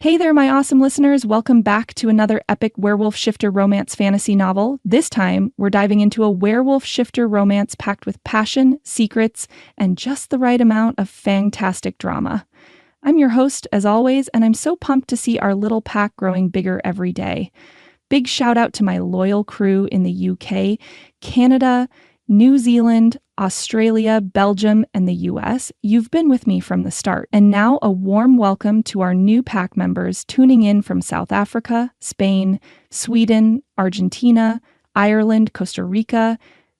Hey there, my awesome listeners. Welcome back to another epic werewolf shifter romance fantasy novel. This time, we're diving into a werewolf shifter romance packed with passion, secrets, and just the right amount of fantastic drama. I'm your host, as always, and I'm so pumped to see our little pack growing bigger every day. Big shout out to my loyal crew in the UK, Canada, New Zealand, Australia, Belgium, and the US. You've been with me from the start. And now a warm welcome to our new pack members tuning in from South Africa, Spain, Sweden, Argentina, Ireland, Costa Rica,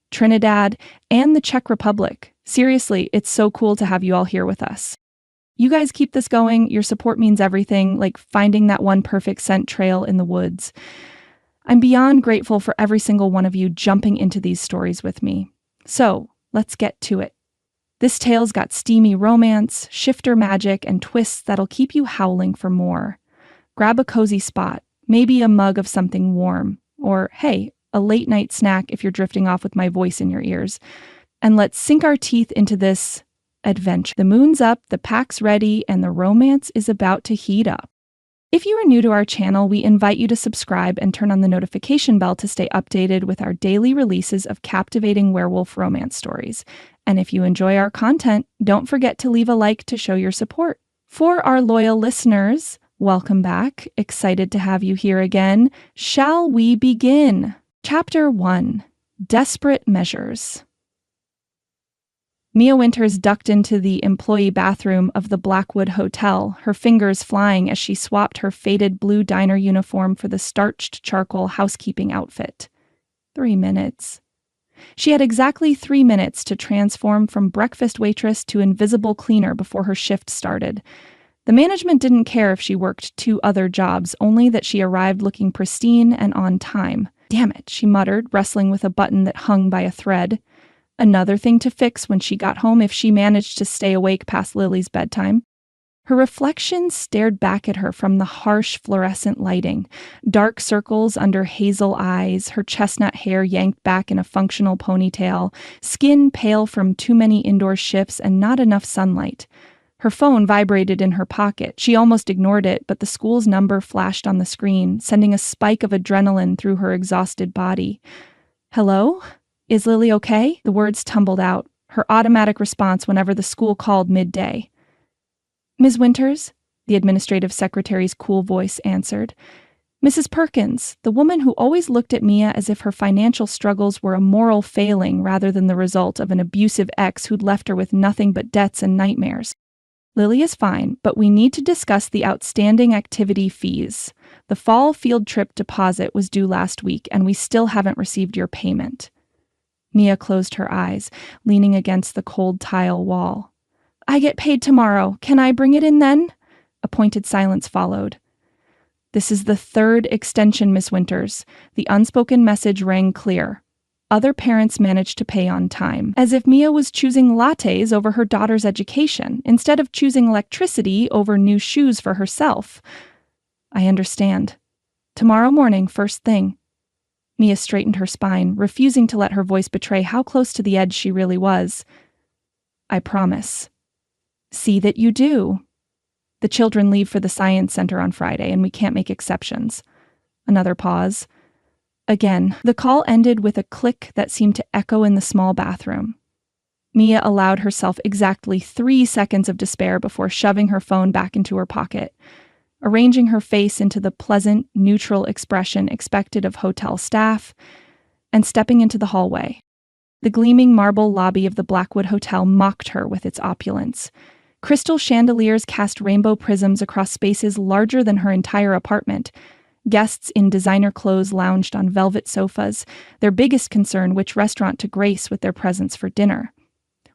Trinidad, and the Czech Republic. Seriously, it's so cool to have you all here with us. You guys keep this going. Your support means everything, like finding that one perfect scent trail in the woods. I'm beyond grateful for every single one of you jumping into these stories with me. So, let's get to it. This tale's got steamy romance, shifter magic, and twists that'll keep you howling for more. Grab a cozy spot, maybe a mug of something warm, or hey, a late night snack if you're drifting off with my voice in your ears. And let's sink our teeth into this adventure. The moon's up, the pack's ready, and the romance is about to heat up. If you are new to our channel, we invite you to subscribe and turn on the notification bell to stay updated with our daily releases of captivating werewolf romance stories. And if you enjoy our content, don't forget to leave a like to show your support. For our loyal listeners, welcome back. Excited to have you here again. Shall we begin? Chapter 1: Desperate Measures. Mia Winters ducked into the employee bathroom of the Blackwood Hotel, her fingers flying as she swapped her faded blue diner uniform for the starched charcoal housekeeping outfit. 3 minutes. She had exactly 3 minutes to transform from breakfast waitress to invisible cleaner before her shift started. The management didn't care if she worked 2 other jobs, only that she arrived looking pristine and on time. Damn it, she muttered, wrestling with a button that hung by a thread. Another thing to fix when she got home if she managed to stay awake past Lily's bedtime. Her reflection stared back at her from the harsh fluorescent lighting, dark circles under hazel eyes, her chestnut hair yanked back in a functional ponytail, skin pale from too many indoor shifts and not enough sunlight. Her phone vibrated in her pocket. She almost ignored it, but the school's number flashed on the screen, sending a spike of adrenaline through her exhausted body. Hello? Is Lily okay? The words tumbled out, her automatic response whenever the school called midday. Ms. Winters, the administrative secretary's cool voice answered. Mrs. Perkins, the woman who always looked at Mia as if her financial struggles were a moral failing rather than the result of an abusive ex who'd left her with nothing but debts and nightmares. Lily is fine, but we need to discuss the outstanding activity fees. The fall field trip deposit was due last week, and we still haven't received your payment. Mia closed her eyes, leaning against the cold tile wall. I get paid tomorrow. Can I bring it in then? A pointed silence followed. This is the 3rd extension, Miss Winters. The unspoken message rang clear. Other parents managed to pay on time, as if Mia was choosing lattes over her daughter's education, instead of choosing electricity over new shoes for herself. I understand. Tomorrow morning, first thing. Mia straightened her spine, refusing to let her voice betray how close to the edge she really was. I promise. See that you do. The children leave for the science center on Friday, and we can't make exceptions. Another pause. Again, the call ended with a click that seemed to echo in the small bathroom. Mia allowed herself exactly 3 seconds of despair before shoving her phone back into her pocket. Arranging her face into the pleasant, neutral expression expected of hotel staff, and stepping into the hallway. The gleaming marble lobby of the Blackwood Hotel mocked her with its opulence. Crystal chandeliers cast rainbow prisms across spaces larger than her entire apartment. Guests in designer clothes lounged on velvet sofas, their biggest concern which restaurant to grace with their presence for dinner.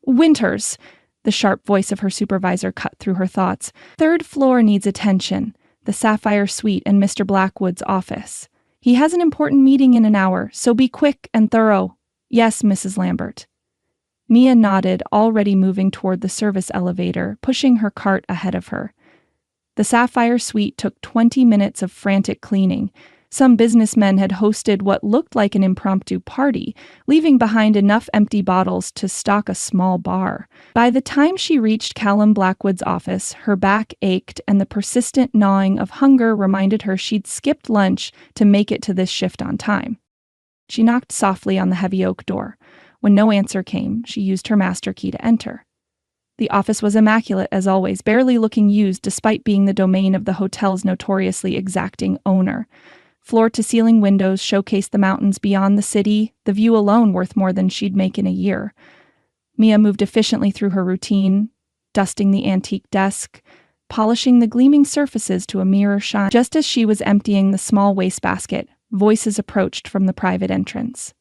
Winters! The sharp voice of her supervisor cut through her thoughts. 3rd floor needs attention. The Sapphire Suite and Mr. Blackwood's office. He has an important meeting in an hour, so be quick and thorough. Yes, Mrs. Lambert. Mia nodded, already moving toward the service elevator, pushing her cart ahead of her. The Sapphire Suite took 20 minutes of frantic cleaning. Some businessmen had hosted what looked like an impromptu party, leaving behind enough empty bottles to stock a small bar. By the time she reached Callum Blackwood's office, her back ached and the persistent gnawing of hunger reminded her she'd skipped lunch to make it to this shift on time. She knocked softly on the heavy oak door. When no answer came, she used her master key to enter. The office was immaculate as always, barely looking used despite being the domain of the hotel's notoriously exacting owner. Floor-to-ceiling windows showcased the mountains beyond the city, the view alone worth more than she'd make in a year. Mia moved efficiently through her routine, dusting the antique desk, polishing the gleaming surfaces to a mirror shine. Just as she was emptying the small wastebasket, voices approached from the private entrance.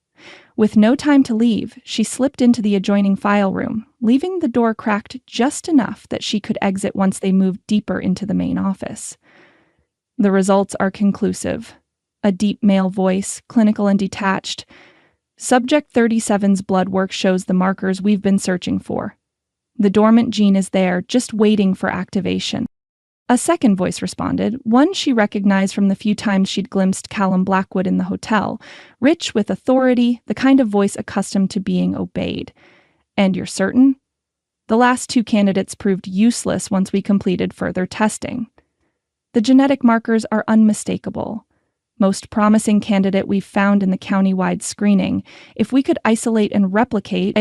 With no time to leave, she slipped into the adjoining file room, leaving the door cracked just enough that she could exit once they moved deeper into the main office. The results are conclusive. A deep male voice, clinical and detached. Subject 37's blood work shows the markers we've been searching for. The dormant gene is there, just waiting for activation. A second voice responded, one she recognized from the few times she'd glimpsed Callum Blackwood in the hotel, rich with authority, the kind of voice accustomed to being obeyed. And you're certain? The last two candidates proved useless once we completed further testing. The genetic markers are unmistakable. Most promising candidate we've found in the county-wide screening. If we could isolate and replicate...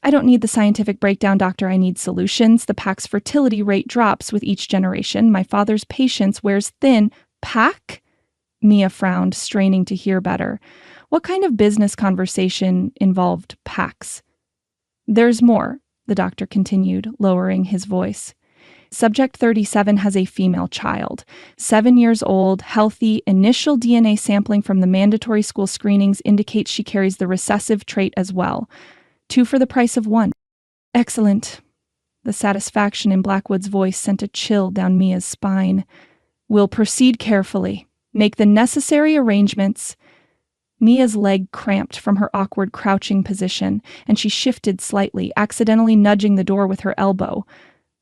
I don't need the scientific breakdown, doctor. I need solutions. The pack's fertility rate drops with each generation. My father's patience wears thin. Pack? Mia frowned, straining to hear better. What kind of business conversation involved packs? There's more, the doctor continued, lowering his voice. Subject 37 has a female child, 7 years old, healthy. Initial DNA sampling from the mandatory school screenings indicates she carries the recessive trait as well. 2 for the price of 1. Excellent. The satisfaction in Blackwood's voice sent a chill down Mia's spine. We'll proceed carefully. Make the necessary arrangements. Mia's leg cramped from her awkward crouching position, and she shifted slightly, accidentally nudging the door with her elbow.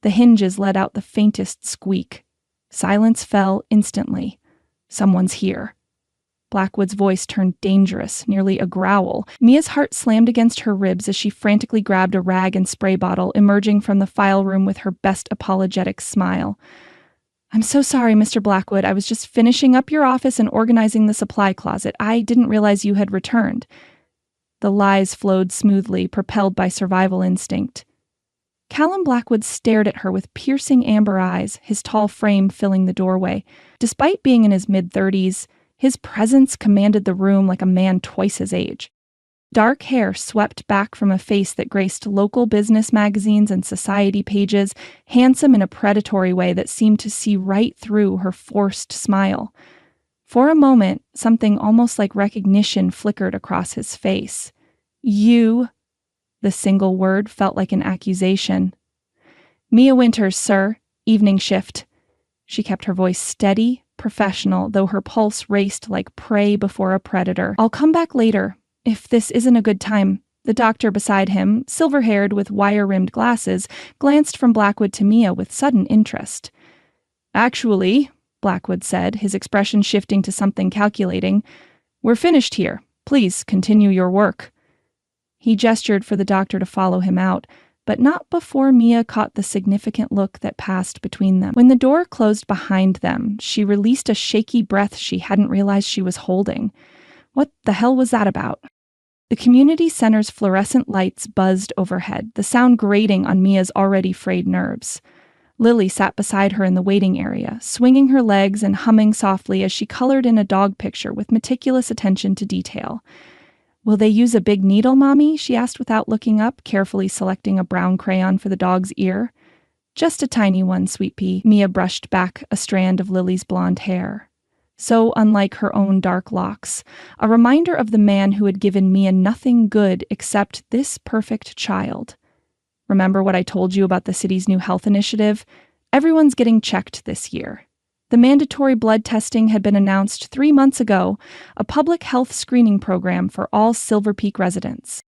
The hinges let out the faintest squeak. Silence fell instantly. Someone's here. Blackwood's voice turned dangerous, nearly a growl. Mia's heart slammed against her ribs as she frantically grabbed a rag and spray bottle, emerging from the file room with her best apologetic smile. I'm so sorry, Mr. Blackwood. I was just finishing up your office and organizing the supply closet. I didn't realize you had returned. The lies flowed smoothly, propelled by survival instinct. Callum Blackwood stared at her with piercing amber eyes, his tall frame filling the doorway. Despite being in his mid-30s, his presence commanded the room like a man twice his age. Dark hair swept back from a face that graced local business magazines and society pages, handsome in a predatory way that seemed to see right through her forced smile. For a moment, something almost like recognition flickered across his face. You... The single word felt like an accusation. Mia Winters, sir. Evening shift. She kept her voice steady, professional, though her pulse raced like prey before a predator. I'll come back later, if this isn't a good time. The doctor beside him, silver-haired with wire-rimmed glasses, glanced from Blackwood to Mia with sudden interest. Actually, Blackwood said, his expression shifting to something calculating, we're finished here. Please continue your work. He gestured for the doctor to follow him out, but not before Mia caught the significant look that passed between them. When the door closed behind them, she released a shaky breath she hadn't realized she was holding. What the hell was that about? The community center's fluorescent lights buzzed overhead, the sound grating on Mia's already frayed nerves. Lily sat beside her in the waiting area, swinging her legs and humming softly as she colored in a dog picture with meticulous attention to detail. Will they use a big needle, Mommy? She asked without looking up, carefully selecting a brown crayon for the dog's ear. Just a tiny one, sweet pea. Mia brushed back a strand of Lily's blonde hair. So unlike her own dark locks, a reminder of the man who had given Mia nothing good except this perfect child. Remember what I told you about the city's new health initiative? Everyone's getting checked this year. The mandatory blood testing had been announced 3 months ago, a public health screening program for all Silver Peak residents.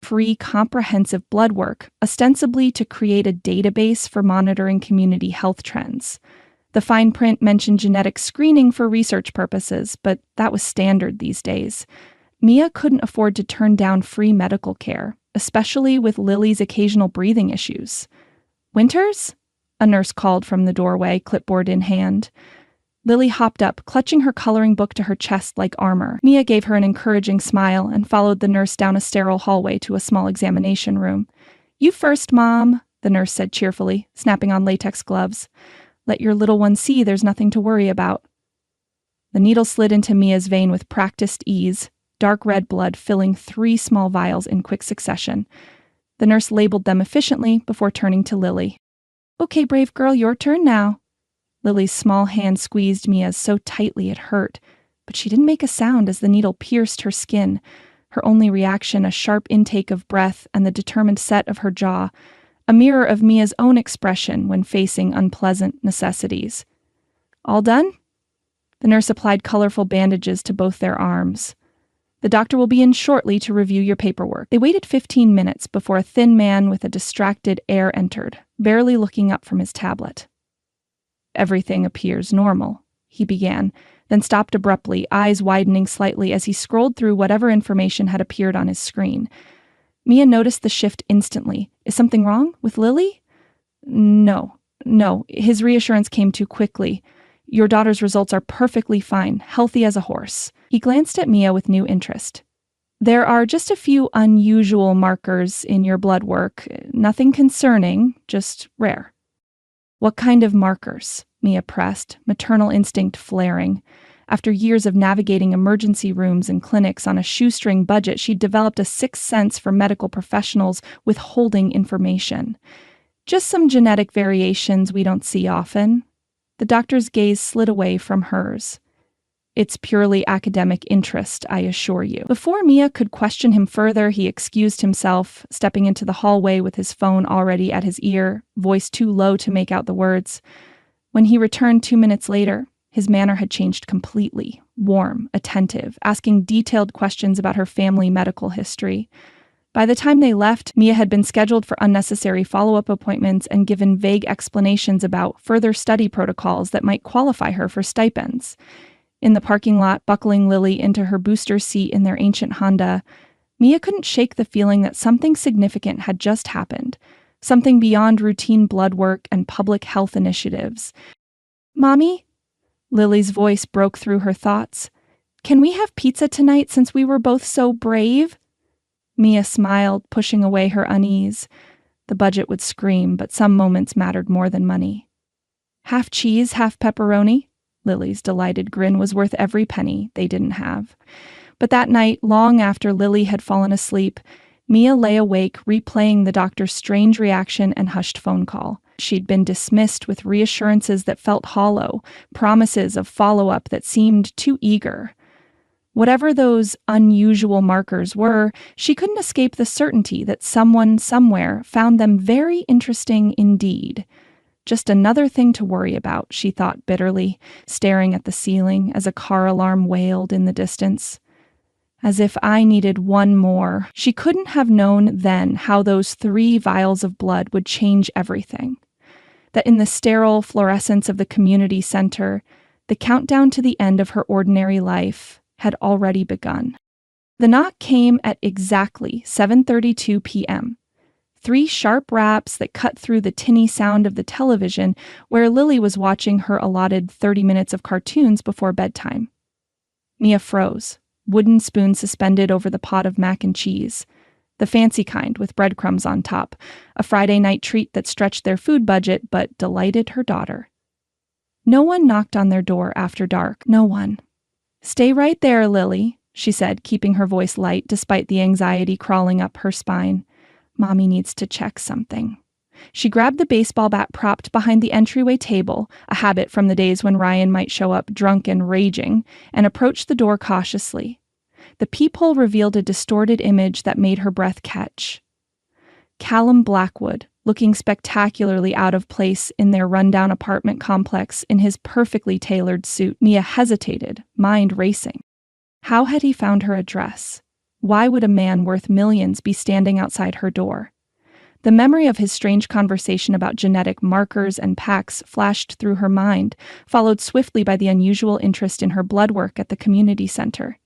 Free, comprehensive blood work, ostensibly to create a database for monitoring community health trends. The fine print mentioned genetic screening for research purposes, but that was standard these days. Mia couldn't afford to turn down free medical care, especially with Lily's occasional breathing issues. "Winters?" a nurse called from the doorway, clipboard in hand. Lily hopped up, clutching her coloring book to her chest like armor. Mia gave her an encouraging smile and followed the nurse down a sterile hallway to a small examination room. "You first, Mom," the nurse said cheerfully, snapping on latex gloves. "Let your little one see there's nothing to worry about." The needle slid into Mia's vein with practiced ease, dark red blood filling 3 small vials in quick succession. The nurse labeled them efficiently before turning to Lily. "Okay, brave girl, your turn now." Lily's small hand squeezed Mia's so tightly it hurt, but she didn't make a sound as the needle pierced her skin, her only reaction a sharp intake of breath and the determined set of her jaw, a mirror of Mia's own expression when facing unpleasant necessities. "All done?" The nurse applied colorful bandages to both their arms. "The doctor will be in shortly to review your paperwork." They waited 15 minutes before a thin man with a distracted air entered, barely looking up from his tablet. "Everything appears normal," he began, then stopped abruptly, eyes widening slightly as he scrolled through whatever information had appeared on his screen. Mia noticed the shift instantly. "Is something wrong with Lily?" No. His reassurance came too quickly. "Your daughter's results are perfectly fine, healthy as a horse." He glanced at Mia with new interest. "There are just a few unusual markers in your blood work. Nothing concerning, just rare." "What kind of markers?" Mia pressed, maternal instinct flaring. After years of navigating emergency rooms and clinics on a shoestring budget, she'd developed a sixth sense for medical professionals withholding information. "Just some genetic variations we don't see often." The doctor's gaze slid away from hers. "It's purely academic interest, I assure you." Before Mia could question him further, he excused himself, stepping into the hallway with his phone already at his ear, voice too low to make out the words. When he returned 2 minutes later, his manner had changed completely, warm, attentive, asking detailed questions about her family medical history. By the time they left, Mia had been scheduled for unnecessary follow-up appointments and given vague explanations about further study protocols that might qualify her for stipends. In the parking lot, buckling Lily into her booster seat in their ancient Honda, Mia couldn't shake the feeling that something significant had just happened, something beyond routine blood work and public health initiatives. "Mommy?" Lily's voice broke through her thoughts. "Can we have pizza tonight since we were both so brave?" Mia smiled, pushing away her unease. The budget would scream, but some moments mattered more than money. "Half cheese, half pepperoni?" Lily's delighted grin was worth every penny they didn't have. But that night, long after Lily had fallen asleep, Mia lay awake, replaying the doctor's strange reaction and hushed phone call. She'd been dismissed with reassurances that felt hollow, promises of follow-up that seemed too eager. Whatever those unusual markers were, she couldn't escape the certainty that someone somewhere found them very interesting indeed. Just another thing to worry about, she thought bitterly, staring at the ceiling as a car alarm wailed in the distance. As if I needed one more. She couldn't have known then how those 3 vials of blood would change everything. That in the sterile fluorescence of the community center, the countdown to the end of her ordinary life had already begun. The knock came at exactly 7:32 p.m. 3 sharp raps that cut through the tinny sound of the television where Lily was watching her allotted 30 minutes of cartoons before bedtime. Mia froze, wooden spoon suspended over the pot of mac and cheese, the fancy kind with breadcrumbs on top, a Friday night treat that stretched their food budget but delighted her daughter. No one knocked on their door after dark, no one. "Stay right there, Lily," she said, keeping her voice light despite the anxiety crawling up her spine. "Mommy needs to check something." She grabbed the baseball bat propped behind the entryway table, a habit from the days when Ryan might show up drunk and raging, and approached the door cautiously. The peephole revealed a distorted image that made her breath catch. Callum Blackwood, looking spectacularly out of place in their rundown apartment complex in his perfectly tailored suit. Mia hesitated, mind racing. How had he found her address? Why would a man worth millions be standing outside her door? The memory of his strange conversation about genetic markers and packs flashed through her mind, followed swiftly by the unusual interest in her blood work at the community center.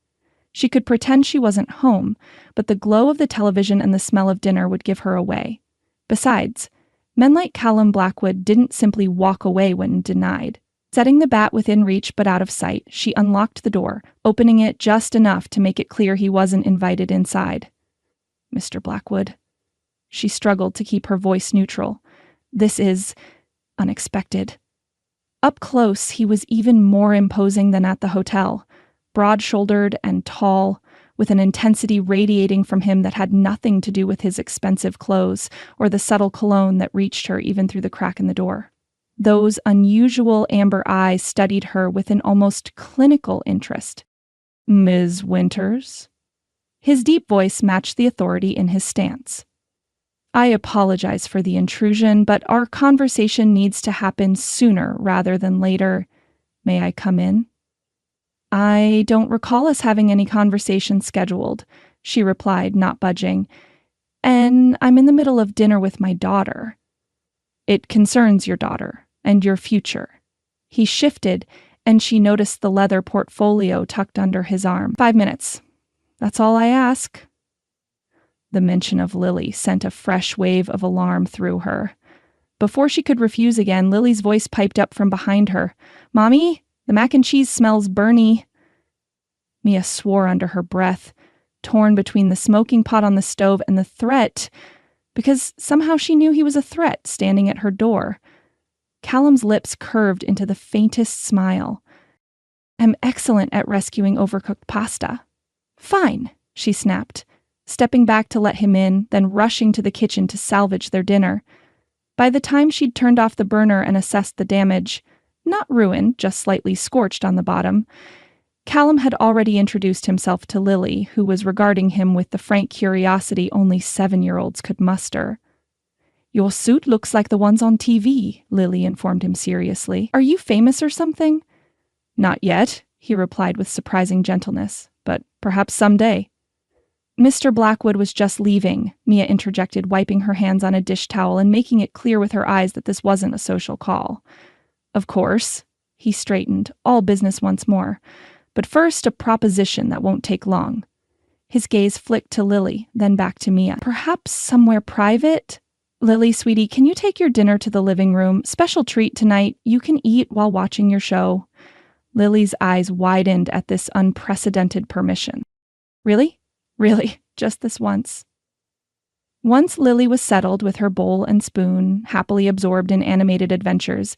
She could pretend she wasn't home, but the glow of the television and the smell of dinner would give her away. Besides, men like Callum Blackwood didn't simply walk away when denied. Setting the bat within reach but out of sight, she unlocked the door, opening it just enough to make it clear he wasn't invited inside. "Mr. Blackwood." She struggled to keep her voice neutral. "This is unexpected." Up close, he was even more imposing than at the hotel, broad-shouldered and tall, with an intensity radiating from him that had nothing to do with his expensive clothes or the subtle cologne that reached her even through the crack in the door. Those unusual amber eyes studied her with an almost clinical interest. "Ms. Winters?" His deep voice matched the authority in his stance. "I apologize for the intrusion, but our conversation needs to happen sooner rather than later. May I come in?" "I don't recall us having any conversation scheduled," she replied, not budging. "And I'm in the middle of dinner with my daughter." "It concerns your daughter and your future." He shifted, and she noticed the leather portfolio tucked under his arm. "5 minutes. That's all I ask." The mention of Lily sent a fresh wave of alarm through her. Before she could refuse again, Lily's voice piped up from behind her. "Mommy, the mac and cheese smells burny." Mia swore under her breath, torn between the smoking pot on the stove and the threat, because somehow she knew he was a threat standing at her door. Callum's lips curved into the faintest smile. "I'm excellent at rescuing overcooked pasta." "Fine," she snapped, stepping back to let him in, then rushing to the kitchen to salvage their dinner. By the time she'd turned off the burner and assessed the damage, not ruined, just slightly scorched on the bottom, Callum had already introduced himself to Lily, who was regarding him with the frank curiosity only 7-year-olds could muster. "Your suit looks like the ones on TV," Lily informed him seriously. "Are you famous or something?" "Not yet," he replied with surprising gentleness, "but perhaps someday." "Mr. Blackwood was just leaving," Mia interjected, wiping her hands on a dish towel and making it clear with her eyes that this wasn't a social call. "Of course." He straightened, all business once more. "But first, a proposition that won't take long." His gaze flicked to Lily, then back to Mia. "Perhaps somewhere private?" "Lily, sweetie, can you take your dinner to the living room? Special treat tonight. You can eat while watching your show." Lily's eyes widened at this unprecedented permission. "Really? Really, just this once." Once Lily was settled with her bowl and spoon, happily absorbed in animated adventures,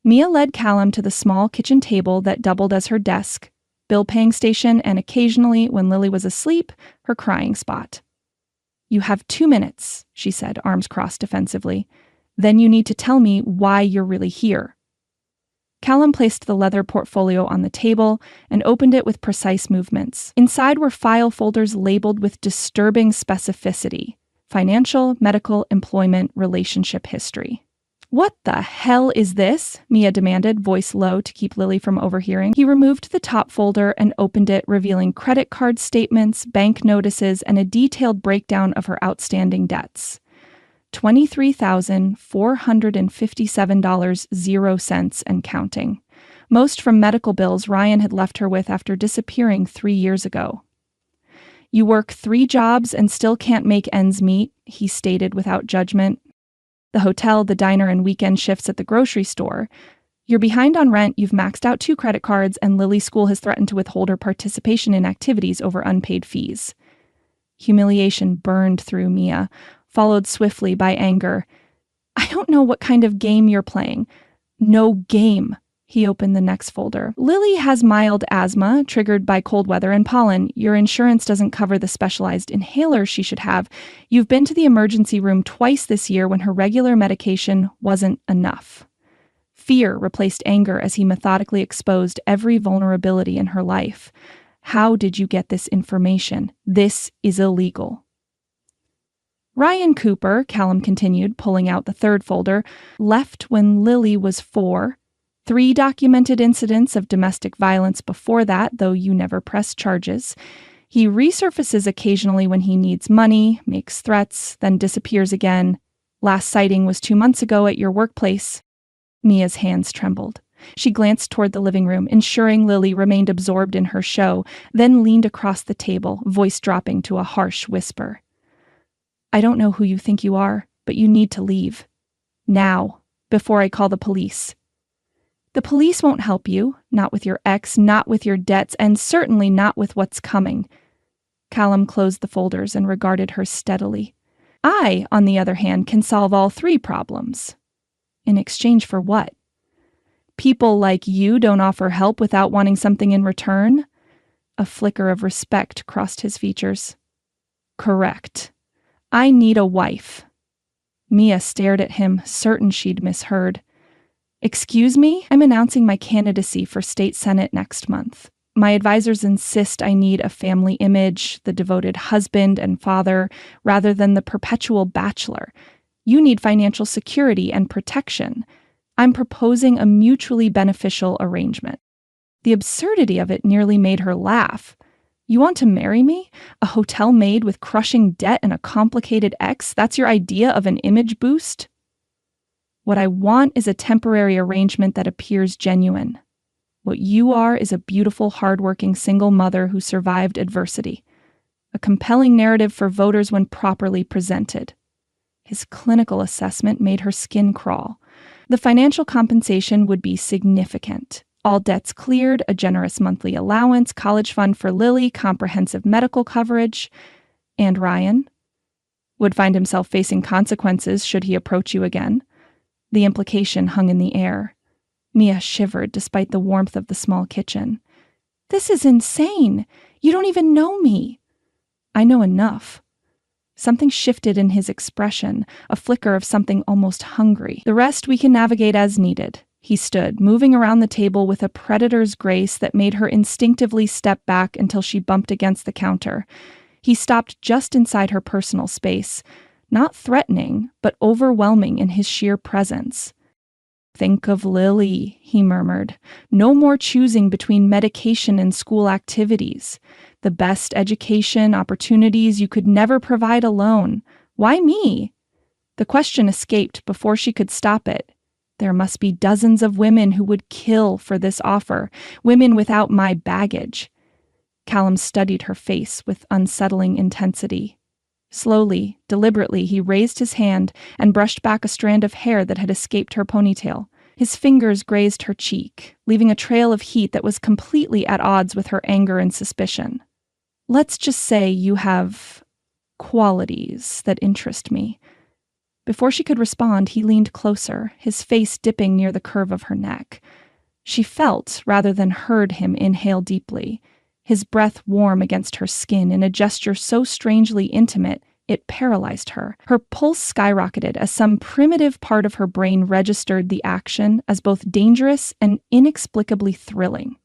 Mia led Callum to the small kitchen table that doubled as her desk, bill-paying station, and occasionally, when Lily was asleep, her crying spot. "You have 2 minutes," she said, arms crossed defensively. "Then you need to tell me why you're really here." Callum placed the leather portfolio on the table and opened it with precise movements. Inside were file folders labeled with disturbing specificity: financial, medical, employment, relationship history. "What the hell is this?" Mia demanded, voice low to keep Lily from overhearing. He removed the top folder and opened it, revealing credit card statements, bank notices, and a detailed breakdown of her outstanding debts. $23,457.00 and counting. Most from medical bills Ryan had left her with after disappearing 3 years ago. "You work 3 jobs and still can't make ends meet," he stated without judgment. "The hotel, the diner, and weekend shifts at the grocery store. You're behind on rent, you've maxed out 2 credit cards, and Lily's school has threatened to withhold her participation in activities over unpaid fees." Humiliation burned through Mia, followed swiftly by anger. "I don't know what kind of game you're playing." "No game." He opened the next folder. "Lily has mild asthma, triggered by cold weather and pollen. Your insurance doesn't cover the specialized inhaler she should have. You've been to the emergency room twice this year when her regular medication wasn't enough." Fear replaced anger as he methodically exposed every vulnerability in her life. "How did you get this information? This is illegal." "Ryan Cooper," Callum continued, pulling out the third folder, "left when Lily was 4. 3 documented incidents of domestic violence before that, though you never pressed charges. He resurfaces occasionally when he needs money, makes threats, then disappears again. Last sighting was 2 months ago at your workplace. Mia's hands trembled. She glanced toward the living room, ensuring Lily remained absorbed in her show, then leaned across the table, voice dropping to a harsh whisper. I don't know who you think you are, but you need to leave. Now, before I call the police. The police won't help you, not with your ex, not with your debts, and certainly not with what's coming. Callum closed the folders and regarded her steadily. I, on the other hand, can solve all 3 problems. In exchange for what? People like you don't offer help without wanting something in return? A flicker of respect crossed his features. Correct. I need a wife. Mia stared at him, certain she'd misheard. Excuse me? I'm announcing my candidacy for state senate next month. My advisors insist I need a family image, the devoted husband and father, rather than the perpetual bachelor. You need financial security and protection. I'm proposing a mutually beneficial arrangement. The absurdity of it nearly made her laugh. You want to marry me? A hotel maid with crushing debt and a complicated ex? That's your idea of an image boost? What I want is a temporary arrangement that appears genuine. What you are is a beautiful, hardworking single mother who survived adversity. A compelling narrative for voters when properly presented. His clinical assessment made her skin crawl. The financial compensation would be significant. All debts cleared, a generous monthly allowance, college fund for Lily, comprehensive medical coverage. And Ryan would find himself facing consequences should he approach you again. The implication hung in the air. Mia shivered despite the warmth of the small kitchen. This is insane. You don't even know me. I know enough. Something shifted in his expression, a flicker of something almost hungry. The rest we can navigate as needed. He stood, moving around the table with a predator's grace that made her instinctively step back until she bumped against the counter. He stopped just inside her personal space, not threatening, but overwhelming in his sheer presence. Think of Lily, he murmured. No more choosing between medication and school activities. The best education, opportunities you could never provide alone. Why me? The question escaped before she could stop it. There must be dozens of women who would kill for this offer, women without my baggage. Callum studied her face with unsettling intensity. Slowly, deliberately, he raised his hand and brushed back a strand of hair that had escaped her ponytail. His fingers grazed her cheek, leaving a trail of heat that was completely at odds with her anger and suspicion. Let's just say you have qualities that interest me. Before she could respond, he leaned closer, his face dipping near the curve of her neck. She felt, rather than heard him inhale deeply, his breath warm against her skin in a gesture so strangely intimate it paralyzed her. Her pulse skyrocketed as some primitive part of her brain registered the action as both dangerous and inexplicably thrilling.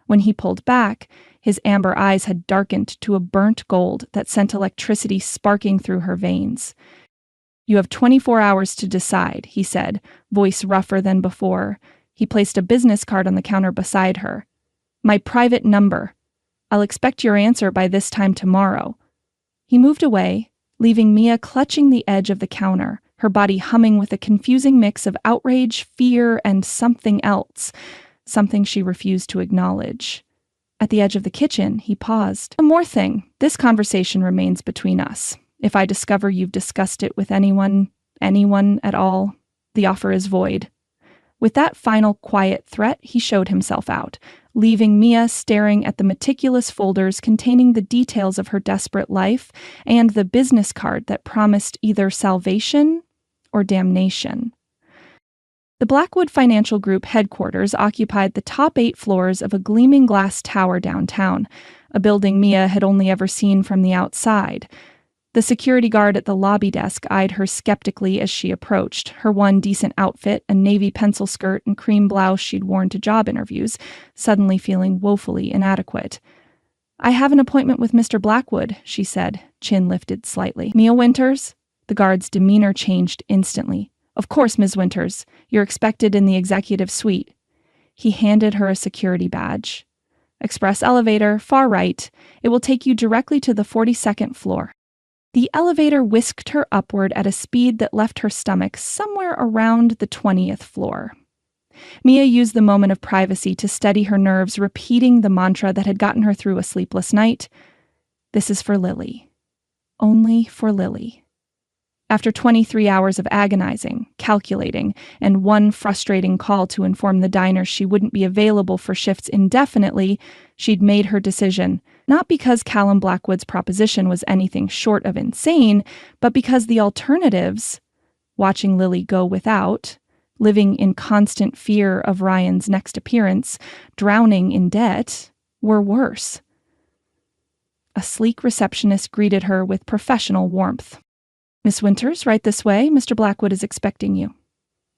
When he pulled back, his amber eyes had darkened to a burnt gold that sent electricity sparking through her veins. You have 24 hours to decide, he said, voice rougher than before. He placed a business card on the counter beside her. My private number. I'll expect your answer by this time tomorrow. He moved away, leaving Mia clutching the edge of the counter, her body humming with a confusing mix of outrage, fear, and something else, something she refused to acknowledge. At the edge of the kitchen, he paused. One more thing. This conversation remains between us. If I discover you've discussed it with anyone at all, the offer is void. With that final quiet threat, he showed himself out, leaving Mia staring at the meticulous folders containing the details of her desperate life and the business card that promised either salvation or damnation. The Blackwood Financial Group headquarters occupied the top 8 floors of a gleaming glass tower downtown, a building Mia had only ever seen from the outside. The security guard at the lobby desk eyed her skeptically as she approached, her one decent outfit, a navy pencil skirt and cream blouse she'd worn to job interviews, suddenly feeling woefully inadequate. I have an appointment with Mr. Blackwood, she said, chin lifted slightly. Mia Winters? The guard's demeanor changed instantly. Of course, Ms. Winters. You're expected in the executive suite. He handed her a security badge. Express elevator, far right. It will take you directly to the 42nd floor. The elevator whisked her upward at a speed that left her stomach somewhere around the 20th floor. Mia used the moment of privacy to steady her nerves, repeating the mantra that had gotten her through a sleepless night. This is for Lily. Only for Lily. After 23 hours of agonizing, calculating, and one frustrating call to inform the diner she wouldn't be available for shifts indefinitely, she'd made her decision, not because Callum Blackwood's proposition was anything short of insane, but because the alternatives, watching Lily go without, living in constant fear of Ryan's next appearance, drowning in debt, were worse. A sleek receptionist greeted her with professional warmth. "Miss Winters, right this way. Mr. Blackwood is expecting you."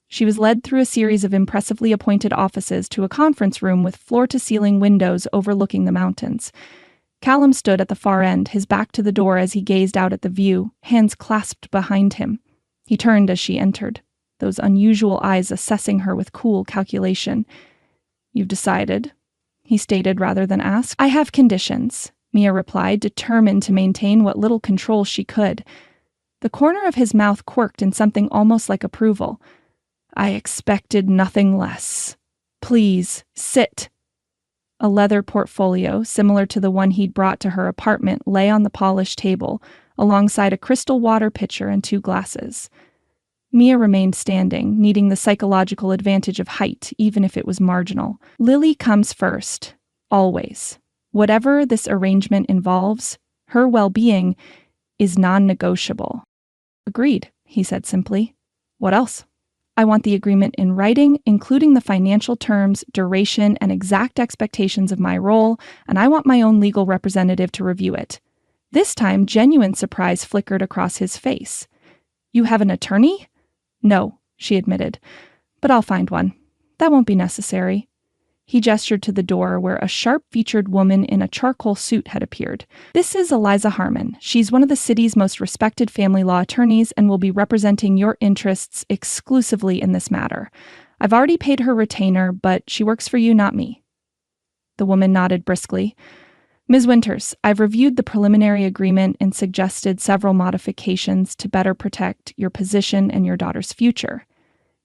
She was led through a series of impressively appointed offices to a conference room with floor-to-ceiling windows overlooking the mountains. Callum stood at the far end, his back to the door as he gazed out at the view, hands clasped behind him. He turned as she entered, those unusual eyes assessing her with cool calculation. "You've decided?" he stated rather than asked. "I have conditions," Mia replied, determined to maintain what little control she could. The corner of his mouth quirked in something almost like approval. "I expected nothing less. Please, sit." A leather portfolio, similar to the one he'd brought to her apartment, lay on the polished table, alongside a crystal water pitcher and 2 glasses. Mia remained standing, needing the psychological advantage of height, even if it was marginal. Lily comes first, always. Whatever this arrangement involves, her well-being is non-negotiable. "Agreed," he said simply. "What else?" "I want the agreement in writing, including the financial terms, duration, and exact expectations of my role, and I want my own legal representative to review it." This time, genuine surprise flickered across his face. "You have an attorney?" "No," she admitted, "but I'll find one. That won't be necessary." He gestured to the door where a sharp-featured woman in a charcoal suit had appeared. "This is Eliza Harmon. She's one of the city's most respected family law attorneys and will be representing your interests exclusively in this matter. I've already paid her retainer, but she works for you, not me." The woman nodded briskly. "Ms. Winters, I've reviewed the preliminary agreement and suggested several modifications to better protect your position and your daughter's future.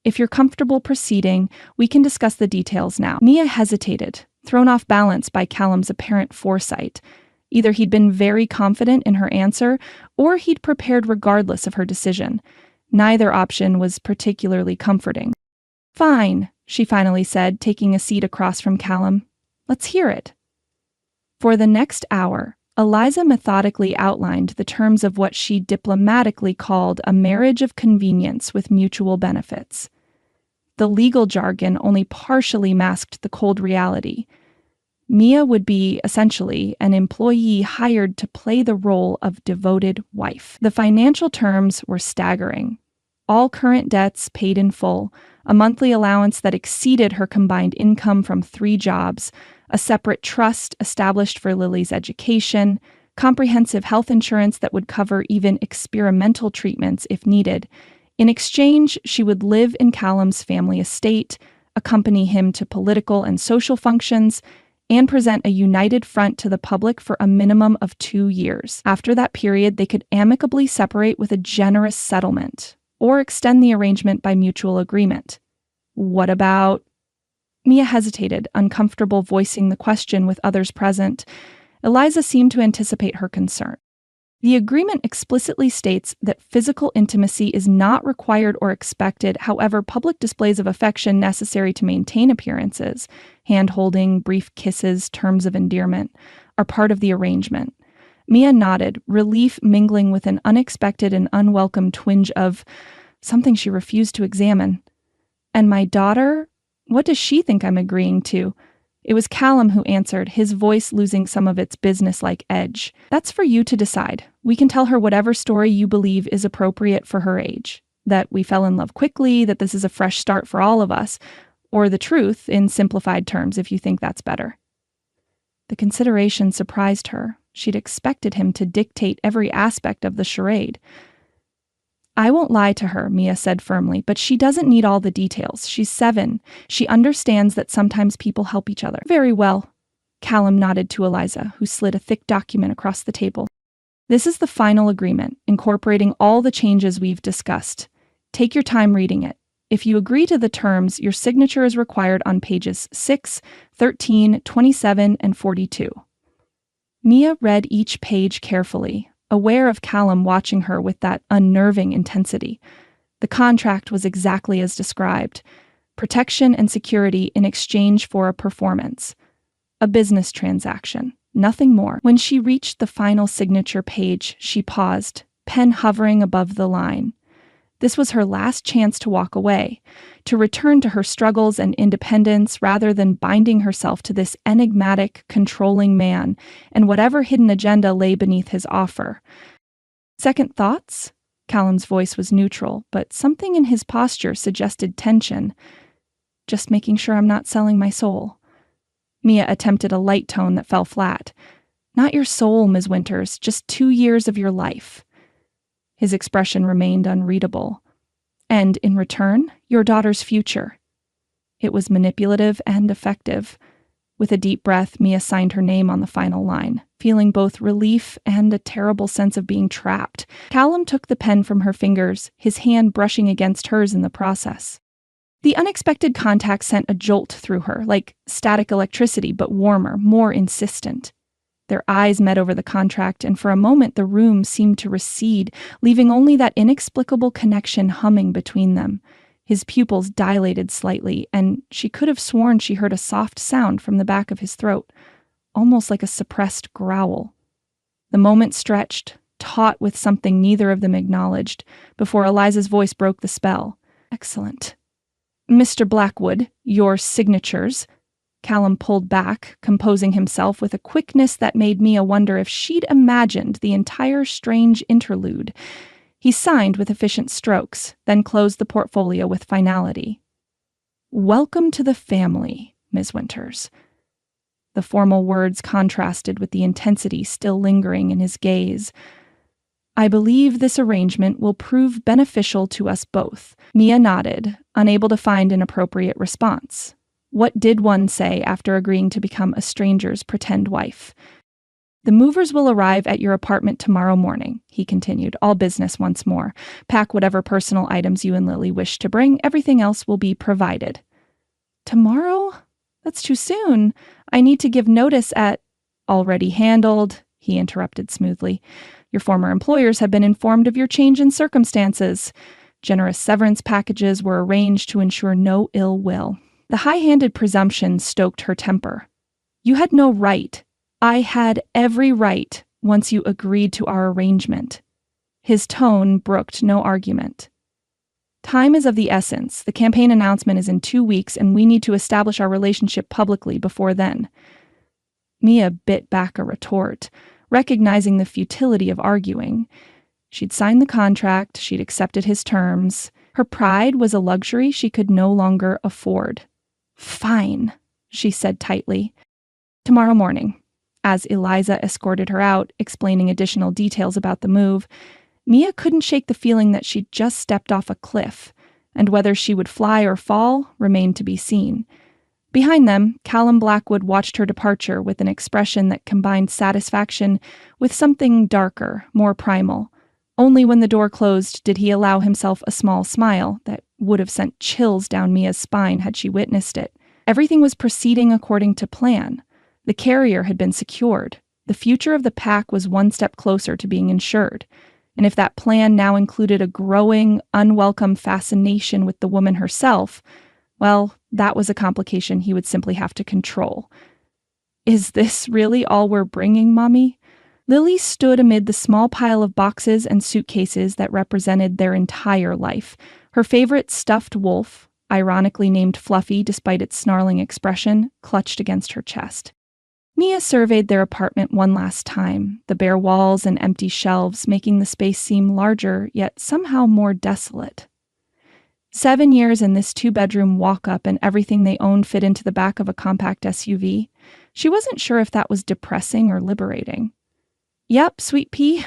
If you're comfortable proceeding, we can discuss the details now." Mia hesitated, thrown off balance by Callum's apparent foresight. Either he'd been very confident in her answer, or he'd prepared regardless of her decision. Neither option was particularly comforting. "Fine," she finally said, taking a seat across from Callum. "Let's hear it." For the next hour, Eliza methodically outlined the terms of what she diplomatically called a marriage of convenience with mutual benefits. The legal jargon only partially masked the cold reality. Mia would be, essentially, an employee hired to play the role of devoted wife. The financial terms were staggering. All current debts paid in full, a monthly allowance that exceeded her combined income from 3 jobs, a separate trust established for Lily's education, comprehensive health insurance that would cover even experimental treatments if needed. In exchange, she would live in Callum's family estate, accompany him to political and social functions, and present a united front to the public for a minimum of 2 years. After that period, they could amicably separate with a generous settlement, or extend the arrangement by mutual agreement. What about... Mia hesitated, uncomfortable voicing the question with others present. Eliza seemed to anticipate her concern. The agreement explicitly states that physical intimacy is not required or expected. However, public displays of affection necessary to maintain appearances, hand-holding, brief kisses, terms of endearment, are part of the arrangement. Mia nodded, relief mingling with an unexpected and unwelcome twinge of something she refused to examine. "And my daughter? What does she think I'm agreeing to?" It was Callum who answered, his voice losing some of its businesslike edge. "That's for you to decide. We can tell her whatever story you believe is appropriate for her age. That we fell in love quickly, that this is a fresh start for all of us, or the truth in simplified terms if you think that's better." The consideration surprised her. She'd expected him to dictate every aspect of the charade. "I won't lie to her," Mia said firmly, "but she doesn't need all the details. She's 7. She understands that sometimes people help each other." "Very well." Callum nodded to Eliza, who slid a thick document across the table. This is the final agreement, incorporating all the changes we've discussed. Take your time reading it. If you agree to the terms, your signature is required on pages 6, 13, 27, and 42. Mia read each page carefully, aware of Callum watching her with that unnerving intensity. The contract was exactly as described: protection and security in exchange for a performance. A business transaction, nothing more. When she reached the final signature page, she paused, pen hovering above the line. This was her last chance to walk away, to return to her struggles and independence rather than binding herself to this enigmatic, controlling man and whatever hidden agenda lay beneath his offer. Second thoughts? Callum's voice was neutral, but something in his posture suggested tension. Just making sure I'm not selling my soul. Mia attempted a light tone that fell flat. Not your soul, Ms. Winters, just 2 years of your life. His expression remained unreadable. And, in return, your daughter's future. It was manipulative and effective. With a deep breath, Mia signed her name on the final line, feeling both relief and a terrible sense of being trapped. Callum took the pen from her fingers, his hand brushing against hers in the process. The unexpected contact sent a jolt through her, like static electricity, but warmer, more insistent. Their eyes met over the contract, and for a moment the room seemed to recede, leaving only that inexplicable connection humming between them. His pupils dilated slightly, and she could have sworn she heard a soft sound from the back of his throat, almost like a suppressed growl. The moment stretched, taut with something neither of them acknowledged, before Eliza's voice broke the spell. Excellent. Mr. Blackwood, your signatures. Callum pulled back, composing himself with a quickness that made Mia wonder if she'd imagined the entire strange interlude. He signed with efficient strokes, then closed the portfolio with finality. Welcome to the family, Ms. Winters. The formal words contrasted with the intensity still lingering in his gaze. I believe this arrangement will prove beneficial to us both. Mia nodded, unable to find an appropriate response. What did one say after agreeing to become a stranger's pretend wife? The movers will arrive at your apartment tomorrow morning, he continued, all business once more. Pack whatever personal items you and Lily wish to bring. Everything else will be provided. Tomorrow? That's too soon. I need to give notice at... Already handled, he interrupted smoothly. Your former employers have been informed of your change in circumstances. Generous severance packages were arranged to ensure no ill will. The high-handed presumption stoked her temper. You had no right. I had every right once you agreed to our arrangement. His tone brooked no argument. Time is of the essence. The campaign announcement is in 2 weeks, and we need to establish our relationship publicly before then. Mia bit back a retort, recognizing the futility of arguing. She'd signed the contract, she'd accepted his terms. Her pride was a luxury she could no longer afford. Fine, she said tightly. Tomorrow morning. As Eliza escorted her out, explaining additional details about the move, Mia couldn't shake the feeling that she'd just stepped off a cliff, and whether she would fly or fall remained to be seen. Behind them, Callum Blackwood watched her departure with an expression that combined satisfaction with something darker, more primal. Only when the door closed did he allow himself a small smile that would have sent chills down Mia's spine had she witnessed it. Everything was proceeding according to plan. The carrier had been secured. The future of the pack was one step closer to being insured. And if that plan now included a growing, unwelcome fascination with the woman herself, well, that was a complication he would simply have to control. Is this really all we're bringing, Mommy? Lily stood amid the small pile of boxes and suitcases that represented their entire life. Her favorite stuffed wolf, ironically named Fluffy despite its snarling expression, clutched against her chest. Mia surveyed their apartment one last time, the bare walls and empty shelves making the space seem larger, yet somehow more desolate. 7 years in this 2-bedroom walk-up and everything they owned fit into the back of a compact SUV. She wasn't sure if that was depressing or liberating. Yep, sweet pea.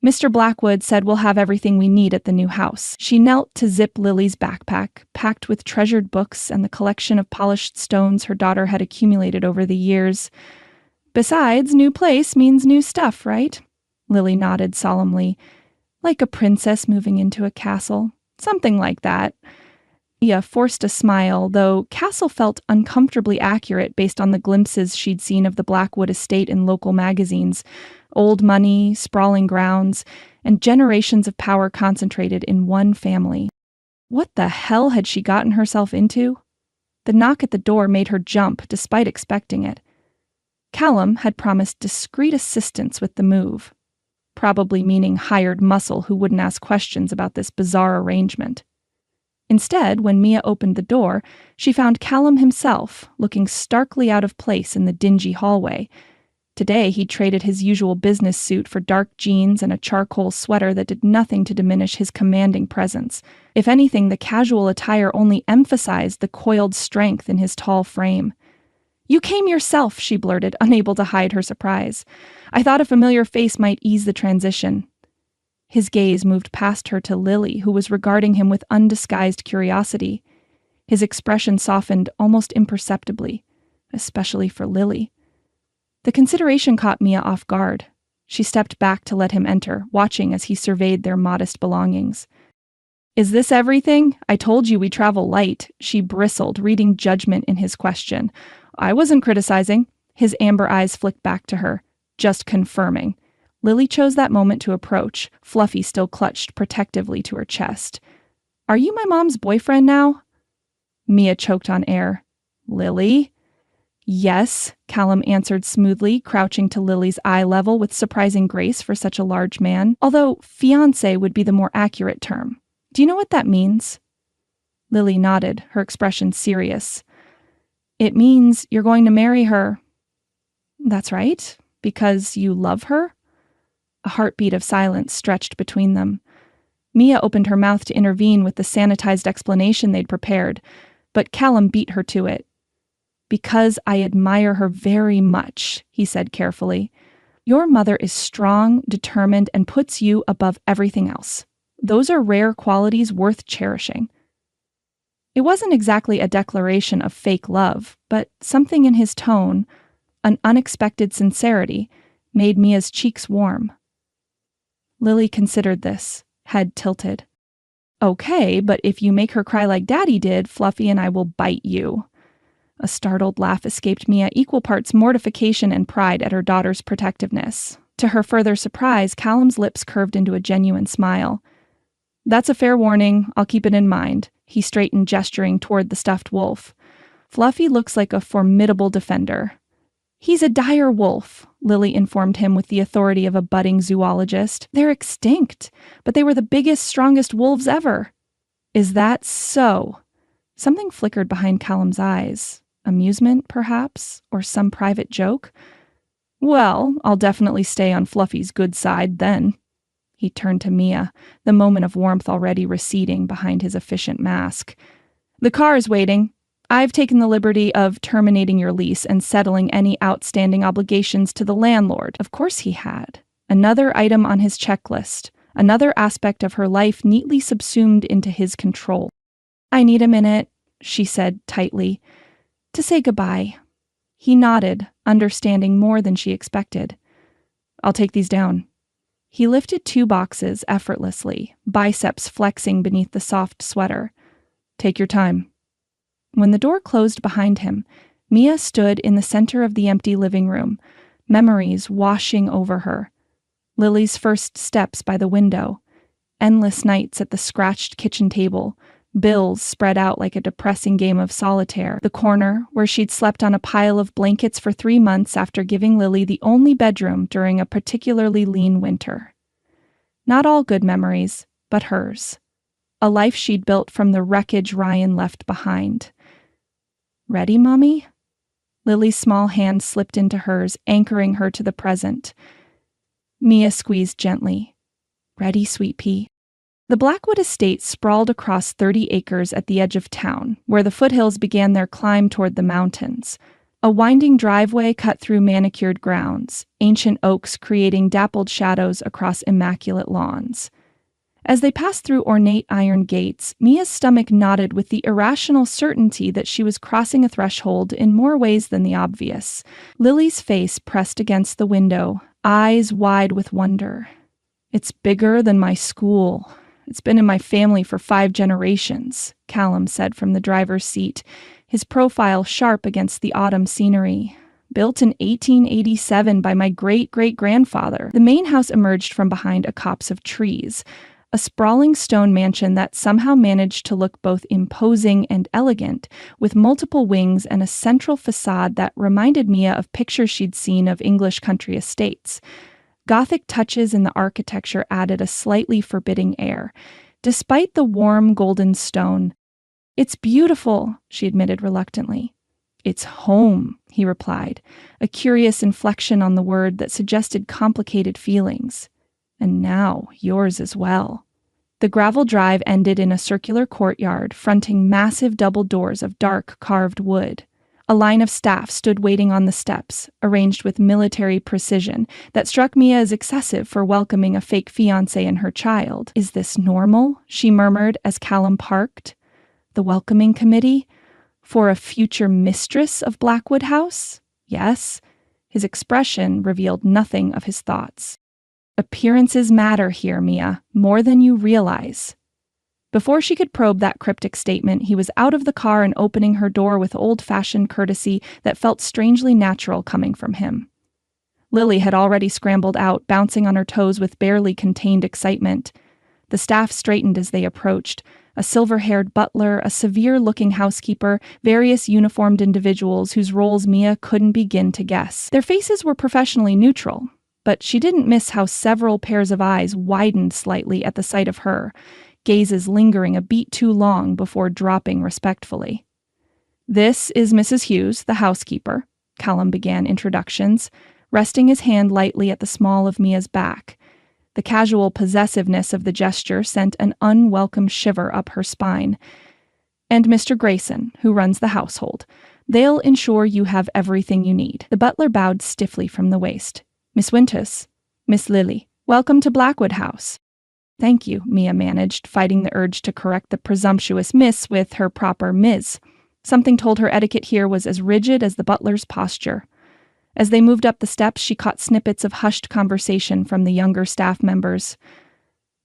Mr. Blackwood said we'll have everything we need at the new house. She knelt to zip Lily's backpack, packed with treasured books and the collection of polished stones her daughter had accumulated over the years. Besides, new place means new stuff, right? Lily nodded solemnly. Like a princess moving into a castle. Something like that. Mia forced a smile, though castle felt uncomfortably accurate based on the glimpses she'd seen of the Blackwood estate in local magazines. Old money, sprawling grounds, and generations of power concentrated in one family. What the hell had she gotten herself into? The knock at the door made her jump, despite expecting it. Callum had promised discreet assistance with the move, probably meaning hired muscle who wouldn't ask questions about this bizarre arrangement. Instead, when Mia opened the door, she found Callum himself, looking starkly out of place in the dingy hallway. Today, he traded his usual business suit for dark jeans and a charcoal sweater that did nothing to diminish his commanding presence. If anything, the casual attire only emphasized the coiled strength in his tall frame. "You came yourself," she blurted, unable to hide her surprise. "I thought a familiar face might ease the transition." His gaze moved past her to Lily, who was regarding him with undisguised curiosity. His expression softened almost imperceptibly, especially for Lily. The consideration caught Mia off guard. She stepped back to let him enter, watching as he surveyed their modest belongings. "Is this everything? I told you we travel light," she bristled, reading judgment in his question. "I wasn't criticizing." His amber eyes flicked back to her, just confirming. Lily chose that moment to approach, Fluffy still clutched protectively to her chest. "Are you my mom's boyfriend now?" Mia choked on air. "Lily?" "Yes," Callum answered smoothly, crouching to Lily's eye level with surprising grace for such a large man, although fiancé would be the more accurate term. "Do you know what that means?" Lily nodded, her expression serious. "It means you're going to marry her." "That's right. Because you love her?" A heartbeat of silence stretched between them. Mia opened her mouth to intervene with the sanitized explanation they'd prepared, but Callum beat her to it. "Because I admire her very much," he said carefully. "Your mother is strong, determined, and puts you above everything else. Those are rare qualities worth cherishing." It wasn't exactly a declaration of fake love, but something in his tone, an unexpected sincerity, made Mia's cheeks warm. Lily considered this, head tilted. "Okay, but if you make her cry like Daddy did, Fluffy and I will bite you." A startled laugh escaped Mia, equal parts mortification and pride at her daughter's protectiveness. To her further surprise, Callum's lips curved into a genuine smile. "That's a fair warning. I'll keep it in mind," he straightened, gesturing toward the stuffed wolf. "Fluffy looks like a formidable defender." "He's a dire wolf," Lily informed him with the authority of a budding zoologist. "They're extinct, but they were the biggest, strongest wolves ever." "Is that so?" Something flickered behind Callum's eyes. Amusement, perhaps, or some private joke? "Well, I'll definitely stay on Fluffy's good side then." He turned to Mia, the moment of warmth already receding behind his efficient mask. "The car is waiting. I've taken the liberty of terminating your lease and settling any outstanding obligations to the landlord." Of course he had. Another item on his checklist, another aspect of her life neatly subsumed into his control. "I need a minute," she said tightly, "to say goodbye." He nodded, understanding more than she expected. "I'll take these down." He lifted 2 boxes effortlessly, biceps flexing beneath the soft sweater. "Take your time." When the door closed behind him, Mia stood in the center of the empty living room, memories washing over her. Lily's first steps by the window, endless nights at the scratched kitchen table, bills spread out like a depressing game of solitaire, the corner where she'd slept on a pile of blankets for 3 months after giving Lily the only bedroom during a particularly lean winter. Not all good memories, but hers. A life she'd built from the wreckage Ryan left behind. "Ready, Mommy?" Lily's small hand slipped into hers, anchoring her to the present. Mia squeezed gently. "Ready, sweet pea." The Blackwood estate sprawled across 30 acres at the edge of town, where the foothills began their climb toward the mountains. A winding driveway cut through manicured grounds, ancient oaks creating dappled shadows across immaculate lawns. As they passed through ornate iron gates, Mia's stomach knotted with the irrational certainty that she was crossing a threshold in more ways than the obvious. Lily's face pressed against the window, eyes wide with wonder. "It's bigger than my school. It's been in my family for 5 generations," Callum said from the driver's seat, his profile sharp against the autumn scenery. "Built in 1887 by my great-great-grandfather." The main house emerged from behind a copse of trees, a sprawling stone mansion that somehow managed to look both imposing and elegant, with multiple wings and a central facade that reminded Mia of pictures she'd seen of English country estates. Gothic touches in the architecture added a slightly forbidding air, despite the warm golden stone. "It's beautiful," she admitted reluctantly. "It's home," he replied, a curious inflection on the word that suggested complicated feelings. "And now yours as well." The gravel drive ended in a circular courtyard fronting massive double doors of dark carved wood. A line of staff stood waiting on the steps, arranged with military precision, that struck Mia as excessive for welcoming a fake fiancé and her child. "Is this normal?" she murmured as Callum parked. "The welcoming committee? For a future mistress of Blackwood House? Yes." His expression revealed nothing of his thoughts. "Appearances matter here, Mia, more than you realize." Before she could probe that cryptic statement, he was out of the car and opening her door with old-fashioned courtesy that felt strangely natural coming from him. Lily had already scrambled out, bouncing on her toes with barely contained excitement. The staff straightened as they approached. A silver-haired butler, a severe-looking housekeeper, various uniformed individuals whose roles Mia couldn't begin to guess. Their faces were professionally neutral, but she didn't miss how several pairs of eyes widened slightly at the sight of her, gazes lingering a beat too long before dropping respectfully. "This is Mrs. Hughes, the housekeeper," Callum began introductions, resting his hand lightly at the small of Mia's back. The casual possessiveness of the gesture sent an unwelcome shiver up her spine. "And Mr. Grayson, who runs the household. They'll ensure you have everything you need." The butler bowed stiffly from the waist. "Miss Winters, Miss Lily, welcome to Blackwood House." "Thank you," Mia managed, fighting the urge to correct the presumptuous Miss with her proper Ms. Something told her etiquette here was as rigid as the butler's posture. As they moved up the steps, she caught snippets of hushed conversation from the younger staff members.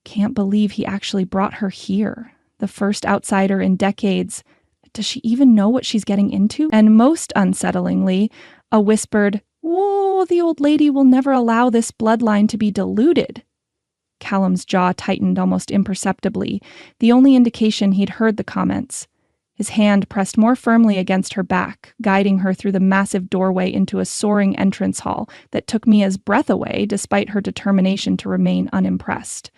"Can't believe he actually brought her here. The first outsider in decades. Does she even know what she's getting into?" And most unsettlingly, a whispered, "Oh, the old lady will never allow this bloodline to be diluted." Callum's jaw tightened almost imperceptibly, the only indication he'd heard the comments. His hand pressed more firmly against her back, guiding her through the massive doorway into a soaring entrance hall that took Mia's breath away despite her determination to remain unimpressed.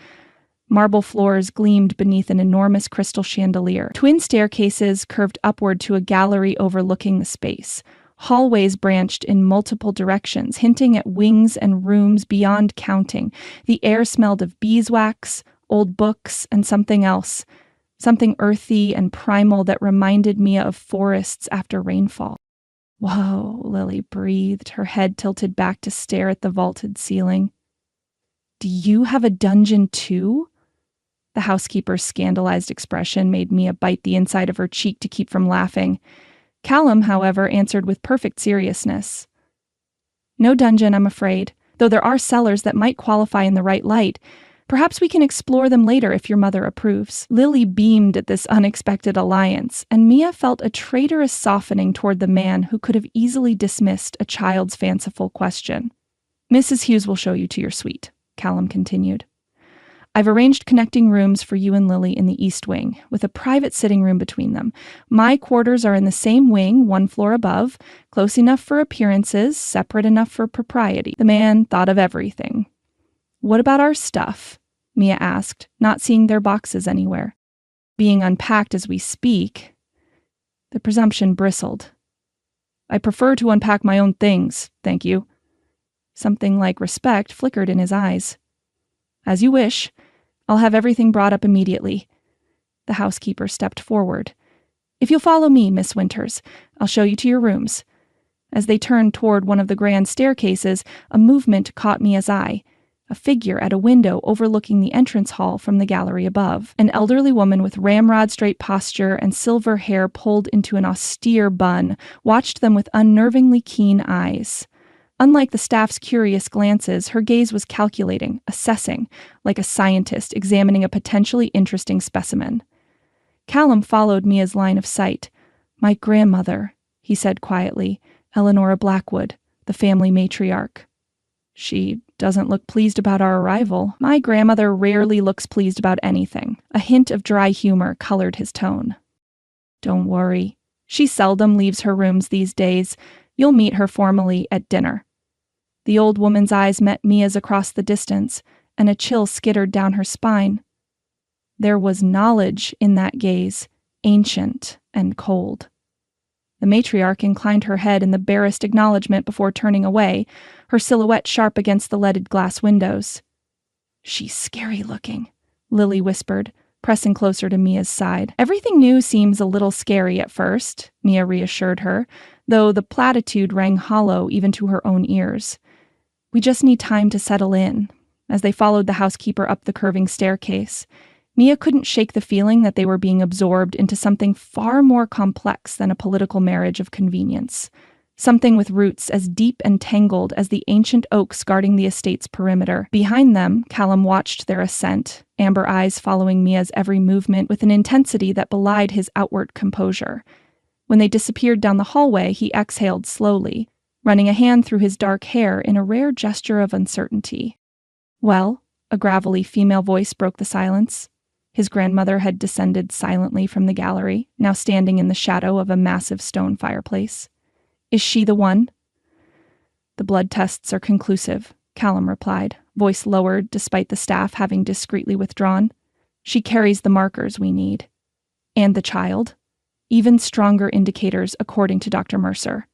Marble floors gleamed beneath an enormous crystal chandelier. Twin staircases curved upward to a gallery overlooking the space. Hallways branched in multiple directions, hinting at wings and rooms beyond counting. The air smelled of beeswax, old books, and something else. Something earthy and primal that reminded Mia of forests after rainfall. "Whoa," Lily breathed, her head tilted back to stare at the vaulted ceiling. "Do you have a dungeon too?" The housekeeper's scandalized expression made Mia bite the inside of her cheek to keep from laughing. Callum, however, answered with perfect seriousness. "No dungeon, I'm afraid, though there are cellars that might qualify in the right light. Perhaps we can explore them later if your mother approves." Lily beamed at this unexpected alliance, and Mia felt a traitorous softening toward the man who could have easily dismissed a child's fanciful question. "Mrs. Hughes will show you to your suite," Callum continued. "I've arranged connecting rooms for you and Lily in the east wing, with a private sitting room between them. My quarters are in the same wing, 1 floor above, close enough for appearances, separate enough for propriety." The man thought of everything. "What about our stuff?" Mia asked, not seeing their boxes anywhere. "Being unpacked as we speak." The presumption bristled. "I prefer to unpack my own things, thank you." Something like respect flickered in his eyes. "As you wish. I'll have everything brought up immediately." The housekeeper stepped forward. "If you'll follow me, Miss Winters, I'll show you to your rooms." As they turned toward one of the grand staircases, a movement caught Mia's eye. A figure at a window overlooking the entrance hall from the gallery above. An elderly woman with ramrod-straight posture and silver hair pulled into an austere bun watched them with unnervingly keen eyes. Unlike the staff's curious glances, her gaze was calculating, assessing, like a scientist examining a potentially interesting specimen. Callum followed Mia's line of sight. "My grandmother," he said quietly, "Eleanor Blackwood, the family matriarch." "She doesn't look pleased about our arrival." "My grandmother rarely looks pleased about anything." A hint of dry humor colored his tone. "Don't worry. She seldom leaves her rooms these days. You'll meet her formally at dinner." The old woman's eyes met Mia's across the distance, and a chill skittered down her spine. There was knowledge in that gaze, ancient and cold. The matriarch inclined her head in the barest acknowledgement before turning away, her silhouette sharp against the leaded glass windows. "She's scary looking," Lily whispered, pressing closer to Mia's side. "Everything new seems a little scary at first," Mia reassured her, though the platitude rang hollow even to her own ears. "We just need time to settle in." As they followed the housekeeper up the curving staircase, Mia couldn't shake the feeling that they were being absorbed into something far more complex than a political marriage of convenience. Something with roots as deep and tangled as the ancient oaks guarding the estate's perimeter. Behind them, Callum watched their ascent, amber eyes following Mia's every movement with an intensity that belied his outward composure. When they disappeared down the hallway, he exhaled slowly, running a hand through his dark hair in a rare gesture of uncertainty. "Well?" A gravelly female voice broke the silence. His grandmother had descended silently from the gallery, now standing in the shadow of a massive stone fireplace. "Is she the one?" "The blood tests are conclusive," Callum replied, voice lowered despite the staff having discreetly withdrawn. "She carries the markers we need." "And the child?" "Even stronger indicators, according to Dr. Mercer.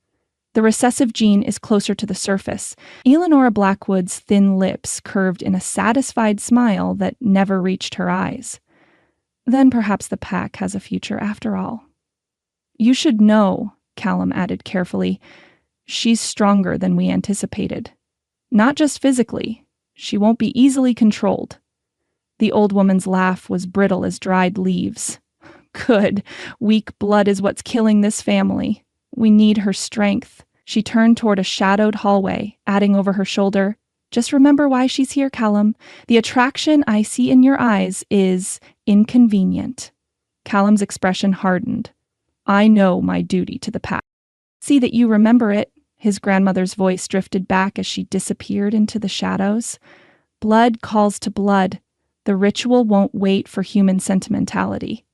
The recessive gene is closer to the surface." Eleanor Blackwood's thin lips curved in a satisfied smile that never reached her eyes. "Then perhaps the pack has a future after all." "You should know," Callum added carefully, "she's stronger than we anticipated. Not just physically. She won't be easily controlled." The old woman's laugh was brittle as dried leaves. "Good. Weak blood is what's killing this family. We need her strength." She turned toward a shadowed hallway, adding over her shoulder, "Just remember why she's here, Callum. The attraction I see in your eyes is inconvenient." Callum's expression hardened. "I know my duty to the pack." "See that you remember it." His grandmother's voice drifted back as she disappeared into the shadows. "Blood calls to blood. The ritual won't wait for human sentimentality."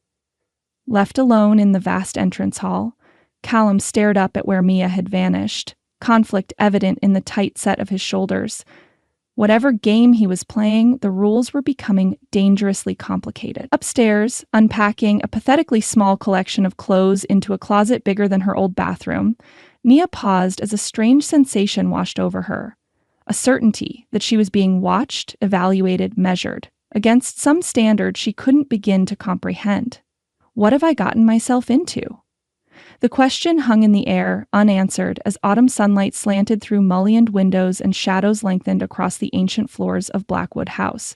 Left alone in the vast entrance hall, Callum stared up at where Mia had vanished, conflict evident in the tight set of his shoulders. Whatever game he was playing, the rules were becoming dangerously complicated. Upstairs, unpacking a pathetically small collection of clothes into a closet bigger than her old bathroom, Mia paused as a strange sensation washed over her. A certainty that she was being watched, evaluated, measured, against some standard she couldn't begin to comprehend. What have I gotten myself into? The question hung in the air, unanswered, as autumn sunlight slanted through mullioned windows and shadows lengthened across the ancient floors of Blackwood House.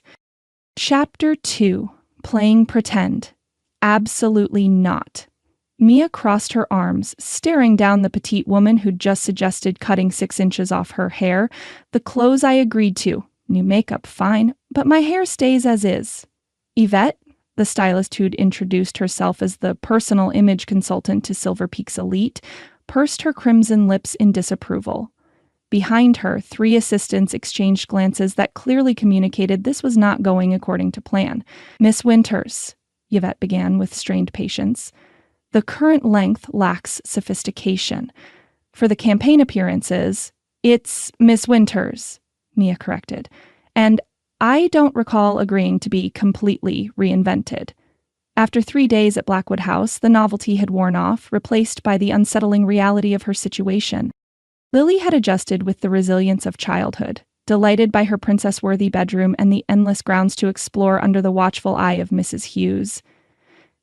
Chapter 2. Playing Pretend. Absolutely not. Mia crossed her arms, staring down the petite woman who'd just suggested cutting 6 inches off her hair. "The clothes I agreed to. New makeup, fine, but my hair stays as is." "Yvette?" The stylist who'd introduced herself as the personal image consultant to Silver Peak's elite, pursed her crimson lips in disapproval. Behind her, 3 assistants exchanged glances that clearly communicated this was not going according to plan. "Miss Winters," Yvette began with strained patience, "the current length lacks sophistication. For the campaign appearances, it's Miss Winters," Mia corrected, "and I don't recall agreeing to be completely reinvented." After 3 days at Blackwood House, the novelty had worn off, replaced by the unsettling reality of her situation. Lily had adjusted with the resilience of childhood, delighted by her princess-worthy bedroom and the endless grounds to explore under the watchful eye of Mrs. Hughes.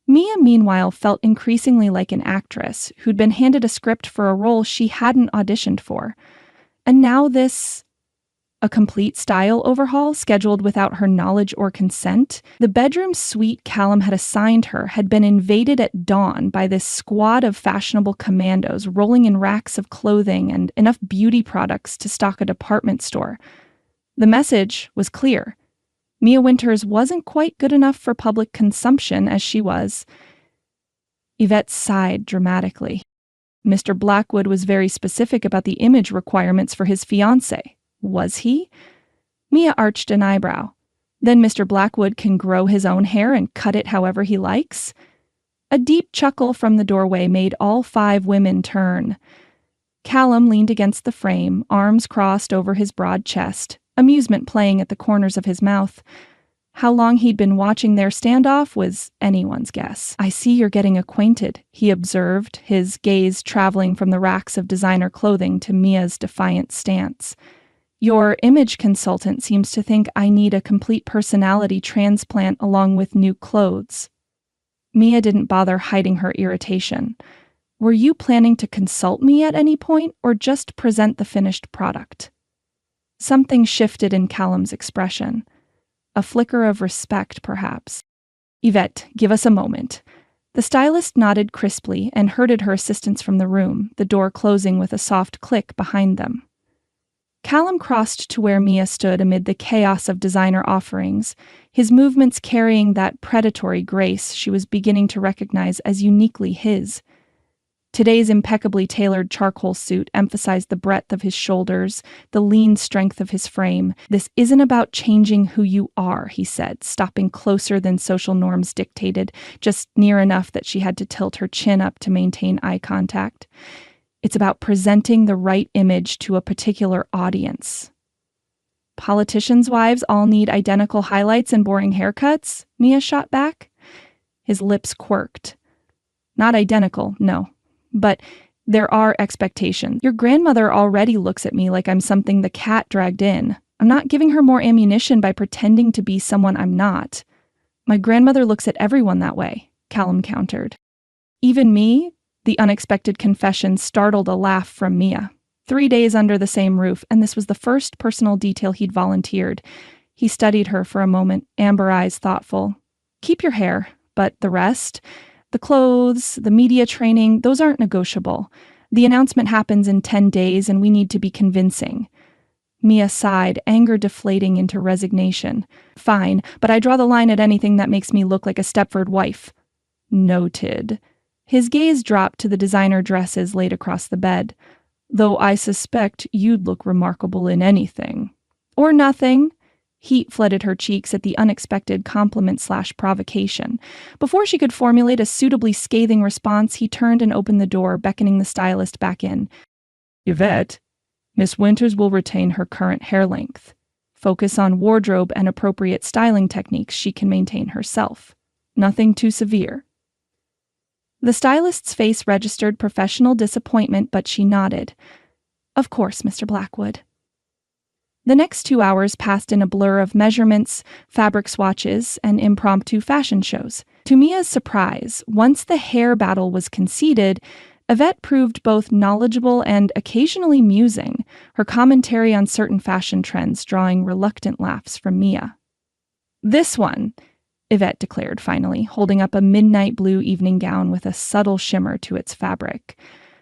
Mia, meanwhile, felt increasingly like an actress who'd been handed a script for a role she hadn't auditioned for. And now this A complete style overhaul scheduled without her knowledge or consent? The bedroom suite Callum had assigned her had been invaded at dawn by this squad of fashionable commandos rolling in racks of clothing and enough beauty products to stock a department store. The message was clear. Mia Winters wasn't quite good enough for public consumption as she was. Yvette sighed dramatically. Mr. Blackwood was very specific about the image requirements for his fiancée. Was he? Mia arched an eyebrow. Then Mr. Blackwood can grow his own hair and cut it however he likes? A deep chuckle from the doorway made all 5 women turn. Callum leaned against the frame, arms crossed over his broad chest, amusement playing at the corners of his mouth. How long he'd been watching their standoff was anyone's guess. "I see you're getting acquainted," he observed, his gaze traveling from the racks of designer clothing to Mia's defiant stance. "Your image consultant seems to think I need a complete personality transplant along with new clothes." Mia didn't bother hiding her irritation. "Were you planning to consult me at any point, or just present the finished product?" Something shifted in Callum's expression. A flicker of respect, perhaps. "Yvette, give us a moment." The stylist nodded crisply and herded her assistants from the room, the door closing with a soft click behind them. Callum crossed to where Mia stood amid the chaos of designer offerings, his movements carrying that predatory grace she was beginning to recognize as uniquely his. Today's impeccably tailored charcoal suit emphasized the breadth of his shoulders, the lean strength of his frame. "This isn't about changing who you are," he said, stopping closer than social norms dictated, just near enough that she had to tilt her chin up to maintain eye contact. "It's about presenting the right image to a particular audience." "Politicians' wives all need identical highlights and boring haircuts?" Mia shot back. His lips quirked. "Not identical, no. But there are expectations. Your grandmother already looks at me like I'm something the cat dragged in. I'm not giving her more ammunition by pretending to be someone I'm not." "My grandmother looks at everyone that way," Callum countered. "Even me?" The unexpected confession startled a laugh from Mia. 3 days under the same roof, and this was the first personal detail he'd volunteered. He studied her for a moment, amber eyes thoughtful. "Keep your hair, but the rest? The clothes, the media training, those aren't negotiable. The announcement happens in 10 days, and we need to be convincing." Mia sighed, anger deflating into resignation. "Fine, but I draw the line at anything that makes me look like a Stepford wife." "Noted." His gaze dropped to the designer dresses laid across the bed. "Though I suspect you'd look remarkable in anything." "Or nothing." Heat flooded her cheeks at the unexpected compliment/provocation. Before she could formulate a suitably scathing response, he turned and opened the door, beckoning the stylist back in. "Yvette, Miss Winters will retain her current hair length. Focus on wardrobe and appropriate styling techniques she can maintain herself. Nothing too severe." The stylist's face registered professional disappointment, but she nodded. "Of course, Mr. Blackwood." The next 2 hours passed in a blur of measurements, fabric swatches, and impromptu fashion shows. To Mia's surprise, once the hair battle was conceded, Yvette proved both knowledgeable and occasionally musing, her commentary on certain fashion trends drawing reluctant laughs from Mia. "This one," Yvette declared finally, holding up a midnight blue evening gown with a subtle shimmer to its fabric.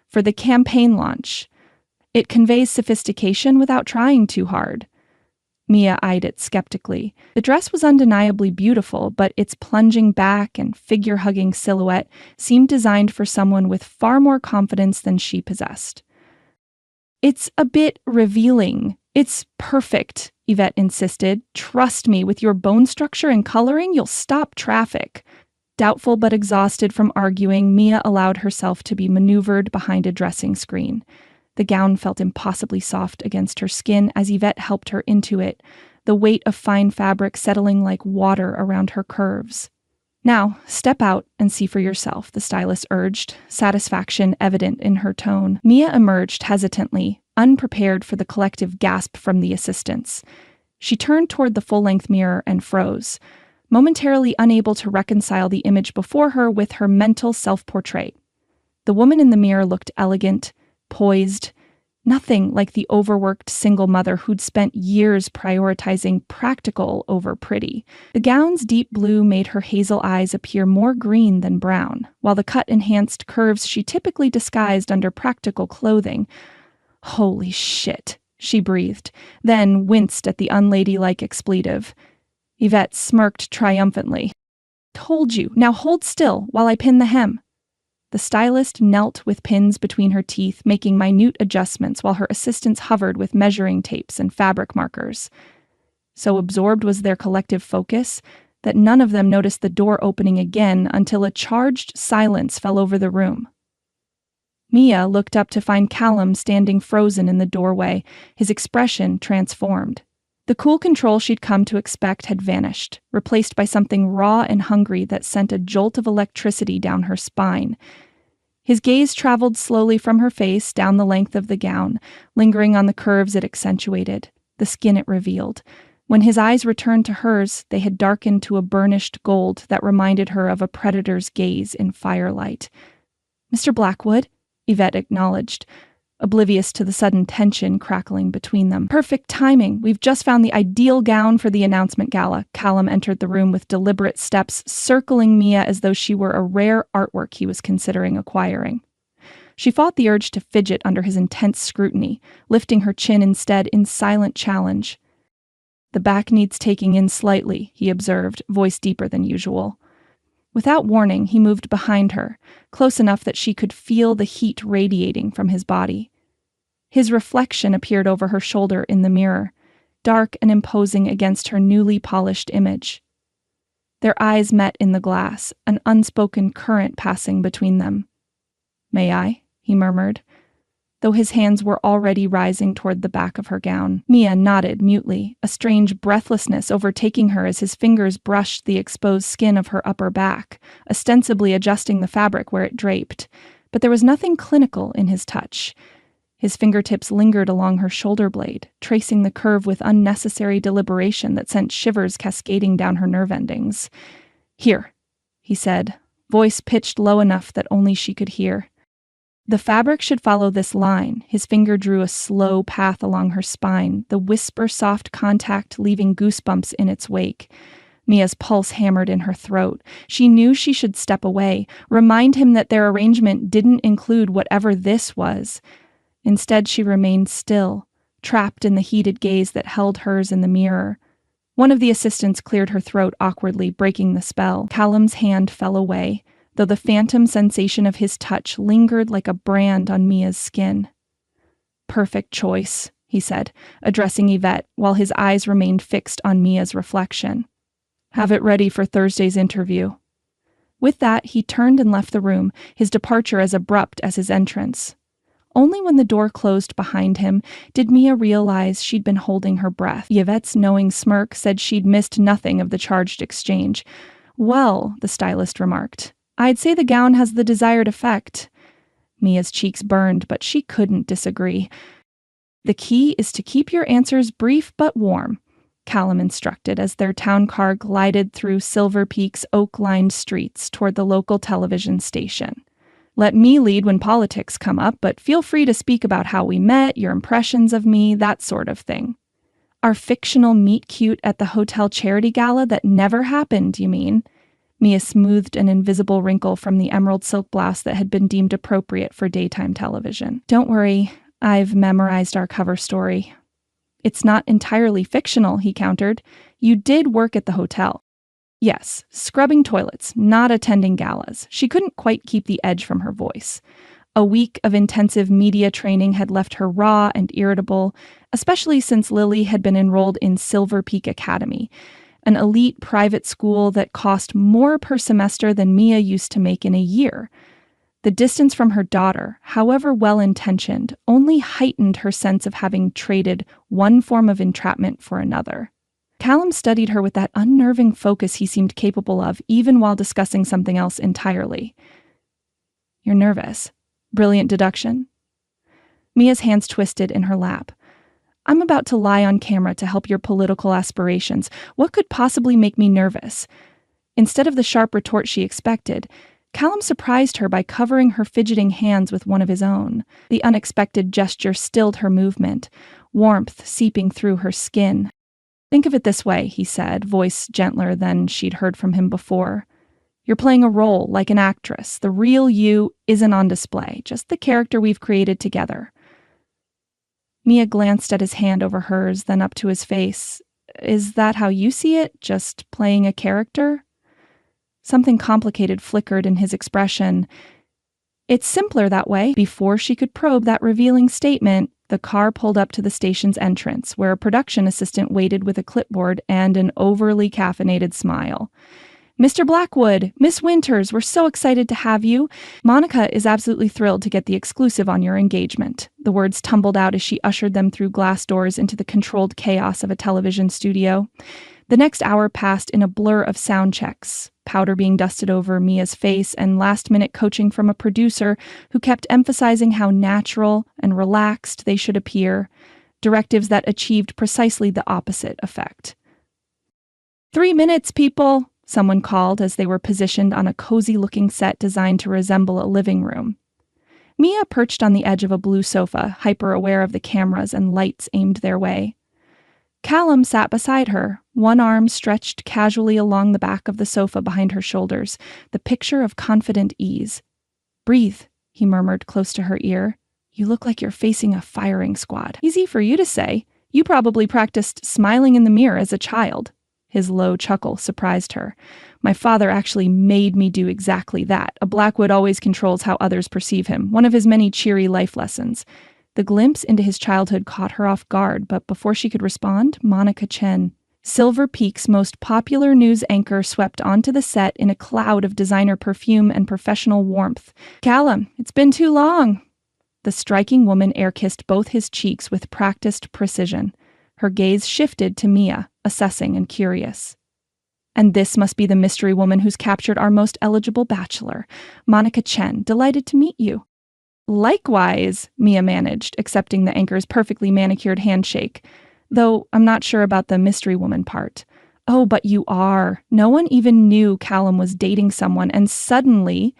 "For the campaign launch. It conveys sophistication without trying too hard." Mia eyed it skeptically. The dress was undeniably beautiful, but its plunging back and figure-hugging silhouette seemed designed for someone with far more confidence than she possessed. "It's a bit revealing. It's perfect," Yvette insisted. "Trust me, with your bone structure and coloring, you'll stop traffic." Doubtful but exhausted from arguing, Mia allowed herself to be maneuvered behind a dressing screen. The gown felt impossibly soft against her skin as Yvette helped her into it, the weight of fine fabric settling like water around her curves. "Now, step out and see for yourself," the stylist urged, satisfaction evident in her tone. Mia emerged hesitantly, unprepared for the collective gasp from the assistants. She turned toward the full-length mirror and froze, momentarily unable to reconcile the image before her with her mental self-portrait. The woman in the mirror looked elegant, poised, Nothing like the overworked single mother who'd spent years prioritizing practical over pretty. The gown's deep blue made her hazel eyes appear more green than brown, while the cut-enhanced curves she typically disguised under practical clothing. "Holy shit," she breathed, then winced at the unladylike expletive. Yvette smirked triumphantly. "Told you. Now hold still while I pin the hem." The stylist knelt with pins between her teeth, making minute adjustments while her assistants hovered with measuring tapes and fabric markers. So absorbed was their collective focus that none of them noticed the door opening again until a charged silence fell over the room. Mia looked up to find Callum standing frozen in the doorway, his expression transformed. The cool control she'd come to expect had vanished, replaced by something raw and hungry that sent a jolt of electricity down her spine. His gaze traveled slowly from her face down the length of the gown, lingering on the curves it accentuated, the skin it revealed. When his eyes returned to hers, they had darkened to a burnished gold that reminded her of a predator's gaze in firelight. "Mr. Blackwood," Yvette acknowledged, oblivious to the sudden tension crackling between them. "Perfect timing. We've just found the ideal gown for the announcement gala." Callum entered the room with deliberate steps, circling Mia as though she were a rare artwork he was considering acquiring. She fought the urge to fidget under his intense scrutiny, lifting her chin instead in silent challenge. "The back needs taking in slightly," he observed, voice deeper than usual. Without warning, he moved behind her, close enough that she could feel the heat radiating from his body. His reflection appeared over her shoulder in the mirror, dark and imposing against her newly polished image. Their eyes met in the glass, an unspoken current passing between them. "May I?" he murmured, though his hands were already rising toward the back of her gown. Mia nodded mutely, a strange breathlessness overtaking her as his fingers brushed the exposed skin of her upper back, ostensibly adjusting the fabric where it draped. But there was nothing clinical in his touch. His fingertips lingered along her shoulder blade, tracing the curve with unnecessary deliberation that sent shivers cascading down her nerve endings. "Here," he said, voice pitched low enough that only she could hear. The fabric should follow this line. His finger drew a slow path along her spine, the whisper-soft contact leaving goosebumps in its wake. Mia's pulse hammered in her throat. She knew she should step away, remind him that their arrangement didn't include whatever this was. Instead, she remained still, trapped in the heated gaze that held hers in the mirror. One of the assistants cleared her throat awkwardly, breaking the spell. Callum's hand fell away, though the phantom sensation of his touch lingered like a brand on Mia's skin. "Perfect choice," he said, addressing Yvette, while his eyes remained fixed on Mia's reflection. "Have it ready for Thursday's interview." With that, he turned and left the room, his departure as abrupt as his entrance. Only when the door closed behind him did Mia realize she'd been holding her breath. Yvette's knowing smirk said she'd missed nothing of the charged exchange. "Well," the stylist remarked, "I'd say the gown has the desired effect." Mia's cheeks burned, but she couldn't disagree. "The key is to keep your answers brief but warm," Callum instructed as their town car glided through Silver Peak's oak-lined streets toward the local television station. "Let me lead when politics come up, but feel free to speak about how we met, your impressions of me, that sort of thing." "Our fictional meet-cute at the hotel charity gala that never happened, you mean?" Mia smoothed an invisible wrinkle from the emerald silk blouse that had been deemed appropriate for daytime television. "Don't worry, I've memorized our cover story." "It's not entirely fictional," he countered. "You did work at the hotel." "Yes, scrubbing toilets, not attending galas." She couldn't quite keep the edge from her voice. A week of intensive media training had left her raw and irritable, especially since Lily had been enrolled in Silver Peak Academy, an elite private school that cost more per semester than Mia used to make in a year. The distance from her daughter, however well-intentioned, only heightened her sense of having traded one form of entrapment for another. Callum studied her with that unnerving focus he seemed capable of, even while discussing something else entirely. "You're nervous." Brilliant deduction. Mia's hands twisted in her lap. "I'm about to lie on camera to help your political aspirations. What could possibly make me nervous?" Instead of the sharp retort she expected, Callum surprised her by covering her fidgeting hands with one of his own. The unexpected gesture stilled her movement, warmth seeping through her skin. "Think of it this way," he said, voice gentler than she'd heard from him before. "You're playing a role like an actress. The real you isn't on display, just the character we've created together." Mia glanced at his hand over hers, then up to his face. "Is that how you see it? Just playing a character?" Something complicated flickered in his expression. "It's simpler that way." Before she could probe that revealing statement, the car pulled up to the station's entrance, where a production assistant waited with a clipboard and an overly caffeinated smile. "Mr. Blackwood, Miss Winters, we're so excited to have you. Monica is absolutely thrilled to get the exclusive on your engagement." The words tumbled out as she ushered them through glass doors into the controlled chaos of a television studio. The next hour passed in a blur of sound checks, powder being dusted over Mia's face, and last-minute coaching from a producer who kept emphasizing how natural and relaxed they should appear, directives that achieved precisely the opposite effect. "3 minutes, people," someone called as they were positioned on a cozy-looking set designed to resemble a living room. Mia perched on the edge of a blue sofa, hyper-aware of the cameras and lights aimed their way. Callum sat beside her, one arm stretched casually along the back of the sofa behind her shoulders, the picture of confident ease. "Breathe," he murmured close to her ear. "You look like you're facing a firing squad." "Easy for you to say. You probably practiced smiling in the mirror as a child." His low chuckle surprised her. "My father actually made me do exactly that. A Blackwood always controls how others perceive him, one of his many cheery life lessons." The glimpse into his childhood caught her off guard, but before she could respond, Monica Chen, Silver Peak's most popular news anchor, swept onto the set in a cloud of designer perfume and professional warmth. "Callum, it's been too long." The striking woman air-kissed both his cheeks with practiced precision. Her gaze shifted to Mia, assessing and curious. "And this must be the mystery woman who's captured our most eligible bachelor. Monica Chen, delighted to meet you." "Likewise," Mia managed, accepting the anchor's perfectly manicured handshake. "Though I'm not sure about the mystery woman part." "Oh, but you are. No one even knew Callum was dating someone, and suddenly,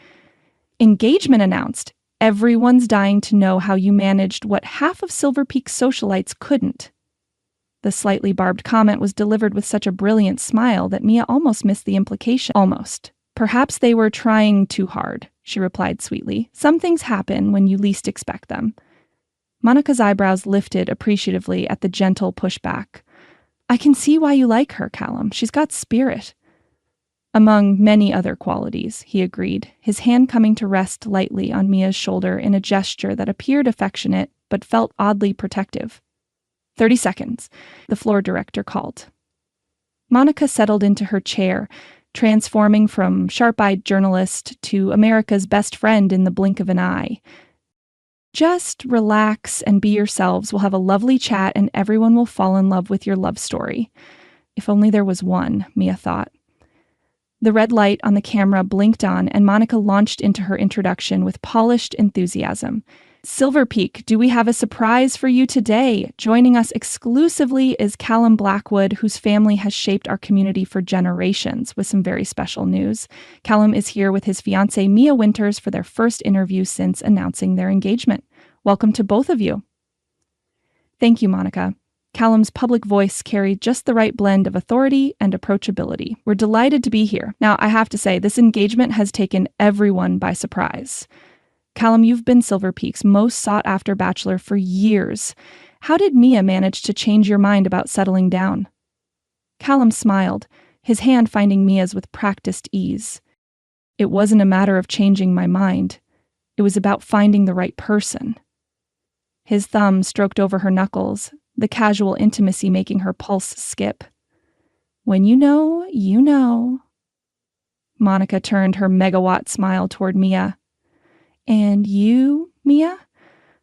engagement announced. Everyone's dying to know how you managed what half of Silver Peak's socialites couldn't." The slightly barbed comment was delivered with such a brilliant smile that Mia almost missed the implication. "Almost. Perhaps they were trying too hard," she replied sweetly. "Some things happen when you least expect them." Monica's eyebrows lifted appreciatively at the gentle pushback. "I can see why you like her, Callum. She's got spirit." "Among many other qualities," he agreed, his hand coming to rest lightly on Mia's shoulder in a gesture that appeared affectionate but felt oddly protective. 30 seconds, the floor director called. Monica settled into her chair, transforming from sharp-eyed journalist to America's best friend in the blink of an eye. "Just relax and be yourselves. We'll have a lovely chat and everyone will fall in love with your love story." If only there was one, Mia thought. The red light on the camera blinked on and Monica launched into her introduction with polished enthusiasm. "Silver Peak, do we have a surprise for you today? Joining us exclusively is Callum Blackwood, whose family has shaped our community for generations," with some very special news. Callum is here with his fiancée Mia Winters for their first interview since announcing their engagement. Welcome to both of you. "Thank you, Monica." Callum's public voice carried just the right blend of authority and approachability. "We're delighted to be here. Now, I have to say, this engagement has taken everyone by surprise. Callum, you've been Silver Peak's most sought-after bachelor for years. How did Mia manage to change your mind about settling down?" Callum smiled, his hand finding Mia's with practiced ease. "It wasn't a matter of changing my mind. It was about finding the right person." His thumb stroked over her knuckles, the casual intimacy making her pulse skip. "When you know, you know." Monica turned her megawatt smile toward Mia. "And you, Mia?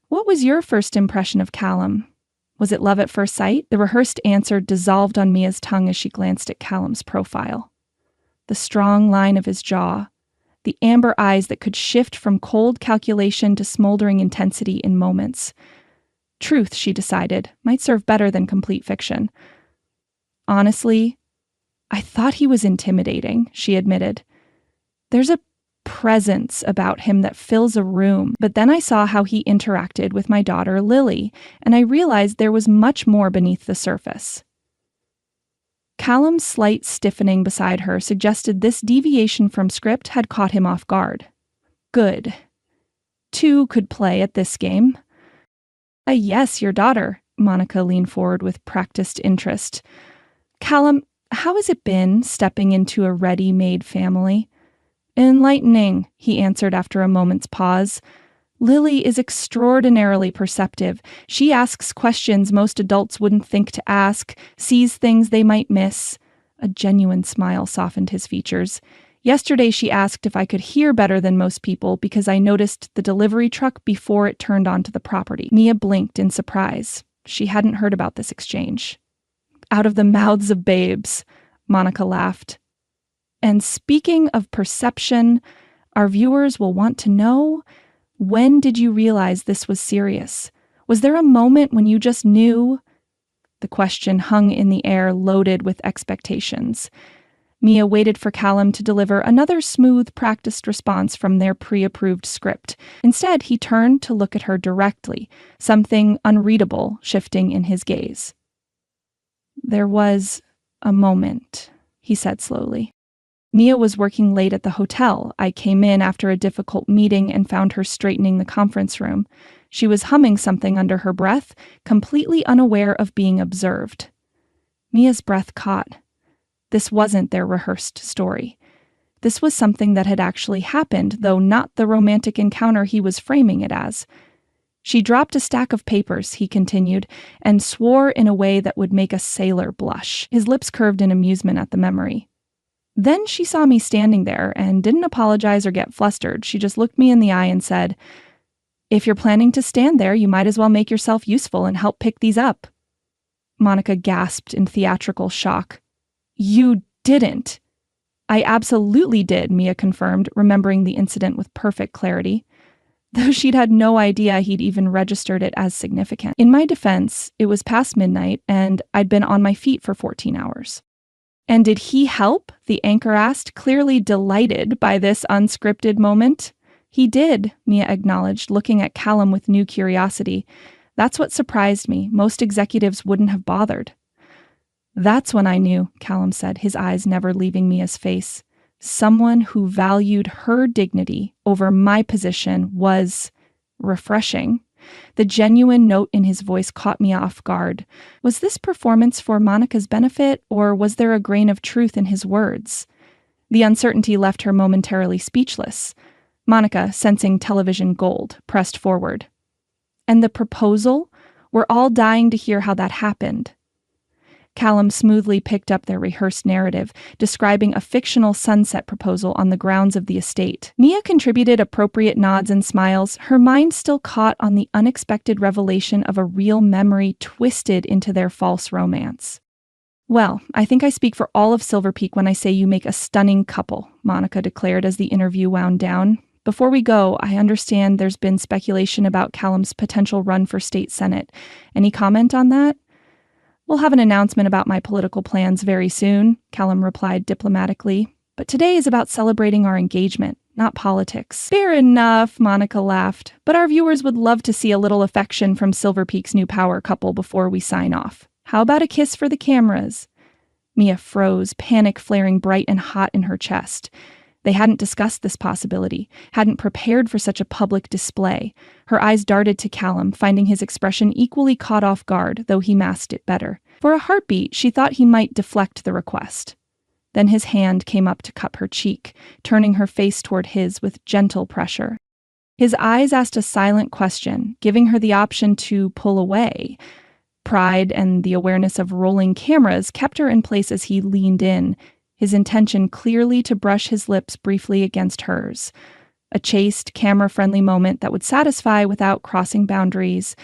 What was your first impression of Callum? Was it love at first sight?" The rehearsed answer dissolved on Mia's tongue as she glanced at Callum's profile. The strong line of his jaw, the amber eyes that could shift from cold calculation to smoldering intensity in moments. Truth, she decided, might serve better than complete fiction. "Honestly, I thought he was intimidating," she admitted. "There's a presence about him that fills a room. But then I saw how he interacted with my daughter Lily, and I realized there was much more beneath the surface. Callum's slight stiffening beside her suggested this deviation from script had caught him off guard. Good. Two could play at this game. Yes, your daughter. Monica leaned forward with practiced interest. Callum, how has it been stepping into a ready-made family? Enlightening, he answered after a moment's pause. Lily is extraordinarily perceptive. She asks questions most adults wouldn't think to ask, sees things they might miss. A genuine smile softened his features. Yesterday she asked if I could hear better than most people because I noticed the delivery truck before it turned onto the property. Mia blinked in surprise. She hadn't heard about this exchange. Out of the mouths of babes, Monica laughed. And speaking of perception, our viewers will want to know, when did you realize this was serious? Was there a moment when you just knew? The question hung in the air, loaded with expectations. Mia waited for Callum to deliver another smooth, practiced response from their pre-approved script. Instead, he turned to look at her directly, something unreadable shifting in his gaze. There was a moment, he said slowly. Mia was working late at the hotel. I came in after a difficult meeting and found her straightening the conference room. She was humming something under her breath, completely unaware of being observed. Mia's breath caught. This wasn't their rehearsed story. This was something that had actually happened, though not the romantic encounter he was framing it as. She dropped a stack of papers, he continued, and swore in a way that would make a sailor blush. His lips curved in amusement at the memory. Then she saw me standing there and didn't apologize or get flustered. She just looked me in the eye and said, "If you're planning to stand there, you might as well make yourself useful and help pick these up." Monica gasped in theatrical shock. "You didn't." "I absolutely did," Mia confirmed, remembering the incident with perfect clarity, though she'd had no idea he'd even registered it as significant. In my defense, it was past midnight, and I'd been on my feet for 14 hours. "And did he help?" the anchor asked, clearly delighted by this unscripted moment. "He did," Mia acknowledged, looking at Callum with new curiosity. "That's what surprised me. Most executives wouldn't have bothered." "That's when I knew," Callum said, his eyes never leaving Mia's face. "Someone who valued her dignity over my position was refreshing." The genuine note in his voice caught me off guard. Was this performance for Monica's benefit, or was there a grain of truth in his words? The uncertainty left her momentarily speechless. Monica, sensing television gold, pressed forward. "And the proposal? We're all dying to hear how that happened." Callum smoothly picked up their rehearsed narrative, describing a fictional sunset proposal on the grounds of the estate. Mia contributed appropriate nods and smiles, her mind still caught on the unexpected revelation of a real memory twisted into their false romance. "Well, I think I speak for all of Silver Peak when I say you make a stunning couple," Monica declared as the interview wound down. "Before we go, I understand there's been speculation about Callum's potential run for state senate. Any comment on that?" "We'll have an announcement about my political plans very soon," Callum replied diplomatically. "But today is about celebrating our engagement, not politics." "Fair enough," Monica laughed. "But our viewers would love to see a little affection from Silver Peak's new power couple before we sign off. How about a kiss for the cameras?" Mia froze, panic flaring bright and hot in her chest. They hadn't discussed this possibility, hadn't prepared for such a public display. Her eyes darted to Callum, finding his expression equally caught off guard, though he masked it better. For a heartbeat, she thought he might deflect the request. Then his hand came up to cup her cheek, turning her face toward his with gentle pressure. His eyes asked a silent question, giving her the option to pull away. Pride and the awareness of rolling cameras kept her in place as he leaned in, his intention clearly to brush his lips briefly against hers. A chaste, camera-friendly moment that would satisfy without crossing boundaries.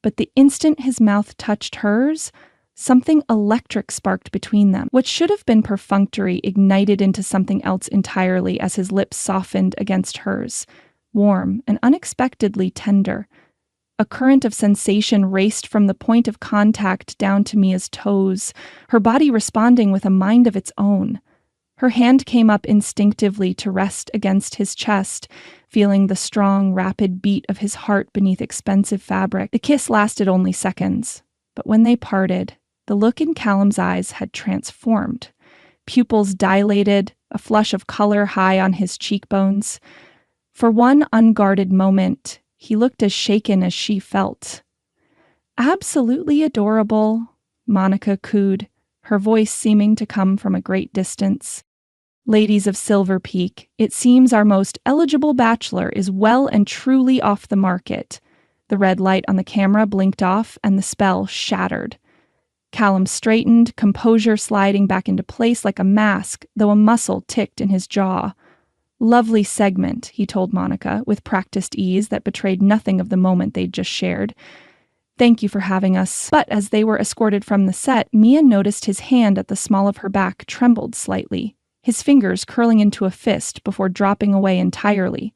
But the instant his mouth touched hers, something electric sparked between them. What should have been perfunctory ignited into something else entirely as his lips softened against hers, warm and unexpectedly tender. A current of sensation raced from the point of contact down to Mia's toes, her body responding with a mind of its own. Her hand came up instinctively to rest against his chest, feeling the strong, rapid beat of his heart beneath expensive fabric. The kiss lasted only seconds, but when they parted, the look in Callum's eyes had transformed. Pupils dilated, a flush of color high on his cheekbones. For one unguarded moment, he looked as shaken as she felt. "Absolutely adorable," Monica cooed, her voice seeming to come from a great distance. "Ladies of Silver Peak, it seems our most eligible bachelor is well and truly off the market." The red light on the camera blinked off, and the spell shattered. Callum straightened, composure sliding back into place like a mask, though a muscle ticked in his jaw. "Lovely segment," he told Monica, with practiced ease that betrayed nothing of the moment they'd just shared. "Thank you for having us." But as they were escorted from the set, Mia noticed his hand at the small of her back trembled slightly, his fingers curling into a fist before dropping away entirely.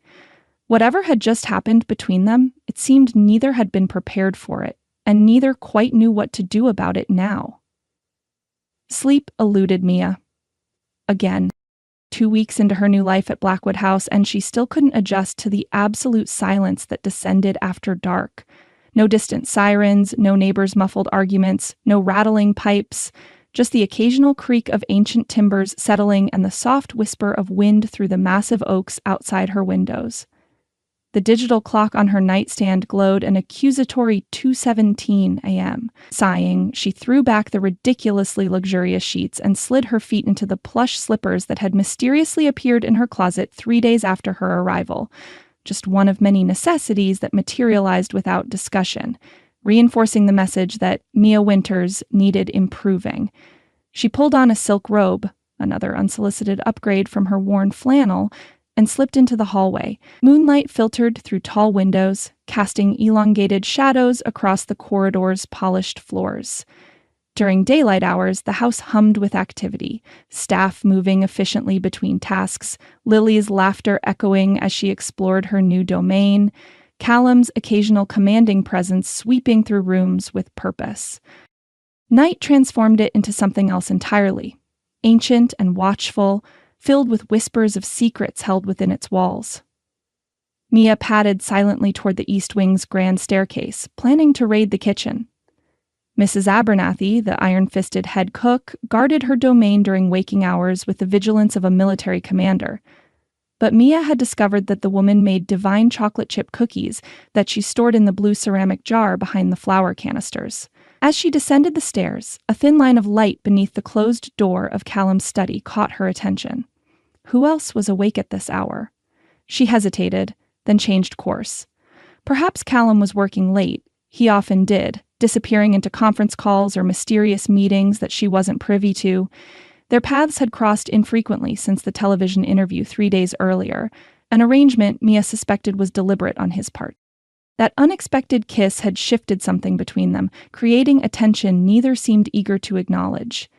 Whatever had just happened between them, it seemed neither had been prepared for it, and neither quite knew what to do about it now. Sleep eluded Mia. Again. 2 weeks into her new life at Blackwood House, and she still couldn't adjust to the absolute silence that descended after dark. No distant sirens, no neighbors' muffled arguments, no rattling pipes, just the occasional creak of ancient timbers settling and the soft whisper of wind through the massive oaks outside her windows. The digital clock on her nightstand glowed an accusatory 2:17 a.m. Sighing, she threw back the ridiculously luxurious sheets and slid her feet into the plush slippers that had mysteriously appeared in her closet 3 days after her arrival. Just one of many necessities that materialized without discussion, reinforcing the message that Mia Winters needed improving. She pulled on a silk robe, another unsolicited upgrade from her worn flannel, and slipped into the hallway. Moonlight filtered through tall windows, casting elongated shadows across the corridor's polished floors. During daylight hours, the house hummed with activity, staff moving efficiently between tasks, Lily's laughter echoing as she explored her new domain, Callum's occasional commanding presence sweeping through rooms with purpose. Night transformed it into something else entirely, ancient and watchful, filled with whispers of secrets held within its walls. Mia padded silently toward the East Wing's grand staircase, planning to raid the kitchen. Mrs. Abernathy, the iron-fisted head cook, guarded her domain during waking hours with the vigilance of a military commander. But Mia had discovered that the woman made divine chocolate chip cookies that she stored in the blue ceramic jar behind the flour canisters. As she descended the stairs, a thin line of light beneath the closed door of Callum's study caught her attention. Who else was awake at this hour? She hesitated, then changed course. Perhaps Callum was working late. He often did, disappearing into conference calls or mysterious meetings that she wasn't privy to. Their paths had crossed infrequently since the television interview 3 days earlier, an arrangement Mia suspected was deliberate on his part. That unexpected kiss had shifted something between them, creating a tension neither seemed eager to acknowledge.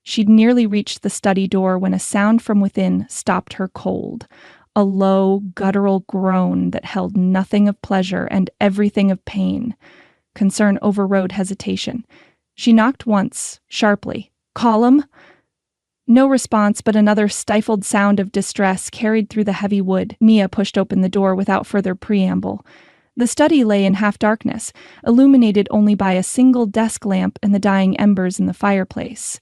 She'd nearly reached the study door when a sound from within stopped her cold, a low, guttural groan that held nothing of pleasure and everything of pain. Concern overrode hesitation. She knocked once, sharply. "Callum?" No response, but another stifled sound of distress carried through the heavy wood. Mia pushed open the door without further preamble. The study lay in half-darkness, illuminated only by a single desk lamp and the dying embers in the fireplace.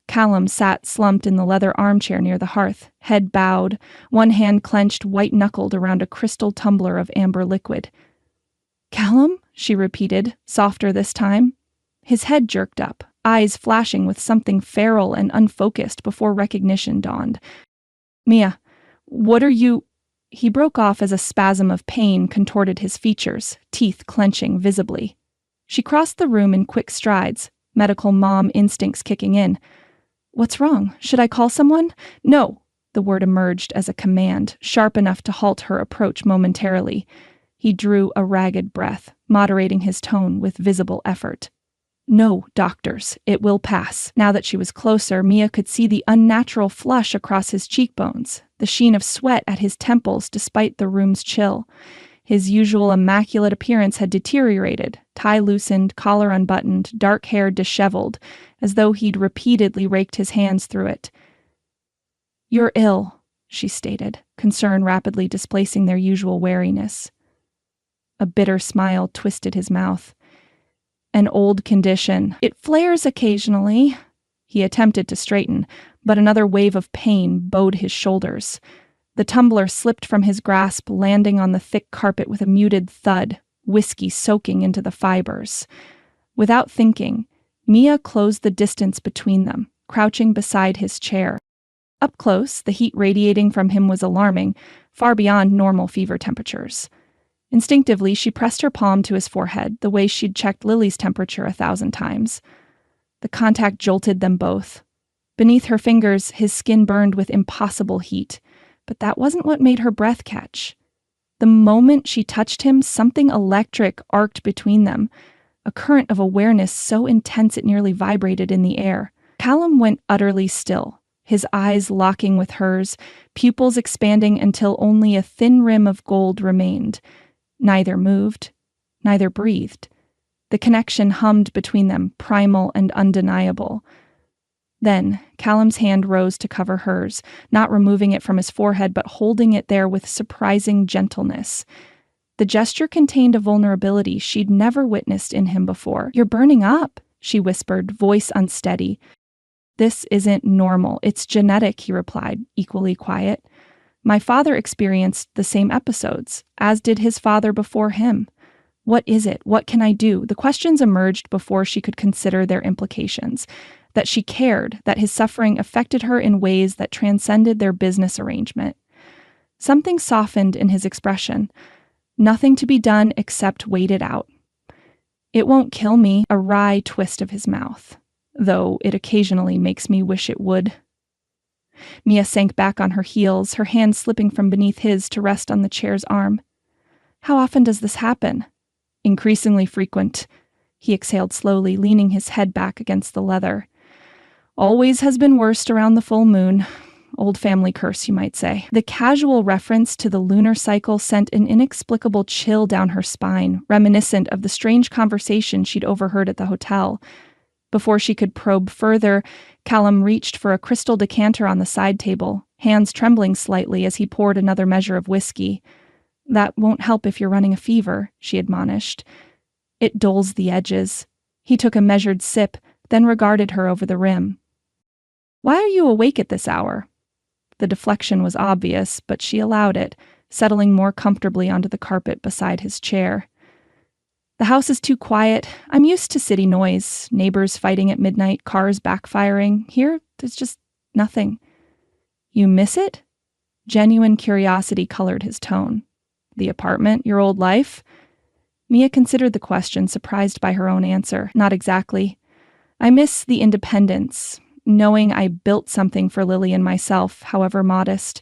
Callum sat slumped in the leather armchair near the hearth, head bowed, one hand clenched white-knuckled around a crystal tumbler of amber liquid. "Callum?" she repeated, softer this time. His head jerked up, eyes flashing with something feral and unfocused before recognition dawned. "Mia, what are you—" He broke off as a spasm of pain contorted his features, teeth clenching visibly. She crossed the room in quick strides, medical mom instincts kicking in. "What's wrong? Should I call someone?" "No!" The word emerged as a command, sharp enough to halt her approach momentarily. He drew a ragged breath, moderating his tone with visible effort. "No, doctors. It will pass." Now that she was closer, Mia could see the unnatural flush across his cheekbones, the sheen of sweat at his temples despite the room's chill. His usual immaculate appearance had deteriorated, tie loosened, collar unbuttoned, dark hair disheveled, as though he'd repeatedly raked his hands through it. You're ill, she stated, concern rapidly displacing their usual wariness. A bitter smile twisted his mouth. An old condition. It flares occasionally. He attempted to straighten, but another wave of pain bowed his shoulders. The tumbler slipped from his grasp, landing on the thick carpet with a muted thud, whiskey soaking into the fibers. Without thinking, Mia closed the distance between them, crouching beside his chair. Up close, the heat radiating from him was alarming, far beyond normal fever temperatures. Instinctively, she pressed her palm to his forehead, the way she'd checked Lily's temperature 1,000 times. The contact jolted them both. Beneath her fingers, his skin burned with impossible heat, but that wasn't what made her breath catch. The moment she touched him, something electric arced between them, a current of awareness so intense it nearly vibrated in the air. Callum went utterly still, his eyes locking with hers, pupils expanding until only a thin rim of gold remained. Neither moved, neither breathed. The connection hummed between them, primal and undeniable. Then, Callum's hand rose to cover hers, not removing it from his forehead, but holding it there with surprising gentleness. The gesture contained a vulnerability she'd never witnessed in him before. "You're burning up," she whispered, voice unsteady. "This isn't normal. It's genetic," he replied, equally quiet. "My father experienced the same episodes, as did his father before him. What is it? What can I do?" The questions emerged before she could consider their implications. That she cared, that his suffering affected her in ways that transcended their business arrangement. Something softened in his expression. Nothing to be done except wait it out. "It won't kill me," a wry twist of his mouth, "though it occasionally makes me wish it would." Mia sank back on her heels, her hand slipping from beneath his to rest on the chair's arm. "How often does this happen?" "Increasingly frequent," he exhaled slowly, leaning his head back against the leather. "Always has been worst around the full moon. Old family curse, you might say." The casual reference to the lunar cycle sent an inexplicable chill down her spine, reminiscent of the strange conversation she'd overheard at the hotel. Before she could probe further, Callum reached for a crystal decanter on the side table, hands trembling slightly as he poured another measure of whiskey. "That won't help if you're running a fever," she admonished. "It dulls the edges." He took a measured sip, then regarded her over the rim. "Why are you awake at this hour?" The deflection was obvious, but she allowed it, settling more comfortably onto the carpet beside his chair. "The house is too quiet. I'm used to city noise, neighbors fighting at midnight, cars backfiring. Here, there's just nothing." "You miss it?" Genuine curiosity colored his tone. "The apartment, your old life?" Mia considered the question, surprised by her own answer. "Not exactly. I miss the independence, knowing I built something for Lily and myself, however modest.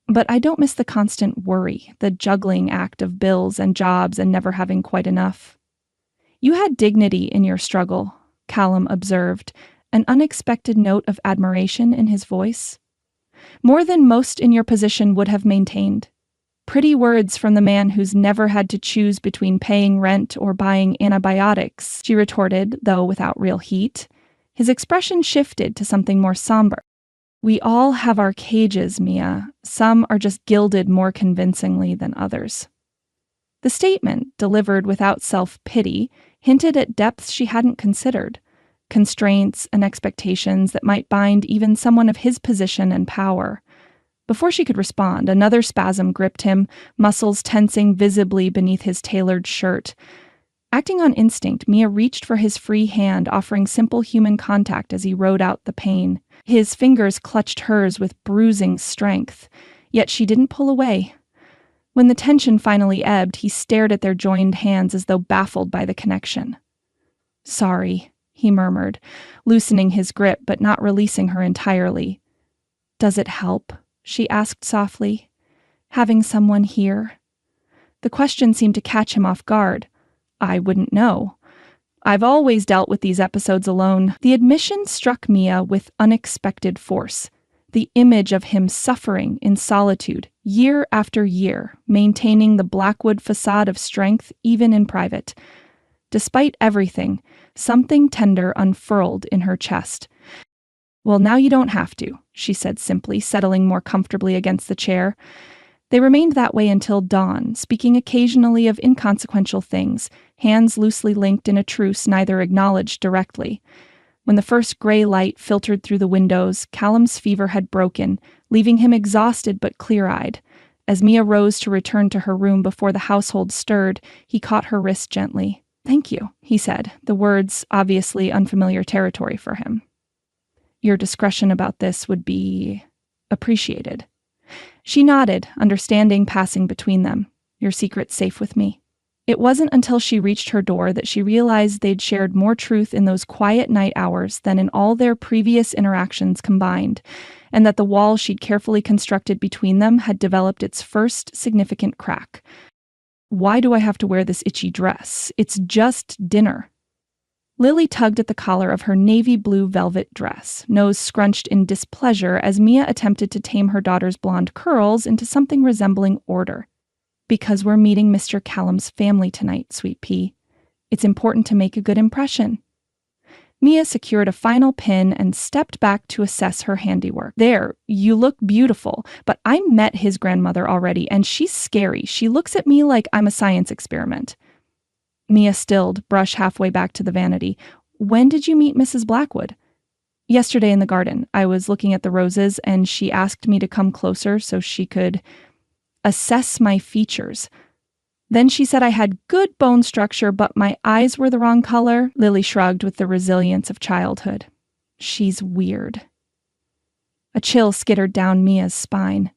But I don't miss the constant worry, the juggling act of bills and jobs and never having quite enough." "You had dignity in your struggle," Callum observed, an unexpected note of admiration in his voice. "More than most in your position would have maintained. Pretty words from the man who's never had to choose between paying rent or buying antibiotics," she retorted, though without real heat. His expression shifted to something more somber. "We all have our cages, Mia. Some are just gilded more convincingly than others." The statement, delivered without self-pity, hinted at depths she hadn't considered, constraints and expectations that might bind even someone of his position and power. Before she could respond, another spasm gripped him, muscles tensing visibly beneath his tailored shirt. Acting on instinct, Mia reached for his free hand, offering simple human contact as he rode out the pain. His fingers clutched hers with bruising strength, yet she didn't pull away. When the tension finally ebbed, he stared at their joined hands as though baffled by the connection. "Sorry," he murmured, loosening his grip but not releasing her entirely. "Does it help?" she asked softly. "Having someone here?" The question seemed to catch him off guard. "I wouldn't know. I've always dealt with these episodes alone." The admission struck Mia with unexpected force. The image of him suffering in solitude, year after year, maintaining the Blackwood facade of strength even in private. Despite everything, something tender unfurled in her chest. Well, now you don't have to, she said simply, settling more comfortably against the chair. They remained that way until dawn, speaking occasionally of inconsequential things, hands loosely linked in a truce neither acknowledged directly. When the first gray light filtered through the windows, Callum's fever had broken, leaving him exhausted but clear-eyed. As Mia rose to return to her room before the household stirred, he caught her wrist gently. "Thank you," he said, the words obviously unfamiliar territory for him. "Your discretion about this would be appreciated." She nodded, understanding passing between them. "Your secret's safe with me." It wasn't until she reached her door that she realized they'd shared more truth in those quiet night hours than in all their previous interactions combined, and that the wall she'd carefully constructed between them had developed its first significant crack. "Why do I have to wear this itchy dress? It's just dinner." Lily tugged at the collar of her navy blue velvet dress, nose scrunched in displeasure as Mia attempted to tame her daughter's blonde curls into something resembling order. "Because we're meeting Mr. Callum's family tonight, Sweet Pea. It's important to make a good impression." Mia secured a final pin and stepped back to assess her handiwork. "There, you look beautiful, but I met his grandmother already, and she's scary. She looks at me like I'm a science experiment." Mia stilled, brush halfway back to the vanity. "When did you meet Mrs. Blackwood?" "Yesterday in the garden. I was looking at the roses, and she asked me to come closer so she could assess my features. Then she said I had good bone structure, but my eyes were the wrong color." Lily shrugged with the resilience of childhood. "She's weird." A chill skittered down Mia's spine.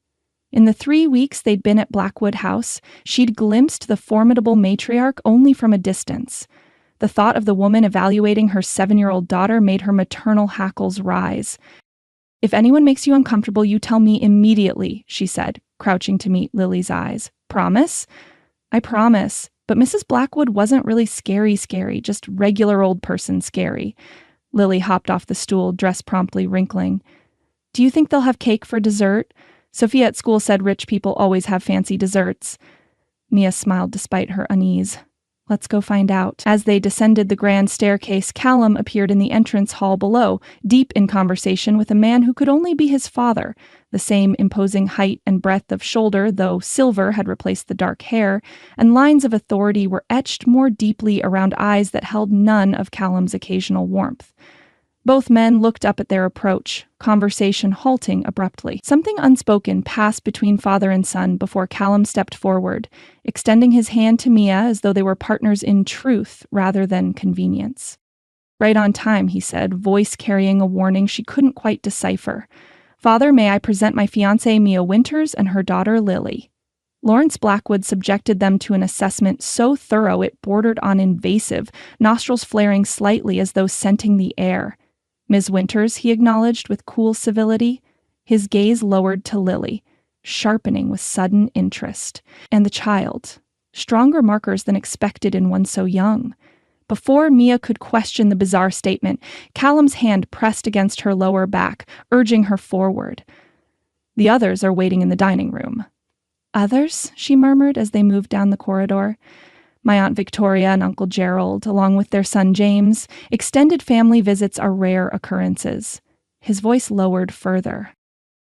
In the 3 weeks they'd been at Blackwood House, she'd glimpsed the formidable matriarch only from a distance. The thought of the woman evaluating her 7-year-old daughter made her maternal hackles rise. "If anyone makes you uncomfortable, you tell me immediately," she said, crouching to meet Lily's eyes. "Promise?" "I promise. But Mrs. Blackwood wasn't really scary, just regular old person scary." Lily hopped off the stool, dress promptly wrinkling. "Do you think they'll have cake for dessert? Sophia at school said rich people always have fancy desserts." Mia smiled despite her unease. "Let's go find out." As they descended the grand staircase, Callum appeared in the entrance hall below, deep in conversation with a man who could only be his father, the same imposing height and breadth of shoulder, though silver had replaced the dark hair, and lines of authority were etched more deeply around eyes that held none of Callum's occasional warmth. Both men looked up at their approach, conversation halting abruptly. Something unspoken passed between father and son before Callum stepped forward, extending his hand to Mia as though they were partners in truth rather than convenience. "Right on time," he said, voice carrying a warning she couldn't quite decipher. "Father, may I present my fiancée Mia Winters and her daughter Lily." Lawrence Blackwood subjected them to an assessment so thorough it bordered on invasive, nostrils flaring slightly as though scenting the air. "Ms. Winters," he acknowledged with cool civility. His gaze lowered to Lily, sharpening with sudden interest. "And the child. Stronger markers than expected in one so young." Before Mia could question the bizarre statement, Callum's hand pressed against her lower back, urging her forward. "The others are waiting in the dining room." "Others?" she murmured as they moved down the corridor. "My Aunt Victoria and Uncle Gerald, along with their son James. Extended family visits are rare occurrences." His voice lowered further.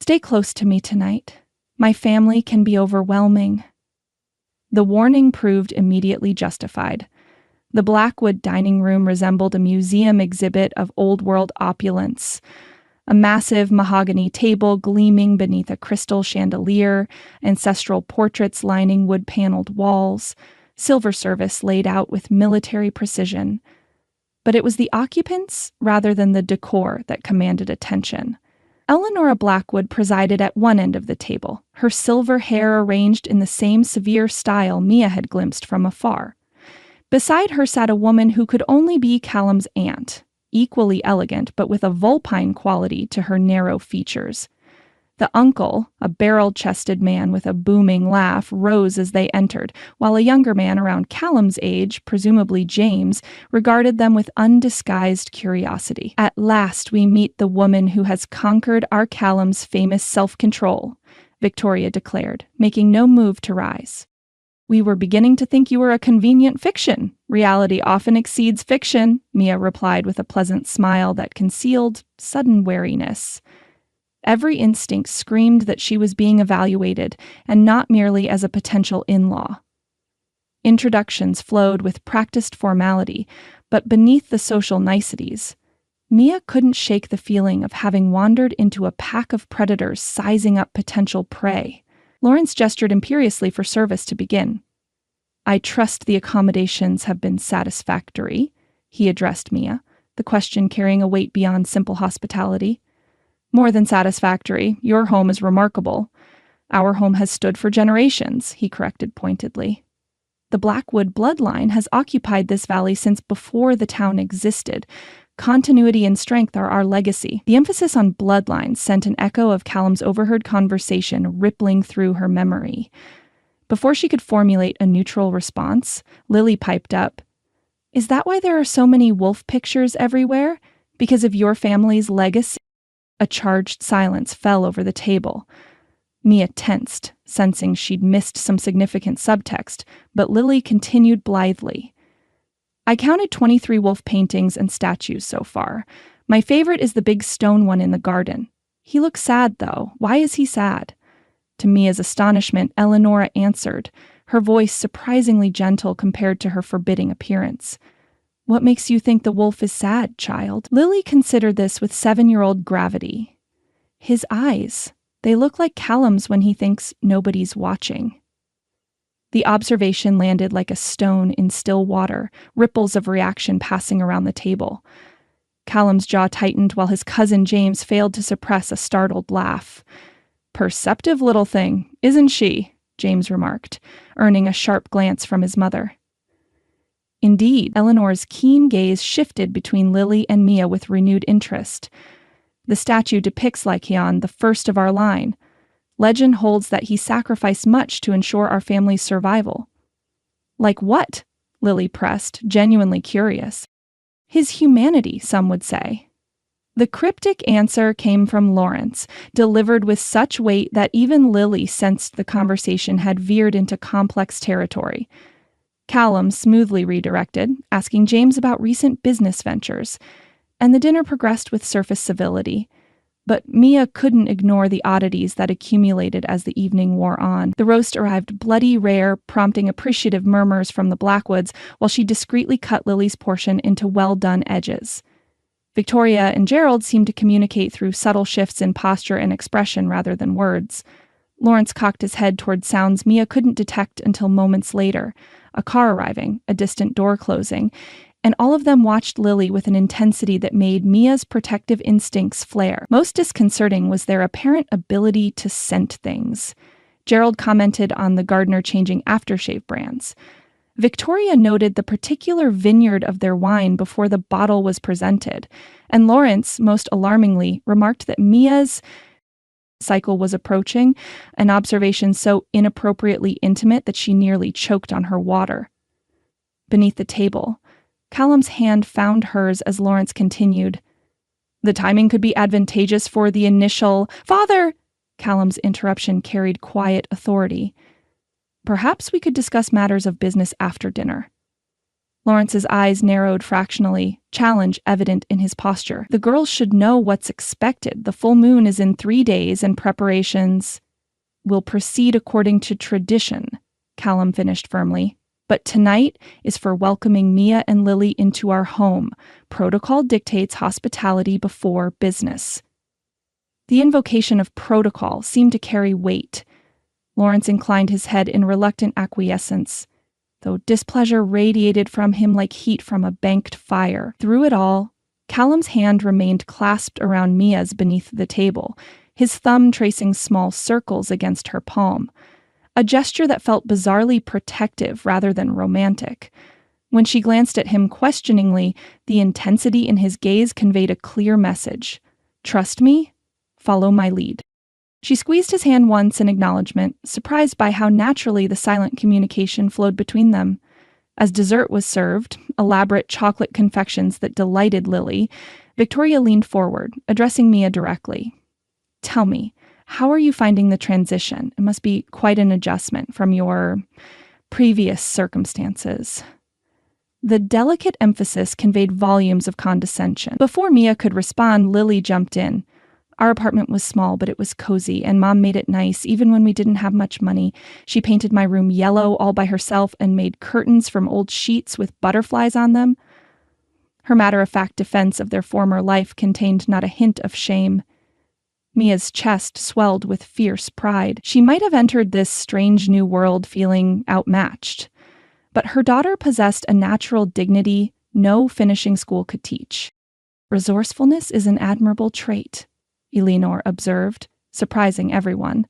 "Stay close to me tonight. My family can be overwhelming." The warning proved immediately justified. The Blackwood dining room resembled a museum exhibit of old-world opulence. A massive mahogany table gleaming beneath a crystal chandelier, ancestral portraits lining wood-paneled walls, silver service laid out with military precision. But it was the occupants rather than the decor that commanded attention. Eleanora Blackwood presided at one end of the table, her silver hair arranged in the same severe style Mia had glimpsed from afar. Beside her sat a woman who could only be Callum's aunt, equally elegant but with a vulpine quality to her narrow features. The uncle, a barrel-chested man with a booming laugh, rose as they entered, while a younger man around Callum's age, presumably James, regarded them with undisguised curiosity. "At last we meet the woman who has conquered our Callum's famous self-control," Victoria declared, making no move to rise. "We were beginning to think you were a convenient fiction. Reality often exceeds fiction," Mia replied with a pleasant smile that concealed sudden wariness. Every instinct screamed that she was being evaluated, and not merely as a potential in-law. Introductions flowed with practiced formality, but beneath the social niceties, Mia couldn't shake the feeling of having wandered into a pack of predators sizing up potential prey. Lawrence gestured imperiously for service to begin. "I trust the accommodations have been satisfactory," he addressed Mia, the question carrying a weight beyond simple hospitality. "More than satisfactory. Your home is remarkable. Our home has stood for generations," he corrected pointedly. "The Blackwood bloodline has occupied this valley since before the town existed. Continuity and strength are our legacy." The emphasis on bloodline sent an echo of Callum's overheard conversation rippling through her memory. Before she could formulate a neutral response, Lily piped up, "Is that why there are so many wolf pictures everywhere? Because of your family's legacy?" A charged silence fell over the table. Mia tensed, sensing she'd missed some significant subtext, but Lily continued blithely. "I counted 23 wolf paintings and statues so far. My favorite is the big stone one in the garden. He looks sad, though. Why is he sad?" To Mia's astonishment, Eleonora answered, her voice surprisingly gentle compared to her forbidding appearance. "What makes you think the wolf is sad, child?" Lily considered this with 7-year-old gravity. "His eyes. They look like Callum's when he thinks nobody's watching." The observation landed like a stone in still water, ripples of reaction passing around the table. Callum's jaw tightened while his cousin James failed to suppress a startled laugh. "Perceptive little thing, isn't she?" James remarked, earning a sharp glance from his mother. Indeed, Eleanor's keen gaze shifted between Lily and Mia with renewed interest. "The statue depicts Lycaon, the first of our line. Legend holds that he sacrificed much to ensure our family's survival." "Like what?" Lily pressed, genuinely curious. "His humanity, some would say." The cryptic answer came from Lawrence, delivered with such weight that even Lily sensed the conversation had veered into complex territory. Callum smoothly redirected, asking James about recent business ventures, and the dinner progressed with surface civility. But Mia couldn't ignore the oddities that accumulated as the evening wore on. The roast arrived bloody rare, prompting appreciative murmurs from the Blackwoods, while she discreetly cut Lily's portion into well-done edges. Victoria and Gerald seemed to communicate through subtle shifts in posture and expression rather than words. Lawrence cocked his head toward sounds Mia couldn't detect until moments later, a car arriving, a distant door closing, and all of them watched Lily with an intensity that made Mia's protective instincts flare. Most disconcerting was their apparent ability to scent things. Gerald commented on the gardener changing aftershave brands. Victoria noted the particular vineyard of their wine before the bottle was presented, and Lawrence, most alarmingly, remarked that Mia's cycle was approaching, an observation so inappropriately intimate that she nearly choked on her water. Beneath the table, Callum's hand found hers as Lawrence continued. "The timing could be advantageous for the initial—" "Father!" Callum's interruption carried quiet authority. "Perhaps we could discuss matters of business after dinner." Lawrence's eyes narrowed fractionally, challenge evident in his posture. "The girls should know what's expected. The full moon is in 3 days, and preparations will proceed according to tradition," Callum finished firmly. "But tonight is for welcoming Mia and Lily into our home. Protocol dictates hospitality before business." The invocation of protocol seemed to carry weight. Lawrence inclined his head in reluctant acquiescence, though displeasure radiated from him like heat from a banked fire. Through it all, Callum's hand remained clasped around Mia's beneath the table, his thumb tracing small circles against her palm, a gesture that felt bizarrely protective rather than romantic. When she glanced at him questioningly, the intensity in his gaze conveyed a clear message. "Trust me, follow my lead." She squeezed his hand once in acknowledgement, surprised by how naturally the silent communication flowed between them. As dessert was served, elaborate chocolate confections that delighted Lily, Victoria leaned forward, addressing Mia directly. "Tell me, how are you finding the transition? It must be quite an adjustment from your previous circumstances. The delicate emphasis conveyed volumes of condescension. Before Mia could respond, Lily jumped in. Our apartment was small, but it was cozy, and Mom made it nice, even when we didn't have much money. She painted my room yellow all by herself and made curtains from old sheets with butterflies on them. Her matter-of-fact defense of their former life contained not a hint of shame. Mia's chest swelled with fierce pride. She might have entered this strange new world feeling outmatched, but her daughter possessed a natural dignity no finishing school could teach. Resourcefulness is an admirable trait, Eleanor observed, surprising everyone.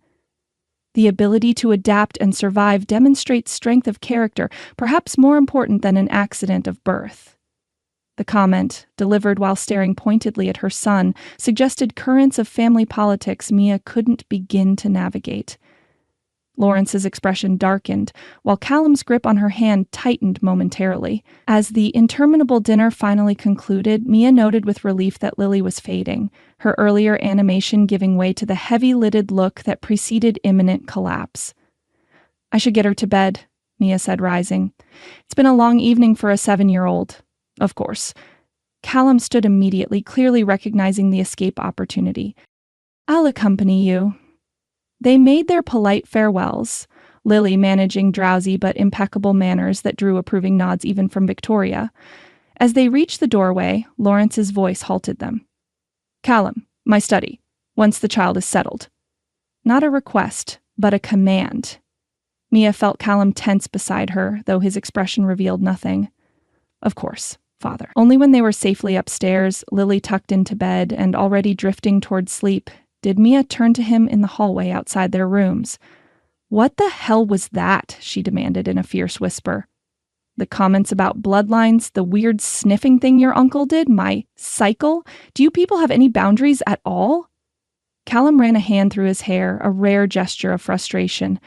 The ability to adapt and survive demonstrates strength of character, perhaps more important than an accident of birth. The comment, delivered while staring pointedly at her son, suggested currents of family politics Mia couldn't begin to navigate. Lawrence's expression darkened, while Callum's grip on her hand tightened momentarily. As the interminable dinner finally concluded, Mia noted with relief that Lily was fading, her earlier animation giving way to the heavy-lidded look that preceded imminent collapse. "I should get her to bed," Mia said, rising. "It's been a long evening for a 7-year-old. Of course." Callum stood immediately, clearly recognizing the escape opportunity. "I'll accompany you." They made their polite farewells, Lily managing drowsy but impeccable manners that drew approving nods even from Victoria. As they reached the doorway, Lawrence's voice halted them. "Callum, my study, once the child is settled." Not a request, but a command. Mia felt Callum tense beside her, though his expression revealed nothing. "Of course, Father." Only when they were safely upstairs, Lily tucked into bed and already drifting toward sleep, did Mia turn to him in the hallway outside their rooms. "What the hell was that?" she demanded in a fierce whisper. "The comments about bloodlines, the weird sniffing thing your uncle did, my cycle? Do you people have any boundaries at all?" Callum ran a hand through his hair, a rare gesture of frustration.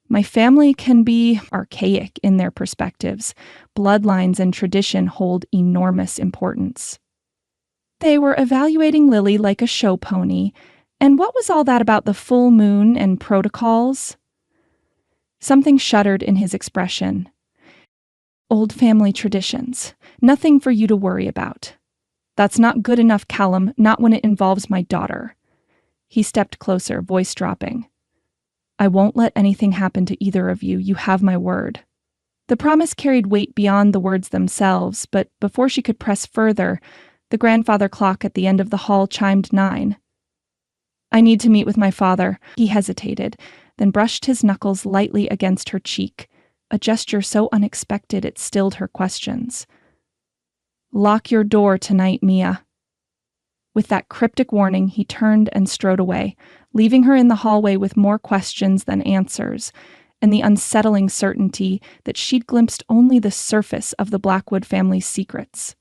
"My family can be archaic in their perspectives. Bloodlines and tradition hold enormous importance." They were evaluating Lily like a show pony. And what was all that about the full moon and protocols? Something shuddered in his expression. "Old family traditions. Nothing for you to worry about." "That's not good enough, Callum, not when it involves my daughter." He stepped closer, voice dropping. "I won't let anything happen to either of you. You have my word." The promise carried weight beyond the words themselves, but before she could press further, the grandfather clock at the end of the hall chimed 9. "I need to meet with my father." He hesitated, then brushed his knuckles lightly against her cheek, a gesture so unexpected it stilled her questions. "Lock your door tonight, Mia." With that cryptic warning, he turned and strode away, leaving her in the hallway with more questions than answers, and the unsettling certainty that she'd glimpsed only the surface of the Blackwood family's secrets.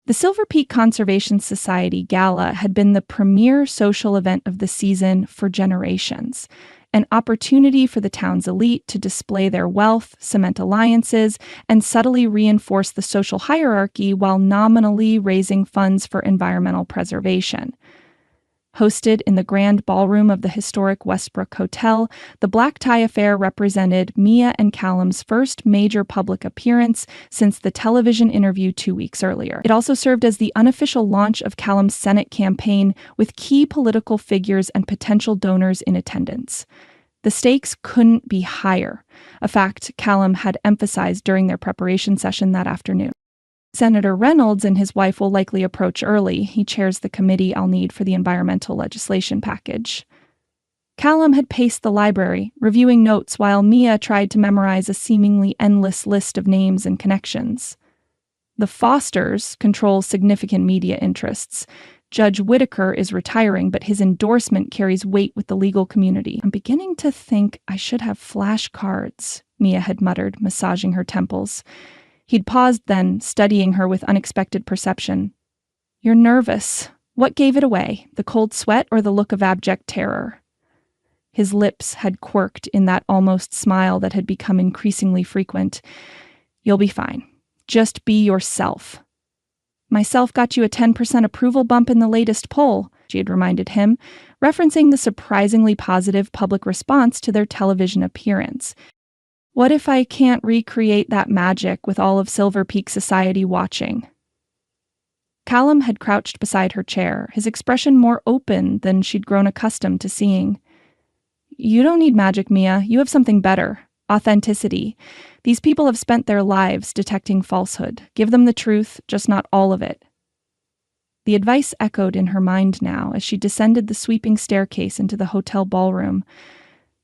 The Silver Peak Conservation Society Gala had been the premier social event of the season for generations, an opportunity for the town's elite to display their wealth, cement alliances, and subtly reinforce the social hierarchy while nominally raising funds for environmental preservation. Hosted in the grand ballroom of the historic Westbrook Hotel, the Black Tie Affair represented Mia and Callum's first major public appearance since the television interview 2 weeks earlier. It also served as the unofficial launch of Callum's Senate campaign, with key political figures and potential donors in attendance. The stakes couldn't be higher, a fact Callum had emphasized during their preparation session that afternoon. Senator Reynolds and his wife will likely approach early. He chairs the committee I'll need for the environmental legislation package. Callum had paced the library, reviewing notes while Mia tried to memorize a seemingly endless list of names and connections. The Fosters control significant media interests. Judge Whitaker is retiring, but his endorsement carries weight with the legal community. "I'm beginning to think I should have flashcards," Mia had muttered, massaging her temples. He'd paused then, studying her with unexpected perception. "You're nervous. What gave it away, the cold sweat or the look of abject terror?" His lips had quirked in that almost smile that had become increasingly frequent. "You'll be fine. Just be yourself." "Myself got you a 10% approval bump in the latest poll," she had reminded him, referencing the surprisingly positive public response to their television appearance. What if I can't recreate that magic with all of Silver Peak society watching? Callum had crouched beside her chair, his expression more open than she'd grown accustomed to seeing. You don't need magic, Mia. You have something better. Authenticity. These people have spent their lives detecting falsehood. Give them the truth, just not all of it. The advice echoed in her mind now as she descended the sweeping staircase into the hotel ballroom,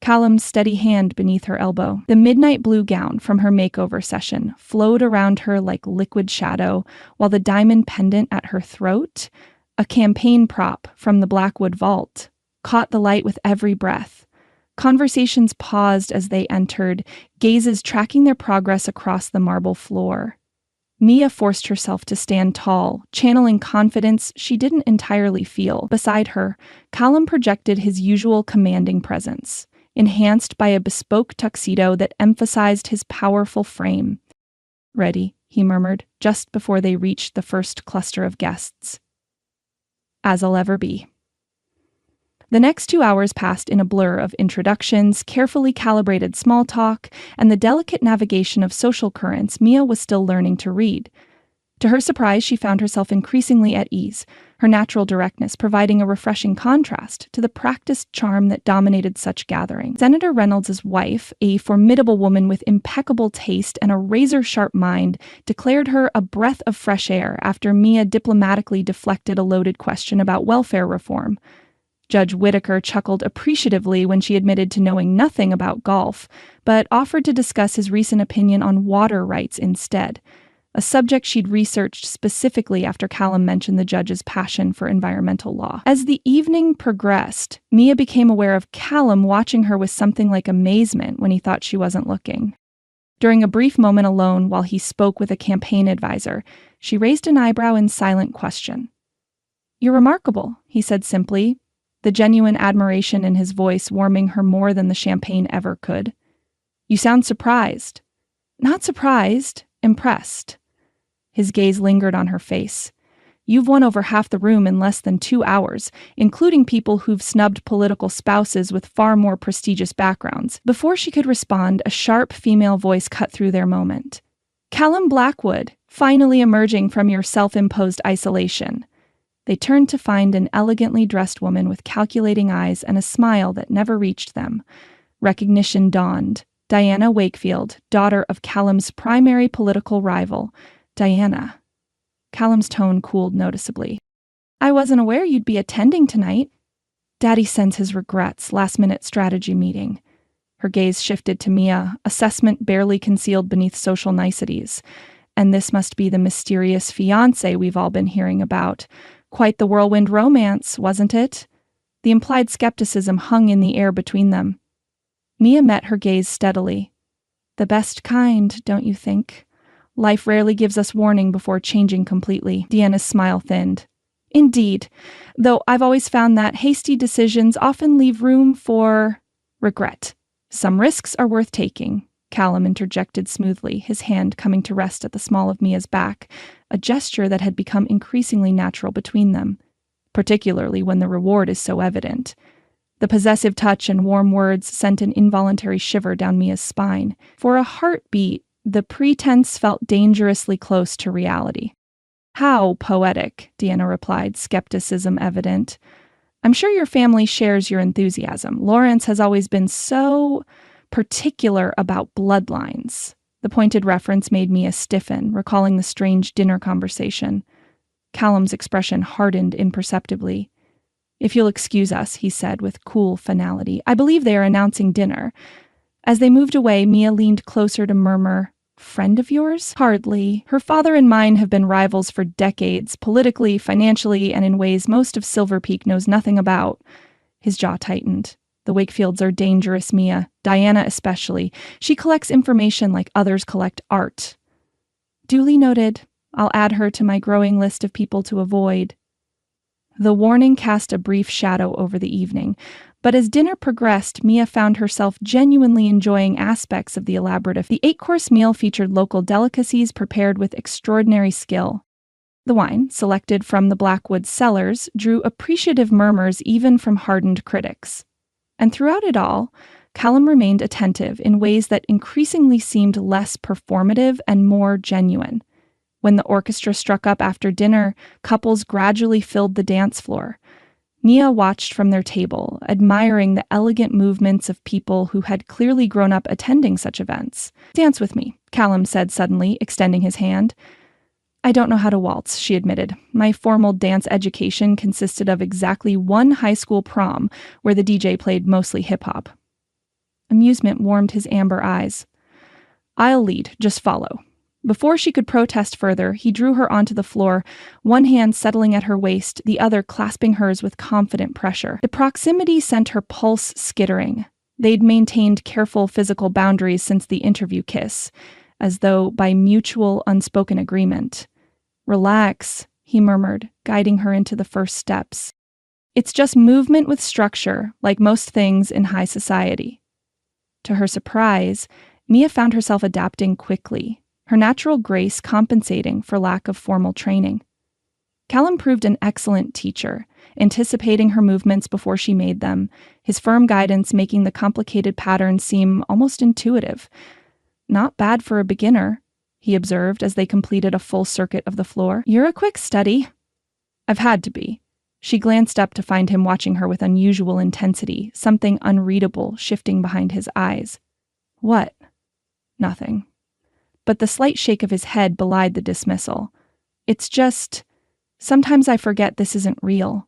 Callum's steady hand beneath her elbow. The midnight blue gown from her makeover session flowed around her like liquid shadow, while the diamond pendant at her throat, a campaign prop from the Blackwood vault, caught the light with every breath. Conversations paused as they entered, gazes tracking their progress across the marble floor. Mia forced herself to stand tall, channeling confidence she didn't entirely feel. Beside her, Callum projected his usual commanding presence, enhanced by a bespoke tuxedo that emphasized his powerful frame. Ready, he murmured, just before they reached the first cluster of guests. As I'll ever be. The next 2 hours passed in a blur of introductions, carefully calibrated small talk, and the delicate navigation of social currents Mia was still learning to read. To her surprise, she found herself increasingly at ease, her natural directness providing a refreshing contrast to the practiced charm that dominated such gatherings. Senator Reynolds' wife, a formidable woman with impeccable taste and a razor-sharp mind, declared her a breath of fresh air after Mia diplomatically deflected a loaded question about welfare reform. Judge Whitaker chuckled appreciatively when she admitted to knowing nothing about golf, but offered to discuss his recent opinion on water rights instead, a subject she'd researched specifically after Callum mentioned the judge's passion for environmental law. As the evening progressed, Mia became aware of Callum watching her with something like amazement when he thought she wasn't looking. During a brief moment alone while he spoke with a campaign advisor, she raised an eyebrow in silent question. "You're remarkable," he said simply, the genuine admiration in his voice warming her more than the champagne ever could. "You sound surprised." "Not surprised, impressed." His gaze lingered on her face. "You've won over half the room in less than 2 hours, including people who've snubbed political spouses with far more prestigious backgrounds." Before she could respond, a sharp female voice cut through their moment. "Callum Blackwood, finally emerging from your self-imposed isolation." They turned to find an elegantly dressed woman with calculating eyes and a smile that never reached them. Recognition dawned. Diana Wakefield, daughter of Callum's primary political rival. Diana. Callum's tone cooled noticeably. "I wasn't aware you'd be attending tonight." Daddy sends his regrets, last-minute strategy meeting. Her gaze shifted to Mia, assessment barely concealed beneath social niceties. And this must be the mysterious fiancé we've all been hearing about. Quite the whirlwind romance, wasn't it? The implied skepticism hung in the air between them. Mia met her gaze steadily. "The best kind, don't you think? Life rarely gives us warning before changing completely." Deanna's smile thinned. "Indeed, though I've always found that hasty decisions often leave room for regret. Some risks are worth taking," Callum interjected smoothly, his hand coming to rest at the small of Mia's back, a gesture that had become increasingly natural between them, particularly when the reward is so evident. The possessive touch and warm words sent an involuntary shiver down Mia's spine. For a heartbeat, the pretense felt dangerously close to reality. "How poetic," Deanna replied, skepticism evident. "I'm sure your family shares your enthusiasm. Lawrence has always been so particular about bloodlines." The pointed reference made Mia stiffen, recalling the strange dinner conversation. Callum's expression hardened imperceptibly. "If you'll excuse us," he said with cool finality, "I believe they are announcing dinner." As they moved away, Mia leaned closer to murmur, "Friend of yours?" "Hardly. Her father and mine have been rivals for decades, politically, financially, and in ways most of Silver Peak knows nothing about." His jaw tightened. "The Wakefields are dangerous, Mia. Diana especially. She collects information like others collect art." "Duly noted. I'll add her to my growing list of people to avoid." The warning cast a brief shadow over the evening, but as dinner progressed, Mia found herself genuinely enjoying aspects of the elaborate. The 8-course meal featured local delicacies prepared with extraordinary skill. The wine, selected from the Blackwood cellars, drew appreciative murmurs even from hardened critics. And throughout it all, Callum remained attentive in ways that increasingly seemed less performative and more genuine. When the orchestra struck up after dinner, couples gradually filled the dance floor. Mia watched from their table, admiring the elegant movements of people who had clearly grown up attending such events. "Dance with me," Callum said suddenly, extending his hand. "I don't know how to waltz," she admitted. "My formal dance education consisted of exactly one high school prom where the DJ played mostly hip-hop." Amusement warmed his amber eyes. "I'll lead, just follow." Before she could protest further, he drew her onto the floor, one hand settling at her waist, the other clasping hers with confident pressure. The proximity sent her pulse skittering. They'd maintained careful physical boundaries since the interview kiss, as though by mutual unspoken agreement. "Relax," he murmured, guiding her into the first steps. "It's just movement with structure, like most things in high society." To her surprise, Mia found herself adapting quickly, her natural grace compensating for lack of formal training. Callum proved an excellent teacher, anticipating her movements before she made them, his firm guidance making the complicated patterns seem almost intuitive. "Not bad for a beginner," he observed as they completed a full circuit of the floor. "You're a quick study." "I've had to be." She glanced up to find him watching her with unusual intensity, something unreadable shifting behind his eyes. "What?" "Nothing." But the slight shake of his head belied the dismissal. "It's just, sometimes I forget this isn't real."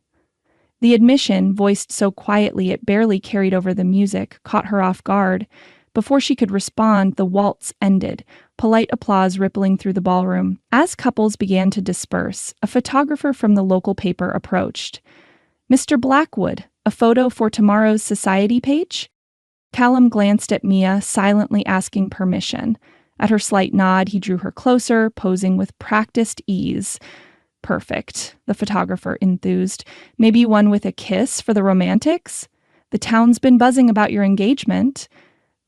The admission, voiced so quietly it barely carried over the music, caught her off guard. Before she could respond, the waltz ended, polite applause rippling through the ballroom. As couples began to disperse, a photographer from the local paper approached. "Mr. Blackwood, a photo for tomorrow's society page?" Callum glanced at Mia, silently asking permission. At her slight nod, he drew her closer, posing with practiced ease. "Perfect," the photographer enthused. "Maybe one with a kiss for the romantics? The town's been buzzing about your engagement."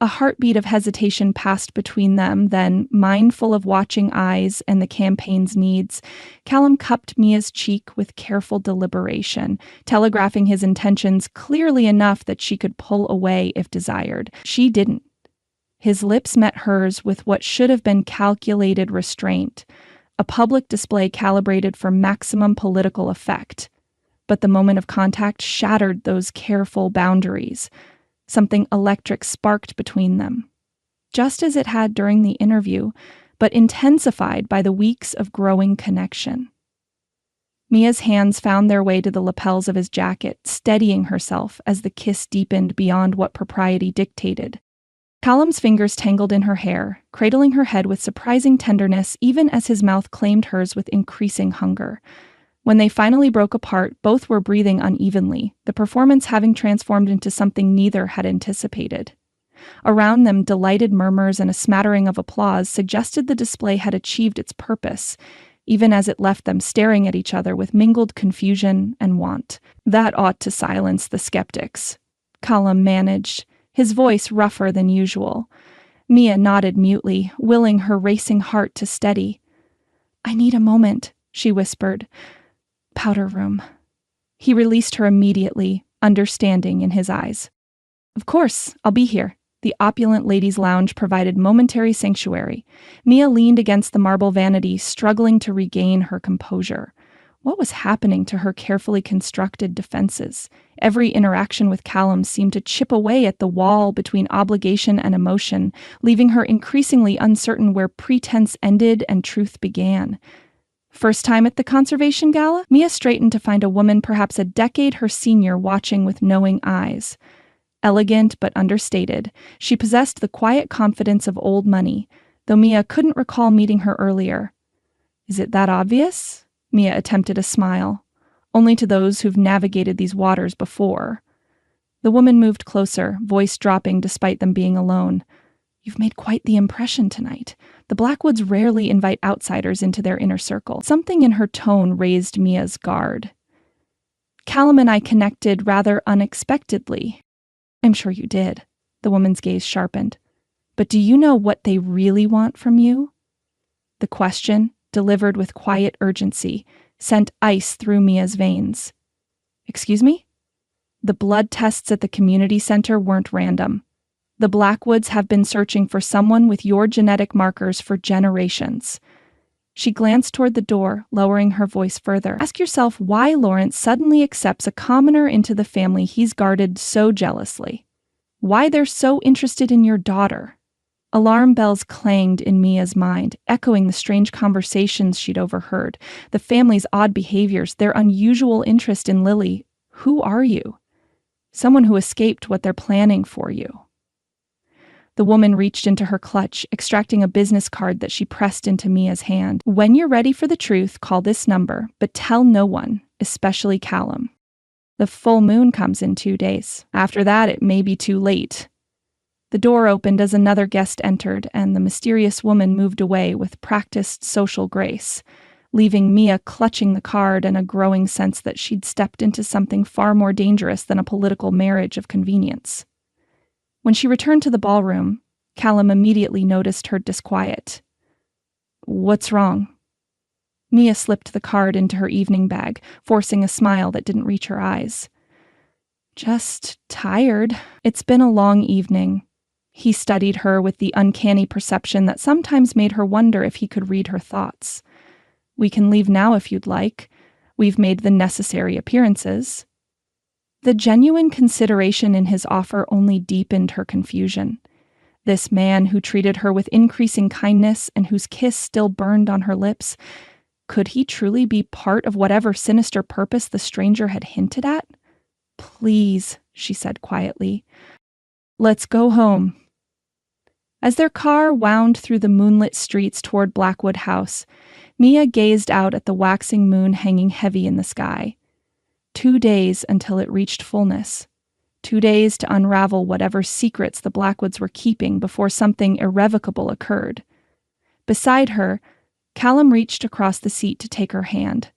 A heartbeat of hesitation passed between them, then, mindful of watching eyes and the campaign's needs, Callum cupped Mia's cheek with careful deliberation, telegraphing his intentions clearly enough that she could pull away if desired. She didn't. His lips met hers with what should have been calculated restraint, a public display calibrated for maximum political effect. But the moment of contact shattered those careful boundaries. Something electric sparked between them, just as it had during the interview, but intensified by the weeks of growing connection. Mia's hands found their way to the lapels of his jacket, steadying herself as the kiss deepened beyond what propriety dictated. Callum's fingers tangled in her hair, cradling her head with surprising tenderness even as his mouth claimed hers with increasing hunger. When they finally broke apart, both were breathing unevenly, the performance having transformed into something neither had anticipated. Around them, delighted murmurs and a smattering of applause suggested the display had achieved its purpose, even as it left them staring at each other with mingled confusion and want. "That ought to silence the skeptics," Callum managed, his voice rougher than usual. Mia nodded mutely, willing her racing heart to steady. "I need a moment," she whispered. "Powder room." He released her immediately, understanding in his eyes. "Of course, I'll be here." The opulent ladies' lounge provided momentary sanctuary. Mia leaned against the marble vanity, struggling to regain her composure. What was happening to her carefully constructed defenses? Every interaction with Callum seemed to chip away at the wall between obligation and emotion, leaving her increasingly uncertain where pretense ended and truth began. First time at the conservation gala, Mia straightened to find a woman perhaps a decade her senior watching with knowing eyes. Elegant but understated, she possessed the quiet confidence of old money, though Mia couldn't recall meeting her earlier. "Is it that obvious?" Mia attempted a smile. "Only to those who've navigated these waters before." The woman moved closer, voice dropping despite them being alone. "You've made quite the impression tonight. The Blackwoods rarely invite outsiders into their inner circle." Something in her tone raised Mia's guard. "Callum and I connected rather unexpectedly." "I'm sure you did." The woman's gaze sharpened. "But do you know what they really want from you?" The question, delivered with quiet urgency, sent ice through Mia's veins. "Excuse me?" The blood tests at the community center weren't random. The Blackwoods have been searching for someone with your genetic markers for generations." She glanced toward the door, lowering her voice further. "Ask yourself why Lawrence suddenly accepts a commoner into the family he's guarded so jealously. Why they're so interested in your daughter." Alarm bells clanged in Mia's mind, echoing the strange conversations she'd overheard, the family's odd behaviors, their unusual interest in Lily. "Who are you?" "Someone who escaped what they're planning for you." The woman reached into her clutch, extracting a business card that she pressed into Mia's hand. "When you're ready for the truth, call this number, but tell no one, especially Callum. The full moon comes in 2 days. After that, it may be too late." The door opened as another guest entered, and the mysterious woman moved away with practiced social grace, leaving Mia clutching the card and a growing sense that she'd stepped into something far more dangerous than a political marriage of convenience. When she returned to the ballroom, Callum immediately noticed her disquiet. "What's wrong?" Mia slipped the card into her evening bag, forcing a smile that didn't reach her eyes. "Just tired. It's been a long evening." He studied her with the uncanny perception that sometimes made her wonder if he could read her thoughts. "We can leave now if you'd like. We've made the necessary appearances." The genuine consideration in his offer only deepened her confusion. This man who treated her with increasing kindness and whose kiss still burned on her lips, could he truly be part of whatever sinister purpose the stranger had hinted at? "Please," she said quietly. "Let's go home." As their car wound through the moonlit streets toward Blackwood House, Mia gazed out at the waxing moon hanging heavy in the sky. 2 days until it reached fullness. 2 days to unravel whatever secrets the Blackwoods were keeping before something irrevocable occurred. Beside her, Callum reached across the seat to take her hand,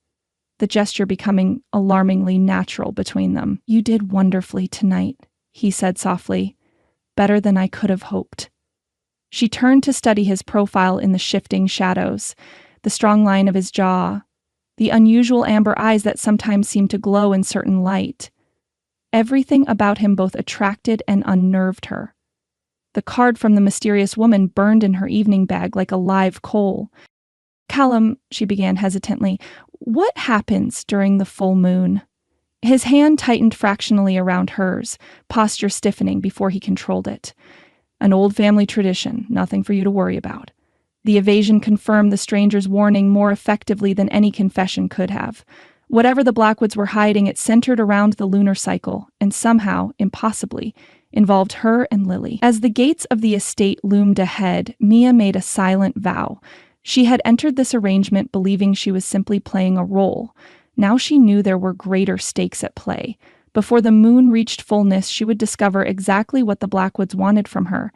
the gesture becoming alarmingly natural between them. "You did wonderfully tonight," he said softly. "Better than I could have hoped." She turned to study his profile in the shifting shadows, the strong line of his jaw, the unusual amber eyes that sometimes seemed to glow in certain light. Everything about him both attracted and unnerved her. The card from the mysterious woman burned in her evening bag like a live coal. "Callum," she began hesitantly, "what happens during the full moon?" His hand tightened fractionally around hers, posture stiffening before he controlled it. "An old family tradition, nothing for you to worry about." The evasion confirmed the stranger's warning more effectively than any confession could have. Whatever the Blackwoods were hiding, it centered around the lunar cycle, and somehow, impossibly, involved her and Lily. As the gates of the estate loomed ahead, Mia made a silent vow. She had entered this arrangement believing she was simply playing a role. Now she knew there were greater stakes at play. Before the moon reached fullness, she would discover exactly what the Blackwoods wanted from her,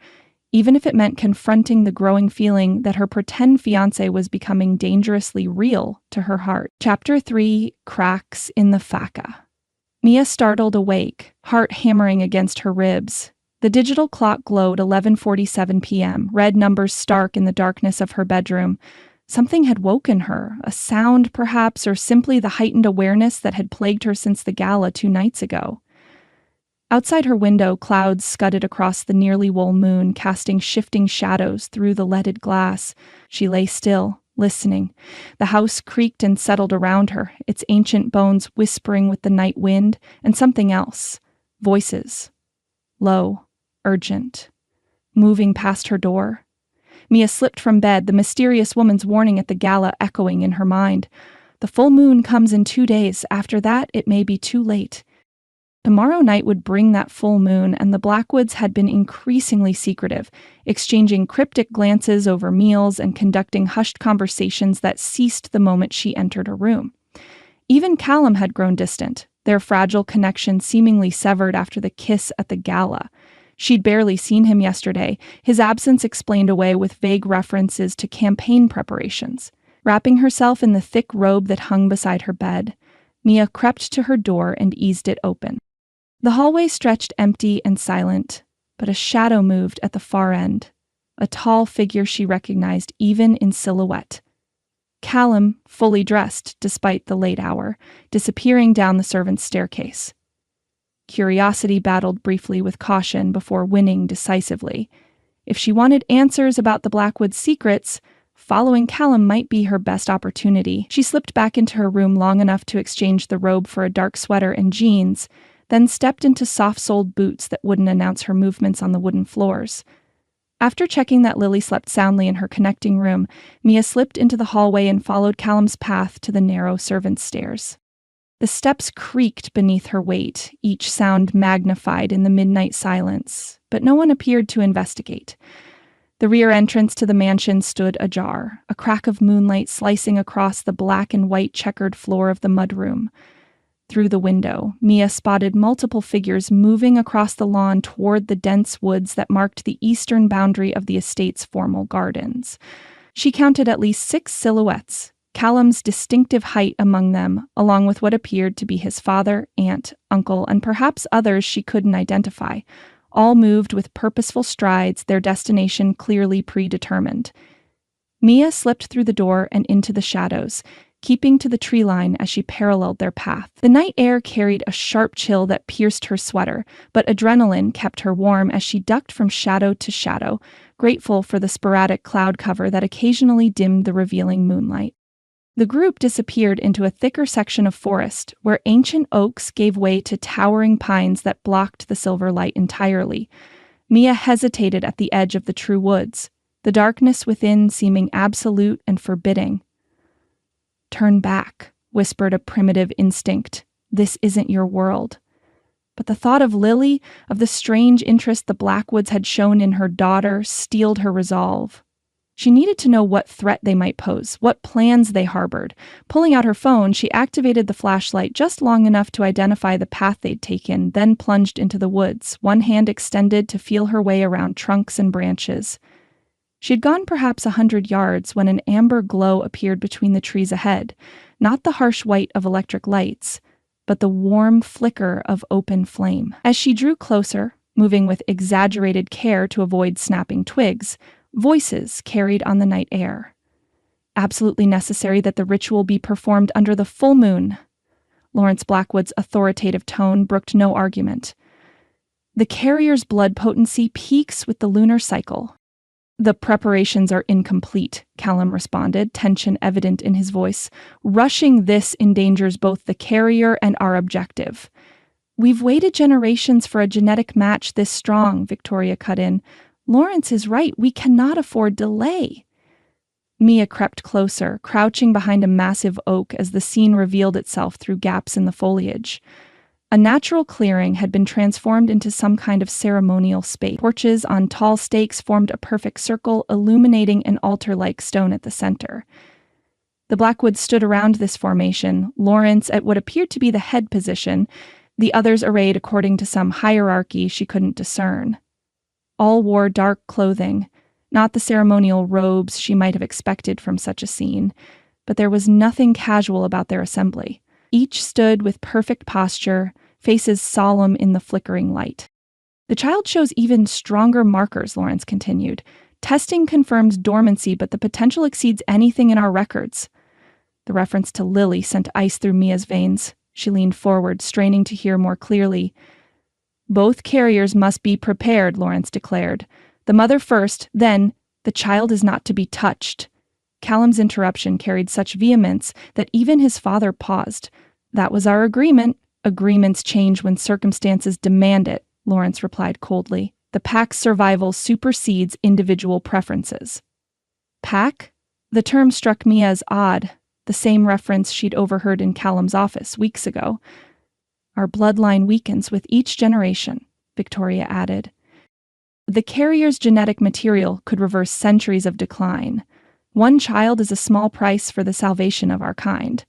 even if it meant confronting the growing feeling that her pretend fiancé was becoming dangerously real to her heart. Chapter 3, Cracks in the Faca. Mia startled awake, heart hammering against her ribs. The digital clock glowed 11:47 p.m., red numbers stark in the darkness of her bedroom. Something had woken her, a sound perhaps, or simply the heightened awareness that had plagued her since the gala 2 nights ago. Outside her window, clouds scudded across the nearly full moon, casting shifting shadows through the leaded glass. She lay still, listening. The house creaked and settled around her, its ancient bones whispering with the night wind, and something else. Voices. Low, urgent. Moving past her door. Mia slipped from bed, the mysterious woman's warning at the gala echoing in her mind. The full moon comes in 2 days. After that, it may be too late. Tomorrow night would bring that full moon, and the Blackwoods had been increasingly secretive, exchanging cryptic glances over meals and conducting hushed conversations that ceased the moment she entered her room. Even Callum had grown distant, their fragile connection seemingly severed after the kiss at the gala. She'd barely seen him yesterday, his absence explained away with vague references to campaign preparations. Wrapping herself in the thick robe that hung beside her bed, Mia crept to her door and eased it open. The hallway stretched empty and silent, but a shadow moved at the far end, a tall figure she recognized even in silhouette. Callum, fully dressed despite the late hour, disappearing down the servants' staircase. Curiosity battled briefly with caution before winning decisively. If she wanted answers about the Blackwood's secrets, following Callum might be her best opportunity. She slipped back into her room long enough to exchange the robe for a dark sweater and jeans, then stepped into soft-soled boots that wouldn't announce her movements on the wooden floors. After checking that Lily slept soundly in her connecting room, Mia slipped into the hallway and followed Callum's path to the narrow servants' stairs. The steps creaked beneath her weight, each sound magnified in the midnight silence, but no one appeared to investigate. The rear entrance to the mansion stood ajar, a crack of moonlight slicing across the black and white checkered floor of the mudroom. Through the window, Mia spotted multiple figures moving across the lawn toward the dense woods that marked the eastern boundary of the estate's formal gardens. She counted at least 6 silhouettes, Callum's distinctive height among them, along with what appeared to be his father, aunt, uncle, and perhaps others she couldn't identify. All moved with purposeful strides, their destination clearly predetermined. Mia slipped through the door and into the shadows, keeping to the tree line as she paralleled their path. The night air carried a sharp chill that pierced her sweater, but adrenaline kept her warm as she ducked from shadow to shadow, grateful for the sporadic cloud cover that occasionally dimmed the revealing moonlight. The group disappeared into a thicker section of forest, where ancient oaks gave way to towering pines that blocked the silver light entirely. Mia hesitated at the edge of the true woods, the darkness within seeming absolute and forbidding. "Turn back," whispered a primitive instinct. "This isn't your world." But the thought of Lily, of the strange interest the Blackwoods had shown in her daughter, steeled her resolve. She needed to know what threat they might pose, what plans they harbored. Pulling out her phone, she activated the flashlight just long enough to identify the path they'd taken, then plunged into the woods, one hand extended to feel her way around trunks and branches. She'd gone perhaps 100 yards when an amber glow appeared between the trees ahead, not the harsh white of electric lights, but the warm flicker of open flame. As she drew closer, moving with exaggerated care to avoid snapping twigs, voices carried on the night air. "Absolutely necessary that the ritual be performed under the full moon." Lawrence Blackwood's authoritative tone brooked no argument. "The carrier's blood potency peaks with the lunar cycle." "The preparations are incomplete," Callum responded, tension evident in his voice. "Rushing this endangers both the carrier and our objective." "We've waited generations for a genetic match this strong," Victoria cut in. "Lawrence is right. We cannot afford delay." Mia crept closer, crouching behind a massive oak as the scene revealed itself through gaps in the foliage. A natural clearing had been transformed into some kind of ceremonial space. Porches on tall stakes formed a perfect circle, illuminating an altar-like stone at the center. The Blackwoods stood around this formation, Lawrence at what appeared to be the head position, the others arrayed according to some hierarchy she couldn't discern. All wore dark clothing, not the ceremonial robes she might have expected from such a scene, but there was nothing casual about their assembly. Each stood with perfect posture, faces solemn in the flickering light. "The child shows even stronger markers," Lawrence continued. "Testing confirms dormancy, but the potential exceeds anything in our records." The reference to Lily sent ice through Mia's veins. She leaned forward, straining to hear more clearly. "Both carriers must be prepared," Lawrence declared. "The mother first, then the child is not to be touched." Callum's interruption carried such vehemence that even his father paused. "That was our agreement." "Agreements change when circumstances demand it," Lawrence replied coldly. "The pack's survival supersedes individual preferences." "Pack?" The term struck Mia as odd, the same reference she'd overheard in Callum's office weeks ago. "Our bloodline weakens with each generation," Victoria added. "The carrier's genetic material could reverse centuries of decline. One child is a small price for the salvation of our kind."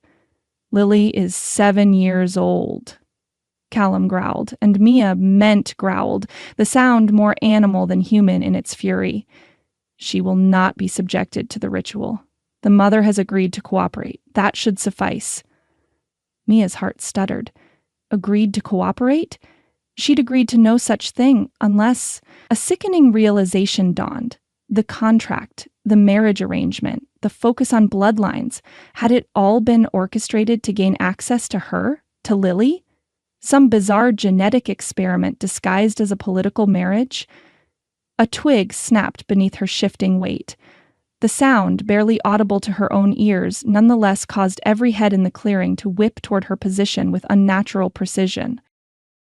"Lily is 7 years old," Callum growled, and Mia meant growled, the sound more animal than human in its fury. "She will not be subjected to the ritual. The mother has agreed to cooperate. That should suffice." Mia's heart stuttered. Agreed to cooperate? She'd agreed to no such thing unless... A sickening realization dawned. The contract, the marriage arrangement, the focus on bloodlines, had it all been orchestrated to gain access to her, to Lily? Some bizarre genetic experiment disguised as a political marriage? A twig snapped beneath her shifting weight. The sound, barely audible to her own ears, nonetheless caused every head in the clearing to whip toward her position with unnatural precision.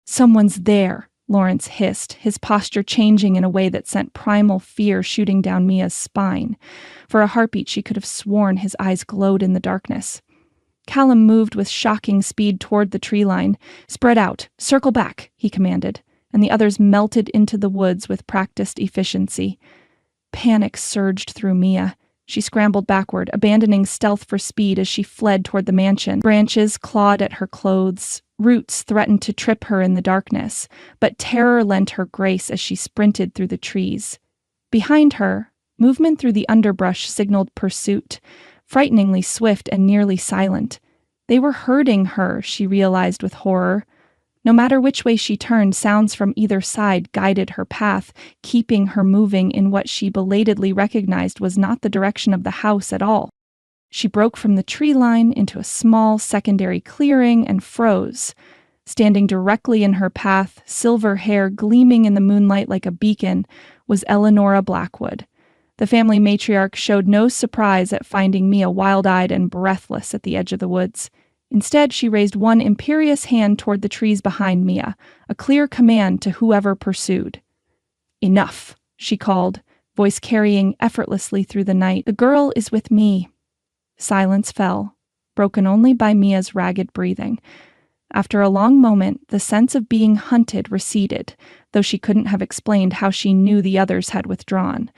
"Someone's there," Lawrence hissed, his posture changing in a way that sent primal fear shooting down Mia's spine. For a heartbeat, she could have sworn his eyes glowed in the darkness. Callum moved with shocking speed toward the tree line. "Spread out, circle back," he commanded, and the others melted into the woods with practiced efficiency. Panic surged through Mia. She scrambled backward, abandoning stealth for speed as she fled toward the mansion. Branches clawed at her clothes. Roots threatened to trip her in the darkness, but terror lent her grace as she sprinted through the trees. Behind her, movement through the underbrush signaled pursuit, frighteningly swift and nearly silent. They were herding her, she realized with horror. No matter which way she turned, sounds from either side guided her path, keeping her moving in what she belatedly recognized was not the direction of the house at all. She broke from the tree line into a small secondary clearing and froze. Standing directly in her path, silver hair gleaming in the moonlight like a beacon, was Eleanora Blackwood. The family matriarch showed no surprise at finding Mia wild-eyed and breathless at the edge of the woods. Instead, she raised one imperious hand toward the trees behind Mia, a clear command to whoever pursued. "Enough," she called, voice carrying effortlessly through the night. "The girl is with me." Silence fell, broken only by Mia's ragged breathing. After a long moment, the sense of being hunted receded, though she couldn't have explained how she knew the others had withdrawn.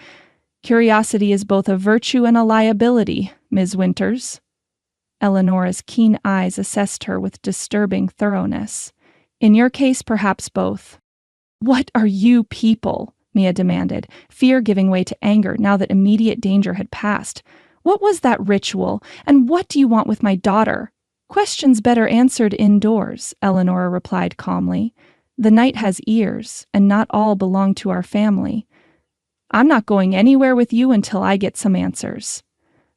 "Curiosity is both a virtue and a liability, Ms. Winters." Eleanora's keen eyes assessed her with disturbing thoroughness. "In your case, perhaps both." "What are you people?" Mia demanded, fear giving way to anger now that immediate danger had passed. "What was that ritual, and what do you want with my daughter?" "Questions better answered indoors," Eleanora replied calmly. "The night has ears, and not all belong to our family." "I'm not going anywhere with you until I get some answers."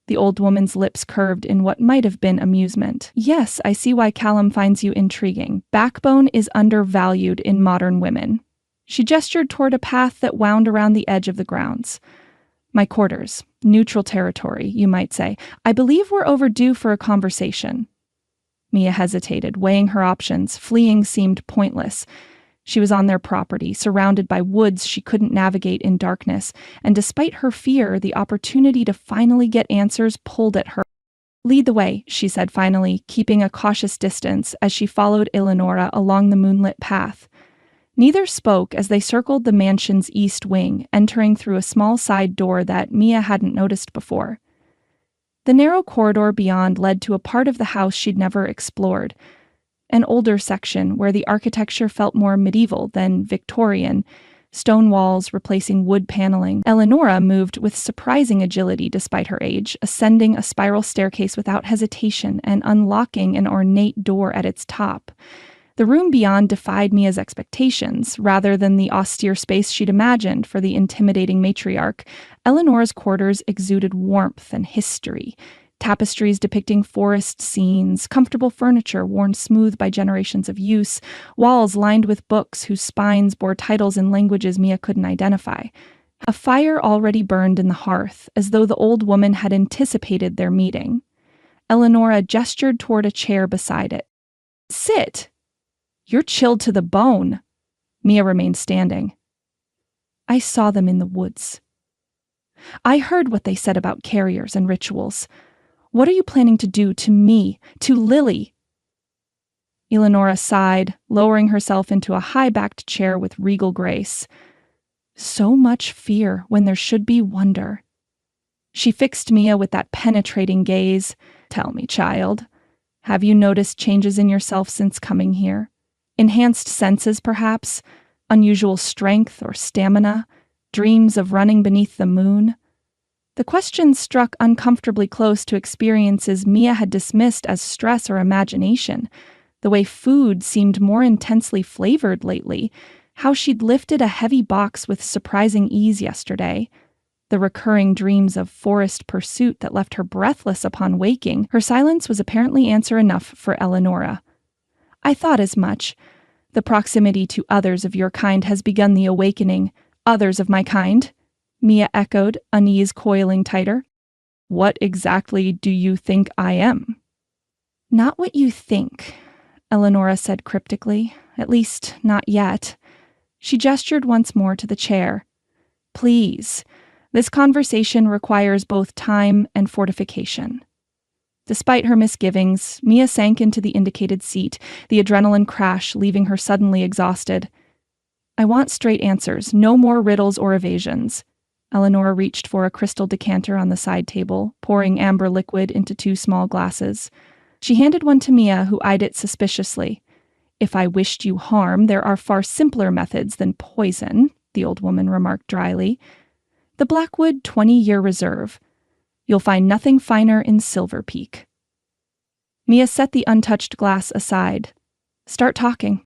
The old woman's lips curved in what might have been amusement. "Yes, I see why Callum finds you intriguing. Backbone is undervalued in modern women." She gestured toward a path that wound around the edge of the grounds. "My quarters. Neutral territory, you might say. I believe we're overdue for a conversation." Mia hesitated, weighing her options. Fleeing seemed pointless. She was on their property, surrounded by woods she couldn't navigate in darkness, and despite her fear, the opportunity to finally get answers pulled at her. "Lead the way," she said finally, keeping a cautious distance as she followed Eleanora along the moonlit path. Neither spoke as they circled the mansion's east wing, entering through a small side door that Mia hadn't noticed before. The narrow corridor beyond led to a part of the house she'd never explored, an older section where the architecture felt more medieval than Victorian, stone walls replacing wood paneling. Eleanora moved with surprising agility despite her age, ascending a spiral staircase without hesitation and unlocking an ornate door at its top. The room beyond defied Mia's expectations. Rather than the austere space she'd imagined for the intimidating matriarch, Eleanora's quarters exuded warmth and history. Tapestries depicting forest scenes, comfortable furniture worn smooth by generations of use, walls lined with books whose spines bore titles in languages Mia couldn't identify. A fire already burned in the hearth, as though the old woman had anticipated their meeting. Eleanora gestured toward a chair beside it. "Sit!" "You're chilled to the bone." Mia remained standing. "I saw them in the woods. I heard what they said about carriers and rituals. What are you planning to do to me, to Lily?" Eleanora sighed, lowering herself into a high-backed chair with regal grace. "So much fear when there should be wonder." She fixed Mia with that penetrating gaze. "Tell me, child, have you noticed changes in yourself since coming here? Enhanced senses, perhaps? Unusual strength or stamina? Dreams of running beneath the moon?" The question struck uncomfortably close to experiences Mia had dismissed as stress or imagination. The way food seemed more intensely flavored lately, how she'd lifted a heavy box with surprising ease yesterday, the recurring dreams of forest pursuit that left her breathless upon waking. Her silence was apparently answer enough for Eleanora. I thought as much. The proximity to others of your kind has begun the awakening. Others of my kind? Mia echoed, unease coiling tighter. What exactly do you think I am? Not what you think, Eleonora said cryptically. At least, not yet. She gestured once more to the chair. Please. This conversation requires both time and fortification. Despite her misgivings, Mia sank into the indicated seat, the adrenaline crash leaving her suddenly exhausted. I want straight answers, no more riddles or evasions. Eleonora reached for a crystal decanter on the side table, pouring amber liquid into 2 small glasses. She handed one to Mia, who eyed it suspiciously. If I wished you harm, there are far simpler methods than poison, the old woman remarked dryly. The Blackwood 20-year reserve. You'll find nothing finer in Silver Peak. Mia set the untouched glass aside. Start talking.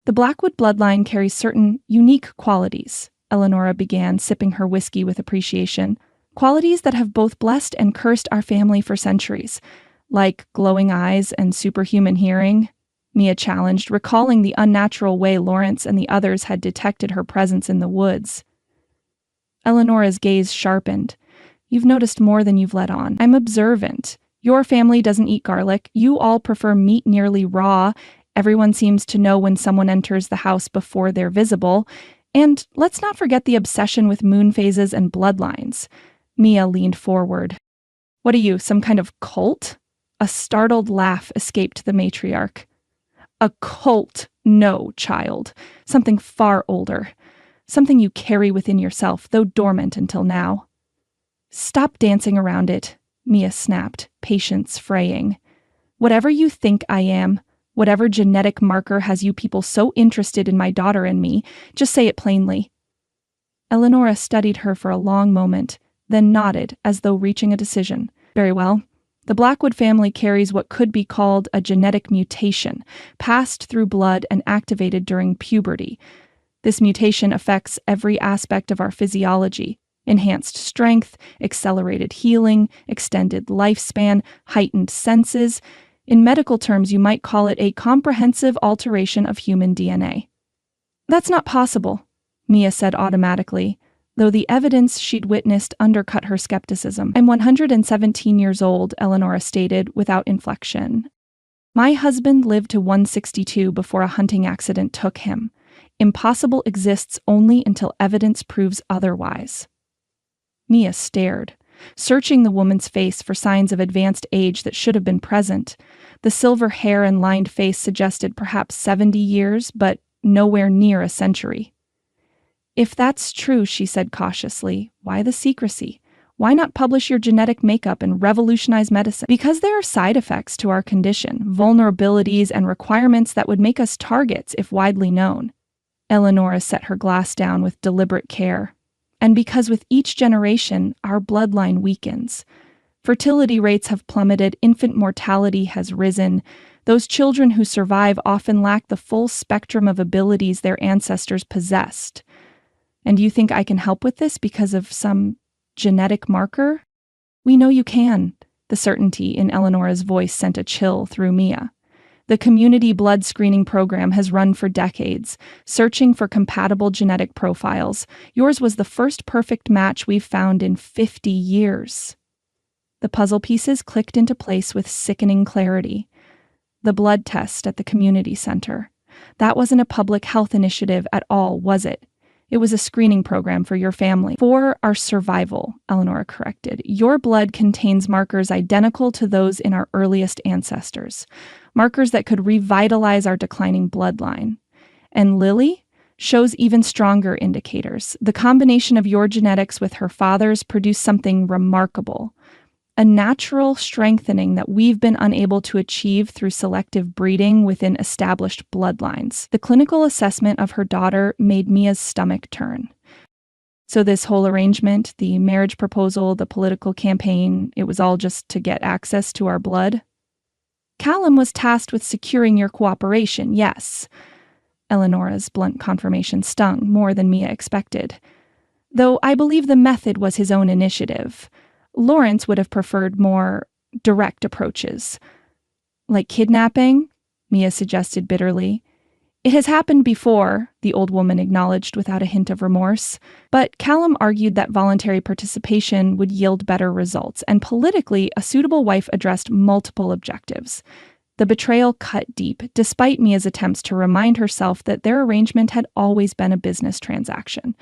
The Blackwood bloodline carries certain unique qualities, Eleonora began, sipping her whiskey with appreciation. Qualities that have both blessed and cursed our family for centuries, like glowing eyes and superhuman hearing, Mia challenged, recalling the unnatural way Lawrence and the others had detected her presence in the woods. Eleonora's gaze sharpened. You've noticed more than you've let on. I'm observant. Your family doesn't eat garlic. You all prefer meat nearly raw. Everyone seems to know when someone enters the house before they're visible. And let's not forget the obsession with moon phases and bloodlines. Mia leaned forward. What are you, some kind of cult? A startled laugh escaped the matriarch. A cult? No, child. Something far older. Something you carry within yourself, though dormant until now. Stop dancing around it, Mia snapped, patience fraying. Whatever you think I am, whatever genetic marker has you people so interested in my daughter and me, just say it plainly. Eleonora studied her for a long moment, then nodded as though reaching a decision. Very well. The Blackwood family carries what could be called a genetic mutation, passed through blood and activated during puberty. This mutation affects every aspect of our physiology: enhanced strength, accelerated healing, extended lifespan, heightened senses. In medical terms, you might call it a comprehensive alteration of human DNA. That's not possible, Mia said automatically, though the evidence she'd witnessed undercut her skepticism. I'm 117 years old, Eleonora stated without inflection. My husband lived to 162 before a hunting accident took him. Impossible exists only until evidence proves otherwise. Mia stared, searching the woman's face for signs of advanced age that should have been present. The silver hair and lined face suggested perhaps 70 years, but nowhere near a century. If that's true, she said cautiously, why the secrecy? Why not publish your genetic makeup and revolutionize medicine? Because there are side effects to our condition, vulnerabilities and requirements that would make us targets if widely known. Eleonora set her glass down with deliberate care. And because with each generation, our bloodline weakens. Fertility rates have plummeted, infant mortality has risen. Those children who survive often lack the full spectrum of abilities their ancestors possessed. And you think I can help with this because of some genetic marker? We know you can. The certainty in Eleonora's voice sent a chill through Mia. The community blood screening program has run for decades, searching for compatible genetic profiles. Yours was the first perfect match we've found in 50 years. The puzzle pieces clicked into place with sickening clarity. The blood test at the community center. That wasn't a public health initiative at all, was it? It was a screening program for your family. For our survival, Eleonora corrected. Your blood contains markers identical to those in our earliest ancestors. Markers that could revitalize our declining bloodline. And Lily shows even stronger indicators. The combination of your genetics with her father's produced something remarkable. A natural strengthening that we've been unable to achieve through selective breeding within established bloodlines. The clinical assessment of her daughter made Mia's stomach turn. So this whole arrangement, the marriage proposal, the political campaign, it was all just to get access to our blood? Callum was tasked with securing your cooperation, yes. Eleonora's blunt confirmation stung more than Mia expected. Though I believe the method was his own initiative. Lawrence would have preferred more direct approaches. Like kidnapping? Mia suggested bitterly. It has happened before, the old woman acknowledged without a hint of remorse, but Callum argued that voluntary participation would yield better results, and politically, a suitable wife addressed multiple objectives. The betrayal cut deep, despite Mia's attempts to remind herself that their arrangement had always been a business transaction.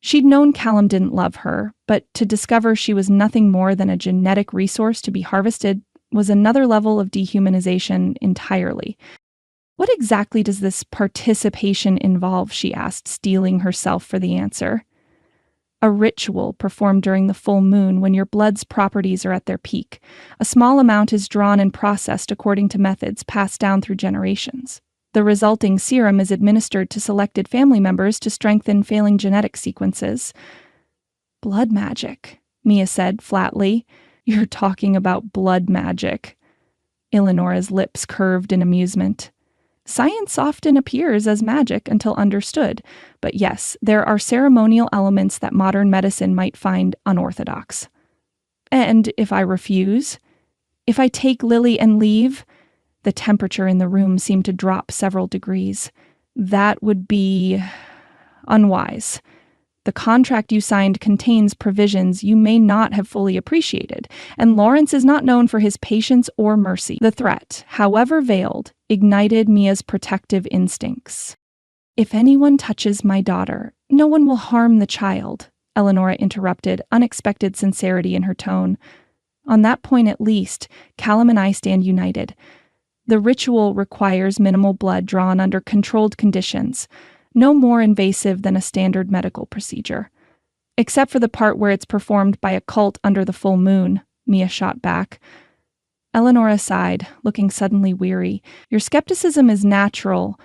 She'd known Callum didn't love her, but to discover she was nothing more than a genetic resource to be harvested was another level of dehumanization entirely. What exactly does this participation involve, she asked, steeling herself for the answer. A ritual performed during the full moon when your blood's properties are at their peak. A small amount is drawn and processed according to methods passed down through generations. The resulting serum is administered to selected family members to strengthen failing genetic sequences. Blood magic, Mia said flatly. You're talking about blood magic. Eleonora's lips curved in amusement. Science often appears as magic until understood, but yes, there are ceremonial elements that modern medicine might find unorthodox. And if I refuse? If I take Lily and leave? The temperature in the room seemed to drop several degrees. That would be unwise. The contract you signed contains provisions you may not have fully appreciated, and Lawrence is not known for his patience or mercy. The threat, however veiled, ignited Mia's protective instincts. If anyone touches my daughter, no one will harm the child, Eleonora interrupted, unexpected sincerity in her tone. On that point at least, Callum and I stand united. The ritual requires minimal blood drawn under controlled conditions, no more invasive than a standard medical procedure. Except for the part where it's performed by a cult under the full moon, Mia shot back. Eleonora sighed, looking suddenly weary. Your skepticism is natural,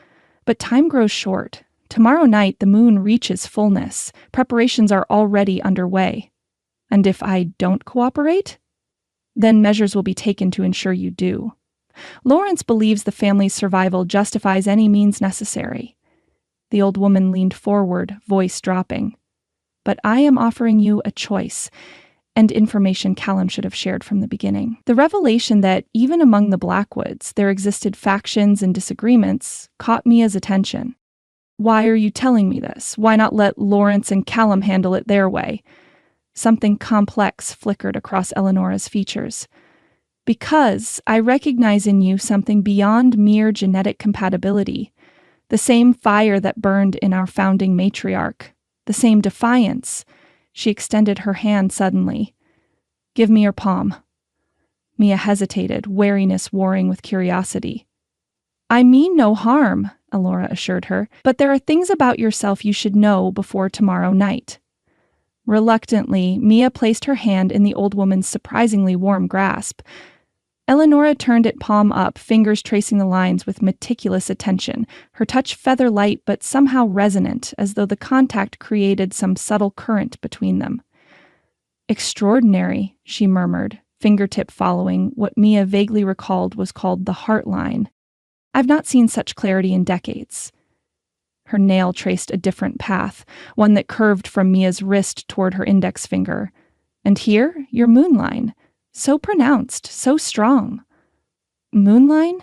but time grows short. Tomorrow night the moon reaches fullness. Preparations are already underway. And if I don't cooperate? Then measures will be taken to ensure you do. Lawrence believes the family's survival justifies any means necessary. The old woman leaned forward, voice dropping. But I am offering you a choice, and information Callum should have shared from the beginning. The revelation that even among the Blackwoods there existed factions and disagreements caught Mia's attention. Why are you telling me this? Why not let Lawrence and Callum handle it their way? Something complex flickered across Eleonora's features. Because I recognize in you something beyond mere genetic compatibility. The same fire that burned in our founding matriarch. The same defiance. She extended her hand suddenly. Give me your palm. Mia hesitated, wariness warring with curiosity. I mean no harm, Elora assured her, but there are things about yourself you should know before tomorrow night. Reluctantly, Mia placed her hand in the old woman's surprisingly warm grasp. Eleonora turned it palm up, fingers tracing the lines with meticulous attention, her touch feather-light but somehow resonant, as though the contact created some subtle current between them. Extraordinary, she murmured, fingertip following what Mia vaguely recalled was called the heart line. I've not seen such clarity in decades. Her nail traced a different path, one that curved from Mia's wrist toward her index finger. And here, your moonline. So pronounced, so strong. Moonline?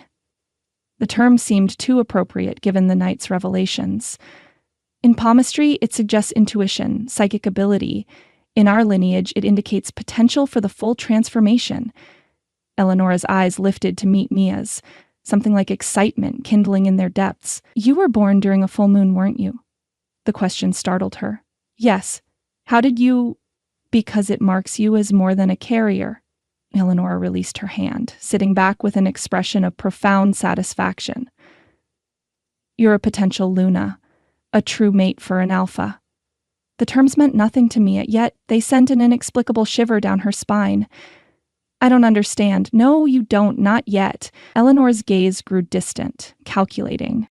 The term seemed too appropriate given the night's revelations. In palmistry, it suggests intuition, psychic ability. In our lineage, it indicates potential for the full transformation. Eleonora's eyes lifted to meet Mia's, something like excitement kindling in their depths. You were born during a full moon, weren't you? The question startled her. Yes. How did you... Because it marks you as more than a carrier. Eleonora released her hand, sitting back with an expression of profound satisfaction. You're a potential Luna, a true mate for an alpha. The terms meant nothing to me, yet they sent an inexplicable shiver down her spine. I don't understand. No, you don't, not yet. Eleanor's gaze grew distant, calculating.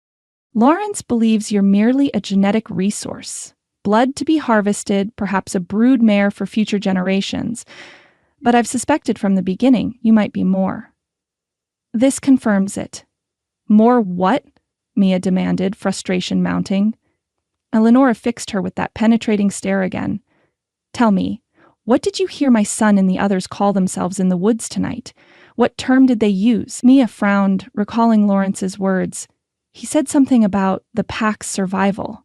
Lawrence believes you're merely a genetic resource. Blood to be harvested, perhaps a brood mare for future generations. But I've suspected from the beginning you might be more. This confirms it. More what? Mia demanded, frustration mounting. Eleonora fixed her with that penetrating stare again. Tell me, what did you hear my son and the others call themselves in the woods tonight? What term did they use? Mia frowned, recalling Lawrence's words. He said something about the pack's survival.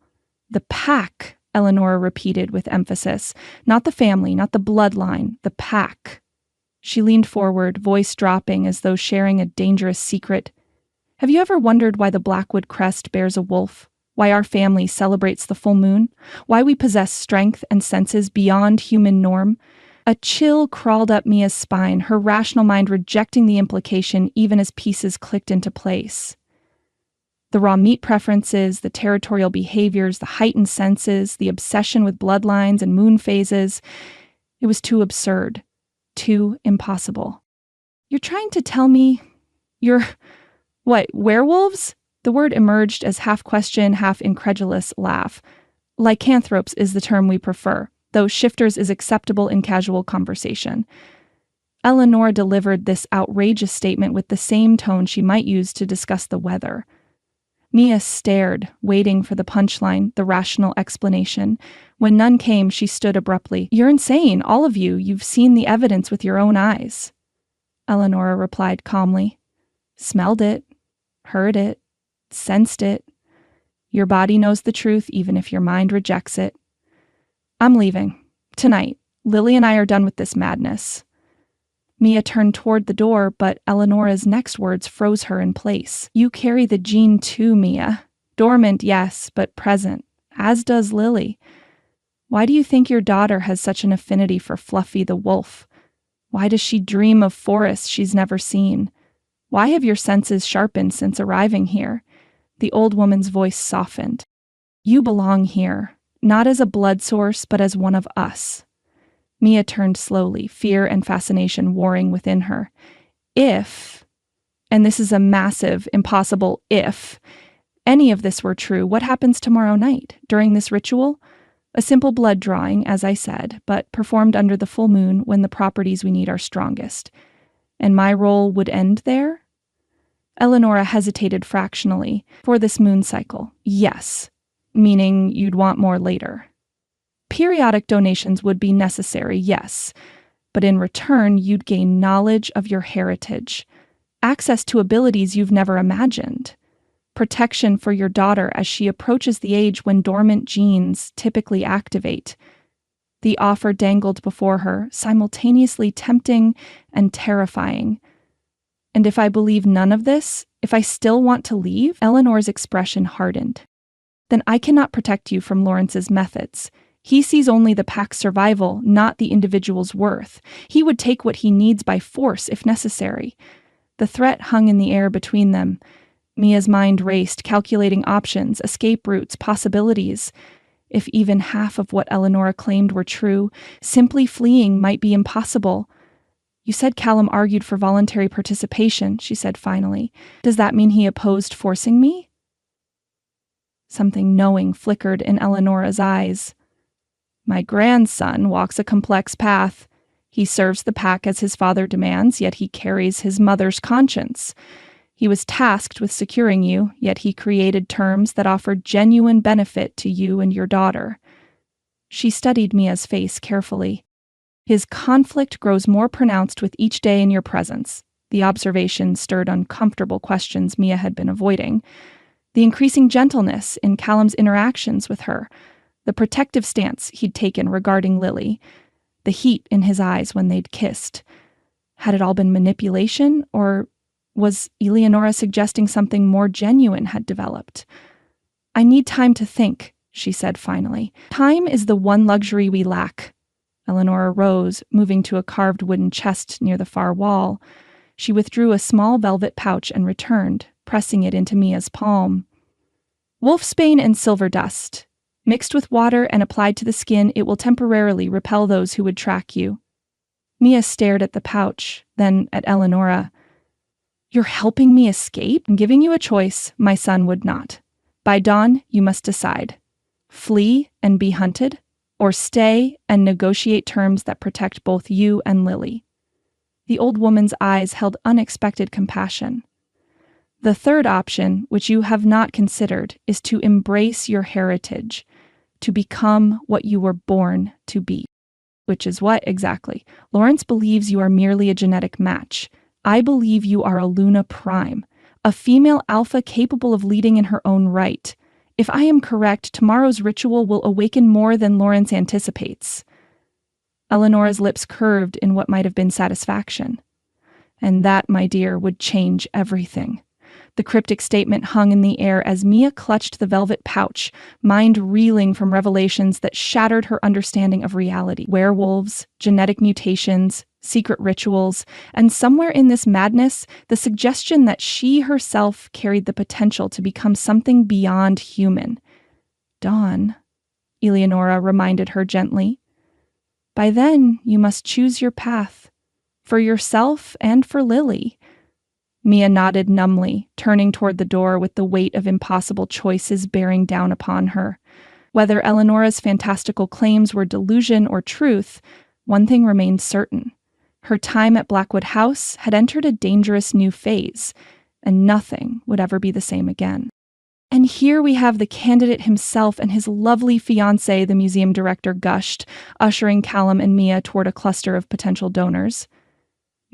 The pack, Eleanor repeated with emphasis. Not the family, not the bloodline, the pack. She leaned forward, voice dropping as though sharing a dangerous secret. Have you ever wondered why the Blackwood crest bears a wolf? Why our family celebrates the full moon? Why we possess strength and senses beyond human norm? A chill crawled up Mia's spine, her rational mind rejecting the implication even as pieces clicked into place. The raw meat preferences, the territorial behaviors, the heightened senses, the obsession with bloodlines and moon phases. It was too absurd. Too impossible. You're trying to tell me you're, what, werewolves? The word emerged as half question, half incredulous laugh. Lycanthropes is the term we prefer, though shifters is acceptable in casual conversation. Eleanor delivered this outrageous statement with the same tone she might use to discuss the weather. Mia stared, waiting for the punchline, the rational explanation. When none came, she stood abruptly. You're insane, all of you. You've seen the evidence with your own eyes. Eleanor replied calmly. Smelled it, heard it, sensed it. Your body knows the truth even if your mind rejects it. I'm leaving. Tonight. Lily and I are done with this madness. Mia turned toward the door, but Eleonora's next words froze her in place. You carry the gene too, Mia. Dormant, yes, but present, as does Lily. Why do you think your daughter has such an affinity for Fluffy the wolf? Why does she dream of forests she's never seen? Why have your senses sharpened since arriving here? The old woman's voice softened. You belong here, not as a blood source, but as one of us. Mia turned slowly, fear and fascination warring within her. If, and this is a massive, impossible if, any of this were true, what happens tomorrow night, during this ritual? A simple blood drawing, as I said, but performed under the full moon when the properties we need are strongest. And my role would end there? Eleonora hesitated fractionally. For this moon cycle, yes. Meaning you'd want more later. Periodic donations would be necessary, yes, but in return, you'd gain knowledge of your heritage, access to abilities you've never imagined, protection for your daughter as she approaches the age when dormant genes typically activate. The offer dangled before her, simultaneously tempting and terrifying. And if I believe none of this, if I still want to leave, Eleanor's expression hardened. Then I cannot protect you from Lawrence's methods. He sees only the pack's survival, not the individual's worth. He would take what he needs by force if necessary. The threat hung in the air between them. Mia's mind raced, calculating options, escape routes, possibilities. If even half of what Eleonora claimed were true, simply fleeing might be impossible. You said Callum argued for voluntary participation, she said finally. Does that mean he opposed forcing me? Something knowing flickered in Eleonora's eyes. My grandson walks a complex path. He serves the pack as his father demands, yet he carries his mother's conscience. He was tasked with securing you, yet he created terms that offered genuine benefit to you and your daughter. She studied Mia's face carefully. His conflict grows more pronounced with each day in your presence. The observation stirred uncomfortable questions Mia had been avoiding. The increasing gentleness in Callum's interactions with her, the protective stance he'd taken regarding Lily, the heat in his eyes when they'd kissed. Had it all been manipulation, or was Eleonora suggesting something more genuine had developed? I need time to think, she said finally. Time is the one luxury we lack. Eleonora rose, moving to a carved wooden chest near the far wall. She withdrew a small velvet pouch and returned, pressing it into Mia's palm. Wolfsbane and silver dust. Mixed with water and applied to the skin, it will temporarily repel those who would track you. Mia stared at the pouch, then at Eleonora. You're helping me escape? I'm giving you a choice my son would not. By dawn, you must decide. Flee and be hunted, or stay and negotiate terms that protect both you and Lily. The old woman's eyes held unexpected compassion. The third option, which you have not considered, is to embrace your heritage, to become what you were born to be. Which is what, exactly? Lawrence believes you are merely a genetic match, I believe you are a Luna Prime, a female alpha capable of leading in her own right. If I am correct, tomorrow's ritual will awaken more than Lawrence anticipates." Eleonora's lips curved in what might have been satisfaction. "And that, my dear, would change everything." The cryptic statement hung in the air as Mia clutched the velvet pouch, mind reeling from revelations that shattered her understanding of reality. Werewolves, genetic mutations, secret rituals, and somewhere in this madness, the suggestion that she herself carried the potential to become something beyond human. "Dawn," Eleonora reminded her gently. "By then, you must choose your path, for yourself and for Lily." Mia nodded numbly, turning toward the door with the weight of impossible choices bearing down upon her. Whether Eleonora's fantastical claims were delusion or truth, one thing remained certain. Her time at Blackwood House had entered a dangerous new phase, and nothing would ever be the same again. "And here we have the candidate himself and his lovely fiancée," the museum director gushed, ushering Callum and Mia toward a cluster of potential donors.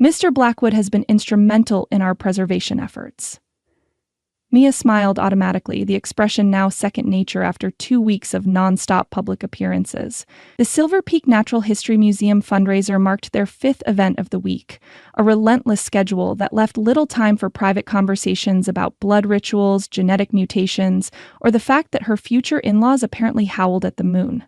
"Mr. Blackwood has been instrumental in our preservation efforts." Mia smiled automatically, the expression now second nature after 2 weeks of non-stop public appearances. The Silver Peak Natural History Museum fundraiser marked their 5th event of the week, a relentless schedule that left little time for private conversations about blood rituals, genetic mutations, or the fact that her future in-laws apparently howled at the moon.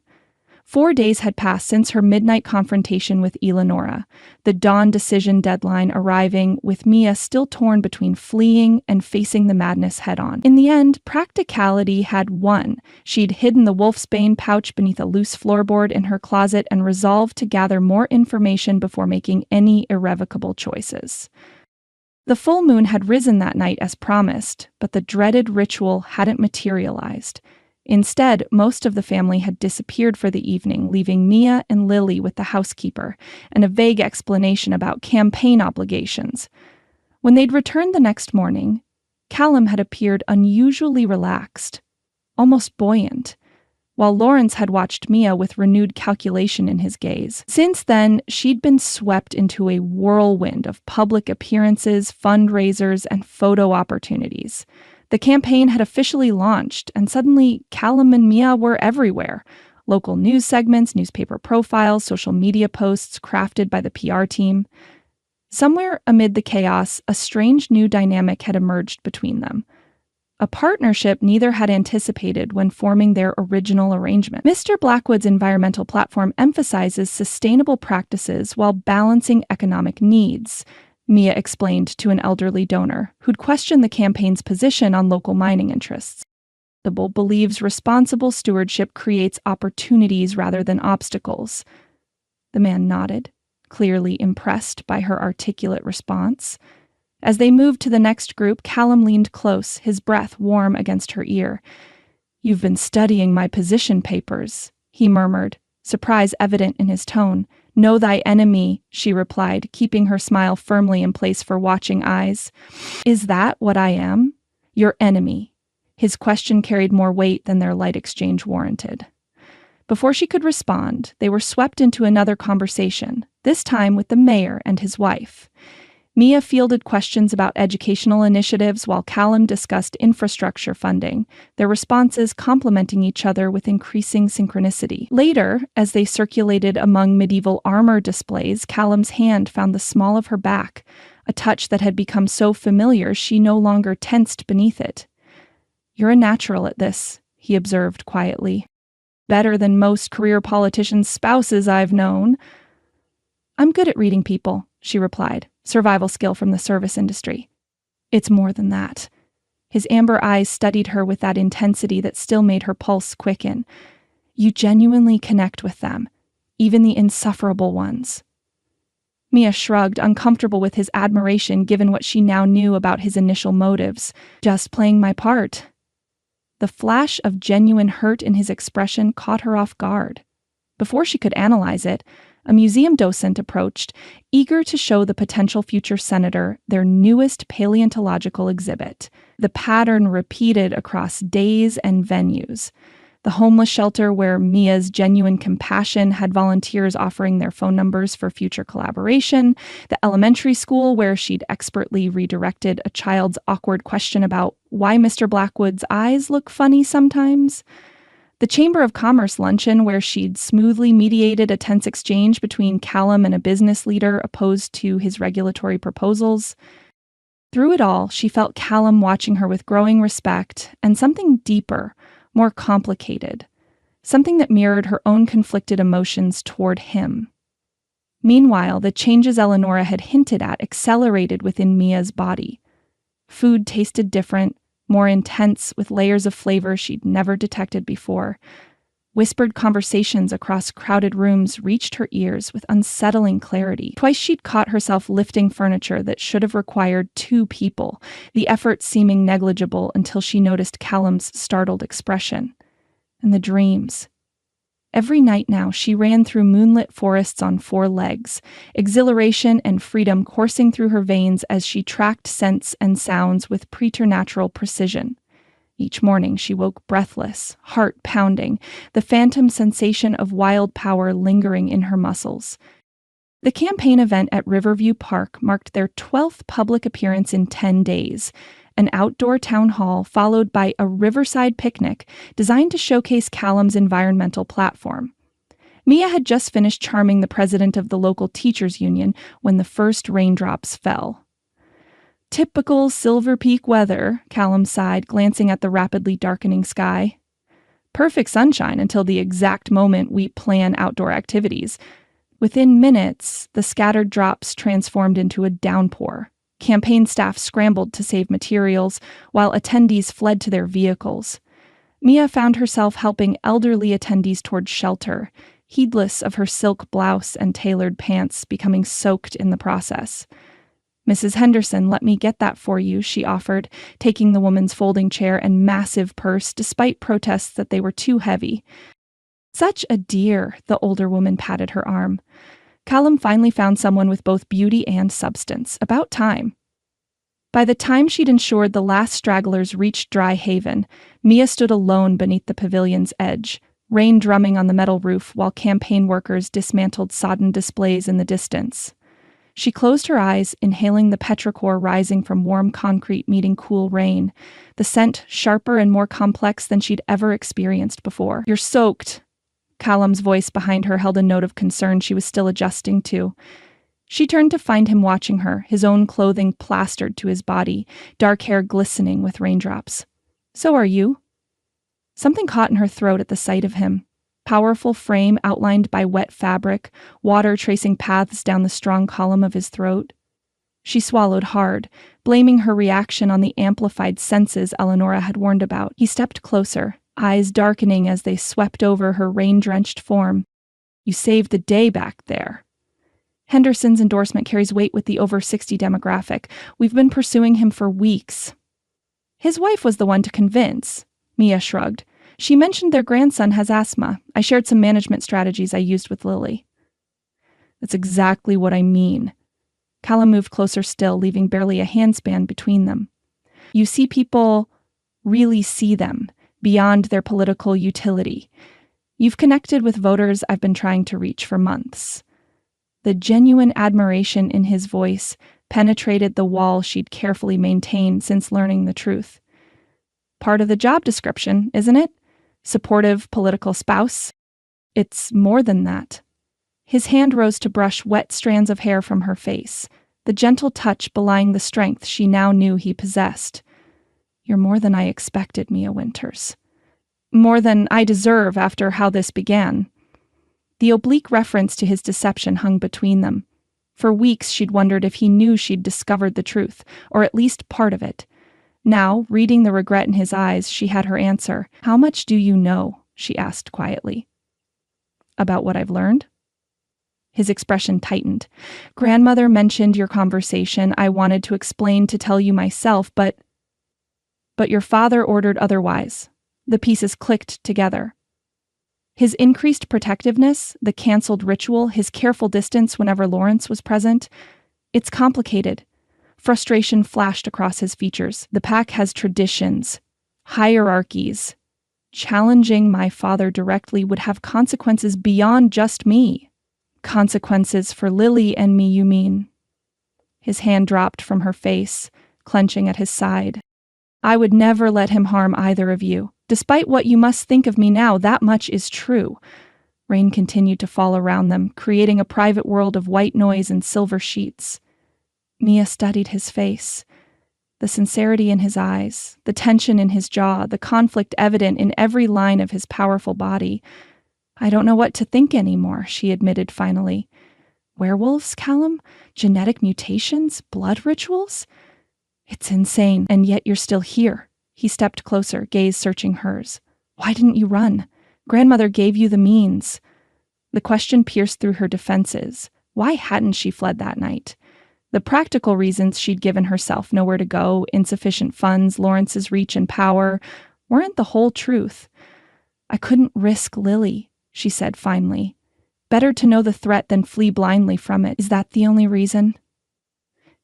4 days had passed since her midnight confrontation with Eleonora, the dawn decision deadline arriving, with Mia still torn between fleeing and facing the madness head-on. In the end, practicality had won. She'd hidden the wolfsbane pouch beneath a loose floorboard in her closet and resolved to gather more information before making any irrevocable choices. The full moon had risen that night as promised, but the dreaded ritual hadn't materialized. Instead, most of the family had disappeared for the evening, leaving Mia and Lily with the housekeeper and a vague explanation about campaign obligations. When they'd returned the next morning, Callum had appeared unusually relaxed, almost buoyant, while Lawrence had watched Mia with renewed calculation in his gaze. Since then, she'd been swept into a whirlwind of public appearances, fundraisers, and photo opportunities. The campaign had officially launched, and suddenly Callum and Mia were everywhere. Local news segments, newspaper profiles, social media posts crafted by the PR team. Somewhere amid the chaos, a strange new dynamic had emerged between them. A partnership neither had anticipated when forming their original arrangement. Mr. Blackwood's environmental platform emphasizes sustainable practices while balancing economic needs, Mia explained to an elderly donor who'd questioned the campaign's position on local mining interests. The bull believes responsible stewardship creates opportunities rather than obstacles. The man nodded, clearly impressed by her articulate response. As they moved to the next group, Callum leaned close, his breath warm against her ear. "You've been studying my position papers," he murmured, surprise evident in his tone. "Know thy enemy," she replied, keeping her smile firmly in place for watching eyes. "Is that what I am? Your enemy?" His question carried more weight than their light exchange warranted. Before she could respond, they were swept into another conversation, this time with the mayor and his wife. Mia fielded questions about educational initiatives while Callum discussed infrastructure funding, their responses complementing each other with increasing synchronicity. Later, as they circulated among medieval armor displays, Callum's hand found the small of her back, a touch that had become so familiar she no longer tensed beneath it. "You're a natural at this," he observed quietly. "Better than most career politicians' spouses I've known." "I'm good at reading people," she replied, survival skill from the service industry. "It's more than that." His amber eyes studied her with that intensity that still made her pulse quicken. "You genuinely connect with them, even the insufferable ones." Mia shrugged, uncomfortable with his admiration given what she now knew about his initial motives. "Just playing my part." The flash of genuine hurt in his expression caught her off guard. Before she could analyze it, a museum docent approached, eager to show the potential future senator their newest paleontological exhibit. The pattern repeated across days and venues. The homeless shelter where Mia's genuine compassion had volunteers offering their phone numbers for future collaboration, the elementary school where she'd expertly redirected a child's awkward question about why Mr. Blackwood's eyes look funny sometimes, the Chamber of Commerce luncheon where she'd smoothly mediated a tense exchange between Callum and a business leader opposed to his regulatory proposals. Through it all, she felt Callum watching her with growing respect and something deeper, more complicated, something that mirrored her own conflicted emotions toward him. Meanwhile, the changes Eleonora had hinted at accelerated within Mia's body. Food tasted different, more intense, with layers of flavor she'd never detected before. Whispered conversations across crowded rooms reached her ears with unsettling clarity. Twice she'd caught herself lifting furniture that should have required two people, the effort seeming negligible until she noticed Callum's startled expression. And the dreams. Every night now, she ran through moonlit forests on four legs, exhilaration and freedom coursing through her veins as she tracked scents and sounds with preternatural precision. Each morning she woke breathless, heart pounding, the phantom sensation of wild power lingering in her muscles. The campaign event at Riverview Park marked their 12th public appearance in 10 days, an outdoor town hall followed by a riverside picnic designed to showcase Callum's environmental platform. Mia had just finished charming the president of the local teachers' union when the first raindrops fell. "Typical Silver Peak weather," Callum sighed, glancing at the rapidly darkening sky. "Perfect sunshine until the exact moment we plan outdoor activities." Within minutes, the scattered drops transformed into a downpour. Campaign staff scrambled to save materials, while attendees fled to their vehicles. Mia found herself helping elderly attendees toward shelter, heedless of her silk blouse and tailored pants becoming soaked in the process. "Mrs. Henderson, let me get that for you," she offered, taking the woman's folding chair and massive purse despite protests that they were too heavy. "Such a dear," the older woman patted her arm. Callum finally found someone with both beauty and substance. About time. By the time she'd ensured the last stragglers reached dry haven, Mia stood alone beneath the pavilion's edge, rain drumming on the metal roof while campaign workers dismantled sodden displays in the distance. She closed her eyes, inhaling the petrichor rising from warm concrete meeting cool rain, the scent sharper and more complex than she'd ever experienced before. "You're soaked." Callum's voice behind her held a note of concern she was still adjusting to. She turned to find him watching her, his own clothing plastered to his body, dark hair glistening with raindrops. "So are you." Something caught in her throat at the sight of him. Powerful frame outlined by wet fabric, water tracing paths down the strong column of his throat. She swallowed hard, blaming her reaction on the amplified senses Eleonora had warned about. He stepped closer, eyes darkening as they swept over her rain-drenched form. "You saved the day back there." "Henderson's endorsement carries weight with the over 60 demographic. We've been pursuing him for weeks." "His wife was the one to convince," Mia shrugged. "She mentioned their grandson has asthma. I shared some management strategies I used with Lily." "That's exactly what I mean." Callum moved closer still, leaving barely a handspan between them. "You see people really see them, beyond their political utility. You've connected with voters I've been trying to reach for months." The genuine admiration in his voice penetrated the wall she'd carefully maintained since learning the truth. "Part of the job description, isn't it? Supportive political spouse?" "It's more than that." His hand rose to brush wet strands of hair from her face, the gentle touch belying the strength she now knew he possessed. "You're more than I expected, Mia Winters. More than I deserve after how this began." The oblique reference to his deception hung between them. For weeks she'd wondered if he knew she'd discovered the truth, or at least part of it. Now, reading the regret in his eyes, she had her answer. "How much do you know?" she asked quietly. "About what I've learned?" His expression tightened. "Grandmother mentioned your conversation. I wanted to explain to tell you myself, but your father ordered otherwise." The pieces clicked together. His increased protectiveness, the canceled ritual, his careful distance whenever Lawrence was present. "It's complicated." Frustration flashed across his features. "The pack has traditions, hierarchies. Challenging my father directly would have consequences beyond just me. Consequences for Lily and me, you mean? His hand dropped from her face, clenching at his side. I would never let him harm either of you. Despite what you must think of me now, that much is true. Rain continued to fall around them, creating a private world of white noise and silver sheets. Mia studied his face. The sincerity in his eyes, the tension in his jaw, the conflict evident in every line of his powerful body. I don't know what to think anymore, she admitted finally. Werewolves, Callum? Genetic mutations? Blood rituals? It's insane, and yet you're still here. He stepped closer, gaze searching hers. Why didn't you run? Grandmother gave you the means. The question pierced through her defenses. Why hadn't she fled that night? The practical reasons she'd given herself, nowhere to go, insufficient funds, Lawrence's reach and power, weren't the whole truth. I couldn't risk Lily, she said finally. Better to know the threat than flee blindly from it. Is that the only reason?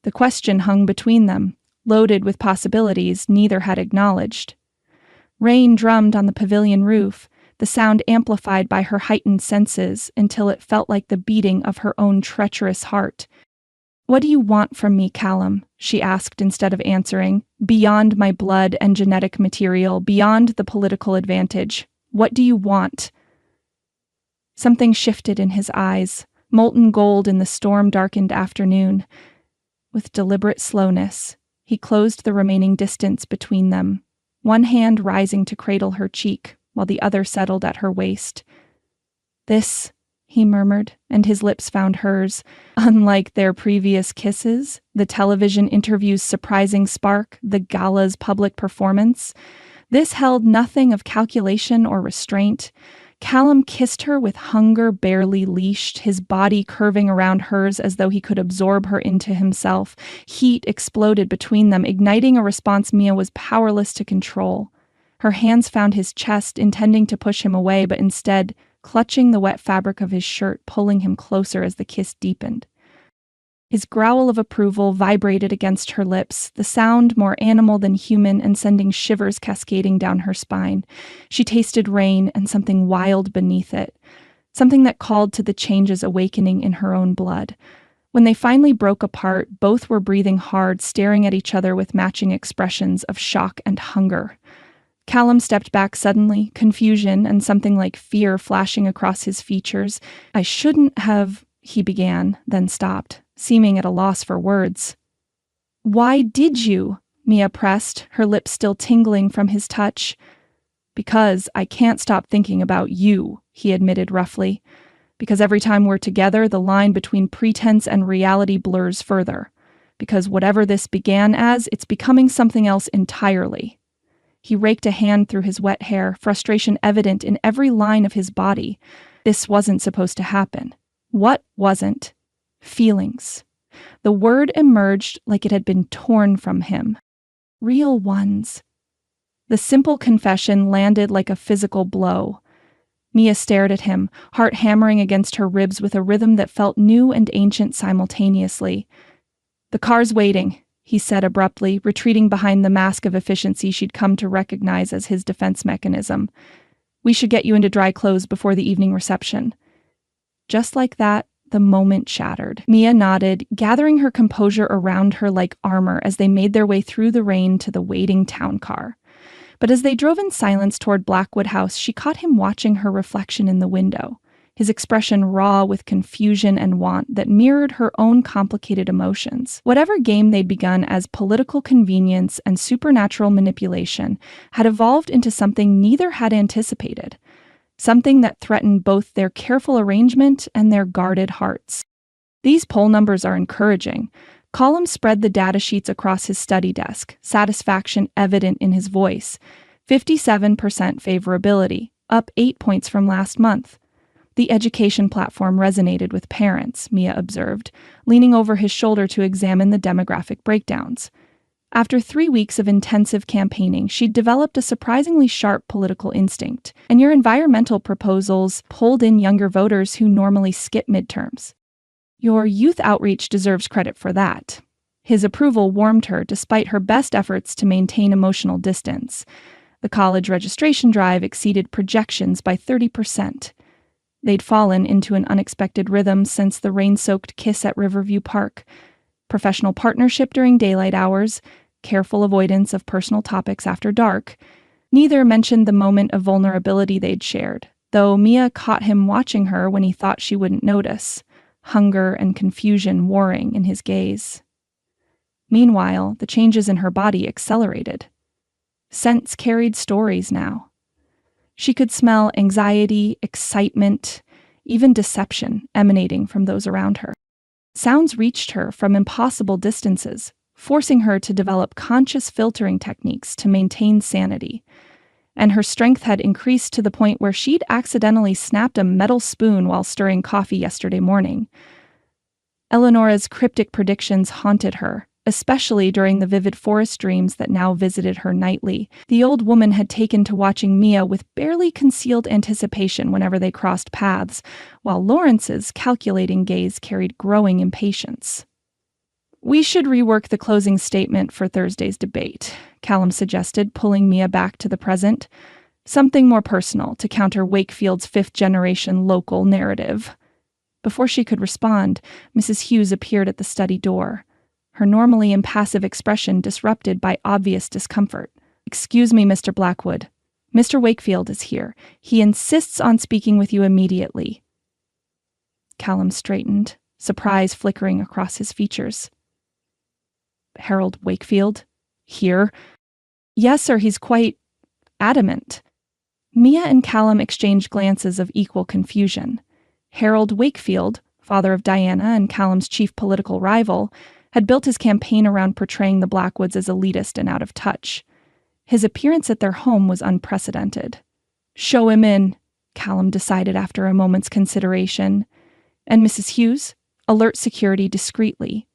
The question hung between them, loaded with possibilities neither had acknowledged. Rain drummed on the pavilion roof, the sound amplified by her heightened senses until it felt like the beating of her own treacherous heart. What do you want from me, Callum? She asked instead of answering. Beyond my blood and genetic material, beyond the political advantage. What do you want? Something shifted in his eyes, molten gold in the storm-darkened afternoon. With deliberate slowness, he closed the remaining distance between them, one hand rising to cradle her cheek, while the other settled at her waist. This, he murmured, and his lips found hers. Unlike their previous kisses, the television interview's surprising spark, the gala's public performance, this held nothing of calculation or restraint. Callum kissed her with hunger barely leashed, his body curving around hers as though he could absorb her into himself. Heat exploded between them, igniting a response Mia was powerless to control. Her hands found his chest, intending to push him away, but instead clutching the wet fabric of his shirt, pulling him closer as the kiss deepened. His growl of approval vibrated against her lips, the sound more animal than human and sending shivers cascading down her spine. She tasted rain and something wild beneath it, something that called to the changes awakening in her own blood. When they finally broke apart, both were breathing hard, staring at each other with matching expressions of shock and hunger. Callum stepped back suddenly, confusion and something like fear flashing across his features. I shouldn't have, he began, then stopped, seeming at a loss for words. Why did you? Mia pressed, her lips still tingling from his touch. Because I can't stop thinking about you, he admitted roughly. Because every time we're together, the line between pretense and reality blurs further. Because whatever this began as, it's becoming something else entirely. He raked a hand through his wet hair, frustration evident in every line of his body. This wasn't supposed to happen. What wasn't? Feelings. The word emerged like it had been torn from him. Real ones. The simple confession landed like a physical blow. Mia stared at him, heart hammering against her ribs with a rhythm that felt new and ancient simultaneously. The car's waiting, he said abruptly, retreating behind the mask of efficiency she'd come to recognize as his defense mechanism. We should get you into dry clothes before the evening reception. Just like that, the moment shattered. Mia nodded, gathering her composure around her like armor as they made their way through the rain to the waiting town car. But as they drove in silence toward Blackwood House, she caught him watching her reflection in the window, his expression raw with confusion and want that mirrored her own complicated emotions. Whatever game they'd begun as political convenience and supernatural manipulation had evolved into something neither had anticipated, something that threatened both their careful arrangement and their guarded hearts. These poll numbers are encouraging. Callum spread the data sheets across his study desk, satisfaction evident in his voice. 57% favorability, up 8 points from last month. The education platform resonated with parents, Mia observed, leaning over his shoulder to examine the demographic breakdowns. After 3 weeks of intensive campaigning, she'd developed a surprisingly sharp political instinct, and your environmental proposals pulled in younger voters who normally skip midterms. Your youth outreach deserves credit for that. His approval warmed her despite her best efforts to maintain emotional distance. The college registration drive exceeded projections by 30%. They'd fallen into an unexpected rhythm since the rain-soaked kiss at Riverview Park. Professional partnership during daylight hours, careful avoidance of personal topics after dark. Neither mentioned the moment of vulnerability they'd shared, though Mia caught him watching her when he thought she wouldn't notice, hunger and confusion warring in his gaze. Meanwhile, the changes in her body accelerated. Scents carried stories now. She could smell anxiety, excitement, even deception emanating from those around her. Sounds reached her from impossible distances, forcing her to develop conscious filtering techniques to maintain sanity. And her strength had increased to the point where she'd accidentally snapped a metal spoon while stirring coffee yesterday morning. Eleonora's cryptic predictions haunted her, especially during the vivid forest dreams that now visited her nightly. The old woman had taken to watching Mia with barely concealed anticipation whenever they crossed paths, while Lawrence's calculating gaze carried growing impatience. "We should rework the closing statement for Thursday's debate," Callum suggested, pulling Mia back to the present. "Something more personal to counter Wakefield's fifth-generation local narrative." Before she could respond, Mrs. Hughes appeared at the study door, her normally impassive expression disrupted by obvious discomfort. "Excuse me, Mr. Blackwood. Mr. Wakefield is here. He insists on speaking with you immediately." Callum straightened, surprise flickering across his features. "Harold Wakefield? Here?" "Yes, sir, he's quite adamant." Mia and Callum exchanged glances of equal confusion. Harold Wakefield, father of Diana and Callum's chief political rival, had built his campaign around portraying the Blackwoods as elitist and out of touch. His appearance at their home was unprecedented. "Show him in," Callum decided after a moment's consideration. "And Mrs. Hughes, alert security discreetly."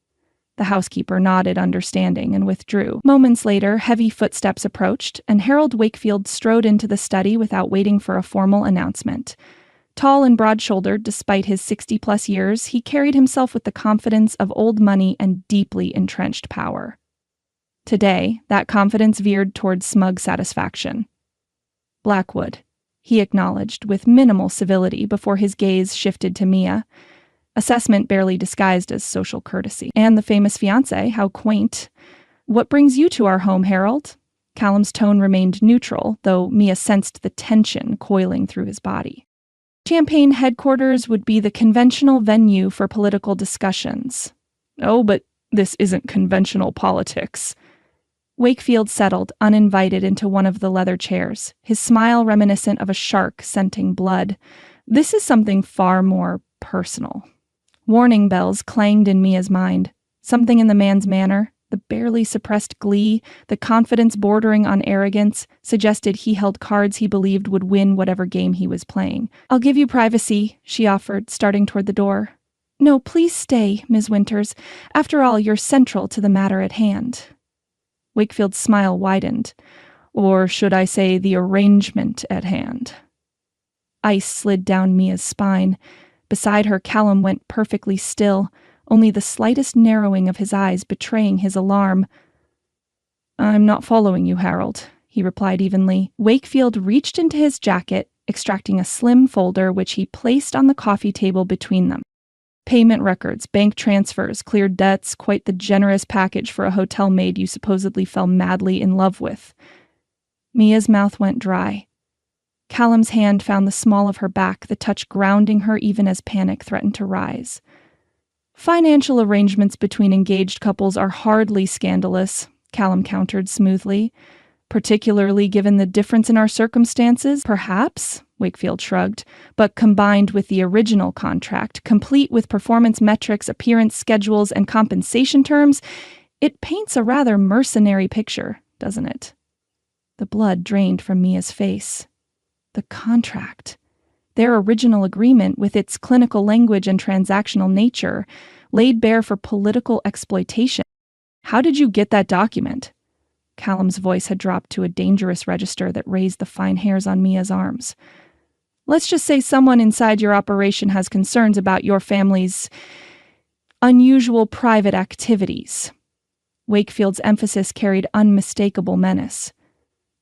The housekeeper nodded understanding and withdrew. Moments later, heavy footsteps approached, and Harold Wakefield strode into the study without waiting for a formal announcement. Tall and broad-shouldered despite his 60-plus years, he carried himself with the confidence of old money and deeply entrenched power. Today, that confidence veered toward smug satisfaction. "Blackwood," he acknowledged with minimal civility before his gaze shifted to Mia. Assessment barely disguised as social courtesy. "And the famous fiancé, how quaint. What brings you to our home, Harold?" Callum's tone remained neutral, though Mia sensed the tension coiling through his body. Champaign headquarters would be the conventional venue for political discussions. "Oh, but this isn't conventional politics." Wakefield settled, uninvited, into one of the leather chairs, his smile reminiscent of a shark scenting blood. "This is something far more personal." Warning bells clanged in Mia's mind. Something in the man's manner, the barely suppressed glee, the confidence bordering on arrogance, suggested he held cards he believed would win whatever game he was playing. "I'll give you privacy," she offered, starting toward the door. "No, please stay, Ms. Winters. After all, you're central to the matter at hand." Wakefield's smile widened. "Or should I say the arrangement at hand?" Ice slid down Mia's spine. Beside her, Callum went perfectly still, only the slightest narrowing of his eyes betraying his alarm. "I'm not following you, Harold," he replied evenly. Wakefield reached into his jacket, extracting a slim folder which he placed on the coffee table between them. Payment records, bank transfers, cleared debts, quite the generous package for a hotel maid you supposedly fell madly in love with. Mia's mouth went dry. Callum's hand found the small of her back, the touch grounding her even as panic threatened to rise. "Financial arrangements between engaged couples are hardly scandalous," Callum countered smoothly. "Particularly given the difference in our circumstances, perhaps," Wakefield shrugged, "but combined with the original contract, complete with performance metrics, appearance schedules, and compensation terms, it paints a rather mercenary picture, doesn't it?" The blood drained from Mia's face. The contract. Their original agreement, with its clinical language and transactional nature, laid bare for political exploitation. "How did you get that document?" Callum's voice had dropped to a dangerous register that raised the fine hairs on Mia's arms. "Let's just say someone inside your operation has concerns about your family's unusual private activities." Wakefield's emphasis carried unmistakable menace.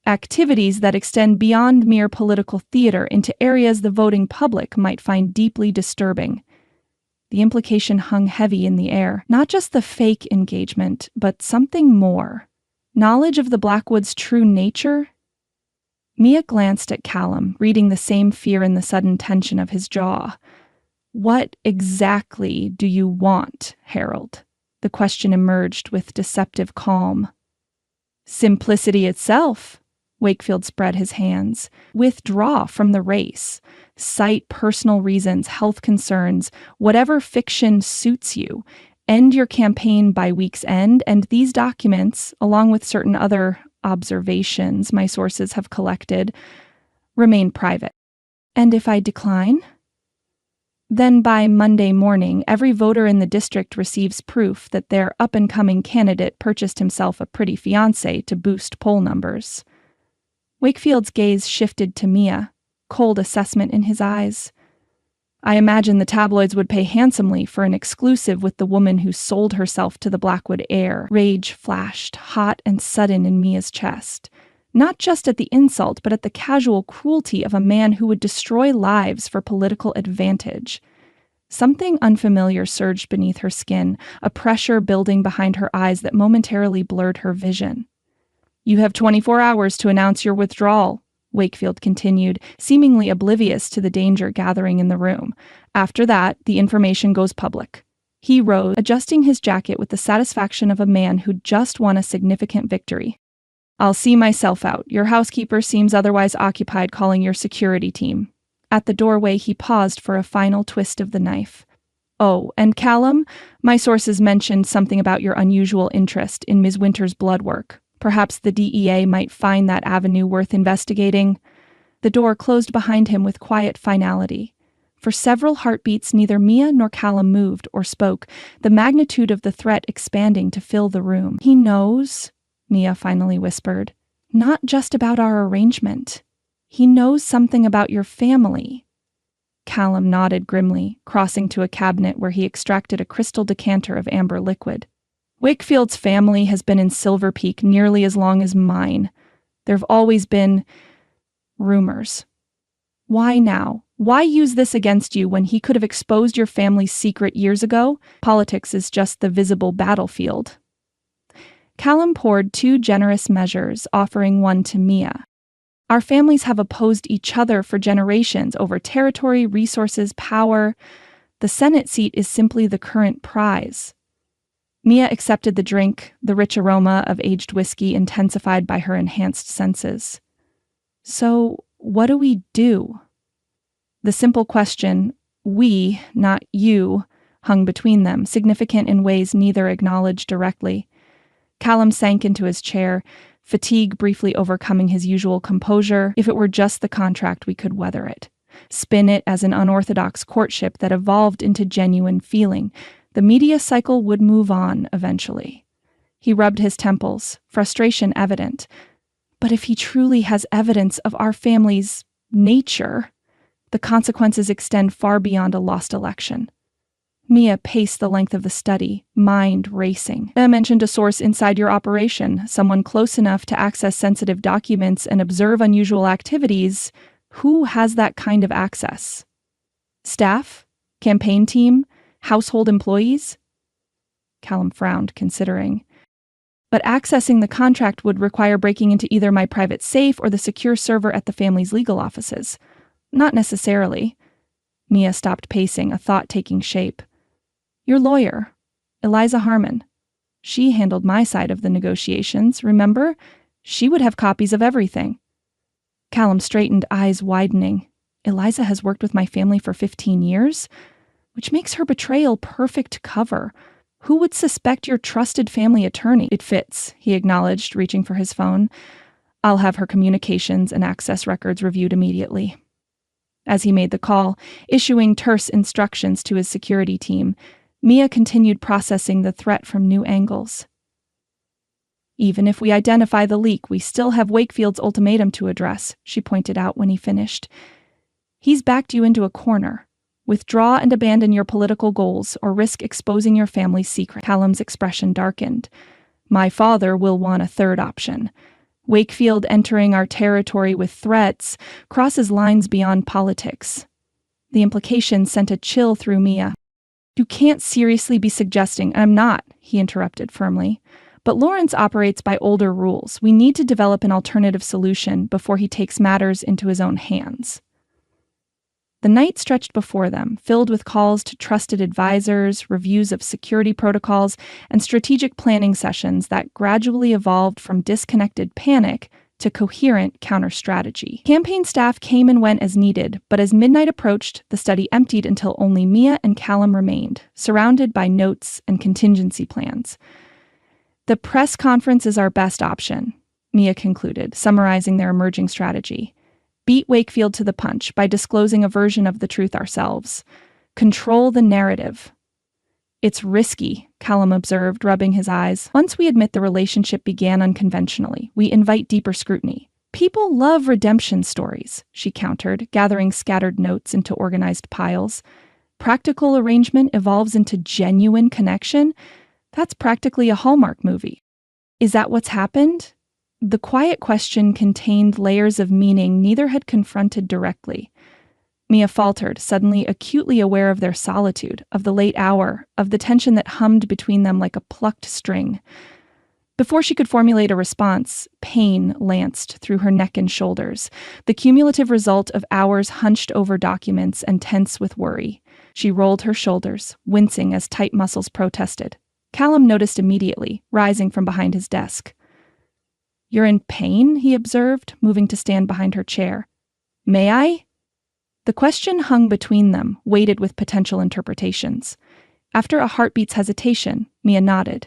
activities that extend beyond mere political theater into areas the voting public might find deeply disturbing. The implication hung heavy in the air. Not just the fake engagement, but something more. Knowledge of the Blackwoods' true nature? Mia glanced at Callum, reading the same fear in the sudden tension of his jaw. What exactly do you want, Harold? The question emerged with deceptive calm. Simplicity itself. Wakefield spread his hands. Withdraw from the race. Cite personal reasons, health concerns, whatever fiction suits you. End your campaign by week's end, and these documents, along with certain other observations my sources have collected, remain private. And if I decline? Then by Monday morning, every voter in the district receives proof that their up-and-coming candidate purchased himself a pretty fiancé to boost poll numbers. Wakefield's gaze shifted to Mia, cold assessment in his eyes. I imagine the tabloids would pay handsomely for an exclusive with the woman who sold herself to the Blackwood heir. Rage flashed, hot and sudden in Mia's chest. Not just at the insult, but at the casual cruelty of a man who would destroy lives for political advantage. Something unfamiliar surged beneath her skin, a pressure building behind her eyes that momentarily blurred her vision. You have 24 hours to announce your withdrawal, Wakefield continued, seemingly oblivious to the danger gathering in the room. After that, the information goes public. He rose, adjusting his jacket with the satisfaction of a man who'd just won a significant victory. I'll see myself out. Your housekeeper seems otherwise occupied calling your security team. At the doorway, he paused for a final twist of the knife. Oh, and Callum, my sources mentioned something about your unusual interest in Ms. Winter's blood work. Perhaps the DEA might find that avenue worth investigating. The door closed behind him with quiet finality. For several heartbeats, neither Mia nor Callum moved or spoke, the magnitude of the threat expanding to fill the room. He knows, Mia finally whispered, not just about our arrangement. He knows something about your family. Callum nodded grimly, crossing to a cabinet where he extracted a crystal decanter of amber liquid. Wakefield's family has been in Silver Peak nearly as long as mine. There have always been rumors. Why now? Why use this against you when he could have exposed your family's secret years ago? Politics is just the visible battlefield. Callum poured 2 generous measures, offering one to Mia. Our families have opposed each other for generations over territory, resources, power. The Senate seat is simply the current prize. Mia accepted the drink, the rich aroma of aged whiskey intensified by her enhanced senses. So, what do we do? The simple question, we, not you, hung between them, significant in ways neither acknowledged directly. Callum sank into his chair, fatigue briefly overcoming his usual composure. If it were just the contract, we could weather it. Spin it as an unorthodox courtship that evolved into genuine feeling. The media cycle would move on eventually. He rubbed his temples, frustration evident. But if he truly has evidence of our family's nature, the consequences extend far beyond a lost election. Mia paced the length of the study, mind racing. I mentioned a source inside your operation, someone close enough to access sensitive documents and observe unusual activities. Who has that kind of access? Staff? Campaign team? Household employees? Callum frowned, considering. But accessing the contract would require breaking into either my private safe or the secure server at the family's legal offices. Not necessarily. Mia stopped pacing, a thought taking shape. Your lawyer, Eliza Harmon. She handled my side of the negotiations, remember? She would have copies of everything. Callum straightened, eyes widening. Eliza has worked with my family for 15 years? Which makes her betrayal perfect cover. Who would suspect your trusted family attorney? It fits, he acknowledged, reaching for his phone. I'll have her communications and access records reviewed immediately. As he made the call, issuing terse instructions to his security team, Mia continued processing the threat from new angles. Even if we identify the leak, we still have Wakefield's ultimatum to address, she pointed out when he finished. He's backed you into a corner. Withdraw and abandon your political goals or risk exposing your family's secret. Callum's expression darkened. My father will want a third option. Wakefield entering our territory with threats crosses lines beyond politics. The implication sent a chill through Mia. You can't seriously be suggesting— I'm not, he interrupted firmly. But Lawrence operates by older rules. We need to develop an alternative solution before he takes matters into his own hands. The night stretched before them, filled with calls to trusted advisors, reviews of security protocols, and strategic planning sessions that gradually evolved from disconnected panic to coherent counter-strategy. Campaign staff came and went as needed, but as midnight approached, the study emptied until only Mia and Callum remained, surrounded by notes and contingency plans. The press conference is our best option, Mia concluded, summarizing their emerging strategy. Beat Wakefield to the punch by disclosing a version of the truth ourselves. Control the narrative. It's risky, Callum observed, rubbing his eyes. Once we admit the relationship began unconventionally, we invite deeper scrutiny. People love redemption stories, she countered, gathering scattered notes into organized piles. Practical arrangement evolves into genuine connection. That's practically a Hallmark movie. Is that what's happened? The quiet question contained layers of meaning neither had confronted directly. Mia faltered, suddenly acutely aware of their solitude, of the late hour, of the tension that hummed between them like a plucked string. Before she could formulate a response, pain lanced through her neck and shoulders, the cumulative result of hours hunched over documents and tense with worry. She rolled her shoulders, wincing as tight muscles protested. Callum noticed immediately, rising from behind his desk. You're in pain, he observed, moving to stand behind her chair. May I? The question hung between them, weighted with potential interpretations. After a heartbeat's hesitation, Mia nodded.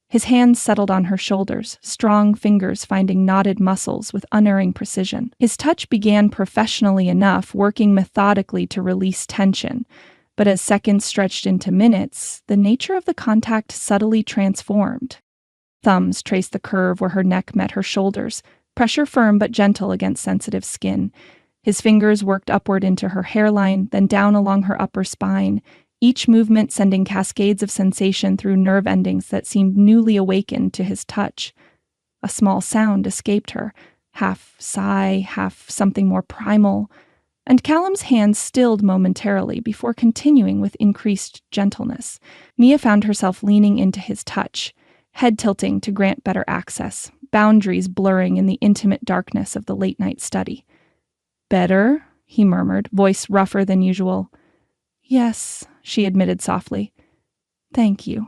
His hands settled on her shoulders, strong fingers finding knotted muscles with unerring precision. His touch began professionally enough, working methodically to release tension. But as seconds stretched into minutes, the nature of the contact subtly transformed. Thumbs traced the curve where her neck met her shoulders, pressure firm but gentle against sensitive skin. His fingers worked upward into her hairline, then down along her upper spine, each movement sending cascades of sensation through nerve endings that seemed newly awakened to his touch. A small sound escaped her, half sigh, half something more primal, and Callum's hands stilled momentarily before continuing with increased gentleness. Mia found herself leaning into his touch, head tilting to grant better access, boundaries blurring in the intimate darkness of the late-night study. Better, he murmured, voice rougher than usual. Yes, she admitted softly. Thank you.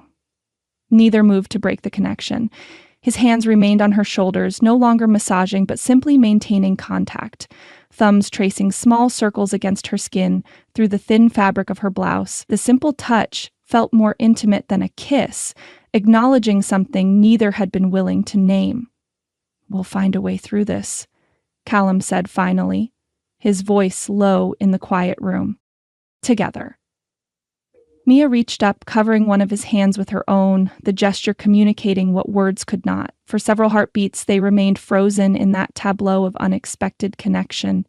Neither moved to break the connection. His hands remained on her shoulders, no longer massaging but simply maintaining contact, thumbs tracing small circles against her skin through the thin fabric of her blouse. The simple touch felt more intimate than a kiss, acknowledging something neither had been willing to name. We'll find a way through this, Callum said finally, his voice low in the quiet room. Together. Mia reached up, covering one of his hands with her own, the gesture communicating what words could not. For several heartbeats, they remained frozen in that tableau of unexpected connection.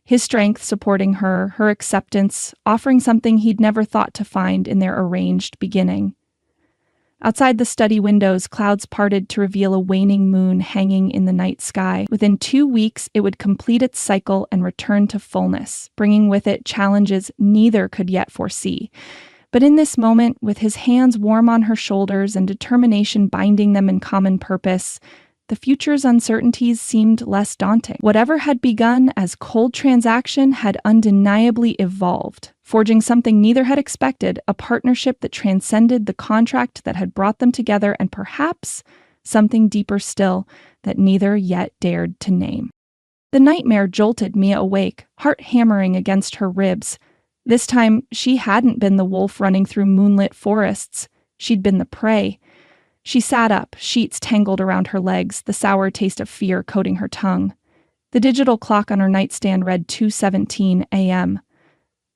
His strength supporting her, her acceptance, offering something he'd never thought to find in their arranged beginning. Outside the study windows, clouds parted to reveal a waning moon hanging in the night sky. Within 2 weeks, it would complete its cycle and return to fullness, bringing with it challenges neither could yet foresee. But in this moment, with his hands warm on her shoulders and determination binding them in common purpose, the future's uncertainties seemed less daunting. Whatever had begun as cold transaction had undeniably evolved, forging something neither had expected, a partnership that transcended the contract that had brought them together, and perhaps something deeper still that neither yet dared to name. The nightmare jolted Mia awake, heart hammering against her ribs. This time, she hadn't been the wolf running through moonlit forests. She'd been the prey. She sat up, sheets tangled around her legs, the sour taste of fear coating her tongue. The digital clock on her nightstand read 2:17 a.m.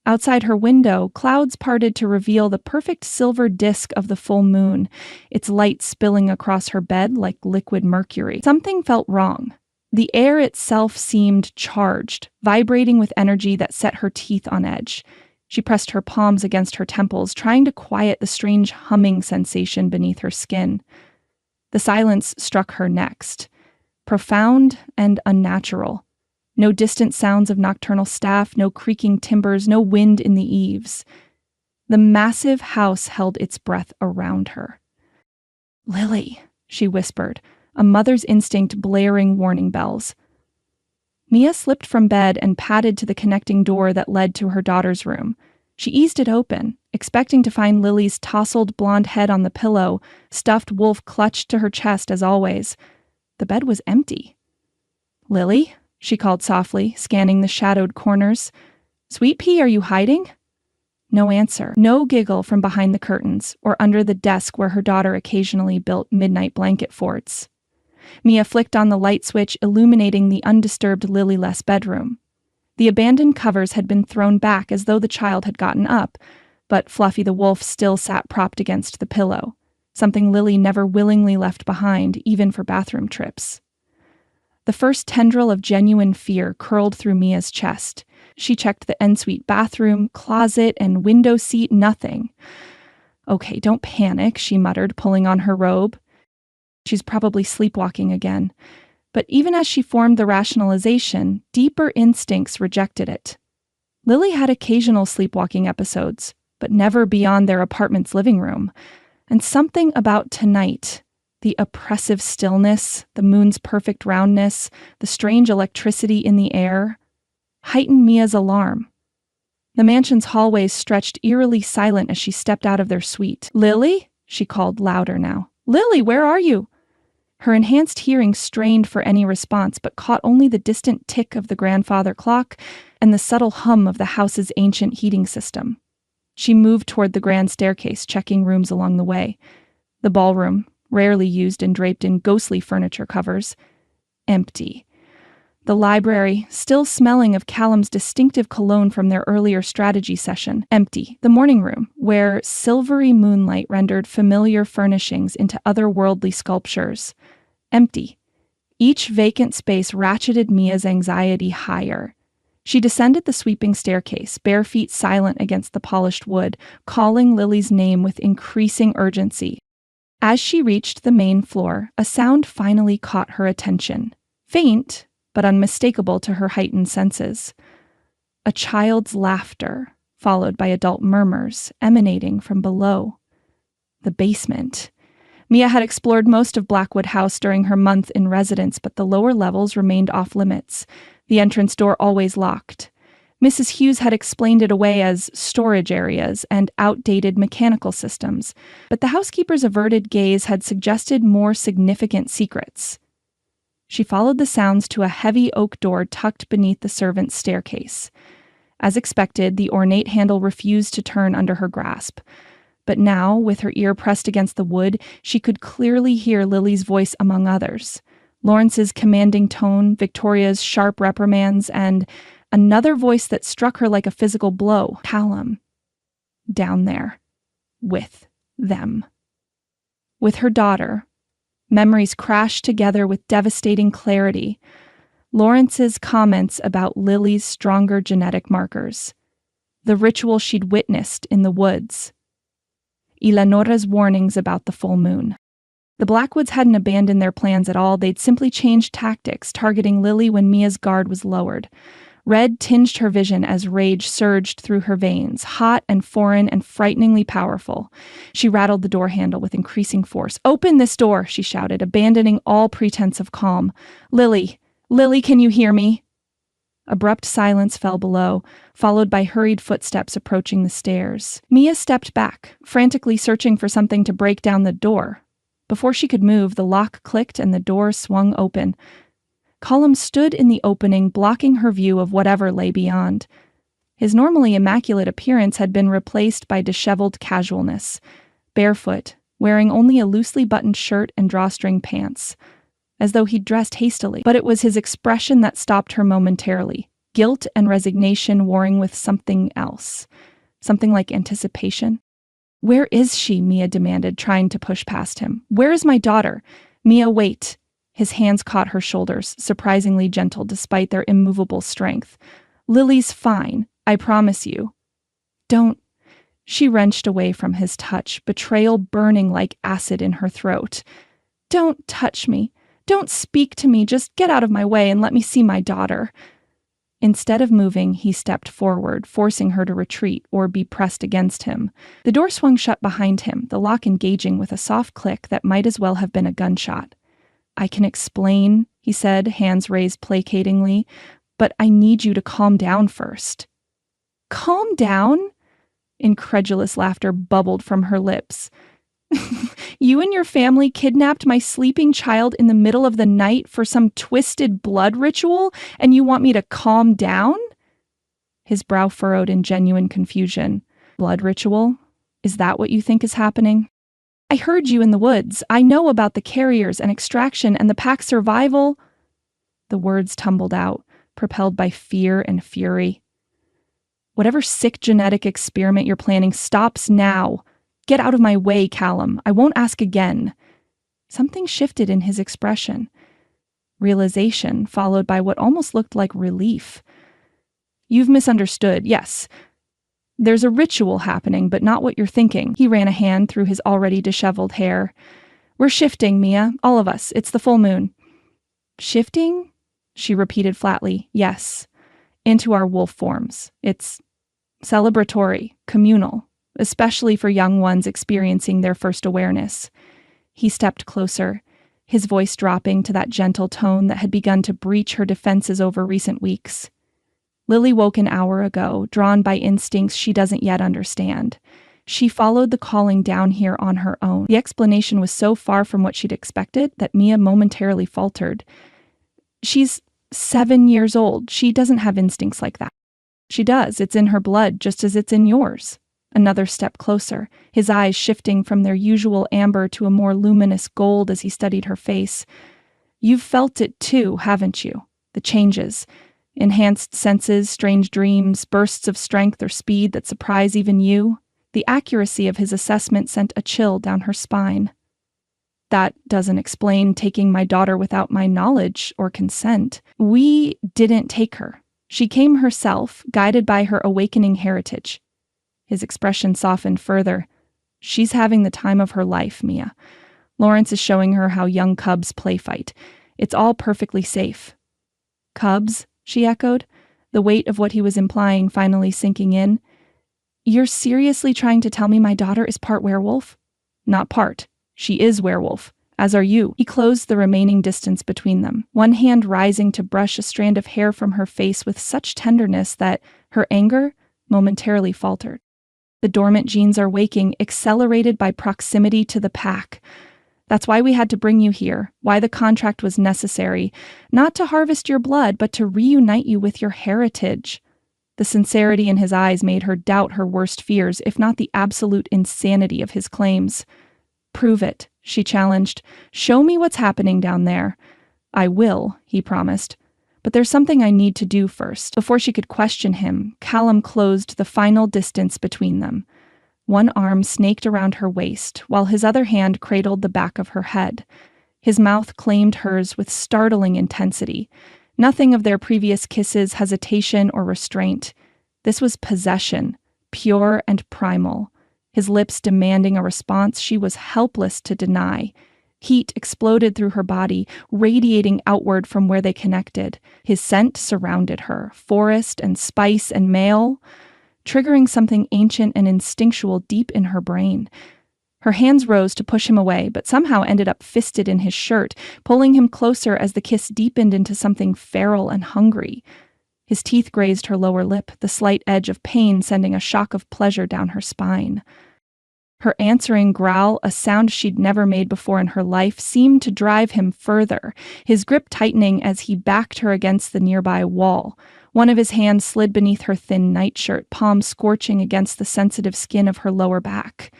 Outside her window, clouds parted to reveal the perfect silver disk of the full moon, its light spilling across her bed like liquid mercury. Something felt wrong. The air itself seemed charged, vibrating with energy that set her teeth on edge. She pressed her palms against her temples, trying to quiet the strange humming sensation beneath her skin. The silence struck her next. profound and unnatural. No distant sounds of nocturnal staff, no creaking timbers, no wind in the eaves. The massive house held its breath around her. "Lily," she whispered, a mother's instinct blaring warning bells. Mia slipped from bed and padded to the connecting door that led to her daughter's room. She eased it open, expecting to find Lily's tousled blonde head on the pillow, stuffed wolf clutched to her chest as always. The bed was empty. "Lily?" she called softly, scanning the shadowed corners. "Sweet pea, are you hiding?" No answer. No giggle from behind the curtains or under the desk where her daughter occasionally built midnight blanket forts. Mia flicked on the light switch, illuminating the undisturbed Lily-less bedroom. The abandoned covers had been thrown back as though the child had gotten up, but Fluffy the wolf still sat propped against the pillow, something Lily never willingly left behind, even for bathroom trips. The first tendril of genuine fear curled through Mia's chest. She checked the ensuite bathroom, closet, and window seat, nothing. "Okay, don't panic," she muttered, pulling on her robe. She's probably sleepwalking again. But even as she formed the rationalization, deeper instincts rejected it. Lily had occasional sleepwalking episodes, but never beyond their apartment's living room. And something about tonight, the oppressive stillness, the moon's perfect roundness, the strange electricity in the air, heightened Mia's alarm. The mansion's hallways stretched eerily silent as she stepped out of their suite. "Lily?" she called louder now. "Lily, where are you?" Her enhanced hearing strained for any response, but caught only the distant tick of the grandfather clock and the subtle hum of the house's ancient heating system. She moved toward the grand staircase, checking rooms along the way. The ballroom, rarely used and draped in ghostly furniture covers, empty. The library, still smelling of Callum's distinctive cologne from their earlier strategy session, empty. The morning room, where silvery moonlight rendered familiar furnishings into otherworldly sculptures, empty. Each vacant space ratcheted Mia's anxiety higher. She descended the sweeping staircase, bare feet silent against the polished wood, calling Lily's name with increasing urgency. As she reached the main floor, a sound finally caught her attention. Faint, but unmistakable to her heightened senses. A child's laughter, followed by adult murmurs, emanating from below. The basement. Mia had explored most of Blackwood House during her month in residence, but the lower levels remained off-limits, the entrance door always locked. Mrs. Hughes had explained it away as storage areas and outdated mechanical systems, but the housekeeper's averted gaze had suggested more significant secrets. She followed the sounds to a heavy oak door tucked beneath the servants' staircase. As expected, the ornate handle refused to turn under her grasp. But now, with her ear pressed against the wood, she could clearly hear Lily's voice among others. Lawrence's commanding tone, Victoria's sharp reprimands, and another voice that struck her like a physical blow. Callum. Down there. With them. With her daughter. Memories crashed together with devastating clarity. Lawrence's comments about Lily's stronger genetic markers. The ritual she'd witnessed in the woods. Eleonora's warnings about the full moon. The Blackwoods hadn't abandoned their plans at all. They'd simply changed tactics, targeting Lily when Mia's guard was lowered. Red tinged her vision as rage surged through her veins, hot and foreign and frighteningly powerful. She rattled the door handle with increasing force. "Open this door," she shouted, abandoning all pretense of calm. "Lily! Lily, can you hear me?" Abrupt silence fell below, followed by hurried footsteps approaching the stairs. Mia stepped back, frantically searching for something to break down the door. Before she could move, the lock clicked and the door swung open. Callum stood in the opening, blocking her view of whatever lay beyond. His normally immaculate appearance had been replaced by disheveled casualness. Barefoot, wearing only a loosely buttoned shirt and drawstring pants. As though he'd dressed hastily. But it was his expression that stopped her momentarily. Guilt and resignation warring with something else. Something like anticipation. "Where is she?" Mia demanded, trying to push past him. "Where is my daughter?" "Mia, wait." His hands caught her shoulders, surprisingly gentle despite their immovable strength. "Lily's fine, I promise you." "Don't." She wrenched away from his touch, betrayal burning like acid in her throat. "Don't touch me. Don't speak to me, just get out of my way and let me see my daughter." Instead of moving, he stepped forward, forcing her to retreat or be pressed against him. The door swung shut behind him, the lock engaging with a soft click that might as well have been a gunshot. "I can explain," he said, hands raised placatingly, "but I need you to calm down first." "Calm down?" Incredulous laughter bubbled from her lips. "You and your family kidnapped my sleeping child in the middle of the night for some twisted blood ritual, and you want me to calm down?" His brow furrowed in genuine confusion. "Blood ritual? Is that what you think is happening?" "I heard you in the woods. I know about the carriers and extraction and the pack survival." The words tumbled out, propelled by fear and fury. "Whatever sick genetic experiment you're planning stops now. Get out of my way, Callum. I won't ask again." Something shifted in his expression. Realization, followed by what almost looked like relief. "You've misunderstood, yes. There's a ritual happening, but not what you're thinking." He ran a hand through his already disheveled hair. "We're shifting, Mia. All of us. It's the full moon." "Shifting?" She repeated flatly. "Yes. Into our wolf forms. It's celebratory, communal, especially for young ones experiencing their first awareness." He stepped closer, his voice dropping to that gentle tone that had begun to breach her defenses over recent weeks. "Lily woke an hour ago, drawn by instincts she doesn't yet understand. She followed the calling down here on her own." The explanation was so far from what she'd expected that Mia momentarily faltered. "She's 7 years old. She doesn't have instincts like that." "She does. It's in her blood, just as it's in yours." Another step closer, his eyes shifting from their usual amber to a more luminous gold as he studied her face. "You've felt it too, haven't you? The changes. Enhanced senses, strange dreams, bursts of strength or speed that surprise even you." The accuracy of his assessment sent a chill down her spine. "That doesn't explain taking my daughter without my knowledge or consent. We didn't take her. She came herself, guided by her awakening heritage." His expression softened further. "She's having the time of her life, Mia. Lawrence is showing her how young cubs play fight. It's all perfectly safe." "Cubs?" she echoed, the weight of what he was implying finally sinking in. "You're seriously trying to tell me my daughter is part werewolf?" "Not part. She is werewolf, as are you." He closed the remaining distance between them, one hand rising to brush a strand of hair from her face with such tenderness that her anger momentarily faltered. "The dormant genes are waking, accelerated by proximity to the pack. That's why we had to bring you here, why the contract was necessary, not to harvest your blood, but to reunite you with your heritage." The sincerity in his eyes made her doubt her worst fears, if not the absolute insanity of his claims. "Prove it," she challenged. "Show me what's happening down there." "I will," he promised. "But there's something I need to do first." Before she could question him, Callum closed the final distance between them. One arm snaked around her waist, while his other hand cradled the back of her head. His mouth claimed hers with startling intensity. Nothing of their previous kisses, hesitation, or restraint. This was possession, pure and primal. His lips demanding a response she was helpless to deny. Heat exploded through her body, radiating outward from where they connected. His scent surrounded her, forest and spice and male, triggering something ancient and instinctual deep in her brain. Her hands rose to push him away, but somehow ended up fisted in his shirt, pulling him closer as the kiss deepened into something feral and hungry. His teeth grazed her lower lip, the slight edge of pain sending a shock of pleasure down her spine. Her answering growl, a sound she'd never made before in her life, seemed to drive him further, his grip tightening as he backed her against the nearby wall. One of his hands slid beneath her thin nightshirt, palm scorching against the sensitive skin of her lower back.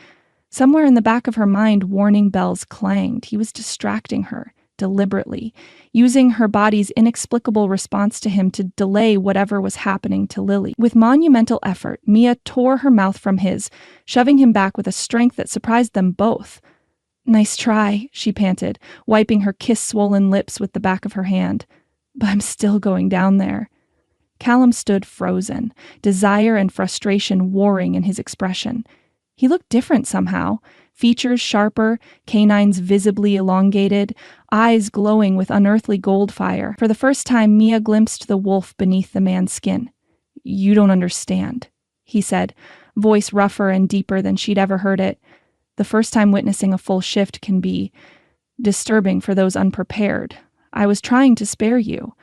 Somewhere in the back of her mind, warning bells clanged. He was distracting her, deliberately, using her body's inexplicable response to him to delay whatever was happening to Lily. With monumental effort, Mia tore her mouth from his, shoving him back with a strength that surprised them both. "Nice try," she panted, wiping her kiss-swollen lips with the back of her hand. "But I'm still going down there." Callum stood frozen, desire and frustration warring in his expression. He looked different somehow, features sharper, canines visibly elongated, eyes glowing with unearthly gold fire. For the first time, Mia glimpsed the wolf beneath the man's skin. "You don't understand," he said, voice rougher and deeper than she'd ever heard it. The first time witnessing a full shift can be disturbing for those unprepared. "I was trying to spare you."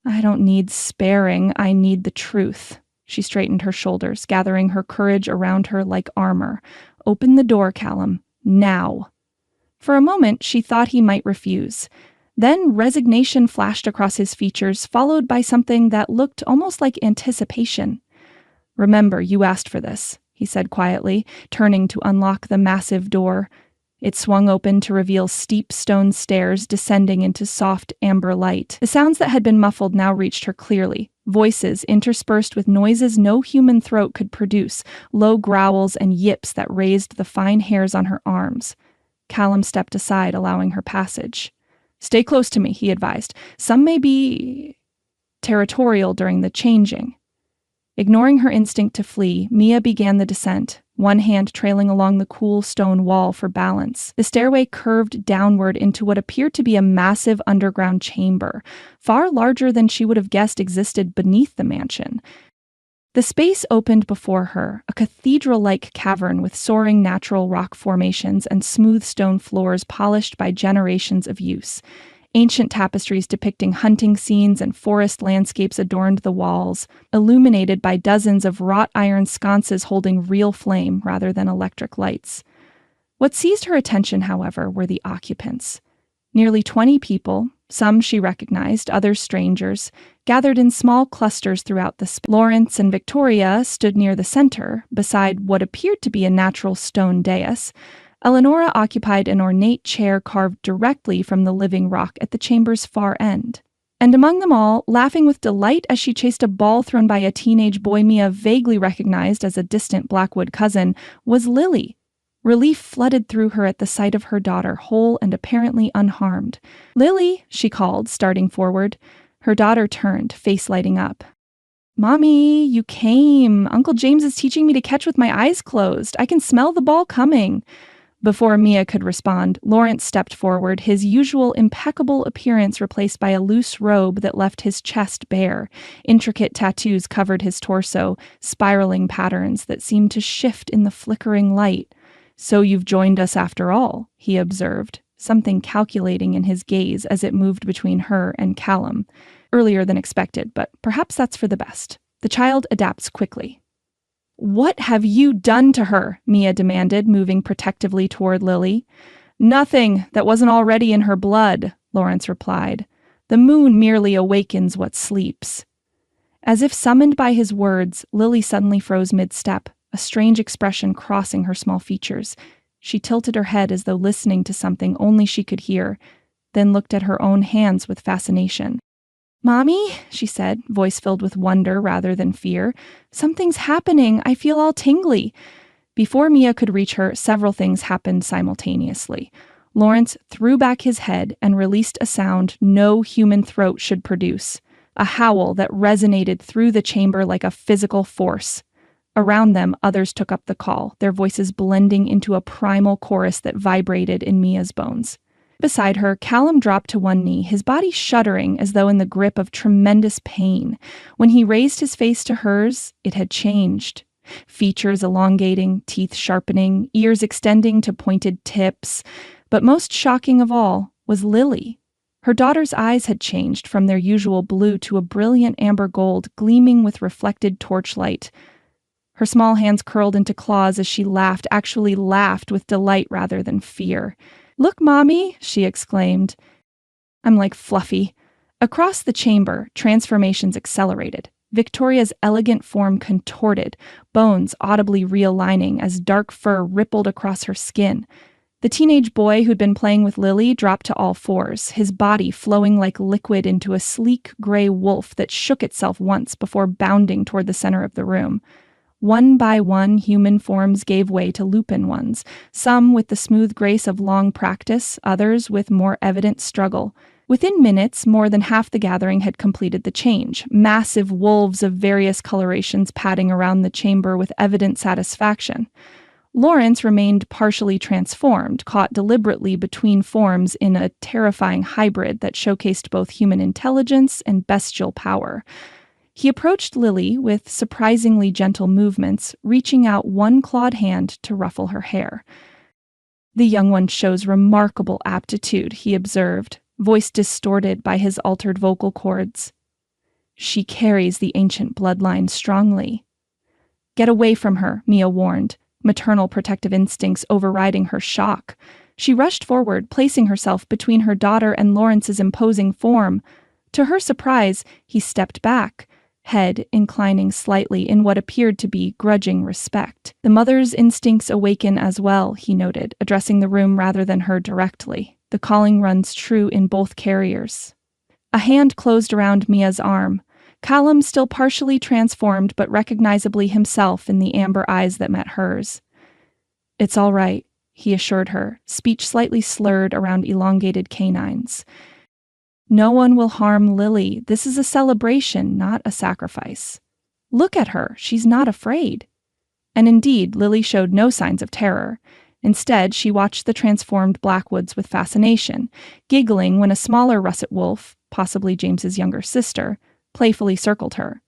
"I don't need sparing, I need the truth." She straightened her shoulders, gathering her courage around her like armor. "Open the door, Callum. Now." For a moment, she thought he might refuse. Then resignation flashed across his features, followed by something that looked almost like anticipation. "Remember, you asked for this," he said quietly, turning to unlock the massive door. It swung open to reveal steep stone stairs descending into soft amber light. The sounds that had been muffled now reached her clearly, voices interspersed with noises no human throat could produce, low growls and yips that raised the fine hairs on her arms. Callum stepped aside, allowing her passage. "Stay close to me," he advised. "Some may be territorial during the changing." Ignoring her instinct to flee, Mia began the descent, one hand trailing along the cool stone wall for balance. The stairway curved downward into what appeared to be a massive underground chamber, far larger than she would have guessed existed beneath the mansion. The space opened before her, a cathedral-like cavern with soaring natural rock formations and smooth stone floors polished by generations of use. Ancient tapestries depicting hunting scenes and forest landscapes adorned the walls, illuminated by dozens of wrought iron sconces holding real flame rather than electric lights. What seized her attention, however, were the occupants. Nearly 20 people, some she recognized, others strangers, gathered in small clusters throughout the space. Lawrence and Victoria stood near the center, beside what appeared to be a natural stone dais. Eleonora occupied an ornate chair carved directly from the living rock at the chamber's far end. And among them all, laughing with delight as she chased a ball thrown by a teenage boy Mia vaguely recognized as a distant Blackwood cousin, was Lily. Relief flooded through her at the sight of her daughter, whole and apparently unharmed. "Lily," she called, starting forward. Her daughter turned, face lighting up. "Mommy, you came. Uncle James is teaching me to catch with my eyes closed. I can smell the ball coming." Before Mia could respond, Lawrence stepped forward, his usual impeccable appearance replaced by a loose robe that left his chest bare. Intricate tattoos covered his torso, spiraling patterns that seemed to shift in the flickering light. "So you've joined us after all," he observed, something calculating in his gaze as it moved between her and Callum. Earlier than expected, but perhaps that's for the best. The child adapts quickly. "What have you done to her?" Mia demanded, moving protectively toward Lily. "Nothing that wasn't already in her blood," Lawrence replied. "The moon merely awakens what sleeps." As if summoned by his words, Lily suddenly froze mid-step, a strange expression crossing her small features. She tilted her head as though listening to something only she could hear, then looked at her own hands with fascination. "Mommy," she said, voice filled with wonder rather than fear. "Something's happening. I feel all tingly." Before Mia could reach her, several things happened simultaneously. Lawrence threw back his head and released a sound no human throat should produce, a howl that resonated through the chamber like a physical force. Around them, others took up the call, their voices blending into a primal chorus that vibrated in Mia's bones. Beside her, Callum dropped to one knee, his body shuddering as though in the grip of tremendous pain. When he raised his face to hers, it had changed. Features elongating, teeth sharpening, ears extending to pointed tips. But most shocking of all was Lily. Her daughter's eyes had changed from their usual blue to a brilliant amber gold, gleaming with reflected torchlight. Her small hands curled into claws as she laughed, actually laughed with delight rather than fear. "Look, Mommy," she exclaimed. "I'm like Fluffy." Across the chamber, transformations accelerated. Victoria's elegant form contorted, bones audibly realigning as dark fur rippled across her skin. The teenage boy who'd been playing with Lily dropped to all fours, his body flowing like liquid into a sleek gray wolf that shook itself once before bounding toward the center of the room. One by one, human forms gave way to lupin ones, some with the smooth grace of long practice, others with more evident struggle. Within minutes, more than half the gathering had completed the change, massive wolves of various colorations padding around the chamber with evident satisfaction. Lawrence remained partially transformed, caught deliberately between forms in a terrifying hybrid that showcased both human intelligence and bestial power. He approached Lily with surprisingly gentle movements, reaching out one clawed hand to ruffle her hair. "The young one shows remarkable aptitude," he observed, voice distorted by his altered vocal cords. "She carries the ancient bloodline strongly." "Get away from her," Mia warned, maternal protective instincts overriding her shock. She rushed forward, placing herself between her daughter and Lawrence's imposing form. To her surprise, he stepped back, head inclining slightly in what appeared to be grudging respect. "The mother's instincts awaken as well," he noted, addressing the room rather than her directly. "The calling runs true in both carriers." A hand closed around Mia's arm. Callum, still partially transformed but recognizably himself in the amber eyes that met hers. "It's all right," he assured her, speech slightly slurred around elongated canines. "No one will harm Lily. This is a celebration, not a sacrifice. Look at her. She's not afraid." And indeed, Lily showed no signs of terror. Instead, she watched the transformed Blackwoods with fascination, giggling when a smaller russet wolf, possibly James's younger sister, playfully circled her.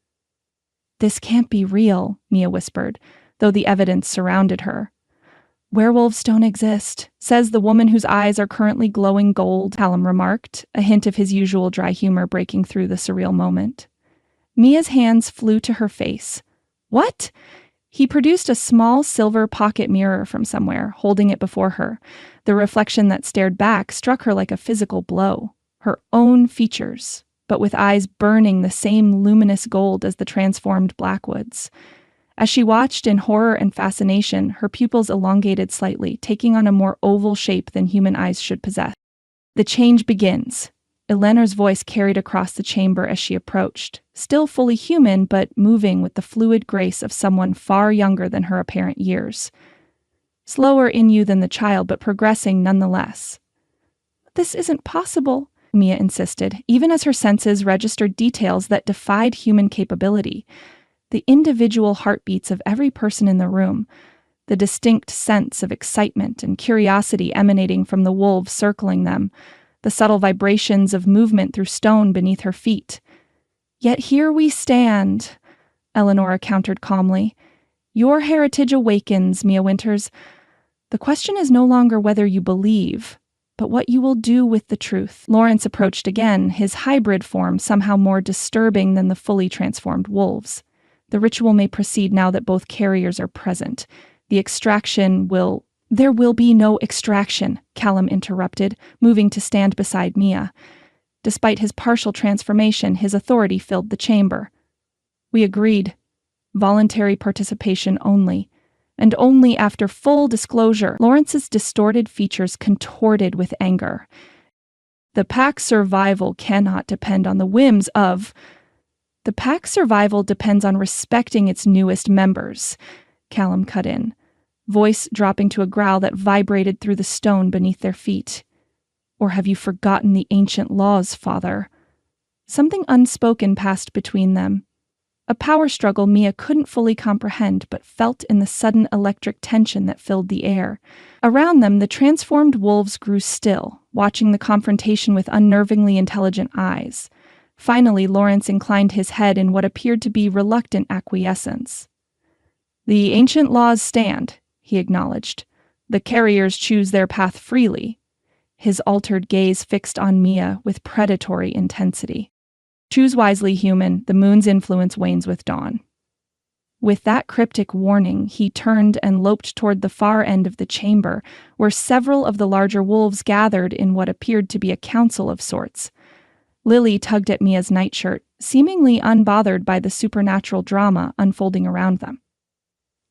"This can't be real," Mia whispered, though the evidence surrounded her. "Werewolves don't exist," says the woman whose eyes are currently glowing gold, Callum remarked, a hint of his usual dry humor breaking through the surreal moment. Mia's hands flew to her face. "What?" He produced a small silver pocket mirror from somewhere, holding it before her. The reflection that stared back struck her like a physical blow. Her own features, but with eyes burning the same luminous gold as the transformed Blackwoods. As she watched in horror and fascination, her pupils elongated slightly, taking on a more oval shape than human eyes should possess. "The change begins." Eleanor's voice carried across the chamber as she approached, still fully human but moving with the fluid grace of someone far younger than her apparent years. "Slower in you than the child, but progressing nonetheless." "This isn't possible," Mia insisted, even as her senses registered details that defied human capability. The individual heartbeats of every person in the room, the distinct sense of excitement and curiosity emanating from the wolves circling them, the subtle vibrations of movement through stone beneath her feet. "Yet here we stand," Eleanor countered calmly. "Your heritage awakens, Mia Winters. The question is no longer whether you believe, but what you will do with the truth." Lawrence approached again, his hybrid form somehow more disturbing than the fully transformed wolves. "The ritual may proceed now that both carriers are present. The extraction will—" "There will be no extraction," Callum interrupted, moving to stand beside Mia. Despite his partial transformation, his authority filled the chamber. "We agreed. Voluntary participation only. And only after full disclosure." Lawrence's distorted features contorted with anger. "The pack's survival cannot depend on the whims of—" "The pack's survival depends on respecting its newest members," Callum cut in, voice dropping to a growl that vibrated through the stone beneath their feet. "Or have you forgotten the ancient laws, father?" Something unspoken passed between them. A power struggle Mia couldn't fully comprehend but felt in the sudden electric tension that filled the air. Around them, the transformed wolves grew still, watching the confrontation with unnervingly intelligent eyes. Finally, Lawrence inclined his head in what appeared to be reluctant acquiescence. "The ancient laws stand," he acknowledged. "The carriers choose their path freely." His altered gaze fixed on Mia with predatory intensity. "Choose wisely, human. The moon's influence wanes with dawn." With that cryptic warning, he turned and loped toward the far end of the chamber, where several of the larger wolves gathered in what appeared to be a council of sorts. Lily tugged at Mia's nightshirt, seemingly unbothered by the supernatural drama unfolding around them.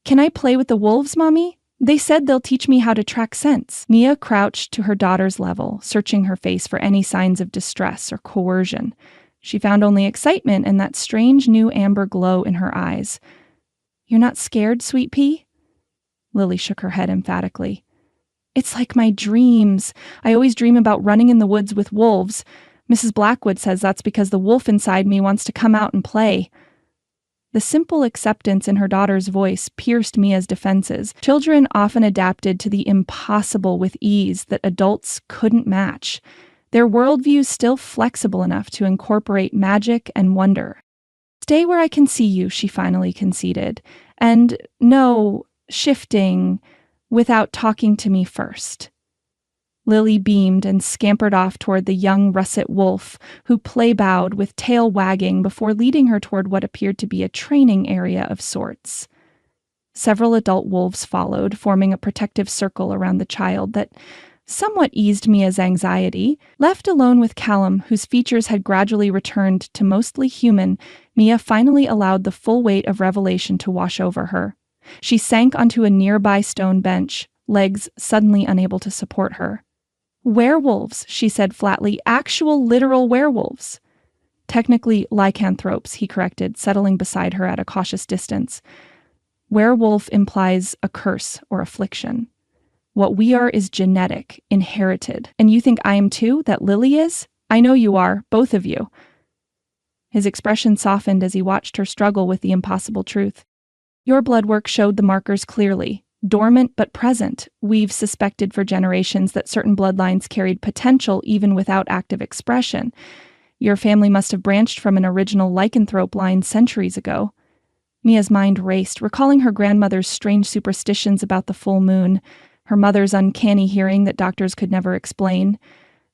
"Can I play with the wolves, Mommy? They said they'll teach me how to track scents." Mia crouched to her daughter's level, searching her face for any signs of distress or coercion. She found only excitement and that strange new amber glow in her eyes. "You're not scared, Sweet Pea?" Lily shook her head emphatically. "It's like my dreams. I always dream about running in the woods with wolves. Mrs. Blackwood says that's because the wolf inside me wants to come out and play." The simple acceptance in her daughter's voice pierced Mia's defenses. Children often adapted to the impossible with ease that adults couldn't match, their worldviews still flexible enough to incorporate magic and wonder. "Stay where I can see you," she finally conceded. "And no shifting without talking to me first." Lily beamed and scampered off toward the young russet wolf, who play-bowed with tail wagging before leading her toward what appeared to be a training area of sorts. Several adult wolves followed, forming a protective circle around the child that somewhat eased Mia's anxiety. Left alone with Callum, whose features had gradually returned to mostly human, Mia finally allowed the full weight of revelation to wash over her. She sank onto a nearby stone bench, legs suddenly unable to support her. "Werewolves," she said flatly. "Actual, literal werewolves." "Technically lycanthropes," he corrected, settling beside her at a cautious distance. "Werewolf implies a curse or affliction. What we are is genetic, inherited. And you think I am too, that Lily is? I know you are, both of you." His expression softened as he watched her struggle with the impossible truth. "Your blood work showed the markers clearly. Dormant but present. We've suspected for generations that certain bloodlines carried potential even without active expression. Your family must have branched from an original lycanthrope line centuries ago." Mia's mind raced, recalling her grandmother's strange superstitions about the full moon, her mother's uncanny hearing that doctors could never explain,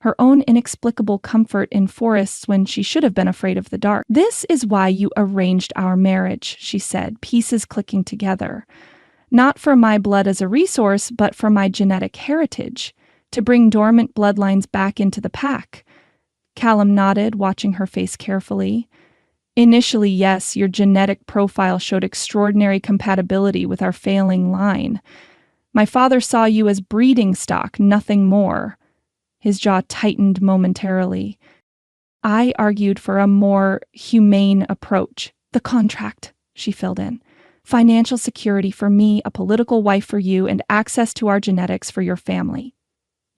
her own inexplicable comfort in forests when she should have been afraid of the dark. "This is why you arranged our marriage," she said, pieces clicking together. "Not for my blood as a resource, but for my genetic heritage, to bring dormant bloodlines back into the pack." Callum nodded, watching her face carefully. "Initially, yes, your genetic profile showed extraordinary compatibility with our failing line. My father saw you as breeding stock, nothing more." His jaw tightened momentarily. "I argued for a more humane approach. The contract," she filled in. "Financial security for me, a political wife for you, and access to our genetics for your family.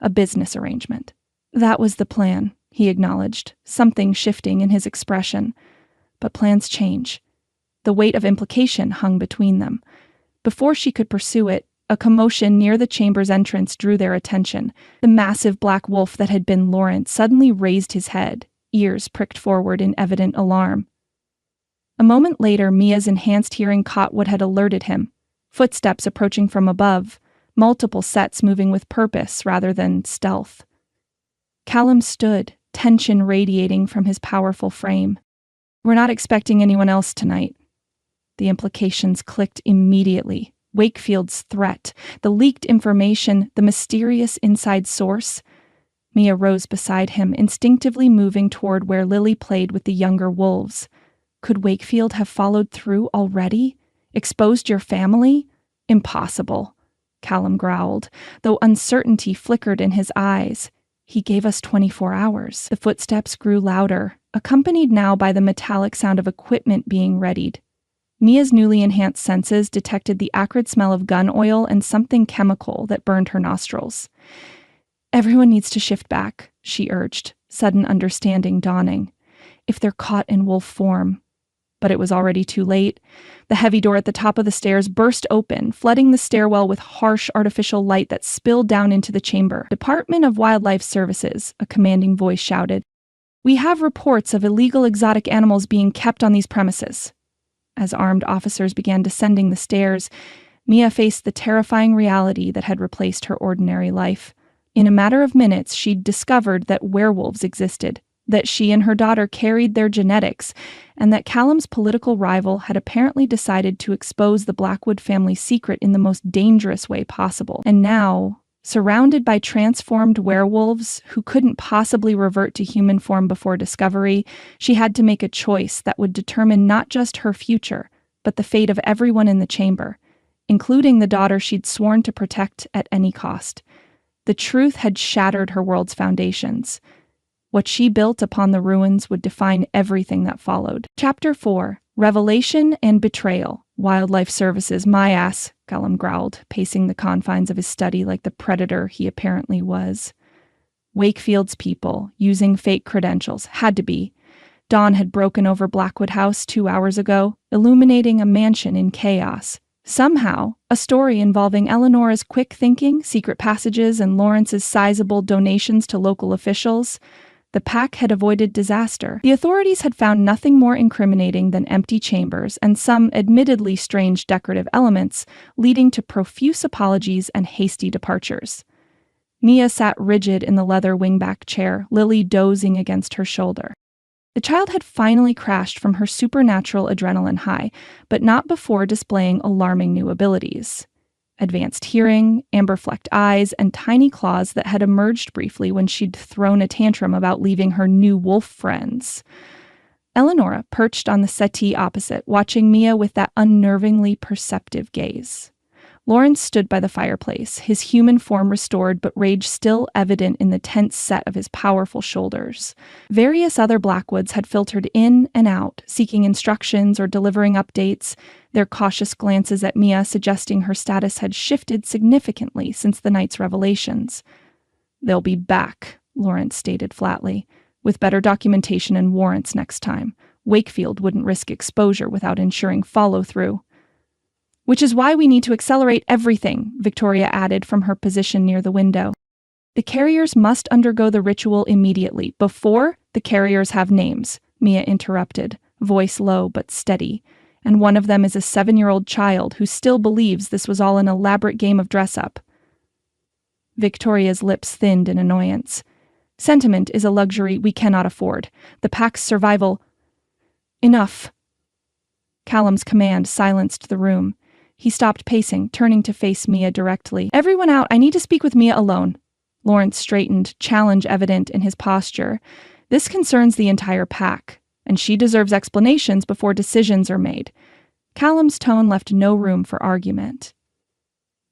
A business arrangement." "That was the plan," he acknowledged, something shifting in his expression. But plans change. The weight of implication hung between them. Before she could pursue it, a commotion near the chamber's entrance drew their attention. The massive black wolf that had been Lawrence suddenly raised his head, ears pricked forward in evident alarm. A moment later, Mia's enhanced hearing caught what had alerted him. Footsteps approaching from above, multiple sets moving with purpose rather than stealth. Callum stood, tension radiating from his powerful frame. "We're not expecting anyone else tonight." The implications clicked immediately. Wakefield's threat, the leaked information, the mysterious inside source. Mia rose beside him, instinctively moving toward where Lily played with the younger wolves. Could Wakefield have followed through already? Exposed your family? "Impossible," Callum growled, though uncertainty flickered in his eyes. "He gave us 24 hours. The footsteps grew louder, accompanied now by the metallic sound of equipment being readied. Mia's newly enhanced senses detected the acrid smell of gun oil and something chemical that burned her nostrils. "Everyone needs to shift back," she urged, sudden understanding dawning. "If they're caught in wolf form." But it was already too late. The heavy door at the top of the stairs burst open, flooding the stairwell with harsh artificial light that spilled down into the chamber. "Department of Wildlife Services," a commanding voice shouted. "We have reports of illegal exotic animals being kept on these premises." As armed officers began descending the stairs, Mia faced the terrifying reality that had replaced her ordinary life. In a matter of minutes, she'd discovered that werewolves existed, that she and her daughter carried their genetics, and that Callum's political rival had apparently decided to expose the Blackwood family secret in the most dangerous way possible. And now, surrounded by transformed werewolves who couldn't possibly revert to human form before discovery, she had to make a choice that would determine not just her future, but the fate of everyone in the chamber, including the daughter she'd sworn to protect at any cost. The truth had shattered her world's foundations. What she built upon the ruins would define everything that followed. Chapter 4. Revelation and Betrayal. "Wildlife Services, my ass," Callum growled, pacing the confines of his study like the predator he apparently was. Wakefield's people, using fake credentials, had to be. Dawn had broken over Blackwood House 2 hours ago, illuminating a mansion in chaos. Somehow, a story involving Eleanora's quick thinking, secret passages, and Lawrence's sizable donations to local officials, the pack had avoided disaster. The authorities had found nothing more incriminating than empty chambers and some admittedly strange decorative elements, leading to profuse apologies and hasty departures. Mia sat rigid in the leather wingback chair, Lily dozing against her shoulder. The child had finally crashed from her supernatural adrenaline high, but not before displaying alarming new abilities. Advanced hearing, amber-flecked eyes, and tiny claws that had emerged briefly when she'd thrown a tantrum about leaving her new wolf friends. Eleanora perched on the settee opposite, watching Mia with that unnervingly perceptive gaze. Lawrence stood by the fireplace, his human form restored but rage still evident in the tense set of his powerful shoulders. Various other Blackwoods had filtered in and out, seeking instructions or delivering updates, their cautious glances at Mia suggesting her status had shifted significantly since the night's revelations. "They'll be back," Lawrence stated flatly, "with better documentation and warrants next time. Wakefield wouldn't risk exposure without ensuring follow-through." "Which is why we need to accelerate everything," Victoria added from her position near the window. "The carriers must undergo the ritual immediately, before the carriers have names," Mia interrupted, voice low but steady. "And one of them is a 7-year-old child who still believes this was all an elaborate game of dress-up." Victoria's lips thinned in annoyance. "Sentiment is a luxury we cannot afford. The pack's survival—" "Enough." Callum's command silenced the room. He stopped pacing, turning to face Mia directly. "Everyone out, I need to speak with Mia alone." Lawrence straightened, challenge evident in his posture. "This concerns the entire pack, and she deserves explanations before decisions are made." Callum's tone left no room for argument.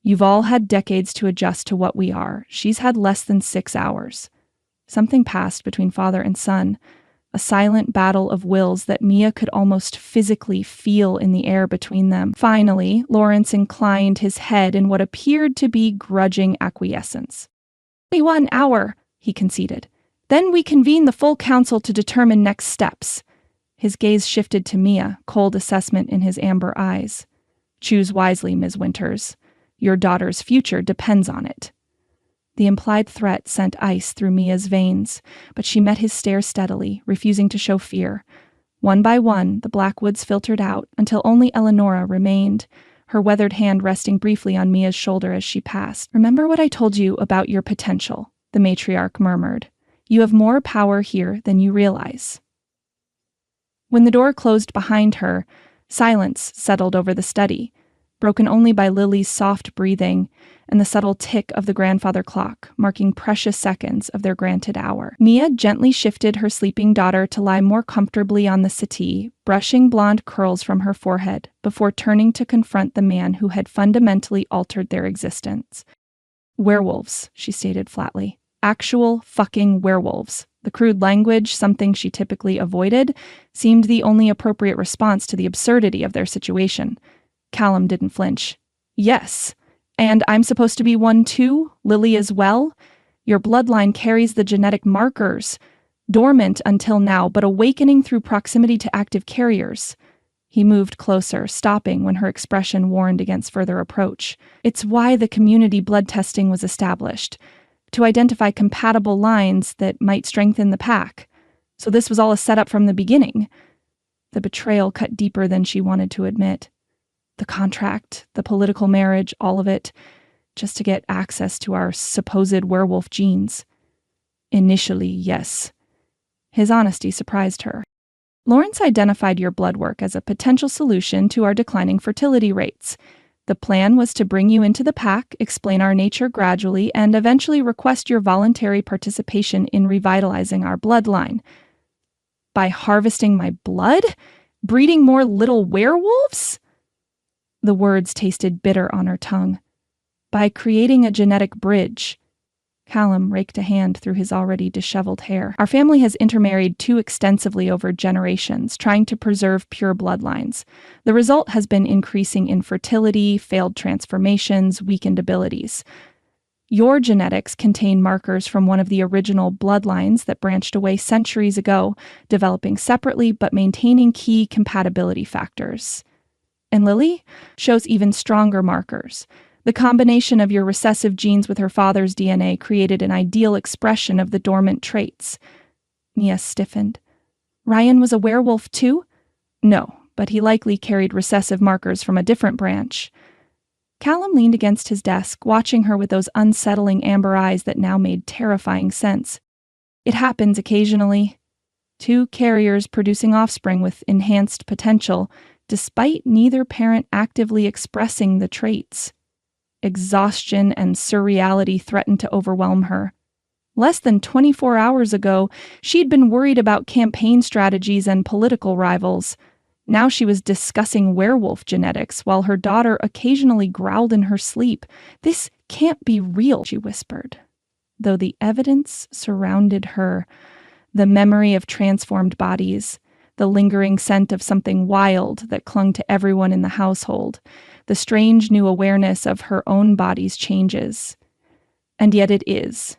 "You've all had decades to adjust to what we are. She's had less than 6 hours." Something passed between father and son, a silent battle of wills that Mia could almost physically feel in the air between them. Finally, Lawrence inclined his head in what appeared to be grudging acquiescence. "Only 1 hour," he conceded. "Then we convene the full council to determine next steps." His gaze shifted to Mia, cold assessment in his amber eyes. "Choose wisely, Ms. Winters. Your daughter's future depends on it." The implied threat sent ice through Mia's veins, but she met his stare steadily, refusing to show fear. One by one, the Blackwoods filtered out, until only Eleanora remained, her weathered hand resting briefly on Mia's shoulder as she passed. "Remember what I told you about your potential," the matriarch murmured. "You have more power here than you realize." When the door closed behind her, silence settled over the study, broken only by Lily's soft breathing and the subtle tick of the grandfather clock, marking precious seconds of their granted hour. Mia gently shifted her sleeping daughter to lie more comfortably on the settee, brushing blonde curls from her forehead, before turning to confront the man who had fundamentally altered their existence. "Werewolves," she stated flatly. "Actual fucking werewolves." The crude language, something she typically avoided, seemed the only appropriate response to the absurdity of their situation. Callum didn't flinch. "Yes. And I'm supposed to be one too? Lily as well? Your bloodline carries the genetic markers. Dormant until now, but awakening through proximity to active carriers." He moved closer, stopping when her expression warned against further approach. "It's why the community blood testing was established, to identify compatible lines that might strengthen the pack. So this was all a setup from the beginning." The betrayal cut deeper than she wanted to admit. The contract, the political marriage, all of it, just to get access to our supposed werewolf genes. "Initially, yes." His honesty surprised her. "Lawrence identified your blood work as a potential solution to our declining fertility rates. The plan was to bring you into the pack, explain our nature gradually, and eventually request your voluntary participation in revitalizing our bloodline." "By harvesting my blood? Breeding more little werewolves?" The words tasted bitter on her tongue. "By creating a genetic bridge." Callum raked a hand through his already disheveled hair. "Our family has intermarried too extensively over generations, trying to preserve pure bloodlines. The result has been increasing infertility, failed transformations, weakened abilities. Your genetics contain markers from one of the original bloodlines that branched away centuries ago, developing separately but maintaining key compatibility factors. And Lily shows even stronger markers. The combination of your recessive genes with her father's DNA created an ideal expression of the dormant traits. Mia stiffened. Ryan was a werewolf too? No, but he likely carried recessive markers from a different branch. Callum leaned against his desk, watching her with those unsettling amber eyes that now made terrifying sense. It happens occasionally. Two carriers producing offspring with enhanced potential, despite neither parent actively expressing the traits. Exhaustion and surreality threatened to overwhelm her. Less than 24 hours ago, she'd been worried about campaign strategies and political rivals. Now she was discussing werewolf genetics while her daughter occasionally growled in her sleep. "This can't be real," she whispered. Though the evidence surrounded her, the memory of transformed bodies, the lingering scent of something wild that clung to everyone in the household, the strange new awareness of her own body's changes. And yet it is.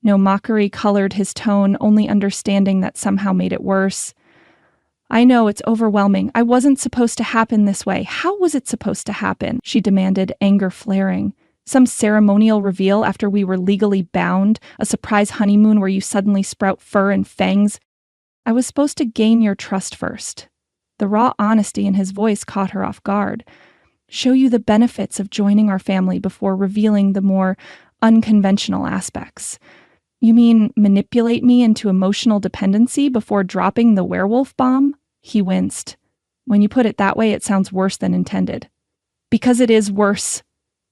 No mockery colored his tone, only understanding that somehow made it worse. "I know it's overwhelming. I wasn't supposed to happen this way. How was it supposed to happen?" she demanded, anger flaring. "Some ceremonial reveal after we were legally bound? A surprise honeymoon where you suddenly sprout fur and fangs? I was supposed to gain your trust first." The raw honesty in his voice caught her off guard. "Show you the benefits of joining our family before revealing the more unconventional aspects. You mean manipulate me into emotional dependency before dropping the werewolf bomb?" He winced. "When you put it that way, it sounds worse than intended." "Because it is worse."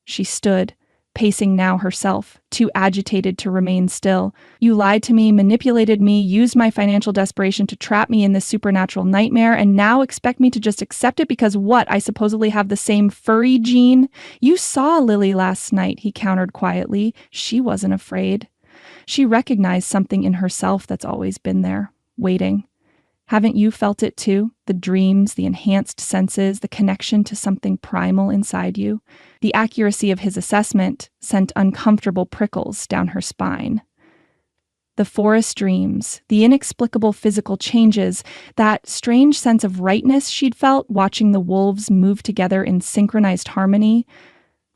She stood, pacing now herself, too agitated to remain still. "You lied to me, manipulated me, used my financial desperation to trap me in this supernatural nightmare, and now expect me to just accept it because what, I supposedly have the same furry gene? You saw Lily last night," he countered quietly. She wasn't afraid. She recognized something in herself that's always been there, waiting. Haven't you felt it too? The dreams, the enhanced senses, the connection to something primal inside you? The accuracy of his assessment sent uncomfortable prickles down her spine. The forest dreams, the inexplicable physical changes, that strange sense of rightness she'd felt watching the wolves move together in synchronized harmony,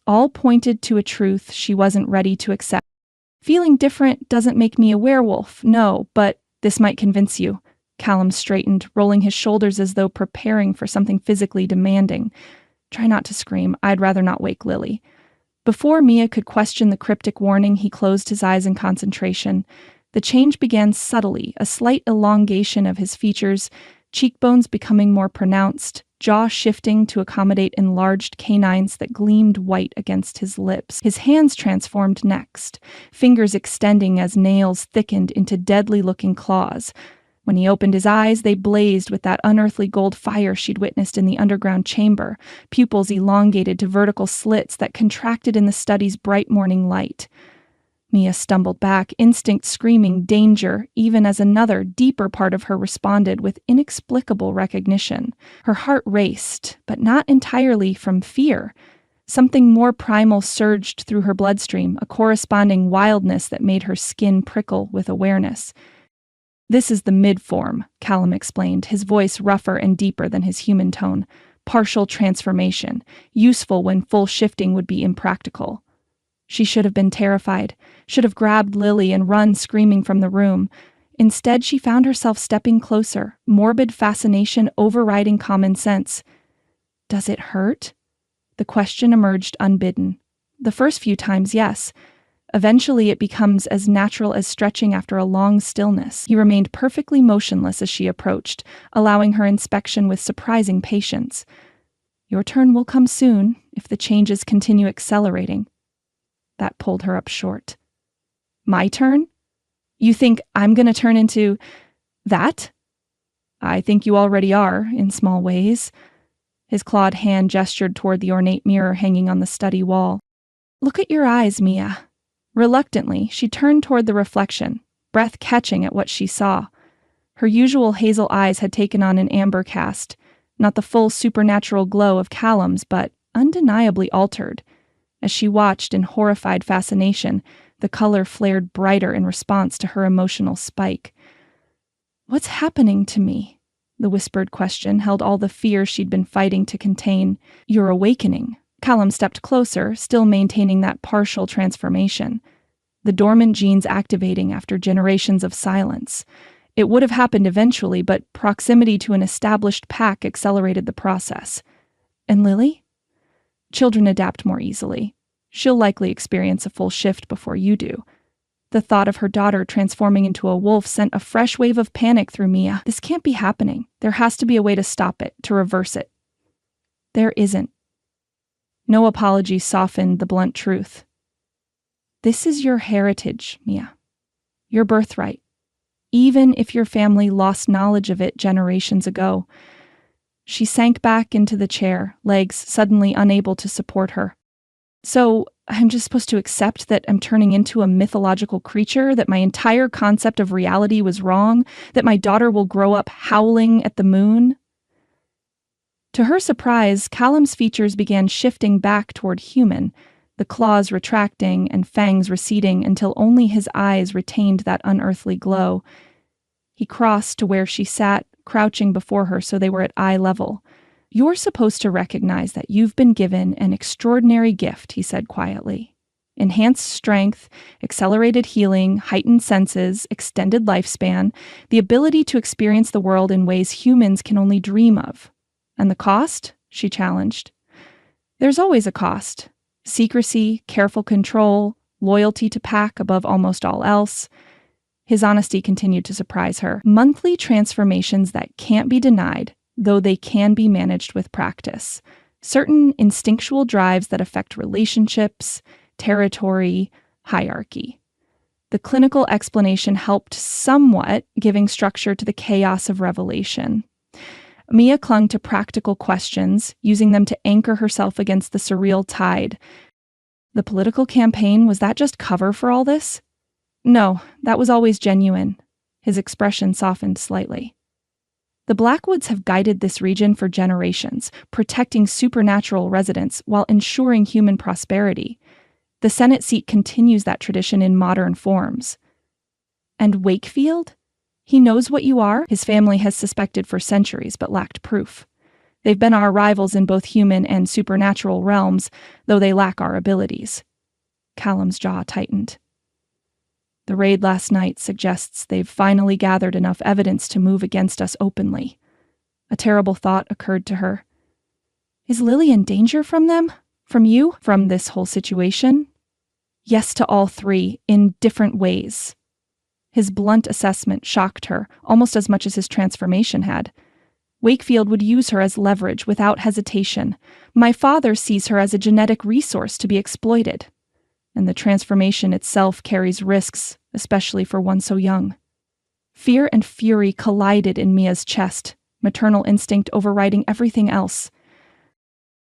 all pointed to a truth she wasn't ready to accept. "Feeling different doesn't make me a werewolf, no, but this might convince you." Callum straightened, rolling his shoulders as though preparing for something physically demanding. "Try not to scream. I'd rather not wake Lily." Before Mia could question the cryptic warning, he closed his eyes in concentration. The change began subtly, a slight elongation of his features, cheekbones becoming more pronounced, jaw shifting to accommodate enlarged canines that gleamed white against his lips. His hands transformed next, fingers extending as nails thickened into deadly-looking claws. When he opened his eyes, they blazed with that unearthly gold fire she'd witnessed in the underground chamber, pupils elongated to vertical slits that contracted in the study's bright morning light. Mia stumbled back, instinct screaming danger, even as another, deeper part of her responded with inexplicable recognition. Her heart raced, but not entirely from fear. Something more primal surged through her bloodstream, a corresponding wildness that made her skin prickle with awareness. "This is the mid-form," Callum explained, his voice rougher and deeper than his human tone. "Partial transformation, useful when full shifting would be impractical." She should have been terrified, should have grabbed Lily and run screaming from the room. Instead, she found herself stepping closer, morbid fascination overriding common sense. "Does it hurt?" The question emerged unbidden. The first few times, yes. Eventually, it becomes as natural as stretching after a long stillness. He remained perfectly motionless as she approached, allowing her inspection with surprising patience. "Your turn will come soon, if the changes continue accelerating." That pulled her up short. "My turn? You think I'm going to turn into that?" "I think you already are, in small ways." His clawed hand gestured toward the ornate mirror hanging on the study wall. "Look at your eyes, Mia." Reluctantly, she turned toward the reflection, breath catching at what she saw. Her usual hazel eyes had taken on an amber cast, not the full supernatural glow of Callum's, but undeniably altered. As she watched in horrified fascination, the color flared brighter in response to her emotional spike. "What's happening to me?" The whispered question held all the fear she'd been fighting to contain. "You're awakening." Callum stepped closer, still maintaining that partial transformation. The dormant genes activating after generations of silence. It would have happened eventually, but proximity to an established pack accelerated the process. "And Lily?" "Children adapt more easily. She'll likely experience a full shift before you do." The thought of her daughter transforming into a wolf sent a fresh wave of panic through Mia. This can't be happening. There has to be a way to stop it, to reverse it. There isn't. No apology softened the blunt truth. This is your heritage, Mia. Your birthright. Even if your family lost knowledge of it generations ago. She sank back into the chair, legs suddenly unable to support her. "So, I'm just supposed to accept that I'm turning into a mythological creature, that my entire concept of reality was wrong, that my daughter will grow up howling at the moon?" To her surprise, Callum's features began shifting back toward human, the claws retracting and fangs receding until only his eyes retained that unearthly glow. He crossed to where she sat, crouching before her so they were at eye level. "You're supposed to recognize that you've been given an extraordinary gift," he said quietly. "Enhanced strength, accelerated healing, heightened senses, extended lifespan, the ability to experience the world in ways humans can only dream of. And the cost?" she challenged. "There's always a cost. Secrecy, careful control, loyalty to pack above almost all else." His honesty continued to surprise her. "Monthly transformations that can't be denied, though they can be managed with practice. Certain instinctual drives that affect relationships, territory, hierarchy." The clinical explanation helped somewhat, giving structure to the chaos of revelation. Mia clung to practical questions, using them to anchor herself against the surreal tide. The political campaign, was that just cover for all this? No, that was always genuine. His expression softened slightly. The Blackwoods have guided this region for generations, protecting supernatural residents while ensuring human prosperity. The Senate seat continues that tradition in modern forms. And Wakefield? He knows what you are, his family has suspected for centuries but lacked proof. They've been our rivals in both human and supernatural realms, though they lack our abilities. Callum's jaw tightened. The raid last night suggests they've finally gathered enough evidence to move against us openly. A terrible thought occurred to her. Is Lily in danger from them? From you? From this whole situation? Yes to all three, in different ways. His blunt assessment shocked her, almost as much as his transformation had. Wakefield would use her as leverage without hesitation. My father sees her as a genetic resource to be exploited. And the transformation itself carries risks, especially for one so young. Fear and fury collided in Mia's chest, maternal instinct overriding everything else.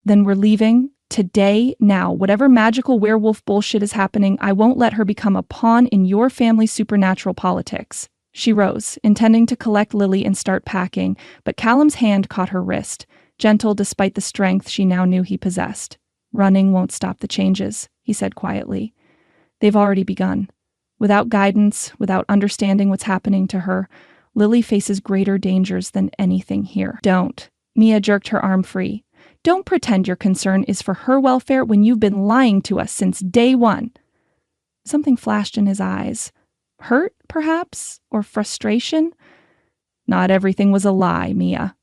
Then we're leaving, today, now. Whatever magical werewolf bullshit is happening, I won't let her become a pawn in your family's supernatural politics. She rose, intending to collect Lily and start packing, but Callum's hand caught her wrist, gentle despite the strength she now knew he possessed. Running won't stop the changes, he said quietly. They've already begun. Without guidance, without understanding what's happening to her, Lily faces greater dangers than anything here. Don't. Mia jerked her arm free. Don't pretend your concern is for her welfare when you've been lying to us since day one. Something flashed in his eyes. Hurt, perhaps? Or frustration? Not everything was a lie, Mia.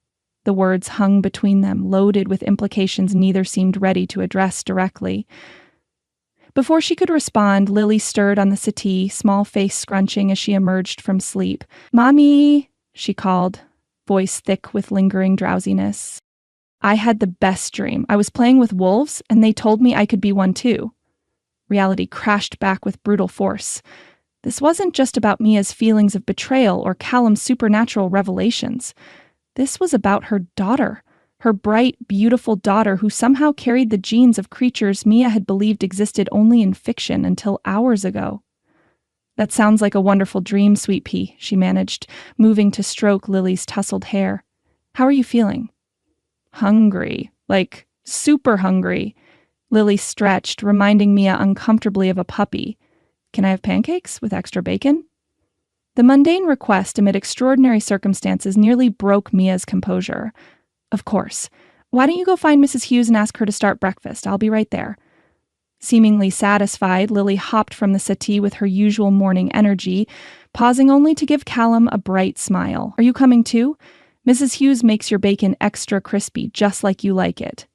The words hung between them, loaded with implications neither seemed ready to address directly. Before she could respond, Lily stirred on the settee, small face scrunching as she emerged from sleep. "Mommy," she called, voice thick with lingering drowsiness. "I had the best dream. I was playing with wolves, and they told me I could be one too." Reality crashed back with brutal force. This wasn't just about Mia's feelings of betrayal or Callum's supernatural revelations. This was about her daughter, her bright, beautiful daughter who somehow carried the genes of creatures Mia had believed existed only in fiction until hours ago. "That sounds like a wonderful dream, sweet pea," she managed, moving to stroke Lily's tousled hair. "How are you feeling?" "Hungry. Like, super hungry." Lily stretched, reminding Mia uncomfortably of a puppy. Can I have pancakes with extra bacon? The mundane request amid extraordinary circumstances nearly broke Mia's composure. Of course. Why don't you go find Mrs. Hughes and ask her to start breakfast? I'll be right there. Seemingly satisfied, Lily hopped from the settee with her usual morning energy, pausing only to give Callum a bright smile. Are you coming too? Mrs. Hughes makes your bacon extra crispy, just like you like it.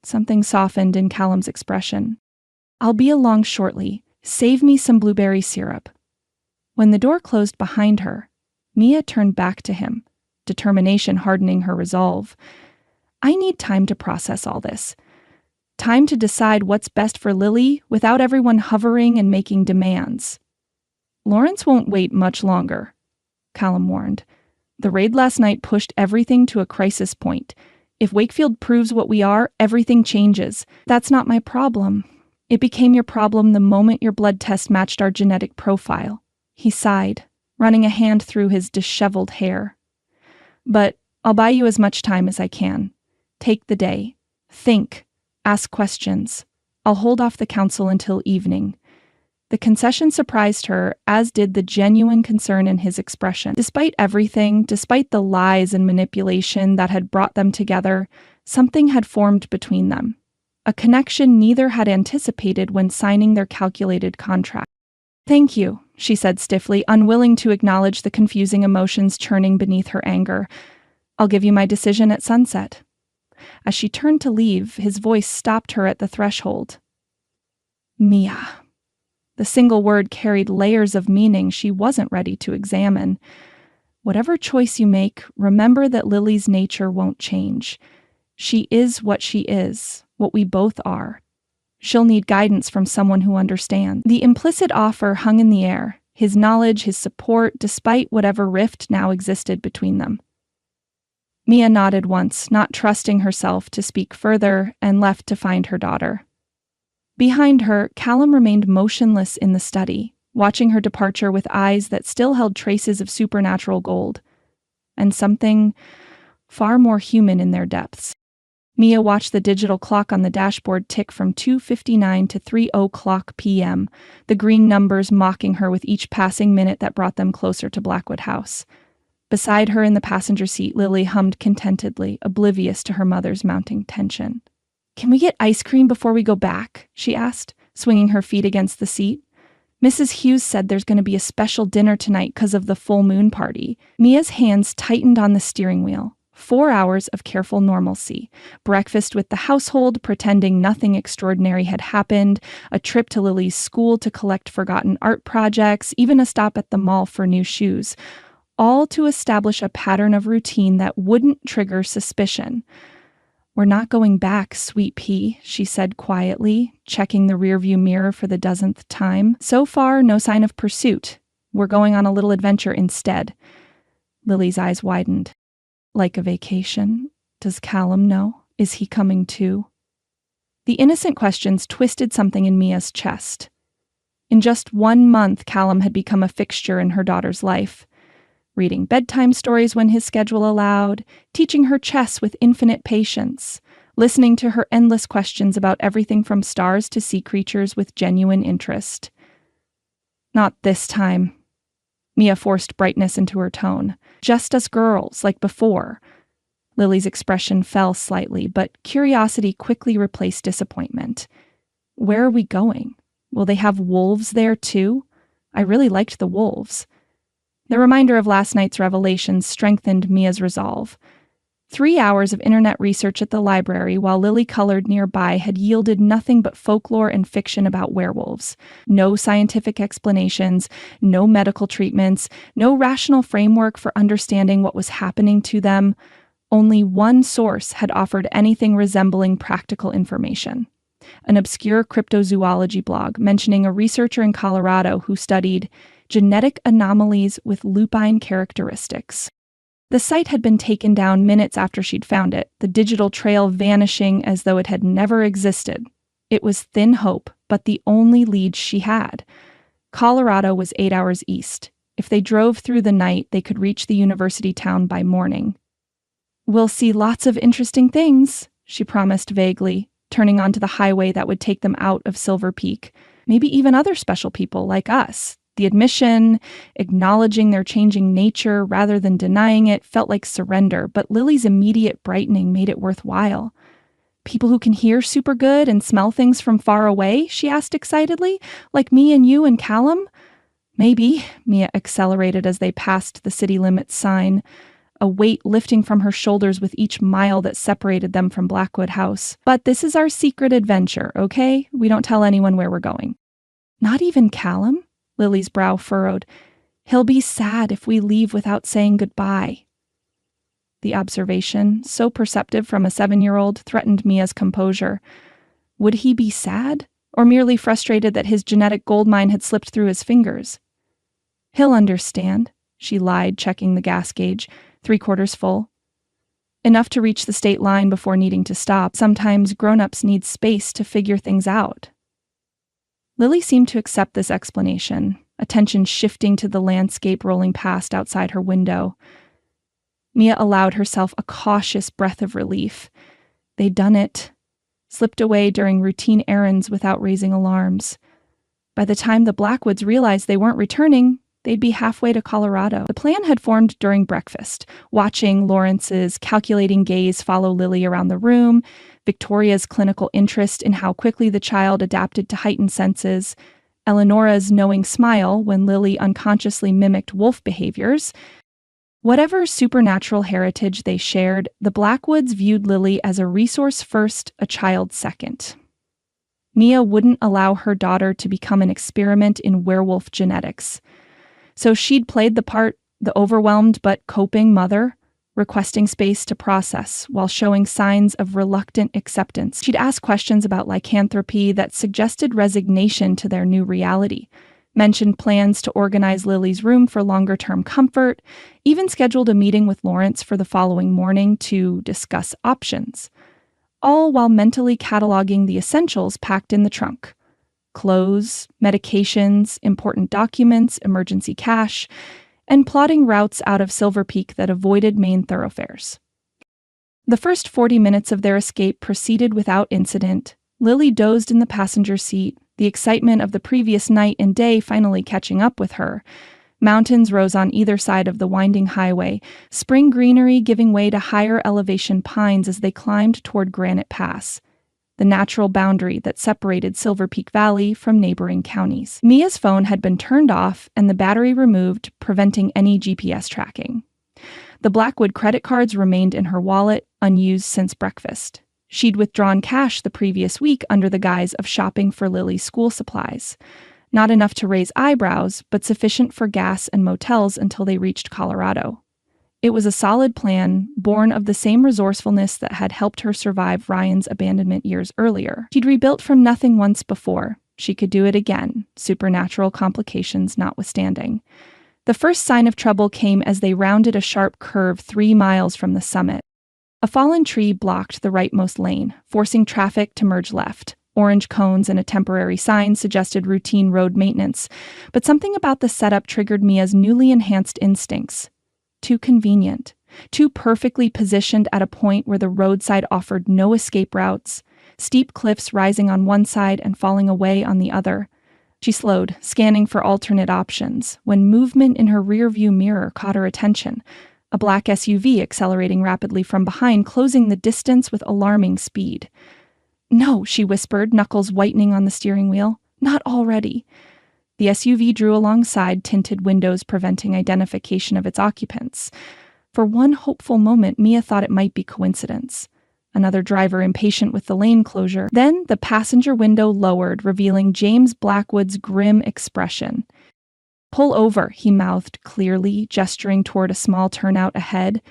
Something softened in Callum's expression. I'll be along shortly. Save me some blueberry syrup. When the door closed behind her, Mia turned back to him, determination hardening her resolve. I need time to process all this. Time to decide what's best for Lily without everyone hovering and making demands. Lawrence won't wait much longer, Callum warned. The raid last night pushed everything to a crisis point. If Wakefield proves what we are, everything changes. That's not my problem. It became your problem the moment your blood test matched our genetic profile. He sighed, running a hand through his disheveled hair. But I'll buy you as much time as I can. Take the day. Think. Ask questions. I'll hold off the council until evening. The concession surprised her, as did the genuine concern in his expression. Despite everything, despite the lies and manipulation that had brought them together, something had formed between them. A connection neither had anticipated when signing their calculated contract. Thank you, she said stiffly, unwilling to acknowledge the confusing emotions churning beneath her anger. I'll give you my decision at sunset. As she turned to leave, his voice stopped her at the threshold. Mia. The single word carried layers of meaning she wasn't ready to examine. Whatever choice you make, remember that Lily's nature won't change. She is what she is, what we both are. She'll need guidance from someone who understands. The implicit offer hung in the air, his knowledge, his support, despite whatever rift now existed between them. Mia nodded once, not trusting herself to speak further, and left to find her daughter. Behind her, Callum remained motionless in the study, watching her departure with eyes that still held traces of supernatural gold, and something far more human in their depths. Mia watched the digital clock on the dashboard tick from 2:59 to 3:00 p.m., the green numbers mocking her with each passing minute that brought them closer to Blackwood House. Beside her in the passenger seat, Lily hummed contentedly, oblivious to her mother's mounting tension. Can we get ice cream before we go back? She asked, swinging her feet against the seat. Mrs. Hughes said there's going to be a special dinner tonight because of the full moon party. Mia's hands tightened on the steering wheel. 4 hours of careful normalcy. Breakfast with the household, pretending nothing extraordinary had happened, a trip to Lily's school to collect forgotten art projects, even a stop at the mall for new shoes. All to establish a pattern of routine that wouldn't trigger suspicion. We're not going back, sweet pea, she said quietly, checking the rearview mirror for the dozenth time. So far, no sign of pursuit. We're going on a little adventure instead. Lily's eyes widened. Like a vacation? Does Callum know? Is he coming too? The innocent questions twisted something in Mia's chest. In just 1 month, Callum had become a fixture in her daughter's life. Reading bedtime stories when his schedule allowed, teaching her chess with infinite patience, listening to her endless questions about everything from stars to sea creatures with genuine interest. Not this time. Mia forced brightness into her tone. Just us girls, like before. Lily's expression fell slightly, but curiosity quickly replaced disappointment. Where are we going? Will they have wolves there too? I really liked the wolves. The reminder of last night's revelations strengthened Mia's resolve. 3 hours of internet research at the library while Lily colored nearby had yielded nothing but folklore and fiction about werewolves. No scientific explanations, no medical treatments, no rational framework for understanding what was happening to them. Only one source had offered anything resembling practical information. An obscure cryptozoology blog mentioning a researcher in Colorado who studied genetic anomalies with lupine characteristics. The site had been taken down minutes after she'd found it, the digital trail vanishing as though it had never existed. It was thin hope, but the only lead she had. Colorado was 8 hours east. If they drove through the night, they could reach the university town by morning. We'll see lots of interesting things, she promised vaguely, turning onto the highway that would take them out of Silver Peak. Maybe even other special people like us. The admission, acknowledging their changing nature rather than denying it, felt like surrender, but Lily's immediate brightening made it worthwhile. People who can hear super good and smell things from far away? She asked excitedly. Like me and you and Callum? Maybe, Mia accelerated as they passed the city limits sign, a weight lifting from her shoulders with each mile that separated them from Blackwood House. But this is our secret adventure, okay? We don't tell anyone where we're going. Not even Callum? Lily's brow furrowed. He'll be sad if we leave without saying goodbye. The observation, so perceptive from a 7-year-old, threatened Mia's composure. Would he be sad, or merely frustrated that his genetic goldmine had slipped through his fingers? He'll understand, she lied, checking the gas gauge, 3/4 full. Enough to reach the state line before needing to stop. Sometimes grown-ups need space to figure things out. Lily seemed to accept this explanation, attention shifting to the landscape rolling past outside her window. Mia allowed herself a cautious breath of relief. They'd done it. Slipped away during routine errands without raising alarms. By the time the Blackwoods realized they weren't returning, they'd be halfway to Colorado. The plan had formed during breakfast, watching Lawrence's calculating gaze follow Lily around the room, Victoria's clinical interest in how quickly the child adapted to heightened senses, Eleonora's knowing smile when Lily unconsciously mimicked wolf behaviors. Whatever supernatural heritage they shared, the Blackwoods viewed Lily as a resource first, a child second. Mia wouldn't allow her daughter to become an experiment in werewolf genetics. So she'd played the part, the overwhelmed but coping mother, requesting space to process while showing signs of reluctant acceptance. She'd ask questions about lycanthropy that suggested resignation to their new reality, mentioned plans to organize Lily's room for longer-term comfort, even scheduled a meeting with Lawrence for the following morning to discuss options, all while mentally cataloging the essentials packed in the trunk. Clothes, medications, important documents, emergency cash, and plotting routes out of Silver Peak that avoided main thoroughfares. The first 40 minutes of their escape proceeded without incident. Lily dozed in the passenger seat, the excitement of the previous night and day finally catching up with her. Mountains rose on either side of the winding highway, spring greenery giving way to higher elevation pines as they climbed toward Granite Pass, the natural boundary that separated Silver Peak Valley from neighboring counties. Mia's phone had been turned off and the battery removed, preventing any GPS tracking. The Blackwood credit cards remained in her wallet, unused since breakfast. She'd withdrawn cash the previous week under the guise of shopping for Lily's school supplies. Not enough to raise eyebrows, but sufficient for gas and motels until they reached Colorado. It was a solid plan, born of the same resourcefulness that had helped her survive Ryan's abandonment years earlier. She'd rebuilt from nothing once before. She could do it again, supernatural complications notwithstanding. The first sign of trouble came as they rounded a sharp curve 3 miles from the summit. A fallen tree blocked the rightmost lane, forcing traffic to merge left. Orange cones and a temporary sign suggested routine road maintenance, but something about the setup triggered Mia's newly enhanced instincts. Too convenient, too perfectly positioned at a point where the roadside offered no escape routes, steep cliffs rising on one side and falling away on the other. She slowed, scanning for alternate options, when movement in her rearview mirror caught her attention. A black SUV accelerating rapidly from behind, closing the distance with alarming speed. "No," she whispered, knuckles whitening on the steering wheel. "Not already." The SUV drew alongside, tinted windows preventing identification of its occupants. For one hopeful moment, Mia thought it might be coincidence. Another driver impatient with the lane closure. Then the passenger window lowered, revealing James Blackwood's grim expression. "Pull over," he mouthed clearly, gesturing toward a small turnout ahead.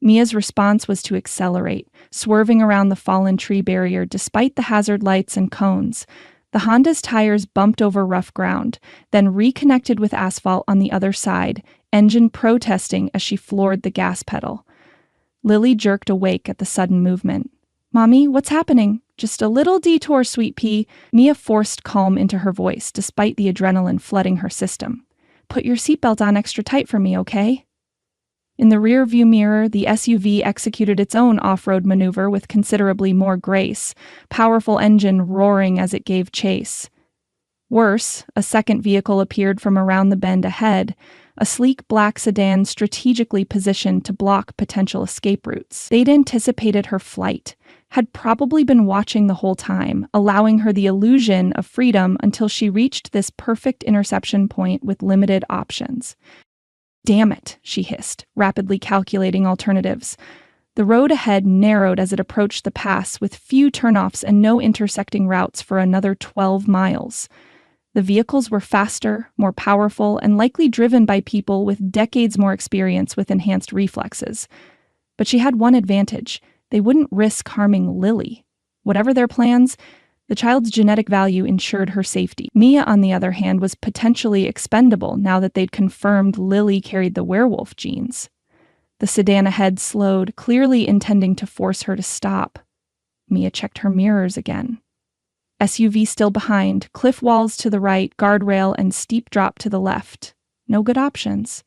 Mia's response was to accelerate, swerving around the fallen tree barrier despite the hazard lights and cones. The Honda's tires bumped over rough ground, then reconnected with asphalt on the other side, engine protesting as she floored the gas pedal. Lily jerked awake at the sudden movement. "Mommy, what's happening?" "Just a little detour, sweet pea." Mia forced calm into her voice, despite the adrenaline flooding her system. "Put your seatbelt on extra tight for me, okay?" In the rearview mirror, the SUV executed its own off-road maneuver with considerably more grace, powerful engine roaring as it gave chase. Worse, a second vehicle appeared from around the bend ahead, a sleek black sedan strategically positioned to block potential escape routes. They'd anticipated her flight, had probably been watching the whole time, allowing her the illusion of freedom until she reached this perfect interception point with limited options. "Damn it," she hissed, rapidly calculating alternatives. The road ahead narrowed as it approached the pass, with few turnoffs and no intersecting routes for another 12 miles. The vehicles were faster, more powerful, and likely driven by people with decades more experience with enhanced reflexes. But she had one advantage: they wouldn't risk harming Lily. Whatever their plans, the child's genetic value ensured her safety. Mia, on the other hand, was potentially expendable now that they'd confirmed Lily carried the werewolf genes. The sedan ahead slowed, clearly intending to force her to stop. Mia checked her mirrors again. SUV still behind, cliff walls to the right, guardrail, and steep drop to the left. No good options.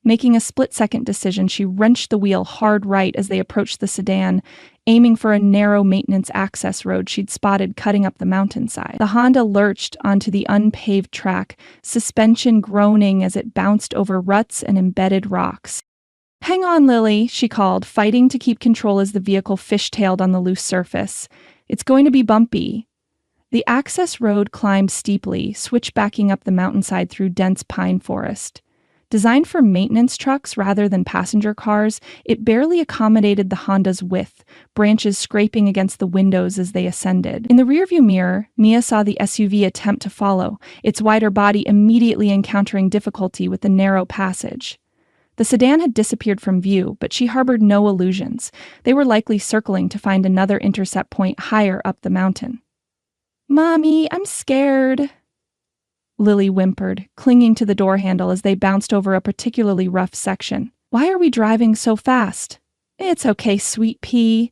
Making a split-second decision, she wrenched the wheel hard right as they approached the sedan, aiming for a narrow maintenance access road she'd spotted cutting up the mountainside. The Honda lurched onto the unpaved track, suspension groaning as it bounced over ruts and embedded rocks. "Hang on, Lily," she called, fighting to keep control as the vehicle fishtailed on the loose surface. "It's going to be bumpy." The access road climbed steeply, switchbacking up the mountainside through dense pine forest. Designed for maintenance trucks rather than passenger cars, it barely accommodated the Honda's width, branches scraping against the windows as they ascended. In the rearview mirror, Mia saw the SUV attempt to follow, its wider body immediately encountering difficulty with the narrow passage. The sedan had disappeared from view, but she harbored no illusions. They were likely circling to find another intercept point higher up the mountain. "Mommy, I'm scared," Lily whimpered, clinging to the door handle as they bounced over a particularly rough section. "Why are we driving so fast?" "It's okay, sweet pea."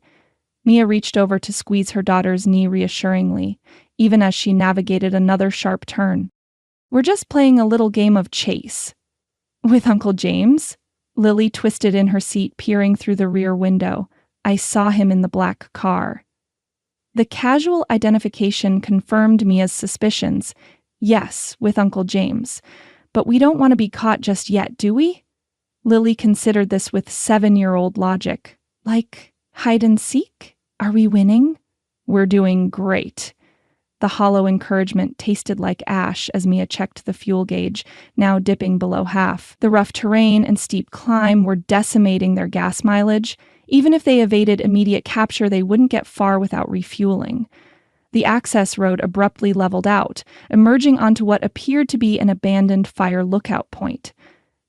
Mia reached over to squeeze her daughter's knee reassuringly, even as she navigated another sharp turn. "We're just playing a little game of chase." "With Uncle James?" Lily twisted in her seat, peering through the rear window. "I saw him in the black car." The casual identification confirmed Mia's suspicions. Yes, with Uncle James. But we don't want to be caught just yet, do we? Lily considered this with 7-year-old logic. Like, hide and seek? Are we winning? "We're doing great." The hollow encouragement tasted like ash as Mia checked the fuel gauge, now dipping below half. The rough terrain and steep climb were decimating their gas mileage. Even if they evaded immediate capture, they wouldn't get far without refueling. The access road abruptly leveled out, emerging onto what appeared to be an abandoned fire lookout point.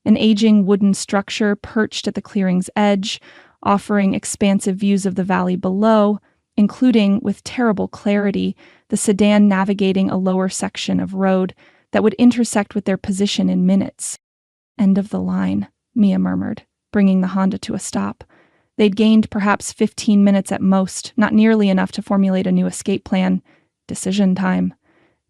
An aging wooden structure perched at the clearing's edge, offering expansive views of the valley below, including, with terrible clarity, the sedan navigating a lower section of road that would intersect with their position in minutes. "End of the line," Mia murmured, bringing the Honda to a stop. They'd gained perhaps 15 minutes at most, not nearly enough to formulate a new escape plan. Decision time.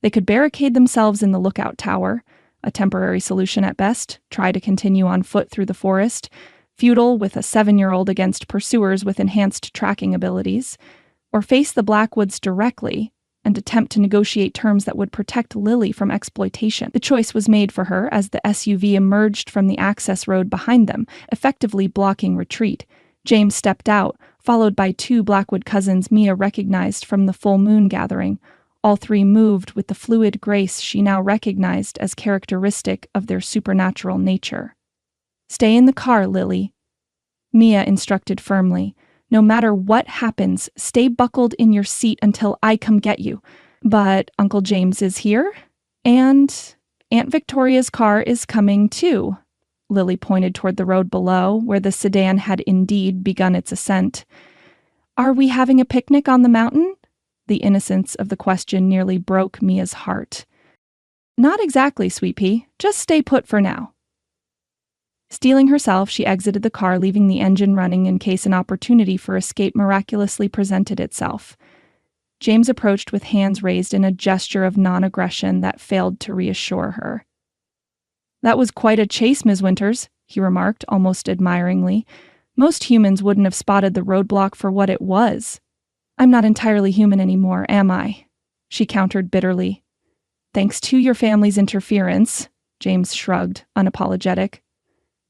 They could barricade themselves in the lookout tower, a temporary solution at best, try to continue on foot through the forest, futile with a 7-year-old against pursuers with enhanced tracking abilities, or face the Blackwoods directly and attempt to negotiate terms that would protect Lily from exploitation. The choice was made for her as the SUV emerged from the access road behind them, effectively blocking retreat. James stepped out, followed by 2 Blackwood cousins Mia recognized from the full moon gathering. All 3 moved with the fluid grace she now recognized as characteristic of their supernatural nature. "Stay in the car, Lily," Mia instructed firmly. "No matter what happens, stay buckled in your seat until I come get you." "But Uncle James is here, and Aunt Victoria's car is coming too." Lily pointed toward the road below, where the sedan had indeed begun its ascent. "Are we having a picnic on the mountain?" The innocence of the question nearly broke Mia's heart. "Not exactly, sweet pea. Just stay put for now." Steeling herself, she exited the car, leaving the engine running in case an opportunity for escape miraculously presented itself. James approached with hands raised in a gesture of non-aggression that failed to reassure her. "That was quite a chase, Ms. Winters. he remarked almost admiringly. Most humans wouldn't have spotted the roadblock for what it was. I'm not entirely human anymore, am I? She countered bitterly. Thanks to your family's interference, James shrugged, unapologetic.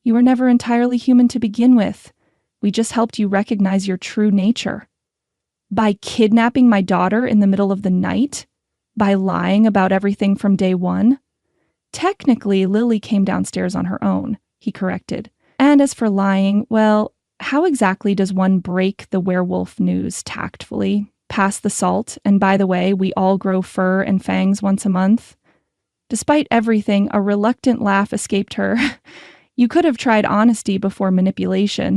You were never entirely human to begin with. We just helped you recognize your true nature. By kidnapping my daughter in the middle of the night? By lying about everything from day one? Technically, Lily came downstairs on her own, he corrected. And as for lying, well, how exactly does one break the werewolf news tactfully? Pass the salt, and by the way, we all grow fur and fangs once a month? Despite everything, a reluctant laugh escaped her. You could have tried honesty before manipulation.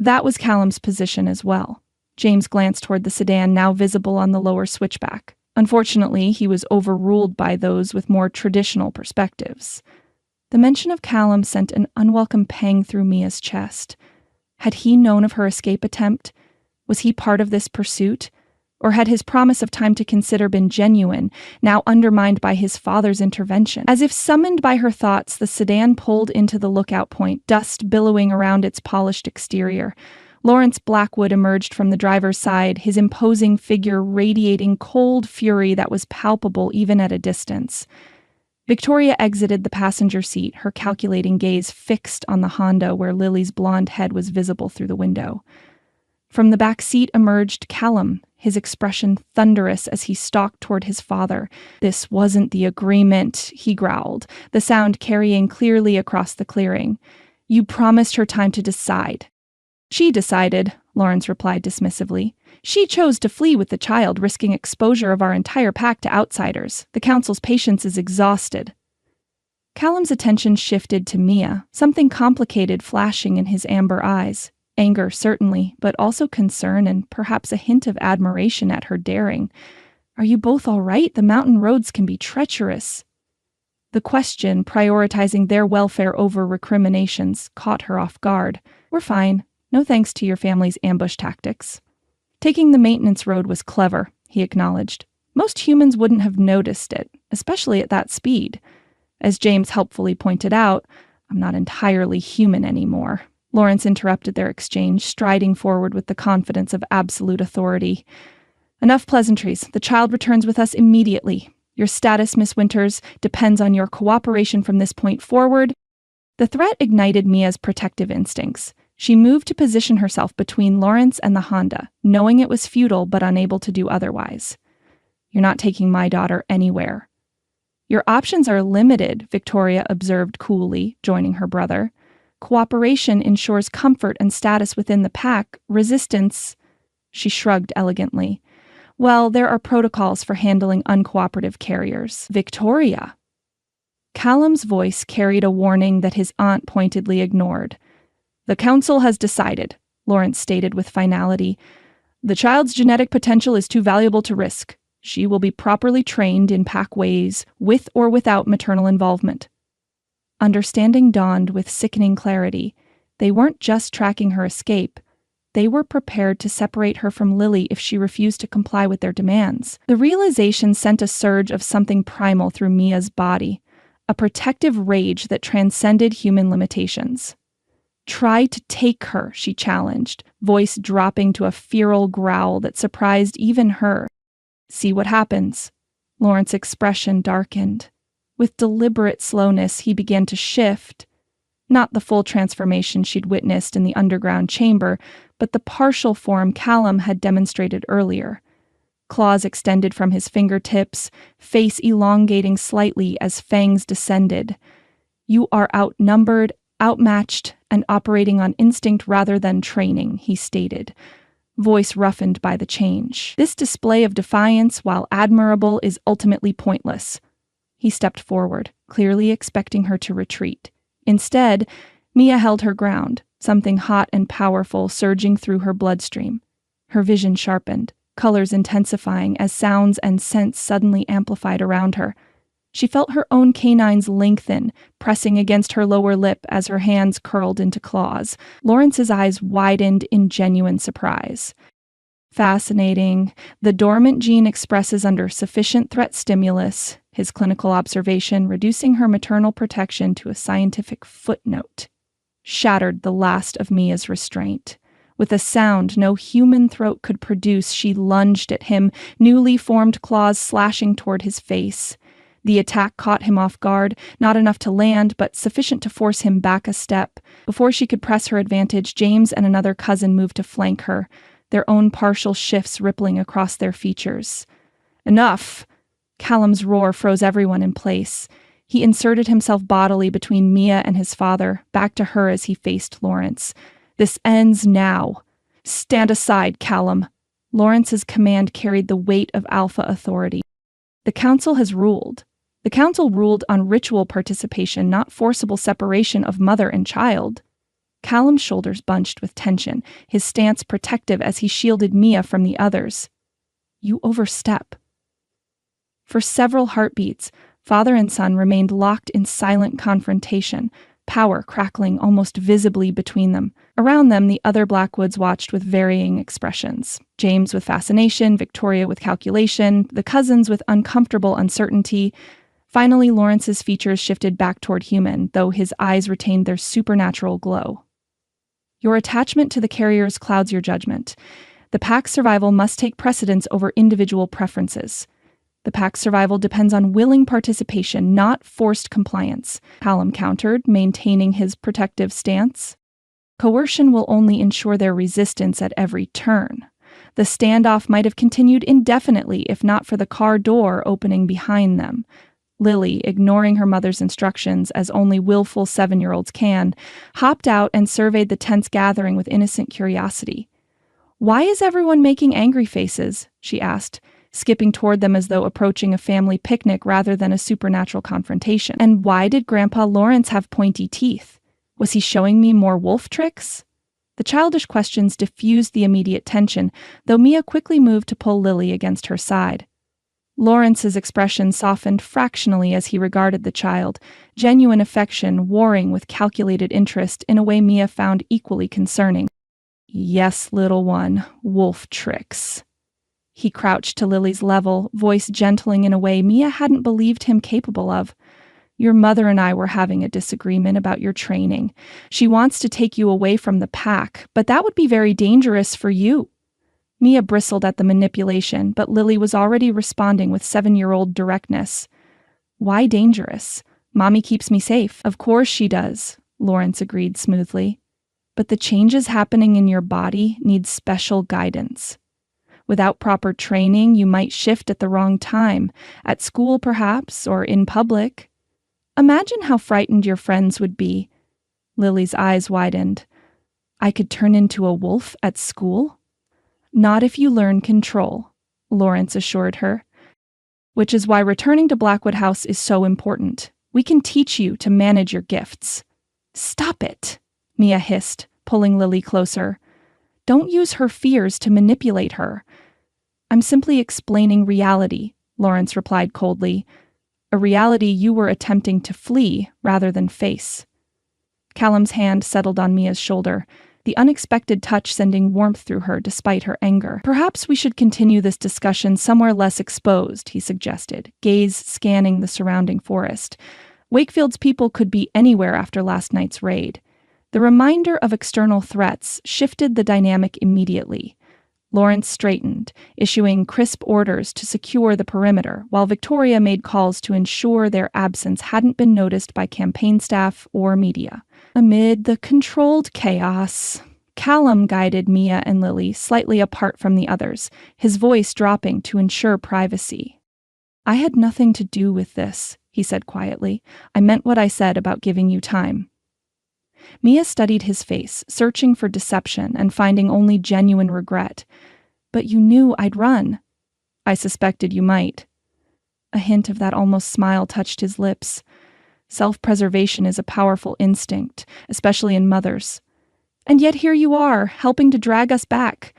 That was Callum's position as well. James glanced toward the sedan now visible on the lower switchback. Unfortunately, he was overruled by those with more traditional perspectives. The mention of Callum sent an unwelcome pang through Mia's chest. Had he known of her escape attempt? Was he part of this pursuit? Or had his promise of time to consider been genuine, now undermined by his father's intervention? As if summoned by her thoughts, the sedan pulled into the lookout point, dust billowing around its polished exterior. Lawrence Blackwood emerged from the driver's side, his imposing figure radiating cold fury that was palpable even at a distance. Victoria exited the passenger seat, her calculating gaze fixed on the Honda where Lily's blonde head was visible through the window. From the back seat emerged Callum, his expression thunderous as he stalked toward his father. This wasn't the agreement, he growled, the sound carrying clearly across the clearing. You promised her time to decide. She decided, Lawrence replied dismissively. She chose to flee with the child, risking exposure of our entire pack to outsiders. The council's patience is exhausted. Callum's attention shifted to Mia, something complicated flashing in his amber eyes. Anger, certainly, but also concern and perhaps a hint of admiration at her daring. Are you both all right? The mountain roads can be treacherous. The question, prioritizing their welfare over recriminations, caught her off guard. We're fine. No thanks to your family's ambush tactics. Taking the maintenance road was clever, he acknowledged. Most humans wouldn't have noticed it, especially at that speed. As James helpfully pointed out, I'm not entirely human anymore. Lawrence interrupted their exchange, striding forward with the confidence of absolute authority. Enough pleasantries. The child returns with us immediately. Your status, Miss Winters, depends on your cooperation from this point forward. The threat ignited Mia's protective instincts. She moved to position herself between Lawrence and the Honda, knowing it was futile but unable to do otherwise. You're not taking my daughter anywhere. Your options are limited, Victoria observed coolly, joining her brother. Cooperation ensures comfort and status within the pack. Resistance, she shrugged elegantly. Well, there are protocols for handling uncooperative carriers. Victoria. Callum's voice carried a warning that his aunt pointedly ignored. The council has decided, Lawrence stated with finality. The child's genetic potential is too valuable to risk. She will be properly trained in pack ways, with or without maternal involvement. Understanding dawned with sickening clarity. They weren't just tracking her escape. They were prepared to separate her from Lily if she refused to comply with their demands. The realization sent a surge of something primal through Mia's body, a protective rage that transcended human limitations. Try to take her, she challenged, voice dropping to a feral growl that surprised even her. See what happens. Lawrence's expression darkened. With deliberate slowness, he began to shift. Not the full transformation she'd witnessed in the underground chamber, but the partial form Callum had demonstrated earlier. Claws extended from his fingertips, face elongating slightly as fangs descended. You are outnumbered, outmatched, and operating on instinct rather than training, he stated, voice roughened by the change. This display of defiance, while admirable, is ultimately pointless. He stepped forward, clearly expecting her to retreat. Instead, Mia held her ground, something hot and powerful surging through her bloodstream. Her vision sharpened, colors intensifying as sounds and scents suddenly amplified around her. She felt her own canines lengthen, pressing against her lower lip as her hands curled into claws. Lawrence's eyes widened in genuine surprise. Fascinating. The dormant gene expresses under sufficient threat stimulus, his clinical observation reducing her maternal protection to a scientific footnote. shattered the last of Mia's restraint. With a sound no human throat could produce, she lunged at him, newly formed claws slashing toward his face. The attack caught him off guard, not enough to land, but sufficient to force him back a step. Before she could press her advantage, James and another cousin moved to flank her, their own partial shifts rippling across their features. "Enough!" Callum's roar froze everyone in place. He inserted himself bodily between Mia and his father, back to her as he faced Lawrence. "This ends now. Stand aside, Callum." Lawrence's command carried the weight of alpha authority. "The council has ruled." The council ruled on ritual participation, not forcible separation of mother and child. Callum's shoulders bunched with tension, his stance protective as he shielded Mia from the others. "You overstep." For several heartbeats, father and son remained locked in silent confrontation, power crackling almost visibly between them. Around them, the other Blackwoods watched with varying expressions. James with fascination, Victoria with calculation, the cousins with uncomfortable uncertainty. Finally, Lawrence's features shifted back toward human, though his eyes retained their supernatural glow. "Your attachment to the carriers clouds your judgment. The pack's survival must take precedence over individual preferences. The pack's survival depends on willing participation, not forced compliance," Callum countered, maintaining his protective stance. "Coercion will only ensure their resistance at every turn. The standoff might have continued indefinitely if not for the car door opening behind them." Lily, ignoring her mother's instructions as only willful 7-year-olds can, hopped out and surveyed the tense gathering with innocent curiosity. "Why is everyone making angry faces?" she asked, skipping toward them as though approaching a family picnic rather than a supernatural confrontation. "And why did Grandpa Lawrence have pointy teeth? Was he showing me more wolf tricks?" The childish questions diffused the immediate tension, though Mia quickly moved to pull Lily against her side. Lawrence's expression softened fractionally as he regarded the child, genuine affection warring with calculated interest in a way Mia found equally concerning. "Yes, little one, wolf tricks." He crouched to Lily's level, voice gentling in a way Mia hadn't believed him capable of. "Your mother and I were having a disagreement about your training. She wants to take you away from the pack, but that would be very dangerous for you." Mia bristled at the manipulation, but Lily was already responding with 7-year-old directness. "Why dangerous? Mommy keeps me safe." "Of course she does," Lawrence agreed smoothly. "But the changes happening in your body need special guidance. Without proper training, you might shift at the wrong time, at school perhaps, or in public. Imagine how frightened your friends would be." Lily's eyes widened. "I could turn into a wolf at school?" "Not if you learn control," Lawrence assured her. "Which is why returning to Blackwood House is so important. We can teach you to manage your gifts." "Stop it," Mia hissed, pulling Lily closer. "Don't use her fears to manipulate her." "I'm simply explaining reality," Lawrence replied coldly. "A reality you were attempting to flee rather than face." Callum's hand settled on Mia's shoulder, the unexpected touch sending warmth through her despite her anger. "Perhaps we should continue this discussion somewhere less exposed," he suggested, gaze scanning the surrounding forest. "Wakefield's people could be anywhere after last night's raid." The reminder of external threats shifted the dynamic immediately. Lawrence straightened, issuing crisp orders to secure the perimeter, while Victoria made calls to ensure their absence hadn't been noticed by campaign staff or media. Amid the controlled chaos, Callum guided Mia and Lily slightly apart from the others, his voice dropping to ensure privacy. "I had nothing to do with this," he said quietly. "I meant what I said about giving you time." Mia studied his face, searching for deception and finding only genuine regret. "But you knew I'd run." "I suspected you might." A hint of that almost smile touched his lips. Self-preservation is a powerful instinct, especially in mothers. "And yet here you are, helping to drag us back."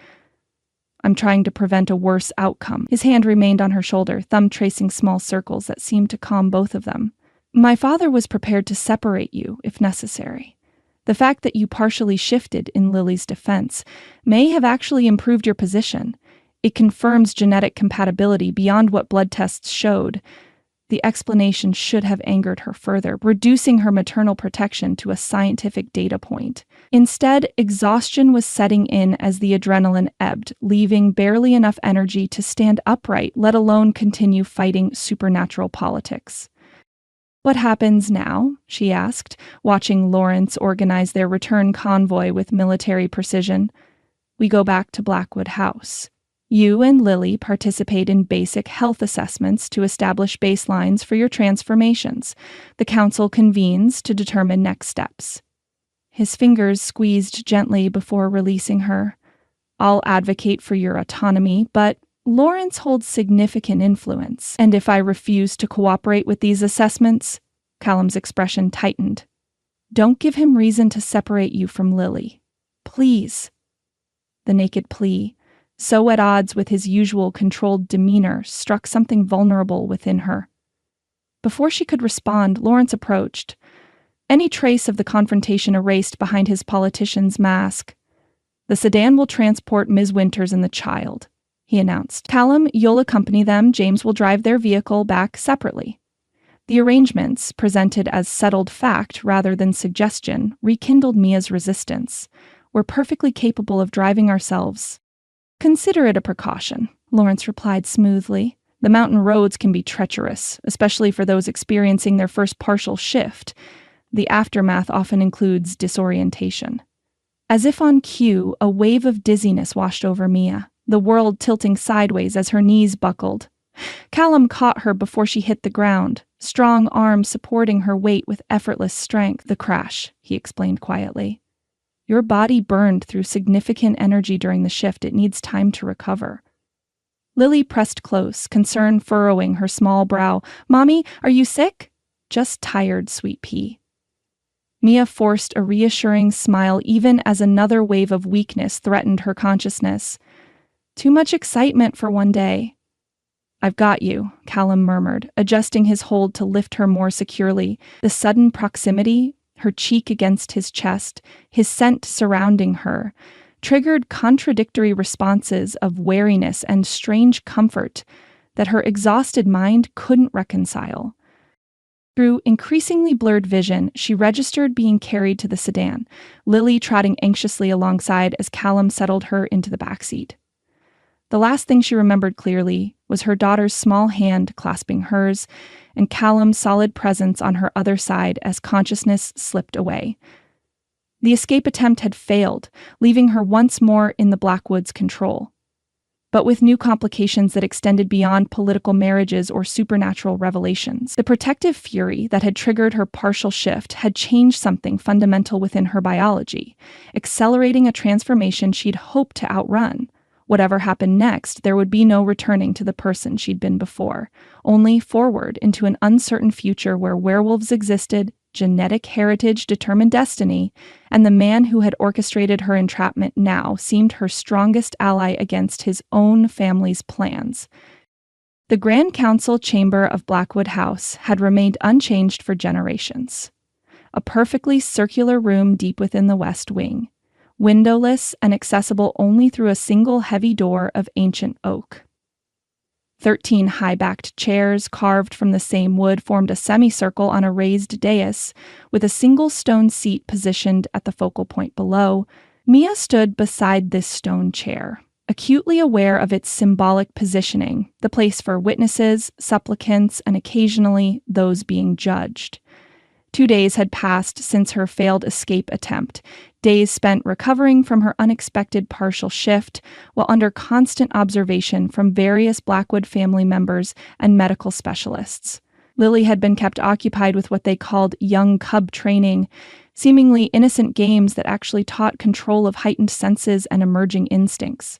"I'm trying to prevent a worse outcome." His hand remained on her shoulder, thumb tracing small circles that seemed to calm both of them. "My father was prepared to separate you, if necessary. The fact that you partially shifted in Lily's defense may have actually improved your position. It confirms genetic compatibility beyond what blood tests showed. The explanation should have angered her further, reducing her maternal protection to a scientific data point. Instead, exhaustion was setting in as the adrenaline ebbed, leaving barely enough energy to stand upright, let alone continue fighting supernatural politics. "What happens now?" she asked, watching Lawrence organize their return convoy with military precision. "We go back to Blackwood House. You and Lily participate in basic health assessments to establish baselines for your transformations. The council convenes to determine next steps." His fingers squeezed gently before releasing her. "I'll advocate for your autonomy, but Lawrence holds significant influence, and if I refuse to cooperate with these assessments," Callum's expression tightened, "don't give him reason to separate you from Lily. Please." The naked plea, so at odds with his usual controlled demeanor, struck something vulnerable within her. Before she could respond, Lawrence approached, any trace of the confrontation erased behind his politician's mask. "The sedan will transport Ms. Winters and the child," he announced. "Callum, you'll accompany them. James will drive their vehicle back separately." The arrangements, presented as settled fact rather than suggestion, rekindled Mia's resistance. "We're perfectly capable of driving ourselves." "Consider it a precaution," Lawrence replied smoothly. "The mountain roads can be treacherous, especially for those experiencing their first partial shift. The aftermath often includes disorientation." As if on cue, a wave of dizziness washed over Mia, the world tilting sideways as her knees buckled. Callum caught her before she hit the ground, strong arms supporting her weight with effortless strength. "The crash," he explained quietly. "Your body burned through significant energy during the shift. It needs time to recover." Lily pressed close, concern furrowing her small brow. "Mommy, are you sick?" "Just tired, sweet pea." Mia forced a reassuring smile even as another wave of weakness threatened her consciousness. "Too much excitement for one day." "I've got you," Callum murmured, adjusting his hold to lift her more securely. The sudden proximity, her cheek against his chest, his scent surrounding her, triggered contradictory responses of wariness and strange comfort that her exhausted mind couldn't reconcile. Through increasingly blurred vision, she registered being carried to the sedan, Lily trotting anxiously alongside as Callum settled her into the backseat. The last thing she remembered clearly was her daughter's small hand clasping hers, and Callum's solid presence on her other side as consciousness slipped away. The escape attempt had failed, leaving her once more in the Blackwood's control, but with new complications that extended beyond political marriages or supernatural revelations. The protective fury that had triggered her partial shift had changed something fundamental within her biology, accelerating a transformation she'd hoped to outrun. Whatever happened next, there would be no returning to the person she'd been before, only forward into an uncertain future where werewolves existed, genetic heritage determined destiny, and the man who had orchestrated her entrapment now seemed her strongest ally against his own family's plans. The Grand Council chamber of Blackwood House had remained unchanged for generations. A perfectly circular room deep within the West Wing, windowless and accessible only through a single heavy door of ancient oak. 13 high-backed chairs carved from the same wood formed a semicircle on a raised dais, with a single stone seat positioned at the focal point below. Mia stood beside this stone chair, acutely aware of its symbolic positioning, the place for witnesses, supplicants, and occasionally those being judged. 2 days had passed since her failed escape attempt, days spent recovering from her unexpected partial shift while under constant observation from various Blackwood family members and medical specialists. Lily had been kept occupied with what they called young cub training, seemingly innocent games that actually taught control of heightened senses and emerging instincts.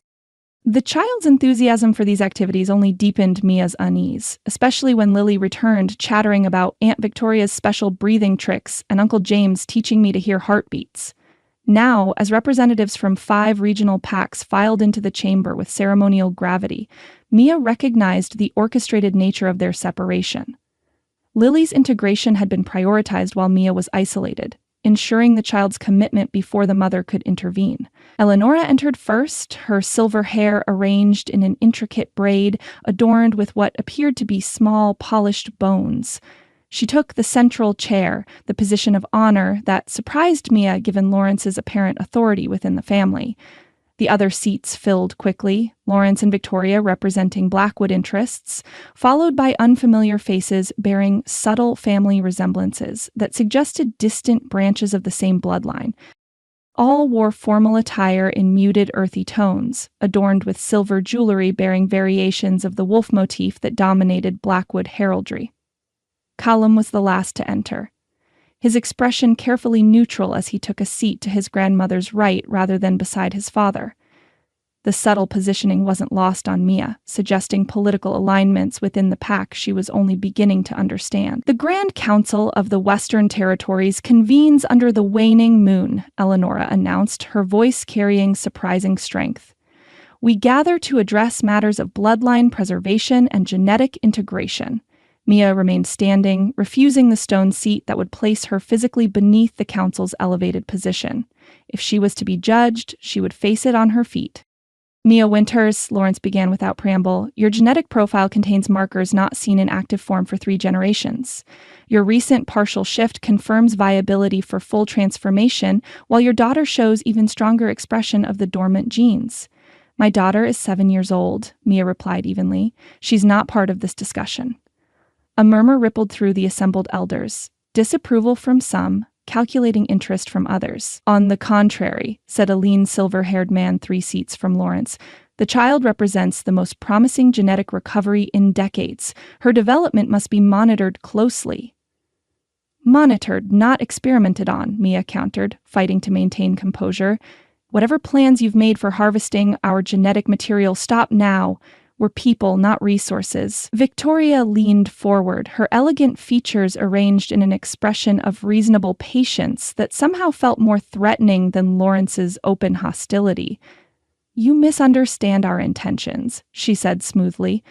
The child's enthusiasm for these activities only deepened Mia's unease, especially when Lily returned chattering about Aunt Victoria's special breathing tricks and Uncle James teaching me to hear heartbeats. Now, as representatives from 5 regional packs filed into the chamber with ceremonial gravity, Mia recognized the orchestrated nature of their separation. Lily's integration had been prioritized while Mia was isolated, ensuring the child's commitment before the mother could intervene. Eleonora entered first, her silver hair arranged in an intricate braid adorned with what appeared to be small, polished bones. She took the central chair, the position of honor that surprised Mia given Lawrence's apparent authority within the family. The other seats filled quickly, Lawrence and Victoria representing Blackwood interests, followed by unfamiliar faces bearing subtle family resemblances that suggested distant branches of the same bloodline. All wore formal attire in muted earthy tones, adorned with silver jewelry bearing variations of the wolf motif that dominated Blackwood heraldry. Callum was the last to enter, his expression carefully neutral as he took a seat to his grandmother's right rather than beside his father. The subtle positioning wasn't lost on Mia, suggesting political alignments within the pack she was only beginning to understand. The Grand Council of the Western Territories convenes under the waning moon, Eleonora announced, her voice carrying surprising strength. We gather to address matters of bloodline preservation and genetic integration. Mia remained standing, refusing the stone seat that would place her physically beneath the council's elevated position. If she was to be judged, she would face it on her feet. Mia Winters, Lawrence began without preamble, your genetic profile contains markers not seen in active form for 3 generations. Your recent partial shift confirms viability for full transformation, while your daughter shows even stronger expression of the dormant genes. My daughter is 7 years old, Mia replied evenly. She's not part of this discussion. A murmur rippled through the assembled elders, disapproval from some, calculating interest from others. On the contrary, said a lean silver-haired man 3 seats from Lawrence, the child represents the most promising genetic recovery in decades. Her development must be monitored closely. Monitored, not experimented on, Mia countered, fighting to maintain composure. Whatever plans you've made for harvesting our genetic material, stop now. We're people, not resources. Victoria leaned forward, her elegant features arranged in an expression of reasonable patience that somehow felt more threatening than Lawrence's open hostility. You misunderstand our intentions, she said smoothly.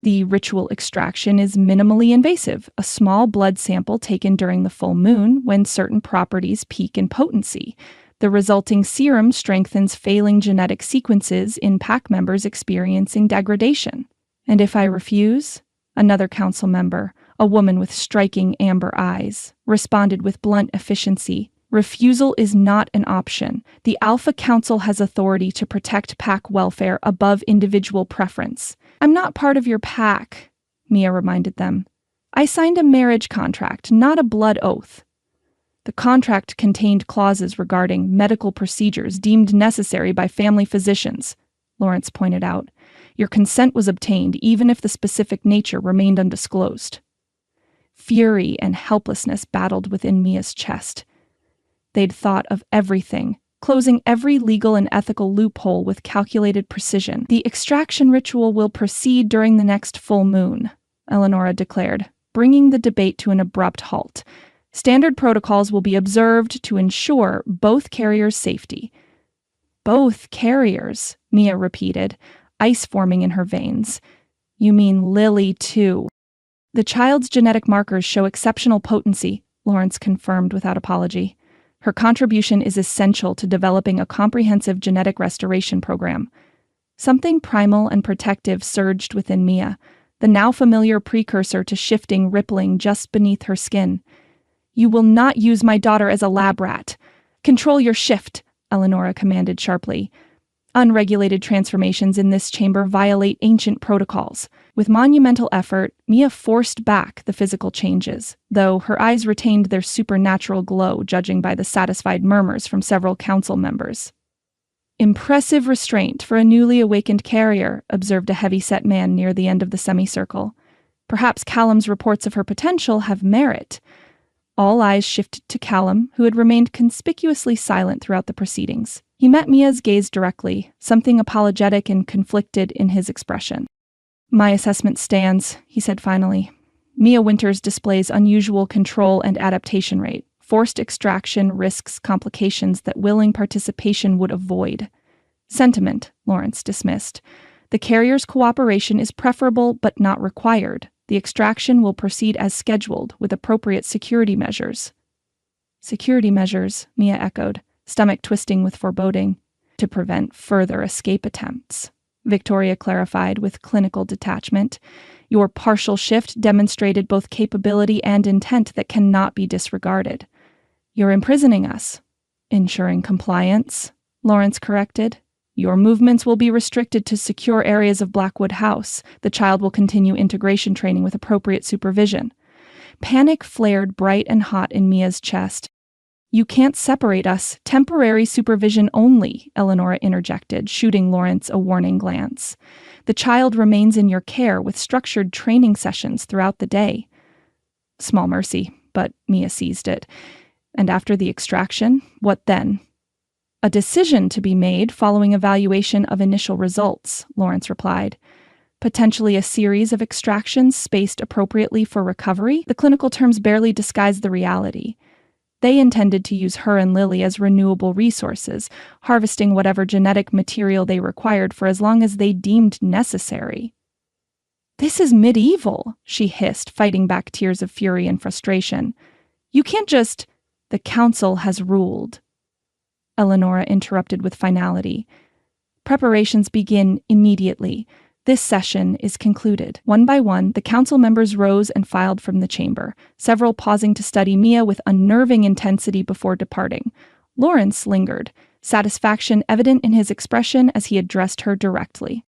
The ritual extraction is minimally invasive, a small blood sample taken during the full moon when certain properties peak in potency. The resulting serum strengthens failing genetic sequences in pack members experiencing degradation. And if I refuse? Another council member, a woman with striking amber eyes, responded with blunt efficiency. Refusal is not an option. The Alpha Council has authority to protect pack welfare above individual preference. I'm not part of your pack, Mia reminded them. I signed a marriage contract, not a blood oath. The contract contained clauses regarding medical procedures deemed necessary by family physicians, Lawrence pointed out. Your consent was obtained even if the specific nature remained undisclosed. Fury and helplessness battled within Mia's chest. They'd thought of everything, closing every legal and ethical loophole with calculated precision. The extraction ritual will proceed during the next full moon, Eleonora declared, bringing the debate to an abrupt halt. Standard protocols will be observed to ensure both carriers' safety. Both carriers, Mia repeated, ice forming in her veins. You mean Lily, too. The child's genetic markers show exceptional potency, Lawrence confirmed without apology. Her contribution is essential to developing a comprehensive genetic restoration program. Something primal and protective surged within Mia, the now familiar precursor to shifting rippling just beneath her skin. You will not use my daughter as a lab rat. Control your shift, Eleonora commanded sharply. Unregulated transformations in this chamber violate ancient protocols. With monumental effort, Mia forced back the physical changes, though her eyes retained their supernatural glow, judging by the satisfied murmurs from several council members. Impressive restraint for a newly awakened carrier, observed a heavy-set man near the end of the semicircle. Perhaps Callum's reports of her potential have merit. All eyes shifted to Callum, who had remained conspicuously silent throughout the proceedings. He met Mia's gaze directly, something apologetic and conflicted in his expression. My assessment stands, he said finally. Mia Winters displays unusual control and adaptation rate. Forced extraction risks complications that willing participation would avoid. Sentiment, Lawrence dismissed. The carrier's cooperation is preferable but not required. The extraction will proceed as scheduled with appropriate security measures. Security measures, Mia echoed, stomach twisting with foreboding. To prevent further escape attempts, Victoria clarified with clinical detachment. Your partial shift demonstrated both capability and intent that cannot be disregarded. You're imprisoning us. Ensuring compliance, Lawrence corrected. Your movements will be restricted to secure areas of Blackwood House. The child will continue integration training with appropriate supervision. Panic flared bright and hot in Mia's chest. You can't separate us. Temporary supervision only, Eleonora interjected, shooting Lawrence a warning glance. The child remains in your care with structured training sessions throughout the day. Small mercy, but Mia seized it. And after the extraction, what then? A decision to be made following evaluation of initial results, Lawrence replied. Potentially a series of extractions spaced appropriately for recovery. The clinical terms barely disguise the reality. They intended to use her and Lily as renewable resources, harvesting whatever genetic material they required for as long as they deemed necessary. This is medieval, she hissed, fighting back tears of fury and frustration. You can't just... The council has ruled. Eleonora interrupted with finality. Preparations begin immediately. This session is concluded. One by one, the council members rose and filed from the chamber, several pausing to study Mia with unnerving intensity before departing. Lawrence lingered, satisfaction evident in his expression as he addressed her directly.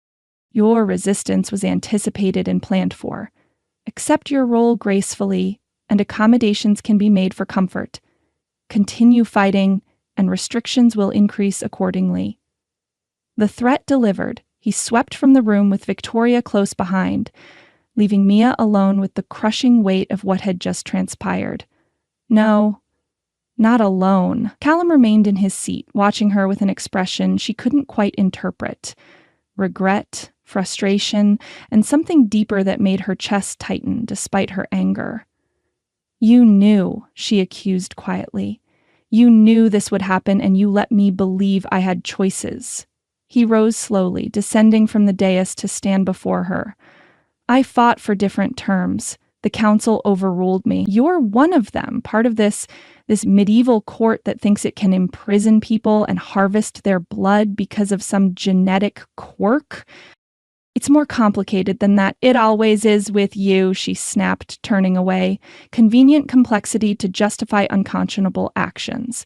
Your resistance was anticipated and planned for. Accept your role gracefully, and accommodations can be made for comfort. Continue fighting, and restrictions will increase accordingly. The threat delivered. He swept from the room with Victoria close behind, leaving Mia alone with the crushing weight of what had just transpired. No, not alone. Callum remained in his seat, watching her with an expression she couldn't quite interpret. Regret, frustration, and something deeper that made her chest tighten despite her anger. You knew, she accused quietly. You knew this would happen and you let me believe I had choices. He rose slowly, descending from the dais to stand before her. I fought for different terms. The council overruled me. You're one of them, part of this medieval court that thinks it can imprison people and harvest their blood because of some genetic quirk. It's more complicated than that. It always is with you, she snapped, turning away. Convenient complexity to justify unconscionable actions.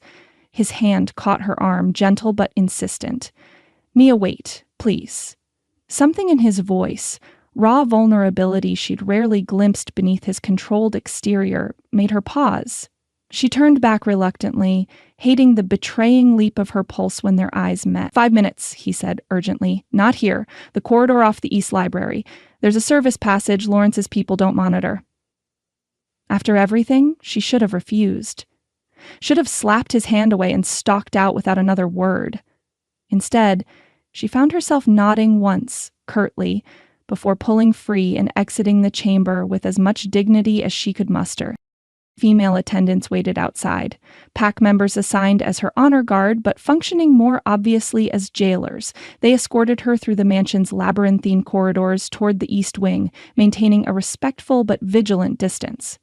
His hand caught her arm, gentle but insistent. Mia, wait, please. Something in his voice, raw vulnerability she'd rarely glimpsed beneath his controlled exterior, made her pause. She turned back reluctantly, hating the betraying leap of her pulse when their eyes met. 5 minutes, he said urgently. Not here. The corridor off the East Library. There's a service passage Lawrence's people don't monitor. After everything, she should have refused. Should have slapped his hand away and stalked out without another word. Instead, she found herself nodding once, curtly, before pulling free and exiting the chamber with as much dignity as she could muster. Female attendants waited outside, pack members assigned as her honor guard but functioning more obviously as jailers. They escorted her through the mansion's labyrinthine corridors toward the East Wing, maintaining a respectful but vigilant distance.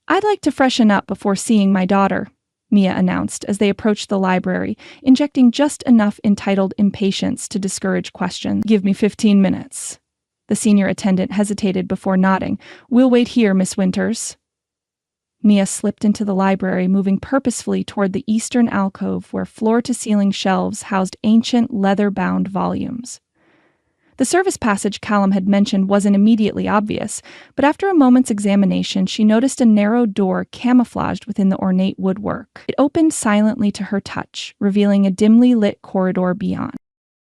I'd like to freshen up before seeing my daughter, Mia announced as they approached the library, injecting just enough entitled impatience to discourage questions. Give me 15 minutes. The senior attendant hesitated before nodding. We'll wait here, Miss Winters. Mia slipped into the library, moving purposefully toward the eastern alcove where floor-to-ceiling shelves housed ancient leather-bound volumes. The service passage Callum had mentioned wasn't immediately obvious, but after a moment's examination, she noticed a narrow door camouflaged within the ornate woodwork. It opened silently to her touch, revealing a dimly lit corridor beyond.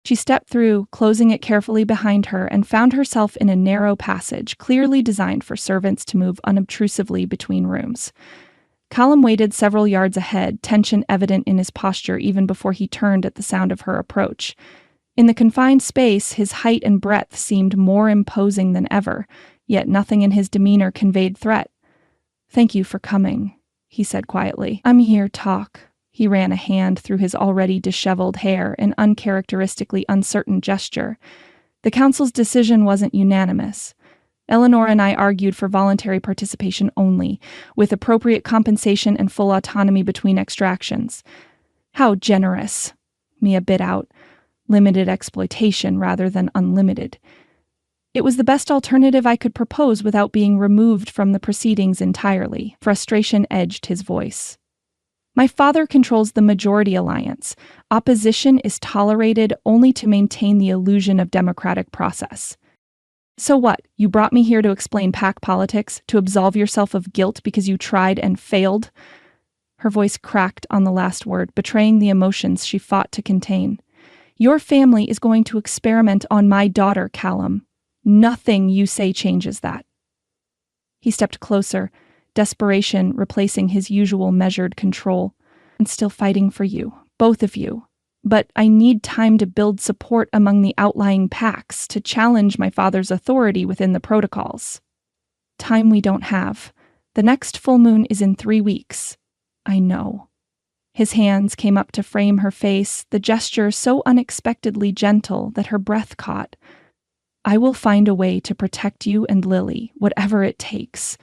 She stepped through, closing it carefully behind her, and found herself in a narrow passage, clearly designed for servants to move unobtrusively between rooms. Callum waited several yards ahead, tension evident in his posture even before he turned at the sound of her approach. In the confined space, his height and breadth seemed more imposing than ever, yet nothing in his demeanor conveyed threat. Thank you for coming, he said quietly. I'm here, talk. He ran a hand through his already disheveled hair, an uncharacteristically uncertain gesture. The council's decision wasn't unanimous. Eleanor and I argued for voluntary participation only, with appropriate compensation and full autonomy between extractions. How generous, Mia bit out. Limited exploitation rather than unlimited. It was the best alternative I could propose without being removed from the proceedings entirely. Frustration edged his voice. My father controls the majority alliance. Opposition is tolerated only to maintain the illusion of democratic process. So what? You brought me here to explain pack politics, to absolve yourself of guilt because you tried and failed? Her voice cracked on the last word, betraying the emotions she fought to contain. Your family is going to experiment on my daughter, Callum. Nothing you say changes that. He stepped closer, desperation replacing his usual measured control. I'm still fighting for you, both of you. But I need time to build support among the outlying packs, to challenge my father's authority within the protocols. Time we don't have. The next full moon is in 3 weeks. I know. His hands came up to frame her face, the gesture so unexpectedly gentle that her breath caught. I will find a way to protect you and Lily, whatever it takes.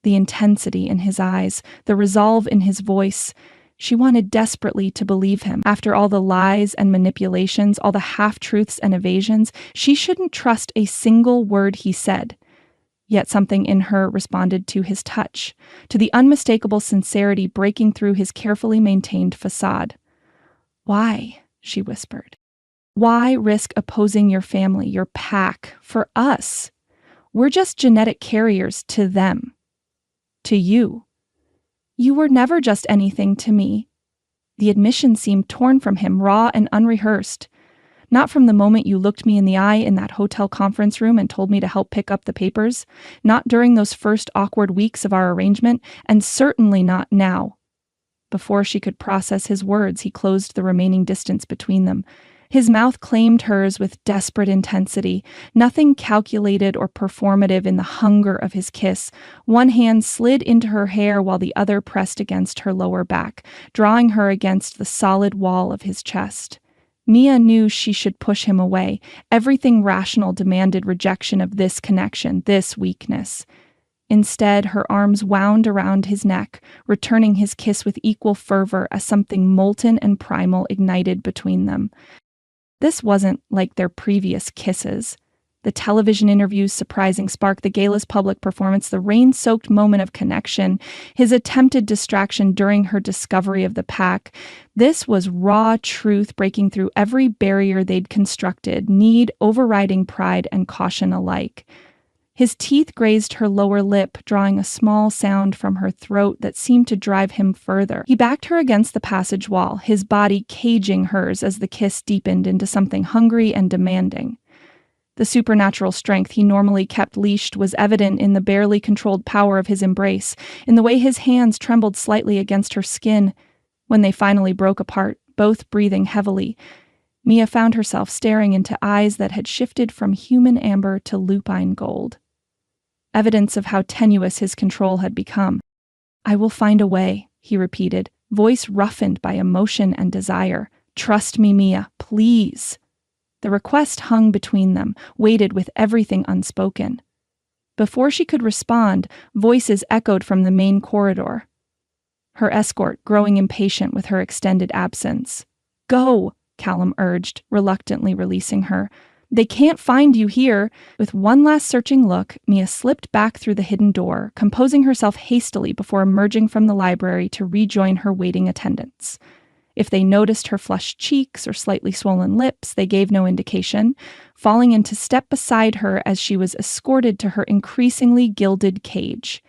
The intensity in his eyes, the resolve in his voice. She wanted desperately to believe him. After all the lies and manipulations, all the half-truths and evasions, she shouldn't trust a single word he said. Yet something in her responded to his touch, to the unmistakable sincerity breaking through his carefully maintained facade. Why? She whispered. Why risk opposing your family, your pack, for us? We're just genetic carriers to them. To you. You were never just anything to me. The admission seemed torn from him, raw and unrehearsed. Not from the moment you looked me in the eye in that hotel conference room and told me to help pick up the papers, not during those first awkward weeks of our arrangement, and certainly not now. Before she could process his words, he closed the remaining distance between them. His mouth claimed hers with desperate intensity, nothing calculated or performative in the hunger of his kiss. One hand slid into her hair while the other pressed against her lower back, drawing her against the solid wall of his chest. Mia knew she should push him away. Everything rational demanded rejection of this connection, this weakness. Instead, her arms wound around his neck, returning his kiss with equal fervor as something molten and primal ignited between them. This wasn't like their previous kisses. The television interview's surprising spark, the gala's public performance, the rain-soaked moment of connection, his attempted distraction during her discovery of the pack. This was raw truth breaking through every barrier they'd constructed, need overriding pride and caution alike. His teeth grazed her lower lip, drawing a small sound from her throat that seemed to drive him further. He backed her against the passage wall, his body caging hers as the kiss deepened into something hungry and demanding. The supernatural strength he normally kept leashed was evident in the barely controlled power of his embrace, in the way his hands trembled slightly against her skin. When they finally broke apart, both breathing heavily, Mia found herself staring into eyes that had shifted from human amber to lupine gold. Evidence of how tenuous his control had become. I will find a way, he repeated, voice roughened by emotion and desire. Trust me, Mia, please. The request hung between them, weighted with everything unspoken. Before she could respond, voices echoed from the main corridor. Her escort growing impatient with her extended absence. Go, Callum urged, reluctantly releasing her. They can't find you here. With one last searching look, Mia slipped back through the hidden door, composing herself hastily before emerging from the library to rejoin her waiting attendants. If they noticed her flushed cheeks or slightly swollen lips, they gave no indication, falling into step beside her as she was escorted to her increasingly gilded cage.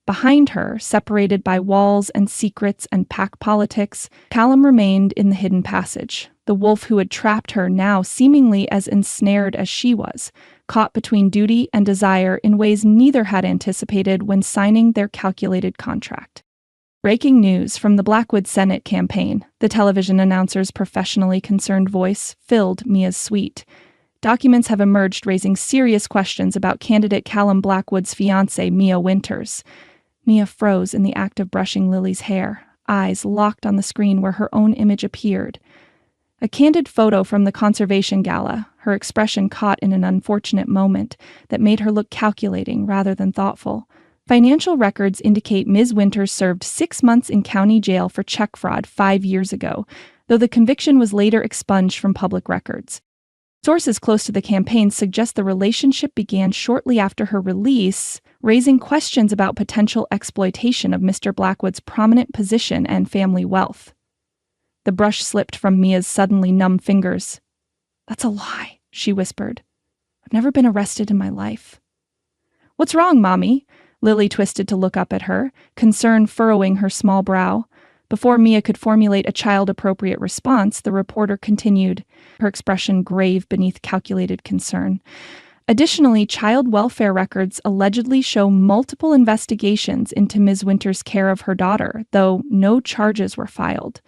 Behind her, separated by walls and secrets and pack politics, Callum remained in the hidden passage, the wolf who had trapped her now seemingly as ensnared as she was, caught between duty and desire in ways neither had anticipated when signing their calculated contract. Breaking news from the Blackwood Senate campaign, the television announcer's professionally concerned voice filled Mia's suite. Documents have emerged raising serious questions about candidate Callum Blackwood's fiancée, Mia Winters. Mia froze in the act of brushing Lily's hair, eyes locked on the screen where her own image appeared. A candid photo from the conservation gala, her expression caught in an unfortunate moment that made her look calculating rather than thoughtful. Financial records indicate Ms. Winters served 6 months in county jail for check fraud 5 years ago, though the conviction was later expunged from public records. Sources close to the campaign suggest the relationship began shortly after her release, raising questions about potential exploitation of Mr. Blackwood's prominent position and family wealth. The brush slipped from Mia's suddenly numb fingers. "That's a lie," she whispered. "I've never been arrested in my life." "What's wrong, Mommy?" Lily twisted to look up at her, concern furrowing her small brow. Before Mia could formulate a child-appropriate response, the reporter continued, her expression grave beneath calculated concern. Additionally, child welfare records allegedly show multiple investigations into Ms. Winters' care of her daughter, though no charges were filed.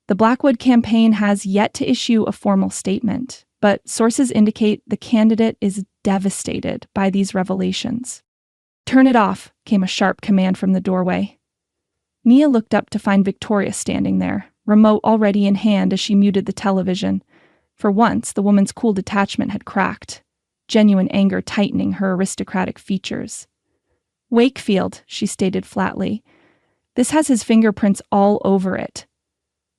The Blackwood campaign has yet to issue a formal statement, but sources indicate the candidate is devastated by these revelations. "Turn it off," came a sharp command from the doorway. Mia looked up to find Victoria standing there, remote already in hand as she muted the television. For once, the woman's cool detachment had cracked, genuine anger tightening her aristocratic features. "Wakefield," she stated flatly. "This has his fingerprints all over it."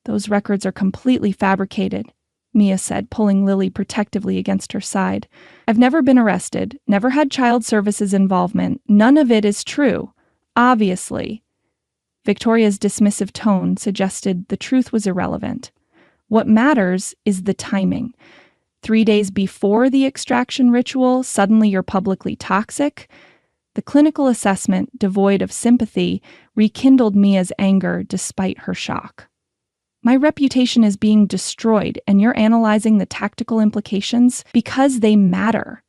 "Those records are completely fabricated," Mia said, pulling Lily protectively against her side. "I've never been arrested, never had child services involvement. None of it is true. Obviously." Victoria's dismissive tone suggested the truth was irrelevant. What matters is the timing. 3 days before the extraction ritual, suddenly you're publicly toxic. The clinical assessment, devoid of sympathy, rekindled Mia's anger despite her shock. "My reputation is being destroyed, and you're analyzing the tactical implications because they matter."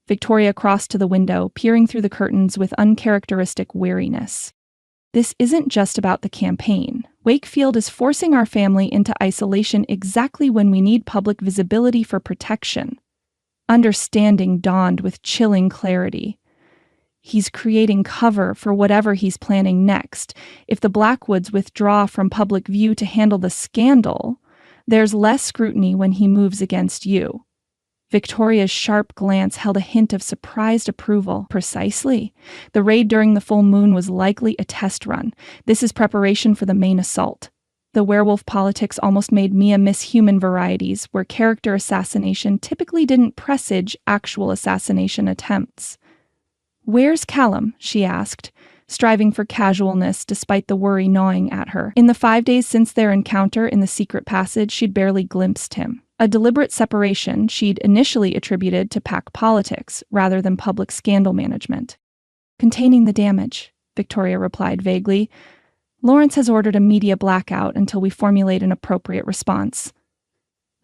Victoria crossed to the window, peering through the curtains with uncharacteristic weariness. "This isn't just about the campaign. Wakefield is forcing our family into isolation exactly when we need public visibility for protection." Understanding dawned with chilling clarity. He's creating cover for whatever he's planning next. If the Blackwoods withdraw from public view to handle the scandal, there's less scrutiny when he moves against you. Victoria's sharp glance held a hint of surprised approval. "Precisely. The raid during the full moon was likely a test run. This is preparation for the main assault." The werewolf politics almost made Mia miss human varieties, where character assassination typically didn't presage actual assassination attempts. "Where's Callum?" she asked, striving for casualness despite the worry gnawing at her. In the 5 days since their encounter in the secret passage, she'd barely glimpsed him. A deliberate separation she'd initially attributed to pack politics rather than public scandal management. "Containing the damage," Victoria replied vaguely. "Lawrence has ordered a media blackout until we formulate an appropriate response."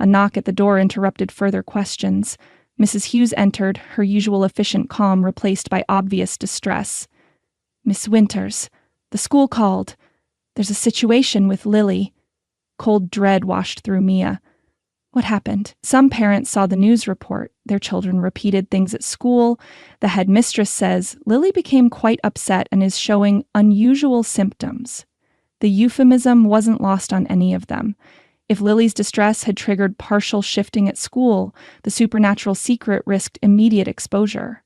A knock at the door interrupted further questions. Mrs. Hughes entered, her usual efficient calm replaced by obvious distress. "Miss Winters, the school called. There's a situation with Lily." Cold dread washed through Mia. "What happened?" "Some parents saw the news report. Their children repeated things at school. The headmistress says Lily became quite upset and is showing unusual symptoms." The euphemism wasn't lost on any of them. If Lily's distress had triggered partial shifting at school, the supernatural secret risked immediate exposure.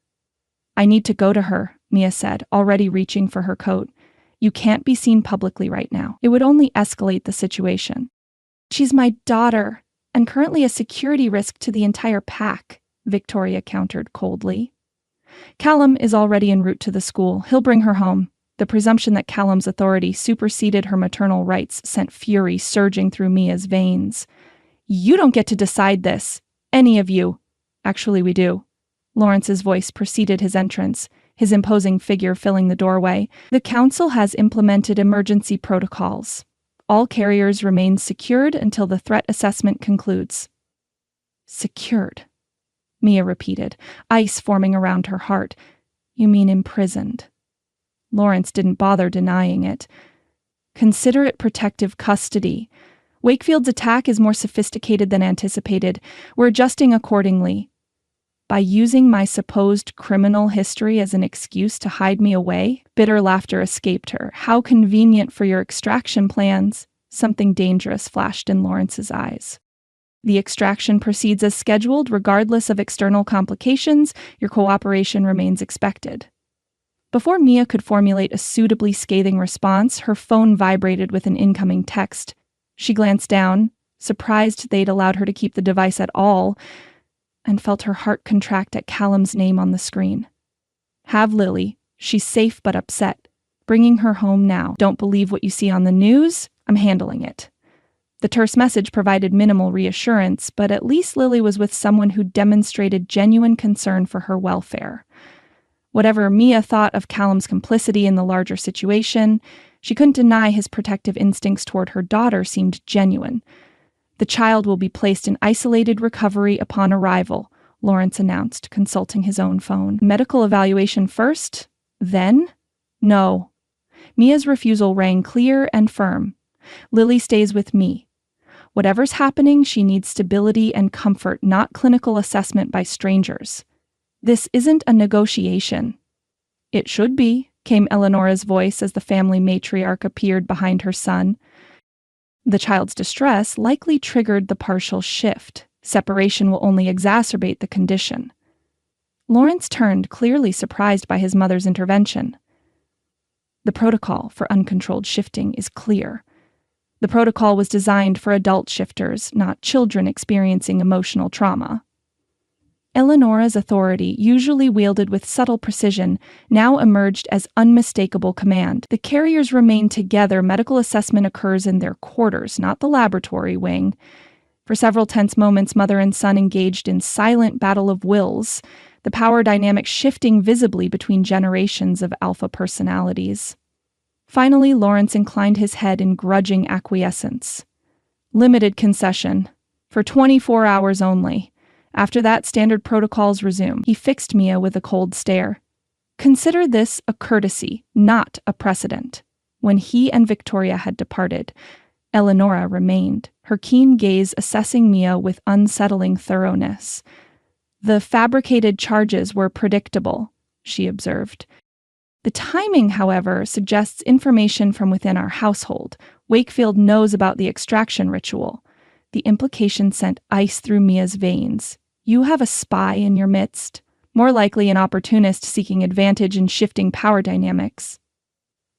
"I need to go to her," Mia said, already reaching for her coat. "You can't be seen publicly right now. It would only escalate the situation." "She's my daughter, and currently a security risk to the entire pack," Victoria countered coldly. "Callum is already en route to the school. He'll bring her home." The presumption that Callum's authority superseded her maternal rights sent fury surging through Mia's veins. "You don't get to decide this. Any of you." "Actually, we do." Lawrence's voice preceded his entrance, his imposing figure filling the doorway. "The council has implemented emergency protocols. All carriers remain secured until the threat assessment concludes." "Secured," Mia repeated, ice forming around her heart. "You mean imprisoned?" Lawrence didn't bother denying it. "Consider it protective custody. Wakefield's attack is more sophisticated than anticipated. We're adjusting accordingly." "By using my supposed criminal history as an excuse to hide me away?" Bitter laughter escaped her. "How convenient for your extraction plans." Something dangerous flashed in Lawrence's eyes. The extraction proceeds as scheduled, regardless of external complications. Your cooperation remains expected." Before Mia could formulate a suitably scathing response, her phone vibrated with an incoming text. She glanced down, surprised they'd allowed her to keep the device at all, and felt her heart contract at Callum's name on the screen. "Have Lily. She's safe but upset. Bringing her home now. Don't believe what you see on the news. I'm handling it." The terse message provided minimal reassurance, but at least Lily was with someone who demonstrated genuine concern for her welfare. Whatever Mia thought of Callum's complicity in the larger situation, she couldn't deny his protective instincts toward her daughter seemed genuine. "The child will be placed in isolated recovery upon arrival," Lawrence announced, consulting his own phone. "Medical evaluation first? Then?" "No." Mia's refusal rang clear and firm. "Lily stays with me. Whatever's happening, she needs stability and comfort, not clinical assessment by strangers. This isn't a negotiation." "It should be," came Eleonora's voice as the family matriarch appeared behind her son. The child's distress likely triggered the partial shift. Separation will only exacerbate the condition. Lawrence turned, clearly surprised by his mother's intervention. "The protocol for uncontrolled shifting is clear. The protocol was designed for adult shifters, not children experiencing emotional trauma." Eleonora's authority, usually wielded with subtle precision, now emerged as unmistakable command. "The carriers remain together. Medical assessment occurs in their quarters, not the laboratory wing." For several tense moments, mother and son engaged in silent battle of wills, the power dynamic shifting visibly between generations of alpha personalities. Finally, Lawrence inclined his head in grudging acquiescence. "Limited concession. For 24 hours only. After that, standard protocols resume." He fixed Mia with a cold stare. "Consider this a courtesy, not a precedent." When he and Victoria had departed, Eleonora remained, her keen gaze assessing Mia with unsettling thoroughness. "The fabricated charges were predictable," she observed. "The timing, however, suggests information from within our household. Wakefield knows about the extraction ritual." The implication sent ice through Mia's veins. "You have a spy in your midst, more likely an opportunist seeking advantage in shifting power dynamics."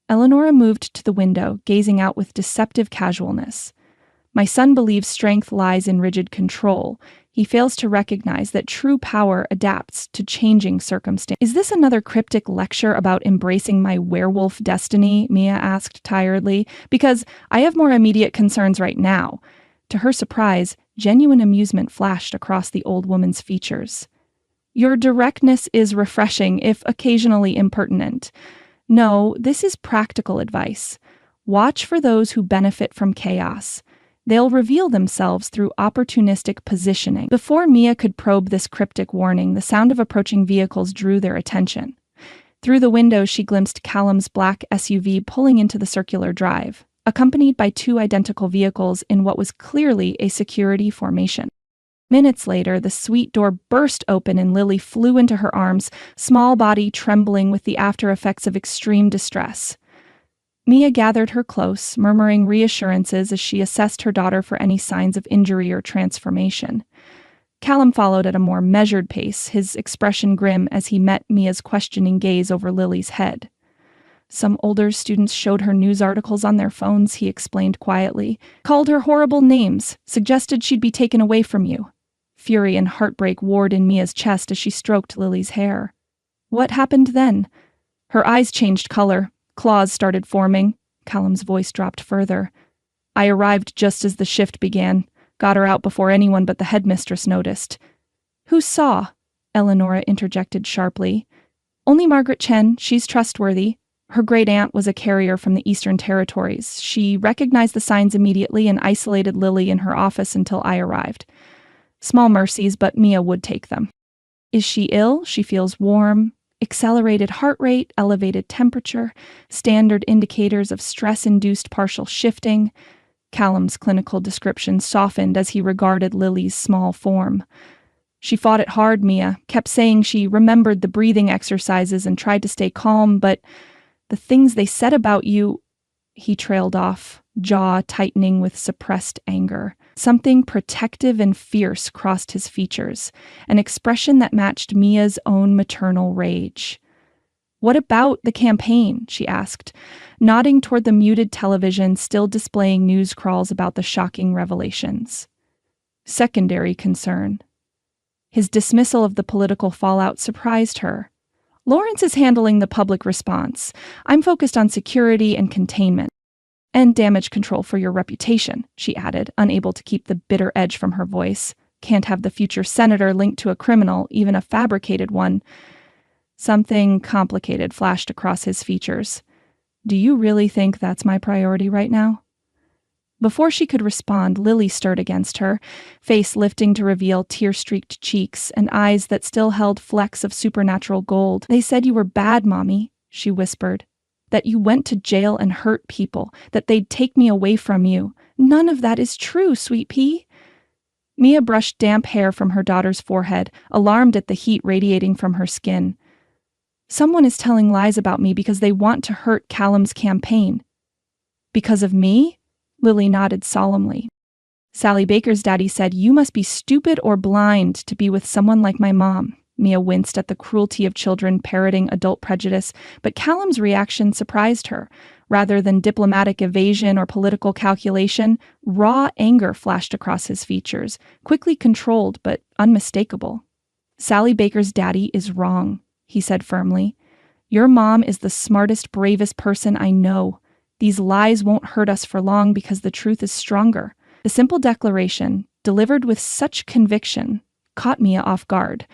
Eleonora moved to the window, gazing out with deceptive casualness. "My son believes strength lies in rigid control. He fails to recognize that true power adapts to changing circumstances." "Is this another cryptic lecture about embracing my werewolf destiny?" Mia asked tiredly. "Because I have more immediate concerns right now." To her surprise, genuine amusement flashed across the old woman's features. "Your directness is refreshing, if occasionally impertinent. No, this is practical advice. Watch for those who benefit from chaos. They'll reveal themselves through opportunistic positioning." Before Mia could probe this cryptic warning, the sound of approaching vehicles drew their attention. Through the window, she glimpsed Callum's black SUV pulling into the circular drive, accompanied by two identical vehicles in what was clearly a security formation. Minutes later, the suite door burst open and Lily flew into her arms, small body trembling with the after effects of extreme distress. Mia gathered her close, murmuring reassurances as she assessed her daughter for any signs of injury or transformation. Callum followed at a more measured pace, his expression grim as he met Mia's questioning gaze over Lily's head. "Some older students showed her news articles on their phones," he explained quietly. "Called her horrible names, suggested she'd be taken away from you." Fury and heartbreak warred in Mia's chest as she stroked Lily's hair. "What happened then?" Her eyes changed color. Claws started forming. Callum's voice dropped further. "I arrived just as the shift began. Got her out before anyone but the headmistress noticed." "Who saw?" Eleonora interjected sharply. "Only Margaret Chen. She's trustworthy. Her great-aunt was a carrier from the Eastern Territories. She recognized the signs immediately and isolated Lily in her office until I arrived. Small mercies, but Mia would take them." "Is she ill?" "She feels warm. Accelerated heart rate, elevated temperature, standard indicators of stress-induced partial shifting." Callum's clinical description softened as he regarded Lily's small form. "She fought it hard, Mia, kept saying she remembered the breathing exercises and tried to stay calm, but the things they said about you..." He trailed off. jaw tightening with suppressed anger. Something protective and fierce crossed his features, an expression that matched Mia's own maternal rage. "What about the campaign?" she asked, nodding toward the muted television still displaying news crawls about the shocking revelations. "Secondary concern." His dismissal of the political fallout surprised her. "Lawrence is handling the public response. I'm focused on security and containment. And damage control for your reputation," she added, unable to keep the bitter edge from her voice. "Can't have the future senator linked to a criminal, even a fabricated one." Something complicated flashed across his features. "Do you really think that's my priority right now?" Before she could respond, Lily stirred against her, face lifting to reveal tear-streaked cheeks and eyes that still held flecks of supernatural gold. "They said you were bad, Mommy," she whispered. "That you went to jail and hurt people, that they'd take me away from you. None of that is true, Sweet Pea." Mia brushed damp hair from her daughter's forehead, alarmed at the heat radiating from her skin. "Someone is telling lies about me because they want to hurt Callum's campaign." "Because of me?" Lily nodded solemnly. "Sally Baker's daddy said you must be stupid or blind to be with someone like my mom." Mia winced at the cruelty of children parroting adult prejudice, but Callum's reaction surprised her. Rather than diplomatic evasion or political calculation, raw anger flashed across his features, quickly controlled but unmistakable. "Sally Baker's daddy is wrong," he said firmly. "Your mom is the smartest, bravest person I know. These lies won't hurt us for long because the truth is stronger." The simple declaration, delivered with such conviction, caught Mia off guard.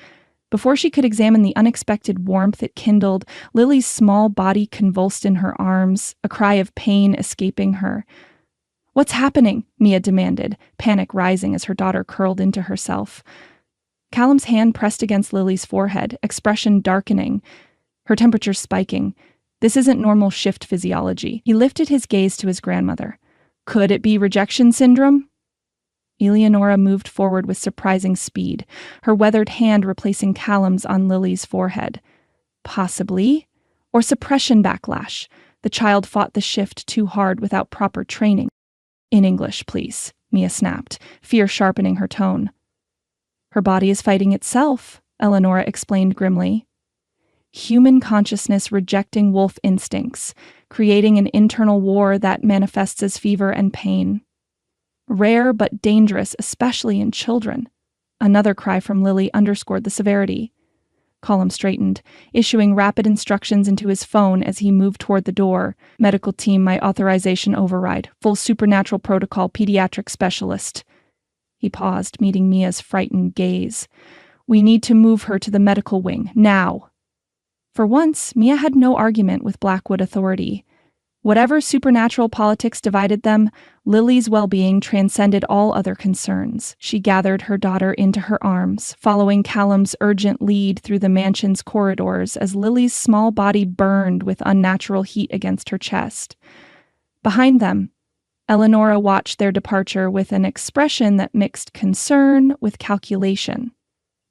Before she could examine the unexpected warmth it kindled, Lily's small body convulsed in her arms, a cry of pain escaping her. "What's happening?" Mia demanded, panic rising as her daughter curled into herself. Callum's hand pressed against Lily's forehead, expression darkening, her temperature spiking. "This isn't normal shift physiology." He lifted his gaze to his grandmother. "Could it be rejection syndrome?" Eleonora moved forward with surprising speed, her weathered hand replacing Callum's on Lily's forehead. "Possibly. Or suppression backlash. The child fought the shift too hard without proper training." "In English, please," Mia snapped, fear sharpening her tone. "Her body is fighting itself," Eleonora explained grimly. "Human consciousness rejecting wolf instincts, creating an internal war that manifests as fever and pain. Rare but dangerous, especially in children." Another cry from Lily underscored the severity. Callum straightened, issuing rapid instructions into his phone as he moved toward the door. "Medical team, my authorization override. Full supernatural protocol, pediatric specialist." He paused, meeting Mia's frightened gaze. "We need to move her to the medical wing, now." For once, Mia had no argument with Blackwood authority. Whatever supernatural politics divided them, Lily's well-being transcended all other concerns. She gathered her daughter into her arms, following Callum's urgent lead through the mansion's corridors as Lily's small body burned with unnatural heat against her chest. Behind them, Eleonora watched their departure with an expression that mixed concern with calculation.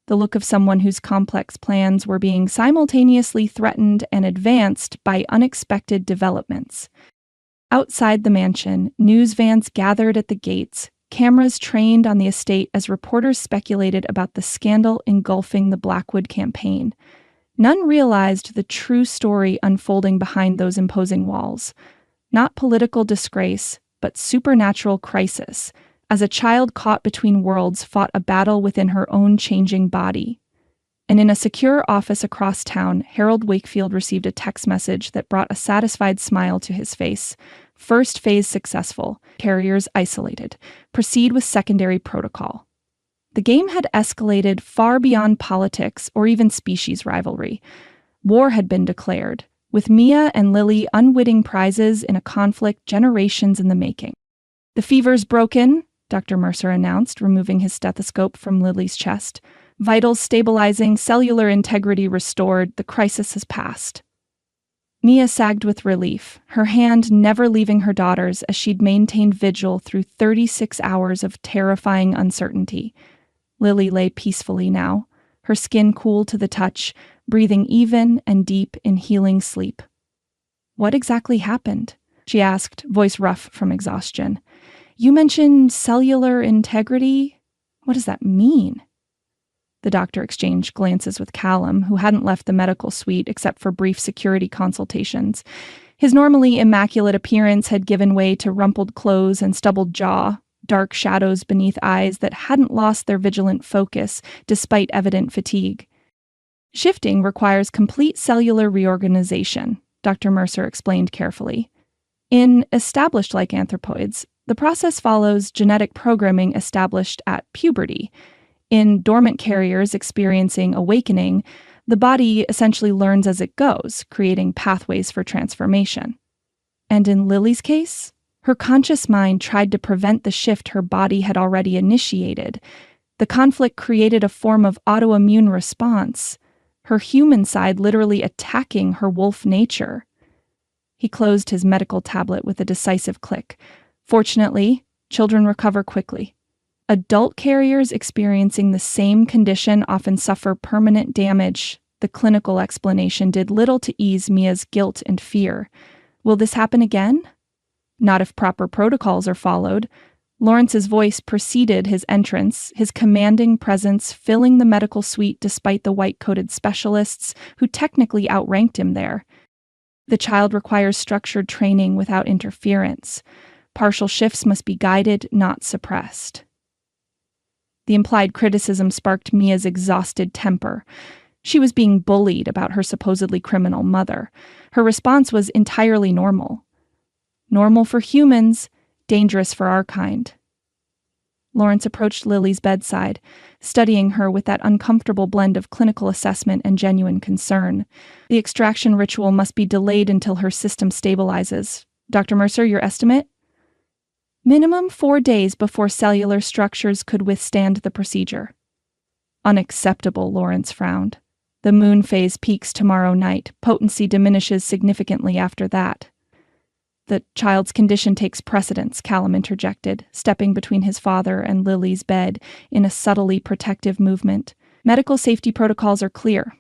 The look of someone whose complex plans were being simultaneously threatened and advanced by unexpected developments. Outside the mansion, news vans gathered at the gates, cameras trained on the estate as reporters speculated about the scandal engulfing the Blackwood campaign. None realized the true story unfolding behind those imposing walls. Not political disgrace, but supernatural crisis, as a child caught between worlds fought a battle within her own changing body. And in a secure office across town, Harold Wakefield received a text message that brought a satisfied smile to his face. "First phase successful. Carriers isolated. Proceed with secondary protocol." The game had escalated far beyond politics or even species rivalry. War had been declared, with Mia and Lily unwitting prizes in a conflict generations in the making. "The fever's broken," Dr. Mercer announced, removing his stethoscope from Lily's chest. "Vitals stabilizing, cellular integrity restored, the crisis has passed." Mia sagged with relief, her hand never leaving her daughter's as she'd maintained vigil through 36 hours of terrifying uncertainty. Lily lay peacefully now, her skin cool to the touch, breathing even and deep in healing sleep. What exactly happened? she asked, voice rough from exhaustion. You mentioned cellular integrity? What does that mean? The doctor exchanged glances with Callum, who hadn't left the medical suite except for brief security consultations. His normally immaculate appearance had given way to rumpled clothes and stubbled jaw, dark shadows beneath eyes that hadn't lost their vigilant focus despite evident fatigue. Shifting requires complete cellular reorganization, Dr. Mercer explained carefully. In established lycanthropoids, the process follows genetic programming established at puberty. In dormant carriers experiencing awakening, the body essentially learns as it goes, creating pathways for transformation. And in Lily's case, her conscious mind tried to prevent the shift her body had already initiated. The conflict created a form of autoimmune response, her human side literally attacking her wolf nature. He closed his medical tablet with a decisive click. Fortunately, children recover quickly. Adult carriers experiencing the same condition often suffer permanent damage. The clinical explanation did little to ease Mia's guilt and fear. Will this happen again? Not if proper protocols are followed. Lawrence's voice preceded his entrance, his commanding presence filling the medical suite despite the white-coated specialists who technically outranked him there. The child requires structured training without interference. Partial shifts must be guided, not suppressed. The implied criticism sparked Mia's exhausted temper. She was being bullied about her supposedly criminal mother. Her response was entirely normal. Normal for humans, dangerous for our kind. Lawrence approached Lily's bedside, studying her with that uncomfortable blend of clinical assessment and genuine concern. The extraction ritual must be delayed until her system stabilizes. Dr. Mercer, your estimate? Minimum 4 days before cellular structures could withstand the procedure. Unacceptable, Lawrence frowned. The moon phase peaks tomorrow night. Potency diminishes significantly after that. The child's condition takes precedence, Callum interjected, stepping between his father and Lily's bed in a subtly protective movement. Medical safety protocols are clear.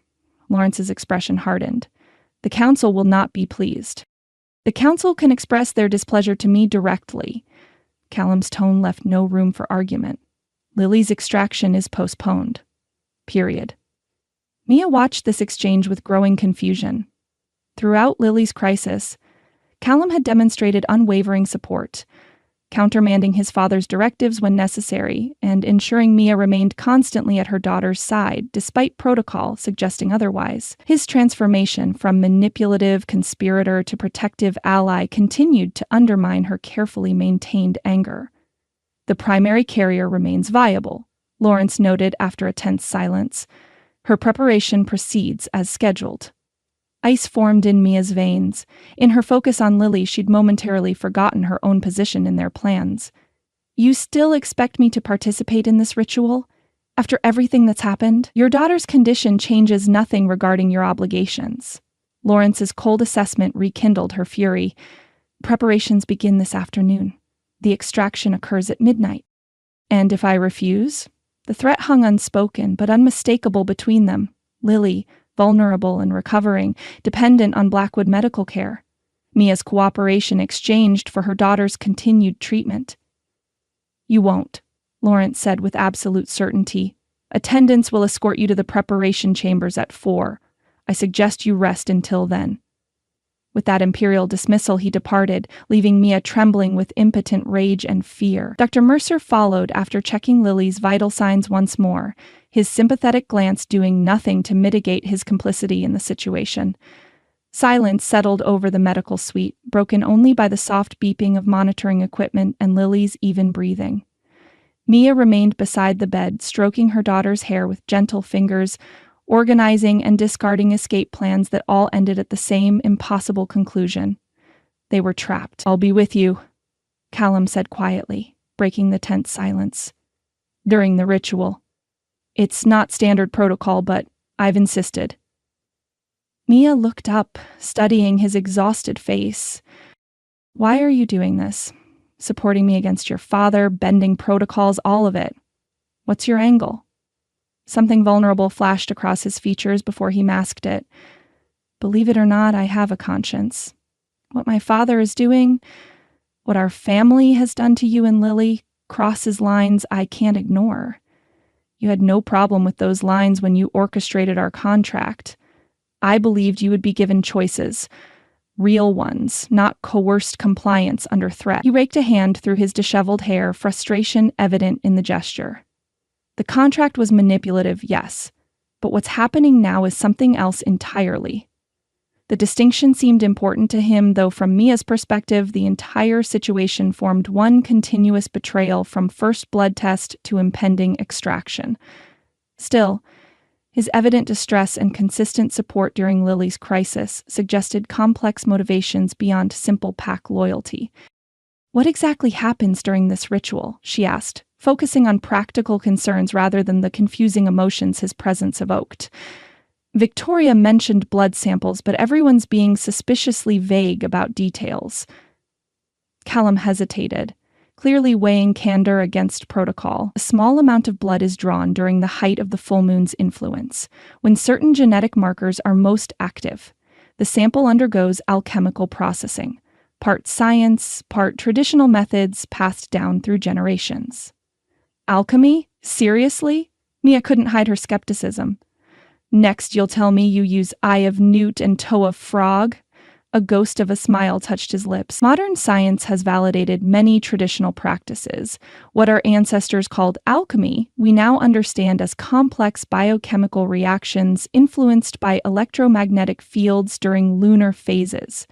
Lawrence's expression hardened. The council will not be pleased. The council can express their displeasure to me directly. Callum's tone left no room for argument. Lily's extraction is postponed. Period. Mia watched this exchange with growing confusion. Throughout Lily's crisis, Callum had demonstrated unwavering support, countermanding his father's directives when necessary and ensuring Mia remained constantly at her daughter's side, despite protocol suggesting otherwise. His transformation from manipulative conspirator to protective ally continued to undermine her carefully maintained anger. The primary carrier remains viable, Lawrence noted after a tense silence. Her preparation proceeds as scheduled. Ice formed in Mia's veins. In her focus on Lily, she'd momentarily forgotten her own position in their plans. You still expect me to participate in this ritual? After everything that's happened? Your daughter's condition changes nothing regarding your obligations. Lawrence's cold assessment rekindled her fury. Preparations begin this afternoon. The extraction occurs at midnight. And if I refuse? The threat hung unspoken, but unmistakable between them. Lily, vulnerable and recovering, dependent on Blackwood medical care. Mia's cooperation exchanged for her daughter's continued treatment. You won't, Lawrence said with absolute certainty. Attendants will escort you to the preparation chambers at 4. I suggest you rest until then. With that imperial dismissal, he departed, leaving Mia trembling with impotent rage and fear. Dr. Mercer followed after checking Lily's vital signs once more, his sympathetic glance doing nothing to mitigate his complicity in the situation. Silence settled over the medical suite, broken only by the soft beeping of monitoring equipment and Lily's even breathing. Mia remained beside the bed, stroking her daughter's hair with gentle fingers, organizing and discarding escape plans that all ended at the same impossible conclusion. They were trapped. I'll be with you, Callum said quietly, breaking the tense silence. During the ritual. It's not standard protocol, but I've insisted. Mia looked up, studying his exhausted face. Why are you doing this? Supporting me against your father, bending protocols, all of it. What's your angle? Something vulnerable flashed across his features before he masked it. Believe it or not, I have a conscience. What my father is doing, what our family has done to you and Lily, crosses lines I can't ignore. You had no problem with those lines when you orchestrated our contract. I believed you would be given choices, real ones, not coerced compliance under threat. He raked a hand through his disheveled hair, frustration evident in the gesture. The contract was manipulative, yes, but what's happening now is something else entirely. The distinction seemed important to him, though from Mia's perspective, the entire situation formed one continuous betrayal from first blood test to impending extraction. Still, his evident distress and consistent support during Lily's crisis suggested complex motivations beyond simple pack loyalty. What exactly happens during this ritual? She asked, focusing on practical concerns rather than the confusing emotions his presence evoked. Victoria mentioned blood samples, but everyone's being suspiciously vague about details. Callum hesitated, clearly weighing candor against protocol. A small amount of blood is drawn during the height of the full moon's influence, when certain genetic markers are most active. The sample undergoes alchemical processing, part science, part traditional methods passed down through generations. Alchemy? Seriously? Mia couldn't hide her skepticism. Next, you'll tell me you use eye of newt and toe of frog? A ghost of a smile touched his lips. Modern science has validated many traditional practices. What our ancestors called alchemy, we now understand as complex biochemical reactions influenced by electromagnetic fields during lunar phases.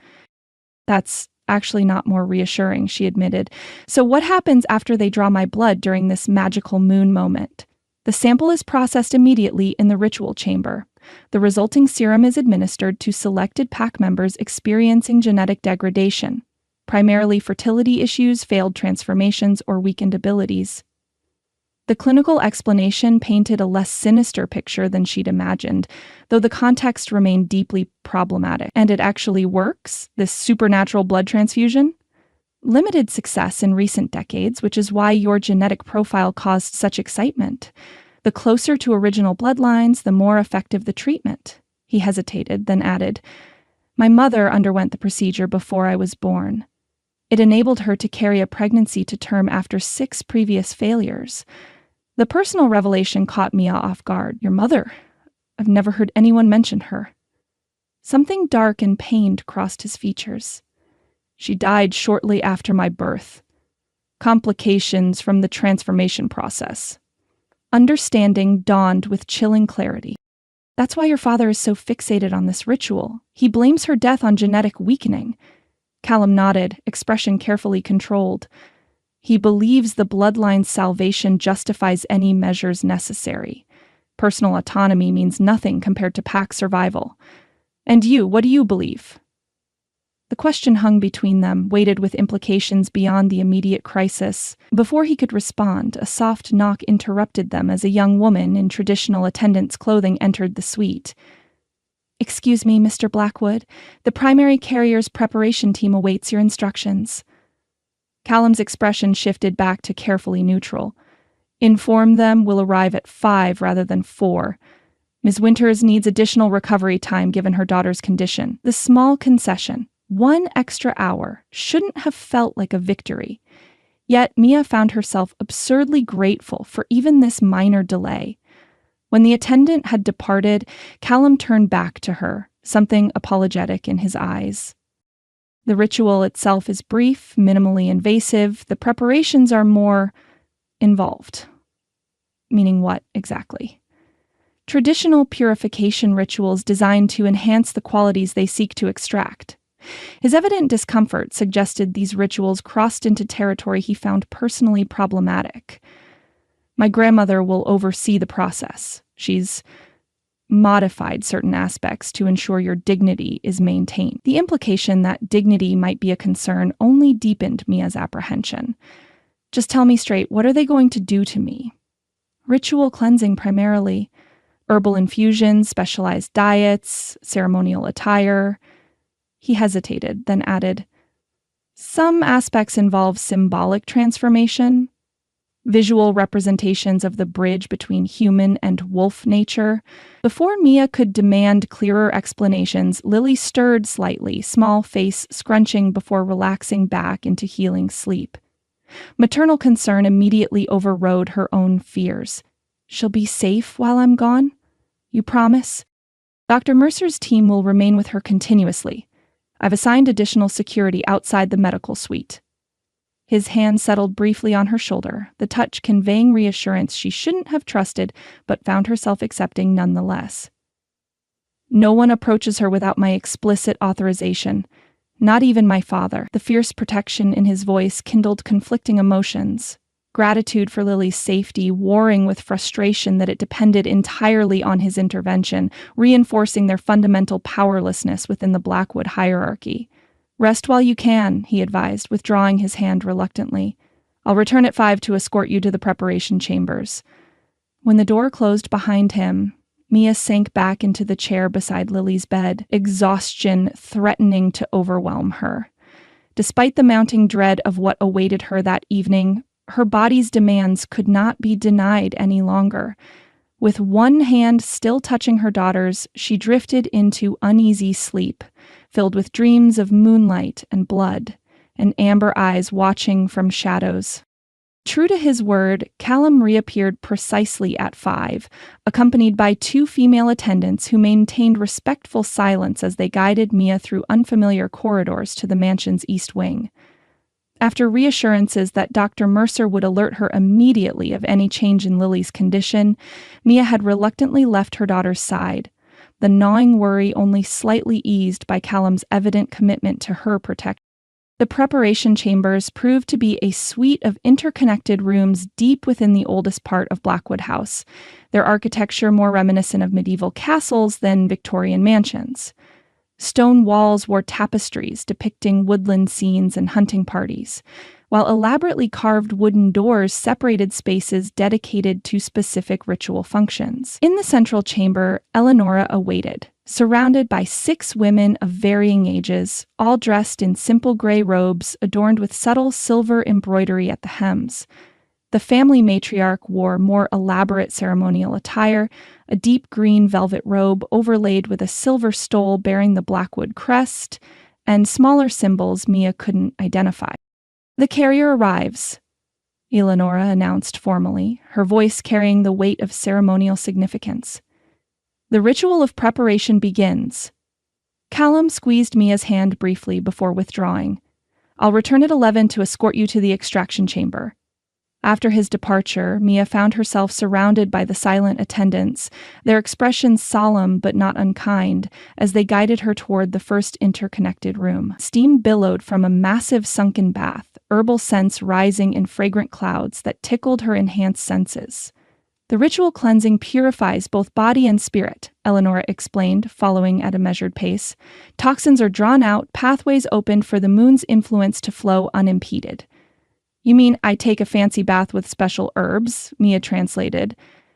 That's actually not more reassuring, she admitted. So what happens after they draw my blood during this magical moon moment? The sample is processed immediately in the ritual chamber. The resulting serum is administered to selected pack members experiencing genetic degradation, primarily fertility issues, failed transformations, or weakened abilities. The clinical explanation painted a less sinister picture than she'd imagined, though the context remained deeply problematic. And it actually works, this supernatural blood transfusion? Limited success in recent decades, which is why your genetic profile caused such excitement. The closer to original bloodlines, the more effective the treatment. He hesitated, then added, My mother underwent the procedure before I was born. It enabled her to carry a pregnancy to term after 6 previous failures. The personal revelation caught Mia off guard. Your mother? I've never heard anyone mention her. Something dark and pained crossed his features. She died shortly after my birth. Complications from the transformation process. Understanding dawned with chilling clarity. That's why your father is so fixated on this ritual. He blames her death on genetic weakening. Callum nodded, expression carefully controlled. He believes the bloodline's salvation justifies any measures necessary. Personal autonomy means nothing compared to pack survival. And you, what do you believe? The question hung between them, weighted with implications beyond the immediate crisis. Before he could respond, a soft knock interrupted them as a young woman in traditional attendant's clothing entered the suite. Excuse me, Mr. Blackwood. The primary carrier's preparation team awaits your instructions. Callum's expression shifted back to carefully neutral. Inform them we'll arrive at 5 rather than 4. Ms. Winters needs additional recovery time given her daughter's condition. The small concession, 1 extra hour, shouldn't have felt like a victory. Yet Mia found herself absurdly grateful for even this minor delay. When the attendant had departed, Callum turned back to her, something apologetic in his eyes. The ritual itself is brief, minimally invasive. The preparations are more involved. Meaning what exactly? Traditional purification rituals designed to enhance the qualities they seek to extract. His evident discomfort suggested these rituals crossed into territory he found personally problematic. My grandmother will oversee the process. She's modified certain aspects to ensure your dignity is maintained. The implication that dignity might be a concern only deepened Mia's apprehension. Just tell me straight, what are they going to do to me? Ritual cleansing primarily. Herbal infusions, specialized diets, ceremonial attire. He hesitated, then added, Some aspects involve symbolic transformation. visual representations of the bridge between human and wolf nature. Before Mia could demand clearer explanations, Lily stirred slightly, small face scrunching before relaxing back into healing sleep. Maternal concern immediately overrode her own fears. "She'll be safe while I'm gone? You promise?" "Dr. Mercer's team will remain with her continuously. I've assigned additional security outside the medical suite." His hand settled briefly on her shoulder, the touch conveying reassurance she shouldn't have trusted but found herself accepting nonetheless. "No one approaches her without my explicit authorization. Not even my father." The fierce protection in his voice kindled conflicting emotions. Gratitude for Lily's safety warring with frustration that it depended entirely on his intervention, reinforcing their fundamental powerlessness within the Blackwood hierarchy. "Rest while you can," he advised, withdrawing his hand reluctantly. "I'll return at 5 to escort you to the preparation chambers." When the door closed behind him, Mia sank back into the chair beside Lily's bed, exhaustion threatening to overwhelm her. Despite the mounting dread of what awaited her that evening, her body's demands could not be denied any longer. With one hand still touching her daughter's, she drifted into uneasy sleep, filled with dreams of moonlight and blood, and amber eyes watching from shadows. True to his word, Callum reappeared precisely at 5, accompanied by 2 female attendants who maintained respectful silence as they guided Mia through unfamiliar corridors to the mansion's east wing. After reassurances that Dr. Mercer would alert her immediately of any change in Lily's condition, Mia had reluctantly left her daughter's side, the gnawing worry only slightly eased by Callum's evident commitment to her protection. The preparation chambers proved to be a suite of interconnected rooms deep within the oldest part of Blackwood House, their architecture more reminiscent of medieval castles than Victorian mansions. Stone walls wore tapestries depicting woodland scenes and hunting parties, while elaborately carved wooden doors separated spaces dedicated to specific ritual functions. In the central chamber, Eleonora awaited, surrounded by 6 women of varying ages, all dressed in simple gray robes adorned with subtle silver embroidery at the hems. The family matriarch wore more elaborate ceremonial attire, a deep green velvet robe overlaid with a silver stole bearing the Blackwood crest, and smaller symbols Mia couldn't identify. "The carrier arrives," Eleonora announced formally, her voice carrying the weight of ceremonial significance. "The ritual of preparation begins." Callum squeezed Mia's hand briefly before withdrawing. "I'll return at 11 to escort you to the extraction chamber." After his departure, Mia found herself surrounded by the silent attendants, their expressions solemn but not unkind, as they guided her toward the first interconnected room. Steam billowed from a massive sunken bath, herbal scents rising in fragrant clouds that tickled her enhanced senses. "The ritual cleansing purifies both body and spirit," Eleonora explained, following at a measured pace. "Toxins are drawn out, pathways opened for the moon's influence to flow unimpeded." "You mean I take a fancy bath with special herbs?" Mia translated,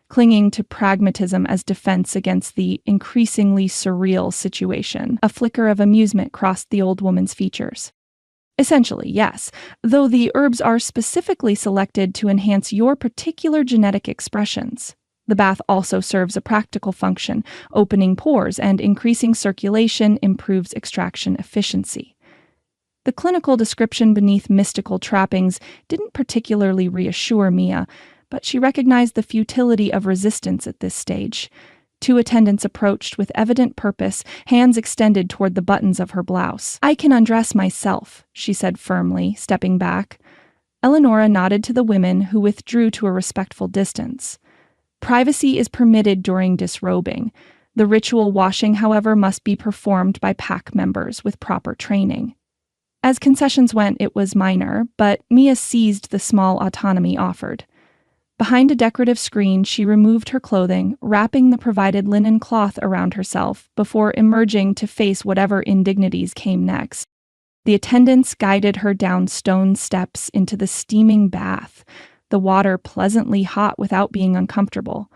clinging to pragmatism as defense against the increasingly surreal situation. A flicker of amusement crossed the old woman's features. "Essentially, yes, though the herbs are specifically selected to enhance your particular genetic expressions. The bath also serves a practical function, opening pores and increasing circulation improves extraction efficiency." The clinical description beneath mystical trappings didn't particularly reassure Mia, but she recognized the futility of resistance at this stage. 2 attendants approached with evident purpose, hands extended toward the buttons of her blouse. "I can undress myself," she said firmly, stepping back. Eleonora nodded to the women, who withdrew to a respectful distance. Privacy is permitted during disrobing. The ritual washing, however, must be performed by pack members with proper training. As concessions went, it was minor, but Mia seized the small autonomy offered. Behind a decorative screen, she removed her clothing, wrapping the provided linen cloth around herself before emerging to face whatever indignities came next. The attendants guided her down stone steps into the steaming bath, the water pleasantly hot without being uncomfortable.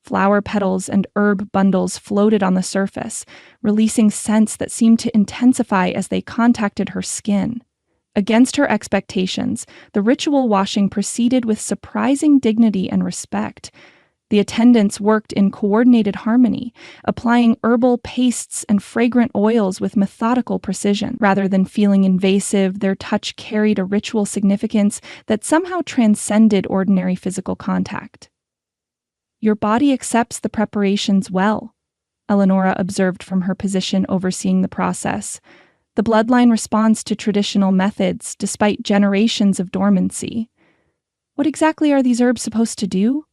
Flower petals and herb bundles floated on the surface, releasing scents that seemed to intensify as they contacted her skin. Against her expectations, the ritual washing proceeded with surprising dignity and respect. The attendants worked in coordinated harmony, applying herbal pastes and fragrant oils with methodical precision. Rather than feeling invasive, their touch carried a ritual significance that somehow transcended ordinary physical contact. "Your body accepts the preparations well," Eleonora observed from her position overseeing the process. "The bloodline responds to traditional methods despite generations of dormancy." "What exactly are these herbs supposed to do?"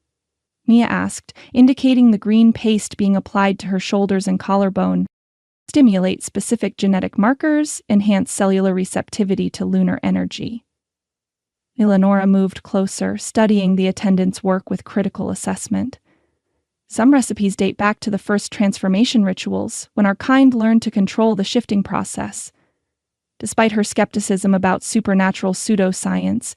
Mia asked, indicating the green paste being applied to her shoulders and collarbone. "Stimulate specific genetic markers, enhance cellular receptivity to lunar energy." Eleonora moved closer, studying the attendant's work with critical assessment. "Some recipes date back to the first transformation rituals, when our kind learned to control the shifting process." Despite her skepticism about supernatural pseudoscience,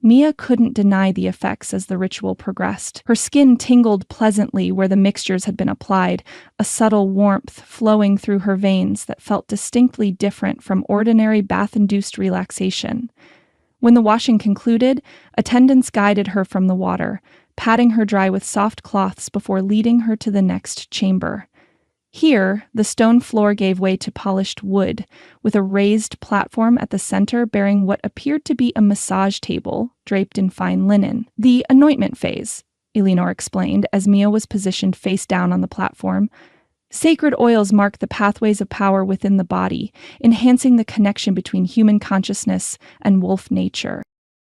Mia couldn't deny the effects as the ritual progressed. Her skin tingled pleasantly where the mixtures had been applied, a subtle warmth flowing through her veins that felt distinctly different from ordinary bath-induced relaxation. When the washing concluded, attendants guided her from the water, patting her dry with soft cloths before leading her to the next chamber. Here, the stone floor gave way to polished wood, with a raised platform at the center bearing what appeared to be a massage table draped in fine linen. "The anointment phase," Eleanor explained as Mia was positioned face down on the platform. "Sacred oils mark the pathways of power within the body, enhancing the connection between human consciousness and wolf nature."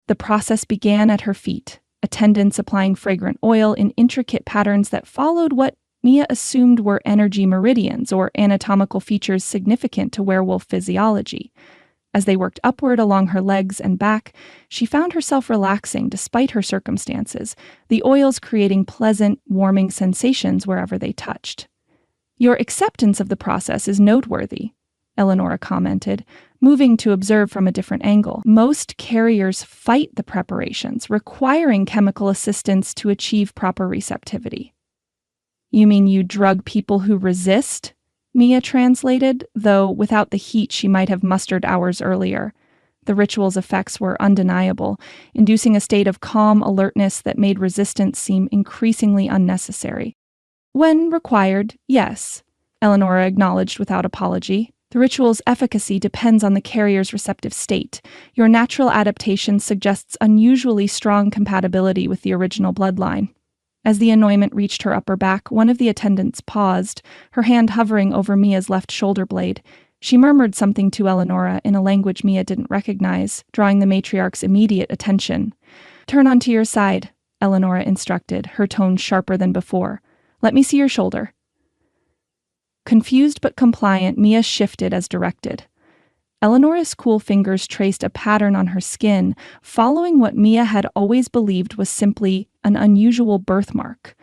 The process began at her feet, attendants applying fragrant oil in intricate patterns that followed what Mia assumed were energy meridians or anatomical features significant to werewolf physiology. As they worked upward along her legs and back, she found herself relaxing despite her circumstances, the oils creating pleasant, warming sensations wherever they touched. "Your acceptance of the process is noteworthy," Eleonora commented, moving to observe from a different angle. "Most carriers fight the preparations, requiring chemical assistance to achieve proper receptivity." "You mean you drug people who resist?" Mia translated, though without the heat she might have mustered hours earlier. The ritual's effects were undeniable, inducing a state of calm alertness that made resistance seem increasingly unnecessary. "When required, yes," Eleonora acknowledged without apology. "The ritual's efficacy depends on the carrier's receptive state. Your natural adaptation suggests unusually strong compatibility with the original bloodline." As the anointment reached her upper back, one of the attendants paused, her hand hovering over Mia's left shoulder blade. She murmured something to Eleonora in a language Mia didn't recognize, drawing the matriarch's immediate attention. "Turn onto your side," Eleonora instructed, her tone sharper than before. "Let me see your shoulder." Confused but compliant, Mia shifted as directed. Eleonora's cool fingers traced a pattern on her skin, following what Mia had always believed was simply an unusual birthmark,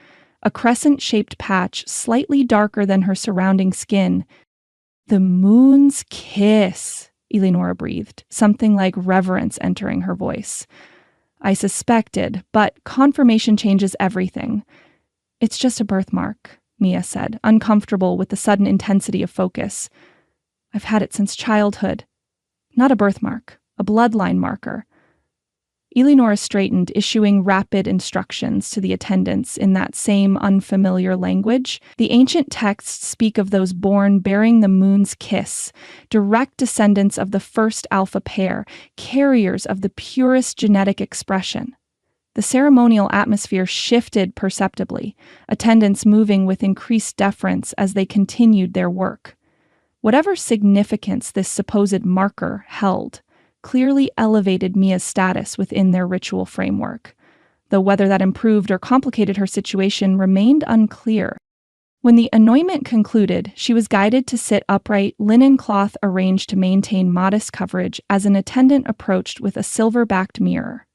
a crescent-shaped patch slightly darker than her surrounding skin. "The moon's kiss," Eleonora breathed, something like reverence entering her voice. "I suspected, but confirmation changes everything." "It's just a birthmark," Mia said, uncomfortable with the sudden intensity of focus. "I've had it since childhood." "Not a birthmark, a bloodline marker." Eleonora straightened, issuing rapid instructions to the attendants in that same unfamiliar language. "The ancient texts speak of those born bearing the moon's kiss, direct descendants of the first alpha pair, carriers of the purest genetic expression." The ceremonial atmosphere shifted perceptibly, attendants moving with increased deference as they continued their work. Whatever significance this supposed marker held clearly elevated Mia's status within their ritual framework, though whether that improved or complicated her situation remained unclear. When the anointment concluded, she was guided to sit upright, linen cloth arranged to maintain modest coverage as an attendant approached with a silver-backed mirror.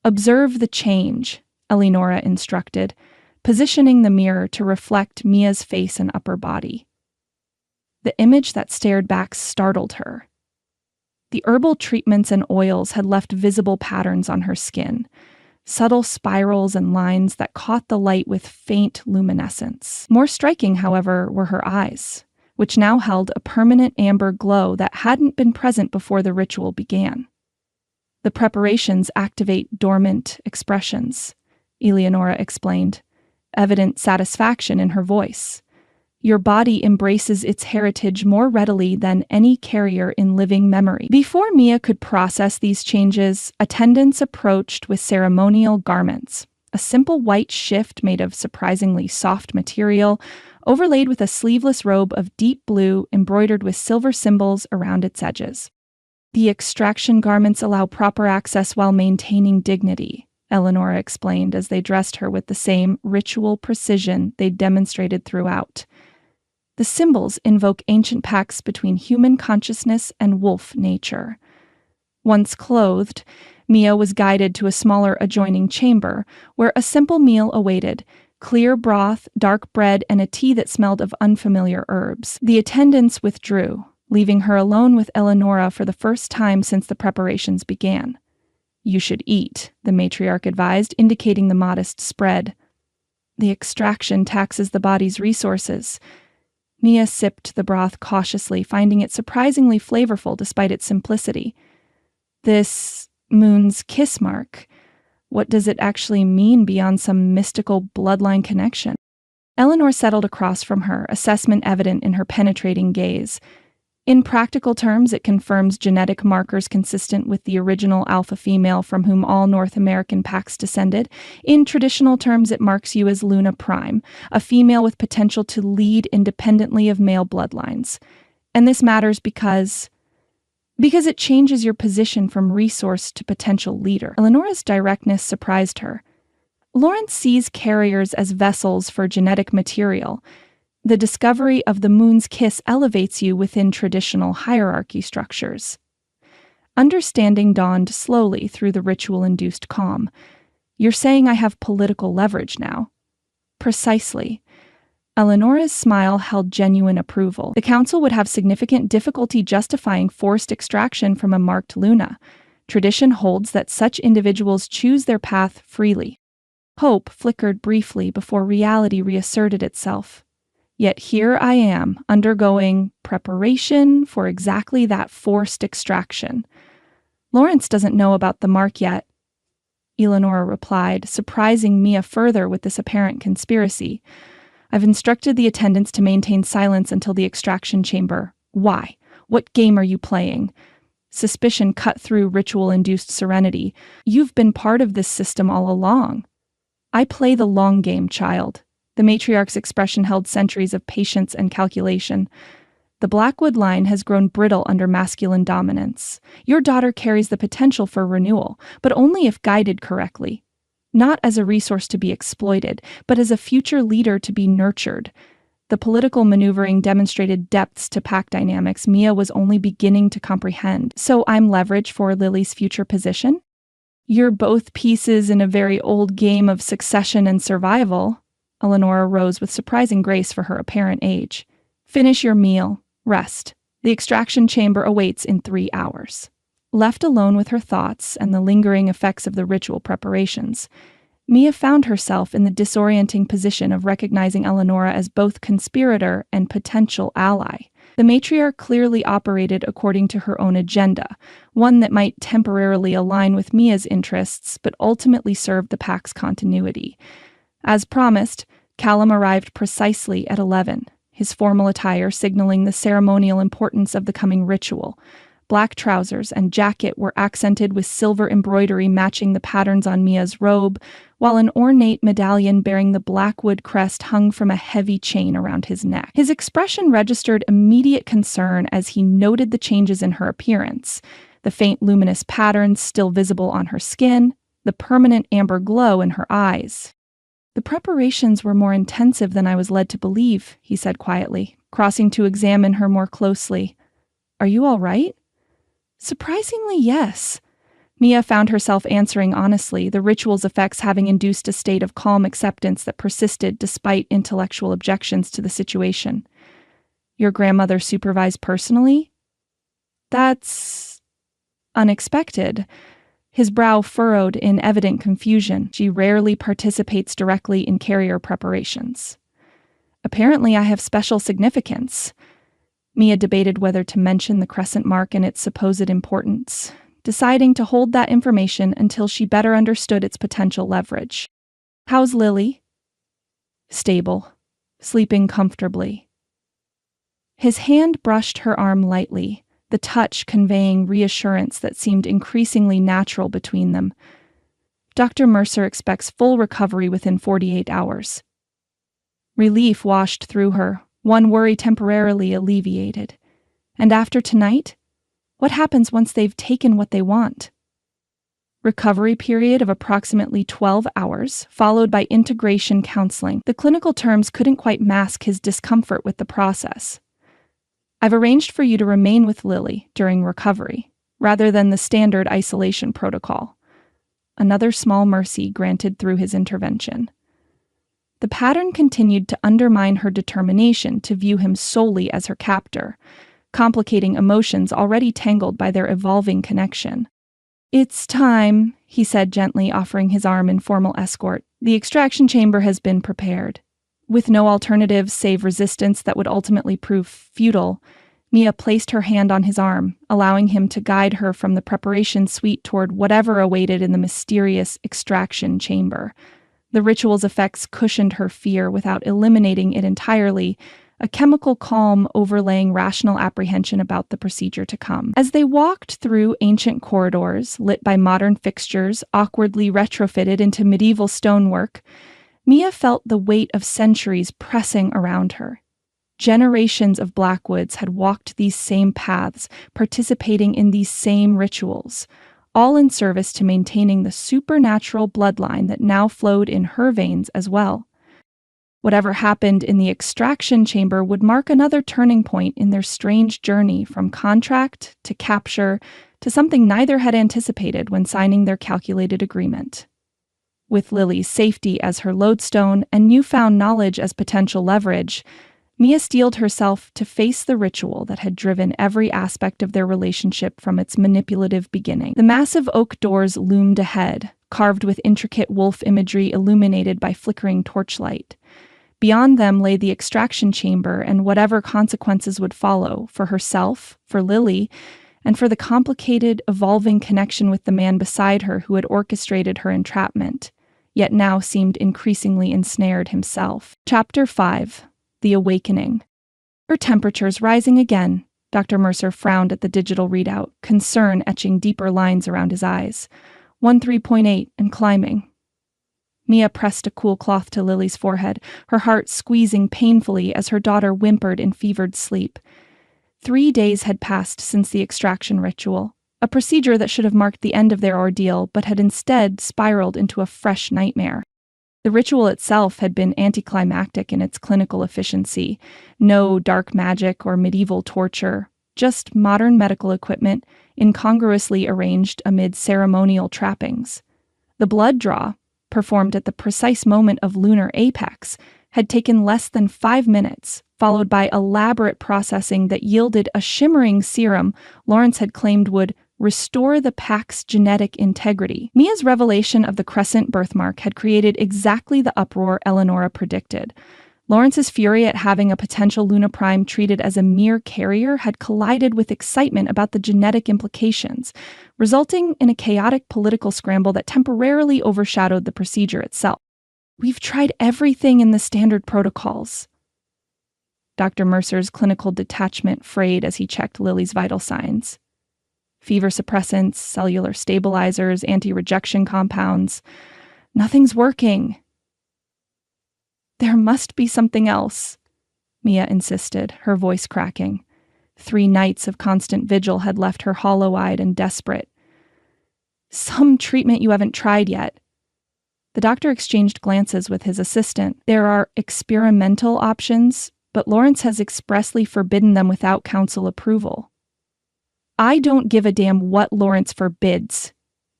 "Observe the change," Eleonora instructed, positioning the mirror to reflect Mia's face and upper body. The image that stared back startled her. The herbal treatments and oils had left visible patterns on her skin, subtle spirals and lines that caught the light with faint luminescence. More striking, however, were her eyes. which now held a permanent amber glow that hadn't been present before the ritual began. The preparations activate dormant expressions, Eleonora explained, evident satisfaction in her voice. Your body embraces its heritage more readily than any carrier in living memory. Before Mia could process these changes, attendants approached with ceremonial garments, a simple white shift made of surprisingly soft material, overlaid with a sleeveless robe of deep blue embroidered with silver symbols around its edges. The extraction garments allow proper access while maintaining dignity, Eleonora explained as they dressed her with the same ritual precision they'd demonstrated throughout. The symbols invoke ancient pacts between human consciousness and wolf nature. Once clothed, Mia was guided to a smaller adjoining chamber where a simple meal awaited: clear broth, dark bread, and a tea that smelled of unfamiliar herbs. The attendants withdrew, leaving her alone with Eleonora for the first time since the preparations began. You should eat, the matriarch advised, indicating the modest spread. The extraction taxes the body's resources. Mia sipped the broth cautiously, finding it surprisingly flavorful despite its simplicity. This moon's kiss mark, what does it actually mean beyond some mystical bloodline connection? Eleanor settled across from her, assessment evident in her penetrating gaze. In practical terms, it confirms genetic markers consistent with the original alpha female from whom all North American packs descended. In traditional terms, it marks you as Luna Prime, a female with potential to lead independently of male bloodlines. And this matters because it changes your position from resource to potential leader. Eleonora's directness surprised her. Lawrence sees carriers as vessels for genetic material. The discovery of the moon's kiss elevates you within traditional hierarchy structures. Understanding dawned slowly through the ritual-induced calm. You're saying I have political leverage now? Precisely. Eleonora's smile held genuine approval. The council would have significant difficulty justifying forced extraction from a marked Luna. Tradition holds that such individuals choose their path freely. Hope flickered briefly before reality reasserted itself. Yet here I am, undergoing preparation for exactly that forced extraction. Lawrence doesn't know about the mark yet, Eleonora replied, surprising Mia further with this apparent conspiracy. I've instructed the attendants to maintain silence until the extraction chamber. Why? What game are you playing? Suspicion cut through ritual-induced serenity. You've been part of this system all along. I play the long game, child. The matriarch's expression held centuries of patience and calculation. The Blackwood line has grown brittle under masculine dominance. Your daughter carries the potential for renewal, but only if guided correctly. Not as a resource to be exploited, but as a future leader to be nurtured. The political maneuvering demonstrated depths to pack dynamics Mia was only beginning to comprehend. So I'm leverage for Lily's future position? You're both pieces in a very old game of succession and survival. Eleonora rose with surprising grace for her apparent age. Finish your meal. Rest. The extraction chamber awaits in 3 hours. Left alone with her thoughts and the lingering effects of the ritual preparations, Mia found herself in the disorienting position of recognizing Eleonora as both conspirator and potential ally. The matriarch clearly operated according to her own agenda, one that might temporarily align with Mia's interests, but ultimately serve the pack's continuity. As promised, Callum arrived precisely at 11, his formal attire signaling the ceremonial importance of the coming ritual. Black trousers and jacket were accented with silver embroidery matching the patterns on Mia's robe, while an ornate medallion bearing the Blackwood crest hung from a heavy chain around his neck. His expression registered immediate concern as he noted the changes in her appearance, the faint luminous patterns still visible on her skin, the permanent amber glow in her eyes. The preparations were more intensive than I was led to believe, he said quietly, crossing to examine her more closely. Are you all right? Surprisingly, yes. Mia found herself answering honestly, the ritual's effects having induced a state of calm acceptance that persisted despite intellectual objections to the situation. Your grandmother supervised personally? That's unexpected. His brow furrowed in evident confusion. She rarely participates directly in carrier preparations. Apparently, I have special significance. Mia debated whether to mention the crescent mark and its supposed importance, deciding to hold that information until she better understood its potential leverage. "How's Lily?" "Stable. Sleeping comfortably." His hand brushed her arm lightly, the touch conveying reassurance that seemed increasingly natural between them. "Dr. Mercer expects full recovery within 48 hours. Relief washed through her, one worry temporarily alleviated. "And after tonight? What happens once they've taken what they want?" "Recovery period of approximately 12 hours, followed by integration counseling." The clinical terms couldn't quite mask his discomfort with the process. "I've arranged for you to remain with Lily during recovery, rather than the standard isolation protocol." Another small mercy granted through his intervention. The pattern continued to undermine her determination to view him solely as her captor, complicating emotions already tangled by their evolving connection. "It's time," he said gently, offering his arm in formal escort. "The extraction chamber has been prepared." With no alternatives save resistance that would ultimately prove futile, Mia placed her hand on his arm, allowing him to guide her from the preparation suite toward whatever awaited in the mysterious extraction chamber. The ritual's effects cushioned her fear without eliminating it entirely, a chemical calm overlaying rational apprehension about the procedure to come. As they walked through ancient corridors, lit by modern fixtures awkwardly retrofitted into medieval stonework, Mia felt the weight of centuries pressing around her. Generations of Blackwoods had walked these same paths, participating in these same rituals, all in service to maintaining the supernatural bloodline that now flowed in her veins as well. Whatever happened in the extraction chamber would mark another turning point in their strange journey from contract to capture to something neither had anticipated when signing their calculated agreement. With Lily's safety as her lodestone and newfound knowledge as potential leverage, Mia steeled herself to face the ritual that had driven every aspect of their relationship from its manipulative beginning. The massive oak doors loomed ahead, carved with intricate wolf imagery illuminated by flickering torchlight. Beyond them lay the extraction chamber and whatever consequences would follow for herself, for Lily, and for the complicated, evolving connection with the man beside her who had orchestrated her entrapment, yet now seemed increasingly ensnared himself. Chapter 5. The Awakening. "Her temperature's rising again." Dr. Mercer frowned at the digital readout, concern etching deeper lines around his eyes. 13.8 and climbing. Mia pressed a cool cloth to Lily's forehead, her heart squeezing painfully as her daughter whimpered in fevered sleep. 3 days had passed since the extraction ritual, a procedure that should have marked the end of their ordeal but had instead spiraled into a fresh nightmare. The ritual itself had been anticlimactic in its clinical efficiency. No dark magic or medieval torture, just modern medical equipment incongruously arranged amid ceremonial trappings. The blood draw, performed at the precise moment of lunar apex, had taken less than 5 minutes, followed by elaborate processing that yielded a shimmering serum Lawrence had claimed would restore the pack's genetic integrity. Mia's revelation of the crescent birthmark had created exactly the uproar Eleonora predicted. Lawrence's fury at having a potential Luna Prime treated as a mere carrier had collided with excitement about the genetic implications, resulting in a chaotic political scramble that temporarily overshadowed the procedure itself. "We've tried everything in the standard protocols." Dr. Mercer's clinical detachment frayed as he checked Lily's vital signs. Fever suppressants, cellular stabilizers, anti-rejection compounds. Nothing's working. "There must be something else," Mia insisted, her voice cracking. 3 nights of constant vigil had left her hollow-eyed and desperate. "Some treatment you haven't tried yet." The doctor exchanged glances with his assistant. "There are experimental options, but Lawrence has expressly forbidden them without council approval." "I don't give a damn what Lawrence forbids."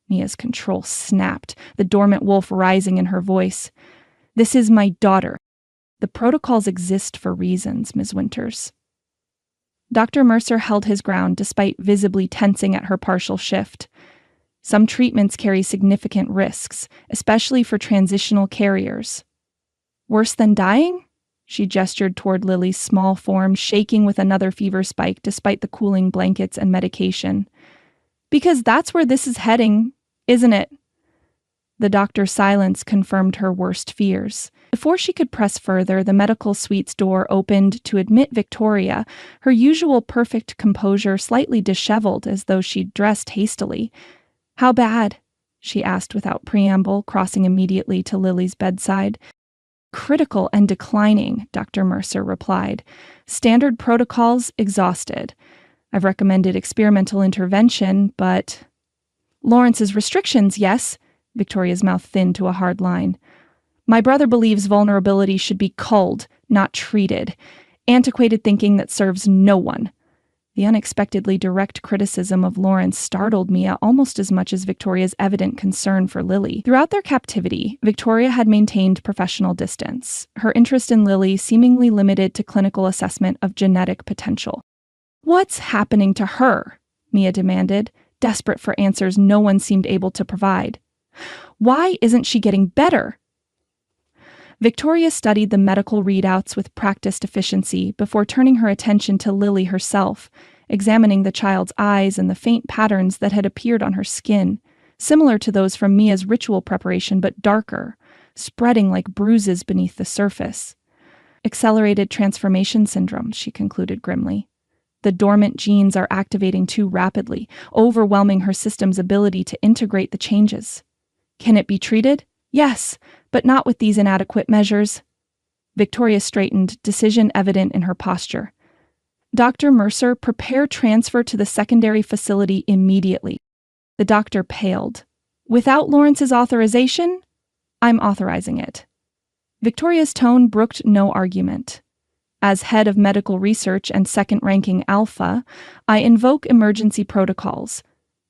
Mia's control snapped, the dormant wolf rising in her voice. "This is my daughter. The protocols exist for reasons, Ms. Winters." Dr. Mercer held his ground despite visibly tensing at her partial shift. "Some treatments carry significant risks, especially for transitional carriers." "Worse than dying?" She gestured toward Lily's small form, shaking with another fever spike despite the cooling blankets and medication. Because that's where this is heading, isn't it? The doctor's silence confirmed her worst fears. Before she could press further, the medical suite's door opened to admit Victoria, her usual perfect composure slightly disheveled as though she'd dressed hastily. "How bad?" she asked without preamble, crossing immediately to Lily's bedside. "Critical and declining," Dr. Mercer replied. "Standard protocols exhausted. I've recommended experimental intervention, but—" "Lawrence's restrictions, yes?" Victoria's mouth thinned to a hard line. "My brother believes vulnerability should be culled, not treated. Antiquated thinking that serves no one." The unexpectedly direct criticism of Lawrence startled Mia almost as much as Victoria's evident concern for Lily. Throughout their captivity, Victoria had maintained professional distance, her interest in Lily seemingly limited to clinical assessment of genetic potential. "What's happening to her?" Mia demanded, desperate for answers no one seemed able to provide. "Why isn't she getting better?" Victoria studied the medical readouts with practiced efficiency before turning her attention to Lily herself, examining the child's eyes and the faint patterns that had appeared on her skin, similar to those from Mia's ritual preparation but darker, spreading like bruises beneath the surface. "Accelerated transformation syndrome," she concluded grimly. "The dormant genes are activating too rapidly, overwhelming her system's ability to integrate the changes. Can it be treated? Yes, but not with these inadequate measures." Victoria straightened, decision evident in her posture. "Dr. Mercer, prepare transfer to the secondary facility immediately." The doctor paled. "Without Lawrence's authorization? I'm authorizing it." Victoria's tone brooked no argument. "As head of medical research and second-ranking alpha, I invoke emergency protocols.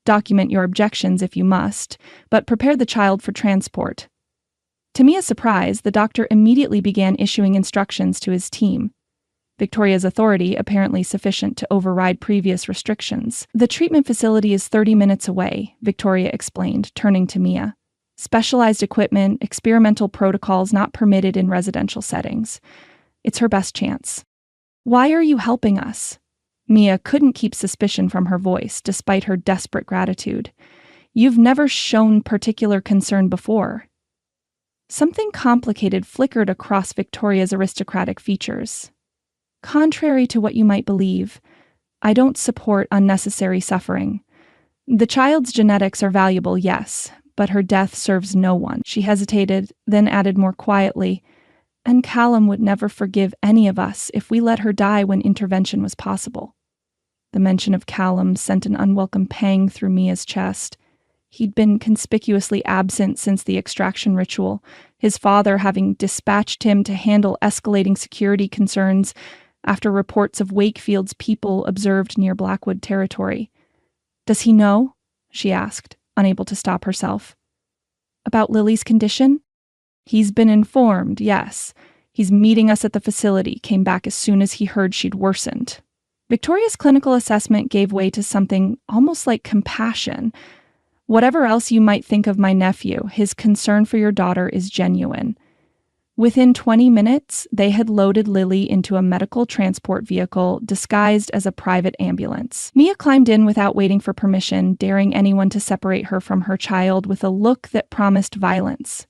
Document your objections if you must, but prepare the child for transport." To Mia's surprise, the doctor immediately began issuing instructions to his team. Victoria's authority apparently sufficient to override previous restrictions. "The treatment facility is 30 minutes away," Victoria explained, turning to Mia. "Specialized equipment, experimental protocols not permitted in residential settings. It's her best chance." "Why are you helping us?" Mia couldn't keep suspicion from her voice, despite her desperate gratitude. "You've never shown particular concern before." Something complicated flickered across Victoria's aristocratic features. "Contrary to what you might believe, I don't support unnecessary suffering. The child's genetics are valuable, yes, but her death serves no one." She hesitated, then added more quietly, "And Callum would never forgive any of us if we let her die when intervention was possible." The mention of Callum sent an unwelcome pang through Mia's chest. He'd been conspicuously absent since the extraction ritual, his father having dispatched him to handle escalating security concerns after reports of Wakefield's people observed near Blackwood territory. "Does he know?" she asked, unable to stop herself. "About Lily's condition?" "He's been informed, yes. He's meeting us at the facility, came back as soon as he heard she'd worsened." Victoria's clinical assessment gave way to something almost like compassion. "Whatever else you might think of my nephew, his concern for your daughter is genuine." Within 20 minutes, they had loaded Lily into a medical transport vehicle disguised as a private ambulance. Mia climbed in without waiting for permission, daring anyone to separate her from her child with a look that promised violence.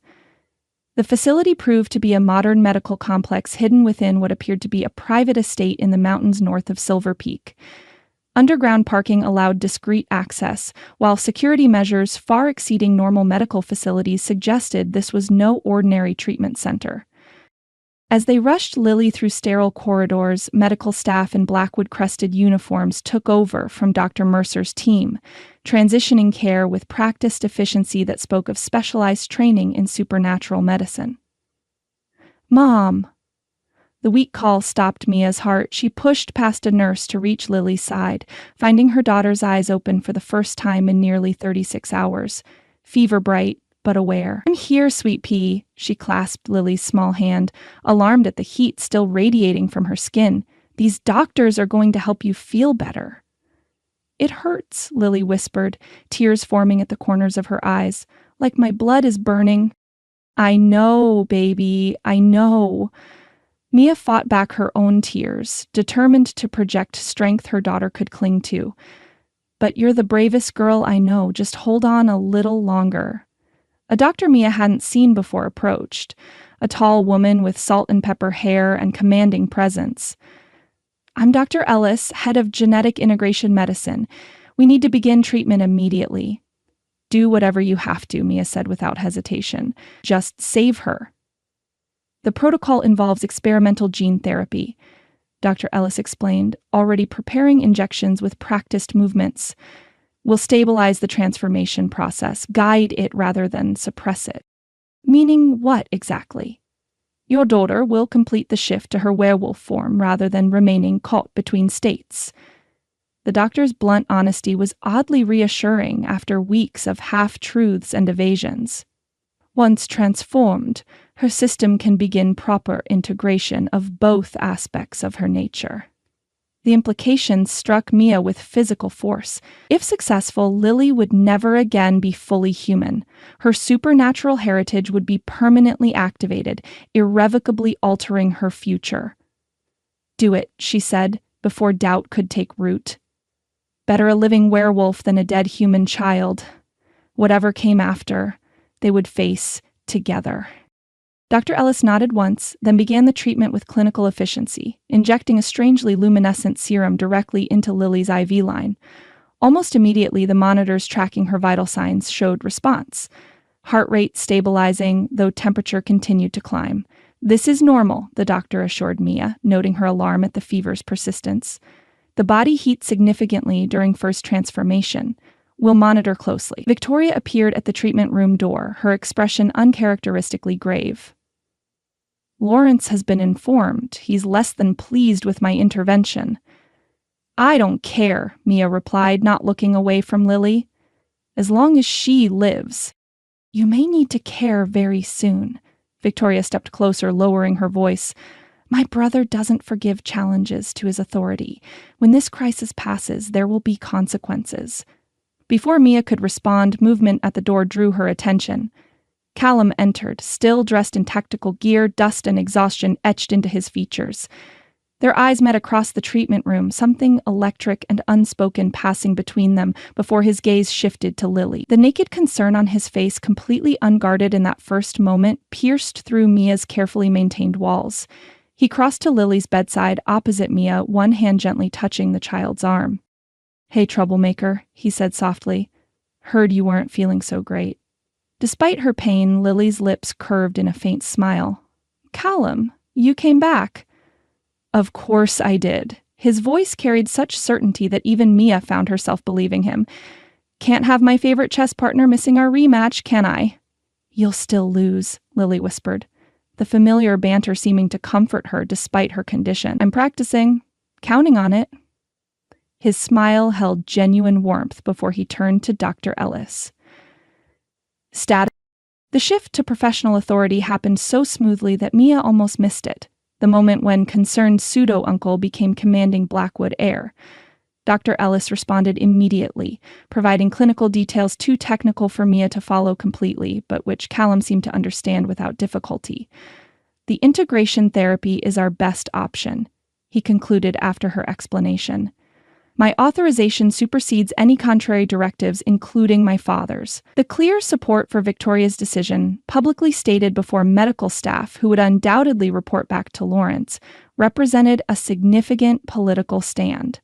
The facility proved to be a modern medical complex hidden within what appeared to be a private estate in the mountains north of Silver Peak. Underground parking allowed discreet access, while security measures far exceeding normal medical facilities suggested this was no ordinary treatment center. As they rushed Lily through sterile corridors, medical staff in Blackwood-crested uniforms took over from Dr. Mercer's team, transitioning care with practiced efficiency that spoke of specialized training in supernatural medicine. "Mom!" The weak call stopped Mia's heart. She pushed past a nurse to reach Lily's side, finding her daughter's eyes open for the first time in nearly 36 hours, fever-bright but aware. "I'm here, sweet pea," she clasped Lily's small hand, alarmed at the heat still radiating from her skin. "These doctors are going to help you feel better." "It hurts," Lily whispered, tears forming at the corners of her eyes, "like my blood is burning." "I know, baby, I know." Mia fought back her own tears, determined to project strength her daughter could cling to. "But you're the bravest girl I know. Just hold on a little longer." A doctor Mia hadn't seen before approached, a tall woman with salt and pepper hair and commanding presence. "I'm Dr. Ellis, head of genetic integration medicine. We need to begin treatment immediately." "Do whatever you have to," Mia said without hesitation. "Just save her." "The protocol involves experimental gene therapy," Dr. Ellis explained, already preparing injections with practiced movements. "We'll stabilize the transformation process, guide it rather than suppress it." "Meaning what exactly?" "Your daughter will complete the shift to her werewolf form rather than remaining caught between states." The doctor's blunt honesty was oddly reassuring after weeks of half-truths and evasions. "Once transformed, her system can begin proper integration of both aspects of her nature." The implications struck Mia with physical force. If successful, Lily would never again be fully human. Her supernatural heritage would be permanently activated, irrevocably altering her future. "Do it," she said, before doubt could take root. Better a living werewolf than a dead human child. Whatever came after, they would face together. Dr. Ellis nodded once, then began the treatment with clinical efficiency, injecting a strangely luminescent serum directly into Lily's IV line. Almost immediately, the monitors tracking her vital signs showed response. Heart rate stabilizing, though temperature continued to climb. "This is normal," the doctor assured Mia, noting her alarm at the fever's persistence. "The body heats significantly during first transformation. We'll monitor closely." Victoria appeared at the treatment room door, her expression uncharacteristically grave. "Lawrence has been informed. He's less than pleased with my intervention." "I don't care," Mia replied, not looking away from Lily. "As long as she lives." "You may need to care very soon." Victoria stepped closer, lowering her voice. "My brother doesn't forgive challenges to his authority. When this crisis passes, there will be consequences." Before Mia could respond, movement at the door drew her attention. Callum entered, still dressed in tactical gear, dust and exhaustion etched into his features. Their eyes met across the treatment room, something electric and unspoken passing between them before his gaze shifted to Lily. The naked concern on his face, completely unguarded in that first moment, pierced through Mia's carefully maintained walls. He crossed to Lily's bedside opposite Mia, one hand gently touching the child's arm. "Hey, troublemaker," he said softly. "Heard you weren't feeling so great." Despite her pain, Lily's lips curved in a faint smile. "Callum, you came back." "Of course I did." His voice carried such certainty that even Mia found herself believing him. "Can't have my favorite chess partner missing our rematch, can I?" "You'll still lose," Lily whispered, the familiar banter seeming to comfort her despite her condition. "I'm practicing. Counting on it." His smile held genuine warmth before he turned to Dr. Ellis. "Status." The shift to professional authority happened so smoothly that Mia almost missed it, the moment when concerned pseudo-uncle became commanding Blackwood heir. Dr. Ellis responded immediately, providing clinical details too technical for Mia to follow completely, but which Callum seemed to understand without difficulty. "The integration therapy is our best option," he concluded after her explanation. "My authorization supersedes any contrary directives, including my father's." The clear support for Victoria's decision, publicly stated before medical staff who would undoubtedly report back to Lawrence, represented a significant political stand.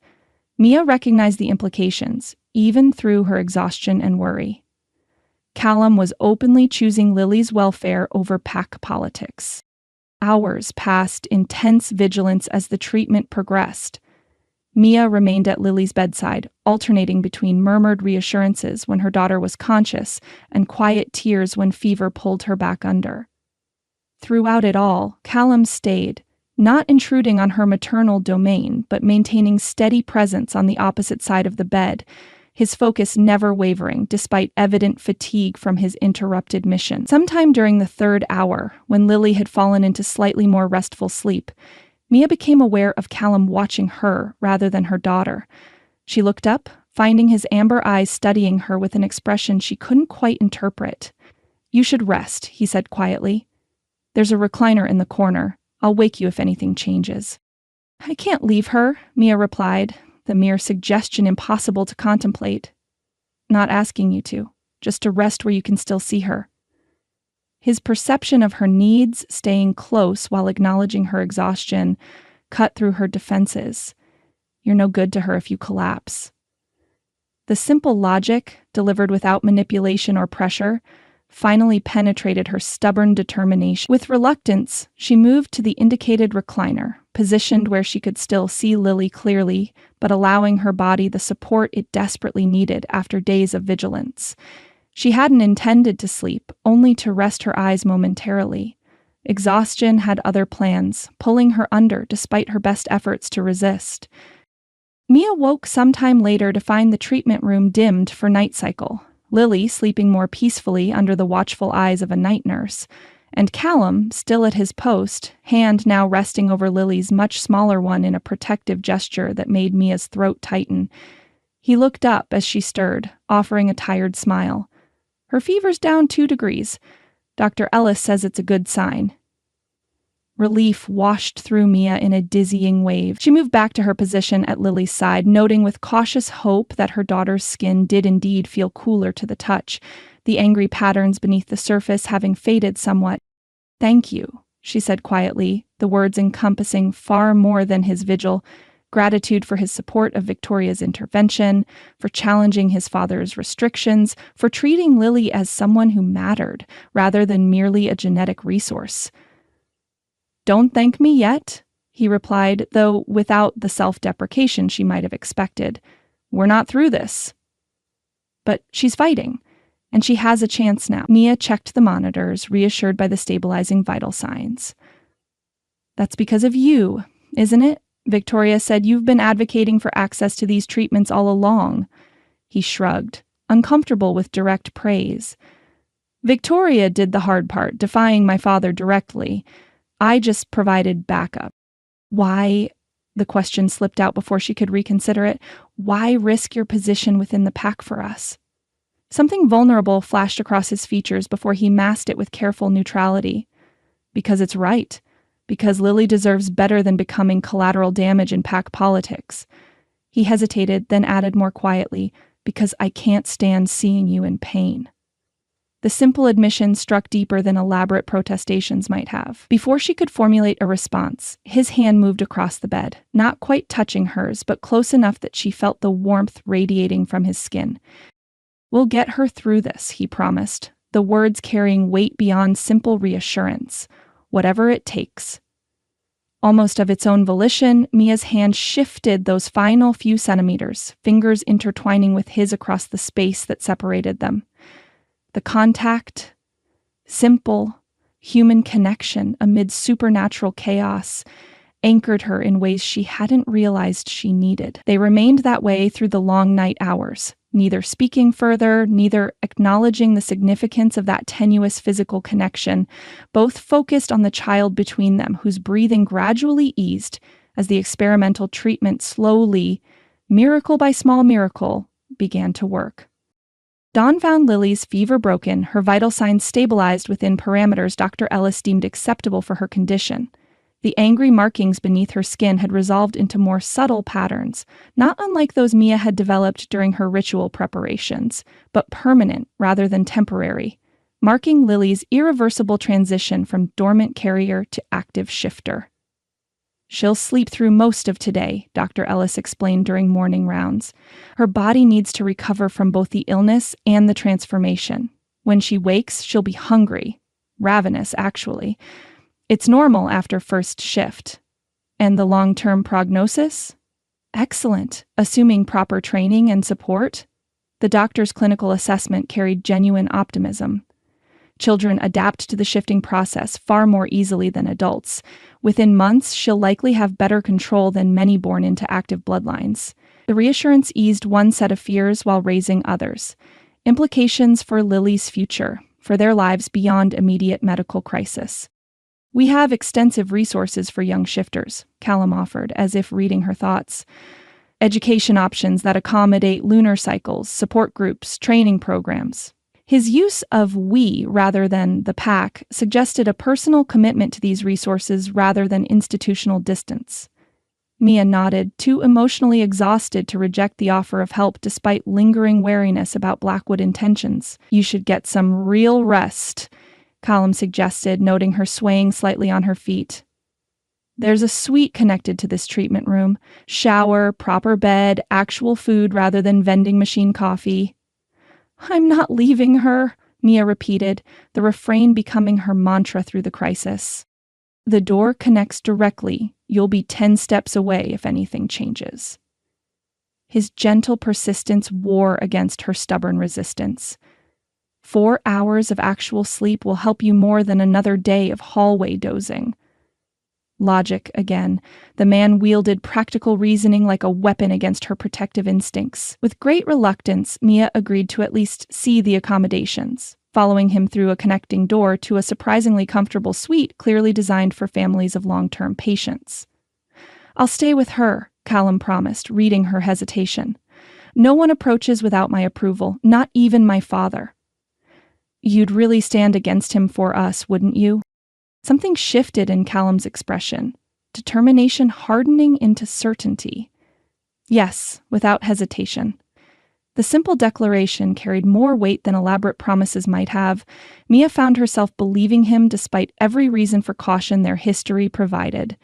Mia recognized the implications, even through her exhaustion and worry. Callum was openly choosing Lily's welfare over pack politics. Hours passed in tense vigilance as the treatment progressed. Mia remained at Lily's bedside, alternating between murmured reassurances when her daughter was conscious and quiet tears when fever pulled her back under. Throughout it all, Callum stayed, not intruding on her maternal domain, but maintaining steady presence on the opposite side of the bed, his focus never wavering despite evident fatigue from his interrupted mission. Sometime during the third hour, when Lily had fallen into slightly more restful sleep, Mia became aware of Callum watching her rather than her daughter. She looked up, finding his amber eyes studying her with an expression she couldn't quite interpret. "You should rest," he said quietly. "There's a recliner in the corner. I'll wake you if anything changes." "I can't leave her," Mia replied, the mere suggestion impossible to contemplate. "Not asking you to, just to rest where you can still see her." His perception of her needs, staying close while acknowledging her exhaustion, cut through her defenses. "You're no good to her if you collapse." The simple logic, delivered without manipulation or pressure, finally penetrated her stubborn determination. With reluctance, she moved to the indicated recliner, positioned where she could still see Lily clearly, but allowing her body the support it desperately needed after days of vigilance. She hadn't intended to sleep, only to rest her eyes momentarily. Exhaustion had other plans, pulling her under despite her best efforts to resist. Mia woke sometime later to find the treatment room dimmed for night cycle, Lily sleeping more peacefully under the watchful eyes of a night nurse, and Callum still at his post, hand now resting over Lily's much smaller one in a protective gesture that made Mia's throat tighten. He looked up as she stirred, offering a tired smile. "Her fever's down 2 degrees. Dr. Ellis says it's a good sign." Relief washed through Mia in a dizzying wave. She moved back to her position at Lily's side, noting with cautious hope that her daughter's skin did indeed feel cooler to the touch, the angry patterns beneath the surface having faded somewhat. "Thank you," she said quietly, the words encompassing far more than his vigil: gratitude for his support of Victoria's intervention, for challenging his father's restrictions, for treating Lily as someone who mattered, rather than merely a genetic resource. "Don't thank me yet," he replied, though without the self-deprecation she might have expected. "We're not through this." But she's fighting, and she has a chance now. Mia checked the monitors, reassured by the stabilizing vital signs. "That's because of you, isn't it?" Victoria said. "You've been advocating for access to these treatments all along." He shrugged, uncomfortable with direct praise. "Victoria did the hard part, defying my father directly. I just provided backup." "Why," the question slipped out before she could reconsider it, "why risk your position within the pack for us?" Something vulnerable flashed across his features before he masked it with careful neutrality. "Because it's right. Because Lily deserves better than becoming collateral damage in pack politics." He hesitated, then added more quietly, "Because I can't stand seeing you in pain." The simple admission struck deeper than elaborate protestations might have. Before she could formulate a response, his hand moved across the bed, not quite touching hers, but close enough that she felt the warmth radiating from his skin. "We'll get her through this," he promised, the words carrying weight beyond simple reassurance. "Whatever it takes." Almost of its own volition, Mia's hand shifted those final few centimeters, fingers intertwining with his across the space that separated them. The contact, simple, human connection amid supernatural chaos, anchored her in ways she hadn't realized she needed. They remained that way through the long night hours, neither speaking further, neither acknowledging the significance of that tenuous physical connection, both focused on the child between them, whose breathing gradually eased as the experimental treatment slowly, miracle by small miracle, began to work. Dawn found Lily's fever broken, her vital signs stabilized within parameters Dr. Ellis deemed acceptable for her condition. The angry markings beneath her skin had resolved into more subtle patterns, not unlike those Mia had developed during her ritual preparations, but permanent rather than temporary, marking Lily's irreversible transition from dormant carrier to active shifter. "She'll sleep through most of today," Dr. Ellis explained during morning rounds. "Her body needs to recover from both the illness and the transformation. When she wakes, she'll be hungry. Ravenous, actually. It's normal after first shift. And the long-term prognosis? Excellent, assuming proper training and support." The doctor's clinical assessment carried genuine optimism. "Children adapt to the shifting process far more easily than adults. Within months, she'll likely have better control than many born into active bloodlines." The reassurance eased one set of fears while raising others. Implications for Lily's future, for their lives beyond immediate medical crisis. "We have extensive resources for young shifters," Callum offered, as if reading her thoughts. "Education options that accommodate lunar cycles, support groups, training programs." His use of we rather than the pack suggested a personal commitment to these resources rather than institutional distance. Mia nodded, too emotionally exhausted to reject the offer of help despite lingering wariness about Blackwood intentions. "You should get some real rest," Callum suggested, noting her swaying slightly on her feet. "There's a suite connected to this treatment room. Shower, proper bed, actual food rather than vending machine coffee." "I'm not leaving her," Mia repeated, the refrain becoming her mantra through the crisis. "The door connects directly. You'll be 10 steps away if anything changes." His gentle persistence wore against her stubborn resistance. 4 hours of actual sleep will help you more than another day of hallway dozing. Logic again. The man wielded practical reasoning like a weapon against her protective instincts. With great reluctance, Mia agreed to at least see the accommodations, following him through a connecting door to a surprisingly comfortable suite clearly designed for families of long-term patients. "I'll stay with her," Callum promised, reading her hesitation. "No one approaches without my approval, not even my father." "You'd really stand against him for us, wouldn't you?" Something shifted in Callum's expression, determination hardening into certainty. "Yes, without hesitation." The simple declaration carried more weight than elaborate promises might have. Mia found herself believing him despite every reason for caution their history provided.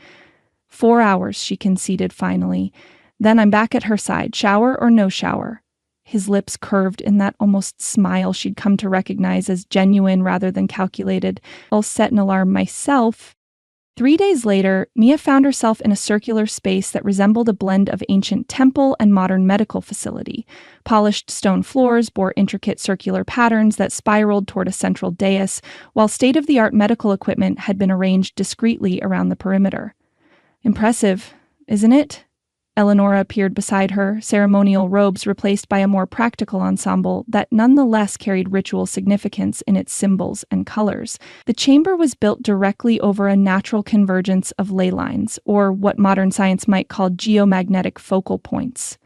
4 hours, she conceded finally. "Then I'm back at her side, shower or no shower." His lips curved in that almost smile she'd come to recognize as genuine rather than calculated. "I'll set an alarm myself." 3 days later, Mia found herself in a circular space that resembled a blend of ancient temple and modern medical facility. Polished stone floors bore intricate circular patterns that spiraled toward a central dais, while state-of-the-art medical equipment had been arranged discreetly around the perimeter. "Impressive, isn't it?" Eleonora appeared beside her, ceremonial robes replaced by a more practical ensemble that nonetheless carried ritual significance in its symbols and colors. The chamber was built directly over a natural convergence of ley lines, or what modern science might call geomagnetic focal points.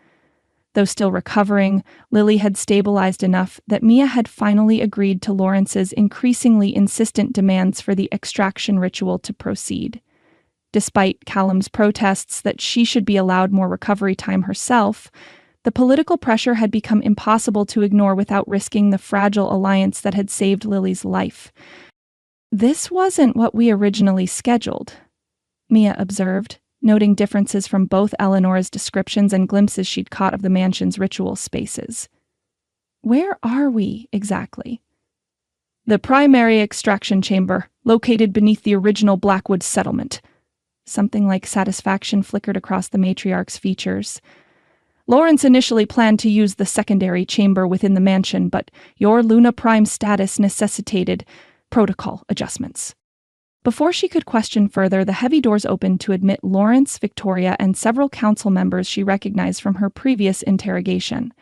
Though still recovering, Lily had stabilized enough that Mia had finally agreed to Lawrence's increasingly insistent demands for the extraction ritual to proceed. Despite Callum's protests that she should be allowed more recovery time herself, the political pressure had become impossible to ignore without risking the fragile alliance that had saved Lily's life. "This wasn't what we originally scheduled," Mia observed, noting differences from both Eleanor's descriptions and glimpses she'd caught of the mansion's ritual spaces. "Where are we, exactly?" "The primary extraction chamber, located beneath the original Blackwood settlement." Something like satisfaction flickered across the matriarch's features. "Lawrence initially planned to use the secondary chamber within the mansion, but your Luna Prime status necessitated protocol adjustments." Before she could question further, the heavy doors opened to admit Lawrence, Victoria, and several council members she recognized from her previous interrogation.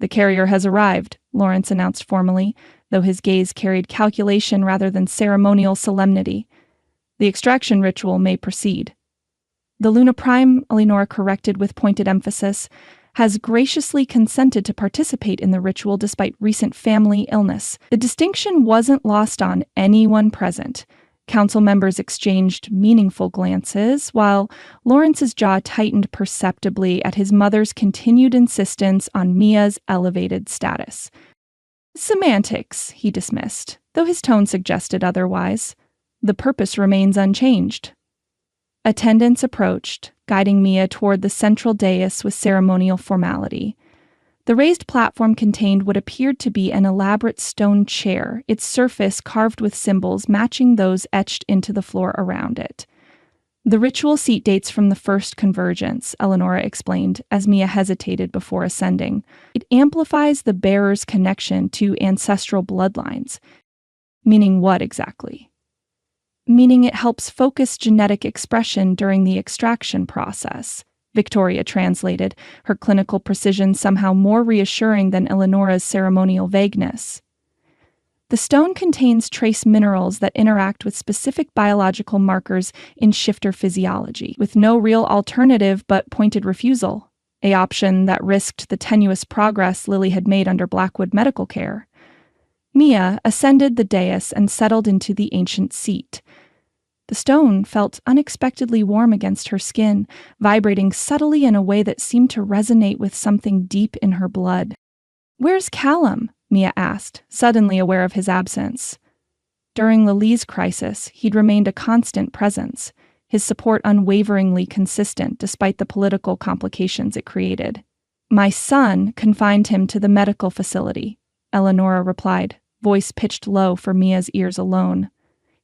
"The carrier has arrived," Lawrence announced formally, though his gaze carried calculation rather than ceremonial solemnity. "The extraction ritual may proceed." "The Luna Prime," Eleonora corrected with pointed emphasis, "has graciously consented to participate in the ritual despite recent family illness." The distinction wasn't lost on anyone present. Council members exchanged meaningful glances, while Lawrence's jaw tightened perceptibly at his mother's continued insistence on Mia's elevated status. "Semantics," he dismissed, though his tone suggested otherwise. "The purpose remains unchanged." Attendants approached, guiding Mia toward the central dais with ceremonial formality. The raised platform contained what appeared to be an elaborate stone chair, its surface carved with symbols matching those etched into the floor around it. "The ritual seat dates from the first convergence," Eleonora explained, as Mia hesitated before ascending. "It amplifies the bearer's connection to ancestral bloodlines." "Meaning what exactly?" "Meaning it helps focus genetic expression during the extraction process," Victoria translated, her clinical precision somehow more reassuring than Eleonora's ceremonial vagueness. "The stone contains trace minerals that interact with specific biological markers in shifter physiology, with no real alternative but pointed refusal, a option that risked the tenuous progress Lily had made under Blackwood medical care." Mia ascended the dais and settled into the ancient seat. The stone felt unexpectedly warm against her skin, vibrating subtly in a way that seemed to resonate with something deep in her blood. "Where's Callum?" Mia asked, suddenly aware of his absence. During the Lee's crisis, he'd remained a constant presence, his support unwaveringly consistent despite the political complications it created. "My son confined him to the medical facility," Eleonora replied, voice pitched low for Mia's ears alone.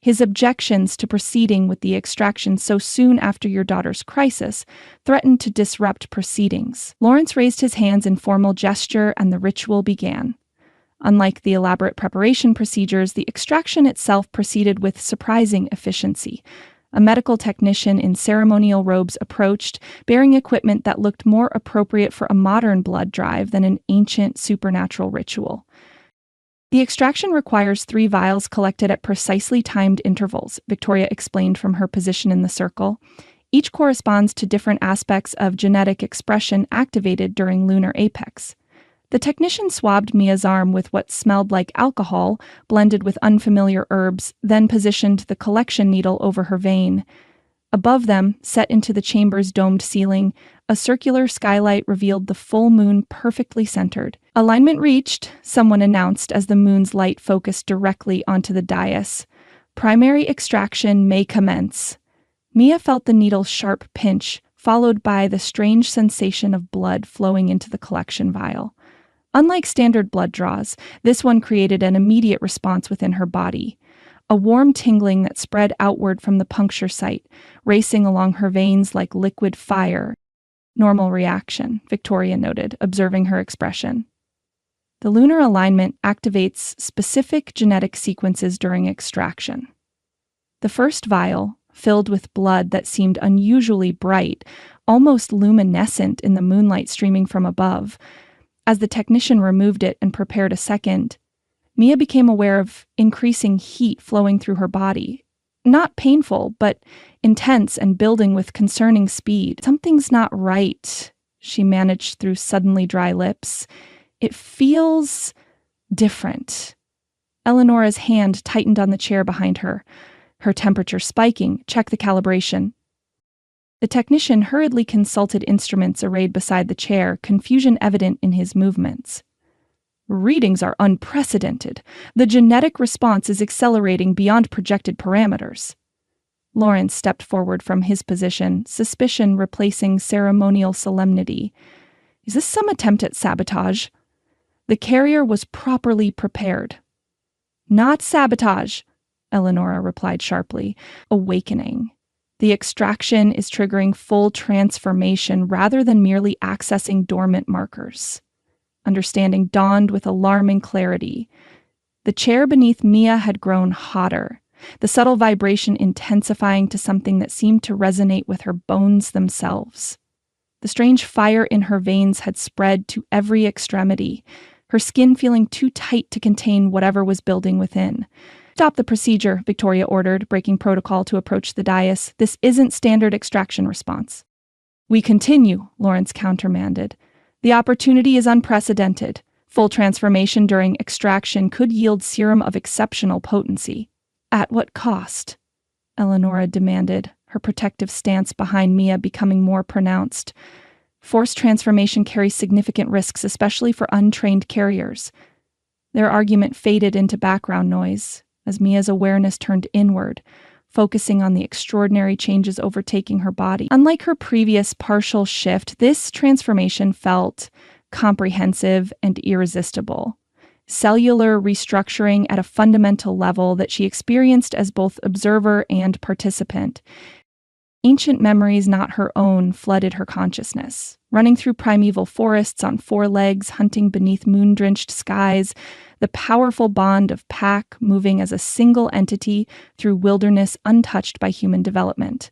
"His objections to proceeding with the extraction so soon after your daughter's crisis threatened to disrupt proceedings." Lawrence raised his hands in formal gesture and the ritual began. Unlike the elaborate preparation procedures, the extraction itself proceeded with surprising efficiency. A medical technician in ceremonial robes approached, bearing equipment that looked more appropriate for a modern blood drive than an ancient supernatural ritual. "The extraction requires 3 vials collected at precisely timed intervals," Victoria explained from her position in the circle. "Each corresponds to different aspects of genetic expression activated during lunar apex." The technician swabbed Mia's arm with what smelled like alcohol, blended with unfamiliar herbs, then positioned the collection needle over her vein. Above them, set into the chamber's domed ceiling, a circular skylight revealed the full moon perfectly centered. "Alignment reached," someone announced as the moon's light focused directly onto the dais. "Primary extraction may commence." Mia felt the needle's sharp pinch, followed by the strange sensation of blood flowing into the collection vial. Unlike standard blood draws, this one created an immediate response within her body. A warm tingling that spread outward from the puncture site, racing along her veins like liquid fire. "Normal reaction," Victoria noted, observing her expression. The lunar alignment activates specific genetic sequences during extraction. The first vial, filled with blood that seemed unusually bright, almost luminescent in the moonlight streaming from above. As the technician removed it and prepared a second, Mia became aware of increasing heat flowing through her body. Not painful, but intense and building with concerning speed. "Something's not right," she managed through suddenly dry lips. "It feels different." Eleonora's hand tightened on the chair behind her, her temperature spiking. "Check the calibration." The technician hurriedly consulted instruments arrayed beside the chair, confusion evident in his movements. "Readings are unprecedented. The genetic response is accelerating beyond projected parameters." Lawrence stepped forward from his position, suspicion replacing ceremonial solemnity. "Is this some attempt at sabotage?" The carrier was properly prepared. "Not sabotage," Eleonora replied sharply. "Awakening. The extraction is triggering full transformation rather than merely accessing dormant markers." Understanding dawned with alarming clarity. The chair beneath Mia had grown hotter, the subtle vibration intensifying to something that seemed to resonate with her bones themselves. The strange fire in her veins had spread to every extremity, her skin feeling too tight to contain whatever was building within. "Stop the procedure," Victoria ordered, breaking protocol to approach the dais. "This isn't standard extraction response." "We continue," Lawrence countermanded. "The opportunity is unprecedented. Full transformation during extraction could yield serum of exceptional potency." "At what cost?" Eleonora demanded, her protective stance behind Mia becoming more pronounced. "Forced transformation carries significant risks, especially for untrained carriers." Their argument faded into background noise as Mia's awareness turned inward, focusing on the extraordinary changes overtaking her body. Unlike her previous partial shift, this transformation felt comprehensive and irresistible. Cellular restructuring at a fundamental level that she experienced as both observer and participant. Ancient memories not her own flooded her consciousness. Running through primeval forests on 4 legs, hunting beneath moon-drenched skies, the powerful bond of pack moving as a single entity through wilderness untouched by human development.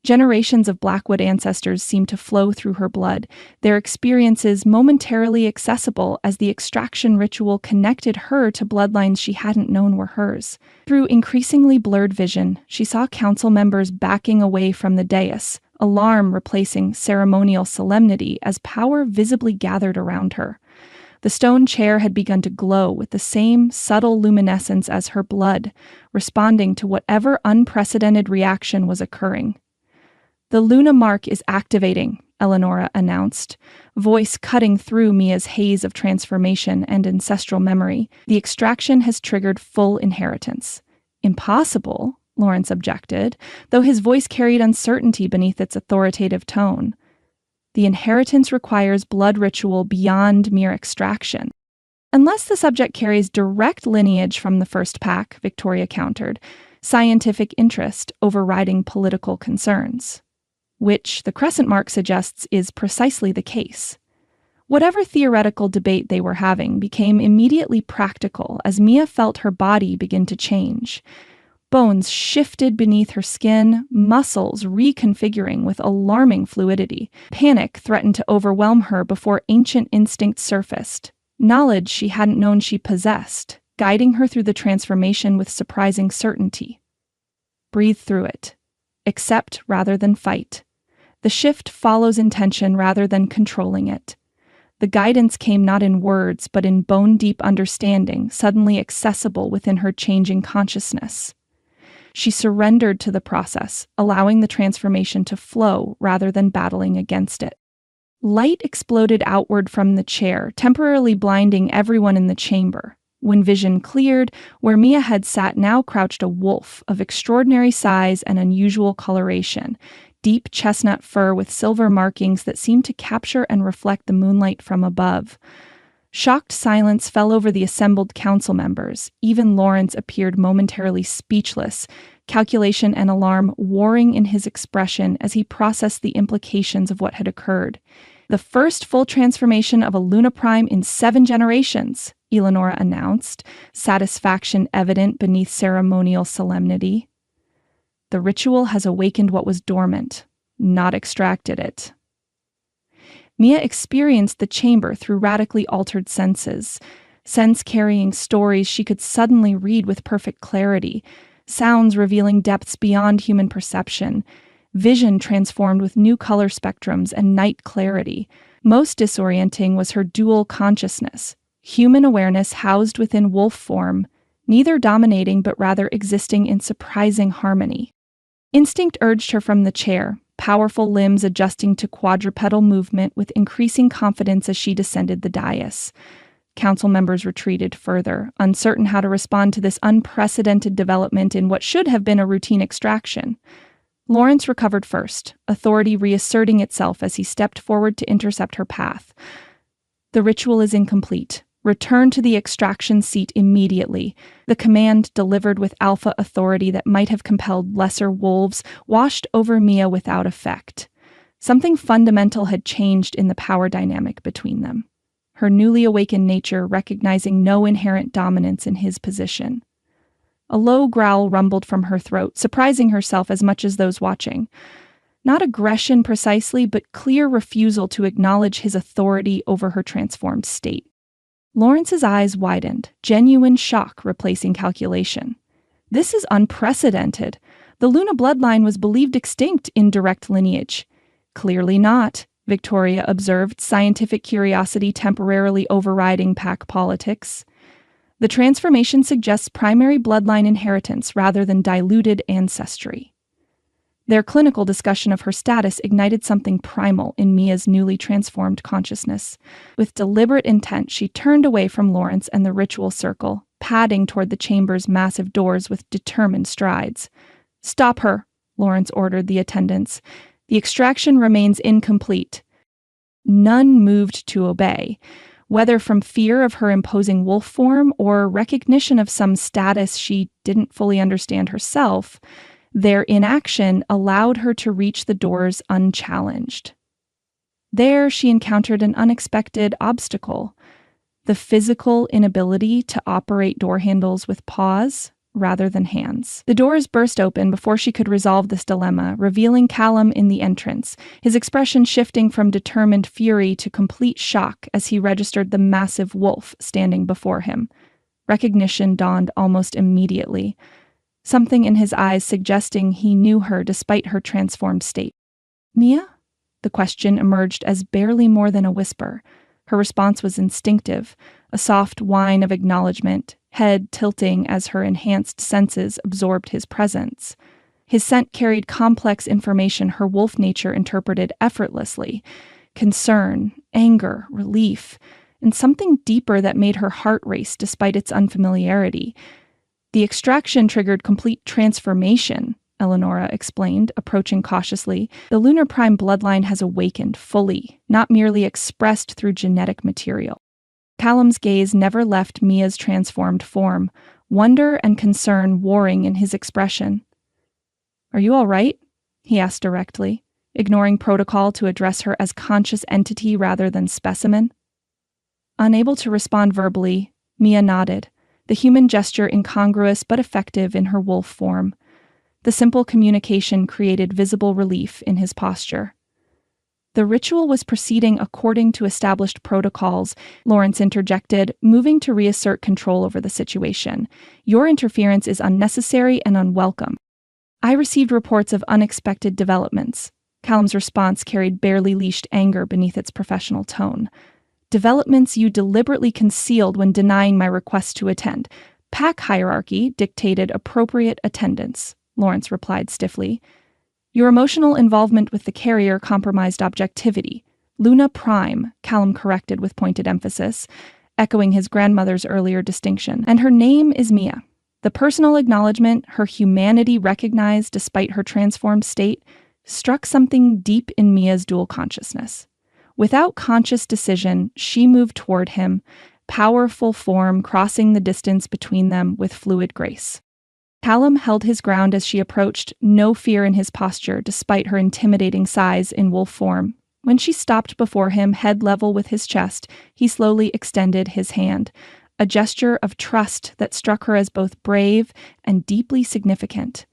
Generations of Blackwood ancestors seemed to flow through her blood, their experiences momentarily accessible as the extraction ritual connected her to bloodlines she hadn't known were hers. Through increasingly blurred vision, she saw council members backing away from the dais, alarm replacing ceremonial solemnity as power visibly gathered around her. The stone chair had begun to glow with the same subtle luminescence as her blood, responding to whatever unprecedented reaction was occurring. "The Luna mark is activating," Eleonora announced, voice cutting through Mia's haze of transformation and ancestral memory. "The extraction has triggered full inheritance." "Impossible," Lawrence objected, though his voice carried uncertainty beneath its authoritative tone. "The inheritance requires blood ritual beyond mere extraction." "Unless the subject carries direct lineage from the first pack," Victoria countered, "scientific interest overriding political concerns." Which, the crescent mark suggests, is precisely the case. Whatever theoretical debate they were having became immediately practical as Mia felt her body begin to change. Bones shifted beneath her skin, muscles reconfiguring with alarming fluidity. Panic threatened to overwhelm her before ancient instinct surfaced, knowledge she hadn't known she possessed, guiding her through the transformation with surprising certainty. Breathe through it. Accept rather than fight. The shift follows intention rather than controlling it. The guidance came not in words, but in bone-deep understanding, suddenly accessible within her changing consciousness. She surrendered to the process, allowing the transformation to flow rather than battling against it. Light exploded outward from the chair, temporarily blinding everyone in the chamber. When vision cleared, where Mia had sat now crouched a wolf of extraordinary size and unusual coloration, deep chestnut fur with silver markings that seemed to capture and reflect the moonlight from above. Shocked silence fell over the assembled council members. Even Lawrence appeared momentarily speechless, calculation and alarm warring in his expression as he processed the implications of what had occurred. "The first full transformation of a Luna Prime in 7 generations, Eleonora announced, satisfaction evident beneath ceremonial solemnity. "The ritual has awakened what was dormant, not extracted it." Mia experienced the chamber through radically altered senses, sense-carrying stories she could suddenly read with perfect clarity, sounds revealing depths beyond human perception, vision transformed with new color spectrums and night clarity. Most disorienting was her dual consciousness, human awareness housed within wolf form, neither dominating but rather existing in surprising harmony. Instinct urged her from the chair, powerful limbs adjusting to quadrupedal movement with increasing confidence as she descended the dais. Council members retreated further, uncertain how to respond to this unprecedented development in what should have been a routine extraction. Lawrence recovered first, authority reasserting itself as he stepped forward to intercept her path. "The ritual is incomplete. Return to the extraction seat immediately." The command, delivered with alpha authority that might have compelled lesser wolves, washed over Mia without effect. Something fundamental had changed in the power dynamic between them. Her newly awakened nature recognizing no inherent dominance in his position. A low growl rumbled from her throat, surprising herself as much as those watching. Not aggression precisely, but clear refusal to acknowledge his authority over her transformed state. Lawrence's eyes widened, genuine shock replacing calculation. "This is unprecedented. The Luna bloodline was believed extinct in direct lineage." "Clearly not," Victoria observed, scientific curiosity temporarily overriding pack politics. "The transformation suggests primary bloodline inheritance rather than diluted ancestry." Their clinical discussion of her status ignited something primal in Mia's newly transformed consciousness. With deliberate intent, she turned away from Lawrence and the ritual circle, padding toward the chamber's massive doors with determined strides. "Stop her," Lawrence ordered the attendants. "The extraction remains incomplete." None moved to obey, whether from fear of her imposing wolf form or recognition of some status she didn't fully understand herself. Their inaction allowed her to reach the doors unchallenged. There, she encountered an unexpected obstacle: the physical inability to operate door handles with paws rather than hands. The doors burst open before she could resolve this dilemma, revealing Callum in the entrance, his expression shifting from determined fury to complete shock as he registered the massive wolf standing before him. Recognition dawned almost immediately, something in his eyes suggesting he knew her despite her transformed state. "Mia?" The question emerged as barely more than a whisper, Her response was instinctive, a soft whine of acknowledgement, head tilting as her enhanced senses absorbed his presence. His scent carried complex information her wolf nature interpreted effortlessly: concern, anger, relief, and something deeper that made her heart race despite its unfamiliarity. The extraction triggered complete transformation, Eleonora explained, approaching cautiously. The lunar prime bloodline has awakened fully, not merely expressed through genetic material. Callum's gaze never left Mia's transformed form, wonder and concern warring in his expression. "Are you all right?" he asked directly, ignoring protocol to address her as conscious entity rather than specimen. Unable to respond verbally, Mia nodded, the human gesture incongruous but effective in her wolf form. The simple communication created visible relief in his posture. The ritual was proceeding according to established protocols, Lawrence interjected, moving to reassert control over the situation. "Your interference is unnecessary and unwelcome." "I received reports of unexpected developments." Callum's response carried barely leashed anger beneath its professional tone. "Developments you deliberately concealed when denying my request to attend. Pack hierarchy dictated appropriate attendance," Lawrence replied stiffly. "Your emotional involvement with the carrier compromised objectivity. Luna Prime," Callum corrected with pointed emphasis, echoing his grandmother's earlier distinction. "And her name is Mia." The personal acknowledgement, her humanity recognized despite her transformed state, struck something deep in Mia's dual consciousness. Without conscious decision, she moved toward him, powerful form crossing the distance between them with fluid grace. Callum held his ground as she approached, no fear in his posture despite her intimidating size in wolf form. When she stopped before him, head level with his chest, he slowly extended his hand, a gesture of trust that struck her as both brave and deeply significant.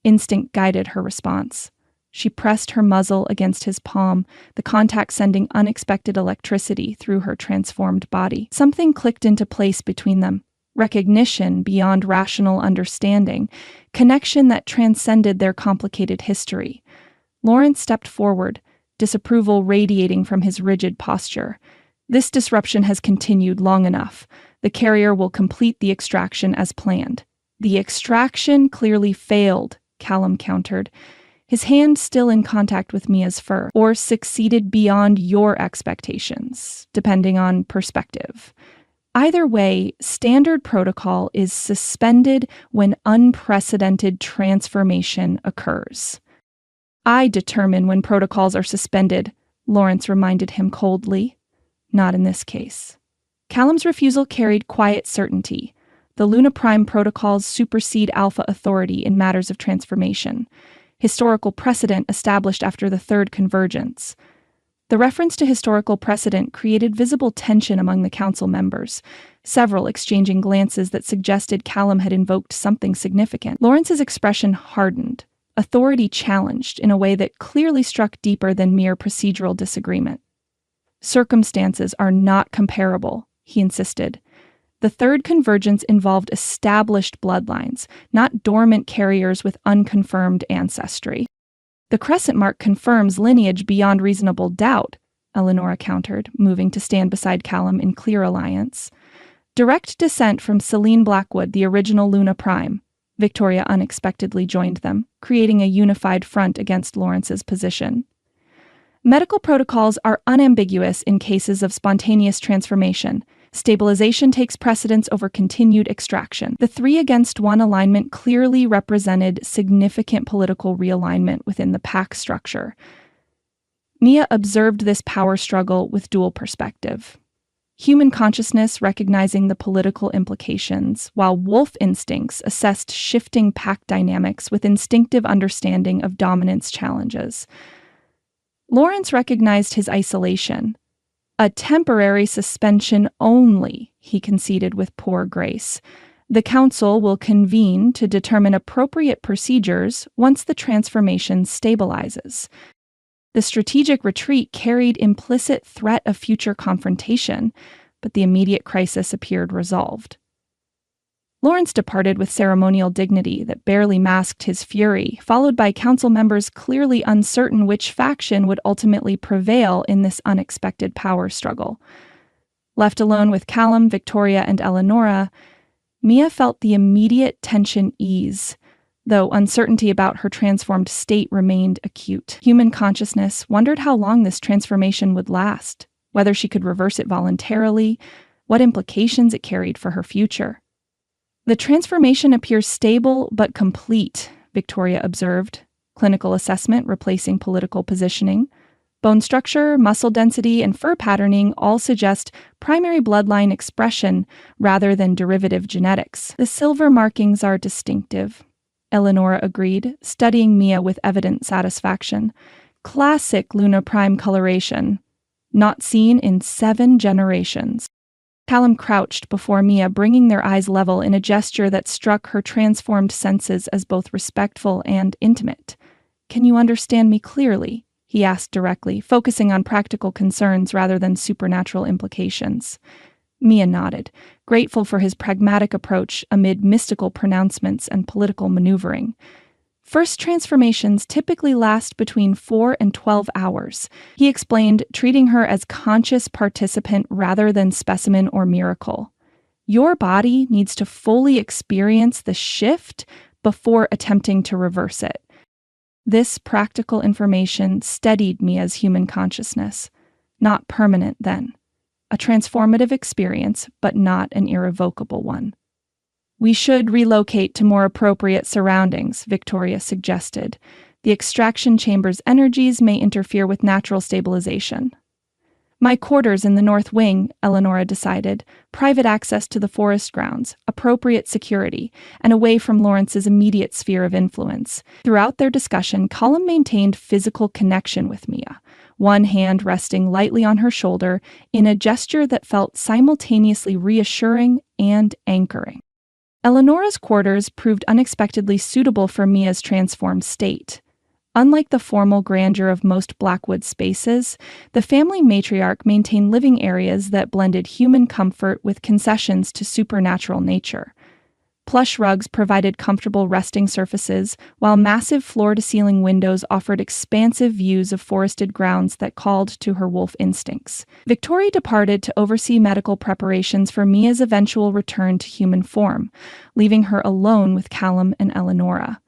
Instinct guided her response. She pressed her muzzle against his palm, the contact sending unexpected electricity through her transformed body. Something clicked into place between them. Recognition beyond rational understanding, connection that transcended their complicated history. Lawrence stepped forward, disapproval radiating from his rigid posture. "This disruption has continued long enough. The carrier will complete the extraction as planned." "The extraction clearly failed," Callum countered, his hand still in contact with Mia's fur, "or succeeded beyond your expectations, depending on perspective. Either way, standard protocol is suspended when unprecedented transformation occurs." "I determine when protocols are suspended," Lawrence reminded him coldly. "Not in this case." Callum's refusal carried quiet certainty. The Luna Prime protocols supersede Alpha authority in matters of transformation, historical precedent established after the Third Convergence. The reference to historical precedent created visible tension among the council members, several exchanging glances that suggested Callum had invoked something significant. Lawrence's expression hardened, authority challenged in a way that clearly struck deeper than mere procedural disagreement. "Circumstances are not comparable," he insisted. "The Third Convergence involved established bloodlines, not dormant carriers with unconfirmed ancestry." "The crescent mark confirms lineage beyond reasonable doubt," Eleonora countered, moving to stand beside Callum in clear alliance. "Direct descent from Callum Blackwood, the original Luna Prime." Victoria unexpectedly joined them, creating a unified front against Lawrence's position. "Medical protocols are unambiguous in cases of spontaneous transformation. Stabilization takes precedence over continued extraction." The 3-against-1 alignment clearly represented significant political realignment within the pack structure. Mia observed this power struggle with dual perspective. Human consciousness recognizing the political implications, while wolf instincts assessed shifting pack dynamics with instinctive understanding of dominance challenges. Lawrence recognized his isolation. "A temporary suspension only," he conceded with poor grace. "The council will convene to determine appropriate procedures once the transformation stabilizes." The strategic retreat carried implicit threat of future confrontation, but the immediate crisis appeared resolved. Lawrence departed with ceremonial dignity that barely masked his fury, followed by council members clearly uncertain which faction would ultimately prevail in this unexpected power struggle. Left alone with Callum, Victoria, and Eleonora, Mia felt the immediate tension ease, though uncertainty about her transformed state remained acute. Human consciousness wondered how long this transformation would last, whether she could reverse it voluntarily, what implications it carried for her future. "The transformation appears stable but complete," Victoria observed. "Clinical assessment replacing political positioning. Bone structure, muscle density, and fur patterning all suggest primary bloodline expression rather than derivative genetics. The silver markings are distinctive," Eleonora agreed, studying Mia with evident satisfaction. "Classic Luna Prime coloration, not seen in 7 generations." Callum crouched before Mia, bringing their eyes level in a gesture that struck her transformed senses as both respectful and intimate. "Can you understand me clearly?" he asked directly, focusing on practical concerns rather than supernatural implications. Mia nodded, grateful for his pragmatic approach amid mystical pronouncements and political maneuvering. "First transformations typically last between 4 and 12 hours, he explained, treating her as conscious participant rather than specimen or miracle. "Your body needs to fully experience the shift before attempting to reverse it." This practical information steadied Mia's human consciousness. Not permanent, then. A transformative experience, but not an irrevocable one. "We should relocate to more appropriate surroundings," Victoria suggested. "The extraction chamber's energies may interfere with natural stabilization." "My quarters in the north wing," Eleonora decided. "Private access to the forest grounds, appropriate security, and away from Lawrence's immediate sphere of influence." Throughout their discussion, Callum maintained physical connection with Mia, one hand resting lightly on her shoulder in a gesture that felt simultaneously reassuring and anchoring. Eleonora's quarters proved unexpectedly suitable for Mia's transformed state. Unlike the formal grandeur of most Blackwood spaces, the family matriarch maintained living areas that blended human comfort with concessions to supernatural nature. Plush rugs provided comfortable resting surfaces, while massive floor-to-ceiling windows offered expansive views of forested grounds that called to her wolf instincts. Victoria departed to oversee medical preparations for Mia's eventual return to human form, leaving her alone with Callum and Eleonora.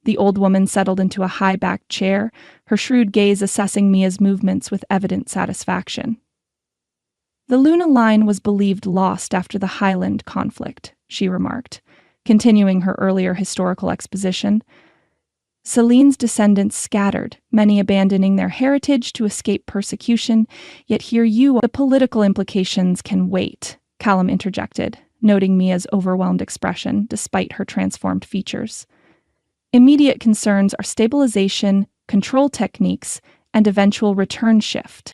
The old woman settled into a high-backed chair, her shrewd gaze assessing Mia's movements with evident satisfaction. "The Luna line was believed lost after the Highland conflict," she remarked, continuing her earlier historical exposition. "Celine's descendants scattered, many abandoning their heritage to escape persecution, yet here you are." "The political implications can wait," Callum interjected, noting Mia's overwhelmed expression despite her transformed features. "Immediate concerns are stabilization, control techniques, and eventual return shift."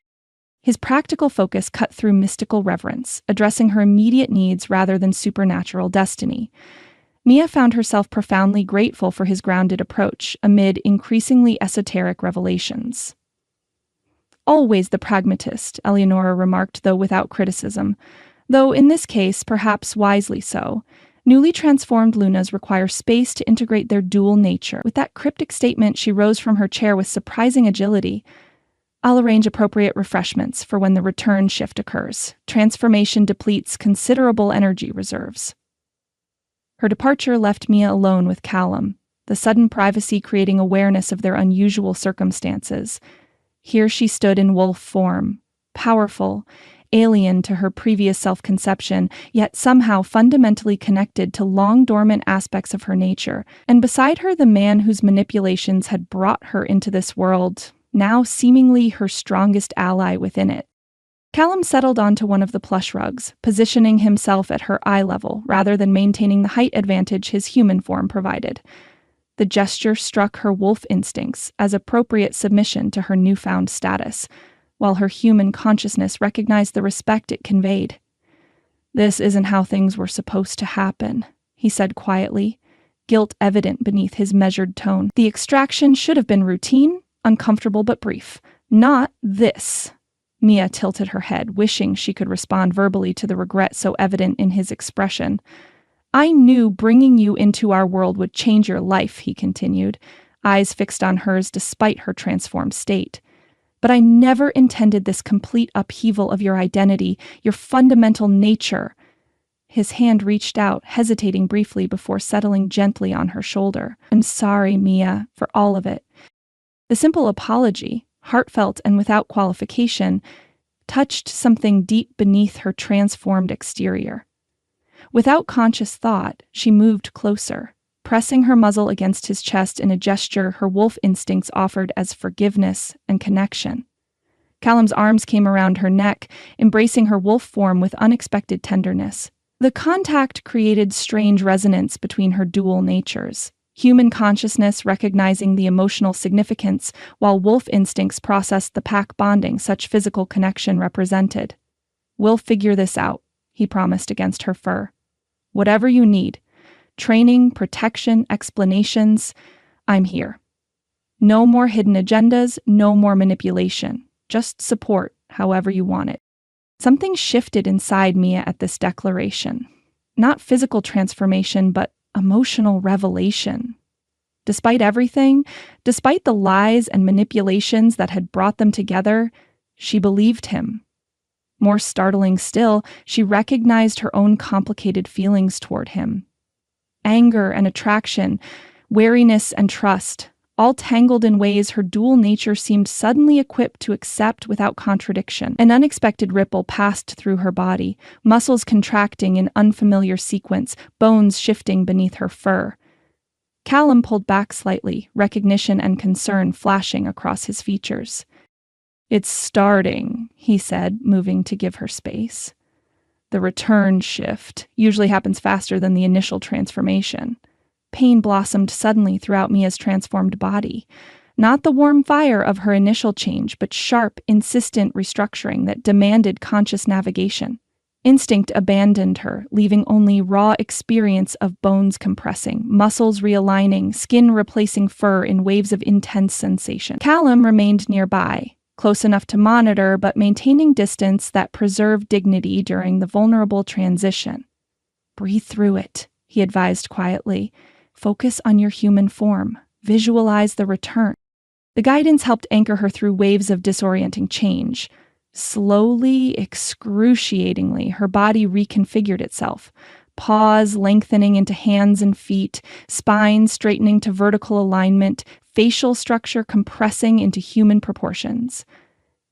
His practical focus cut through mystical reverence, addressing her immediate needs rather than supernatural destiny. Mia found herself profoundly grateful for his grounded approach amid increasingly esoteric revelations. "Always the pragmatist," Eleonora remarked, though without criticism, though in this case perhaps wisely so. Newly transformed Lunas require space to integrate their dual nature. With that cryptic statement, she rose from her chair with surprising agility. "I'll arrange appropriate refreshments for when the return shift occurs. Transformation depletes considerable energy reserves." Her departure left Mia alone with Callum, the sudden privacy creating awareness of their unusual circumstances. Here she stood in wolf form, powerful, alien to her previous self-conception, yet somehow fundamentally connected to long-dormant aspects of her nature, and beside her the man whose manipulations had brought her into this world, now seemingly her strongest ally within it. Callum settled onto one of the plush rugs, positioning himself at her eye level rather than maintaining the height advantage his human form provided. The gesture struck her wolf instincts as appropriate submission to her newfound status, while her human consciousness recognized the respect it conveyed. "This isn't how things were supposed to happen," he said quietly, guilt evident beneath his measured tone. "The extraction should have been routine, uncomfortable but brief. Not this." Mia tilted her head, wishing she could respond verbally to the regret so evident in his expression. I knew bringing you into our world would change your life, he continued, eyes fixed on hers despite her transformed state. But I never intended this complete upheaval of your identity, your fundamental nature. His hand reached out, hesitating briefly before settling gently on her shoulder. I'm sorry, Mia, for all of it. The simple apology, heartfelt and without qualification, touched something deep beneath her transformed exterior. Without conscious thought, she moved closer, pressing her muzzle against his chest in a gesture her wolf instincts offered as forgiveness and connection. Callum's arms came around her neck, embracing her wolf form with unexpected tenderness. The contact created strange resonance between her dual natures, human consciousness recognizing the emotional significance, while wolf instincts processed the pack bonding such physical connection represented. We'll figure this out, he promised against her fur. Whatever you need, training, protection, explanations, I'm here. No more hidden agendas, no more manipulation, just support however you want it. Something shifted inside Mia at this declaration. Not physical transformation, but emotional revelation. Despite everything, despite the lies and manipulations that had brought them together, she believed him. More startling still, she recognized her own complicated feelings toward him. Anger and attraction, wariness and trust, all tangled in ways her dual nature seemed suddenly equipped to accept without contradiction. An unexpected ripple passed through her body, muscles contracting in unfamiliar sequence, bones shifting beneath her fur. Callum pulled back slightly, recognition and concern flashing across his features. It's starting, he said, moving to give her space. The return shift usually happens faster than the initial transformation. Pain blossomed suddenly throughout Mia's transformed body. Not the warm fire of her initial change, but sharp, insistent restructuring that demanded conscious navigation. Instinct abandoned her, leaving only raw experience of bones compressing, muscles realigning, skin replacing fur in waves of intense sensation. Callum remained nearby, close enough to monitor, but maintaining distance that preserved dignity during the vulnerable transition. Breathe through it, he advised quietly. Focus on your human form. Visualize the return. The guidance helped anchor her through waves of disorienting change. Slowly, excruciatingly, her body reconfigured itself. Paws lengthening into hands and feet, spine straightening to vertical alignment, facial structure compressing into human proportions.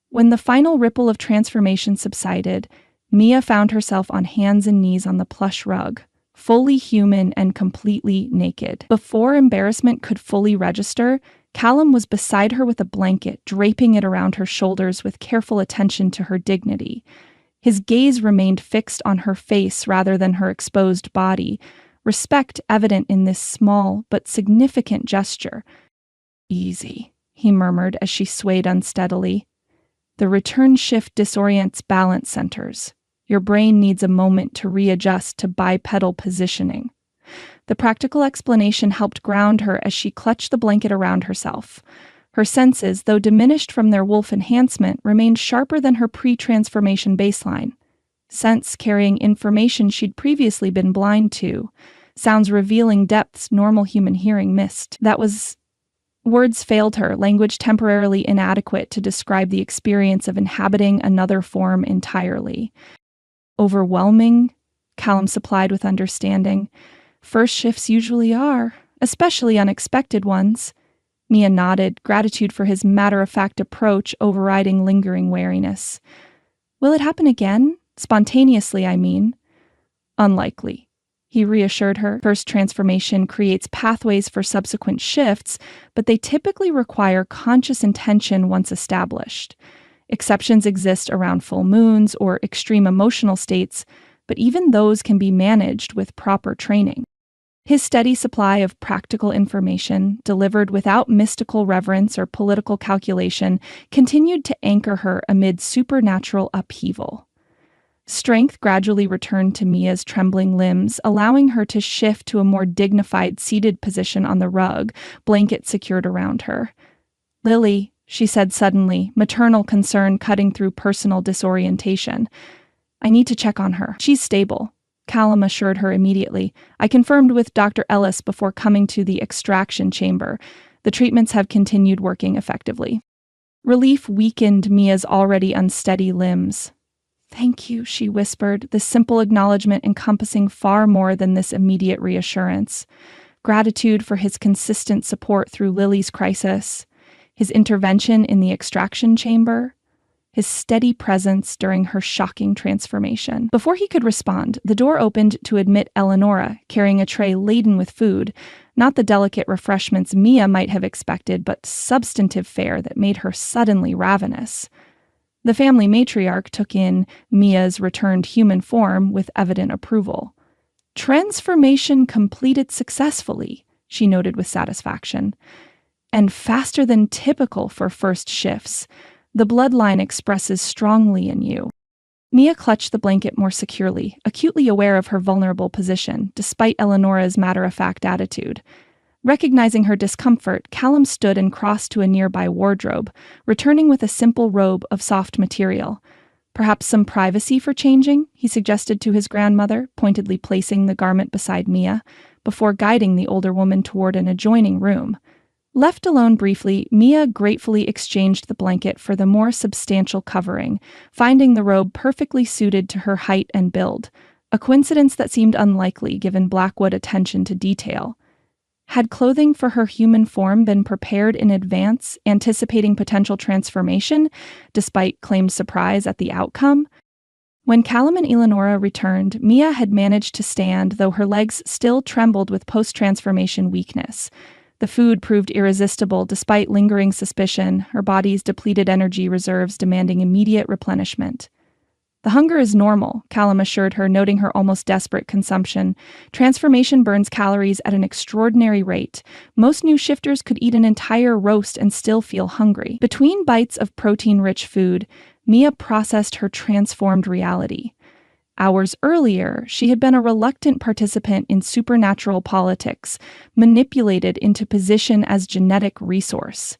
When the final ripple of transformation subsided, Mia found herself on hands and knees on the plush rug, fully human and completely naked. Before embarrassment could fully register, Callum was beside her with a blanket, draping it around her shoulders with careful attention to her dignity. His gaze remained fixed on her face rather than her exposed body, respect evident in this small but significant gesture. Easy, he murmured as she swayed unsteadily. The return shift disorients balance centers. Your brain needs a moment to readjust to bipedal positioning. The practical explanation helped ground her as she clutched the blanket around herself. Her senses, though diminished from their wolf enhancement, remained sharper than her pre-transformation baseline. Sense carrying information she'd previously been blind to. Sounds revealing depths normal human hearing missed. Words failed her, language temporarily inadequate to describe the experience of inhabiting another form entirely. Overwhelming, Callum supplied with understanding. First shifts usually are, especially unexpected ones. Mia nodded, gratitude for his matter-of-fact approach overriding lingering wariness. Will it happen again? Spontaneously, I mean. Unlikely, he reassured her. First transformation creates pathways for subsequent shifts, but they typically require conscious intention once established. Exceptions exist around full moons or extreme emotional states, but even those can be managed with proper training. His steady supply of practical information, delivered without mystical reverence or political calculation, continued to anchor her amid supernatural upheaval. Strength gradually returned to Mia's trembling limbs, allowing her to shift to a more dignified seated position on the rug, blanket secured around her. Lily, she said suddenly, maternal concern cutting through personal disorientation. I need to check on her. She's stable. Callum assured her immediately. I confirmed with Dr. Ellis before coming to the extraction chamber. The treatments have continued working effectively. Relief weakened Mia's already unsteady limbs. Thank you, she whispered, the simple acknowledgement encompassing far more than this immediate reassurance. Gratitude for his consistent support through Lily's crisis, his intervention in the extraction chamber, his steady presence during her shocking transformation. Before he could respond, the door opened to admit Eleonora, carrying a tray laden with food, not the delicate refreshments Mia might have expected, but substantive fare that made her suddenly ravenous. The family matriarch took in Mia's returned human form with evident approval. Transformation completed successfully, she noted with satisfaction. And faster than typical for first shifts. The bloodline expresses strongly in you. Mia clutched the blanket more securely, acutely aware of her vulnerable position, despite Eleonora's matter-of-fact attitude. Recognizing her discomfort, Callum stood and crossed to a nearby wardrobe, returning with a simple robe of soft material. Perhaps some privacy for changing, he suggested to his grandmother, pointedly placing the garment beside Mia, before guiding the older woman toward an adjoining room. Left alone briefly, Mia gratefully exchanged the blanket for the more substantial covering, finding the robe perfectly suited to her height and build, a coincidence that seemed unlikely given Blackwood's attention to detail. Had clothing for her human form been prepared in advance, anticipating potential transformation, despite claimed surprise at the outcome? When Callum and Eleonora returned, Mia had managed to stand, though her legs still trembled with post-transformation weakness. The food proved irresistible despite lingering suspicion, her body's depleted energy reserves demanding immediate replenishment. The hunger is normal, Callum assured her, noting her almost desperate consumption. Transformation burns calories at an extraordinary rate. Most new shifters could eat an entire roast and still feel hungry. Between bites of protein-rich food, Mia processed her transformed reality. Hours earlier, she had been a reluctant participant in supernatural politics, manipulated into position as genetic resource.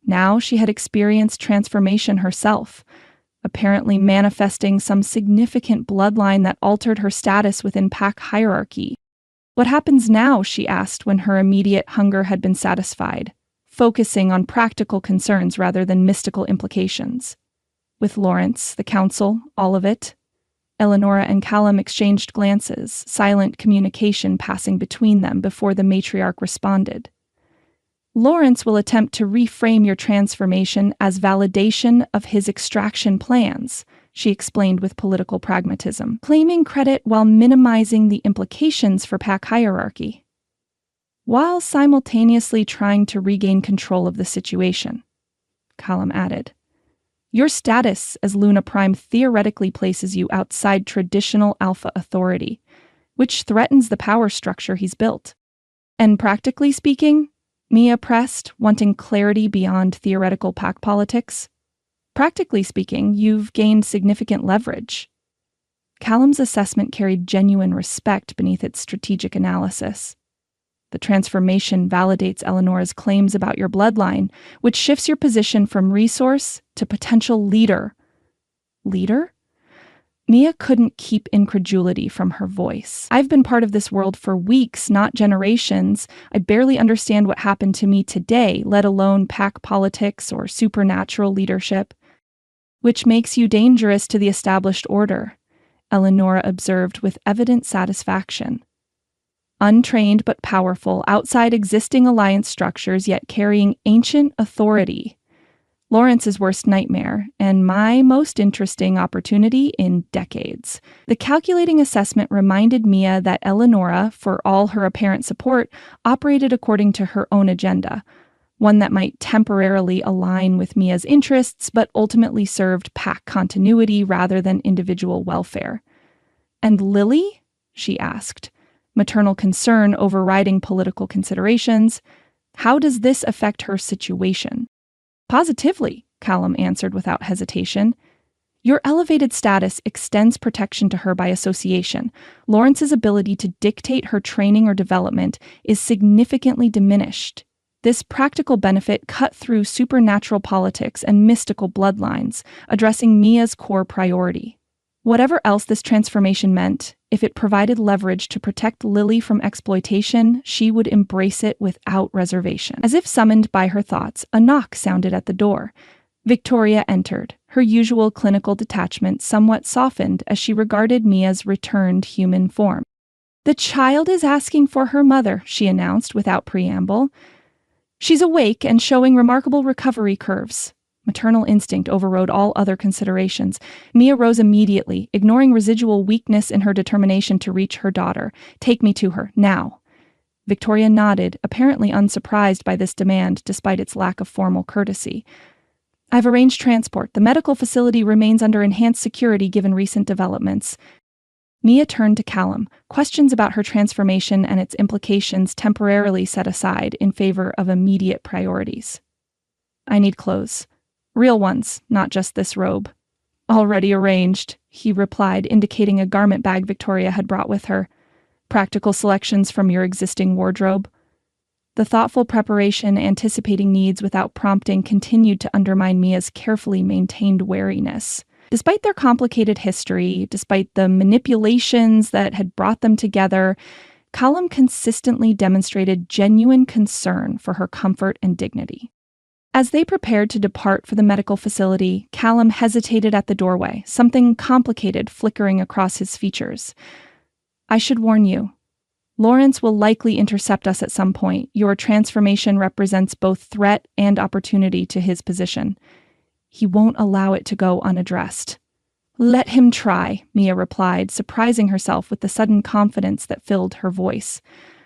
Now she had experienced transformation herself, apparently manifesting some significant bloodline that altered her status within pack hierarchy. What happens now, she asked when her immediate hunger had been satisfied, focusing on practical concerns rather than mystical implications. With Lawrence, the council, all of it. Eleonora and Callum exchanged glances, silent communication passing between them before the matriarch responded. Lawrence will attempt to reframe your transformation as validation of his extraction plans, she explained with political pragmatism, claiming credit while minimizing the implications for pack hierarchy, while simultaneously trying to regain control of the situation, Callum added. Your status as Luna Prime theoretically places you outside traditional Alpha authority, which threatens the power structure he's built. And practically speaking, Mia pressed, wanting clarity beyond theoretical pack politics. Practically speaking, you've gained significant leverage. Callum's assessment carried genuine respect beneath its strategic analysis. The transformation validates Eleonora's claims about your bloodline, which shifts your position from resource to potential leader. Leader? Mia couldn't keep incredulity from her voice. I've been part of this world for weeks, not generations. I barely understand what happened to me today, let alone pack politics or supernatural leadership. Which makes you dangerous to the established order, Eleonora observed with evident satisfaction. Untrained but powerful, outside existing alliance structures, yet carrying ancient authority. Lawrence's worst nightmare, and my most interesting opportunity in decades. The calculating assessment reminded Mia that Eleonora, for all her apparent support, operated according to her own agenda, one that might temporarily align with Mia's interests, but ultimately served pack continuity rather than individual welfare. And Lily? She asked. Maternal concern overriding political considerations. How does this affect her situation? Positively, Callum answered without hesitation. Your elevated status extends protection to her by association. Lawrence's ability to dictate her training or development is significantly diminished. This practical benefit cut through supernatural politics and mystical bloodlines, addressing Mia's core priority. Whatever else this transformation meant, If it provided leverage to protect Lily from exploitation, she would embrace it without reservation. As if summoned by her thoughts, a knock sounded at the door. Victoria entered, her usual clinical detachment somewhat softened as she regarded Mia's returned human form. "The child is asking for her mother," she announced without preamble. "She's awake and showing remarkable recovery curves." Maternal instinct overrode all other considerations. Mia rose immediately, ignoring residual weakness in her determination to reach her daughter. "Take me to her, now." Victoria nodded, apparently unsurprised by this demand despite its lack of formal courtesy. "I've arranged transport. The medical facility remains under enhanced security given recent developments." Mia turned to Callum, questions about her transformation and its implications temporarily set aside in favor of immediate priorities. "I need clothes. Real ones, not just this robe." "Already arranged," he replied, indicating a garment bag Victoria had brought with her. "Practical selections from your existing wardrobe." The thoughtful preparation, anticipating needs without prompting, continued to undermine Mia's carefully maintained wariness. Despite their complicated history, despite the manipulations that had brought them together, Callum consistently demonstrated genuine concern for her comfort and dignity. As they prepared to depart for the medical facility, Callum hesitated at the doorway, something complicated flickering across his features. "I should warn you. Lawrence will likely intercept us at some point. Your transformation represents both threat and opportunity to his position. He won't allow it to go unaddressed." "Let him try," Mia replied, surprising herself with the sudden confidence that filled her voice.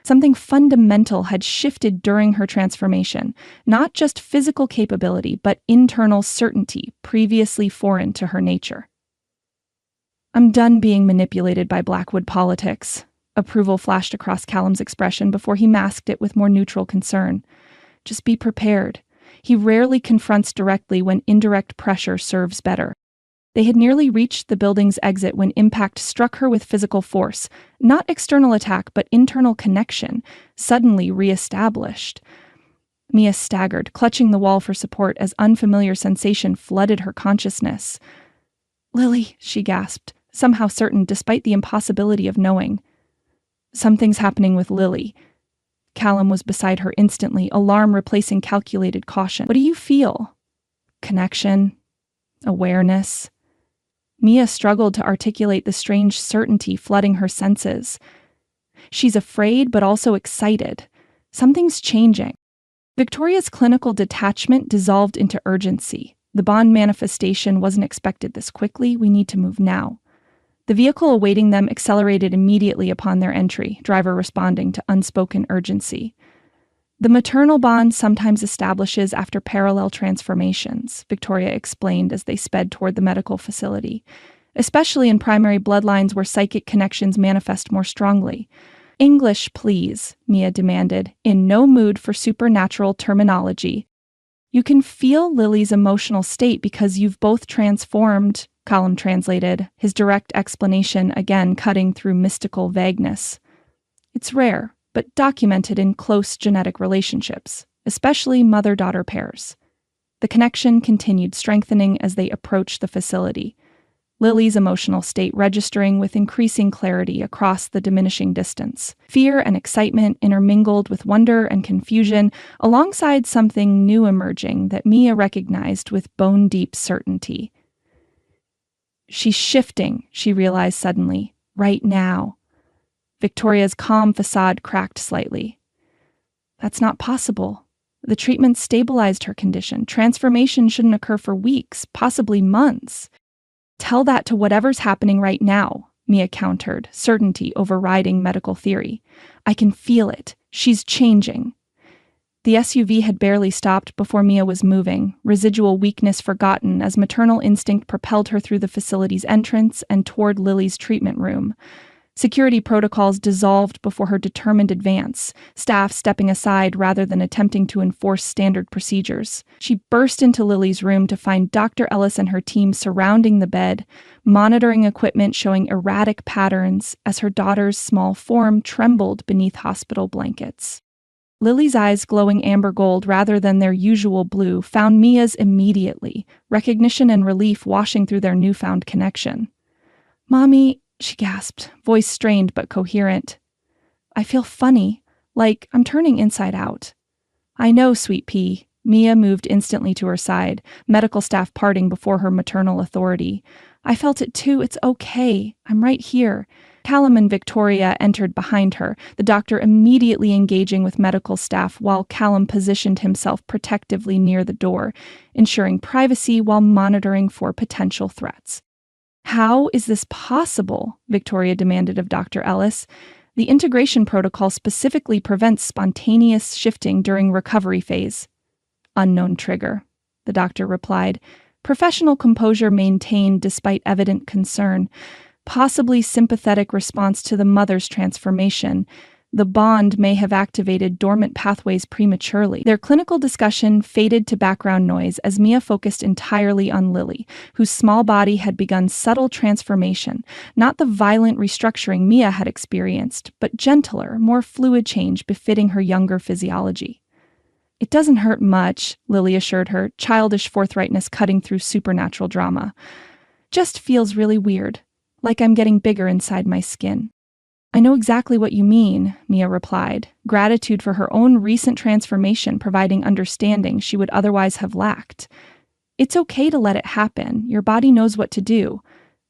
Something fundamental had shifted during her transformation, not just physical capability, but internal certainty previously foreign to her nature. "I'm done being manipulated by Blackwood politics." Approval flashed across Callum's expression before he masked it with more neutral concern. "Just be prepared. He rarely confronts directly when indirect pressure serves better." They had nearly reached the building's exit when impact struck her with physical force, not external attack, but internal connection, suddenly re-established. Mia staggered, clutching the wall for support as unfamiliar sensation flooded her consciousness. "Lily," she gasped, somehow certain despite the impossibility of knowing. "Something's happening with Lily." Callum was beside her instantly, alarm replacing calculated caution. "What do you feel?" "Connection. Awareness." Mia struggled to articulate the strange certainty flooding her senses. She's afraid, but also excited. Something's changing. Victoria's clinical detachment dissolved into urgency. The bond manifestation wasn't expected this quickly. We need to move now. The vehicle awaiting them accelerated immediately upon their entry, driver responding to unspoken urgency. "The maternal bond sometimes establishes after parallel transformations," Victoria explained as they sped toward the medical facility, "especially in primary bloodlines where psychic connections manifest more strongly." "English, please," Mia demanded, in no mood for supernatural terminology. "You can feel Lily's emotional state because you've both transformed," Callum translated, his direct explanation again cutting through mystical vagueness. "It's rare, but documented in close genetic relationships, especially mother-daughter pairs." The connection continued strengthening as they approached the facility, Lily's emotional state registering with increasing clarity across the diminishing distance. Fear and excitement intermingled with wonder and confusion, alongside something new emerging that Mia recognized with bone-deep certainty. "She's shifting," she realized suddenly, "right now." Victoria's calm facade cracked slightly. "That's not possible. The treatment stabilized her condition. Transformation shouldn't occur for weeks, possibly months." "Tell that to whatever's happening right now," Mia countered, certainty overriding medical theory. "I can feel it. She's changing." The SUV had barely stopped before Mia was moving, residual weakness forgotten as maternal instinct propelled her through the facility's entrance and toward Lily's treatment room. Security protocols dissolved before her determined advance, staff stepping aside rather than attempting to enforce standard procedures. She burst into Lily's room to find Dr. Ellis and her team surrounding the bed, monitoring equipment showing erratic patterns as her daughter's small form trembled beneath hospital blankets. Lily's eyes, glowing amber gold rather than their usual blue, found Mia's immediately, recognition and relief washing through their newfound connection. "Mommy," she gasped, voice strained but coherent. I feel funny, like I'm turning inside out. I know, sweet pea. Mia moved instantly to her side, medical staff parting before her maternal authority. I felt it too. It's okay. I'm right here. Callum and Victoria entered behind her, the doctor immediately engaging with medical staff while Callum positioned himself protectively near the door, ensuring privacy while monitoring for potential threats. How is this possible? Victoria demanded of Dr. Ellis. The integration protocol specifically prevents spontaneous shifting during recovery phase. Unknown trigger, the doctor replied. Professional composure maintained despite evident concern. Possibly sympathetic response to the mother's transformation. The bond may have activated dormant pathways prematurely. Their clinical discussion faded to background noise as Mia focused entirely on Lily, whose small body had begun subtle transformation, not the violent restructuring Mia had experienced, but gentler, more fluid change befitting her younger physiology. It doesn't hurt much, Lily assured her, childish forthrightness cutting through supernatural drama. Just feels really weird, like I'm getting bigger inside my skin. I know exactly what you mean, Mia replied, gratitude for her own recent transformation providing understanding she would otherwise have lacked. It's okay to let it happen. Your body knows what to do.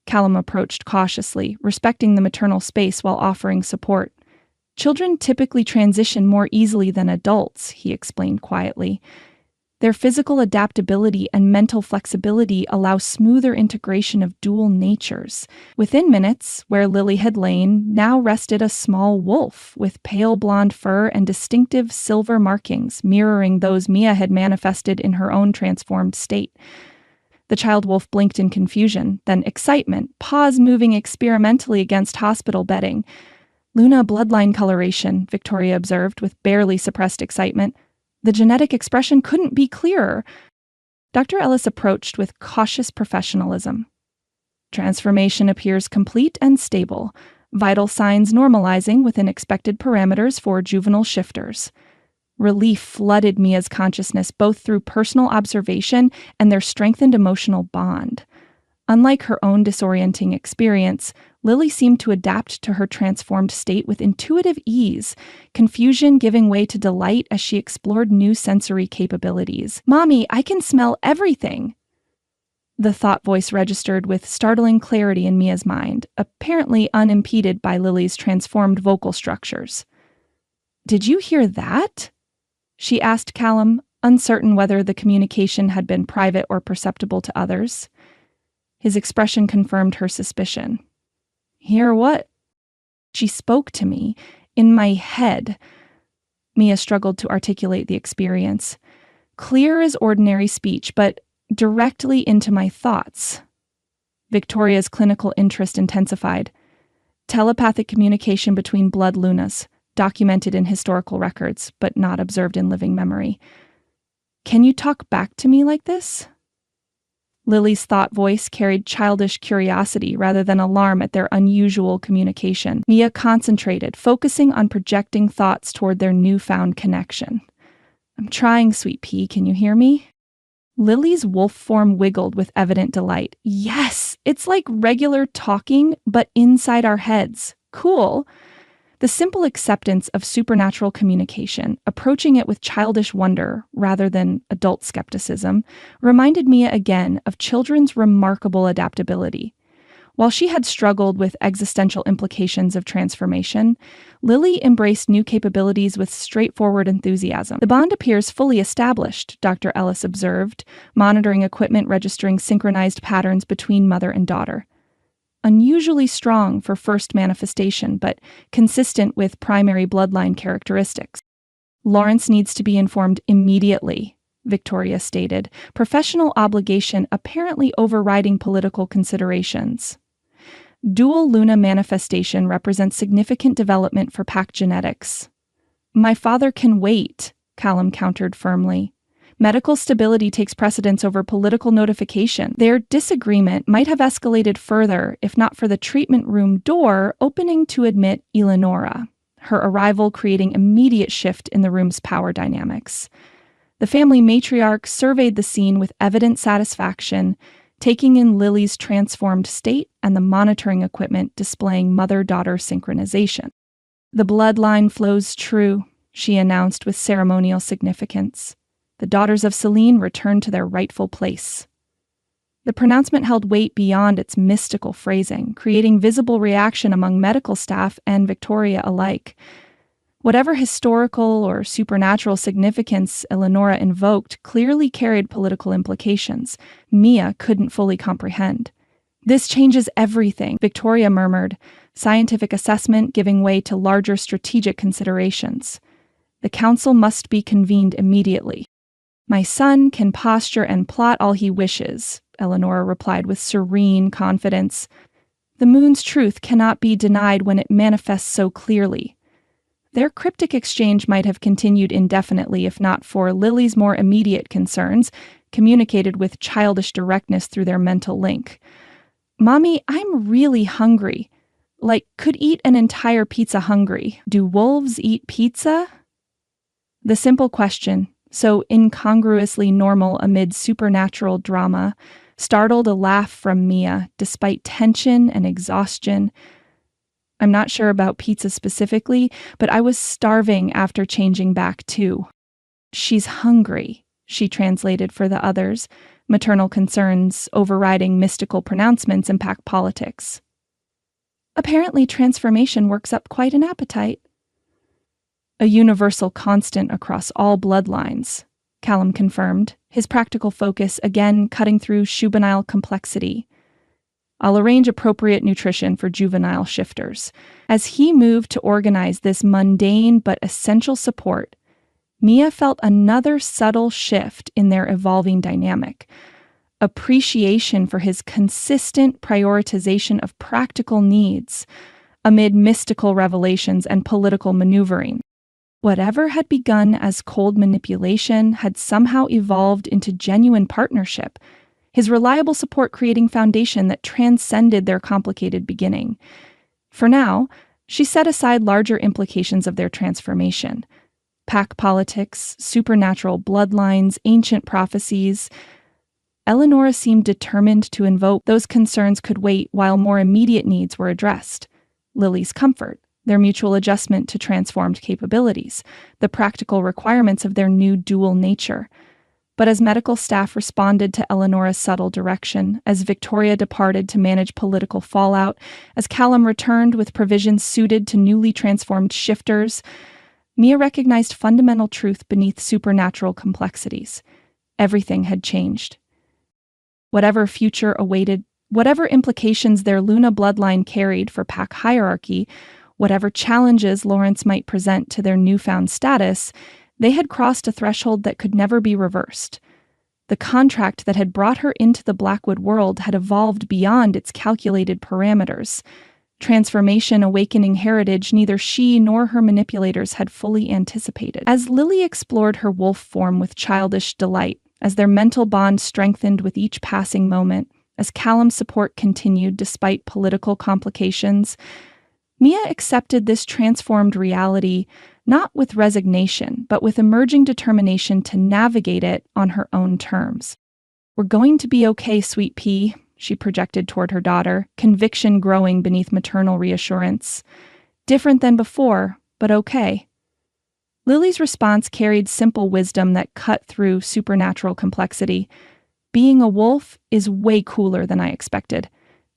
Callum approached cautiously, respecting the maternal space while offering support. Children typically transition more easily than adults, he explained quietly. Their physical adaptability and mental flexibility allow smoother integration of dual natures. Within minutes, where Lily had lain, now rested a small wolf with pale blonde fur and distinctive silver markings mirroring those Mia had manifested in her own transformed state. The child wolf blinked in confusion, then excitement, paws moving experimentally against hospital bedding. Luna bloodline coloration, Victoria observed with barely suppressed excitement. The genetic expression couldn't be clearer. Dr. Ellis approached with cautious professionalism. Transformation appears complete and stable, vital signs normalizing within expected parameters for juvenile shifters. Relief flooded Mia's consciousness both through personal observation and their strengthened emotional bond. Unlike her own disorienting experience, Lily seemed to adapt to her transformed state with intuitive ease, confusion giving way to delight as she explored new sensory capabilities. Mommy, I can smell everything! The thought voice registered with startling clarity in Mia's mind, apparently unimpeded by Lily's transformed vocal structures. Did you hear that? She asked Callum, uncertain whether the communication had been private or perceptible to others. His expression confirmed her suspicion. Hear what? She spoke to me, in my head. Mia struggled to articulate the experience. Clear as ordinary speech, but directly into my thoughts. Victoria's clinical interest intensified. Telepathic communication between blood lunas, documented in historical records, but not observed in living memory. Can you talk back to me like this? Lily's thought voice carried childish curiosity rather than alarm at their unusual communication. Mia concentrated, focusing on projecting thoughts toward their newfound connection. I'm trying, sweet pea, can you hear me? Lily's wolf form wiggled with evident delight. Yes, it's like regular talking, but inside our heads. Cool. The simple acceptance of supernatural communication, approaching it with childish wonder rather than adult skepticism, reminded Mia again of children's remarkable adaptability. While she had struggled with existential implications of transformation, Lily embraced new capabilities with straightforward enthusiasm. The bond appears fully established, Dr. Ellis observed, monitoring equipment registering synchronized patterns between mother and daughter. Unusually strong for first manifestation, but consistent with primary bloodline characteristics. Lawrence needs to be informed immediately, Victoria stated, professional obligation apparently overriding political considerations. Dual Luna manifestation represents significant development for pack genetics. My father can wait, Callum countered firmly. Medical stability takes precedence over political notification. Their disagreement might have escalated further if not for the treatment room door opening to admit Eleonora, her arrival creating immediate shift in the room's power dynamics. The family matriarch surveyed the scene with evident satisfaction, taking in Lily's transformed state and the monitoring equipment displaying mother-daughter synchronization. "The bloodline flows true," she announced with ceremonial significance. "The daughters of Selene return to their rightful place." The pronouncement held weight beyond its mystical phrasing, creating visible reaction among medical staff and Victoria alike. Whatever historical or supernatural significance Eleonora invoked clearly carried political implications Mia couldn't fully comprehend. "This changes everything," Victoria murmured, scientific assessment giving way to larger strategic considerations. "The council must be convened immediately." "My son can posture and plot all he wishes," Eleonora replied with serene confidence. "The moon's truth cannot be denied when it manifests so clearly." Their cryptic exchange might have continued indefinitely if not for Lily's more immediate concerns, communicated with childish directness through their mental link. "Mommy, I'm really hungry. Like, could eat an entire pizza hungry. Do wolves eat pizza?" The simple question, so incongruously normal amid supernatural drama, startled a laugh from Mia, despite tension and exhaustion. "I'm not sure about pizza specifically, but I was starving after changing back too." "She's hungry," she translated for the others, maternal concerns overriding mystical pronouncements in pack politics. "Apparently transformation works up quite an appetite." "A universal constant across all bloodlines," Callum confirmed, his practical focus again cutting through juvenile complexity. "I'll arrange appropriate nutrition for juvenile shifters." As he moved to organize this mundane but essential support, Mia felt another subtle shift in their evolving dynamic. Appreciation for his consistent prioritization of practical needs amid mystical revelations and political maneuvering. Whatever had begun as cold manipulation had somehow evolved into genuine partnership, his reliable support creating foundation that transcended their complicated beginning. For now, she set aside larger implications of their transformation. Pack politics, supernatural bloodlines, ancient prophecies. Eleonora seemed determined to invoke those concerns could wait while more immediate needs were addressed. Lily's comfort, their mutual adjustment to transformed capabilities, the practical requirements of their new dual nature. But as medical staff responded to Eleonora's subtle direction, as Victoria departed to manage political fallout, as Callum returned with provisions suited to newly transformed shifters, Mia recognized fundamental truth beneath supernatural complexities. Everything had changed. Whatever future awaited, whatever implications their Luna bloodline carried for pack hierarchy, whatever challenges Lawrence might present to their newfound status, they had crossed a threshold that could never be reversed. The contract that had brought her into the Blackwood world had evolved beyond its calculated parameters. Transformation awakening heritage neither she nor her manipulators had fully anticipated. As Lily explored her wolf form with childish delight, as their mental bond strengthened with each passing moment, as Callum's support continued despite political complications, Mia accepted this transformed reality not with resignation, but with emerging determination to navigate it on her own terms. "We're going to be okay, sweet pea," she projected toward her daughter, conviction growing beneath maternal reassurance. "Different than before, but okay." Lily's response carried simple wisdom that cut through supernatural complexity. "Being a wolf is way cooler than I expected,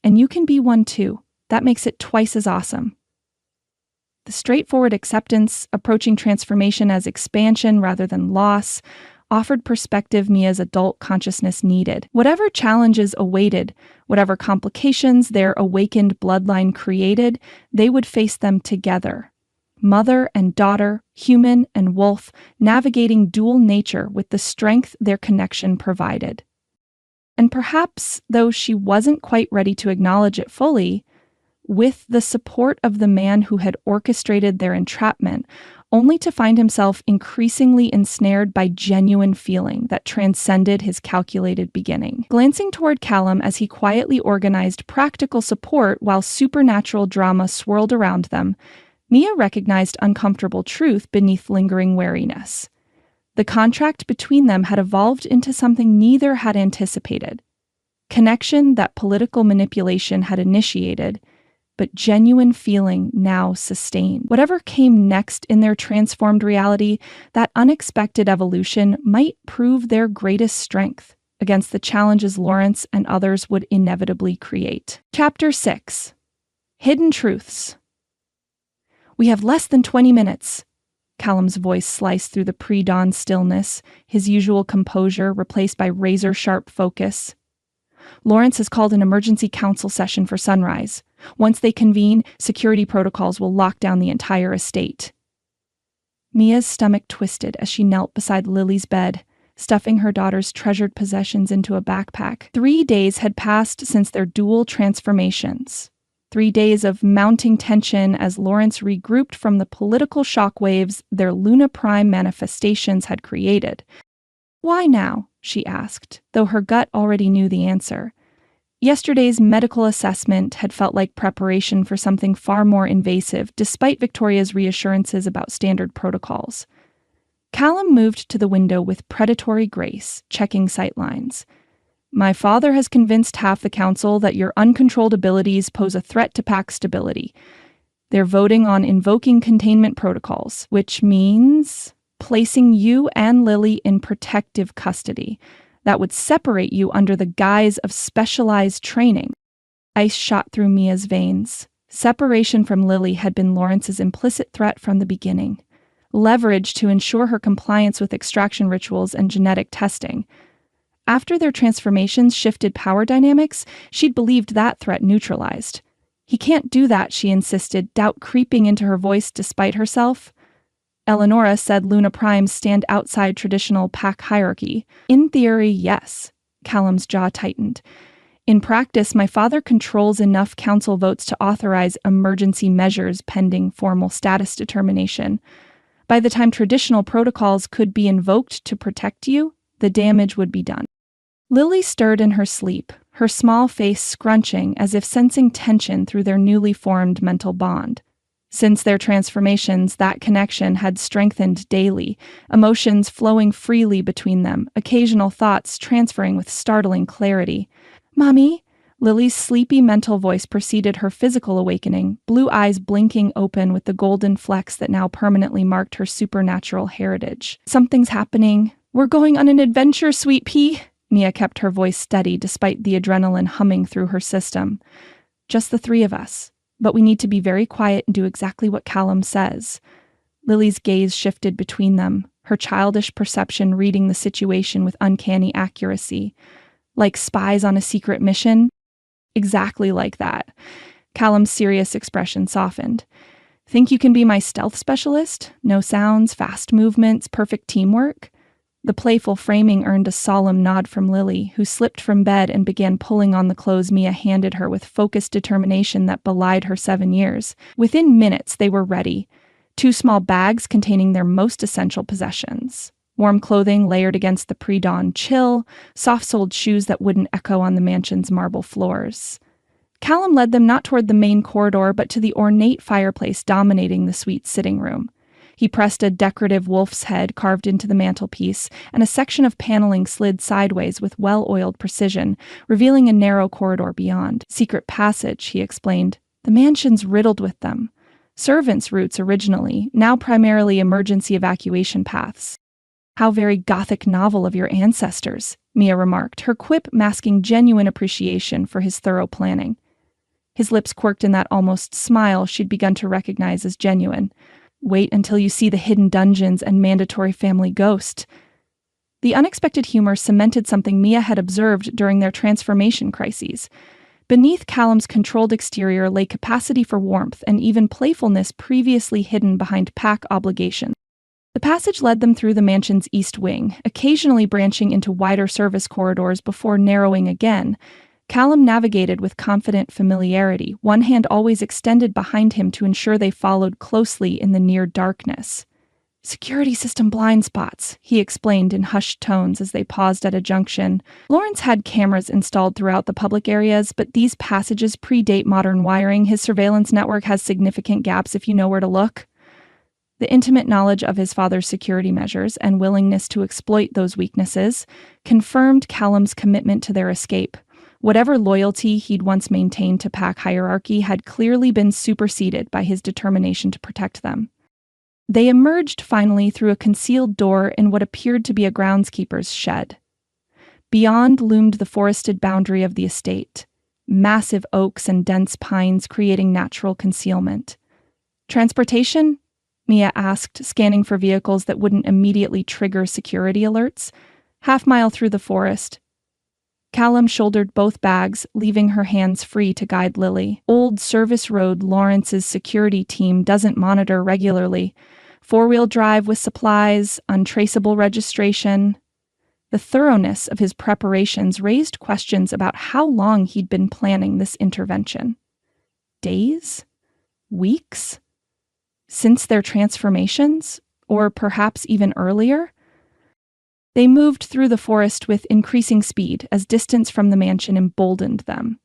and you can be one too. That makes it twice as awesome." The straightforward acceptance, approaching transformation as expansion rather than loss, offered perspective Mia's adult consciousness needed. Whatever challenges awaited, whatever complications their awakened bloodline created, they would face them together. Mother and daughter, human and wolf, navigating dual nature with the strength their connection provided. And perhaps, though she wasn't quite ready to acknowledge it fully, with the support of the man who had orchestrated their entrapment, only to find himself increasingly ensnared by genuine feeling that transcended his calculated beginning. Glancing toward Callum as he quietly organized practical support while supernatural drama swirled around them, Mia recognized uncomfortable truth beneath lingering wariness. The contract between them had evolved into something neither had anticipated. Connection that political manipulation had initiated, but genuine feeling now sustained. Whatever came next in their transformed reality, that unexpected evolution might prove their greatest strength against the challenges Lawrence and others would inevitably create. Chapter 6. Hidden Truths. We have less than 20 minutes. Callum's voice sliced through the pre-dawn stillness, his usual composure replaced by razor-sharp focus. Lawrence has called an emergency council session for sunrise. Once they convene, security protocols will lock down the entire estate. Mia's stomach twisted as she knelt beside Lily's bed, stuffing her daughter's treasured possessions into a backpack. 3 days had passed since their dual transformations. 3 days of mounting tension as Lawrence regrouped from the political shockwaves their Luna Prime manifestations had created. "Why now?" she asked, though her gut already knew the answer. Yesterday's medical assessment had felt like preparation for something far more invasive, despite Victoria's reassurances about standard protocols. Callum moved to the window with predatory grace, checking sightlines. "My father has convinced half the council that your uncontrolled abilities pose a threat to pack stability. They're voting on invoking containment protocols, which means placing you and Lily in protective custody. That would separate you under the guise of specialized training." Ice shot through Mia's veins. Separation from Lily had been Lawrence's implicit threat from the beginning. Leverage to ensure her compliance with extraction rituals and genetic testing. After their transformations shifted power dynamics, she'd believed that threat neutralized. "He can't do that," she insisted, doubt creeping into her voice despite herself. Eleonora said Luna Primes stand outside traditional pack hierarchy. "In theory, yes." Callum's jaw tightened. "In practice, my father controls enough council votes to authorize emergency measures pending formal status determination. By the time traditional protocols could be invoked to protect you, the damage would be done." Lily stirred in her sleep, her small face scrunching as if sensing tension through their newly formed mental bond. Since their transformations, that connection had strengthened daily, emotions flowing freely between them, occasional thoughts transferring with startling clarity. "Mommy?" Lily's sleepy mental voice preceded her physical awakening, blue eyes blinking open with the golden flecks that now permanently marked her supernatural heritage. "Something's happening. We're going on an adventure, sweet pea." Mia kept her voice steady despite the adrenaline humming through her system. "Just the 3 of us. But we need to be very quiet and do exactly what Callum says." Lily's gaze shifted between them, her childish perception reading the situation with uncanny accuracy. "Like spies on a secret mission?" "Exactly like that." Callum's serious expression softened. "Think you can be my stealth specialist? No sounds, fast movements, perfect teamwork?" The playful framing earned a solemn nod from Lily, who slipped from bed and began pulling on the clothes Mia handed her with focused determination that belied her 7 years. Within minutes, they were ready. 2 small bags containing their most essential possessions. Warm clothing layered against the pre-dawn chill, soft-soled shoes that wouldn't echo on the mansion's marble floors. Callum led them not toward the main corridor, but to the ornate fireplace dominating the suite's sitting room. He pressed a decorative wolf's head carved into the mantelpiece, and a section of paneling slid sideways with well-oiled precision, revealing a narrow corridor beyond. "Secret passage," he explained. "The mansion's riddled with them. Servants' routes originally, now primarily emergency evacuation paths." "How very Gothic novel of your ancestors," Mia remarked, her quip masking genuine appreciation for his thorough planning. His lips quirked in that almost smile she'd begun to recognize as genuine. "Wait until you see the hidden dungeons and mandatory family ghost." The unexpected humor cemented something Mia had observed during their transformation crises. Beneath Callum's controlled exterior lay capacity for warmth and even playfulness previously hidden behind pack obligation. The passage led them through the mansion's east wing, occasionally branching into wider service corridors before narrowing again. Callum navigated with confident familiarity, one hand always extended behind him to ensure they followed closely in the near darkness. "Security system blind spots," he explained in hushed tones as they paused at a junction. Lawrence had cameras installed throughout the public areas, but these passages predate modern wiring. His surveillance network has significant gaps if you know where to look. The intimate knowledge of his father's security measures and willingness to exploit those weaknesses confirmed Callum's commitment to their escape. Whatever loyalty he'd once maintained to pack hierarchy had clearly been superseded by his determination to protect them. They emerged finally through a concealed door in what appeared to be a groundskeeper's shed. Beyond loomed the forested boundary of the estate, massive oaks and dense pines creating natural concealment. Transportation? Mia asked, scanning for vehicles that wouldn't immediately trigger security alerts. Half-mile through the forest. Callum shouldered both bags, leaving her hands free to guide Lily. Old service road Lawrence's security team doesn't monitor regularly. 4-wheel drive with supplies, untraceable registration. The thoroughness of his preparations raised questions about how long he'd been planning this intervention. Days? Weeks? Since their transformations? Or perhaps even earlier? They moved through the forest with increasing speed as distance from the mansion emboldened them.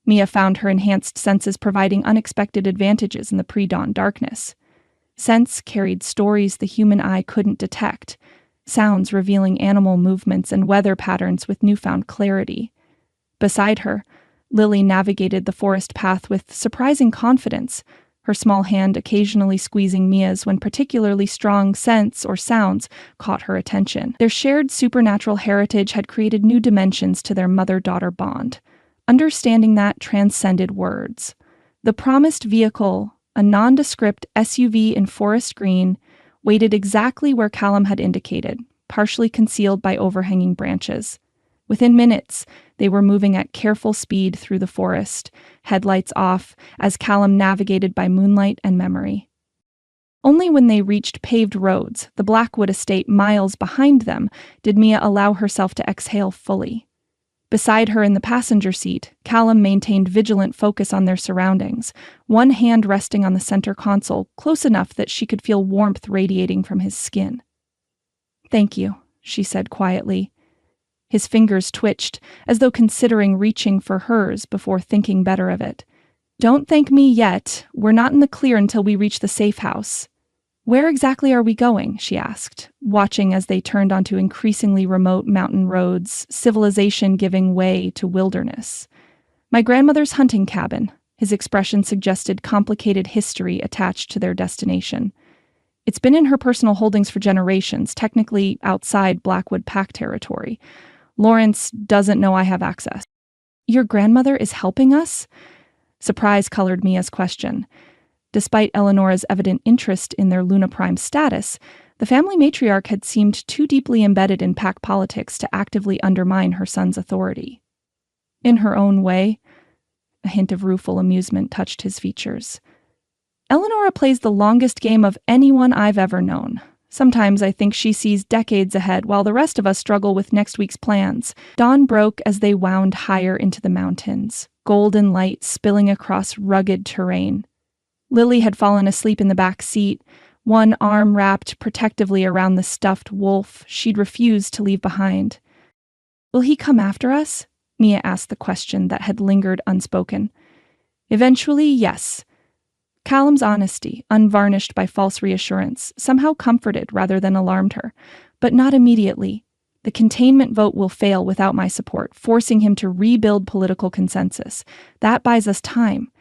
Mia found her enhanced senses providing unexpected advantages in the pre-dawn darkness. Scents carried stories the human eye couldn't detect, sounds revealing animal movements and weather patterns with newfound clarity. Beside her, Lily navigated the forest path with surprising confidence, her small hand occasionally squeezing Mia's when particularly strong scents or sounds caught her attention. Their shared supernatural heritage had created new dimensions to their mother-daughter bond. Understanding that transcended words. The promised vehicle, a nondescript SUV in forest green, waited exactly where Callum had indicated, partially concealed by overhanging branches. Within minutes, they were moving at careful speed through the forest, headlights off, as Callum navigated by moonlight and memory. Only when they reached paved roads, the Blackwood estate miles behind them, did Mia allow herself to exhale fully. Beside her in the passenger seat, Callum maintained vigilant focus on their surroundings, one hand resting on the center console, close enough that she could feel warmth radiating from his skin. "Thank you," she said quietly. His fingers twitched, as though considering reaching for hers before thinking better of it. "Don't thank me yet. We're not in the clear until we reach the safe house." "Where exactly are we going?" she asked, watching as they turned onto increasingly remote mountain roads, civilization giving way to wilderness. "My grandmother's hunting cabin." His expression suggested complicated history attached to their destination. "It's been in her personal holdings for generations, technically outside Blackwood Pack territory. Lawrence doesn't know I have access." "Your grandmother is helping us?" Surprise colored Mia's question. Despite Eleonora's evident interest in their Luna Prime status, the family matriarch had seemed too deeply embedded in pack politics to actively undermine her son's authority. In her own way, a hint of rueful amusement touched his features. "Eleonora plays the longest game of anyone I've ever known. Sometimes I think she sees decades ahead while the rest of us struggle with next week's plans." Dawn broke as they wound higher into the mountains, golden light spilling across rugged terrain. Lily had fallen asleep in the back seat, one arm wrapped protectively around the stuffed wolf she'd refused to leave behind. "Will he come after us?" Mia asked the question that had lingered unspoken. "Eventually, yes." Callum's honesty, unvarnished by false reassurance, somehow comforted rather than alarmed her. "But not immediately. The containment vote will fail without my support, forcing him to rebuild political consensus. That buys us time.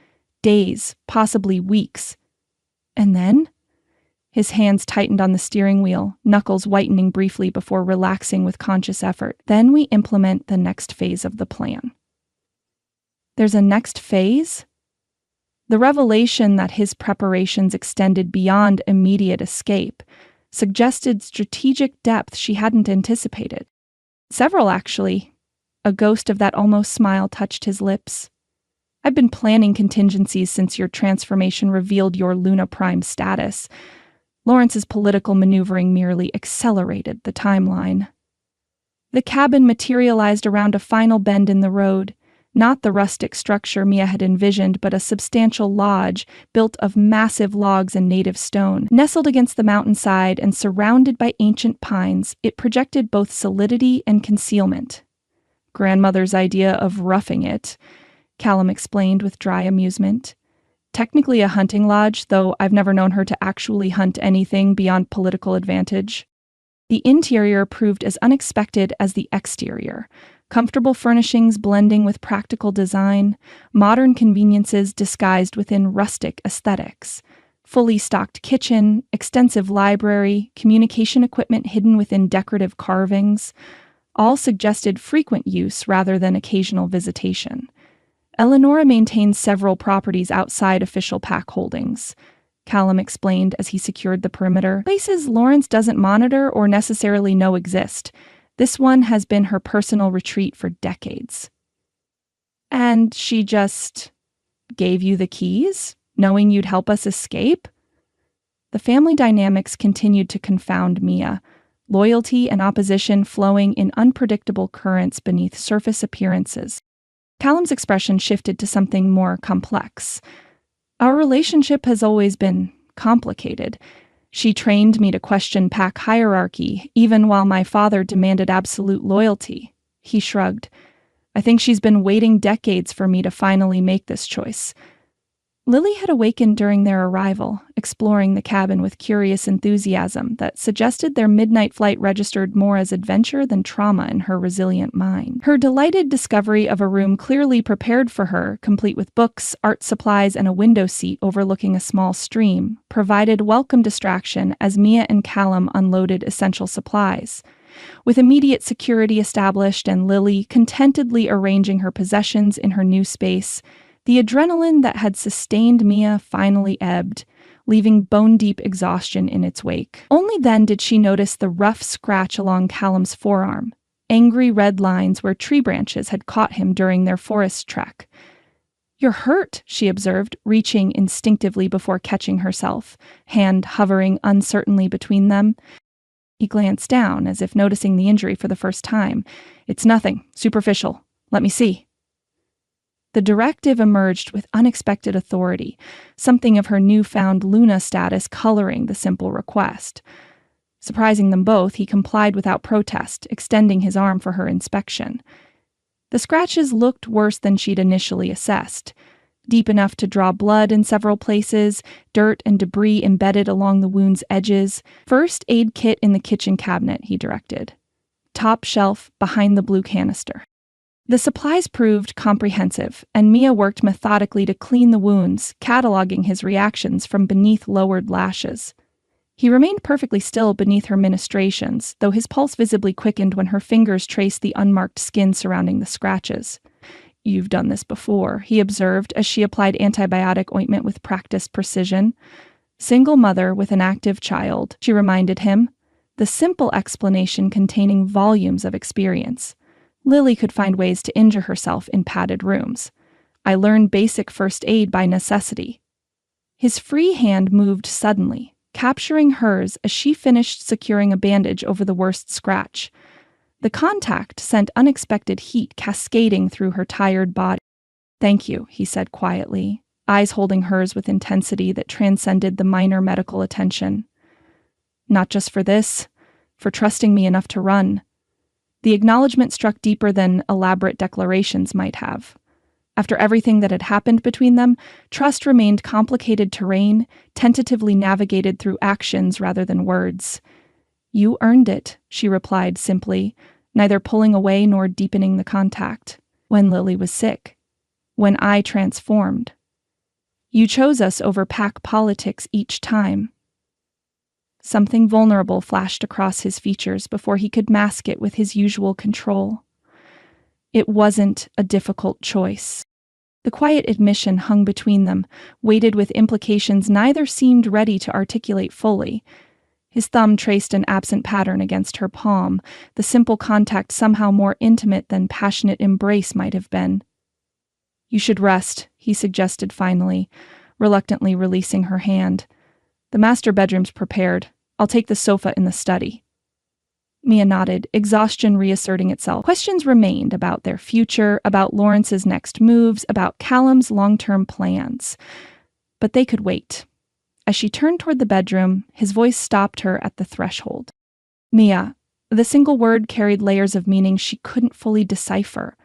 Days, possibly weeks. And then?" His hands tightened on the steering wheel, knuckles whitening briefly before relaxing with conscious effort. "Then we implement the next phase of the plan." "There's a next phase?" The revelation that his preparations extended beyond immediate escape suggested strategic depth she hadn't anticipated. Several, actually. A ghost of that almost smile touched his lips. "I've been planning contingencies since your transformation revealed your Luna Prime status. Lawrence's political maneuvering merely accelerated the timeline." The cabin materialized around a final bend in the road, not the rustic structure Mia had envisioned, but a substantial lodge built of massive logs and native stone. Nestled against the mountainside and surrounded by ancient pines, it projected both solidity and concealment. "Grandmother's idea of roughing it," Callum explained with dry amusement. "Technically a hunting lodge, though I've never known her to actually hunt anything beyond political advantage." The interior proved as unexpected as the exterior. Comfortable furnishings blending with practical design, modern conveniences disguised within rustic aesthetics. Fully stocked kitchen, extensive library, communication equipment hidden within decorative carvings, all suggested frequent use rather than occasional visitation. Eleonora maintains several properties outside official pack holdings, Callum explained as he secured the perimeter. Places Lawrence doesn't monitor or necessarily know exist. This one has been her personal retreat for decades. And she just gave you the keys, knowing you'd help us escape? The family dynamics continued to confound Mia, loyalty and opposition flowing in unpredictable currents beneath surface appearances. Callum's expression shifted to something more complex. Our relationship has always been complicated. She trained me to question pack hierarchy, even while my father demanded absolute loyalty. He shrugged. I think she's been waiting decades for me to finally make this choice. Lily had awakened during their arrival, exploring the cabin with curious enthusiasm that suggested their midnight flight registered more as adventure than trauma in her resilient mind. Her delighted discovery of a room clearly prepared for her, complete with books, art supplies, and a window seat overlooking a small stream, provided welcome distraction as Mia and Callum unloaded essential supplies. With immediate security established and Lily contentedly arranging her possessions in her new space, the adrenaline that had sustained Mia finally ebbed, leaving bone-deep exhaustion in its wake. Only then did she notice the rough scratch along Callum's forearm, angry red lines where tree branches had caught him during their forest trek. "You're hurt," she observed, reaching instinctively before catching herself, hand hovering uncertainly between them. He glanced down, as if noticing the injury for the first time. "It's nothing. Superficial. Let me see." The directive emerged with unexpected authority, something of her newfound Luna status coloring the simple request. Surprising them both, he complied without protest, extending his arm for her inspection. The scratches looked worse than she'd initially assessed. Deep enough to draw blood in several places, dirt and debris embedded along the wound's edges. "First aid kit in the kitchen cabinet," he directed. "Top shelf, behind the blue canister." The supplies proved comprehensive, and Mia worked methodically to clean the wounds, cataloging his reactions from beneath lowered lashes. He remained perfectly still beneath her ministrations, though his pulse visibly quickened when her fingers traced the unmarked skin surrounding the scratches. "You've done this before," he observed as she applied antibiotic ointment with practiced precision. "Single mother with an active child," she reminded him, the simple explanation containing volumes of experience. Lily could find ways to injure herself in padded rooms. "I learned basic first aid by necessity." His free hand moved suddenly, capturing hers as she finished securing a bandage over the worst scratch. The contact sent unexpected heat cascading through her tired body. "Thank you," he said quietly, eyes holding hers with intensity that transcended the minor medical attention. "Not just for this, for trusting me enough to run." The acknowledgement struck deeper than elaborate declarations might have. After everything that had happened between them, trust remained complicated terrain, tentatively navigated through actions rather than words. "You earned it," she replied simply, neither pulling away nor deepening the contact. "When Lily was sick. When I transformed. You chose us over pack politics each time." Something vulnerable flashed across his features before he could mask it with his usual control. It wasn't a difficult choice. The quiet admission hung between them, weighted with implications neither seemed ready to articulate fully. His thumb traced an absent pattern against her palm, the simple contact somehow more intimate than passionate embrace might have been. "You should rest," he suggested finally, reluctantly releasing her hand. "The master bedroom's prepared. I'll take the sofa in the study." Mia nodded, exhaustion reasserting itself. Questions remained about their future, about Lawrence's next moves, about Callum's long-term plans. But they could wait. As she turned toward the bedroom, his voice stopped her at the threshold. "Mia." The single word carried layers of meaning she couldn't fully decipher.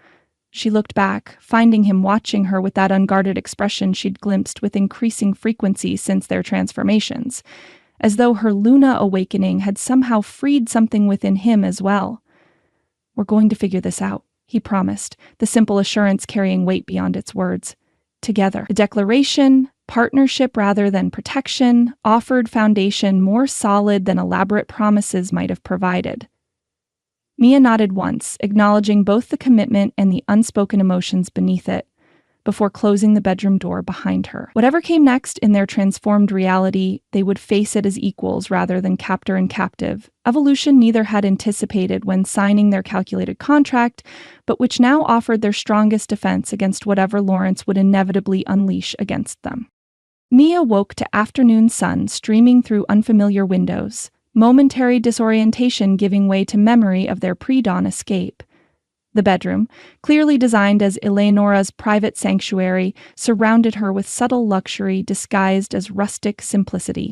She looked back, finding him watching her with that unguarded expression she'd glimpsed with increasing frequency since their transformations, as though her Luna awakening had somehow freed something within him as well. "We're going to figure this out," he promised, the simple assurance carrying weight beyond its words. Together. A declaration, partnership rather than protection, offered foundation more solid than elaborate promises might have provided. Mia nodded once, acknowledging both the commitment and the unspoken emotions beneath it, before closing the bedroom door behind her. Whatever came next in their transformed reality, they would face it as equals rather than captor and captive. Evolution neither had anticipated when signing their calculated contract, but which now offered their strongest defense against whatever Lawrence would inevitably unleash against them. Mia woke to afternoon sun streaming through unfamiliar windows, momentary disorientation giving way to memory of their pre-dawn escape. The bedroom, clearly designed as Eleonora's private sanctuary, surrounded her with subtle luxury disguised as rustic simplicity.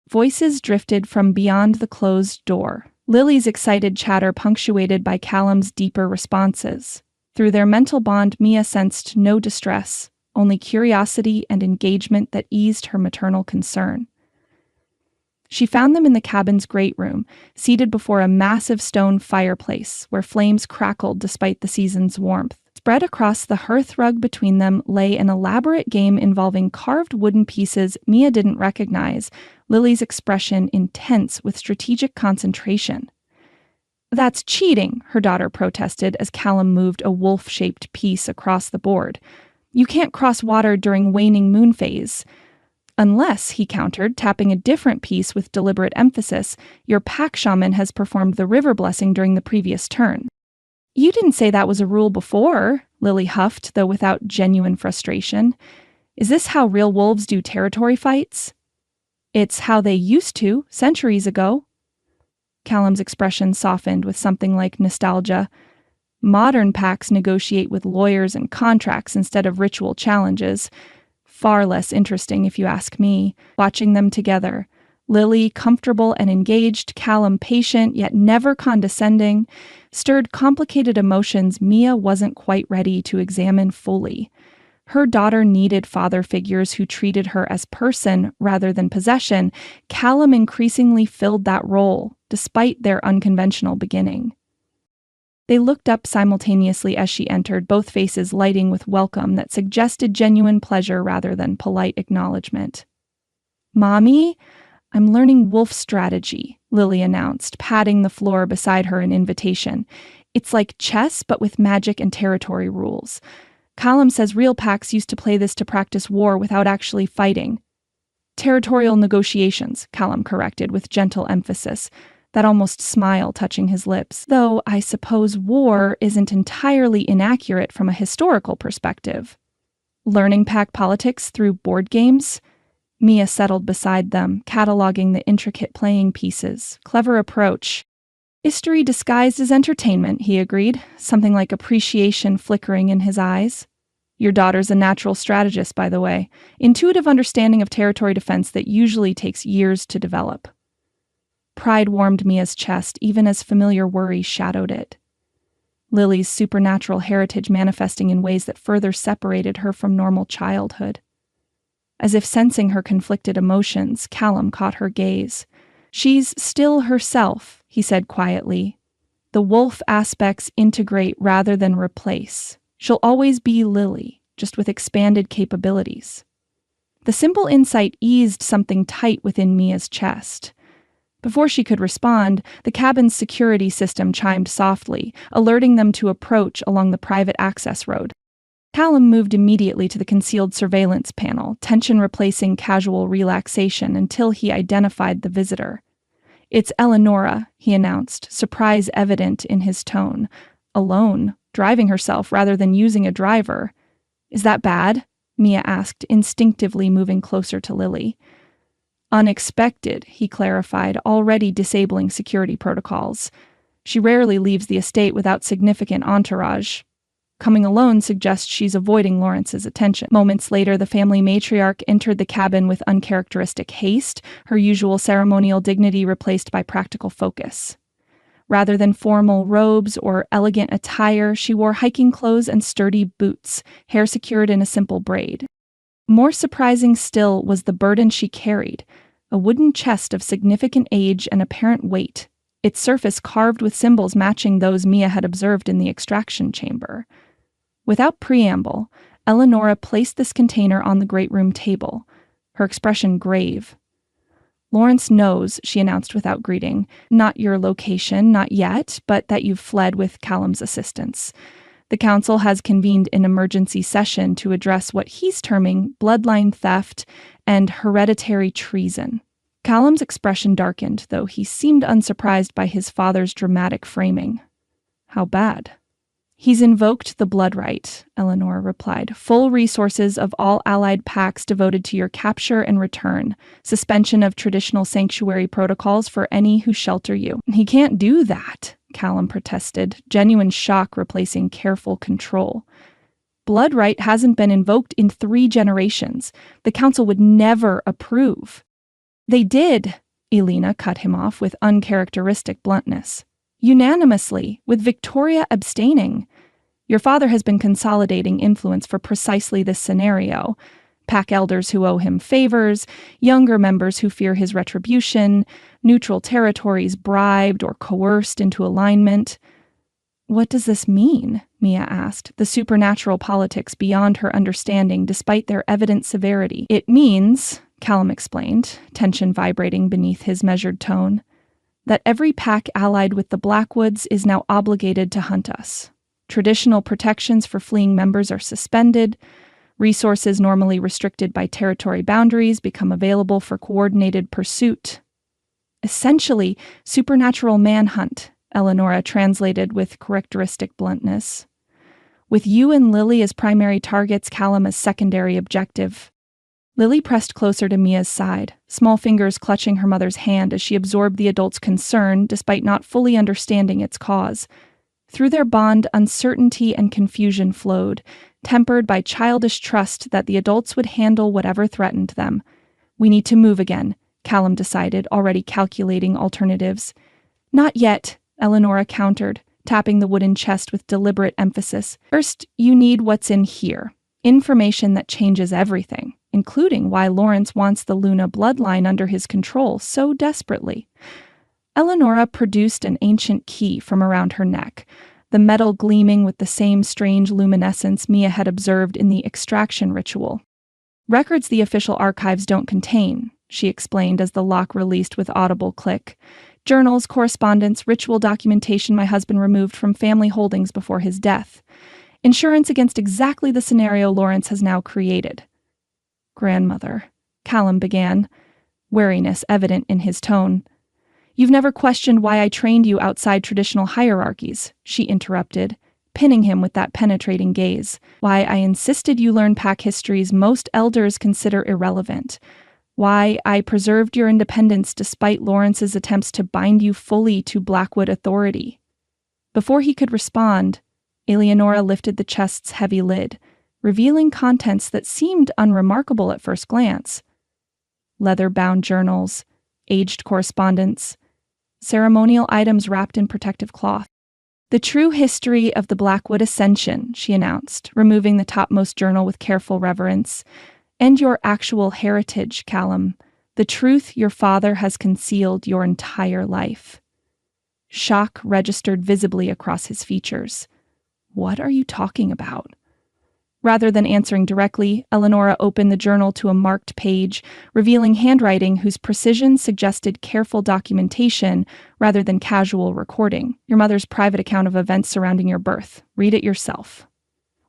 Voices drifted from beyond the closed door, Lily's excited chatter punctuated by Callum's deeper responses. Through their mental bond, Mia sensed no distress, only curiosity and engagement that eased her maternal concern. She found them in the cabin's great room, seated before a massive stone fireplace where flames crackled despite the season's warmth. Spread across the hearth rug between them lay an elaborate game involving carved wooden pieces Mia didn't recognize, Lily's expression intense with strategic concentration. "That's cheating," her daughter protested as Callum moved a wolf-shaped piece across the board. "You can't cross water during waning moon phase." "Unless," he countered, tapping a different piece with deliberate emphasis, "your pack shaman has performed the river blessing during the previous turn." "You didn't say that was a rule before," Lily huffed, though without genuine frustration. "Is this how real wolves do territory fights?" "It's how they used to, centuries ago." Callum's expression softened with something like nostalgia. "Modern packs negotiate with lawyers and contracts instead of ritual challenges. Far less interesting, if you ask me." Watching them together, Lily comfortable and engaged, Callum patient yet never condescending, stirred complicated emotions Mia wasn't quite ready to examine fully. Her daughter needed father figures who treated her as person rather than possession. Callum increasingly filled that role, despite their unconventional beginning. They looked up simultaneously as she entered, both faces lighting with welcome that suggested genuine pleasure rather than polite acknowledgement. "Mommy, I'm learning wolf strategy," Lily announced, patting the floor beside her in invitation. "It's like chess, but with magic and territory rules. Callum says real packs used to play this to practice war without actually fighting." "Territorial negotiations," Callum corrected with gentle emphasis, that almost smile touching his lips. "Though I suppose war isn't entirely inaccurate from a historical perspective." "Learning pack politics through board games?" Mia settled beside them, cataloging the intricate playing pieces. "Clever approach." "History disguised as entertainment," he agreed, something like appreciation flickering in his eyes. "Your daughter's a natural strategist, by the way. Intuitive understanding of territory defense that usually takes years to develop." Pride warmed Mia's chest, even as familiar worry shadowed it. Lily's supernatural heritage manifesting in ways that further separated her from normal childhood. As if sensing her conflicted emotions, Callum caught her gaze. "She's still herself," he said quietly. "The wolf aspects integrate rather than replace. She'll always be Lily, just with expanded capabilities." The simple insight eased something tight within Mia's chest. Before she could respond, the cabin's security system chimed softly, alerting them to approach along the private access road. Callum moved immediately to the concealed surveillance panel, tension replacing casual relaxation until he identified the visitor. "It's Eleonora," he announced, surprise evident in his tone. "Alone, driving herself rather than using a driver." "Is that bad?" Mia asked, instinctively moving closer to Lily. "Unexpected," he clarified, already disabling security protocols. "She rarely leaves the estate without significant entourage. Coming alone suggests she's avoiding Lawrence's attention." Moments later, the family matriarch entered the cabin with uncharacteristic haste, her usual ceremonial dignity replaced by practical focus. Rather than formal robes or elegant attire, she wore hiking clothes and sturdy boots, hair secured in a simple braid. More surprising still was the burden she carried, a wooden chest of significant age and apparent weight, its surface carved with symbols matching those Mia had observed in the extraction chamber. Without preamble, Eleonora placed this container on the great room table, her expression grave. "Lawrence knows," she announced without greeting, "not your location, not yet, but that you've fled with Callum's assistance. The council has convened an emergency session to address what he's terming bloodline theft and hereditary treason." Callum's expression darkened, though he seemed unsurprised by his father's dramatic framing. "How bad?" "He's invoked the blood right," Eleanor replied. "Full resources of all allied packs devoted to your capture and return. Suspension of traditional sanctuary protocols for any who shelter you." "He can't do that," Callum protested, genuine shock replacing careful control. "Blood right hasn't been invoked in 3 generations. The council would never approve." "They did," Elena cut him off with uncharacteristic bluntness. "Unanimously, with Victoria abstaining. Your father has been consolidating influence for precisely this scenario. Pack elders who owe him favors, younger members who fear his retribution, neutral territories bribed or coerced into alignment." "What does this mean?" Mia asked, the supernatural politics beyond her understanding despite their evident severity. "It means," Callum explained, tension vibrating beneath his measured tone, "that every pack allied with the Blackwoods is now obligated to hunt us. Traditional protections for fleeing members are suspended. Resources normally restricted by territory boundaries become available for coordinated pursuit. Essentially, supernatural manhunt," Eleonora translated with characteristic bluntness. "With you and Lily as primary targets, Callum as secondary objective." Lily pressed closer to Mia's side, small fingers clutching her mother's hand as she absorbed the adult's concern despite not fully understanding its cause. Through their bond, uncertainty and confusion flowed, tempered by childish trust that the adults would handle whatever threatened them. "We need to move again," Callum decided, already calculating alternatives. "Not yet," Eleonora countered, tapping the wooden chest with deliberate emphasis. "First, you need what's in here. Information that changes everything, including why Lawrence wants the Luna bloodline under his control so desperately." Eleonora produced an ancient key from around her neck, the metal gleaming with the same strange luminescence Mia had observed in the extraction ritual. "Records the official archives don't contain," she explained as the lock released with audible click. "Journals, correspondence, ritual documentation my husband removed from family holdings before his death. Insurance against exactly the scenario Lawrence has now created." "Grandmother," Callum began, wariness evident in his tone. "You've never questioned why I trained you outside traditional hierarchies," she interrupted, pinning him with that penetrating gaze. "Why I insisted you learn pack histories most elders consider irrelevant. Why I preserved your independence despite Lawrence's attempts to bind you fully to Blackwood authority." Before he could respond, Eleonora lifted the chest's heavy lid, revealing contents that seemed unremarkable at first glance. Leather-bound journals, aged correspondence, ceremonial items wrapped in protective cloth. "The true history of the Blackwood Ascension," she announced, removing the topmost journal with careful reverence. "And your actual heritage, Callum. The truth your father has concealed your entire life." Shock registered visibly across his features. "What are you talking about?" Rather than answering directly, Eleonora opened the journal to a marked page, revealing handwriting whose precision suggested careful documentation rather than casual recording. "Your mother's private account of events surrounding your birth. Read it yourself."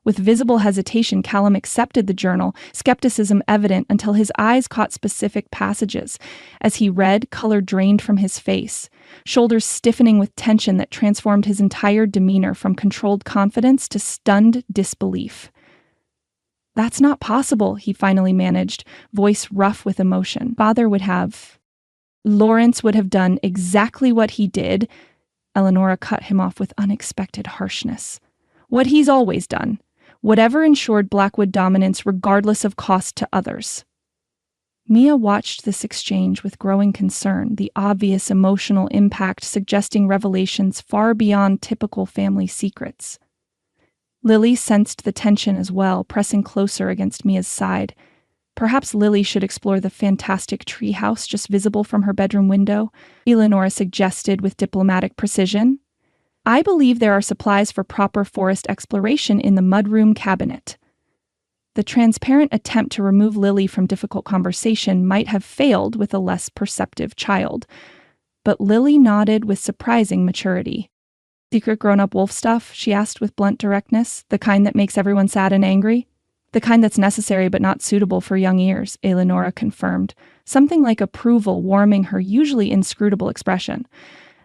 With visible hesitation, Callum accepted the journal, skepticism evident until his eyes caught specific passages. As he read, color drained from his face, shoulders stiffening with tension that transformed his entire demeanor from controlled confidence to stunned disbelief. "That's not possible," he finally managed, voice rough with emotion. Lawrence would have done exactly what he did." Eleonora cut him off with unexpected harshness. "What he's always done. Whatever ensured Blackwood dominance regardless of cost to others." Mia watched this exchange with growing concern, the obvious emotional impact suggesting revelations far beyond typical family secrets. Lily sensed the tension as well, pressing closer against Mia's side. Perhaps Lily should explore the fantastic treehouse just visible from her bedroom window, Eleonora suggested with diplomatic precision. I believe there are supplies for proper forest exploration in the mudroom cabinet. The transparent attempt to remove Lily from difficult conversation might have failed with a less perceptive child, but Lily nodded with surprising maturity. Secret grown-up wolf stuff, she asked with blunt directness, the kind that makes everyone sad and angry? The kind that's necessary but not suitable for young ears, Eleonora confirmed, something like approval warming her usually inscrutable expression.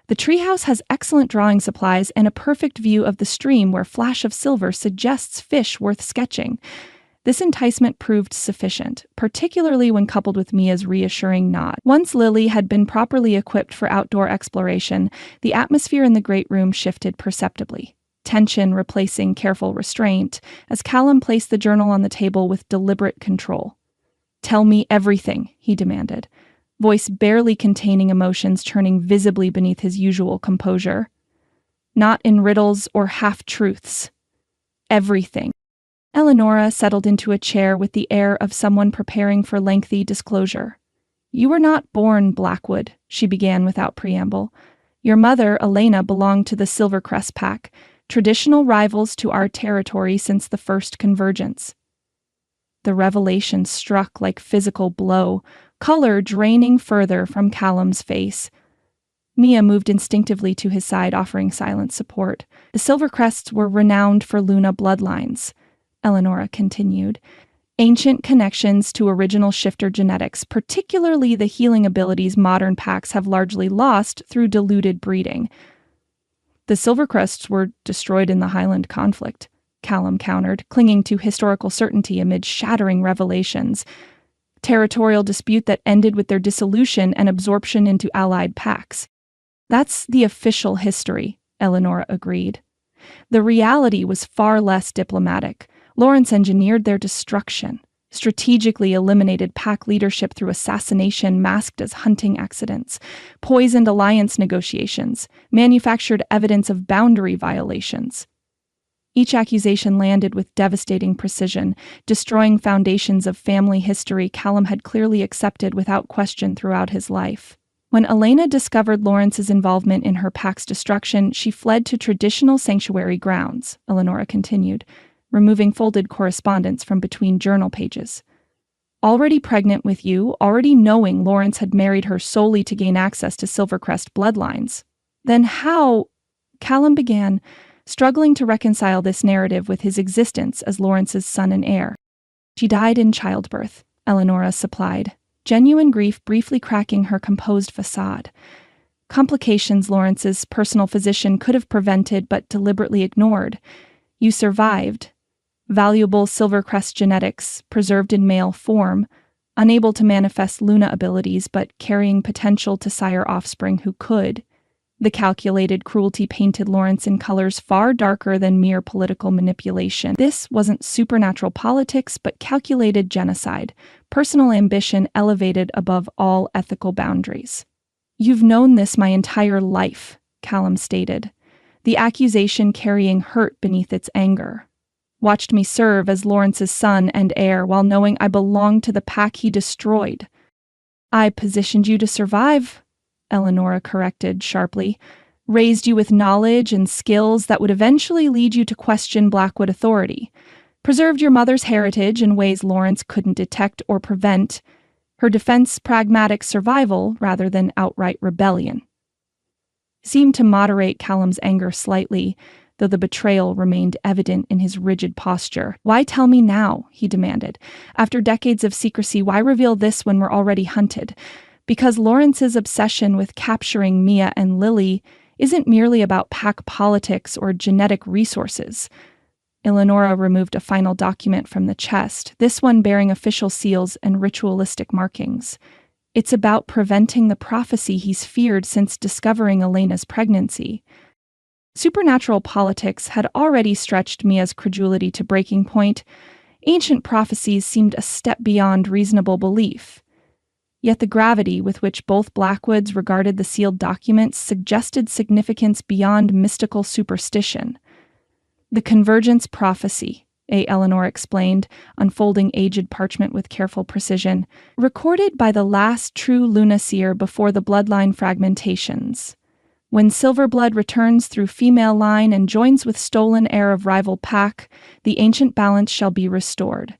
The treehouse has excellent drawing supplies and a perfect view of the stream where flash of silver suggests fish worth sketching. This enticement proved sufficient, particularly when coupled with Mia's reassuring nod. Once Lily had been properly equipped for outdoor exploration, the atmosphere in the great room shifted perceptibly, tension replacing careful restraint, as Callum placed the journal on the table with deliberate control. "Tell me everything," he demanded, voice barely containing emotions turning visibly beneath his usual composure. "Not in riddles or half-truths. Everything." Eleonora settled into a chair with the air of someone preparing for lengthy disclosure. "You were not born Blackwood," she began without preamble. "Your mother, Elena, belonged to the Silvercrest Pack, traditional rivals to our territory since the first convergence." The revelation struck like physical blow, color draining further from Callum's face. Mia moved instinctively to his side, offering silent support. "The Silvercrests were renowned for Luna bloodlines," Eleonora continued. "Ancient connections to original shifter genetics, particularly the healing abilities modern packs have largely lost through diluted breeding." "The Silvercrests were destroyed in the Highland conflict," Callum countered, clinging to historical certainty amid shattering revelations. "Territorial dispute that ended with their dissolution and absorption into allied packs." "That's the official history," Eleonora agreed. "The reality was far less diplomatic. Lawrence engineered their destruction, strategically eliminated pack leadership through assassination masked as hunting accidents, poisoned alliance negotiations, manufactured evidence of boundary violations. Each accusation landed with devastating precision, destroying foundations of family history Callum had clearly accepted without question throughout his life. When Elena discovered Lawrence's involvement in her pack's destruction, she fled to traditional sanctuary grounds, Eleonora continued, removing folded correspondence from between journal pages. Already pregnant with you, already knowing Lawrence had married her solely to gain access to Silvercrest bloodlines. Then how? Callum began, struggling to reconcile this narrative with his existence as Lawrence's son and heir. "She died in childbirth," Eleonora supplied, genuine grief briefly cracking her composed facade. "Complications Lawrence's personal physician could have prevented but deliberately ignored. You survived. Valuable Silvercrest genetics, preserved in male form, unable to manifest Luna abilities but carrying potential to sire offspring who could. The calculated cruelty painted Lawrence in colors far darker than mere political manipulation. This wasn't supernatural politics, but calculated genocide, personal ambition elevated above all ethical boundaries." "You've known this my entire life," Callum stated, the accusation carrying hurt beneath its anger. "Watched me serve as Lawrence's son and heir while knowing I belonged to the pack he destroyed." "I positioned you to survive," Eleonora corrected sharply, "raised you with knowledge and skills that would eventually lead you to question Blackwood authority, preserved your mother's heritage in ways Lawrence couldn't detect or prevent, her defense pragmatic survival rather than outright rebellion." Seemed to moderate Callum's anger slightly, though the betrayal remained evident in his rigid posture. "Why tell me now?" he demanded. "After decades of secrecy, why reveal this when we're already hunted? Because Lawrence's obsession with capturing Mia and Lily isn't merely about pack politics or genetic resources." Eleonora removed a final document from the chest, this one bearing official seals and ritualistic markings. "It's about preventing the prophecy he's feared since discovering Elena's pregnancy." Supernatural politics had already stretched Mia's credulity to breaking point. Ancient prophecies seemed a step beyond reasonable belief. Yet the gravity with which both Blackwoods regarded the sealed documents suggested significance beyond mystical superstition. "The convergence prophecy," Eleanor explained, unfolding aged parchment with careful precision. Recorded by the last true lunaseer before the bloodline fragmentations. When silver blood returns through female line and joins with stolen heir of rival pack, the ancient balance shall be restored.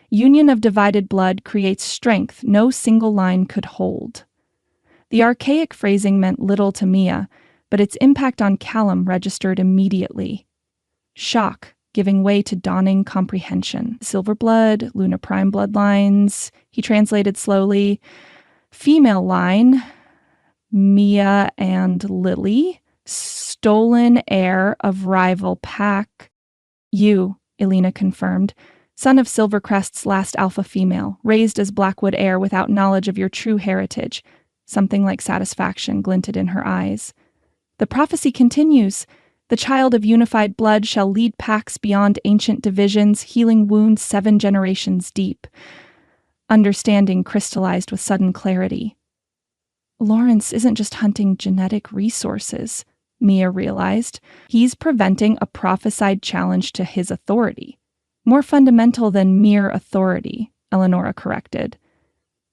Union of divided blood creates strength no single line could hold. The archaic phrasing meant little to Mia, but its impact on Callum registered immediately. Shock, giving way to dawning comprehension. Silver blood, Luna Prime bloodlines, he translated slowly. Female line, Mia and Lily. Stolen heir of rival pack. You, Elena confirmed. Son of Silvercrest's last alpha female, raised as Blackwood heir without knowledge of your true heritage. Something like satisfaction glinted in her eyes. The prophecy continues. The child of unified blood shall lead packs beyond ancient divisions, healing wounds 7 generations deep. Understanding crystallized with sudden clarity. Lawrence isn't just hunting genetic resources, Mia realized. He's preventing a prophesied challenge to his authority. More fundamental than mere authority, Eleonora corrected.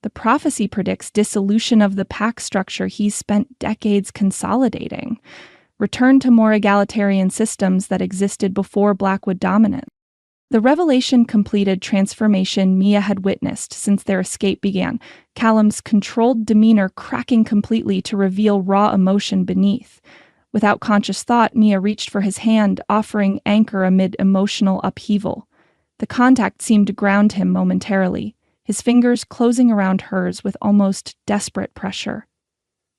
The prophecy predicts dissolution of the pack structure he's spent decades consolidating. Return to more egalitarian systems that existed before Blackwood dominance. The revelation completed transformation Mia had witnessed since their escape began, Callum's controlled demeanor cracking completely to reveal raw emotion beneath. Without conscious thought, Mia reached for his hand, offering anchor amid emotional upheaval. The contact seemed to ground him momentarily, his fingers closing around hers with almost desperate pressure.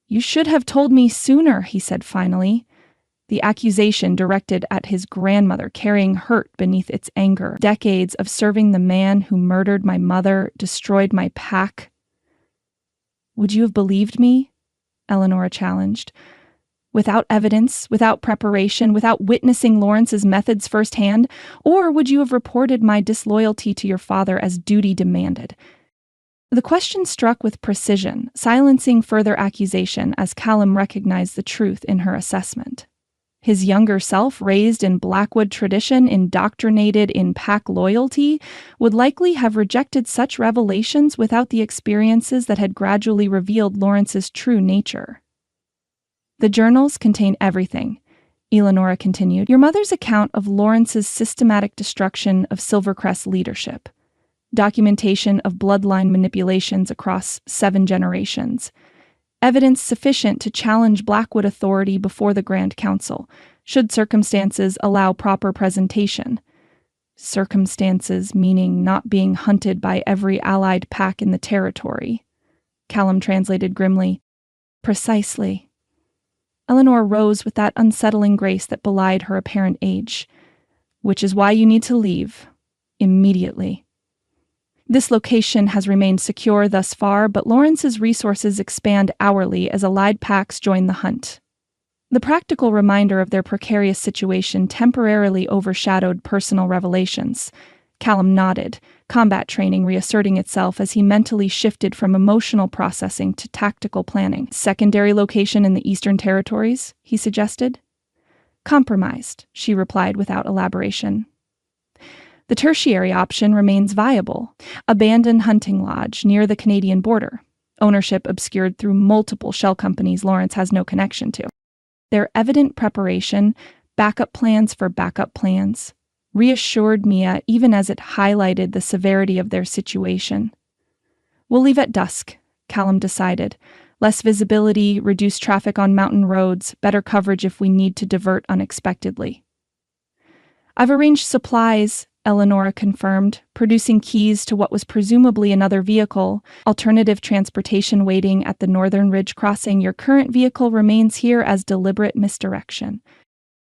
"You should have told me sooner," he said finally. The accusation directed at his grandmother carrying hurt beneath its anger. Decades of serving the man who murdered my mother, destroyed my pack. "Would you have believed me?" Eleonora challenged. "Without evidence, without preparation, without witnessing Lawrence's methods firsthand? Or would you have reported my disloyalty to your father as duty demanded?" The question struck with precision, silencing further accusation as Callum recognized the truth in her assessment. His younger self, raised in Blackwood tradition, indoctrinated in pack loyalty, would likely have rejected such revelations without the experiences that had gradually revealed Lawrence's true nature. "The journals contain everything," Eleonora continued. "Your mother's account of Lawrence's systematic destruction of Silvercrest leadership. Documentation of bloodline manipulations across 7 generations. Evidence sufficient to challenge Blackwood authority before the Grand Council, should circumstances allow proper presentation. Circumstances meaning not being hunted by every allied pack in the territory," Callum translated grimly. "Precisely." Eleanor rose with that unsettling grace that belied her apparent age. "Which is why you need to leave. Immediately. This location has remained secure thus far, but Lawrence's resources expand hourly as allied packs join the hunt." The practical reminder of their precarious situation temporarily overshadowed personal revelations. Callum nodded, combat training reasserting itself as he mentally shifted from emotional processing to tactical planning. "Secondary location in the Eastern Territories," he suggested. "Compromised," she replied without elaboration. "The tertiary option remains viable. Abandoned hunting lodge near the Canadian border. Ownership obscured through multiple shell companies Lawrence has no connection to. Their evident preparation, backup plans for backup plans, reassured Mia even as it highlighted the severity of their situation. We'll leave at dusk, Callum decided. Less visibility, reduced traffic on mountain roads, better coverage if we need to divert unexpectedly. I've arranged supplies, Eleonora confirmed, producing keys to what was presumably another vehicle, alternative transportation waiting at the Northern Ridge crossing. Your current vehicle remains here as deliberate misdirection.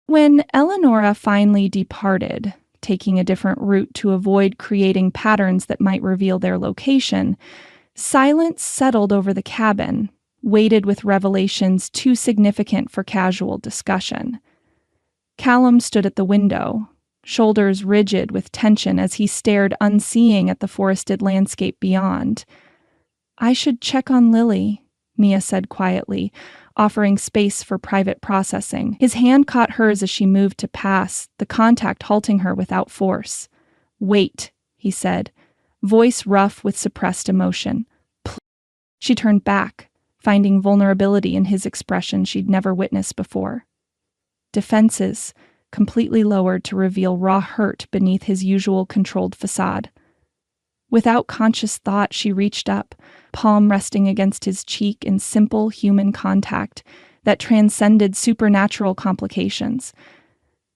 When Eleonora finally departed, taking a different route to avoid creating patterns that might reveal their location, silence settled over the cabin, weighted with revelations too significant for casual discussion. Callum stood at the window, shoulders rigid with tension as he stared unseeing at the forested landscape beyond. I should check on Lily, Mia said quietly, offering space for private processing. His hand caught hers as she moved to pass, the contact halting her without force. "Wait," he said, voice rough with suppressed emotion. She turned back, finding vulnerability in his expression she'd never witnessed before. Defenses, completely lowered to reveal raw hurt beneath his usual controlled facade. Without conscious thought, she reached up, palm resting against his cheek in simple human contact that transcended supernatural complications.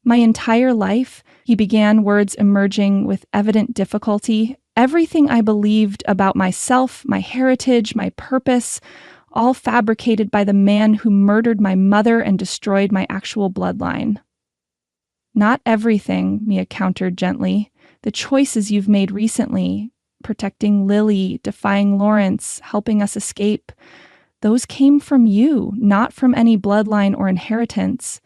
"My entire life," he began, words emerging with evident difficulty, "everything I believed about myself, my heritage, my purpose, all fabricated by the man who murdered my mother and destroyed my actual bloodline." "Not everything," Mia countered gently. "The choices you've made recently, protecting Lily, defying Lawrence, helping us escape, those came from you, not from any bloodline or inheritance."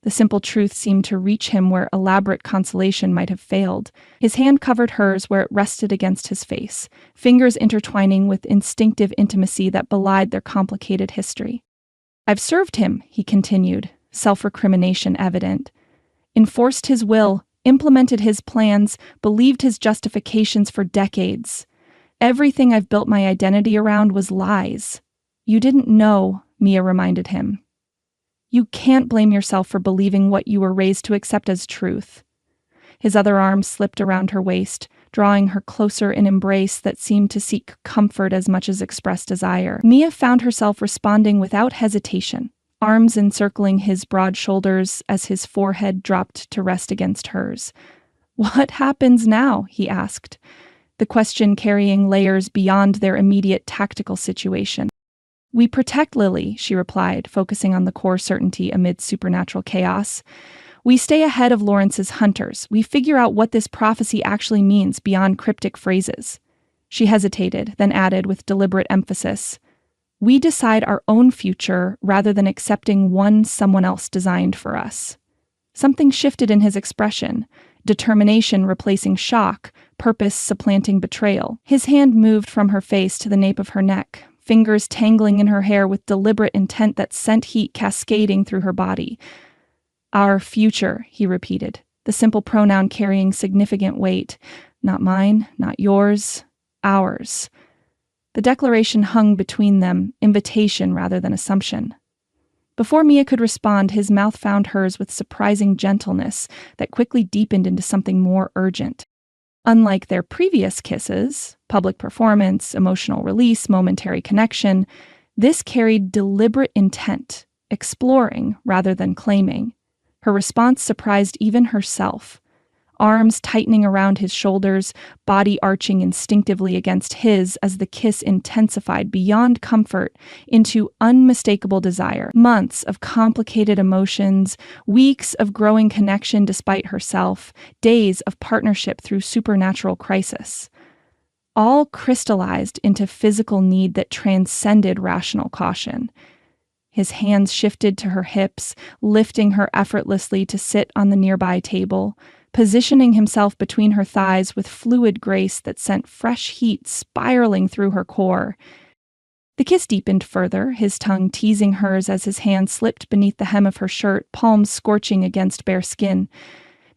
The simple truth seemed to reach him where elaborate consolation might have failed. His hand covered hers where it rested against his face, fingers intertwining with instinctive intimacy that belied their complicated history. "I've served him," he continued, self-recrimination evident. "Enforced his will, implemented his plans, believed his justifications for decades. Everything I've built my identity around was lies." "You didn't know," Mia reminded him. "You can't blame yourself for believing what you were raised to accept as truth." His other arm slipped around her waist, drawing her closer in embrace that seemed to seek comfort as much as express desire. Mia found herself responding without hesitation, arms encircling his broad shoulders as his forehead dropped to rest against hers. "What happens now?" he asked, the question carrying layers beyond their immediate tactical situation. "We protect Lily," she replied, focusing on the core certainty amid supernatural chaos. "We stay ahead of Lawrence's hunters. We figure out what this prophecy actually means beyond cryptic phrases." She hesitated, then added with deliberate emphasis, "We decide our own future rather than accepting one someone else designed for us." Something shifted in his expression, determination replacing shock, purpose supplanting betrayal. His hand moved from her face to the nape of her neck, fingers tangling in her hair with deliberate intent that sent heat cascading through her body. "Our future," he repeated, the simple pronoun carrying significant weight. "Not mine, not yours, ours." The declaration hung between them, invitation rather than assumption. Before Mia could respond, his mouth found hers with surprising gentleness that quickly deepened into something more urgent. Unlike their previous kisses, public performance, emotional release, momentary connection, this carried deliberate intent, exploring rather than claiming. Her response surprised even herself. Arms tightening around his shoulders, body arching instinctively against his as the kiss intensified beyond comfort into unmistakable desire. Months of complicated emotions, weeks of growing connection despite herself, days of partnership through supernatural crisis. All crystallized into physical need that transcended rational caution. His hands shifted to her hips, lifting her effortlessly to sit on the nearby table, positioning himself between her thighs with fluid grace that sent fresh heat spiraling through her core. The kiss deepened further, his tongue teasing hers as his hand slipped beneath the hem of her shirt, palms scorching against bare skin.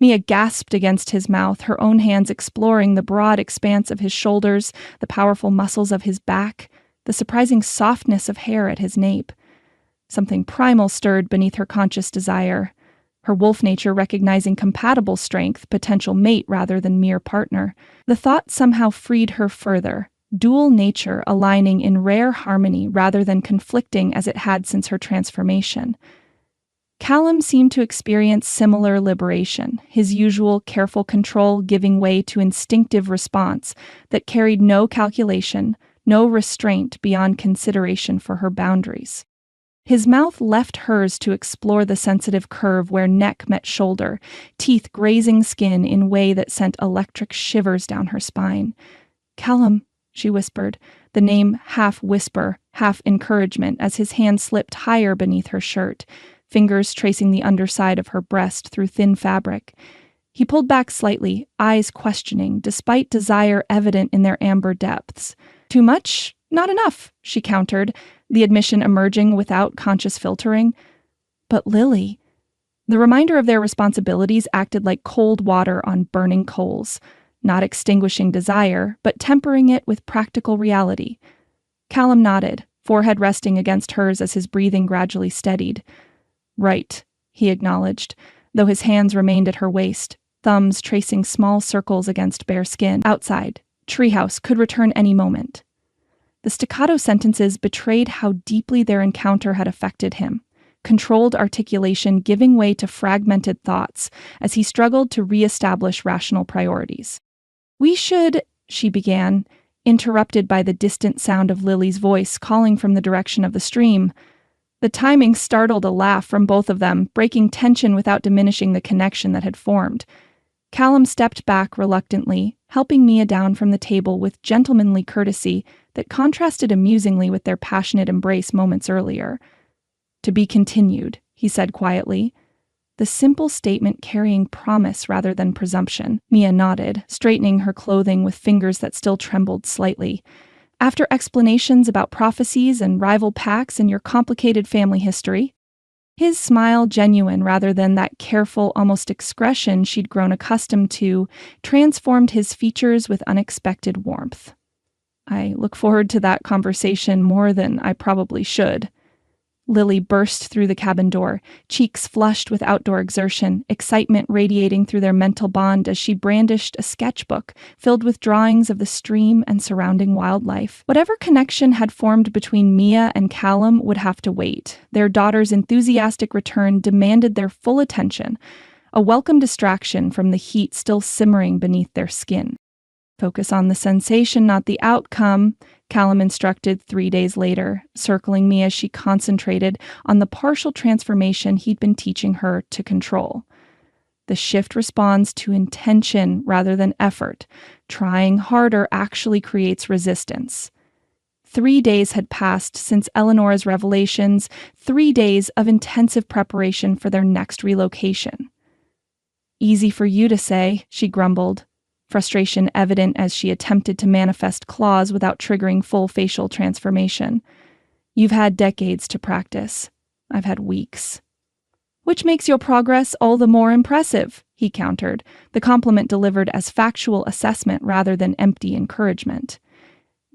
Mia gasped against his mouth, her own hands exploring the broad expanse of his shoulders, the powerful muscles of his back, the surprising softness of hair at his nape. Something primal stirred beneath her conscious desire, her wolf nature recognizing compatible strength, potential mate rather than mere partner. The thought somehow freed her further, dual nature aligning in rare harmony rather than conflicting as it had since her transformation. Callum seemed to experience similar liberation, his usual careful control giving way to instinctive response that carried no calculation, no restraint beyond consideration for her boundaries. His mouth left hers to explore the sensitive curve where neck met shoulder, teeth grazing skin in way that sent electric shivers down her spine. "Callum," she whispered, the name half whisper, half encouragement as his hand slipped higher beneath her shirt, fingers tracing the underside of her breast through thin fabric. He pulled back slightly, eyes questioning, despite desire evident in their amber depths. "Too much? Not enough," she countered, the admission emerging without conscious filtering. But Lily... The reminder of their responsibilities acted like cold water on burning coals. not extinguishing desire, but tempering it with practical reality. Callum nodded, forehead resting against hers as his breathing gradually steadied. Right, he acknowledged, though his hands remained at her waist, thumbs tracing small circles against bare skin. Outside, treehouse could return any moment. The staccato sentences betrayed how deeply their encounter had affected him, controlled articulation giving way to fragmented thoughts as he struggled to re-establish rational priorities. "We should," she began, interrupted by the distant sound of Lily's voice calling from the direction of the stream. The timing startled a laugh from both of them, breaking tension without diminishing the connection that had formed. Callum stepped back reluctantly, helping Mia down from the table with gentlemanly courtesy that contrasted amusingly with their passionate embrace moments earlier. "To be continued," he said quietly, the simple statement carrying promise rather than presumption. Mia nodded, straightening her clothing with fingers that still trembled slightly. "After explanations about prophecies and rival pacts and your complicated family history." His smile, genuine rather than that careful, almost excretion she'd grown accustomed to, transformed his features with unexpected warmth. "I look forward to that conversation more than I probably should." Lily burst through the cabin door, cheeks flushed with outdoor exertion, excitement radiating through their mental bond as she brandished a sketchbook filled with drawings of the stream and surrounding wildlife. Whatever connection had formed between Mia and Callum would have to wait. Their daughter's enthusiastic return demanded their full attention, a welcome distraction from the heat still simmering beneath their skin. "Focus on the sensation, not the outcome," Callum instructed 3 days later, circling me as she concentrated on the partial transformation he'd been teaching her to control. The shift responds to intention rather than effort. Trying harder actually creates resistance. 3 days had passed since Eleanor's revelations, 3 days of intensive preparation for their next relocation. "Easy for you to say," she grumbled, frustration evident as she attempted to manifest claws without triggering full facial transformation. "You've had decades to practice. I've had weeks." "Which makes your progress all the more impressive," he countered, the compliment delivered as factual assessment rather than empty encouragement.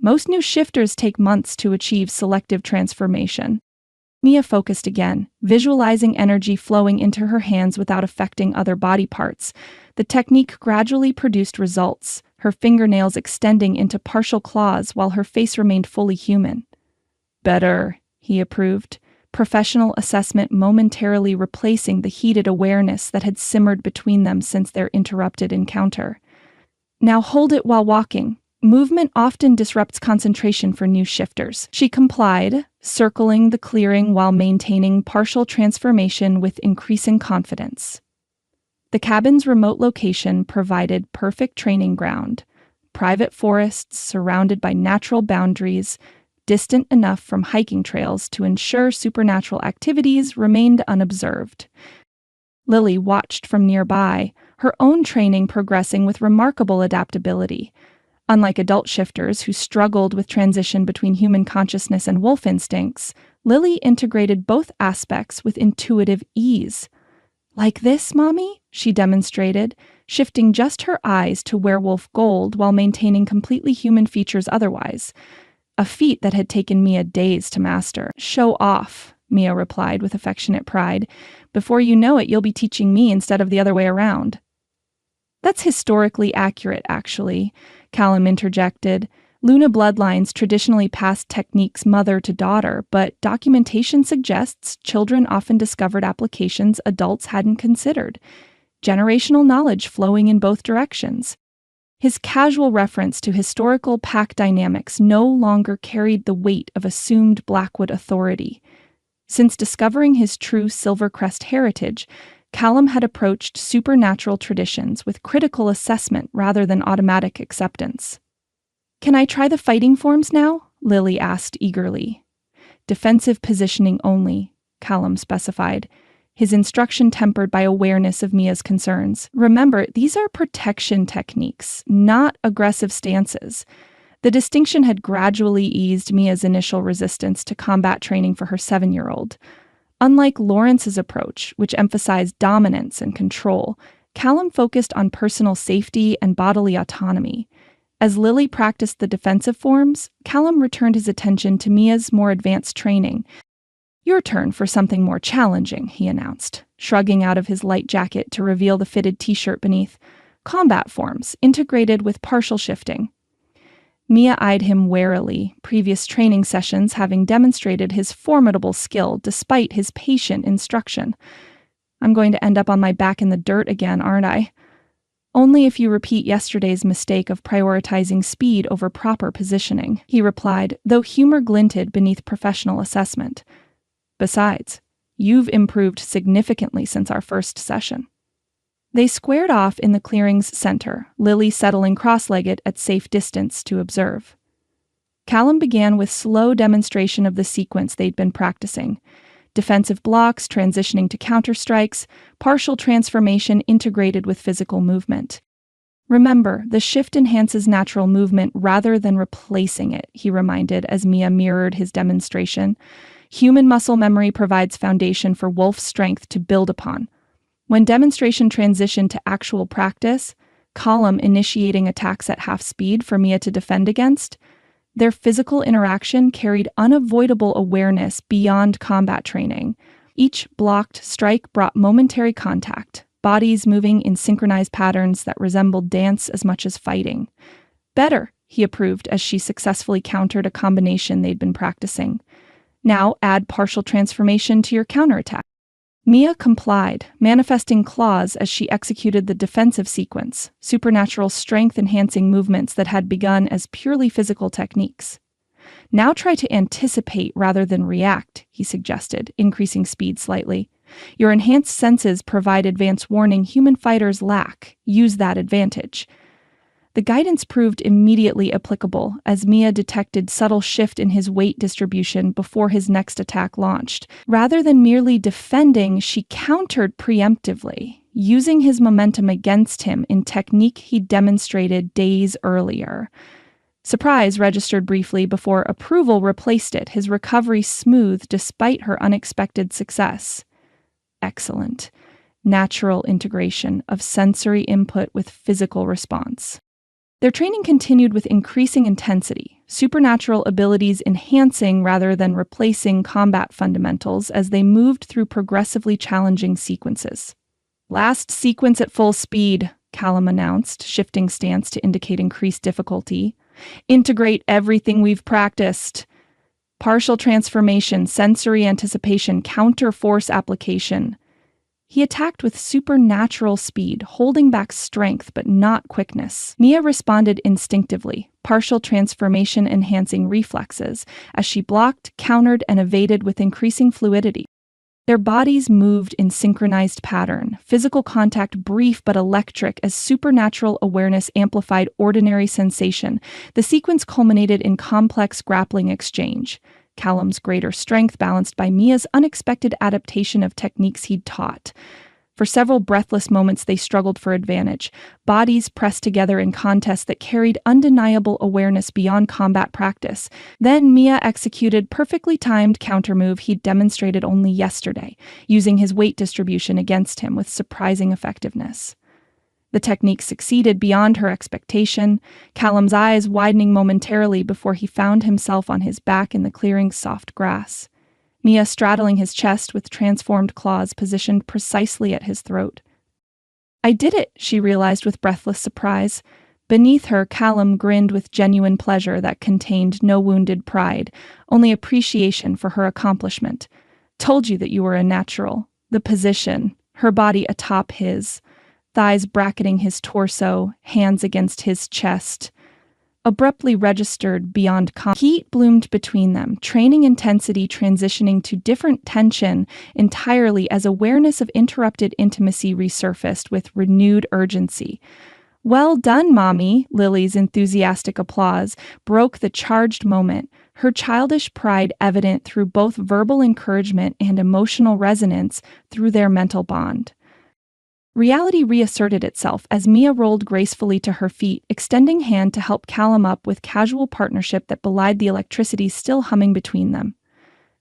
"Most new shifters take months to achieve selective transformation." Mia focused again, visualizing energy flowing into her hands without affecting other body parts. The technique gradually produced results, her fingernails extending into partial claws while her face remained fully human. "Better," he approved, professional assessment momentarily replacing the heated awareness that had simmered between them since their interrupted encounter. "Now hold it while walking. Movement often disrupts concentration for new shifters." She complied, circling the clearing while maintaining partial transformation with increasing confidence. The cabin's remote location provided perfect training ground. Private forests surrounded by natural boundaries, distant enough from hiking trails to ensure supernatural activities remained unobserved. Lily watched from nearby, her own training progressing with remarkable adaptability. Unlike adult shifters who struggled with transition between human consciousness and wolf instincts, Lily integrated both aspects with intuitive ease. "Like this, Mommy?" she demonstrated, shifting just her eyes to werewolf gold while maintaining completely human features otherwise. A feat that had taken Mia days to master. "Show off," Mia replied with affectionate pride. "Before you know it, you'll be teaching me instead of the other way around." "That's historically accurate, actually," Callum interjected. "Luna bloodlines traditionally passed techniques mother to daughter, but documentation suggests children often discovered applications adults hadn't considered. Generational knowledge flowing in both directions." His casual reference to historical pack dynamics no longer carried the weight of assumed Blackwood authority. Since discovering his true Silvercrest heritage, Callum had approached supernatural traditions with critical assessment rather than automatic acceptance. "Can I try the fighting forms now?" Lily asked eagerly. "Defensive positioning only," Callum specified, his instruction tempered by awareness of Mia's concerns. "Remember, these are protection techniques, not aggressive stances." The distinction had gradually eased Mia's initial resistance to combat training for her 7-year-old. Unlike Lawrence's approach, which emphasized dominance and control, Callum focused on personal safety and bodily autonomy. As Lily practiced the defensive forms, Callum returned his attention to Mia's more advanced training. "Your turn for something more challenging," he announced, shrugging out of his light jacket to reveal the fitted t-shirt beneath. "Combat forms, integrated with partial shifting." Mia eyed him warily, previous training sessions having demonstrated his formidable skill despite his patient instruction. "I'm going to end up on my back in the dirt again, aren't I?" "Only if you repeat yesterday's mistake of prioritizing speed over proper positioning," he replied, though humor glinted beneath professional assessment. "Besides, you've improved significantly since our first session." They squared off in the clearing's center, Lily settling cross-legged at safe distance to observe. Callum began with slow demonstration of the sequence they'd been practicing. Defensive blocks transitioning to counterstrikes, partial transformation integrated with physical movement. "Remember, the shift enhances natural movement rather than replacing it," he reminded as Mia mirrored his demonstration. "Human muscle memory provides foundation for Wolf's strength to build upon." When demonstration transitioned to actual practice, Callum initiating attacks at half speed for Mia to defend against, their physical interaction carried unavoidable awareness beyond combat training. Each blocked strike brought momentary contact, bodies moving in synchronized patterns that resembled dance as much as fighting. "Better," he approved as she successfully countered a combination they'd been practicing. "Now add partial transformation to your counterattack." Mia complied, manifesting claws as she executed the defensive sequence, supernatural strength-enhancing movements that had begun as purely physical techniques. "Now try to anticipate rather than react," he suggested, increasing speed slightly. "Your enhanced senses provide advance warning human fighters lack. Use that advantage." The guidance proved immediately applicable as Mia detected subtle shift in his weight distribution before his next attack launched. Rather than merely defending, she countered preemptively, using his momentum against him in technique he demonstrated days earlier. Surprise registered briefly before approval replaced it, his recovery smooth despite her unexpected success. Excellent. Natural integration of sensory input with physical response. Their training continued with increasing intensity, supernatural abilities enhancing rather than replacing combat fundamentals as they moved through progressively challenging sequences. "Last sequence at full speed," Callum announced, shifting stance to indicate increased difficulty. "Integrate everything we've practiced. Partial transformation, sensory anticipation, counter force application." He attacked with supernatural speed, holding back strength but not quickness. Mia responded instinctively, partial transformation enhancing reflexes, as she blocked, countered, and evaded with increasing fluidity. Their bodies moved in synchronized pattern, physical contact brief but electric as supernatural awareness amplified ordinary sensation. The sequence culminated in complex grappling exchange. Callum's greater strength balanced by Mia's unexpected adaptation of techniques he'd taught. For several breathless moments they struggled for advantage, bodies pressed together in contests that carried undeniable awareness beyond combat practice. Then Mia executed perfectly timed countermove he'd demonstrated only yesterday, using his weight distribution against him with surprising effectiveness. The technique succeeded beyond her expectation, Callum's eyes widening momentarily before he found himself on his back in the clearing's soft grass. Mia straddling his chest with transformed claws positioned precisely at his throat. "I did it," she realized with breathless surprise. Beneath her, Callum grinned with genuine pleasure that contained no wounded pride, only appreciation for her accomplishment. "Told you that you were a natural." The position, her body atop his, thighs bracketing his torso, hands against his chest. Abruptly registered beyond heat bloomed between them, training intensity transitioning to different tension entirely as awareness of interrupted intimacy resurfaced with renewed urgency. "Well done, Mommy!" Lily's enthusiastic applause broke the charged moment, her childish pride evident through both verbal encouragement and emotional resonance through their mental bond. Reality reasserted itself as Mia rolled gracefully to her feet, extending hand to help Callum up with casual partnership that belied the electricity still humming between them.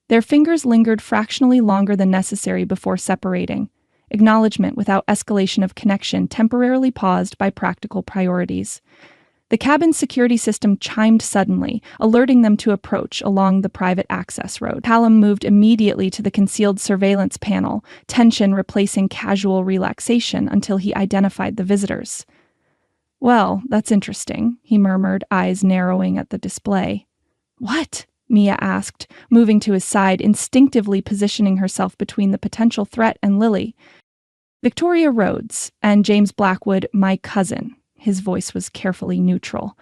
Their fingers lingered fractionally longer than necessary before separating. acknowledgement without escalation of connection temporarily paused by practical priorities. The cabin's security system chimed suddenly, alerting them to approach along the private access road. Callum moved immediately to the concealed surveillance panel, tension replacing casual relaxation until he identified the visitors. "Well, that's interesting," he murmured, eyes narrowing at the display. "What?" Mia asked, moving to his side, instinctively positioning herself between the potential threat and Lily. "Victoria Rhodes and James Blackwood, my cousin." His voice was carefully neutral.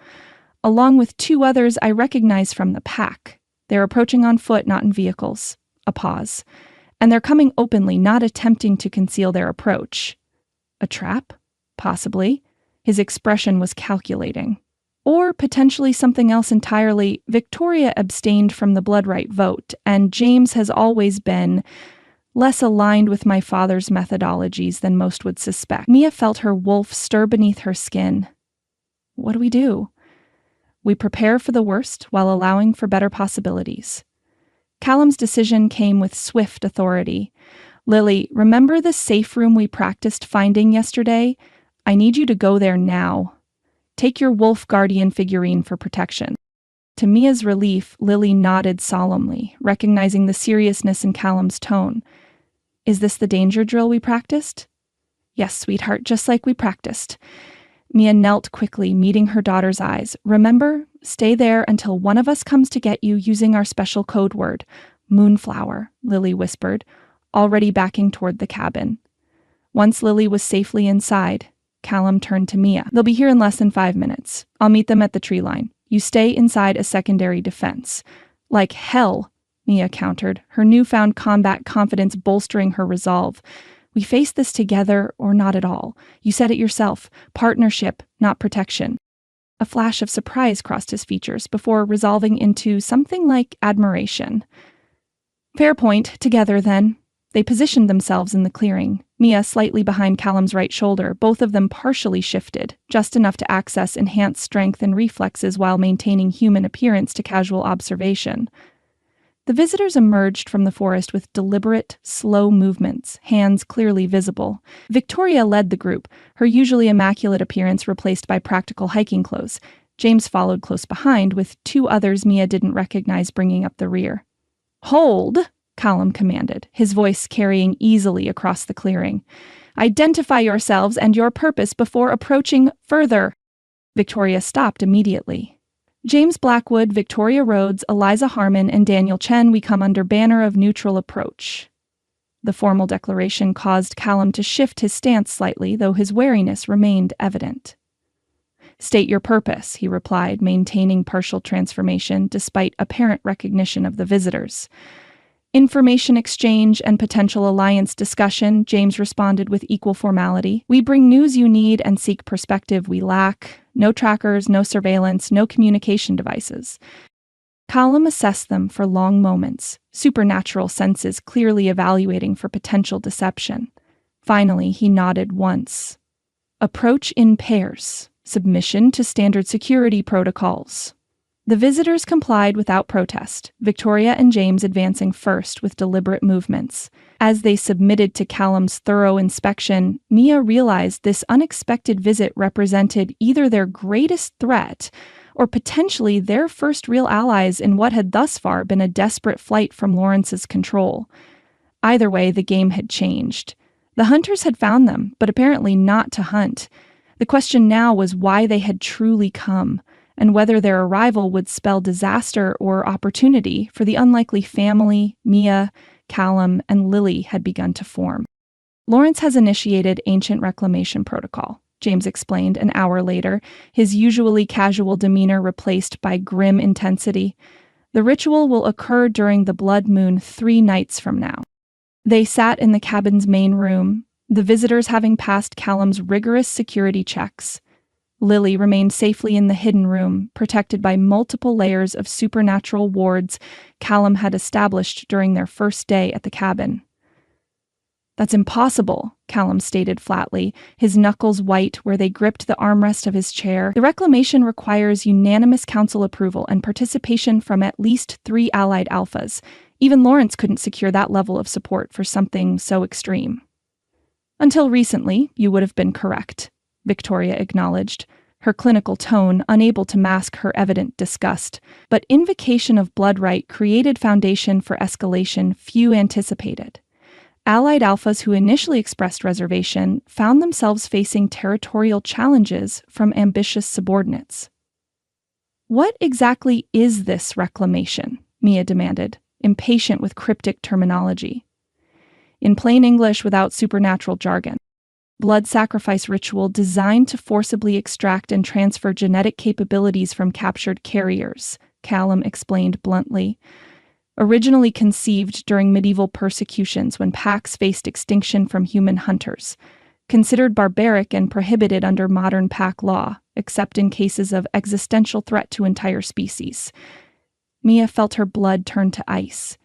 "Along with two others I recognize from the pack. They're approaching on foot, not in vehicles." A pause. "And they're coming openly, not attempting to conceal their approach." A trap? Possibly. His expression was calculating. Or potentially something else entirely. Victoria abstained from the blood right vote, and James has always been less aligned with my father's methodologies than most would suspect. Mia felt her wolf stir beneath her skin. What do we do? We prepare for the worst while allowing for better possibilities. Callum's decision came with swift authority. "Lily, remember the safe room we practiced finding yesterday? I need you to go there now. Take your wolf guardian figurine for protection." To Mia's relief, Lily nodded solemnly, recognizing the seriousness in Callum's tone. "Is this the danger drill we practiced?" "Yes, sweetheart, just like we practiced." Mia knelt quickly, meeting her daughter's eyes. "Remember, stay there until one of us comes to get you using our special code word. Moonflower," Lily whispered, already backing toward the cabin. Once Lily was safely inside, Callum turned to Mia. "They'll be here in less than 5 minutes. I'll meet them at the tree line. You stay inside a secondary defense." "Like hell," Mia countered, her newfound combat confidence bolstering her resolve. "We face this together or not at all. You said it yourself. Partnership, not protection." A flash of surprise crossed his features before resolving into something like admiration. "Fair point. Together, then." They positioned themselves in the clearing, Mia slightly behind Callum's right shoulder, both of them partially shifted, just enough to access enhanced strength and reflexes while maintaining human appearance to casual observation. The visitors emerged from the forest with deliberate, slow movements, hands clearly visible. Victoria led the group, her usually immaculate appearance replaced by practical hiking clothes. James followed close behind, with two others Mia didn't recognize bringing up the rear. "Hold!" Callum commanded, his voice carrying easily across the clearing. "Identify yourselves and your purpose before approaching further." Victoria stopped immediately. "James Blackwood, Victoria Rhodes, Eliza Harmon, and Daniel Chen, we come under banner of neutral approach." The formal declaration caused Callum to shift his stance slightly, though his wariness remained evident. "State your purpose," he replied, maintaining partial transformation despite apparent recognition of the visitors. "Information exchange and potential alliance discussion," James responded with equal formality. "We bring news you need and seek perspective we lack. No trackers, no surveillance, no communication devices." Callum assessed them for long moments, supernatural senses clearly evaluating for potential deception. Finally, he nodded once. "Approach in pairs. Submission to standard security protocols." The visitors complied without protest, Victoria and James advancing first with deliberate movements. As they submitted to Callum's thorough inspection, Mia realized this unexpected visit represented either their greatest threat or potentially their first real allies in what had thus far been a desperate flight from Lawrence's control. Either way, the game had changed. The hunters had found them, but apparently not to hunt. The question now was why they had truly come, and whether their arrival would spell disaster or opportunity for the unlikely family Mia, Callum, and Lily had begun to form. "Lawrence has initiated ancient reclamation protocol," James explained an hour later, his usually casual demeanor replaced by grim intensity. "The ritual will occur during the blood moon 3 nights from now." They sat in the cabin's main room, the visitors having passed Callum's rigorous security checks. Lily remained safely in the hidden room, protected by multiple layers of supernatural wards Callum had established during their first day at the cabin. "That's impossible," Callum stated flatly, his knuckles white where they gripped the armrest of his chair. "The reclamation requires unanimous council approval and participation from at least 3 allied alphas. Even Lawrence couldn't secure that level of support for something so extreme." Until recently, you would have been correct, Victoria acknowledged, her clinical tone unable to mask her evident disgust. But invocation of blood right created foundation for escalation few anticipated. Allied alphas who initially expressed reservation found themselves facing territorial challenges from ambitious subordinates. What exactly is this reclamation? Mia demanded, impatient with cryptic terminology. In plain English without supernatural jargon. Blood sacrifice ritual designed to forcibly extract and transfer genetic capabilities from captured carriers, Callum explained bluntly. Originally conceived during medieval persecutions when packs faced extinction from human hunters, considered barbaric and prohibited under modern pack law, except in cases of existential threat to entire species. Mia felt her blood turn to ice.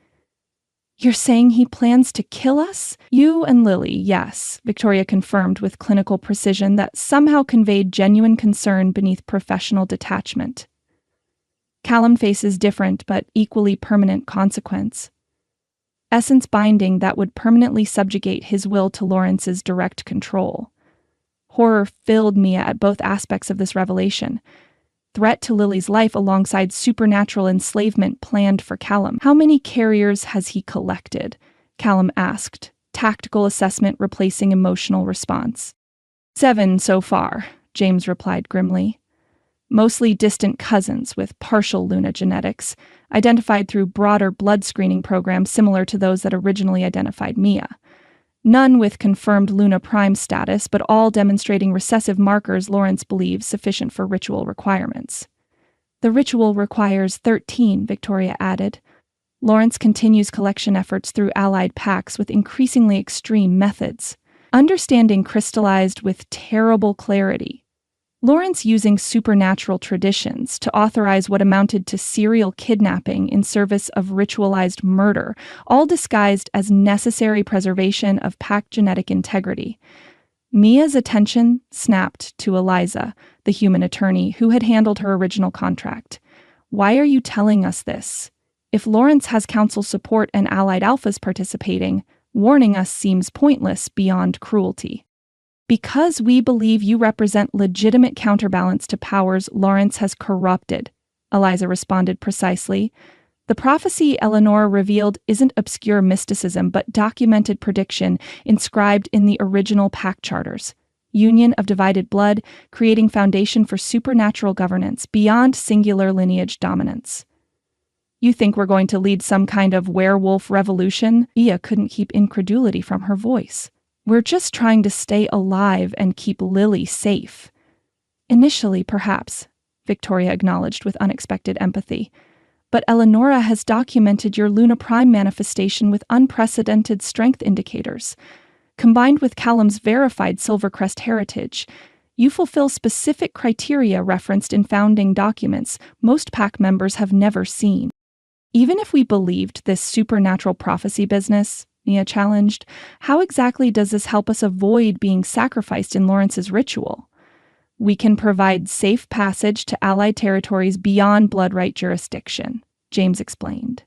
You're saying he plans to kill us? You and Lily, yes, Victoria confirmed with clinical precision that somehow conveyed genuine concern beneath professional detachment. Callum faces different but equally permanent consequence. Essence binding that would permanently subjugate his will to Lawrence's direct control. Horror filled Mia at both aspects of this revelation. Threat to Lily's life alongside supernatural enslavement planned for Callum. How many carriers has he collected? Callum asked, tactical assessment replacing emotional response. 7 so far, James replied grimly. Mostly distant cousins with partial Luna genetics, identified through broader blood screening programs similar to those that originally identified Mia. None with confirmed Luna Prime status, but all demonstrating recessive markers Lawrence believes sufficient for ritual requirements. The ritual requires 13, Victoria added. Lawrence continues collection efforts through allied packs with increasingly extreme methods. Understanding crystallized with terrible clarity. Lawrence using supernatural traditions to authorize what amounted to serial kidnapping in service of ritualized murder, all disguised as necessary preservation of pack genetic integrity. Mia's attention snapped to Eliza, the human attorney who had handled her original contract. Why are you telling us this? If Lawrence has council support and allied alphas participating, warning us seems pointless beyond cruelty. Because we believe you represent legitimate counterbalance to powers Lawrence has corrupted, Eliza responded precisely. The prophecy Eleanor revealed isn't obscure mysticism, but documented prediction inscribed in the original pack charters. Union of divided blood, creating foundation for supernatural governance beyond singular lineage dominance. You think we're going to lead some kind of werewolf revolution? Mia couldn't keep incredulity from her voice. We're just trying to stay alive and keep Lily safe. Initially, perhaps, Victoria acknowledged with unexpected empathy. But Eleonora has documented your Luna Prime manifestation with unprecedented strength indicators. Combined with Callum's verified Silvercrest heritage, you fulfill specific criteria referenced in founding documents most pack members have never seen. Even if we believed this supernatural prophecy business, Mia challenged, how exactly does this help us avoid being sacrificed in Lawrence's ritual? We can provide safe passage to allied territories beyond blood right jurisdiction, James explained.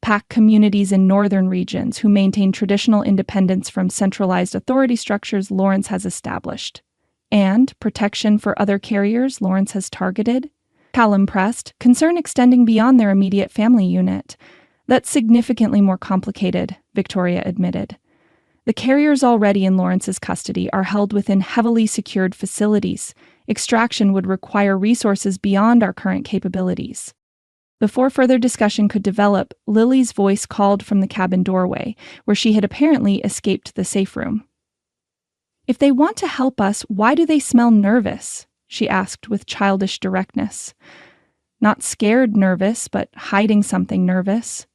Pack communities in northern regions who maintain traditional independence from centralized authority structures Lawrence has established. And protection for other carriers Lawrence has targeted? Callum pressed, concern extending beyond their immediate family unit. That's significantly more complicated, Victoria admitted. The carriers already in Lawrence's custody are held within heavily secured facilities. Extraction would require resources beyond our current capabilities. Before further discussion could develop, Lily's voice called from the cabin doorway, where she had apparently escaped the safe room. If they want to help us, why do they smell nervous? She asked with childish directness. Not scared nervous, but hiding something nervous.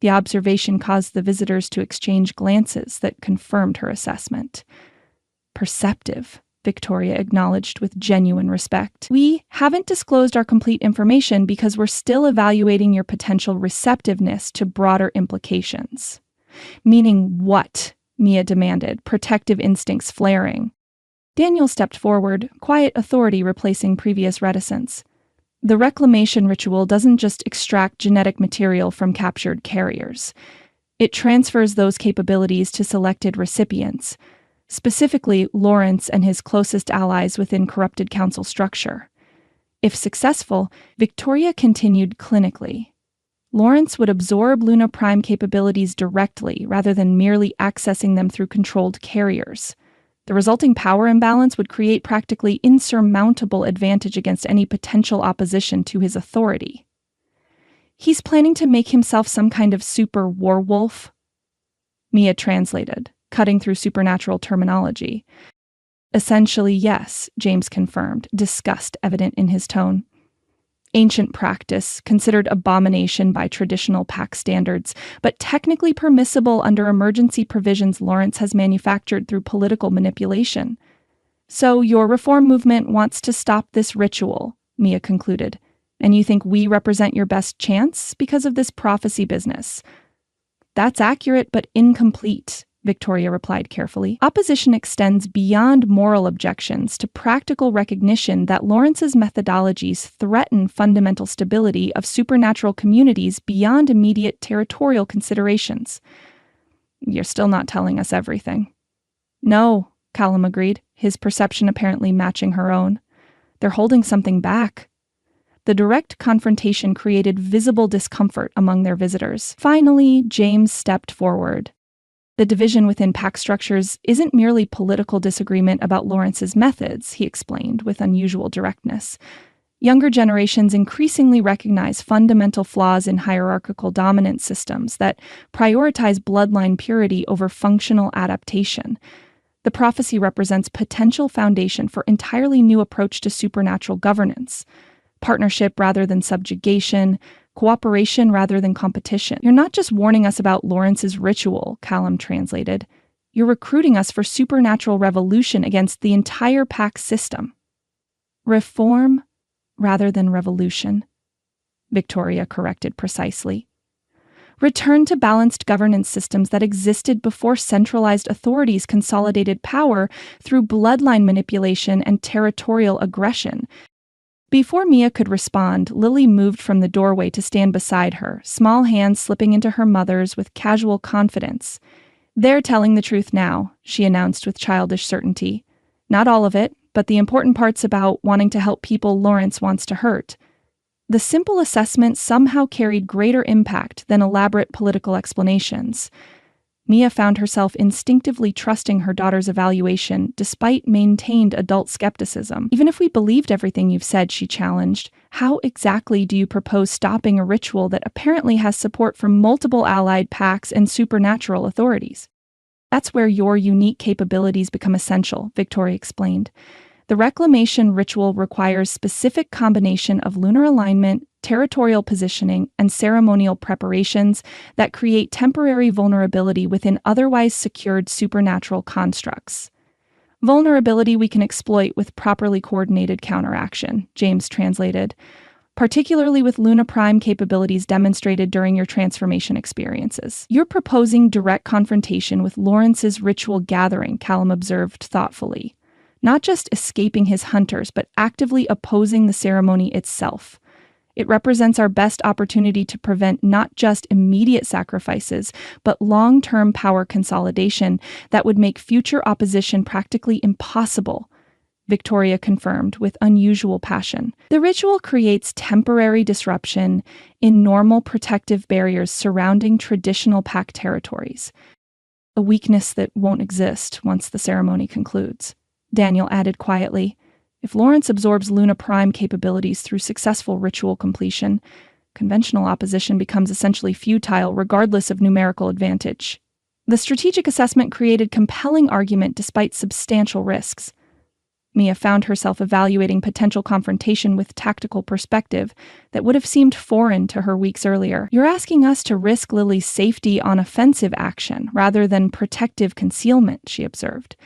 The observation caused the visitors to exchange glances that confirmed her assessment. Perceptive, Victoria acknowledged with genuine respect. We haven't disclosed our complete information because we're still evaluating your potential receptiveness to broader implications. Meaning what? Mia demanded, protective instincts flaring. Daniel stepped forward, quiet authority replacing previous reticence. The reclamation ritual doesn't just extract genetic material from captured carriers. It transfers those capabilities to selected recipients. specifically Lawrence and his closest allies within corrupted council structure. If successful, Victoria continued clinically. Lawrence would absorb Luna Prime capabilities directly rather than merely accessing them through controlled carriers. The resulting power imbalance would create practically insurmountable advantage against any potential opposition to his authority. He's planning to make himself some kind of super werewolf? Mia translated, cutting through supernatural terminology. Essentially, yes, James confirmed, disgust evident in his tone. Ancient practice, considered abomination by traditional pack standards, but technically permissible under emergency provisions Lawrence has manufactured through political manipulation. So your reform movement wants to stop this ritual, Mia concluded, and you think we represent your best chance because of this prophecy business. That's accurate but incomplete, Victoria replied carefully. Opposition extends beyond moral objections to practical recognition that Lawrence's methodologies threaten fundamental stability of supernatural communities beyond immediate territorial considerations. You're still not telling us everything. No, Callum agreed, his perception apparently matching her own. They're holding something back. The direct confrontation created visible discomfort among their visitors. Finally, James stepped forward. The division within pack structures isn't merely political disagreement about Lawrence's methods, he explained with unusual directness. Younger generations increasingly recognize fundamental flaws in hierarchical dominance systems that prioritize bloodline purity over functional adaptation. The prophecy represents potential foundation for entirely new approach to supernatural governance. Partnership rather than subjugation, cooperation rather than competition. You're not just warning us about Lawrence's ritual, Callum translated. You're recruiting us for supernatural revolution against the entire pack system. Reform rather than revolution, Victoria corrected precisely. Return to balanced governance systems that existed before centralized authorities consolidated power through bloodline manipulation and territorial aggression. Before Mia could respond, Lily moved from the doorway to stand beside her, small hands slipping into her mother's with casual confidence. They're telling the truth now, she announced with childish certainty. Not all of it, but the important parts about wanting to help people Lawrence wants to hurt. The simple assessment somehow carried greater impact than elaborate political explanations. Mia found herself instinctively trusting her daughter's evaluation despite maintained adult skepticism. Even if we believed everything you've said, she challenged, how exactly do you propose stopping a ritual that apparently has support from multiple allied packs and supernatural authorities? That's where your unique capabilities become essential, Victoria explained. The reclamation ritual requires specific combination of lunar alignment, territorial positioning, and ceremonial preparations that create temporary vulnerability within otherwise secured supernatural constructs. Vulnerability we can exploit with properly coordinated counteraction, James translated, particularly with Luna Prime capabilities demonstrated during your transformation experiences. You're proposing direct confrontation with Lawrence's ritual gathering, Callum observed thoughtfully. Not just escaping his hunters, but actively opposing the ceremony itself. It represents our best opportunity to prevent not just immediate sacrifices, but long-term power consolidation that would make future opposition practically impossible, Victoria confirmed with unusual passion. The ritual creates temporary disruption in normal protective barriers surrounding traditional pack territories, a weakness that won't exist once the ceremony concludes. Daniel added quietly, if Lawrence absorbs Luna Prime capabilities through successful ritual completion, conventional opposition becomes essentially futile regardless of numerical advantage. The strategic assessment created compelling argument despite substantial risks. Mia found herself evaluating potential confrontation with tactical perspective that would have seemed foreign to her weeks earlier. You're asking us to risk Lily's safety on offensive action rather than protective concealment, she observed.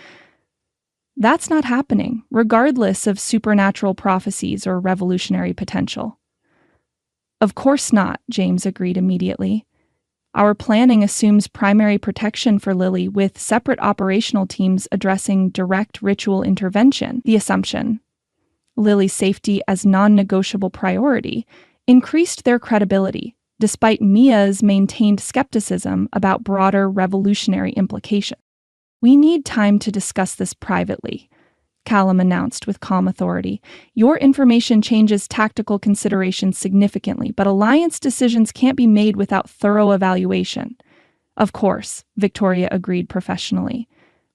That's not happening, regardless of supernatural prophecies or revolutionary potential. Of course not, James agreed immediately. Our planning assumes primary protection for Lily with separate operational teams addressing direct ritual intervention. The assumption, Lily's safety as non-negotiable priority, increased their credibility, despite Mia's maintained skepticism about broader revolutionary implications. "We need time to discuss this privately," Callum announced with calm authority. "Your information changes tactical considerations significantly, but alliance decisions can't be made without thorough evaluation." "Of course," Victoria agreed professionally.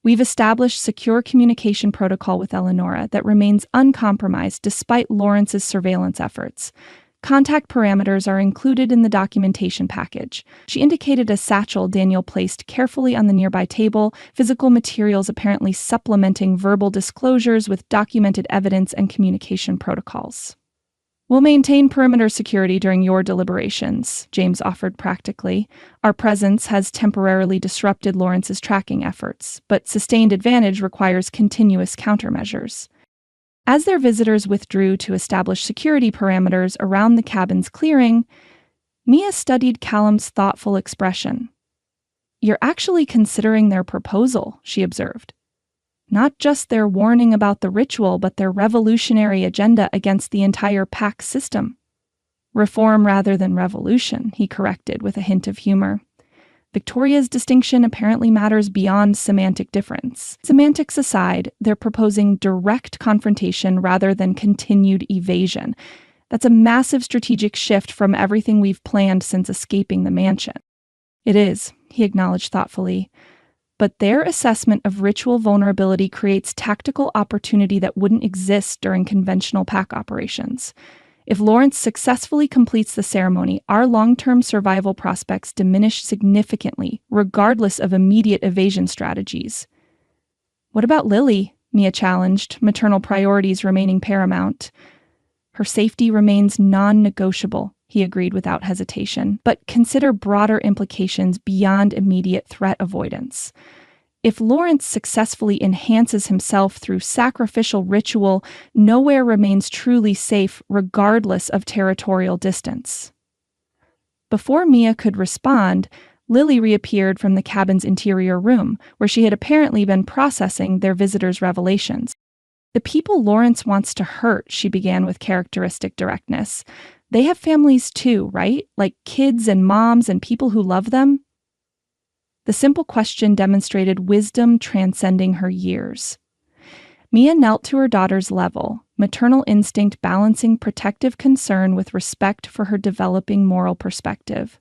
"We've established secure communication protocol with Eleonora that remains uncompromised despite Lawrence's surveillance efforts. Contact parameters are included in the documentation package." She indicated a satchel Daniel placed carefully on the nearby table, physical materials apparently supplementing verbal disclosures with documented evidence and communication protocols. "We'll maintain perimeter security during your deliberations," James offered practically. "Our presence has temporarily disrupted Lawrence's tracking efforts, but sustained advantage requires continuous countermeasures." As their visitors withdrew to establish security parameters around the cabin's clearing, Mia studied Callum's thoughtful expression. "You're actually considering their proposal," she observed. "Not just their warning about the ritual, but their revolutionary agenda against the entire pack system." "Reform rather than revolution," he corrected with a hint of humor. Victoria's distinction apparently matters beyond semantic difference. Semantics aside, they're proposing direct confrontation rather than continued evasion. That's a massive strategic shift from everything we've planned since escaping the mansion. "It is," he acknowledged thoughtfully. "But their assessment of ritual vulnerability creates tactical opportunity that wouldn't exist during conventional pack operations. If Lawrence successfully completes the ceremony, our long-term survival prospects diminish significantly, regardless of immediate evasion strategies." "What about Lily?" Mia challenged, maternal priorities remaining paramount. "Her safety remains non-negotiable," he agreed without hesitation, "but consider broader implications beyond immediate threat avoidance. If Lawrence successfully enhances himself through sacrificial ritual, nowhere remains truly safe regardless of territorial distance." Before Mia could respond, Lily reappeared from the cabin's interior room, where she had apparently been processing their visitors' revelations. "The people Lawrence wants to hurt," she began with characteristic directness. "They have families too, right? Like kids and moms and people who love them?" The simple question demonstrated wisdom transcending her years. Mia knelt to her daughter's level, maternal instinct balancing protective concern with respect for her developing moral perspective.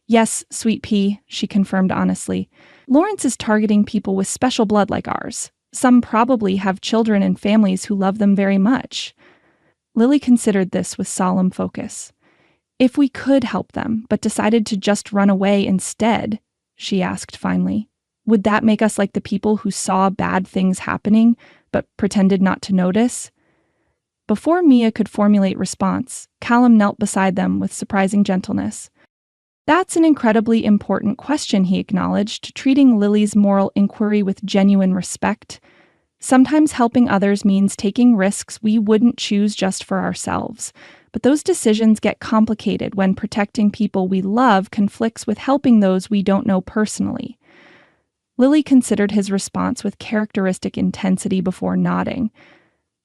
"Yes, sweet pea," she confirmed honestly. "Lawrence is targeting people with special blood like ours. Some probably have children and families who love them very much." Lily considered this with solemn focus. "If we could help them, but decided to just run away instead," she asked finally, "would that make us like the people who saw bad things happening, but pretended not to notice?" Before Mia could formulate response, Callum knelt beside them with surprising gentleness. "That's an incredibly important question," he acknowledged, treating Lily's moral inquiry with genuine respect. "Sometimes helping others means taking risks we wouldn't choose just for ourselves. But those decisions get complicated when protecting people we love conflicts with helping those we don't know personally." Lily considered his response with characteristic intensity before nodding.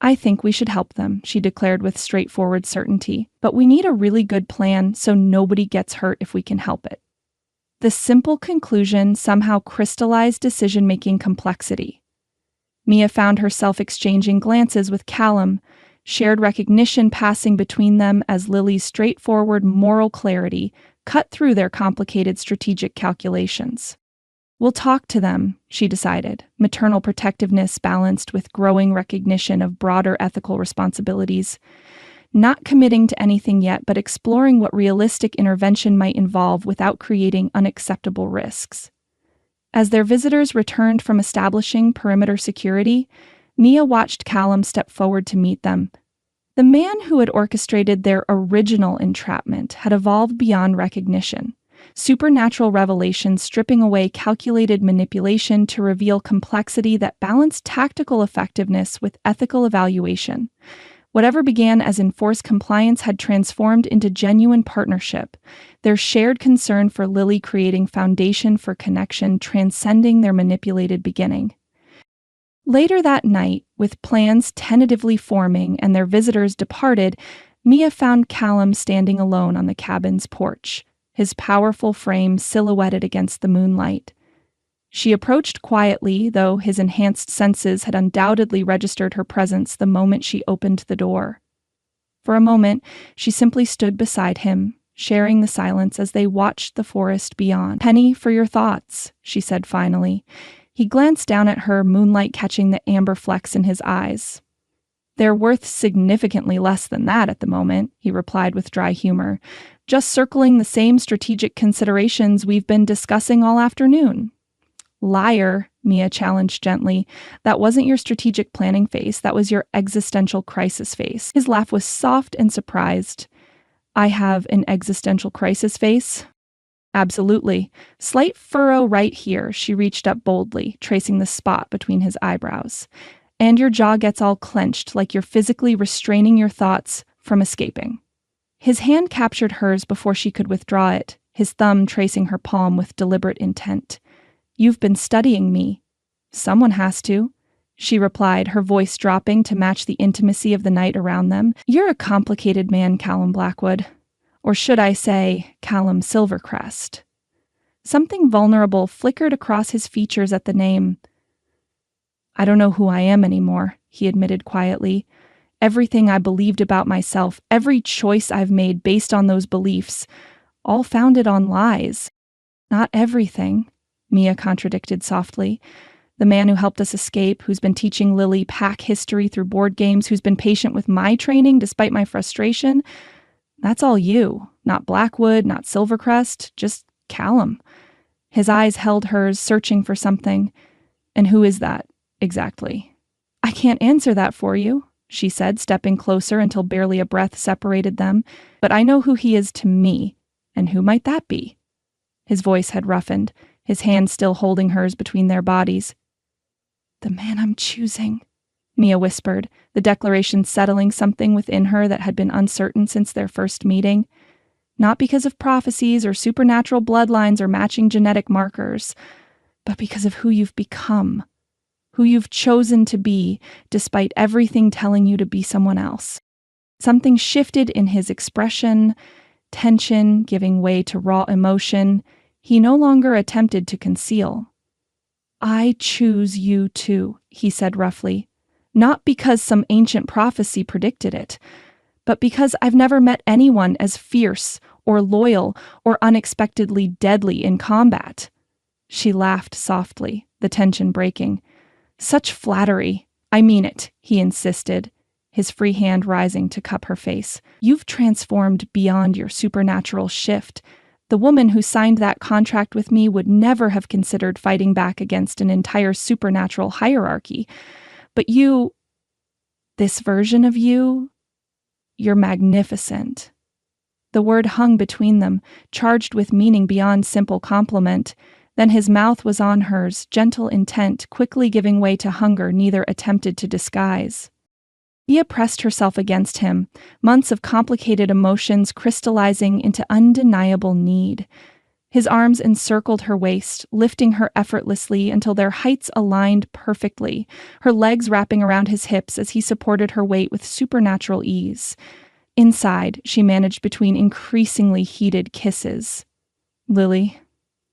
"I think we should help them," she declared with straightforward certainty. "But we need a really good plan so nobody gets hurt if we can help it." The simple conclusion somehow crystallized decision-making complexity. Mia found herself exchanging glances with Callum, shared recognition passing between them as Lily's straightforward moral clarity cut through their complicated strategic calculations. "We'll talk to them," she decided, maternal protectiveness balanced with growing recognition of broader ethical responsibilities. Not committing to anything yet, but exploring what realistic intervention might involve without creating unacceptable risks. As their visitors returned from establishing perimeter security, Mia watched Callum step forward to meet them. The man who had orchestrated their original entrapment had evolved beyond recognition, supernatural revelation stripping away calculated manipulation to reveal complexity that balanced tactical effectiveness with ethical evaluation. Whatever began as enforced compliance had transformed into genuine partnership, their shared concern for Lily creating foundation for connection transcending their manipulated beginning. Later that night, with plans tentatively forming and their visitors departed, Mia found Callum standing alone on the cabin's porch, his powerful frame silhouetted against the moonlight. She approached quietly, though his enhanced senses had undoubtedly registered her presence the moment she opened the door. For a moment, she simply stood beside him, sharing the silence as they watched the forest beyond. "Penny for your thoughts," she said finally. He glanced down at her, moonlight catching the amber flecks in his eyes. "They're worth significantly less than that at the moment," he replied with dry humor. "Just circling the same strategic considerations we've been discussing all afternoon." "Liar," Mia challenged gently. "That wasn't your strategic planning face, that was your existential crisis face." His laugh was soft and surprised. "I have an existential crisis face?" "Absolutely. Slight furrow right here." She reached up boldly, tracing the spot between his eyebrows. "And your jaw gets all clenched, like you're physically restraining your thoughts from escaping." His hand captured hers before she could withdraw it, his thumb tracing her palm with deliberate intent. "You've been studying me." "Someone has to," she replied, her voice dropping to match the intimacy of the night around them. "You're a complicated man, Callum Blackwood. Or should I say, Callum Silvercrest." Something vulnerable flickered across his features at the name. "I don't know who I am anymore," he admitted quietly. "Everything I believed about myself, every choice I've made based on those beliefs, all founded on lies." "Not everything," Mia contradicted softly. "The man who helped us escape, who's been teaching Lily pack history through board games, who's been patient with my training despite my frustration, that's all you. Not Blackwood, not Silvercrest, just Callum." His eyes held hers, searching for something. "And who is that, exactly?" "I can't answer that for you," she said, stepping closer until barely a breath separated them. "But I know who he is to me. And who might that be?" His voice had roughened, his hand still holding hers between their bodies. "The man I'm choosing," Mia whispered, the declaration settling something within her that had been uncertain since their first meeting. Not because of prophecies or supernatural bloodlines or matching genetic markers, but because of who you've become, who you've chosen to be, despite everything telling you to be someone else. Something shifted in his expression, tension giving way to raw emotion he no longer attempted to conceal. "I choose you too," he said roughly. "Not because some ancient prophecy predicted it, but because I've never met anyone as fierce or loyal or unexpectedly deadly in combat." She laughed softly, the tension breaking. "Such flattery. I mean it," he insisted, his free hand rising to cup her face. "You've transformed beyond your supernatural shift. The woman who signed that contract with me would never have considered fighting back against an entire supernatural hierarchy. But you, this version of you, you're magnificent." The word hung between them, charged with meaning beyond simple compliment. Then his mouth was on hers, gentle intent, quickly giving way to hunger neither attempted to disguise. Mia pressed herself against him, months of complicated emotions crystallizing into undeniable need. His arms encircled her waist, lifting her effortlessly until their heights aligned perfectly, her legs wrapping around his hips as he supported her weight with supernatural ease. Inside, she managed between increasingly heated kisses. "Lily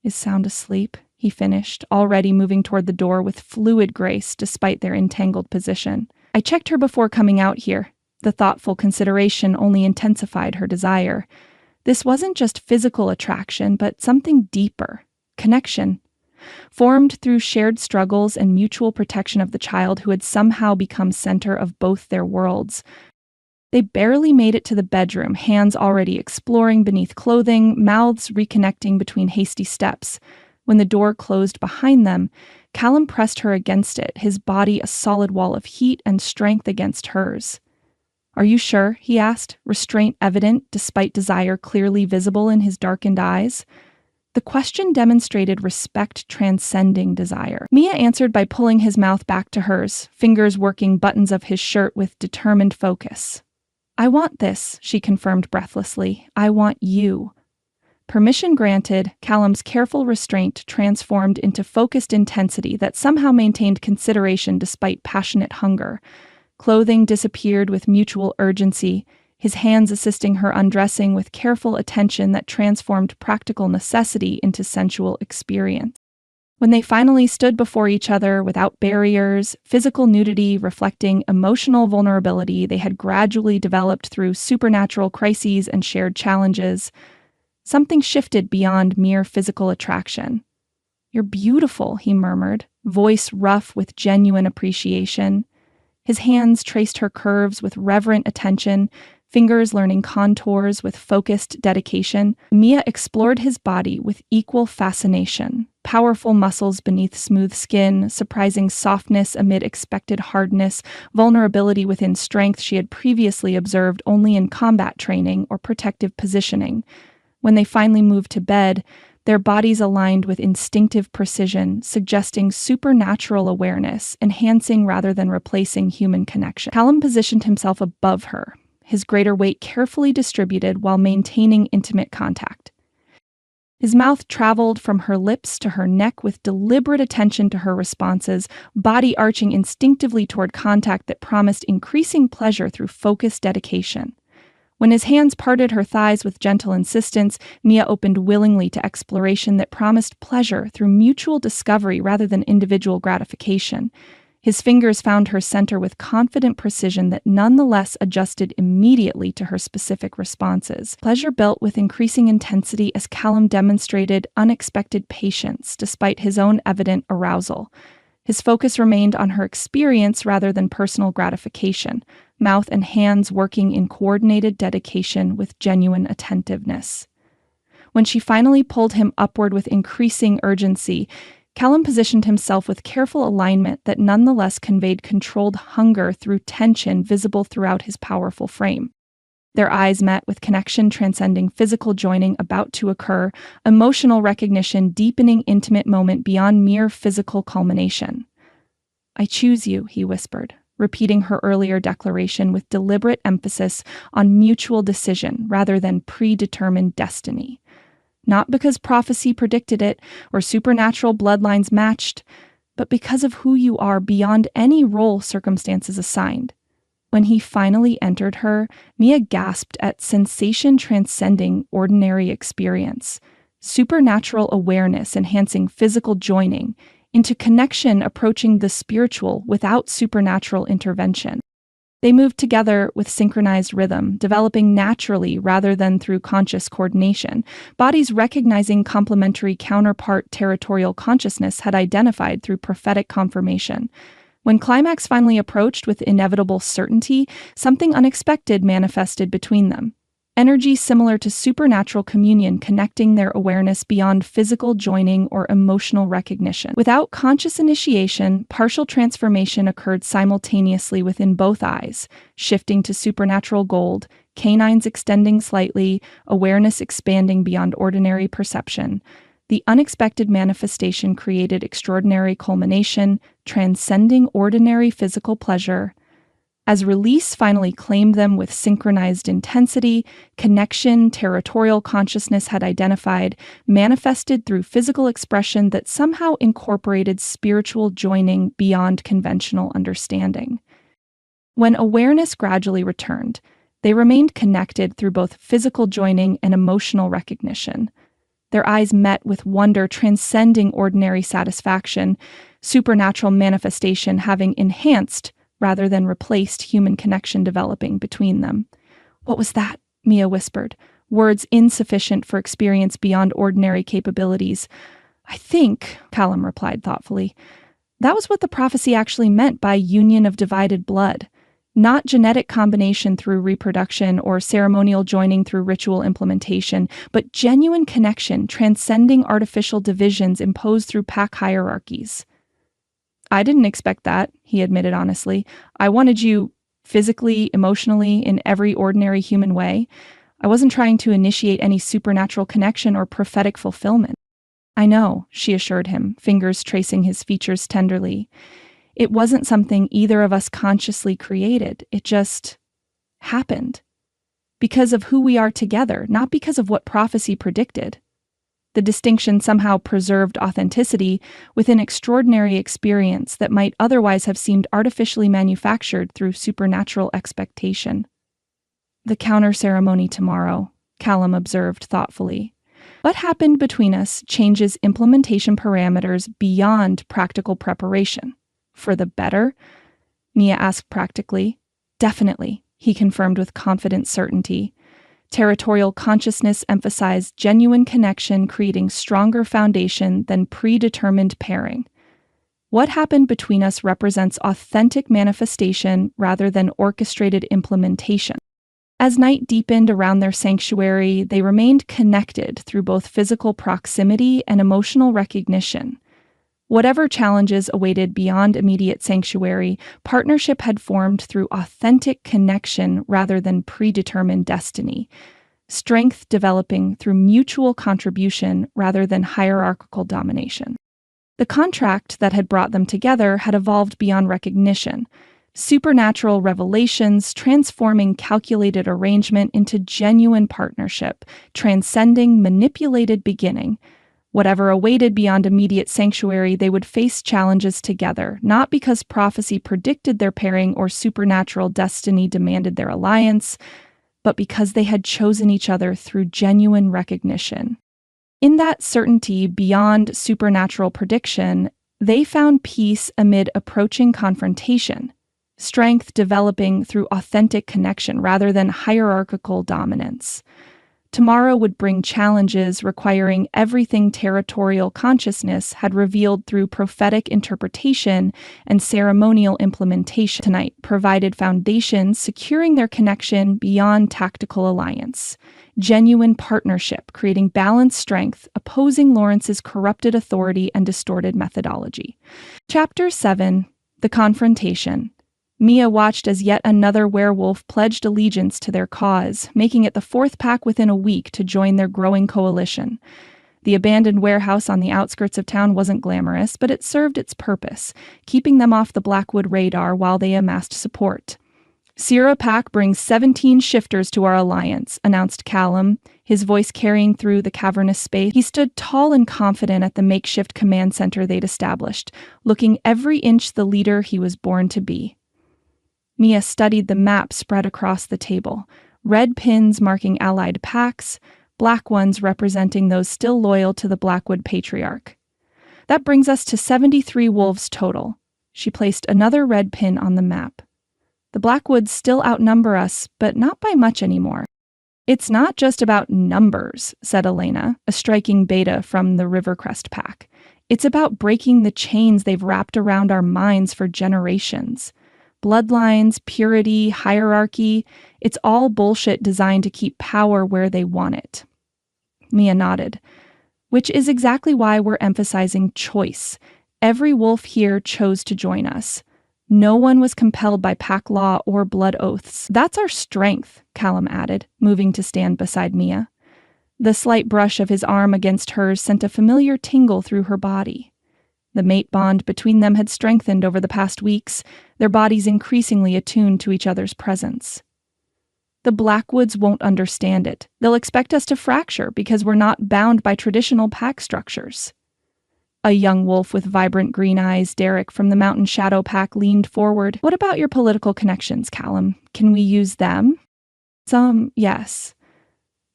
is sound asleep," he finished, already moving toward the door with fluid grace despite their entangled position. "I checked her before coming out here." The thoughtful consideration only intensified her desire. This wasn't just physical attraction, but something deeper, connection, formed through shared struggles and mutual protection of the child who had somehow become center of both their worlds. They barely made it to the bedroom, hands already exploring beneath clothing, mouths reconnecting between hasty steps. When the door closed behind them, Callum pressed her against it, his body a solid wall of heat and strength against hers. "Are you sure?" he asked, restraint evident despite desire clearly visible in his darkened eyes. The question demonstrated respect transcending desire. Mia answered by pulling his mouth back to hers, fingers working buttons of his shirt with determined focus. "I want this," she confirmed breathlessly. "I want you." Permission granted, Callum's careful restraint transformed into focused intensity that somehow maintained consideration despite passionate hunger. Clothing disappeared with mutual urgency, his hands assisting her undressing with careful attention that transformed practical necessity into sensual experience. When they finally stood before each other without barriers, physical nudity reflecting emotional vulnerability they had gradually developed through supernatural crises and shared challenges, something shifted beyond mere physical attraction. "You're beautiful," he murmured, voice rough with genuine appreciation. His hands traced her curves with reverent attention, fingers learning contours with focused dedication. Mia explored his body with equal fascination. Powerful muscles beneath smooth skin, surprising softness amid expected hardness, vulnerability within strength she had previously observed only in combat training or protective positioning. When they finally moved to bed, their bodies aligned with instinctive precision, suggesting supernatural awareness, enhancing rather than replacing human connection. Callum positioned himself above her, his greater weight carefully distributed while maintaining intimate contact. His mouth traveled from her lips to her neck with deliberate attention to her responses, body arching instinctively toward contact that promised increasing pleasure through focused dedication. When his hands parted her thighs with gentle insistence, Mia opened willingly to exploration that promised pleasure through mutual discovery rather than individual gratification. His fingers found her center with confident precision that nonetheless adjusted immediately to her specific responses. Pleasure built with increasing intensity as Callum demonstrated unexpected patience despite his own evident arousal. His focus remained on her experience rather than personal gratification, mouth and hands working in coordinated dedication with genuine attentiveness. When she finally pulled him upward with increasing urgency, Callum positioned himself with careful alignment that nonetheless conveyed controlled hunger through tension visible throughout his powerful frame. Their eyes met with connection transcending physical joining about to occur, emotional recognition deepening intimate moment beyond mere physical culmination. "I choose you," he whispered, repeating her earlier declaration with deliberate emphasis on mutual decision rather than predetermined destiny. Not because prophecy predicted it or supernatural bloodlines matched, but because of who you are beyond any role circumstances assigned. When he finally entered her, Mia gasped at sensation transcending ordinary experience, supernatural awareness enhancing physical joining, into connection approaching the spiritual without supernatural intervention. They moved together with synchronized rhythm, developing naturally rather than through conscious coordination. Bodies recognizing complementary counterpart territorial consciousness had identified through prophetic confirmation. When climax finally approached with inevitable certainty, something unexpected manifested between them. Energy similar to supernatural communion connecting their awareness beyond physical joining or emotional recognition. Without conscious initiation, partial transformation occurred simultaneously within both eyes, shifting to supernatural gold, canines extending slightly, awareness expanding beyond ordinary perception. The unexpected manifestation created extraordinary culmination, transcending ordinary physical pleasure. As release finally claimed them with synchronized intensity, connection territorial consciousness had identified, manifested through physical expression that somehow incorporated spiritual joining beyond conventional understanding. When awareness gradually returned, they remained connected through both physical joining and emotional recognition. Their eyes met with wonder transcending ordinary satisfaction, supernatural manifestation having enhanced rather than replaced human connection developing between them. "What was that?" Mia whispered, words insufficient for experience beyond ordinary capabilities. "I think," Callum replied thoughtfully, "that was what the prophecy actually meant by union of divided blood. Not genetic combination through reproduction or ceremonial joining through ritual implementation, but genuine connection transcending artificial divisions imposed through pack hierarchies." "I didn't expect that," he admitted honestly. "I wanted you physically, emotionally, in every ordinary human way. I wasn't trying to initiate any supernatural connection or prophetic fulfillment." "I know," she assured him, fingers tracing his features tenderly. "It wasn't something either of us consciously created. It just happened. Because of who we are together, not because of what prophecy predicted." The distinction somehow preserved authenticity with an extraordinary experience that might otherwise have seemed artificially manufactured through supernatural expectation. "The counter ceremony tomorrow," Callum observed thoughtfully. What happened between us changes implementation parameters beyond practical preparation. For the better? Mia asked practically. Definitely, he confirmed with confident certainty. Territorial consciousness emphasized genuine connection, creating stronger foundation than predetermined pairing. What happened between us represents authentic manifestation rather than orchestrated implementation. As night deepened around their sanctuary, they remained connected through both physical proximity and emotional recognition. Whatever challenges awaited beyond immediate sanctuary, partnership had formed through authentic connection rather than predetermined destiny. Strength developing through mutual contribution rather than hierarchical domination. The contract that had brought them together had evolved beyond recognition. Supernatural revelations transforming calculated arrangement into genuine partnership, transcending manipulated beginning. Whatever awaited beyond immediate sanctuary, they would face challenges together, not because prophecy predicted their pairing or supernatural destiny demanded their alliance, but because they had chosen each other through genuine recognition. In that certainty beyond supernatural prediction, they found peace amid approaching confrontation, strength developing through authentic connection rather than hierarchical dominance. Tomorrow would bring challenges requiring everything territorial consciousness had revealed through prophetic interpretation and ceremonial implementation. Tonight provided foundations securing their connection beyond tactical alliance. Genuine partnership, creating balanced strength, opposing Lawrence's corrupted authority and distorted methodology. Chapter 7. The Confrontation. Mia watched as yet another werewolf pledged allegiance to their cause, making it the fourth pack within a week to join their growing coalition. The abandoned warehouse on the outskirts of town wasn't glamorous, but it served its purpose, keeping them off the Blackwood radar while they amassed support. Sierra Pack brings 17 shifters to our alliance, announced Callum, his voice carrying through the cavernous space. He stood tall and confident at the makeshift command center they'd established, looking every inch the leader he was born to be. Mia studied the map spread across the table, red pins marking allied packs, black ones representing those still loyal to the Blackwood patriarch. That brings us to 73 wolves total. She placed another red pin on the map. The Blackwoods still outnumber us, but not by much anymore. It's not just about numbers, said Elena, a striking beta from the Rivercrest pack. It's about breaking the chains they've wrapped around our minds for generations. Bloodlines, purity, hierarchy, it's all bullshit designed to keep power where they want it. Mia nodded. Which is exactly why we're emphasizing choice. Every wolf here chose to join us. No one was compelled by pack law or blood oaths. That's our strength, Callum added, moving to stand beside Mia. The slight brush of his arm against hers sent a familiar tingle through her body. The mate bond between them had strengthened over the past weeks, their bodies increasingly attuned to each other's presence. The Blackwoods won't understand it. They'll expect us to fracture because we're not bound by traditional pack structures. A young wolf with vibrant green eyes, Derek from the Mountain Shadow Pack, leaned forward. What about your political connections, Callum? Can we use them? Yes.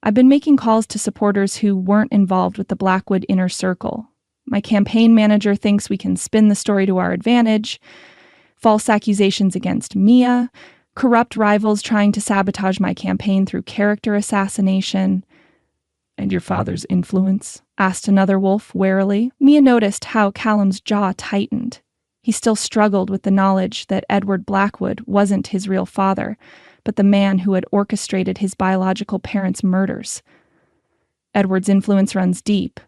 I've been making calls to supporters who weren't involved with the Blackwood inner circle. My campaign manager thinks we can spin the story to our advantage. False accusations against Mia, corrupt rivals trying to sabotage my campaign through character assassination. And your father's influence? Asked another wolf warily. Mia noticed how Callum's jaw tightened. He still struggled with the knowledge that Edward Blackwood wasn't his real father, but the man who had orchestrated his biological parents' murders. Edward's influence runs deep,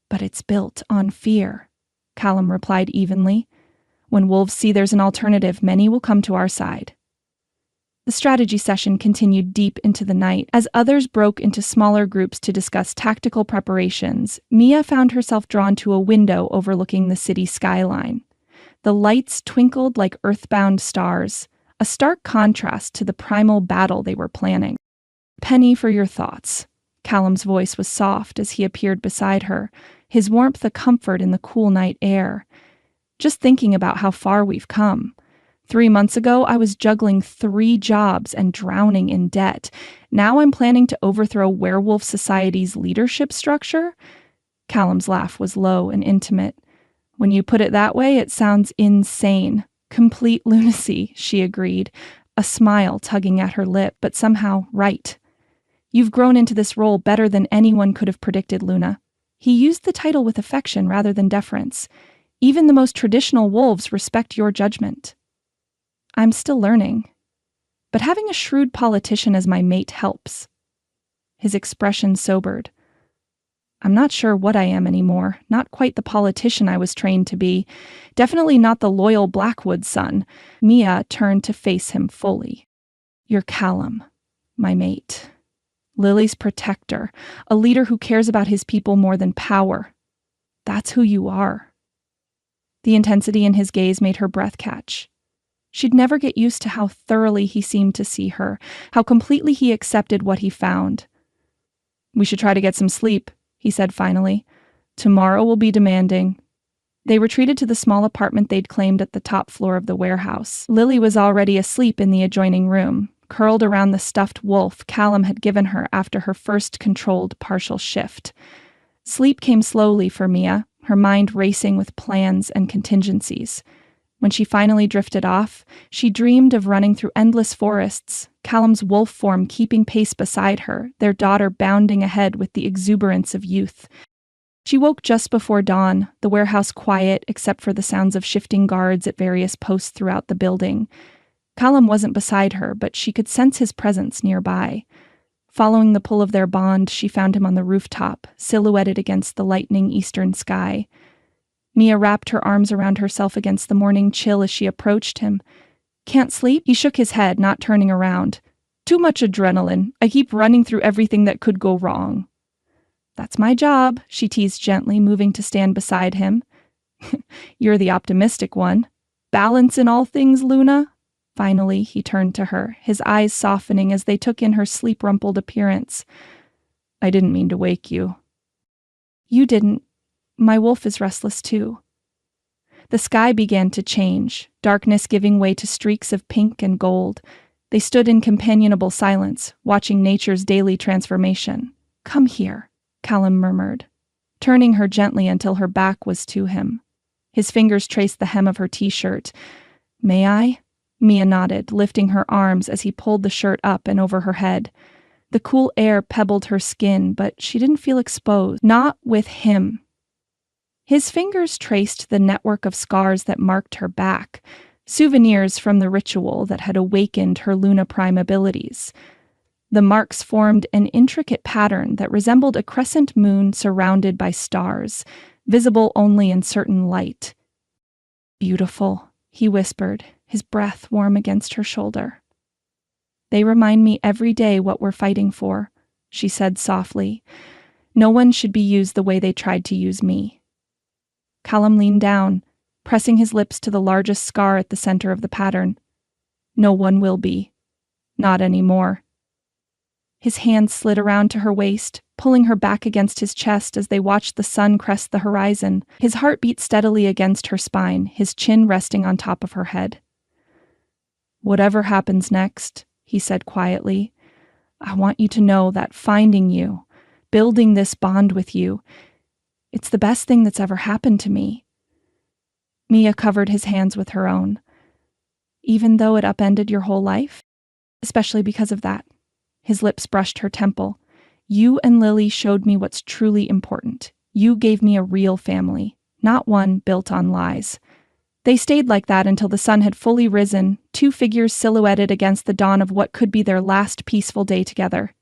but it's built on fear, Callum replied evenly. When wolves see there's an alternative, many will come to our side. The strategy session continued deep into the night. As others broke into smaller groups to discuss tactical preparations, Mia found herself drawn to a window overlooking the city skyline. The lights twinkled like earthbound stars, a stark contrast to the primal battle they were planning. Penny for your thoughts. Callum's voice was soft as he appeared beside her, his warmth a comfort in the cool night air. Just thinking about how far we've come. 3 months ago, I was juggling 3 jobs and drowning in debt. Now I'm planning to overthrow Werewolf Society's leadership structure? Callum's laugh was low and intimate. When you put it that way, it sounds insane. Complete lunacy, she agreed, a smile tugging at her lip, but somehow right. You've grown into this role better than anyone could have predicted, Luna. He used the title with affection rather than deference. Even the most traditional wolves respect your judgment. I'm still learning. But having a shrewd politician as my mate helps. His expression sobered. I'm not sure what I am anymore. Not quite the politician I was trained to be. Definitely not the loyal Blackwood son. Mia turned to face him fully. You're Callum, my mate. Lily's protector, a leader who cares about his people more than power. That's who you are. The intensity in his gaze made her breath catch. She'd never get used to how thoroughly he seemed to see her, how completely he accepted what he found. We should try to get some sleep, he said finally. Tomorrow will be demanding. They retreated to the small apartment they'd claimed at the top floor of the warehouse. Lily was already asleep in the adjoining room, curled around the stuffed wolf Callum had given her after her first controlled partial shift. Sleep came slowly for Mia, her mind racing with plans and contingencies. When she finally drifted off, she dreamed of running through endless forests, Callum's wolf form keeping pace beside her, their daughter bounding ahead with the exuberance of youth. She woke just before dawn, the warehouse quiet except for the sounds of shifting guards at various posts throughout the building. Callum wasn't beside her, but she could sense his presence nearby. Following the pull of their bond, she found him on the rooftop, silhouetted against the lightening eastern sky. Mia wrapped her arms around herself against the morning chill as she approached him. Can't sleep? He shook his head, not turning around. Too much adrenaline. I keep running through everything that could go wrong. That's my job, she teased gently, moving to stand beside him. You're the optimistic one. Balance in all things, Luna? Finally, he turned to her, his eyes softening as they took in her sleep-rumpled appearance. I didn't mean to wake you. You didn't. My wolf is restless too. The sky began to change, darkness giving way to streaks of pink and gold. They stood in companionable silence, watching nature's daily transformation. Come here, Callum murmured, turning her gently until her back was to him. His fingers traced the hem of her t-shirt. May I? Mia nodded, lifting her arms as he pulled the shirt up and over her head. The cool air pebbled her skin, but she didn't feel exposed. Not with him. His fingers traced the network of scars that marked her back, souvenirs from the ritual that had awakened her Luna Prime abilities. The marks formed an intricate pattern that resembled a crescent moon surrounded by stars, visible only in certain light. Beautiful, he whispered, his breath warm against her shoulder. They remind me every day what we're fighting for, she said softly. No one should be used the way they tried to use me. Callum leaned down, pressing his lips to the largest scar at the center of the pattern. No one will be. Not anymore. His hand slid around to her waist, pulling her back against his chest as they watched the sun crest the horizon. His heart beat steadily against her spine, his chin resting on top of her head. Whatever happens next, he said quietly, I want you to know that finding you, building this bond with you, it's the best thing that's ever happened to me. Mia covered his hands with her own. Even though it upended your whole life? Especially because of that. His lips brushed her temple. You and Lily showed me what's truly important. You gave me a real family, not one built on lies. They stayed like that until the sun had fully risen, 2 figures silhouetted against the dawn of what could be their last peaceful day together.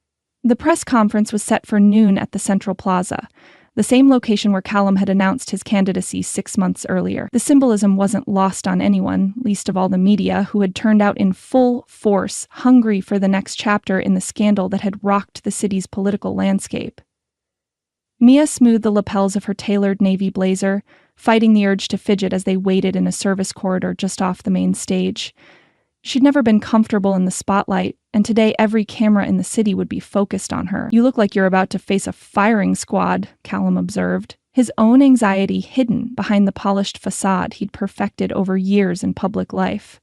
The press conference was set for noon at the Central Plaza, the same location where Callum had announced his candidacy 6 months earlier. The symbolism wasn't lost on anyone, least of all the media, who had turned out in full force, hungry for the next chapter in the scandal that had rocked the city's political landscape. Mia smoothed the lapels of her tailored navy blazer, fighting the urge to fidget as they waited in a service corridor just off the main stage. She'd never been comfortable in the spotlight, and today every camera in the city would be focused on her. You look like you're about to face a firing squad, Callum observed, his own anxiety hidden behind the polished facade he'd perfected over years in public life.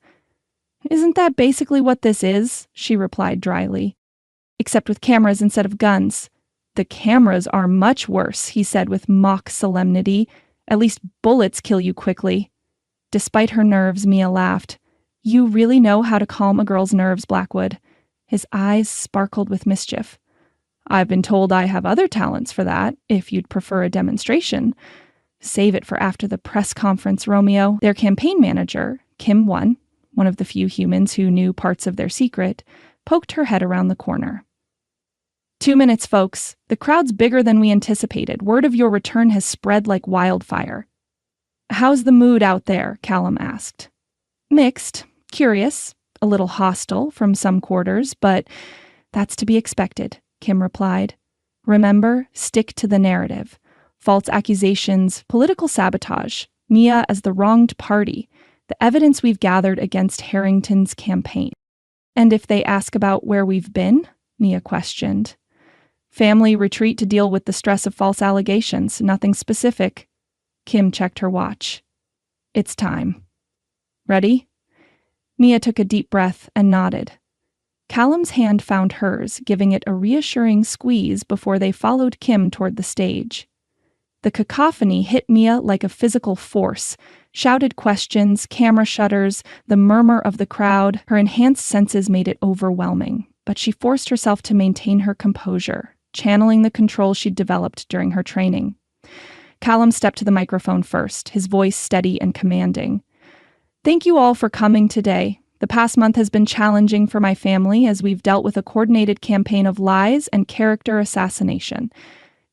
Isn't that basically what this is? She replied dryly. Except with cameras instead of guns. The cameras are much worse, he said with mock solemnity. At least bullets kill you quickly. Despite her nerves, Mia laughed. You really know how to calm a girl's nerves, Blackwood. His eyes sparkled with mischief. I've been told I have other talents for that, if you'd prefer a demonstration. Save it for after the press conference, Romeo. Their campaign manager, Kim 1, one of the few humans who knew parts of their secret, poked her head around the corner. 2 minutes, folks. The crowd's bigger than we anticipated. Word of your return has spread like wildfire. How's the mood out there? Callum asked. Mixed, curious, a little hostile from some quarters, but that's to be expected, Kim replied. Remember, stick to the narrative. False accusations, political sabotage, Mia as the wronged party, the evidence we've gathered against Harrington's campaign. And if they ask about where we've been? Mia questioned. Family retreat to deal with the stress of false allegations, nothing specific. Kim checked her watch. It's time. Ready? Mia took a deep breath and nodded. Callum's hand found hers, giving it a reassuring squeeze before they followed Kim toward the stage. The cacophony hit Mia like a physical force. Shouted questions, camera shutters, the murmur of the crowd. Her enhanced senses made it overwhelming, but she forced herself to maintain her composure, channeling the control she'd developed during her training. Callum stepped to the microphone first, his voice steady and commanding. Thank you all for coming today. The past month has been challenging for my family as we've dealt with a coordinated campaign of lies and character assassination.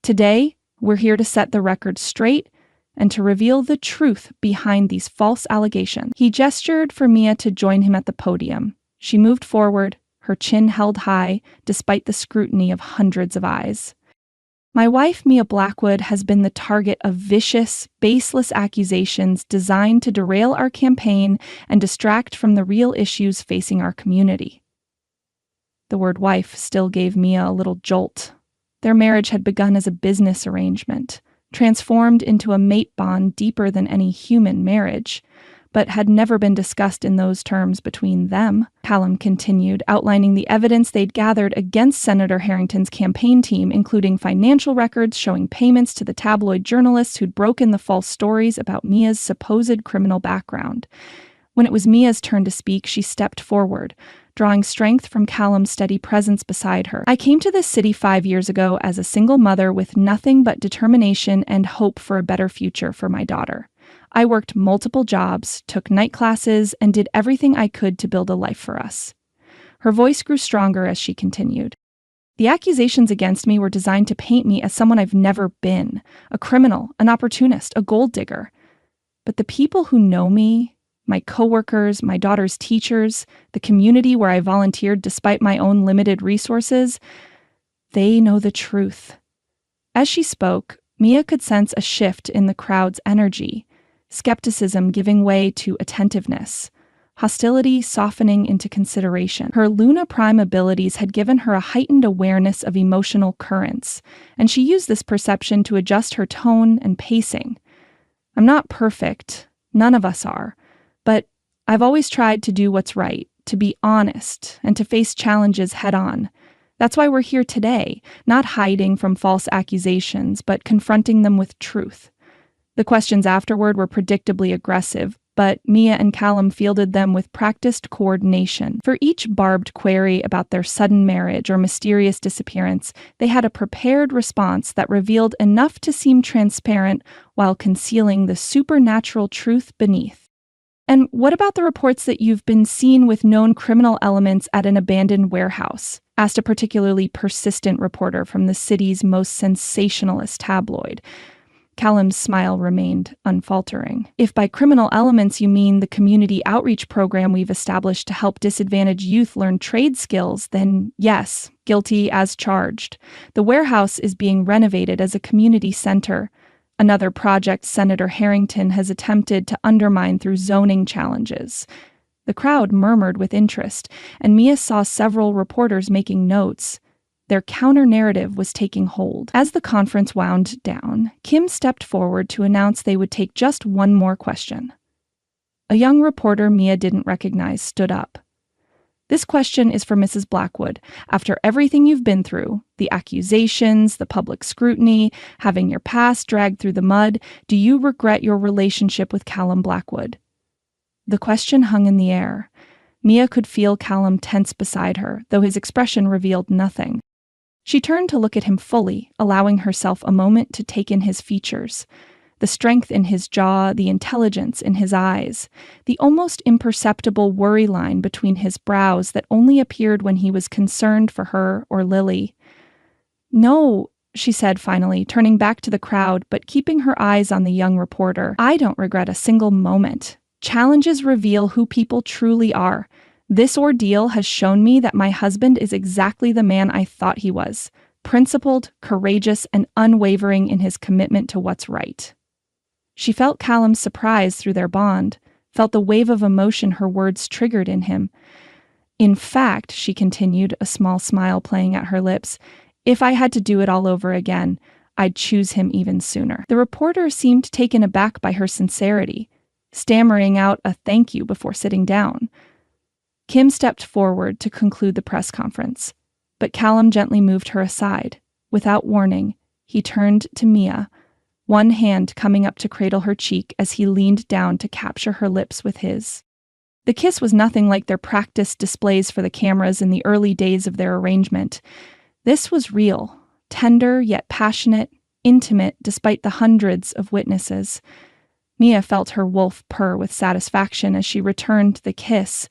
Today, we're here to set the record straight and to reveal the truth behind these false allegations. He gestured for Mia to join him at the podium. She moved forward, her chin held high, despite the scrutiny of hundreds of eyes. My wife, Mia Blackwood, has been the target of vicious, baseless accusations designed to derail our campaign and distract from the real issues facing our community. The word wife still gave Mia a little jolt. Their marriage had begun as a business arrangement, transformed into a mate bond deeper than any human marriage, but had never been discussed in those terms between them. Callum continued, outlining the evidence they'd gathered against Senator Harrington's campaign team, including financial records showing payments to the tabloid journalists who'd broken the false stories about Mia's supposed criminal background. When it was Mia's turn to speak, she stepped forward, drawing strength from Callum's steady presence beside her. I came to this city 5 years ago as a single mother with nothing but determination and hope for a better future for my daughter. I worked multiple jobs, took night classes, and did everything I could to build a life for us. Her voice grew stronger as she continued. The accusations against me were designed to paint me as someone I've never been, a criminal, an opportunist, a gold digger. But the people who know me, my coworkers, my daughter's teachers, the community where I volunteered despite my own limited resources, they know the truth. As she spoke, Mia could sense a shift in the crowd's energy. Skepticism giving way to attentiveness, hostility softening into consideration. Her Luna Prime abilities had given her a heightened awareness of emotional currents, and she used this perception to adjust her tone and pacing. I'm not perfect, none of us are, but I've always tried to do what's right, to be honest, and to face challenges head-on. That's why we're here today, not hiding from false accusations, but confronting them with truth. The questions afterward were predictably aggressive, but Mia and Callum fielded them with practiced coordination. For each barbed query about their sudden marriage or mysterious disappearance, they had a prepared response that revealed enough to seem transparent while concealing the supernatural truth beneath. And what about the reports that you've been seen with known criminal elements at an abandoned warehouse? Asked a particularly persistent reporter from the city's most sensationalist tabloid. Callum's smile remained unfaltering. If by criminal elements you mean the community outreach program we've established to help disadvantaged youth learn trade skills, then yes, guilty as charged. The warehouse is being renovated as a community center, another project Senator Harrington has attempted to undermine through zoning challenges. The crowd murmured with interest, and Mia saw several reporters making notes. Their counter-narrative was taking hold. As the conference wound down, Kim stepped forward to announce they would take just one more question. A young reporter Mia didn't recognize stood up. "This question is for Mrs. Blackwood. After everything you've been through, the accusations, the public scrutiny, having your past dragged through the mud, do you regret your relationship with Callum Blackwood?" The question hung in the air. Mia could feel Callum tense beside her, though his expression revealed nothing. She turned to look at him fully, allowing herself a moment to take in his features. The strength in his jaw, the intelligence in his eyes, the almost imperceptible worry line between his brows that only appeared when he was concerned for her or Lily. "No," she said finally, turning back to the crowd but keeping her eyes on the young reporter. "I don't regret a single moment. Challenges reveal who people truly are. This ordeal has shown me that my husband is exactly the man I thought he was, principled, courageous, and unwavering in his commitment to what's right." She felt Callum's surprise through their bond, felt the wave of emotion her words triggered in him. "In fact," she continued, a small smile playing at her lips, "if I had to do it all over again, I'd choose him even sooner." The reporter seemed taken aback by her sincerity, stammering out a thank you before sitting down. Kim stepped forward to conclude the press conference, but Callum gently moved her aside. Without warning, he turned to Mia, one hand coming up to cradle her cheek as he leaned down to capture her lips with his. The kiss was nothing like their practiced displays for the cameras in the early days of their arrangement. This was real, tender yet passionate, intimate despite the hundreds of witnesses. Mia felt her wolf purr with satisfaction as she returned the kiss,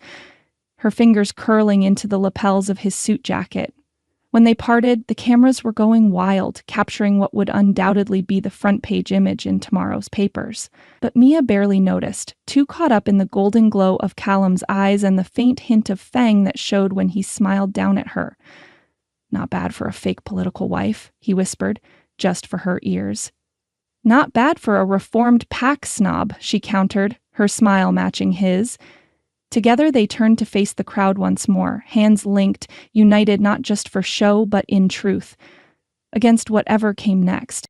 her fingers curling into the lapels of his suit jacket. When they parted, the cameras were going wild, capturing what would undoubtedly be the front page image in tomorrow's papers. But Mia barely noticed, too caught up in the golden glow of Callum's eyes and the faint hint of fang that showed when he smiled down at her. "Not bad for a fake political wife," he whispered, just for her ears. "Not bad for a reformed pack snob," she countered, her smile matching his. Together they turned to face the crowd once more, hands linked, united not just for show but in truth, against whatever came next.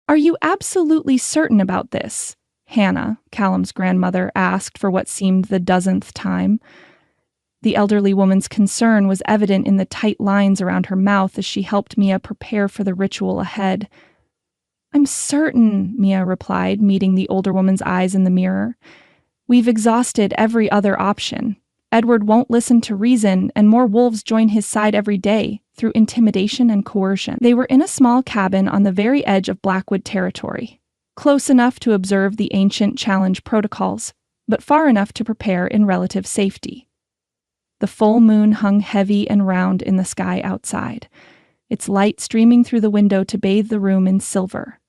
"Are you absolutely certain about this?" Hannah, Callum's grandmother, asked for what seemed the dozenth time. The elderly woman's concern was evident in the tight lines around her mouth as she helped Mia prepare for the ritual ahead. "I'm certain," Mia replied, meeting the older woman's eyes in the mirror. "We've exhausted every other option. Edward won't listen to reason, and more wolves join his side every day, through intimidation and coercion." They were in a small cabin on the very edge of Blackwood territory, close enough to observe the ancient challenge protocols, but far enough to prepare in relative safety. The full moon hung heavy and round in the sky outside, its light streaming through the window to bathe the room in silver.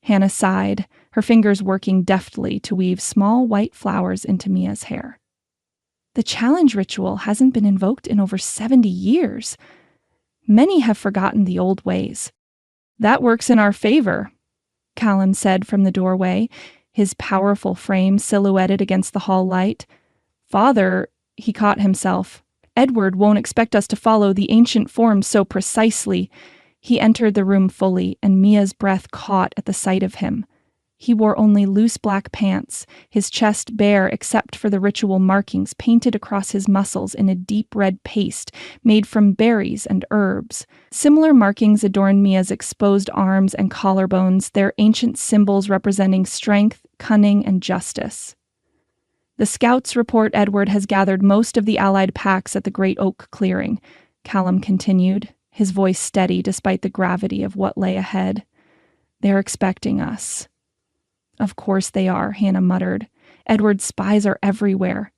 Hannah sighed, her fingers working deftly to weave small white flowers into Mia's hair. "The challenge ritual hasn't been invoked in over 70 years. Many have forgotten the old ways." "That works in our favor," Callum said from the doorway, his powerful frame silhouetted against the hall light. "Father," he caught himself, "Edward won't expect us to follow the ancient forms so precisely." He entered the room fully, and Mia's breath caught at the sight of him. He wore only loose black pants, his chest bare except for the ritual markings painted across his muscles in a deep red paste made from berries and herbs. Similar markings adorned Mia's exposed arms and collarbones, their ancient symbols representing strength, cunning, and justice. "The scouts report Edward has gathered most of the allied packs at the Great Oak Clearing," Callum continued, his voice steady despite the gravity of what lay ahead. "They're expecting us." "Of course they are," Hannah muttered. "Edward's spies are everywhere.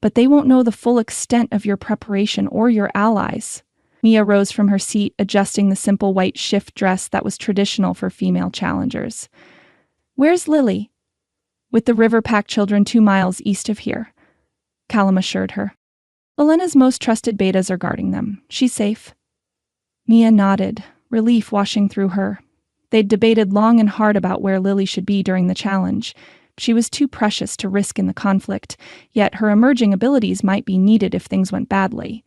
But they won't know the full extent of your preparation or your allies." Mia rose from her seat, adjusting the simple white shift dress that was traditional for female challengers. "Where's Lily?" "With the River Pack children 2 miles east of here," Callum assured her. "Elena's most trusted betas are guarding them. She's safe." Mia nodded, relief washing through her. They'd debated long and hard about where Lily should be during the challenge. She was too precious to risk in the conflict, yet her emerging abilities might be needed if things went badly.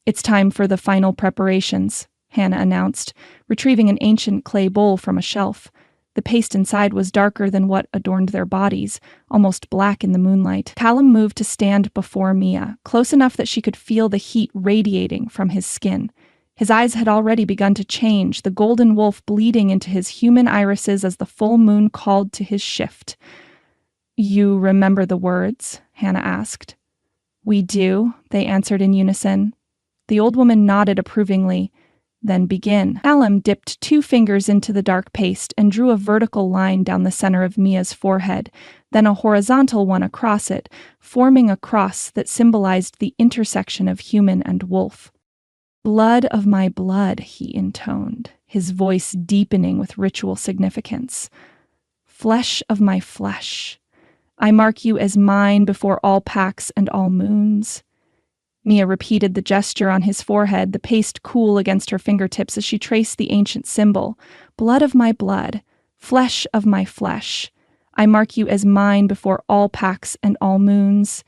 "It's time for the final preparations," Hannah announced, retrieving an ancient clay bowl from a shelf. The paste inside was darker than what adorned their bodies, almost black in the moonlight. Callum moved to stand before Mia, close enough that she could feel the heat radiating from his skin. His eyes had already begun to change, the golden wolf bleeding into his human irises as the full moon called to his shift. "You remember the words?" Hannah asked. "We do," they answered in unison. The old woman nodded approvingly. "Then begin." Callum dipped 2 fingers into the dark paste and drew a vertical line down the center of Mia's forehead, then a horizontal one across it, forming a cross that symbolized the intersection of human and wolf. "Blood of my blood," he intoned, his voice deepening with ritual significance. "Flesh of my flesh. I mark you as mine before all packs and all moons." Mia repeated the gesture on his forehead, the paste cool against her fingertips as she traced the ancient symbol. "Blood of my blood. Flesh of my flesh. I mark you as mine before all packs and all moons."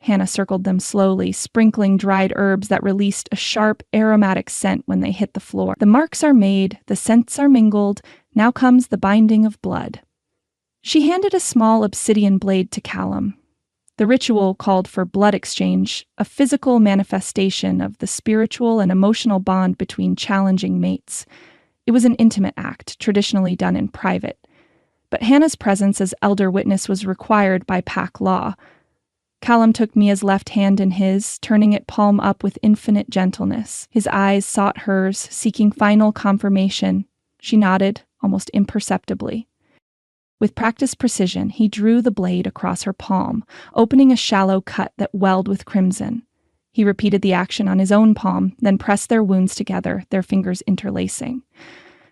Hannah circled them slowly, sprinkling dried herbs that released a sharp, aromatic scent when they hit the floor. "The marks are made, the scents are mingled, now comes the binding of blood." She handed a small obsidian blade to Callum. The ritual called for blood exchange, a physical manifestation of the spiritual and emotional bond between challenging mates. It was an intimate act, traditionally done in private. But Hannah's presence as elder witness was required by pack law. Callum took Mia's left hand in his, turning it palm up with infinite gentleness. His eyes sought hers, seeking final confirmation. She nodded, almost imperceptibly. With practiced precision, he drew the blade across her palm, opening a shallow cut that welled with crimson. He repeated the action on his own palm, then pressed their wounds together, their fingers interlacing.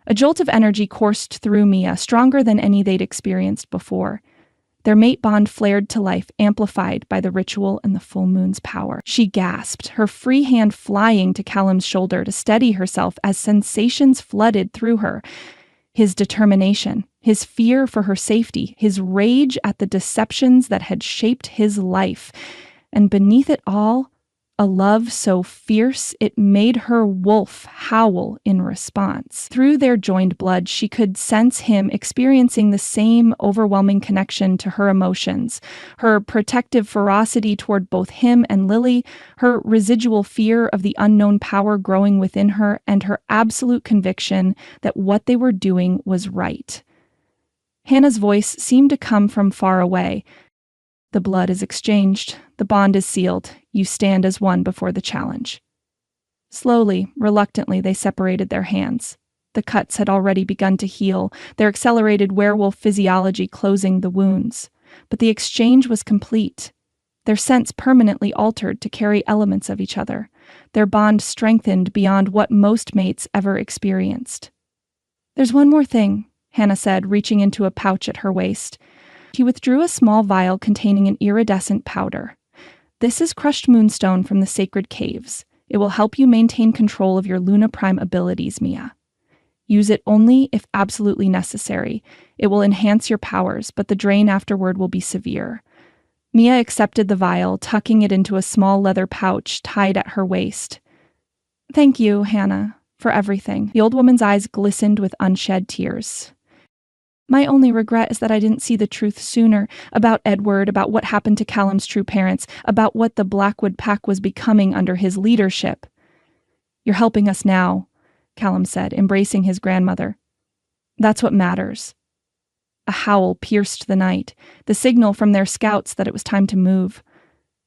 A jolt of energy coursed through Mia, stronger than any they'd experienced before. Their mate bond flared to life, amplified by the ritual and the full moon's power. She gasped, her free hand flying to Callum's shoulder to steady herself as sensations flooded through her. His determination, his fear for her safety, his rage at the deceptions that had shaped his life, and beneath it all, a love so fierce it made her wolf howl in response. Through their joined blood, she could sense him experiencing the same overwhelming connection to her emotions, her protective ferocity toward both him and Lily, her residual fear of the unknown power growing within her, and her absolute conviction that what they were doing was right. Hannah's voice seemed to come from far away. "The blood is exchanged. The bond is sealed. You stand as one before the challenge." Slowly, reluctantly, they separated their hands. The cuts had already begun to heal, their accelerated werewolf physiology closing the wounds. But the exchange was complete. Their scents permanently altered to carry elements of each other, their bond strengthened beyond what most mates ever experienced. "There's one more thing," Hannah said, reaching into a pouch at her waist. He withdrew a small vial containing an iridescent powder. "This is crushed moonstone from the sacred caves. It will help you maintain control of your Luna Prime abilities, Mia. Use it only if absolutely necessary. It will enhance your powers, but the drain afterward will be severe." Mia accepted the vial, tucking it into a small leather pouch tied at her waist. "Thank you, Hannah, for everything." The old woman's eyes glistened with unshed tears. "My only regret is that I didn't see the truth sooner, about Edward, about what happened to Callum's true parents, about what the Blackwood pack was becoming under his leadership." "You're helping us now," Callum said, embracing his grandmother. "That's what matters." A howl pierced the night, the signal from their scouts that it was time to move.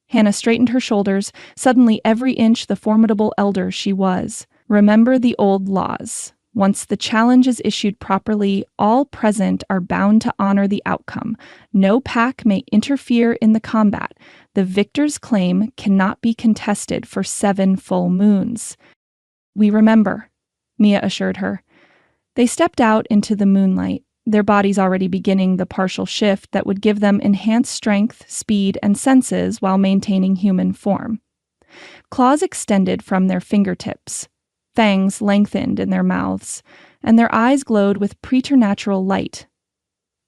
Hannah straightened her shoulders, suddenly every inch the formidable elder she was. "Remember the old laws. Once the challenge is issued properly, all present are bound to honor the outcome. No pack may interfere in the combat. The victor's claim cannot be contested for 7 full moons." "We remember," Mia assured her. They stepped out into the moonlight, their bodies already beginning the partial shift that would give them enhanced strength, speed, and senses while maintaining human form. Claws extended from their fingertips. Fangs lengthened in their mouths, and their eyes glowed with preternatural light.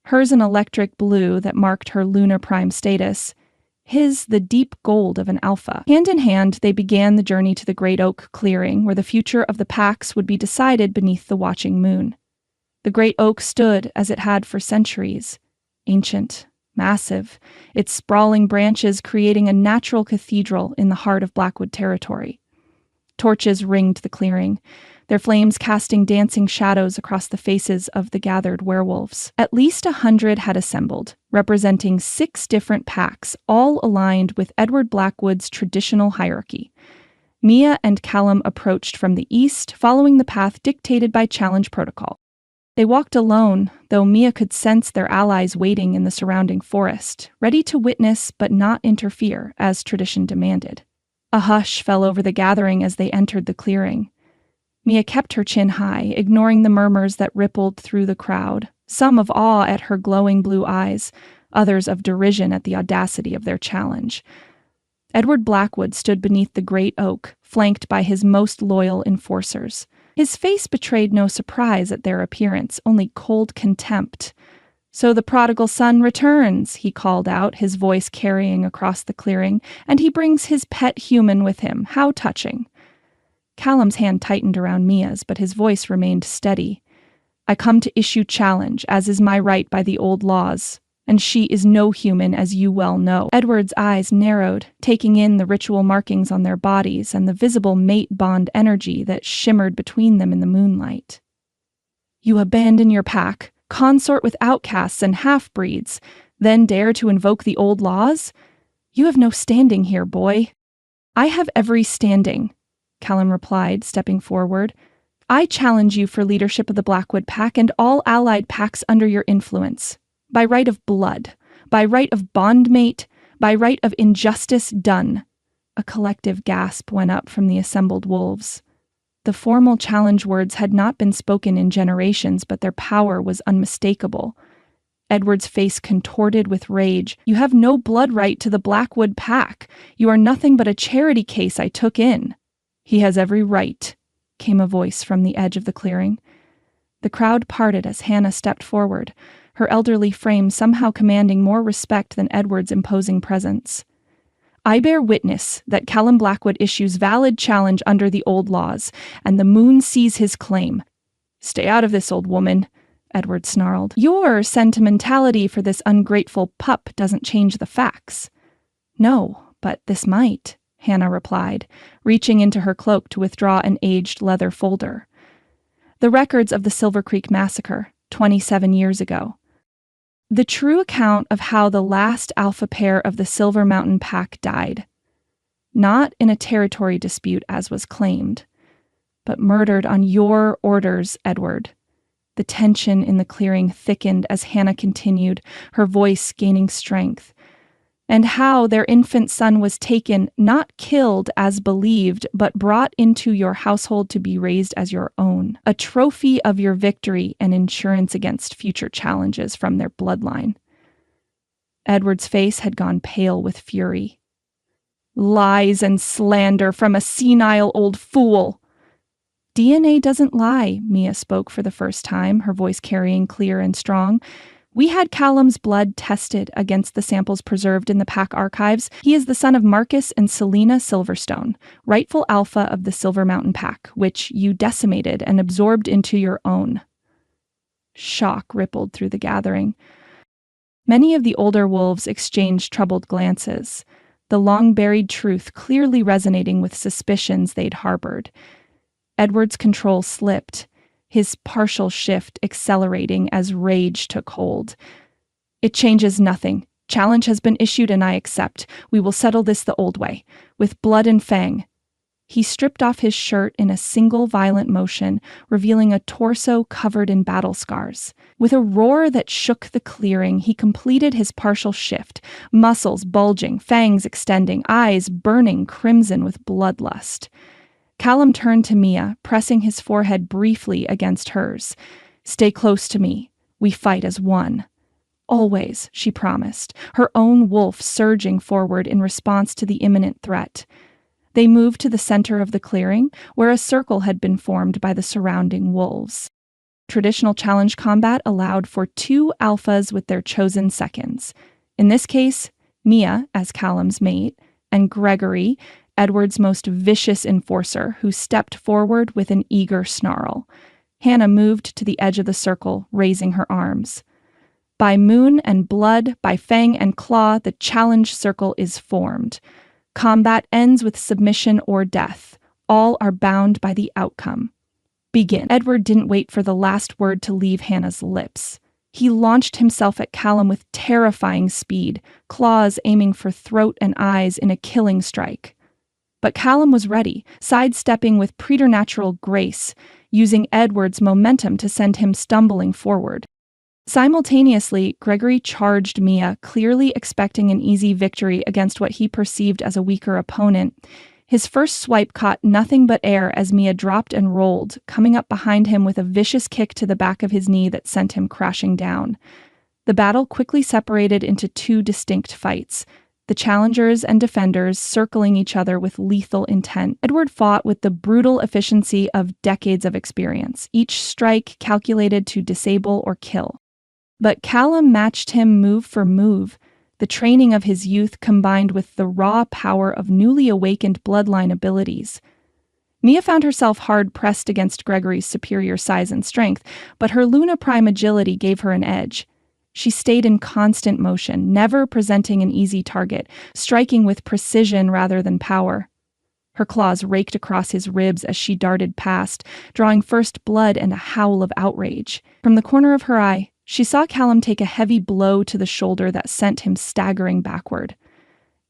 Hers an electric blue that marked her Lunar Prime status, his the deep gold of an alpha. Hand in hand, they began the journey to the Great Oak clearing, where the future of the packs would be decided beneath the watching moon. The great oak stood as it had for centuries, ancient, massive, its sprawling branches creating a natural cathedral in the heart of Blackwood territory. Torches ringed the clearing, their flames casting dancing shadows across the faces of the gathered werewolves. At least 100 had assembled, representing 6 different packs, all aligned with Edward Blackwood's traditional hierarchy. Mia and Callum approached from the east, following the path dictated by challenge protocol. They walked alone, though Mia could sense their allies waiting in the surrounding forest, ready to witness but not interfere, as tradition demanded. A hush fell over the gathering as they entered the clearing. Mia kept her chin high, ignoring the murmurs that rippled through the crowd, some of awe at her glowing blue eyes, others of derision at the audacity of their challenge. Edward Blackwood stood beneath the great oak, flanked by his most loyal enforcers. His face betrayed no surprise at their appearance, only cold contempt. "So the prodigal son returns," he called out, his voice carrying across the clearing, "and he brings his pet human with him. How touching." Callum's hand tightened around Mia's, but his voice remained steady. "I come to issue challenge, as is my right by the old laws. And she is no human, as you well know." Edward's eyes narrowed, taking in the ritual markings on their bodies and the visible mate bond energy that shimmered between them in the moonlight. "You abandon your pack, consort with outcasts and half-breeds, then dare to invoke the old laws? You have no standing here, boy." "I have every standing," Callum replied, stepping forward. "I challenge you for leadership of the Blackwood Pack and all allied packs under your influence. By right of blood, by right of bondmate, by right of injustice done." A collective gasp went up from the assembled wolves. The formal challenge words had not been spoken in generations, but their power was unmistakable. Edward's face contorted with rage. "You have no blood right to the Blackwood Pack. You are nothing but a charity case I took in." "He has every right," came a voice from the edge of the clearing. The crowd parted as Hannah stepped forward, her elderly frame somehow commanding more respect than Edward's imposing presence. "I bear witness that Callum Blackwood issues valid challenge under the old laws, and the moon sees his claim." "Stay out of this, old woman," Edward snarled. "Your sentimentality for this ungrateful pup doesn't change the facts." "No, but this might," Hannah replied, reaching into her cloak to withdraw an aged leather folder. "The records of the Silver Creek Massacre, 27 years ago. The true account of how the last alpha pair of the Silver Mountain Pack died. Not in a territory dispute as was claimed, but murdered on your orders, Edward." The tension in the clearing thickened as Hannah continued, her voice gaining strength. "And how their infant son was taken, not killed as believed, but brought into your household to be raised as your own, a trophy of your victory and insurance against future challenges from their bloodline." Edward's face had gone pale with fury. "Lies and slander from a senile old fool." "DNA doesn't lie," Mia spoke for the first time, her voice carrying clear and strong. "We had Callum's blood tested against the samples preserved in the Pack archives. He is the son of Marcus and Selena Silverstone, rightful alpha of the Silver Mountain Pack, which you decimated and absorbed into your own." Shock rippled through the gathering. Many of the older wolves exchanged troubled glances, the long-buried truth clearly resonating with suspicions they'd harbored. Edward's control slipped, his partial shift accelerating as rage took hold. "It changes nothing. Challenge has been issued and I accept. We will settle this the old way, with blood and fang." He stripped off his shirt in a single violent motion, revealing a torso covered in battle scars. With a roar that shook the clearing, he completed his partial shift, muscles bulging, fangs extending, eyes burning crimson with bloodlust. Callum turned to Mia, pressing his forehead briefly against hers. "Stay close to me. We fight as one." "Always," she promised, her own wolf surging forward in response to the imminent threat. They moved to the center of the clearing, where a circle had been formed by the surrounding wolves. Traditional challenge combat allowed for 2 alphas with their chosen seconds. In this case, Mia, as Callum's mate, and Gregory, Edward's most vicious enforcer, who stepped forward with an eager snarl. Hannah moved to the edge of the circle, raising her arms. By moon and blood, by fang and claw, the challenge circle is formed. Combat ends with submission or death. All are bound by the outcome. Begin. Edward didn't wait for the last word to leave Hannah's lips. He launched himself at Callum with terrifying speed, claws aiming for throat and eyes in a killing strike. But Callum was ready, sidestepping with preternatural grace, using Edward's momentum to send him stumbling forward. Simultaneously, Gregory charged Mia, clearly expecting an easy victory against what he perceived as a weaker opponent. His first swipe caught nothing but air as Mia dropped and rolled, coming up behind him with a vicious kick to the back of his knee that sent him crashing down. The battle quickly separated into two distinct fights, the challengers and defenders circling each other with lethal intent. Edward fought with the brutal efficiency of decades of experience, each strike calculated to disable or kill. But Callum matched him move for move, the training of his youth combined with the raw power of newly awakened bloodline abilities. Mia found herself hard-pressed against Gregory's superior size and strength, but her Luna Prime agility gave her an edge. She stayed in constant motion, never presenting an easy target, striking with precision rather than power. Her claws raked across his ribs as she darted past, drawing first blood and a howl of outrage. From the corner of her eye, she saw Callum take a heavy blow to the shoulder that sent him staggering backward.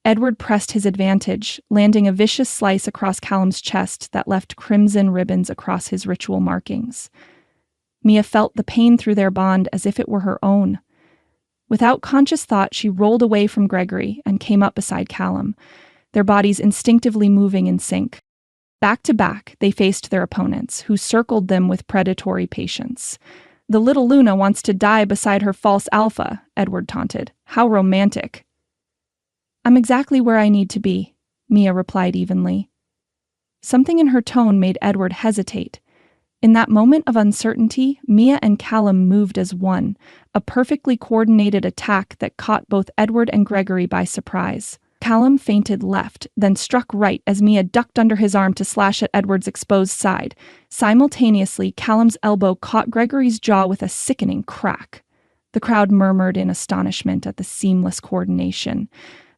Edward pressed his advantage, landing a vicious slice across Callum's chest that left crimson ribbons across his ritual markings. Mia felt the pain through their bond as if it were her own. Without conscious thought, she rolled away from Gregory and came up beside Callum, their bodies instinctively moving in sync. Back to back, they faced their opponents, who circled them with predatory patience. "The little Luna wants to die beside her false alpha," Edward taunted. "How romantic." "I'm exactly where I need to be," Mia replied evenly. Something in her tone made Edward hesitate. In that moment of uncertainty, Mia and Callum moved as one, a perfectly coordinated attack that caught both Edward and Gregory by surprise. Callum feinted left, then struck right as Mia ducked under his arm to slash at Edward's exposed side. Simultaneously, Callum's elbow caught Gregory's jaw with a sickening crack. The crowd murmured in astonishment at the seamless coordination.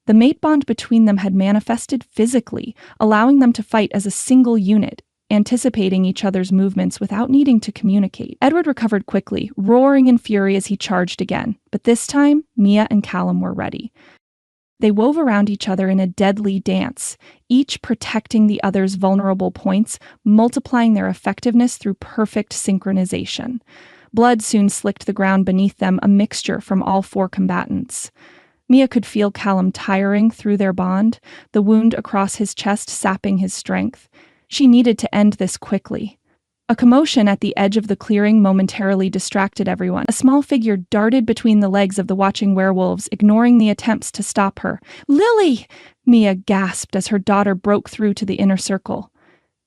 The mate bond between them had manifested physically, allowing them to fight as a single unit, anticipating each other's movements without needing to communicate. Edward recovered quickly, roaring in fury as he charged again, but this time, Mia and Callum were ready. They wove around each other in a deadly dance, each protecting the other's vulnerable points, multiplying their effectiveness through perfect synchronization. Blood soon slicked the ground beneath them, a mixture from all four combatants. Mia could feel Callum tiring through their bond, the wound across his chest sapping his strength. She needed to end this quickly. A commotion at the edge of the clearing momentarily distracted everyone. A small figure darted between the legs of the watching werewolves, ignoring the attempts to stop her. "Lily!" Mia gasped as her daughter broke through to the inner circle.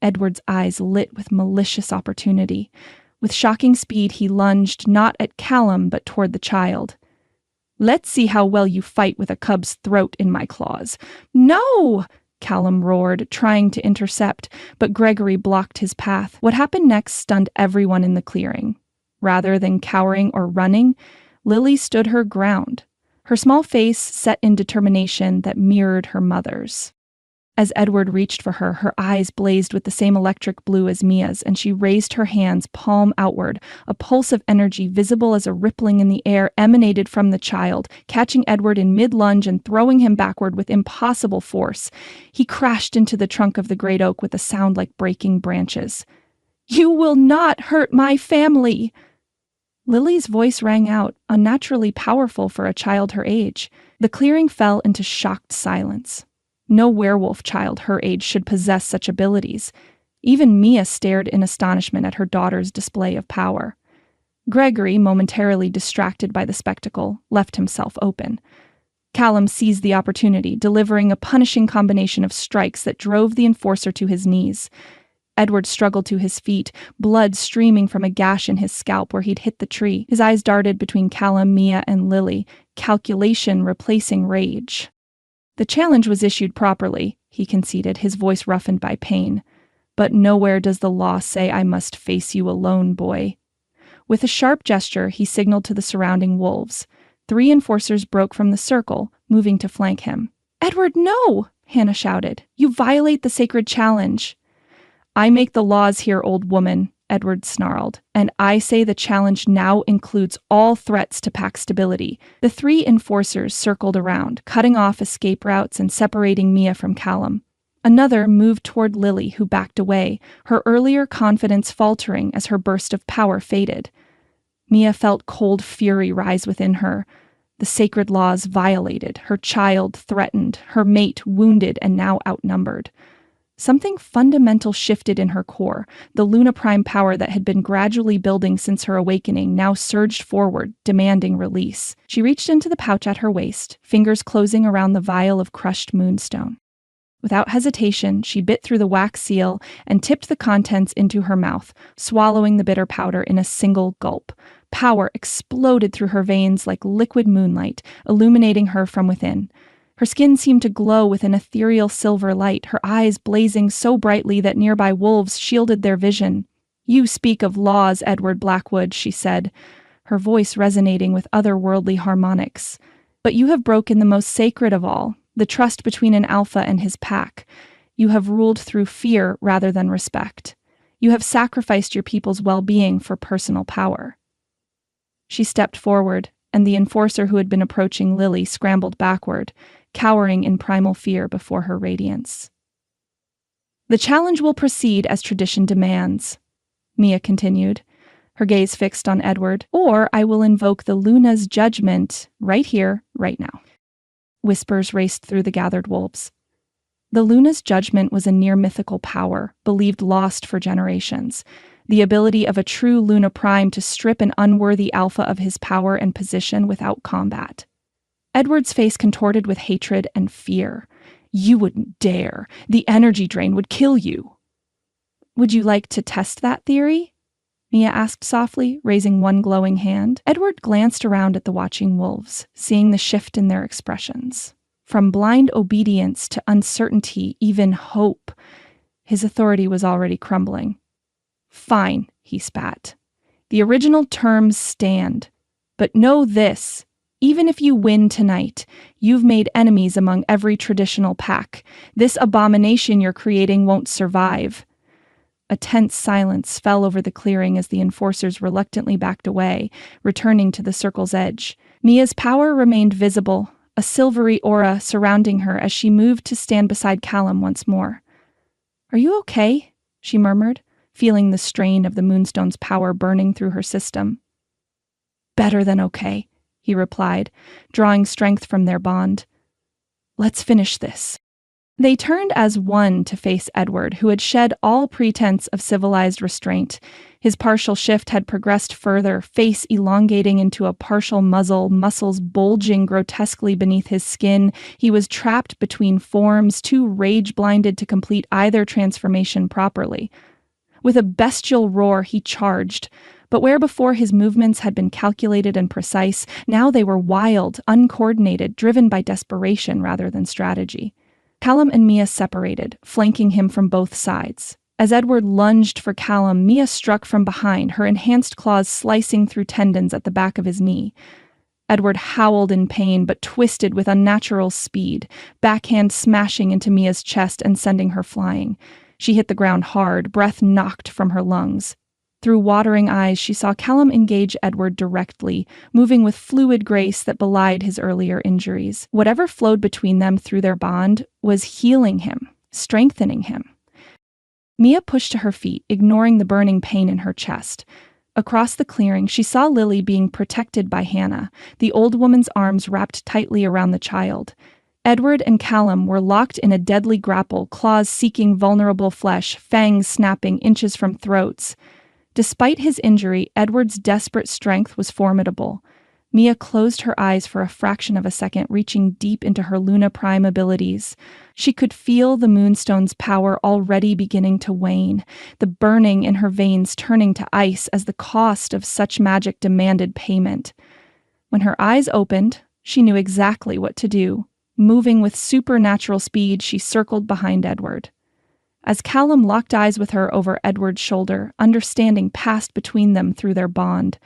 Edward's eyes lit with malicious opportunity. With shocking speed, he lunged not at Callum, but toward the child. "Let's see how well you fight with a cub's throat in my claws." "No!" Callum roared, trying to intercept, but Gregory blocked his path. What happened next stunned everyone in the clearing. Rather than cowering or running, Lily stood her ground, her small face set in determination that mirrored her mother's. As Edward reached for her, her eyes blazed with the same electric blue as Mia's, and she raised her hands palm outward. A pulse of energy visible as a rippling in the air emanated from the child, catching Edward in mid-lunge and throwing him backward with impossible force. He crashed into the trunk of the great oak with a sound like breaking branches. "You will not hurt my family!" Lily's voice rang out, unnaturally powerful for a child her age. The clearing fell into shocked silence. No werewolf child her age should possess such abilities. Even Mia stared in astonishment at her daughter's display of power. Gregory, momentarily distracted by the spectacle, left himself open. Callum seized the opportunity, delivering a punishing combination of strikes that drove the enforcer to his knees. Edward struggled to his feet, blood streaming from a gash in his scalp where he'd hit the tree. His eyes darted between Callum, Mia, and Lily, calculation replacing rage. "The challenge was issued properly," he conceded, his voice roughened by pain. But nowhere does the law say I must face you alone, boy." With a sharp gesture, he signaled to the surrounding wolves. 3 enforcers broke from the circle, moving to flank him. "Edward, no!" Hannah shouted. "You violate the sacred challenge." "I make the laws here, old woman," Edward snarled, "and I say the challenge now includes all threats to pack stability." The 3 enforcers circled around, cutting off escape routes and separating Mia from Callum. Another moved toward Lily, who backed away, her earlier confidence faltering as her burst of power faded. Mia felt cold fury rise within her. The sacred laws violated, her child threatened, her mate wounded and now outnumbered. Something fundamental shifted in her core. The Luna Prime power that had been gradually building since her awakening now surged forward, demanding release. She reached into the pouch at her waist, fingers closing around the vial of crushed moonstone. Without hesitation, she bit through the wax seal and tipped the contents into her mouth, swallowing the bitter powder in a single gulp. Power exploded through her veins like liquid moonlight, illuminating her from within. Her skin seemed to glow with an ethereal silver light, her eyes blazing so brightly that nearby wolves shielded their vision. "You speak of laws, Edward Blackwood," she said, her voice resonating with otherworldly harmonics. "But you have broken the most sacred of all, the trust between an alpha and his pack. You have ruled through fear rather than respect. You have sacrificed your people's well-being for personal power." She stepped forward, and the enforcer who had been approaching Lily scrambled backward, cowering in primal fear before her radiance. "The challenge will proceed as tradition demands," Mia continued, her gaze fixed on Edward, "or I will invoke the Luna's judgment right here, right now." Whispers raced through the gathered wolves. The Luna's judgment was a near-mythical power, believed lost for generations. The ability of a true Luna Prime to strip an unworthy alpha of his power and position without combat. Edward's face contorted with hatred and fear. "You wouldn't dare. The energy drain would kill you." "Would you like to test that theory?" Mia asked softly, raising one glowing hand. Edward glanced around at the watching wolves, seeing the shift in their expressions. From blind obedience to uncertainty, even hope. His authority was already crumbling. "Fine," he spat. "The original terms stand. But know this. Even if you win tonight, you've made enemies among every traditional pack. This abomination you're creating won't survive." A tense silence fell over the clearing as the enforcers reluctantly backed away, returning to the circle's edge. Mia's power remained visible, a silvery aura surrounding her as she moved to stand beside Callum once more. "Are you okay?" she murmured, feeling the strain of the moonstone's power burning through her system. "Better than okay," he replied, drawing strength from their bond. "Let's finish this." They turned as one to face Edward, who had shed all pretense of civilized restraint. His partial shift had progressed further, face elongating into a partial muzzle, muscles bulging grotesquely beneath his skin. He was trapped between forms, too rage-blinded to complete either transformation properly. With a bestial roar, he charged. But where before his movements had been calculated and precise, now they were wild, uncoordinated, driven by desperation rather than strategy. Callum and Mia separated, flanking him from both sides. As Edward lunged for Callum, Mia struck from behind, her enhanced claws slicing through tendons at the back of his knee. Edward howled in pain, but twisted with unnatural speed, backhand smashing into Mia's chest and sending her flying. She hit the ground hard, breath knocked from her lungs. Through watering eyes, she saw Callum engage Edward directly, moving with fluid grace that belied his earlier injuries. Whatever flowed between them through their bond was healing him, strengthening him. Mia pushed to her feet, ignoring the burning pain in her chest. Across the clearing, she saw Lily being protected by Hannah, the old woman's arms wrapped tightly around the child. Edward and Callum were locked in a deadly grapple, claws seeking vulnerable flesh, fangs snapping inches from throats. Despite his injury, Edward's desperate strength was formidable. Mia closed her eyes for a fraction of a second, reaching deep into her Luna Prime abilities. She could feel the moonstone's power already beginning to wane, the burning in her veins turning to ice as the cost of such magic demanded payment. When her eyes opened, she knew exactly what to do. Moving with supernatural speed, she circled behind Edward. As Callum locked eyes with her over Edward's shoulder, understanding passed between them through their bond.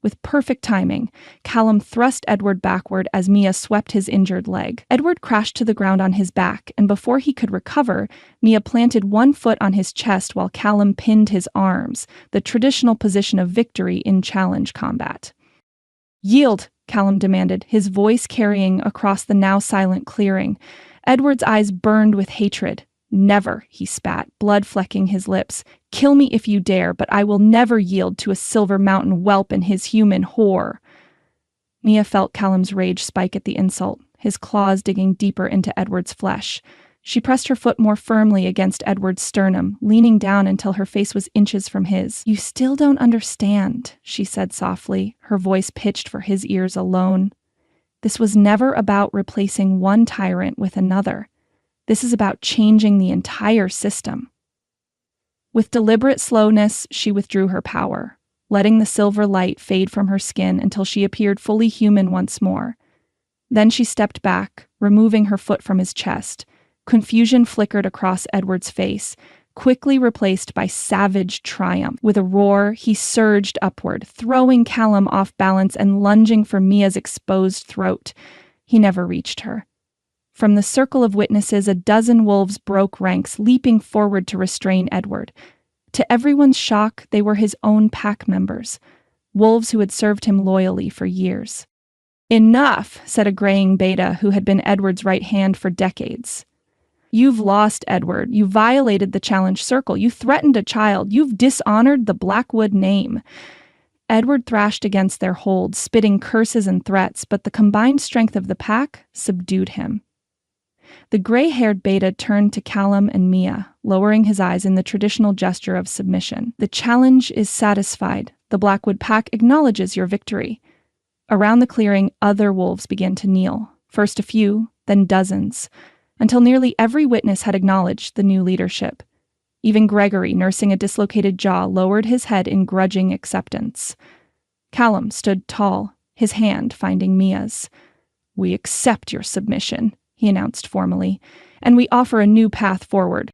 With perfect timing, Callum thrust Edward backward as Mia swept his injured leg. Edward crashed to the ground on his back, and before he could recover, Mia planted one foot on his chest while Callum pinned his arms, the traditional position of victory in challenge combat. "Yield," Callum demanded, his voice carrying across the now silent clearing. Edward's eyes burned with hatred. "Never," he spat, blood flecking his lips. "Kill me if you dare, but I will never yield to a Silver Mountain whelp and his human whore." Mia felt Callum's rage spike at the insult, his claws digging deeper into Edward's flesh. She pressed her foot more firmly against Edward's sternum, leaning down until her face was inches from his. "You still don't understand," she said softly, her voice pitched for his ears alone. "This was never about replacing one tyrant with another. This is about changing the entire system." With deliberate slowness, she withdrew her power, letting the silver light fade from her skin until she appeared fully human once more. Then she stepped back, removing her foot from his chest. Confusion flickered across Edward's face, quickly replaced by savage triumph. With a roar, he surged upward, throwing Callum off balance and lunging for Mia's exposed throat. He never reached her. From the circle of witnesses, a dozen wolves broke ranks, leaping forward to restrain Edward. To everyone's shock, they were his own pack members, wolves who had served him loyally for years. "Enough," said a graying beta who had been Edward's right hand for decades. "You've lost, Edward. You violated the challenge circle. You threatened a child. You've dishonored the Blackwood name." Edward thrashed against their hold, spitting curses and threats, but the combined strength of the pack subdued him. The gray-haired beta turned to Callum and Mia, lowering his eyes in the traditional gesture of submission. "The challenge is satisfied. The Blackwood pack acknowledges your victory." Around the clearing, other wolves began to kneel, first a few, then dozens, until nearly every witness had acknowledged the new leadership. Even Gregory, nursing a dislocated jaw, lowered his head in grudging acceptance. Callum stood tall, his hand finding Mia's. "We accept your submission," he announced formally, "and we offer a new path forward."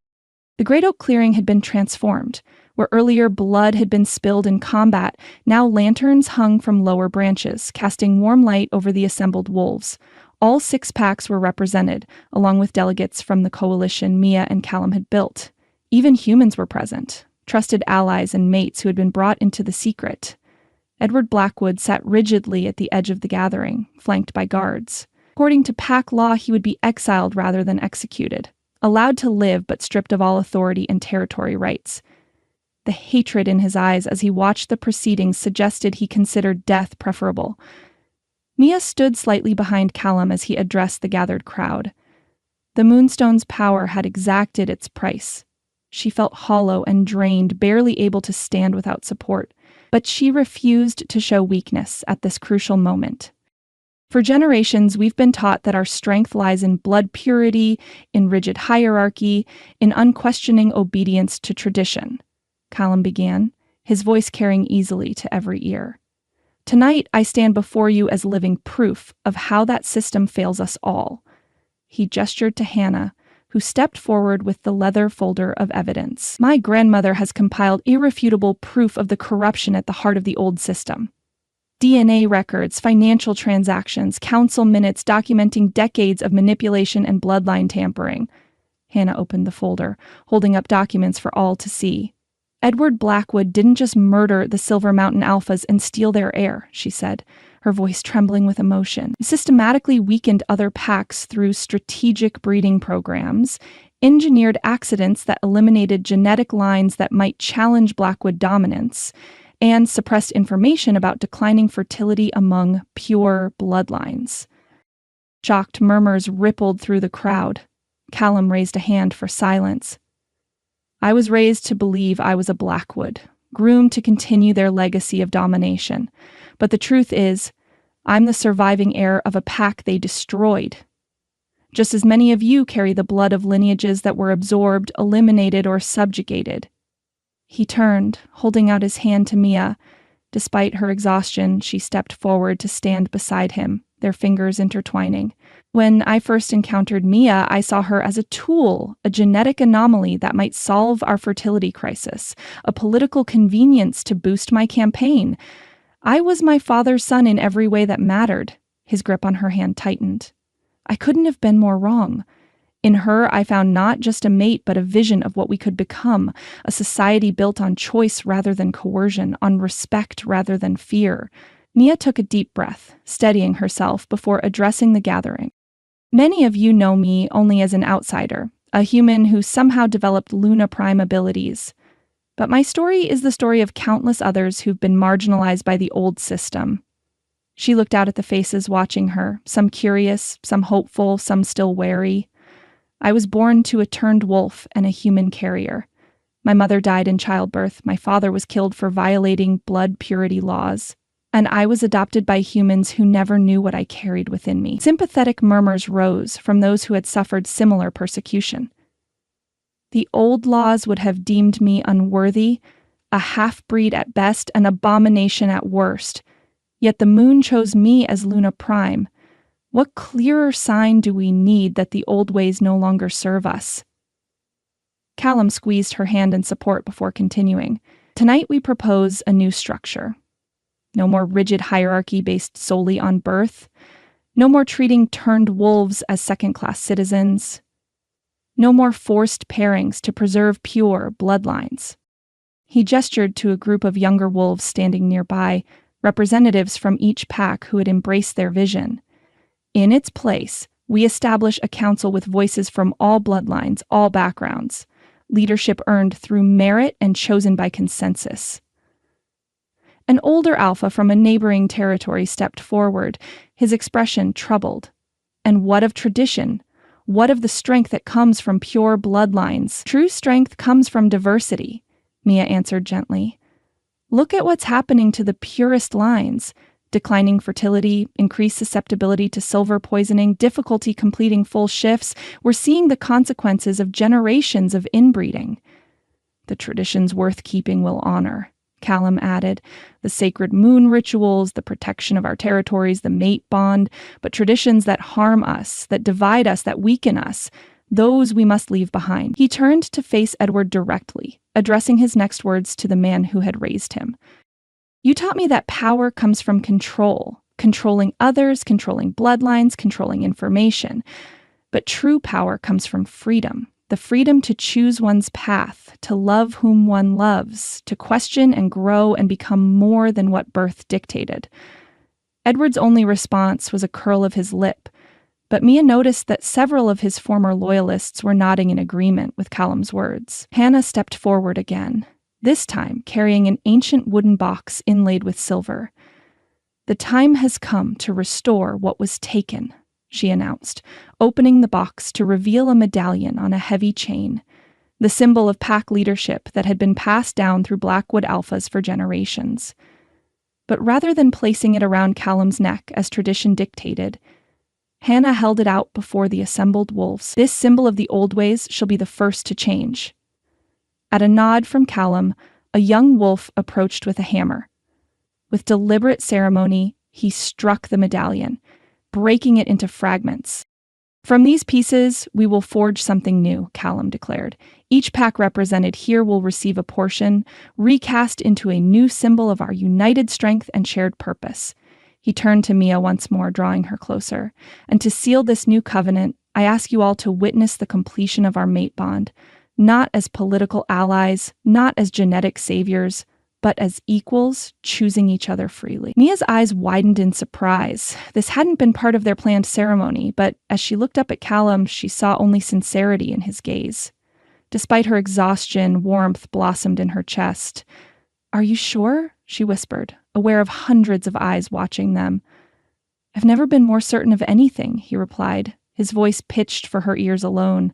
The Great Oak Clearing had been transformed. Where earlier blood had been spilled in combat, now lanterns hung from lower branches, casting warm light over the assembled wolves. All 6 packs were represented, along with delegates from the coalition Mia and Callum had built. Even humans were present, trusted allies and mates who had been brought into the secret. Edward Blackwood sat rigidly at the edge of the gathering, flanked by guards. According to pack law, he would be exiled rather than executed, allowed to live but stripped of all authority and territory rights. The hatred in his eyes as he watched the proceedings suggested he considered death preferable. Mia stood slightly behind Callum as he addressed the gathered crowd. The Moonstone's power had exacted its price. She felt hollow and drained, barely able to stand without support, but she refused to show weakness at this crucial moment. For generations, we've been taught that our strength lies in blood purity, in rigid hierarchy, in unquestioning obedience to tradition. Callum began, his voice carrying easily to every ear. "Tonight, I stand before you as living proof of how that system fails us all." He gestured to Hannah, who stepped forward with the leather folder of evidence. "My grandmother has compiled irrefutable proof of the corruption at the heart of the old system. DNA records, financial transactions, council minutes documenting decades of manipulation and bloodline tampering." Hannah opened the folder, holding up documents for all to see. "Edward Blackwood didn't just murder the Silver Mountain Alphas and steal their heir," she said, her voice trembling with emotion. "He systematically weakened other packs through strategic breeding programs, engineered accidents that eliminated genetic lines that might challenge Blackwood dominance, and suppressed information about declining fertility among pure bloodlines." Shocked murmurs rippled through the crowd. Callum raised a hand for silence. "I was raised to believe I was a Blackwood, groomed to continue their legacy of domination. But the truth is, I'm the surviving heir of a pack they destroyed. Just as many of you carry the blood of lineages that were absorbed, eliminated, or subjugated." He turned, holding out his hand to Mia. Despite her exhaustion, she stepped forward to stand beside him, their fingers intertwining. When I first encountered Mia, I saw her as a tool, a genetic anomaly that might solve our fertility crisis, a political convenience to boost my campaign. I was my father's son in every way that mattered. His grip on her hand tightened. I couldn't have been more wrong. In her, I found not just a mate, but a vision of what we could become, a society built on choice rather than coercion, on respect rather than fear. Mia took a deep breath, steadying herself before addressing the gathering. Many of you know me only as an outsider, a human who somehow developed Luna Prime abilities. But my story is the story of countless others who've been marginalized by the old system. She looked out at the faces watching her, some curious, some hopeful, some still wary. I was born to a turned wolf and a human carrier. My mother died in childbirth, my father was killed for violating blood purity laws, and I was adopted by humans who never knew what I carried within me. Sympathetic murmurs rose from those who had suffered similar persecution. The old laws would have deemed me unworthy, a half-breed at best, an abomination at worst. Yet the moon chose me as Luna Prime. What clearer sign do we need that the old ways no longer serve us? Callum squeezed her hand in support before continuing. Tonight we propose a new structure. No more rigid hierarchy based solely on birth. No more treating turned wolves as second-class citizens. No more forced pairings to preserve pure bloodlines. He gestured to a group of younger wolves standing nearby, representatives from each pack who had embraced their vision. In its place, we establish a council with voices from all bloodlines, all backgrounds, leadership earned through merit and chosen by consensus. An older alpha from a neighboring territory stepped forward, his expression troubled. And what of tradition? What of the strength that comes from pure bloodlines? True strength comes from diversity, Mia answered gently. Look at what's happening to the purest lines. Declining fertility, increased susceptibility to silver poisoning, difficulty completing full shifts. We're seeing the consequences of generations of inbreeding. The traditions worth keeping will honor, Callum added. The sacred moon rituals, the protection of our territories, the mate bond, but traditions that harm us, that divide us, that weaken us, those we must leave behind. He turned to face Edward directly, addressing his next words to the man who had raised him. You taught me that power comes from control, controlling others, controlling bloodlines, controlling information. But true power comes from freedom, the freedom to choose one's path, to love whom one loves, to question and grow and become more than what birth dictated. Edward's only response was a curl of his lip, but Mia noticed that several of his former loyalists were nodding in agreement with Callum's words. Hannah stepped forward again, this time carrying an ancient wooden box inlaid with silver. The time has come to restore what was taken, she announced, opening the box to reveal a medallion on a heavy chain, the symbol of pack leadership that had been passed down through Blackwood alphas for generations. But rather than placing it around Callum's neck as tradition dictated, Hannah held it out before the assembled wolves. This symbol of the old ways shall be the first to change. At a nod from Callum, a young wolf approached with a hammer. With deliberate ceremony, he struck the medallion, breaking it into fragments. From these pieces, we will forge something new, Callum declared. Each pack represented here will receive a portion, recast into a new symbol of our united strength and shared purpose. He turned to Mia once more, drawing her closer. And to seal this new covenant, I ask you all to witness the completion of our mate bond, not as political allies, not as genetic saviors, but as equals, choosing each other freely. Mia's eyes widened in surprise. This hadn't been part of their planned ceremony, but as she looked up at Callum, she saw only sincerity in his gaze. Despite her exhaustion, warmth blossomed in her chest. Are you sure? She whispered, aware of hundreds of eyes watching them. I've never been more certain of anything, he replied, his voice pitched for her ears alone.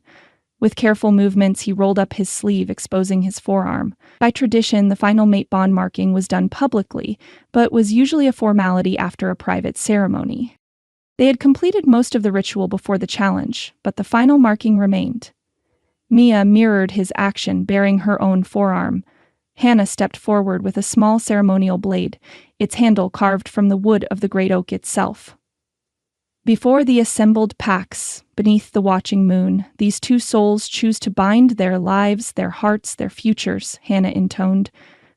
With careful movements, he rolled up his sleeve, exposing his forearm. By tradition, the final mate bond marking was done publicly, but was usually a formality after a private ceremony. They had completed most of the ritual before the challenge, but the final marking remained. Mia mirrored his action, bearing her own forearm. Hannah stepped forward with a small ceremonial blade, its handle carved from the wood of the great oak itself. Before the assembled packs, beneath the watching moon, these two souls choose to bind their lives, their hearts, their futures, Hannah intoned,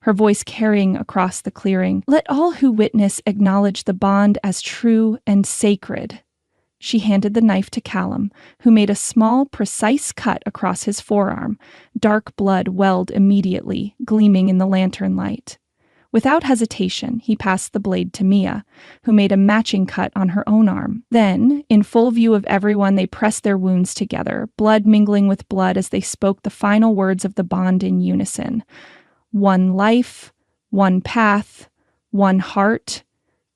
her voice carrying across the clearing. Let all who witness acknowledge the bond as true and sacred. She handed the knife to Callum, who made a small, precise cut across his forearm. Dark blood welled immediately, gleaming in the lantern light. Without hesitation, he passed the blade to Mia, who made a matching cut on her own arm. Then, in full view of everyone, they pressed their wounds together, blood mingling with blood as they spoke the final words of the bond in unison. One life, one path, one heart,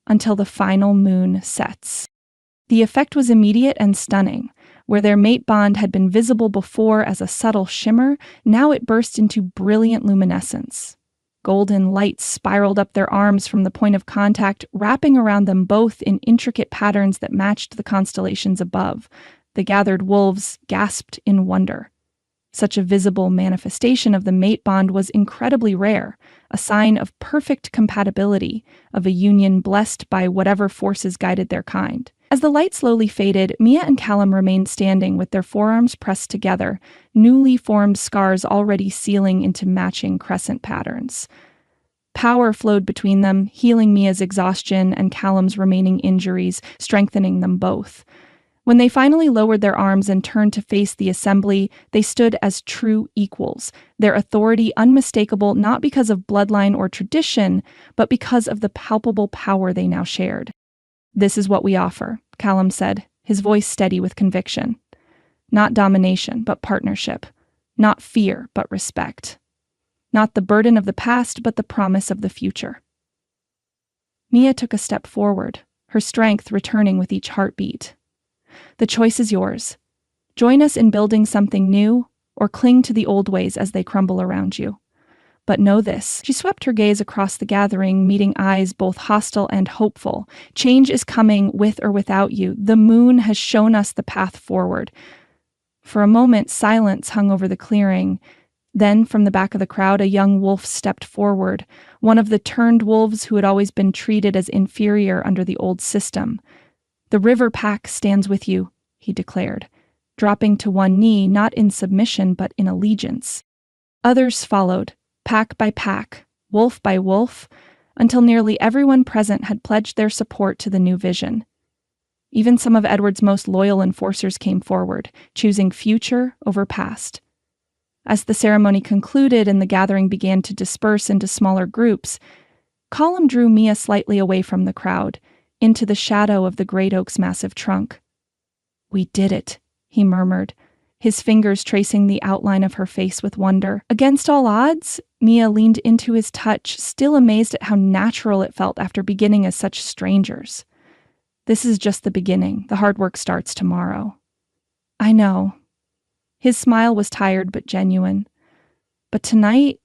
until the final moon sets. The effect was immediate and stunning. Where their mate bond had been visible before as a subtle shimmer, now it burst into brilliant luminescence. Golden lights spiraled up their arms from the point of contact, wrapping around them both in intricate patterns that matched the constellations above. The gathered wolves gasped in wonder. Such a visible manifestation of the mate bond was incredibly rare, a sign of perfect compatibility, of a union blessed by whatever forces guided their kind. As the light slowly faded, Mia and Callum remained standing with their forearms pressed together, newly formed scars already sealing into matching crescent patterns. Power flowed between them, healing Mia's exhaustion and Callum's remaining injuries, strengthening them both. When they finally lowered their arms and turned to face the assembly, they stood as true equals, their authority unmistakable not because of bloodline or tradition, but because of the palpable power they now shared. This is what we offer, Callum said, his voice steady with conviction. Not domination, but partnership. Not fear, but respect. Not the burden of the past, but the promise of the future. Mia took a step forward, her strength returning with each heartbeat. The choice is yours. Join us in building something new, or cling to the old ways as they crumble around you. But know this. She swept her gaze across the gathering, meeting eyes both hostile and hopeful. Change is coming with or without you. The moon has shown us the path forward. For a moment, silence hung over the clearing. Then, from the back of the crowd, a young wolf stepped forward, one of the turned wolves who had always been treated as inferior under the old system. The river pack stands with you, he declared, dropping to one knee, not in submission but in allegiance. Others followed, pack by pack, wolf by wolf, until nearly everyone present had pledged their support to the new vision. Even some of Edward's most loyal enforcers came forward, choosing future over past. As the ceremony concluded and the gathering began to disperse into smaller groups, Callum drew Mia slightly away from the crowd, into the shadow of the great oak's massive trunk. "We did it," he murmured, his fingers tracing the outline of her face with wonder. Against all odds, Mia leaned into his touch, still amazed at how natural it felt after beginning as such strangers. "This is just the beginning. The hard work starts tomorrow." "I know." His smile was tired but genuine. "But tonight,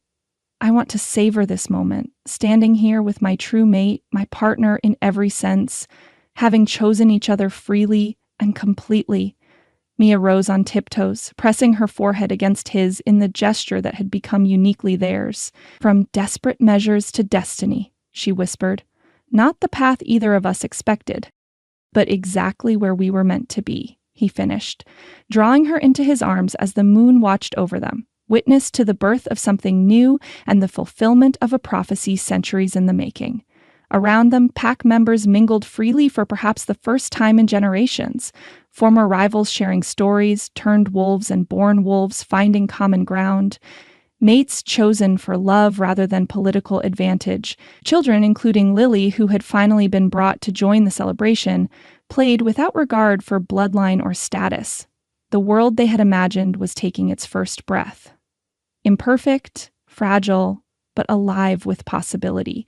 I want to savor this moment, standing here with my true mate, my partner in every sense, having chosen each other freely and completely." Mia rose on tiptoes, pressing her forehead against his in the gesture that had become uniquely theirs. "From desperate measures to destiny," she whispered. "Not the path either of us expected, but exactly where we were meant to be," he finished, drawing her into his arms as the moon watched over them, witness to the birth of something new and the fulfillment of a prophecy centuries in the making. Around them, pack members mingled freely for perhaps the first time in generations, former rivals sharing stories, turned wolves and born wolves finding common ground, mates chosen for love rather than political advantage. Children, including Lily, who had finally been brought to join the celebration, played without regard for bloodline or status. The world they had imagined was taking its first breath. Imperfect, fragile, but alive with possibility.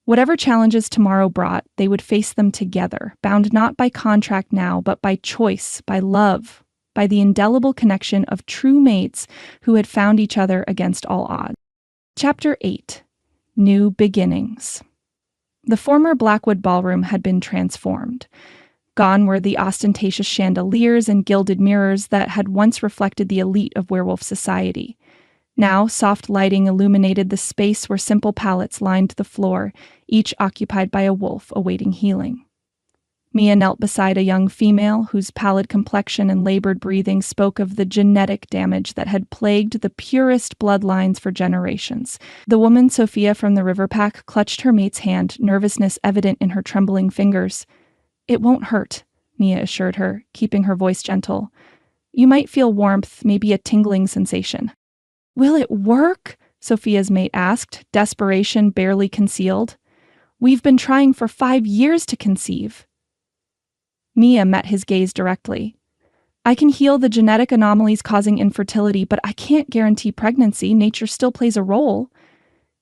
Whatever challenges tomorrow brought, they would face them together, bound not by contract now, but by choice, by love, by the indelible connection of true mates who had found each other against all odds. Chapter 8. New Beginnings. The former Blackwood ballroom had been transformed. Gone were the ostentatious chandeliers and gilded mirrors that had once reflected the elite of werewolf society. Now, soft lighting illuminated the space where simple pallets lined the floor, each occupied by a wolf awaiting healing. Mia knelt beside a young female whose pallid complexion and labored breathing spoke of the genetic damage that had plagued the purest bloodlines for generations. The woman, Sophia from the river pack, clutched her mate's hand, nervousness evident in her trembling fingers. "It won't hurt," Mia assured her, keeping her voice gentle. "You might feel warmth, maybe a tingling sensation." "Will it work?" Sophia's mate asked, desperation barely concealed. "We've been trying for 5 years to conceive." Mia met his gaze directly. "I can heal the genetic anomalies causing infertility, but I can't guarantee pregnancy. Nature still plays a role."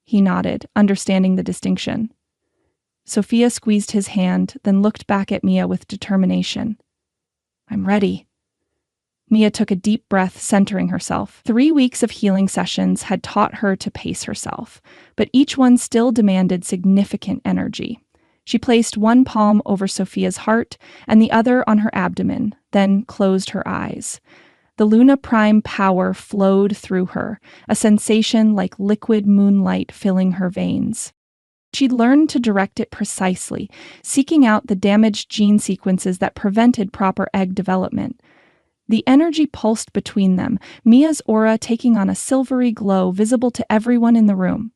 He nodded, understanding the distinction. Sophia squeezed his hand, then looked back at Mia with determination. "I'm ready." Mia took a deep breath, centering herself. 3 weeks of healing sessions had taught her to pace herself, but each one still demanded significant energy. She placed one palm over Sophia's heart and the other on her abdomen, then closed her eyes. The Luna Prime power flowed through her, a sensation like liquid moonlight filling her veins. She'd learned to direct it precisely, seeking out the damaged gene sequences that prevented proper egg development. The energy pulsed between them, Mia's aura taking on a silvery glow visible to everyone in the room.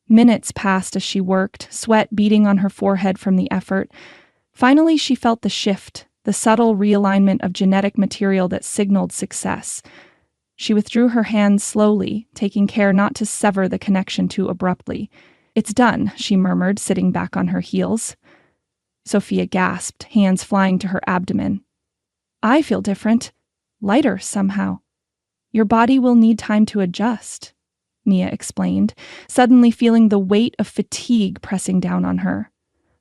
Minutes passed as she worked, sweat beading on her forehead from the effort. Finally, she felt the shift, the subtle realignment of genetic material that signaled success. She withdrew her hands slowly, taking care not to sever the connection too abruptly. "It's done," she murmured, sitting back on her heels. Sophia gasped, hands flying to her abdomen. "I feel different. Lighter, somehow." "Your body will need time to adjust," Mia explained, suddenly feeling the weight of fatigue pressing down on her.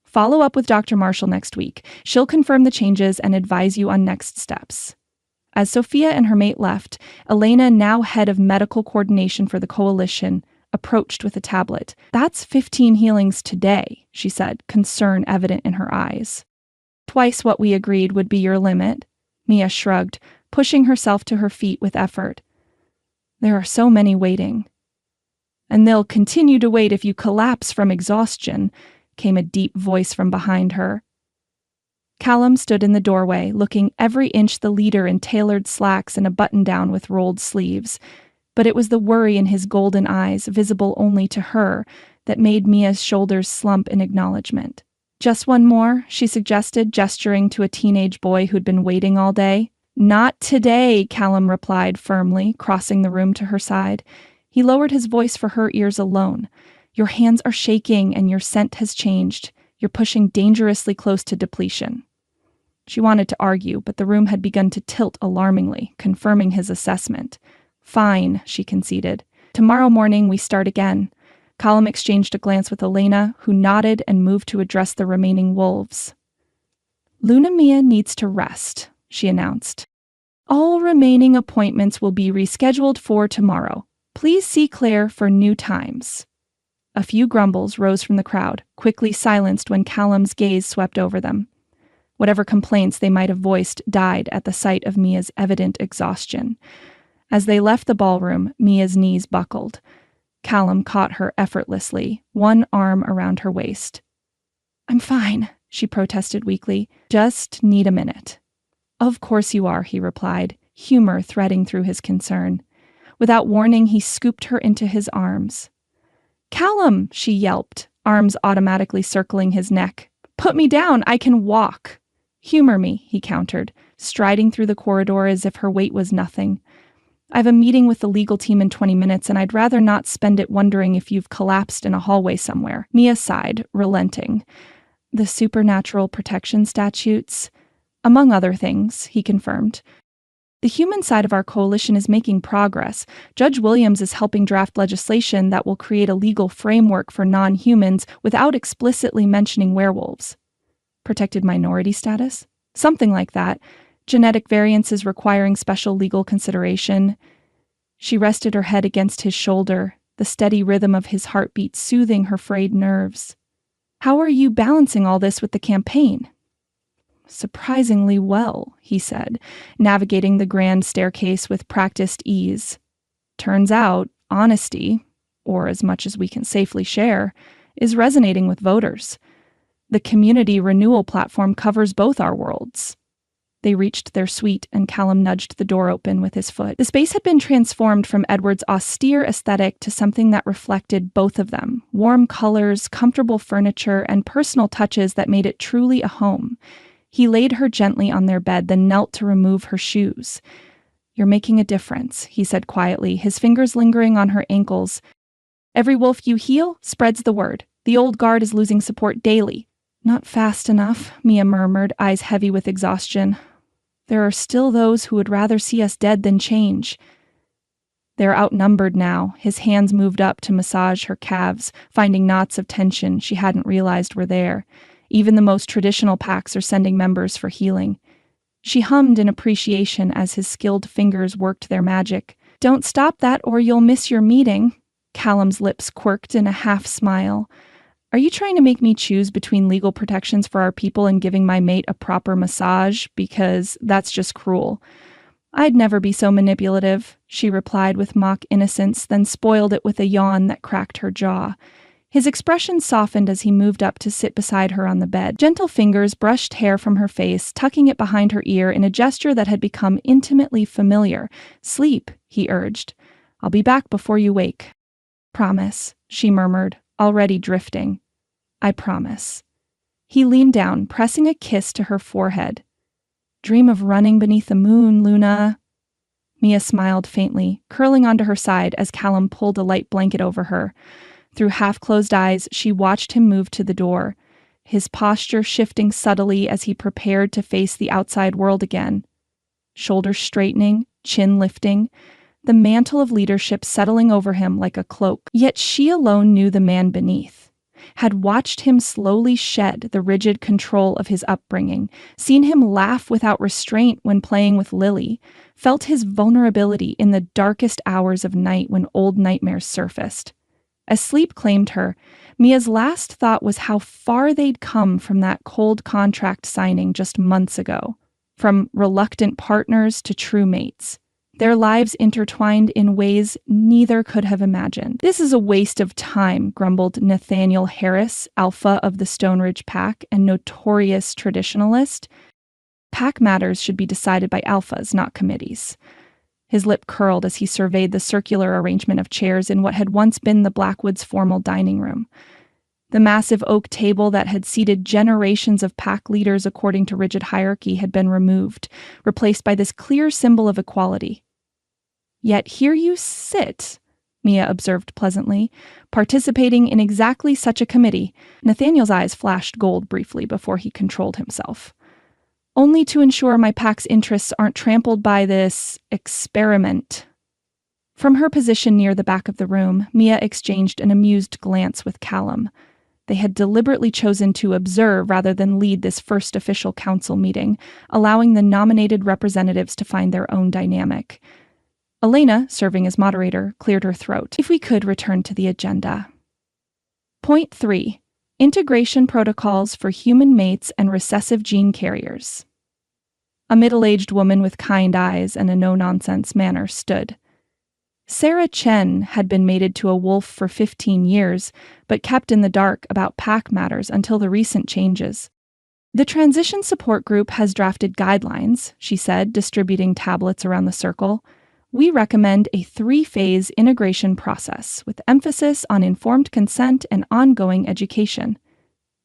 "Follow up with Dr. Marshall next week. She'll confirm the changes and advise you on next steps." As Sophia and her mate left, Elena, now head of medical coordination for the coalition, approached with a tablet. "That's 15 healings today," she said, concern evident in her eyes. "Twice what we agreed would be your limit," Mia shrugged, pushing herself to her feet with effort. "There are so many waiting." "And they'll continue to wait if you collapse from exhaustion," came a deep voice from behind her. Callum stood in the doorway, looking every inch the leader in tailored slacks and a button-down with rolled sleeves. But it was the worry in his golden eyes, visible only to her, that made Mia's shoulders slump in acknowledgement. "Just one more," she suggested, gesturing to a teenage boy who'd been waiting all day. "Not today," Callum replied firmly, crossing the room to her side. He lowered his voice for her ears alone. "Your hands are shaking and your scent has changed. You're pushing dangerously close to depletion." She wanted to argue, but the room had begun to tilt alarmingly, confirming his assessment. "Fine," she conceded. "Tomorrow morning we start again." Callum exchanged a glance with Elena, who nodded and moved to address the remaining wolves. "Luna Mia needs to rest," she announced. "All remaining appointments will be rescheduled for tomorrow. Please see Claire for new times." A few grumbles rose from the crowd, quickly silenced when Callum's gaze swept over them. Whatever complaints they might have voiced died at the sight of Mia's evident exhaustion. As they left the ballroom, Mia's knees buckled. Callum caught her effortlessly, one arm around her waist. "I'm fine," she protested weakly. "Just need a minute." "Of course you are," he replied, humor threading through his concern. Without warning, he scooped her into his arms. "Callum," she yelped, arms automatically circling his neck. "Put me down, I can walk." "Humor me," he countered, striding through the corridor as if her weight was nothing. "I have a meeting with the legal team in 20 minutes, and I'd rather not spend it wondering if you've collapsed in a hallway somewhere." Mia sighed, relenting. "The supernatural protection statutes?" "Among other things," he confirmed. "The human side of our coalition is making progress. Judge Williams is helping draft legislation that will create a legal framework for non-humans without explicitly mentioning werewolves." "Protected minority status?" "Something like that. Genetic variances requiring special legal consideration." She rested her head against his shoulder, the steady rhythm of his heartbeat soothing her frayed nerves. "How are you balancing all this with the campaign?" "Surprisingly well," he said, navigating the grand staircase with practiced ease. "Turns out, honesty, or as much as we can safely share, is resonating with voters. The community renewal platform covers both our worlds. They reached their suite, and Callum nudged the door open with his foot. The space had been transformed from Edward's austere aesthetic to something that reflected both of them: warm colors, comfortable furniture, and personal touches that made it truly a home. He laid her gently on their bed, then knelt to remove her shoes. "You're making a difference," he said quietly, his fingers lingering on her ankles. "Every wolf you heal spreads the word. The old guard is losing support daily." "Not fast enough," Mia murmured, eyes heavy with exhaustion. "There are still those who would rather see us dead than change." "They're outnumbered now." His hands moved up to massage her calves, finding knots of tension she hadn't realized were there. Even the most traditional packs are sending members for healing. She hummed in appreciation as his skilled fingers worked their magic. "Don't stop that or you'll miss your meeting." Callum's lips quirked in a half-smile. "Are you trying to make me choose between legal protections for our people and giving my mate a proper massage? Because that's just cruel." "I'd never be so manipulative," she replied with mock innocence, then spoiled it with a yawn that cracked her jaw. His expression softened as he moved up to sit beside her on the bed. Gentle fingers brushed hair from her face, tucking it behind her ear in a gesture that had become intimately familiar. "Sleep," he urged. "I'll be back before you wake." "Promise," she murmured, already drifting. "I promise." He leaned down, pressing a kiss to her forehead. "Dream of running beneath the moon, Luna." Mia smiled faintly, curling onto her side as Callum pulled a light blanket over her. Through half-closed eyes, she watched him move to the door, his posture shifting subtly as he prepared to face the outside world again. Shoulders straightening, chin lifting, the mantle of leadership settling over him like a cloak. Yet she alone knew the man beneath, had watched him slowly shed the rigid control of his upbringing, seen him laugh without restraint when playing with Lily, felt his vulnerability in the darkest hours of night when old nightmares surfaced. As sleep claimed her, Mia's last thought was how far they'd come from that cold contract signing just months ago, from reluctant partners to true mates. Their lives intertwined in ways neither could have imagined. "This is a waste of time," grumbled Nathaniel Harris, alpha of the Stone Ridge Pack and notorious traditionalist. "Pack matters should be decided by alphas, not committees." His lip curled as he surveyed the circular arrangement of chairs in what had once been the Blackwoods' formal dining room. The massive oak table that had seated generations of pack leaders according to rigid hierarchy had been removed, replaced by this clear symbol of equality. "Yet here you sit," Mia observed pleasantly, "participating in exactly such a committee." Nathaniel's eyes flashed gold briefly before he controlled himself. "Only to ensure my pack's interests aren't trampled by this experiment." From her position near the back of the room, Mia exchanged an amused glance with Callum. They had deliberately chosen to observe rather than lead this first official council meeting, allowing the nominated representatives to find their own dynamic. Elena, serving as moderator, cleared her throat. "If we could return to the agenda." Point 3. Integration protocols for human mates and recessive gene carriers. A middle-aged woman with kind eyes and a no-nonsense manner stood. Sarah Chen had been mated to a wolf for 15 years, but kept in the dark about pack matters until the recent changes. "The transition support group has drafted guidelines," she said, distributing tablets around the circle. "We recommend a 3-phase integration process with emphasis on informed consent and ongoing education."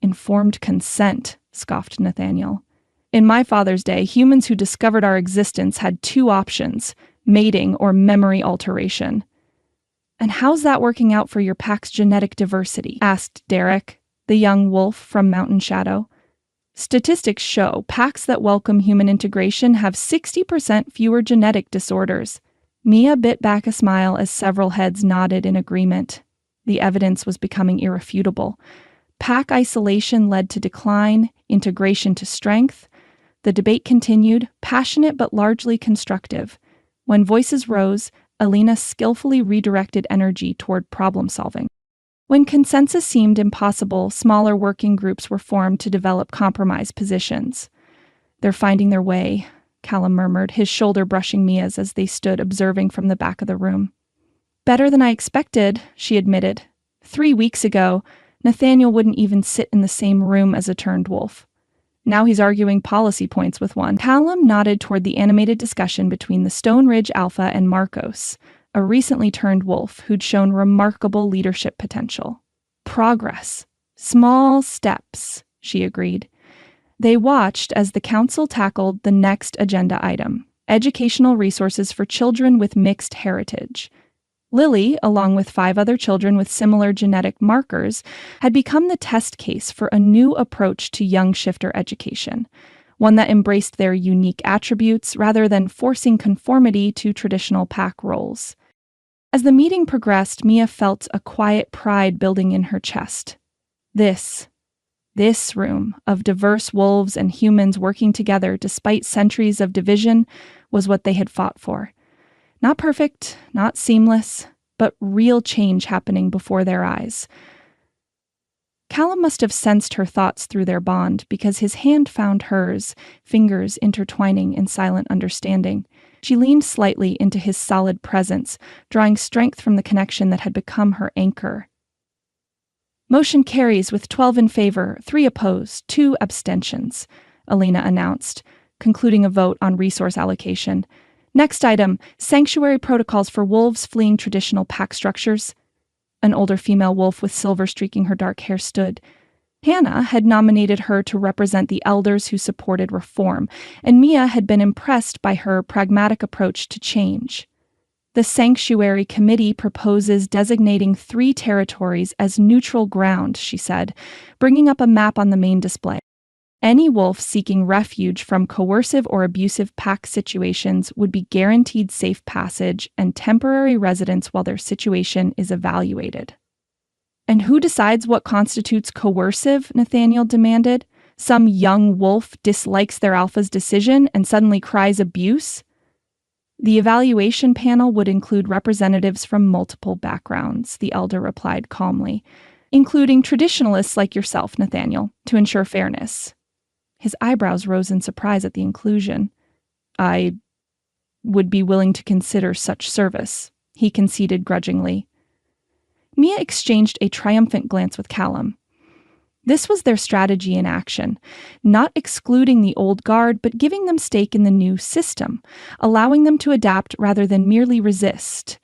"Informed consent," scoffed Nathaniel. "In my father's day, humans who discovered our existence had 2 options: mating or memory alteration." "And how's that working out for your pack's genetic diversity?" asked Derek, the young wolf from Mountain Shadow. "Statistics show packs that welcome human integration have 60% fewer genetic disorders." Mia bit back a smile as several heads nodded in agreement. The evidence was becoming irrefutable. Pack isolation led to decline, integration to strength. The debate continued, passionate but largely constructive. When voices rose, Alina skillfully redirected energy toward problem-solving. When consensus seemed impossible, smaller working groups were formed to develop compromise positions. "They're finding their way," Callum murmured, his shoulder brushing Mia's as they stood observing from the back of the room. "Better than I expected," she admitted. 3 weeks ago, Nathaniel wouldn't even sit in the same room as a turned wolf. Now he's arguing policy points with one. Callum nodded toward the animated discussion between the Stone Ridge Alpha and Marcos, a recently turned wolf who'd shown remarkable leadership potential. Progress. Small steps, she agreed. They watched as the council tackled the next agenda item: educational resources for children with mixed heritage. Lily, along with 5 other children with similar genetic markers, had become the test case for a new approach to young shifter education, one that embraced their unique attributes rather than forcing conformity to traditional pack roles. As the meeting progressed, Mia felt a quiet pride building in her chest. This room of diverse wolves and humans working together despite centuries of division was what they had fought for. Not perfect, not seamless, but real change happening before their eyes. Callum must have sensed her thoughts through their bond because his hand found hers, fingers intertwining in silent understanding. She leaned slightly into his solid presence, drawing strength from the connection that had become her anchor. Motion carries with 12 in favor, 3 opposed, 2 abstentions, Elena announced, concluding a vote on resource allocation. Next item, sanctuary protocols for wolves fleeing traditional pack structures. An older female wolf with silver streaking her dark hair stood. Hannah had nominated her to represent the elders who supported reform, and Mia had been impressed by her pragmatic approach to change. The Sanctuary Committee proposes designating 3 territories as neutral ground, she said, bringing up a map on the main display. Any wolf seeking refuge from coercive or abusive pack situations would be guaranteed safe passage and temporary residence while their situation is evaluated. And who decides what constitutes coercive? Nathaniel demanded. Some young wolf dislikes their alpha's decision and suddenly cries abuse? The evaluation panel would include representatives from multiple backgrounds, the elder replied calmly, including traditionalists like yourself, Nathaniel, to ensure fairness. His eyebrows rose in surprise at the inclusion. I would be willing to consider such service, he conceded grudgingly. Mia exchanged a triumphant glance with Callum. This was their strategy in action, not excluding the old guard, but giving them stake in the new system, allowing them to adapt rather than merely resist.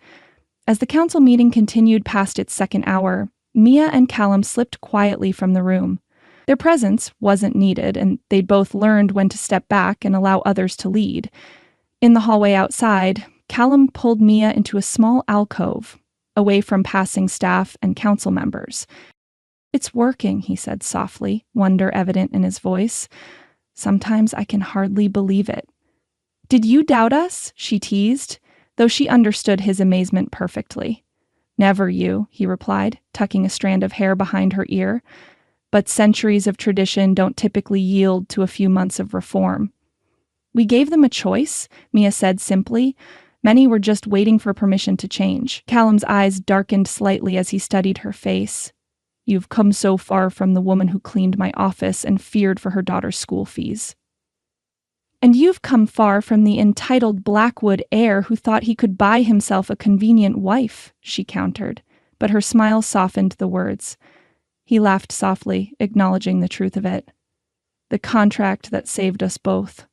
As the council meeting continued past its second hour, Mia and Callum slipped quietly from the room. Their presence wasn't needed, and they'd both learned when to step back and allow others to lead. In the hallway outside, Callum pulled Mia into a small alcove, away from passing staff and council members. It's working, he said softly, wonder evident in his voice. Sometimes I can hardly believe it. Did you doubt us? She teased, though she understood his amazement perfectly. Never you, he replied, tucking a strand of hair behind her ear. But centuries of tradition don't typically yield to a few months of reform. We gave them a choice, Mia said simply. Many were just waiting for permission to change. Callum's eyes darkened slightly as he studied her face. You've come so far from the woman who cleaned my office and feared for her daughter's school fees. And you've come far from the entitled Blackwood heir who thought he could buy himself a convenient wife, she countered, but her smile softened the words. He laughed softly, acknowledging the truth of it. The contract that saved us both.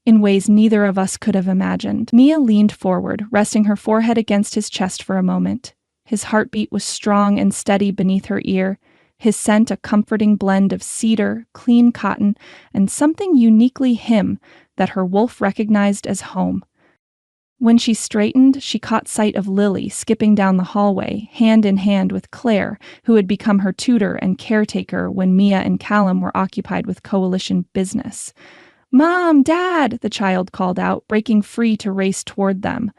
In ways neither of us could have imagined. Mia leaned forward, resting her forehead against his chest for a moment. His heartbeat was strong and steady beneath her ear, his scent a comforting blend of cedar, clean cotton, and something uniquely him that her wolf recognized as home. When she straightened, she caught sight of Lily skipping down the hallway, hand in hand with Claire, who had become her tutor and caretaker when Mia and Callum were occupied with coalition business. "Mom, Dad," the child called out, breaking free to race toward them.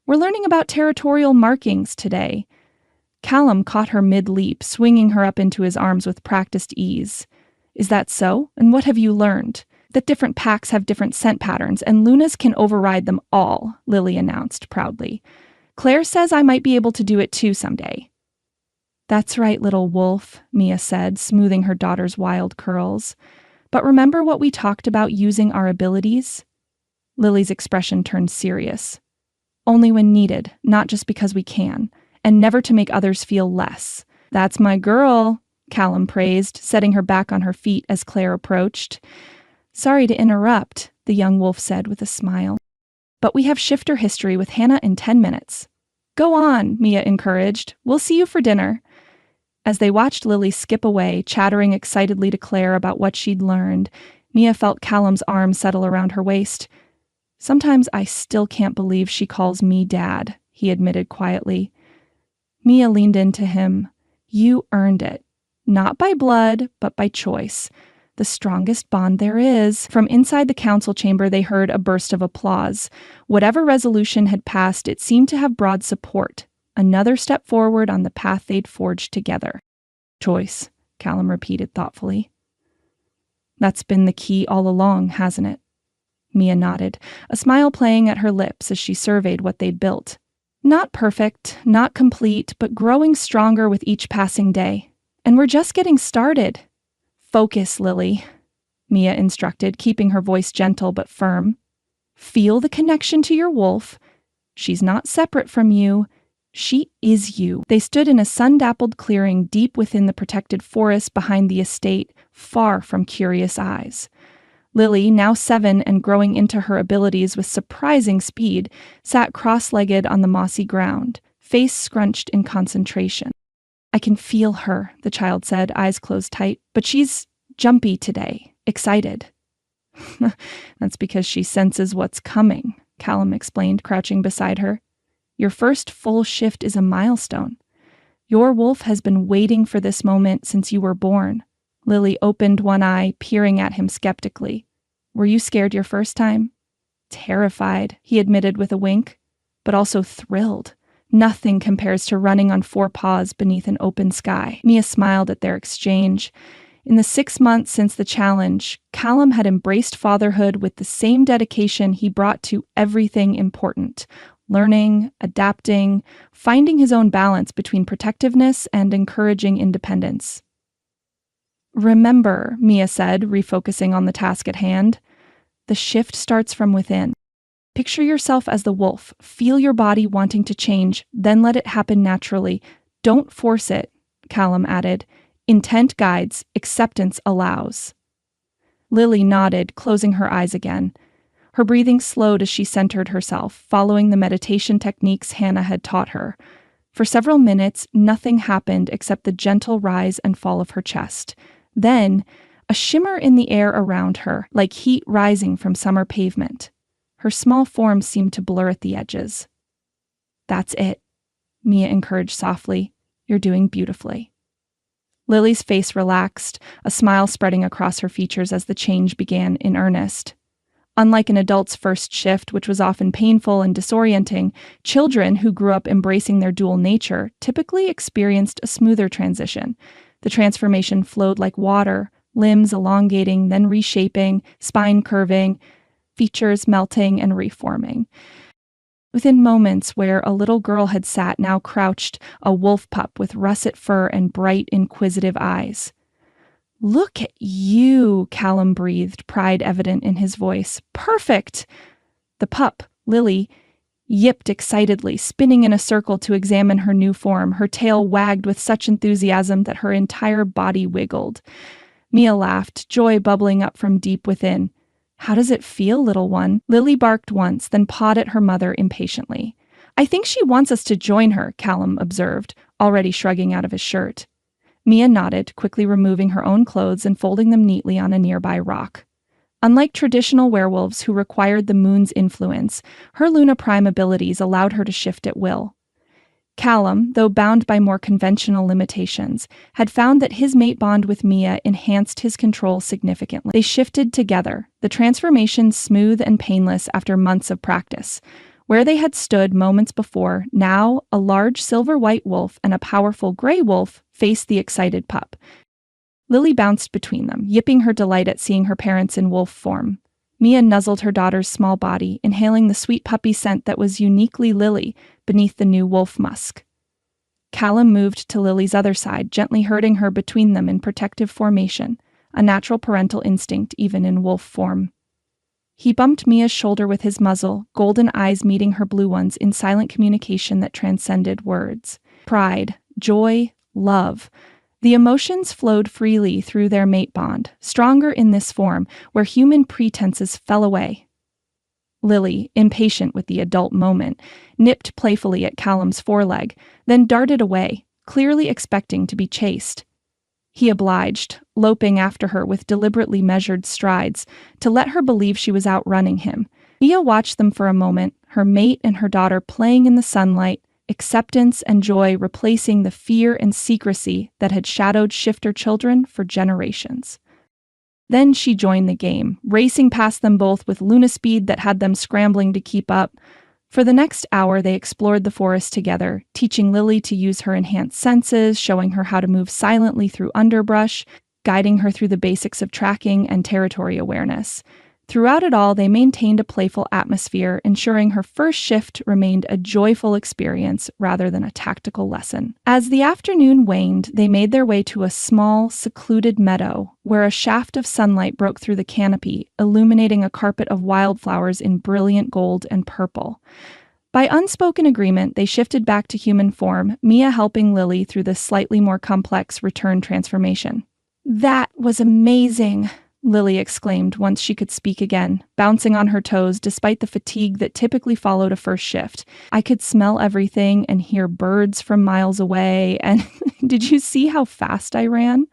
"We're learning about territorial markings today." Callum caught her mid-leap, swinging her up into his arms with practiced ease. "Is that so? And what have you learned?" "That different packs have different scent patterns, and Lunas can override them all," Lily announced proudly. "Claire says I might be able to do it too someday." "That's right, little wolf," Mia said, smoothing her daughter's wild curls. "But remember what we talked about using our abilities?" Lily's expression turned serious. "Only when needed, not just because we can, and never to make others feel less. "That's my girl," Callum praised, setting her back on her feet as Claire approached. "Sorry to interrupt," the young wolf said with a smile, "but we have shifter history with Hannah in 10 minutes. "Go on," Mia encouraged. "We'll see you for dinner." As they watched Lily skip away, chattering excitedly to Claire about what she'd learned, Mia felt Callum's arm settle around her waist. "Sometimes I still can't believe she calls me Dad," he admitted quietly. Mia leaned into him. "You earned it. Not by blood, but by choice. The strongest bond there is." From inside the council chamber, they heard a burst of applause. Whatever resolution had passed, it seemed to have broad support. Another step forward on the path they'd forged together. "Choice," Callum repeated thoughtfully. "That's been the key all along, hasn't it?" Mia nodded, a smile playing at her lips as she surveyed what they'd built. "Not perfect, not complete, but growing stronger with each passing day. And we're just getting started." "Focus, Lily," Mia instructed, keeping her voice gentle but firm. "Feel the connection to your wolf. She's not separate from you. She is you." They stood in a sun-dappled clearing deep within the protected forest behind the estate, far from curious eyes. Lily, now 7 and growing into her abilities with surprising speed, sat cross-legged on the mossy ground, face scrunched in concentration. "I can feel her," the child said, eyes closed tight, "but she's jumpy today, excited." "That's because she senses what's coming," Callum explained, crouching beside her. "Your first full shift is a milestone. Your wolf has been waiting for this moment since you were born." Lily opened one eye, peering at him skeptically. "Were you scared your first time?" "Terrified," he admitted with a wink, "but also thrilled. Nothing compares to running on 4 paws beneath an open sky." Mia smiled at their exchange. In the 6 months since the challenge, Callum had embraced fatherhood with the same dedication he brought to everything important: learning, adapting, finding his own balance between protectiveness and encouraging independence. "Remember," Mia said, refocusing on the task at hand, "the shift starts from within. Picture yourself as the wolf. Feel your body wanting to change, then let it happen naturally. Don't force it," Callum added. "Intent guides, acceptance allows." Lily nodded, closing her eyes again. Her breathing slowed as she centered herself, following the meditation techniques Hannah had taught her. For several minutes, nothing happened except the gentle rise and fall of her chest. Then, a shimmer in the air around her, like heat rising from summer pavement. Her small form seemed to blur at the edges. "That's it," Mia encouraged softly. "You're doing beautifully." Lily's face relaxed, a smile spreading across her features as the change began in earnest. Unlike an adult's first shift, which was often painful and disorienting, children who grew up embracing their dual nature typically experienced a smoother transition. The transformation flowed like water, limbs elongating, then reshaping, spine curving, features melting and reforming. Within moments, where a little girl had sat, now crouched a wolf pup with russet fur and bright, inquisitive eyes. "Look at you," Callum breathed, pride evident in his voice. "Perfect!" The pup, Lily, yipped excitedly, spinning in a circle to examine her new form. Her tail wagged with such enthusiasm that her entire body wiggled. Mia laughed, joy bubbling up from deep within. "How does it feel, little one?" Lily barked once, then pawed at her mother impatiently. "I think she wants us to join her," Callum observed, already shrugging out of his shirt. Mia nodded, quickly removing her own clothes and folding them neatly on a nearby rock. Unlike traditional werewolves who required the moon's influence, her Luna Prime abilities allowed her to shift at will. Callum, though bound by more conventional limitations, had found that his mate bond with Mia enhanced his control significantly. They shifted together, the transformation smooth and painless after months of practice. Where they had stood moments before, now a large silver-white wolf and a powerful gray wolf faced the excited pup. Lily bounced between them, yipping her delight at seeing her parents in wolf form. Mia nuzzled her daughter's small body, inhaling the sweet puppy scent that was uniquely Lily beneath the new wolf musk. Callum moved to Lily's other side, gently herding her between them in protective formation, a natural parental instinct even in wolf form. He bumped Mia's shoulder with his muzzle, golden eyes meeting her blue ones in silent communication that transcended words. Pride, joy, love. The emotions flowed freely through their mate bond, stronger in this form, where human pretenses fell away. Lily, impatient with the adult moment, nipped playfully at Callum's foreleg, then darted away, clearly expecting to be chased. He obliged, loping after her with deliberately measured strides, to let her believe she was outrunning him. Mia watched them for a moment, her mate and her daughter playing in the sunlight, acceptance and joy replacing the fear and secrecy that had shadowed Shifter children for generations. Then she joined the game, racing past them both with Luna speed that had them scrambling to keep up. For the next hour, they explored the forest together, teaching Lily to use her enhanced senses, showing her how to move silently through underbrush, guiding her through the basics of tracking and territory awareness. Throughout it all, they maintained a playful atmosphere, ensuring her first shift remained a joyful experience rather than a tactical lesson. As the afternoon waned, they made their way to a small, secluded meadow, where a shaft of sunlight broke through the canopy, illuminating a carpet of wildflowers in brilliant gold and purple. By unspoken agreement, they shifted back to human form, Mia helping Lily through the slightly more complex return transformation. "That was amazing," Lily exclaimed once she could speak again, bouncing on her toes despite the fatigue that typically followed a first shift. "I could smell everything and hear birds from miles away, and did you see how fast I ran?"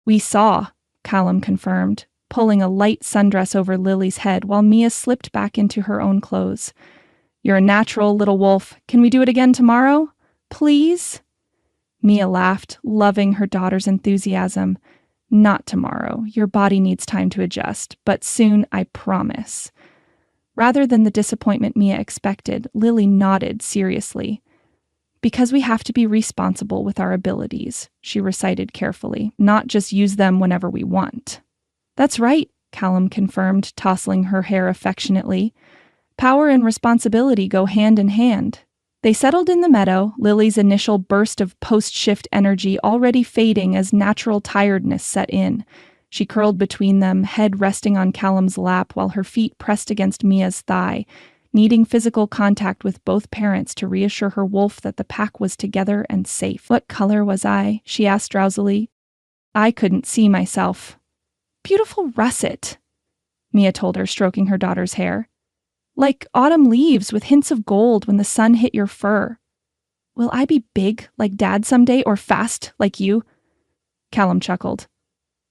"We saw," Callum confirmed, pulling a light sundress over Lily's head while Mia slipped back into her own clothes. "You're a natural, little wolf. Can we do it again tomorrow? Please?" Mia laughed, loving her daughter's enthusiasm. "Not tomorrow. Your body needs time to adjust, but soon, I promise." Rather than the disappointment Mia expected, Lily nodded seriously. "Because we have to be responsible with our abilities," she recited carefully, "not just use them whenever we want." "That's right," Callum confirmed, tousling her hair affectionately. "Power and responsibility go hand in hand." They settled in the meadow, Lily's initial burst of post-shift energy already fading as natural tiredness set in. She curled between them, head resting on Callum's lap while her feet pressed against Mia's thigh, needing physical contact with both parents to reassure her wolf that the pack was together and safe. "What color was I?" she asked drowsily. "I couldn't see myself." "Beautiful russet," Mia told her, stroking her daughter's hair. "Like autumn leaves with hints of gold when the sun hit your fur." "Will I be big like Dad someday or fast like you?" Callum chuckled.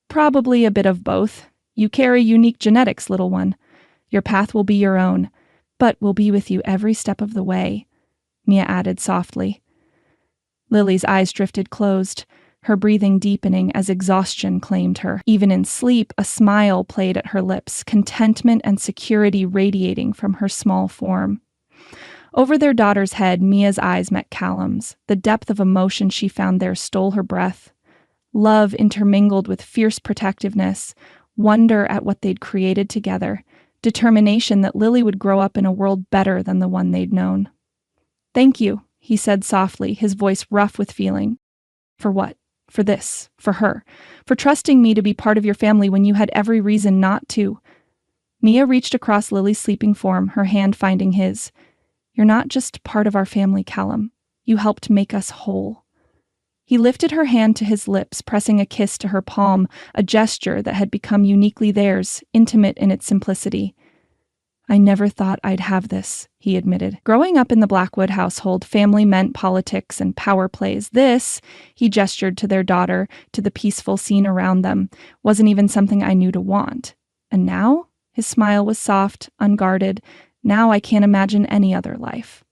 "Probably a bit of both. You carry unique genetics, little one. Your path will be your own, but will be with you every step of the way," Mia added softly. Lily's eyes drifted closed, her breathing deepening as exhaustion claimed her. Even in sleep, a smile played at her lips, contentment and security radiating from her small form. Over their daughter's head, Mia's eyes met Callum's. The depth of emotion she found there stole her breath. Love intermingled with fierce protectiveness, wonder at what they'd created together, determination that Lily would grow up in a world better than the one they'd known. "Thank you," he said softly, his voice rough with feeling. "For what? For this, for her, for trusting me to be part of your family when you had every reason not to." Mia reached across Lily's sleeping form, her hand finding his. "You're not just part of our family, Callum. You helped make us whole." He lifted her hand to his lips, pressing a kiss to her palm, a gesture that had become uniquely theirs, intimate in its simplicity. "I never thought I'd have this," he admitted. "Growing up in the Blackwood household, family meant politics and power plays. This," he gestured to their daughter, to the peaceful scene around them, "wasn't even something I knew to want. And now?" His smile was soft, unguarded. "Now I can't imagine any other life."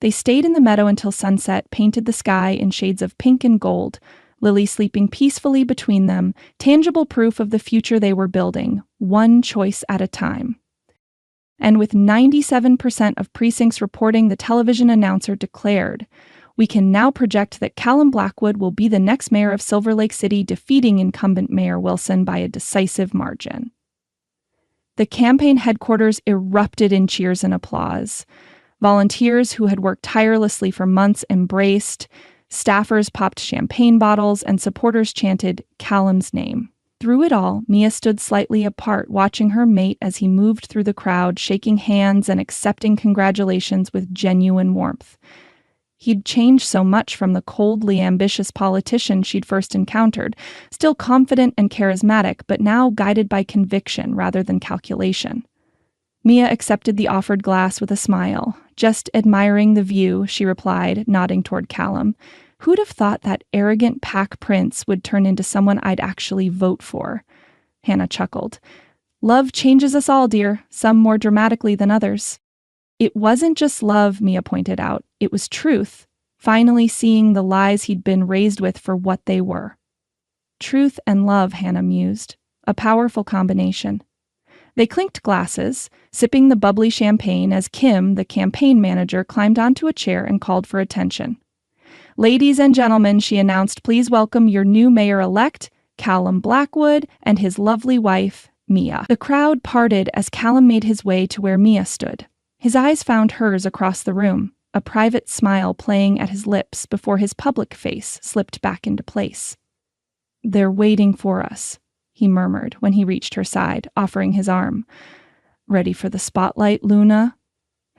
They stayed in the meadow until sunset painted the sky in shades of pink and gold, Lily sleeping peacefully between them, tangible proof of the future they were building, one choice at a time. And with 97% of precincts reporting, the television announcer declared, "We can now project that Callum Blackwood will be the next mayor of Silver Lake City, defeating incumbent Mayor Wilson by a decisive margin." The campaign headquarters erupted in cheers and applause. Volunteers who had worked tirelessly for months embraced, staffers popped champagne bottles, and supporters chanted Callum's name. Through it all, Mia stood slightly apart, watching her mate as he moved through the crowd, shaking hands and accepting congratulations with genuine warmth. He'd changed so much from the coldly ambitious politician she'd first encountered, still confident and charismatic, but now guided by conviction rather than calculation. Mia accepted the offered glass with a smile. "Just admiring the view," she replied, nodding toward Callum. "Who'd have thought that arrogant pack prince would turn into someone I'd actually vote for?" Hannah chuckled. "Love changes us all, dear, some more dramatically than others." "It wasn't just love," Mia pointed out. "It was truth, finally seeing the lies he'd been raised with for what they were." Truth and love, Hannah mused. A powerful combination. They clinked glasses, sipping the bubbly champagne as Kim, the campaign manager, climbed onto a chair and called for attention. "Ladies and gentlemen," she announced, "please welcome your new mayor-elect, Callum Blackwood, and his lovely wife, Mia." The crowd parted as Callum made his way to where Mia stood. His eyes found hers across the room, a private smile playing at his lips before his public face slipped back into place. "They're waiting for us," he murmured when he reached her side, offering his arm. "Ready for the spotlight, Luna?"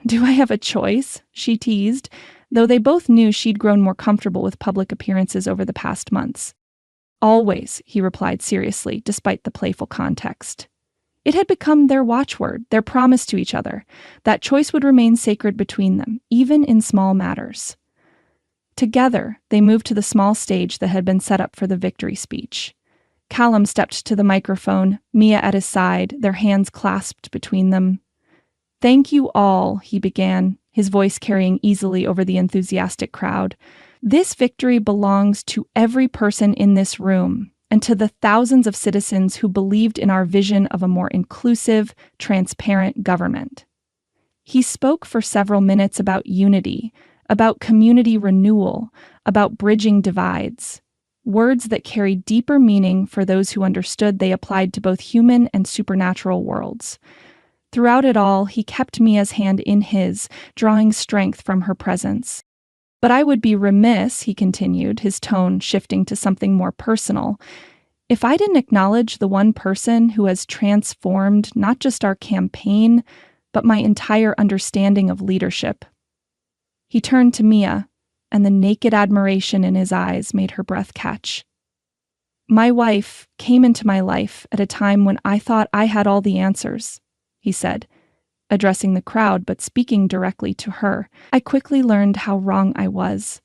"Do I have a choice?" she teased, though they both knew she'd grown more comfortable with public appearances over the past months. "Always," he replied seriously, despite the playful context. It had become their watchword, their promise to each other. That choice would remain sacred between them, even in small matters. Together, they moved to the small stage that had been set up for the victory speech. Callum stepped to the microphone, Mia at his side, their hands clasped between them. "Thank you all," he began, his voice carrying easily over the enthusiastic crowd. "This victory belongs to every person in this room, and to the thousands of citizens who believed in our vision of a more inclusive, transparent government." He spoke for several minutes about unity, about community renewal, about bridging divides. Words that carried deeper meaning for those who understood they applied to both human and supernatural worlds. Throughout it all, he kept Mia's hand in his, drawing strength from her presence. "But I would be remiss," he continued, his tone shifting to something more personal, "if I didn't acknowledge the one person who has transformed not just our campaign, but my entire understanding of leadership." He turned to Mia, and the naked admiration in his eyes made her breath catch. "My wife came into my life at a time when I thought I had all the answers," he said, addressing the crowd but speaking directly to her. "I quickly learned how wrong I was.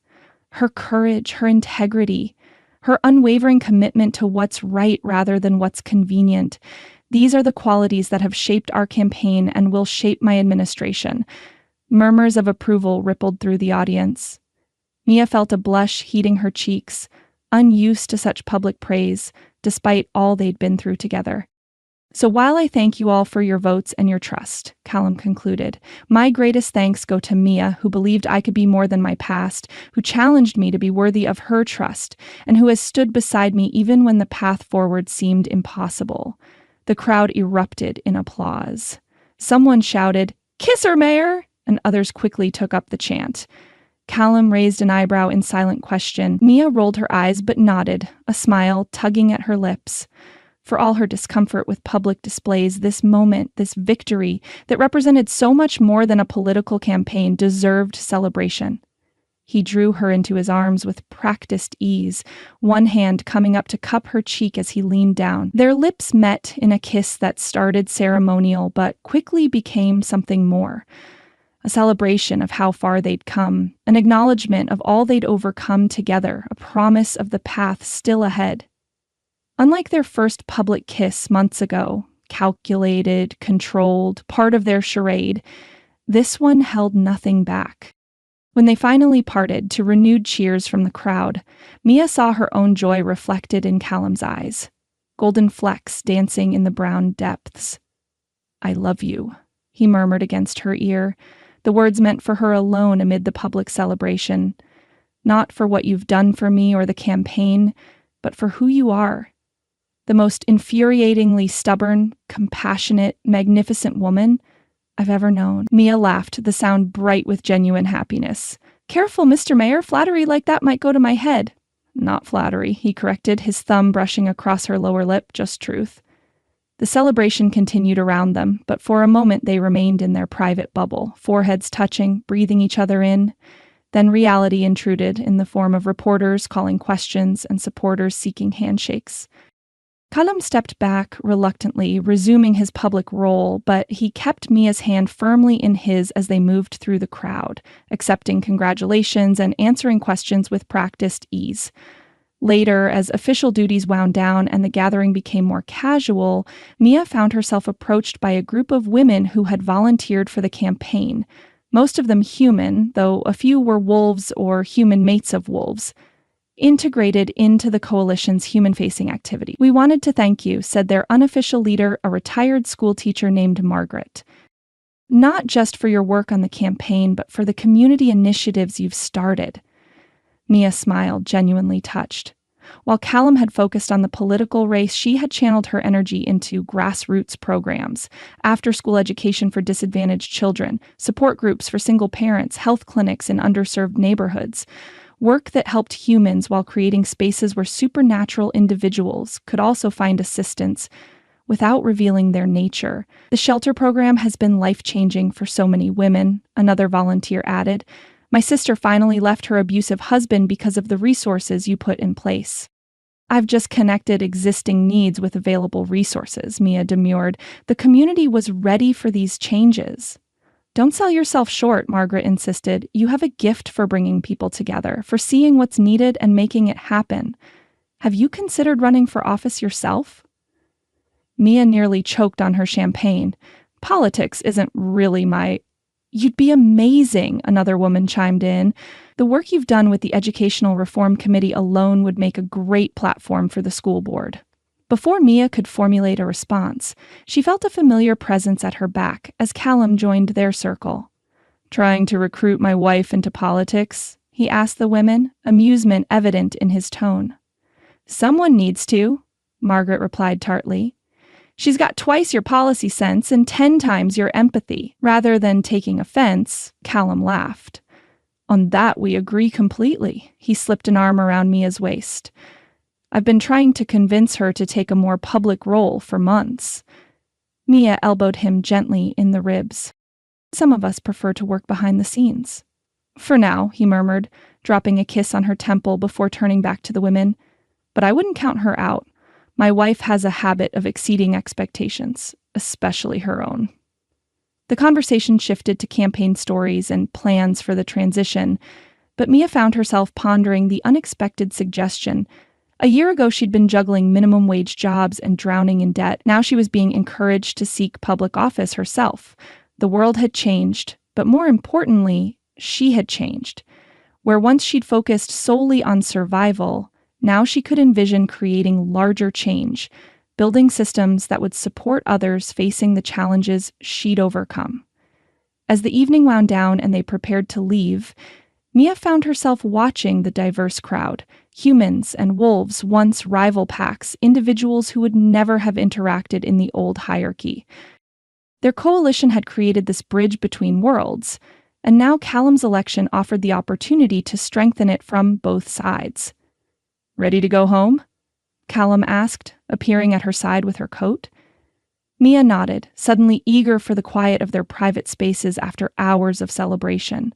Her courage, her integrity, her unwavering commitment to what's right rather than what's convenient. These are the qualities that have shaped our campaign and will shape my administration." Murmurs of approval rippled through the audience. Mia felt a blush heating her cheeks, unused to such public praise, despite all they'd been through together. "So while I thank you all for your votes and your trust," Callum concluded, "my greatest thanks go to Mia, who believed I could be more than my past, who challenged me to be worthy of her trust, and who has stood beside me even when the path forward seemed impossible." The crowd erupted in applause. Someone shouted, "Kiss her, Mayor!" and others quickly took up the chant. Callum raised an eyebrow in silent question. Mia rolled her eyes but nodded, a smile tugging at her lips. For all her discomfort with public displays, this moment, this victory, that represented so much more than a political campaign, deserved celebration. He drew her into his arms with practiced ease, one hand coming up to cup her cheek as he leaned down. Their lips met in a kiss that started ceremonial but quickly became something more. A celebration of how far they'd come, an acknowledgement of all they'd overcome together, a promise of the path still ahead. Unlike their first public kiss months ago, calculated, controlled, part of their charade, this one held nothing back. When they finally parted to renewed cheers from the crowd, Mia saw her own joy reflected in Callum's eyes, golden flecks dancing in the brown depths. "I love you," he murmured against her ear, the words meant for her alone amid the public celebration. "Not for what you've done for me or the campaign, but for who you are. The most infuriatingly stubborn, compassionate, magnificent woman I've ever known." Mia laughed, the sound bright with genuine happiness. "Careful, Mr. Mayor, flattery like that might go to my head." "Not flattery," he corrected, his thumb brushing across her lower lip, just truth. The celebration continued around them, but for a moment they remained in their private bubble, foreheads touching, breathing each other in. Then reality intruded in the form of reporters calling questions and supporters seeking handshakes. Callum stepped back reluctantly, resuming his public role, but he kept Mia's hand firmly in his as they moved through the crowd, accepting congratulations and answering questions with practiced ease. Later, as official duties wound down and the gathering became more casual, Mia found herself approached by a group of women who had volunteered for the campaign, most of them human, though a few were wolves or human mates of wolves, integrated into the coalition's human-facing activity. "We wanted to thank you," said their unofficial leader, a retired school teacher named Margaret. "Not just for your work on the campaign, but for the community initiatives you've started." Mia smiled, genuinely touched. While Callum had focused on the political race, she had channeled her energy into grassroots programs, after-school education for disadvantaged children, support groups for single parents, health clinics in underserved neighborhoods, work that helped humans while creating spaces where supernatural individuals could also find assistance without revealing their nature. "The shelter program has been life-changing for so many women," another volunteer added. "My sister finally left her abusive husband because of the resources you put in place." "I've just connected existing needs with available resources," Mia demurred. "The community was ready for these changes." "Don't sell yourself short," Margaret insisted. "You have a gift for bringing people together, for seeing what's needed and making it happen. Have you considered running for office yourself?" Mia nearly choked on her champagne. "Politics isn't really my—" "You'd be amazing," another woman chimed in. "The work you've done with the Educational Reform Committee alone would make a great platform for the school board." Before Mia could formulate a response, she felt a familiar presence at her back as Callum joined their circle. "Trying to recruit my wife into politics?" he asked the women, amusement evident in his tone. "Someone needs to," Margaret replied tartly. "She's got twice your policy sense and 10 times your empathy." Rather than taking offense, Callum laughed. "On that we agree completely." He slipped an arm around Mia's waist. "I've been trying to convince her to take a more public role for months." Mia elbowed him gently in the ribs. "Some of us prefer to work behind the scenes." "For now," he murmured, dropping a kiss on her temple before turning back to the women. "But I wouldn't count her out. My wife has a habit of exceeding expectations, especially her own." The conversation shifted to campaign stories and plans for the transition, but Mia found herself pondering the unexpected suggestion. A year ago, she'd been juggling minimum wage jobs and drowning in debt. Now she was being encouraged to seek public office herself. The world had changed, but more importantly, she had changed. Where once she'd focused solely on survival, now she could envision creating larger change, building systems that would support others facing the challenges she'd overcome. As the evening wound down and they prepared to leave, Mia found herself watching the diverse crowd, humans and wolves, once rival packs, individuals who would never have interacted in the old hierarchy. Their coalition had created this bridge between worlds, and now Callum's election offered the opportunity to strengthen it from both sides. "Ready to go home?" Callum asked, appearing at her side with her coat. Mia nodded, suddenly eager for the quiet of their private spaces after hours of celebration.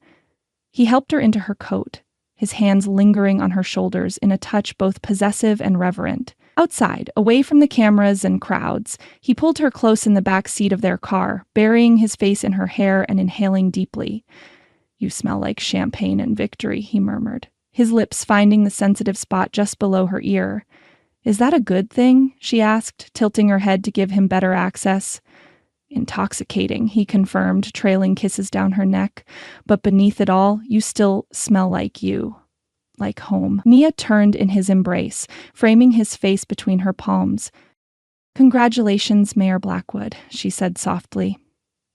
He helped her into her coat, his hands lingering on her shoulders in a touch both possessive and reverent. Outside, away from the cameras and crowds, he pulled her close in the back seat of their car, burying his face in her hair and inhaling deeply. "You smell like champagne and victory," he murmured, his lips finding the sensitive spot just below her ear. "Is that a good thing?" she asked, tilting her head to give him better access. "Intoxicating," he confirmed, trailing kisses down her neck. "But beneath it all, you still smell like you. Like home." Mia turned in his embrace, framing his face between her palms. "Congratulations, Mayor Blackwood," she said softly.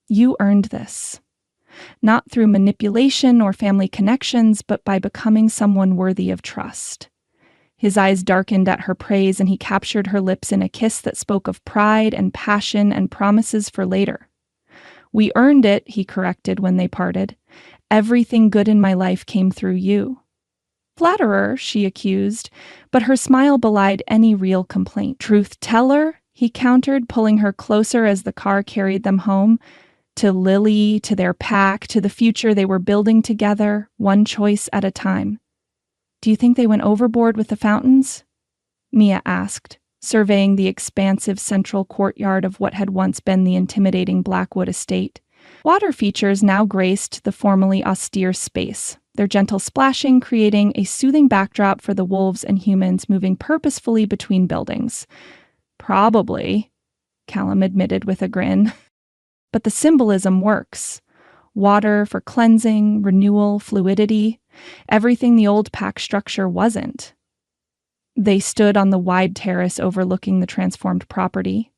"You earned this. Not through manipulation or family connections, but by becoming someone worthy of trust." His eyes darkened at her praise, and he captured her lips in a kiss that spoke of pride and passion and promises for later. "We earned it," he corrected when they parted. "Everything good in my life came through you." "Flatterer," she accused, but her smile belied any real complaint. "Truth teller," he countered, pulling her closer as the car carried them home. To Lily, to their pack, to the future they were building together, one choice at a time. Do you think they went overboard with the fountains? Mia asked, surveying the expansive central courtyard of what had once been the intimidating Blackwood estate. Water features now graced the formerly austere space, their gentle splashing creating a soothing backdrop for the wolves and humans moving purposefully between buildings. Probably, Callum admitted with a grin. But the symbolism works. Water for cleansing, renewal, fluidity, everything the old pack structure wasn't. They stood on the wide terrace overlooking the transformed property.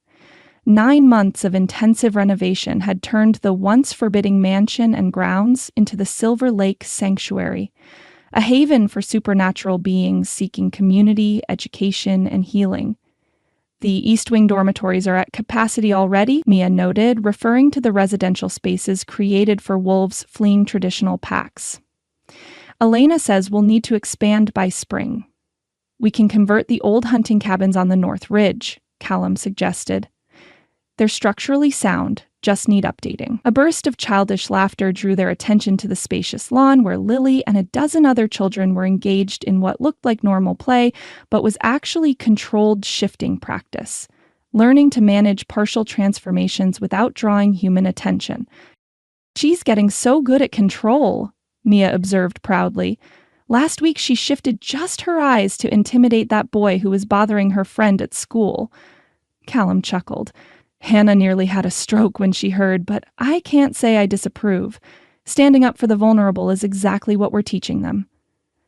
9 months of intensive renovation had turned the once forbidding mansion and grounds into the Silver Lake Sanctuary, a haven for supernatural beings seeking community, education, and healing. The East Wing dormitories are at capacity already, Mia noted, referring to the residential spaces created for wolves fleeing traditional packs. Elena says we'll need to expand by spring. We can convert the old hunting cabins on the North Ridge, Callum suggested. They're structurally sound, just need updating. A burst of childish laughter drew their attention to the spacious lawn where Lily and a dozen other children were engaged in what looked like normal play, but was actually controlled shifting practice, learning to manage partial transformations without drawing human attention. She's getting so good at control, Mia observed proudly. Last week she shifted just her eyes to intimidate that boy who was bothering her friend at school. Callum chuckled. Hannah nearly had a stroke when she heard, but I can't say I disapprove. Standing up for the vulnerable is exactly what we're teaching them.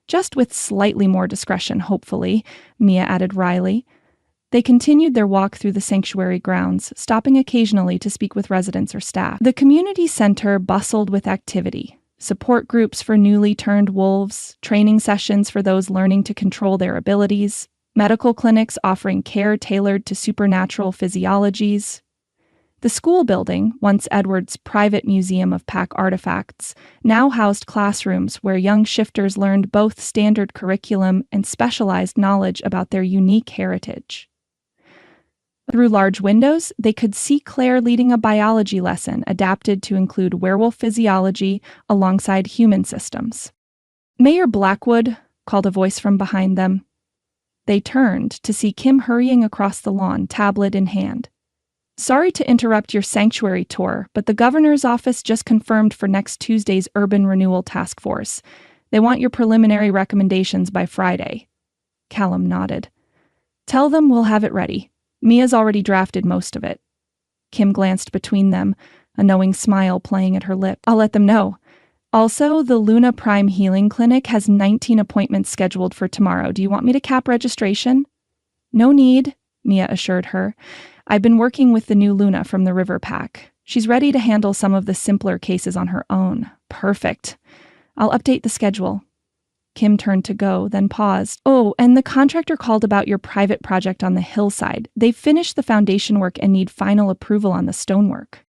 Just with slightly more discretion, hopefully, Mia added wryly. They continued their walk through the sanctuary grounds, stopping occasionally to speak with residents or staff. The community center bustled with activity. Support groups for newly turned wolves, training sessions for those learning to control their abilities, medical clinics offering care tailored to supernatural physiologies. The school building, once Edward's private museum of pack artifacts, now housed classrooms where young shifters learned both standard curriculum and specialized knowledge about their unique heritage. Through large windows, they could see Claire leading a biology lesson adapted to include werewolf physiology alongside human systems. Mayor Blackwood, called a voice from behind them. They turned to see Kim hurrying across the lawn, tablet in hand. Sorry to interrupt your sanctuary tour, but the governor's office just confirmed for next Tuesday's Urban Renewal Task Force. They want your preliminary recommendations by Friday. Callum nodded. Tell them we'll have it ready. Mia's already drafted most of it. Kim glanced between them, a knowing smile playing at her lip. I'll let them know. Also, the Luna Prime Healing Clinic has 19 appointments scheduled for tomorrow. Do you want me to cap registration? No need, Mia assured her. I've been working with the new Luna from the River Pack. She's ready to handle some of the simpler cases on her own. Perfect. I'll update the schedule. Kim turned to go, then paused. Oh, and the contractor called about your private project on the hillside. They've finished the foundation work and need final approval on the stonework.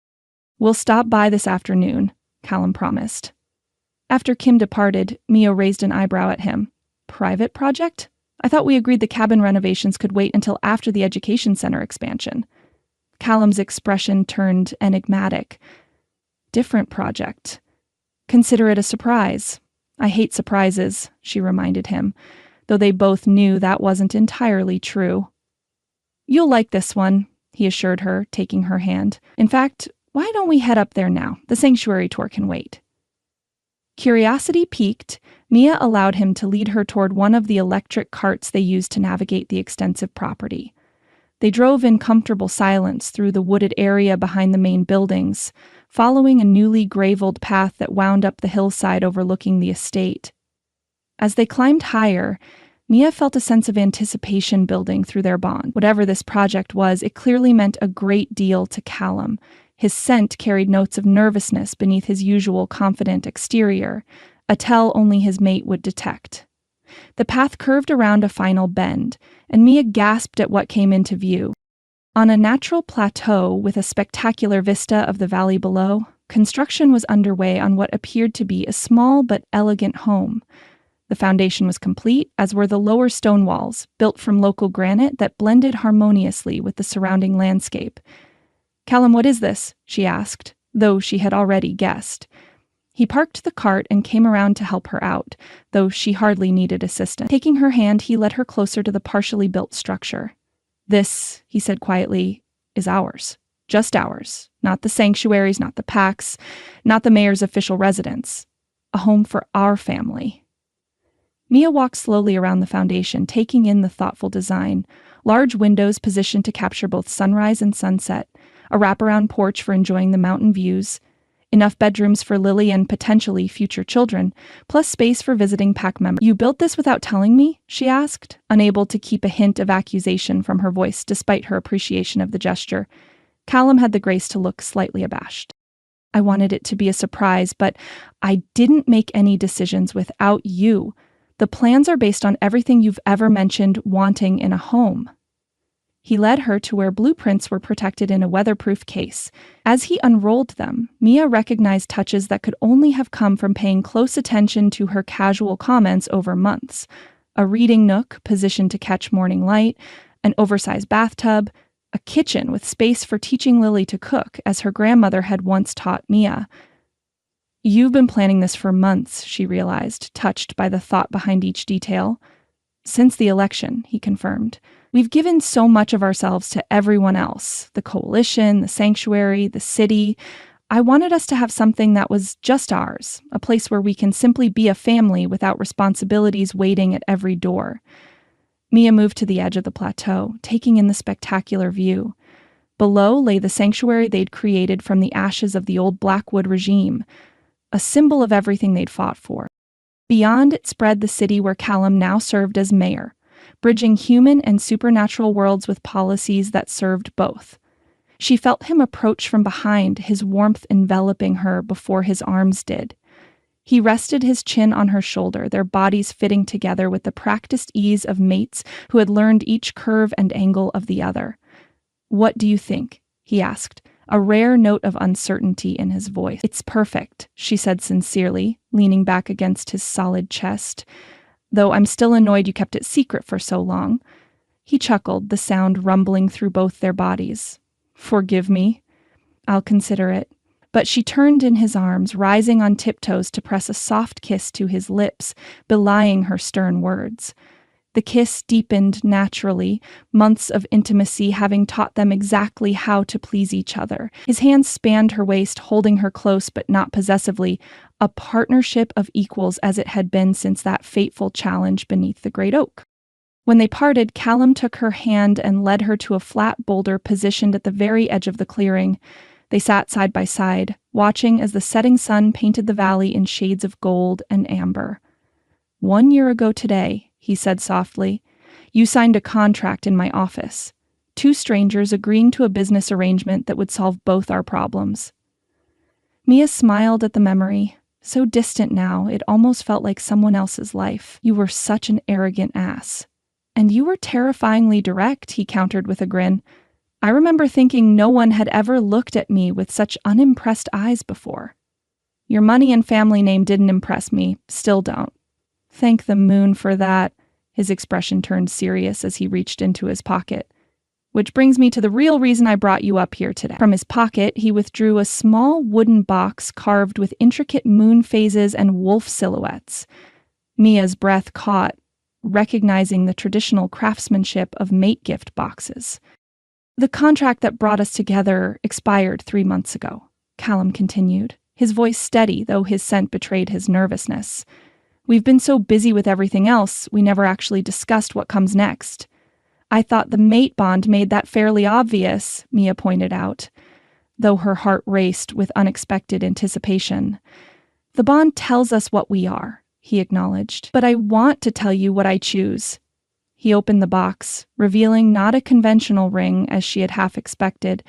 We'll stop by this afternoon, Callum promised. After Kim departed, Mia raised an eyebrow at him. Private project? I thought we agreed the cabin renovations could wait until after the education center expansion. Callum's expression turned enigmatic. Different project. Consider it a surprise. I hate surprises, she reminded him, though they both knew that wasn't entirely true. You'll like this one, he assured her, taking her hand. In fact, why don't we head up there now? The sanctuary tour can wait. Curiosity piqued, Mia allowed him to lead her toward one of the electric carts they used to navigate the extensive property. They drove in comfortable silence through the wooded area behind the main buildings, following a newly gravelled path that wound up the hillside overlooking the estate. As they climbed higher, Mia felt a sense of anticipation building through their bond. Whatever this project was, it clearly meant a great deal to Callum. His scent carried notes of nervousness beneath his usual confident exterior, a tell only his mate would detect. The path curved around a final bend, and Mia gasped at what came into view. On a natural plateau with a spectacular vista of the valley below, construction was underway on what appeared to be a small but elegant home. The foundation was complete, as were the lower stone walls, built from local granite that blended harmoniously with the surrounding landscape. Callum, what is this? She asked, though she had already guessed. He parked the cart and came around to help her out, though she hardly needed assistance. Taking her hand, he led her closer to the partially built structure. "This," he said quietly, "is ours. Just ours. Not the sanctuary's, not the PAC's, not the mayor's official residence. A home for our family." Mia walked slowly around the foundation, taking in the thoughtful design. Large windows positioned to capture both sunrise and sunset, a wraparound porch for enjoying the mountain views, enough bedrooms for Lily and potentially future children, plus space for visiting PAC members. "You built this without telling me?" she asked, unable to keep a hint of accusation from her voice despite her appreciation of the gesture. Callum had the grace to look slightly abashed. "I wanted it to be a surprise, but I didn't make any decisions without you. The plans are based on everything you've ever mentioned wanting in a home." He led her to where blueprints were protected in a weatherproof case. As he unrolled them, Mia recognized touches that could only have come from paying close attention to her casual comments over months. A reading nook positioned to catch morning light, an oversized bathtub, a kitchen with space for teaching Lily to cook, as her grandmother had once taught Mia. "You've been planning this for months," she realized, touched by the thought behind each detail. "Since the election," he confirmed. "We've given so much of ourselves to everyone else, the coalition, the sanctuary, the city. I wanted us to have something that was just ours, a place where we can simply be a family without responsibilities waiting at every door." Mia moved to the edge of the plateau, taking in the spectacular view. Below lay the sanctuary they'd created from the ashes of the old Blackwood regime, a symbol of everything they'd fought for. Beyond it spread the city where Callum now served as mayor, bridging human and supernatural worlds with policies that served both. She felt him approach from behind, his warmth enveloping her before his arms did. He rested his chin on her shoulder, their bodies fitting together with the practiced ease of mates who had learned each curve and angle of the other. "What do you think?" he asked, a rare note of uncertainty in his voice. "It's perfect," she said sincerely, leaning back against his solid chest. "Though I'm still annoyed you kept it secret for so long." He chuckled, the sound rumbling through both their bodies. "Forgive me. I'll consider it." But she turned in his arms, rising on tiptoes to press a soft kiss to his lips, belying her stern words. The kiss deepened naturally, months of intimacy having taught them exactly how to please each other. His hands spanned her waist, holding her close but not possessively, a partnership of equals as it had been since that fateful challenge beneath the great oak. When they parted, Callum took her hand and led her to a flat boulder positioned at the very edge of the clearing. They sat side by side, watching as the setting sun painted the valley in shades of gold and amber. "1 year ago today," he said softly, "you signed a contract in my office. 2 strangers agreeing to a business arrangement that would solve both our problems." Mia smiled at the memory. So distant now, it almost felt like someone else's life. "You were such an arrogant ass." "And you were terrifyingly direct," he countered with a grin. "I remember thinking no one had ever looked at me with such unimpressed eyes before." "Your money and family name didn't impress me, still don't." "Thank the moon for that." His expression turned serious as he reached into his pocket. "Which brings me to the real reason I brought you up here today." From his pocket, he withdrew a small wooden box carved with intricate moon phases and wolf silhouettes. Mia's breath caught, recognizing the traditional craftsmanship of mate gift boxes. "The contract that brought us together expired 3 months ago," Callum continued, his voice steady, though his scent betrayed his nervousness. "We've been so busy with everything else, we never actually discussed what comes next." "I thought the mate bond made that fairly obvious," Mia pointed out, though her heart raced with unexpected anticipation. "The bond tells us what we are," he acknowledged, "but I want to tell you what I choose." He opened the box, revealing not a conventional ring as she had half expected,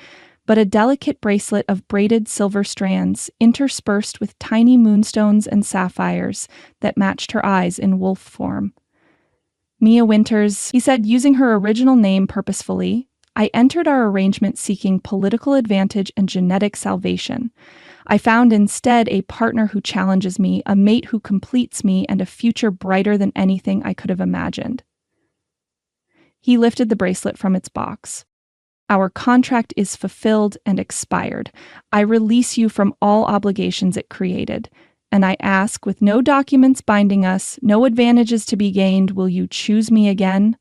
but a delicate bracelet of braided silver strands interspersed with tiny moonstones and sapphires that matched her eyes in wolf form. "Mia Winters," he said, using her original name purposefully, "I entered our arrangement seeking political advantage and genetic salvation. I found instead a partner who challenges me, a mate who completes me, and a future brighter than anything I could have imagined." He lifted the bracelet from its box. Our contract is fulfilled and expired. I release you from all obligations it created. And I ask, with no documents binding us, no advantages to be gained, will you choose me again?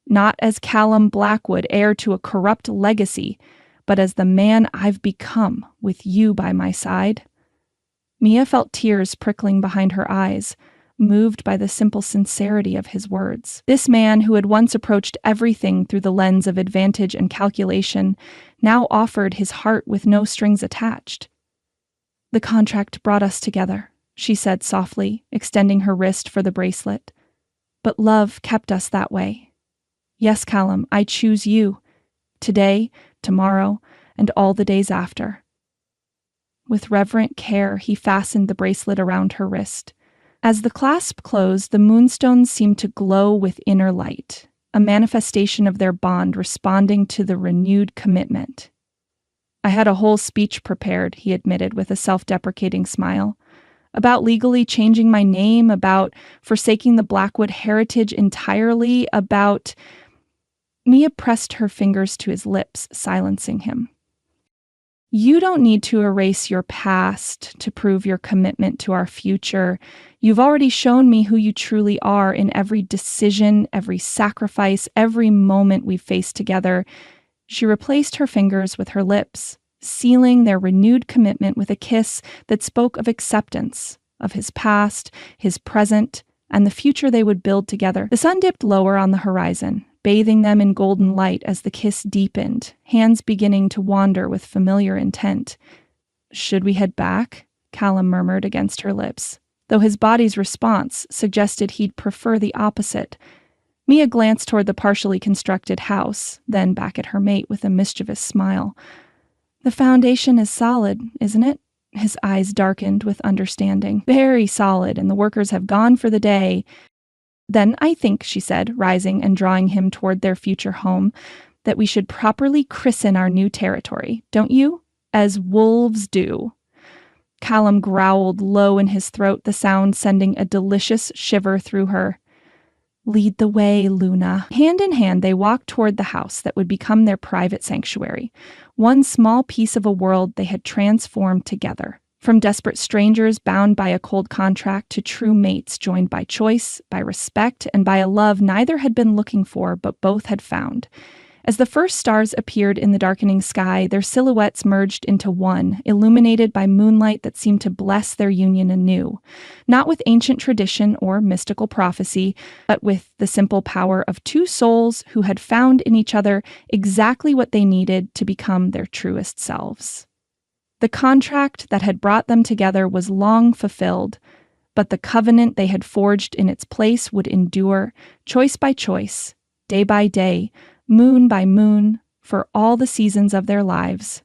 Not as Callum Blackwood, heir to a corrupt legacy, but as the man I've become, with you by my side. Mia felt tears prickling behind her eyes, moved by the simple sincerity of his words. This man, who had once approached everything through the lens of advantage and calculation, now offered his heart with no strings attached. The contract brought us together, she said softly, extending her wrist for the bracelet. But love kept us that way. Yes, Callum, I choose you. Today, tomorrow, and all the days after. With reverent care, he fastened the bracelet around her wrist. As the clasp closed, the moonstones seemed to glow with inner light, a manifestation of their bond responding to the renewed commitment. I had a whole speech prepared, he admitted with a self-deprecating smile, about legally changing my name, about forsaking the Blackwood heritage entirely, about... Mia pressed her fingers to his lips, silencing him. You don't need to erase your past to prove your commitment to our future. You've already shown me who you truly are in every decision, every sacrifice, every moment we've faced together. She replaced her fingers with her lips, sealing their renewed commitment with a kiss that spoke of acceptance, of his past, his present, and the future they would build together. The sun dipped lower on the horizon, bathing them in golden light as the kiss deepened, hands beginning to wander with familiar intent. Should we head back? Callum murmured against her lips, though his body's response suggested he'd prefer the opposite. Mia glanced toward the partially constructed house, then back at her mate with a mischievous smile. The foundation is solid, isn't it? His eyes darkened with understanding. Very solid, and the workers have gone for the day. Then I think, she said, rising and drawing him toward their future home, that we should properly christen our new territory, don't you? As wolves do. Callum growled low in his throat, the sound sending a delicious shiver through her. Lead the way, Luna. Hand in hand, they walked toward the house that would become their private sanctuary, one small piece of a world they had transformed together. From desperate strangers bound by a cold contract to true mates joined by choice, by respect, and by a love neither had been looking for but both had found. As the first stars appeared in the darkening sky, their silhouettes merged into one, illuminated by moonlight that seemed to bless their union anew, not with ancient tradition or mystical prophecy, but with the simple power of two souls who had found in each other exactly what they needed to become their truest selves. The contract that had brought them together was long fulfilled, but the covenant they had forged in its place would endure, choice by choice, day by day, moon by moon, for all the seasons of their lives,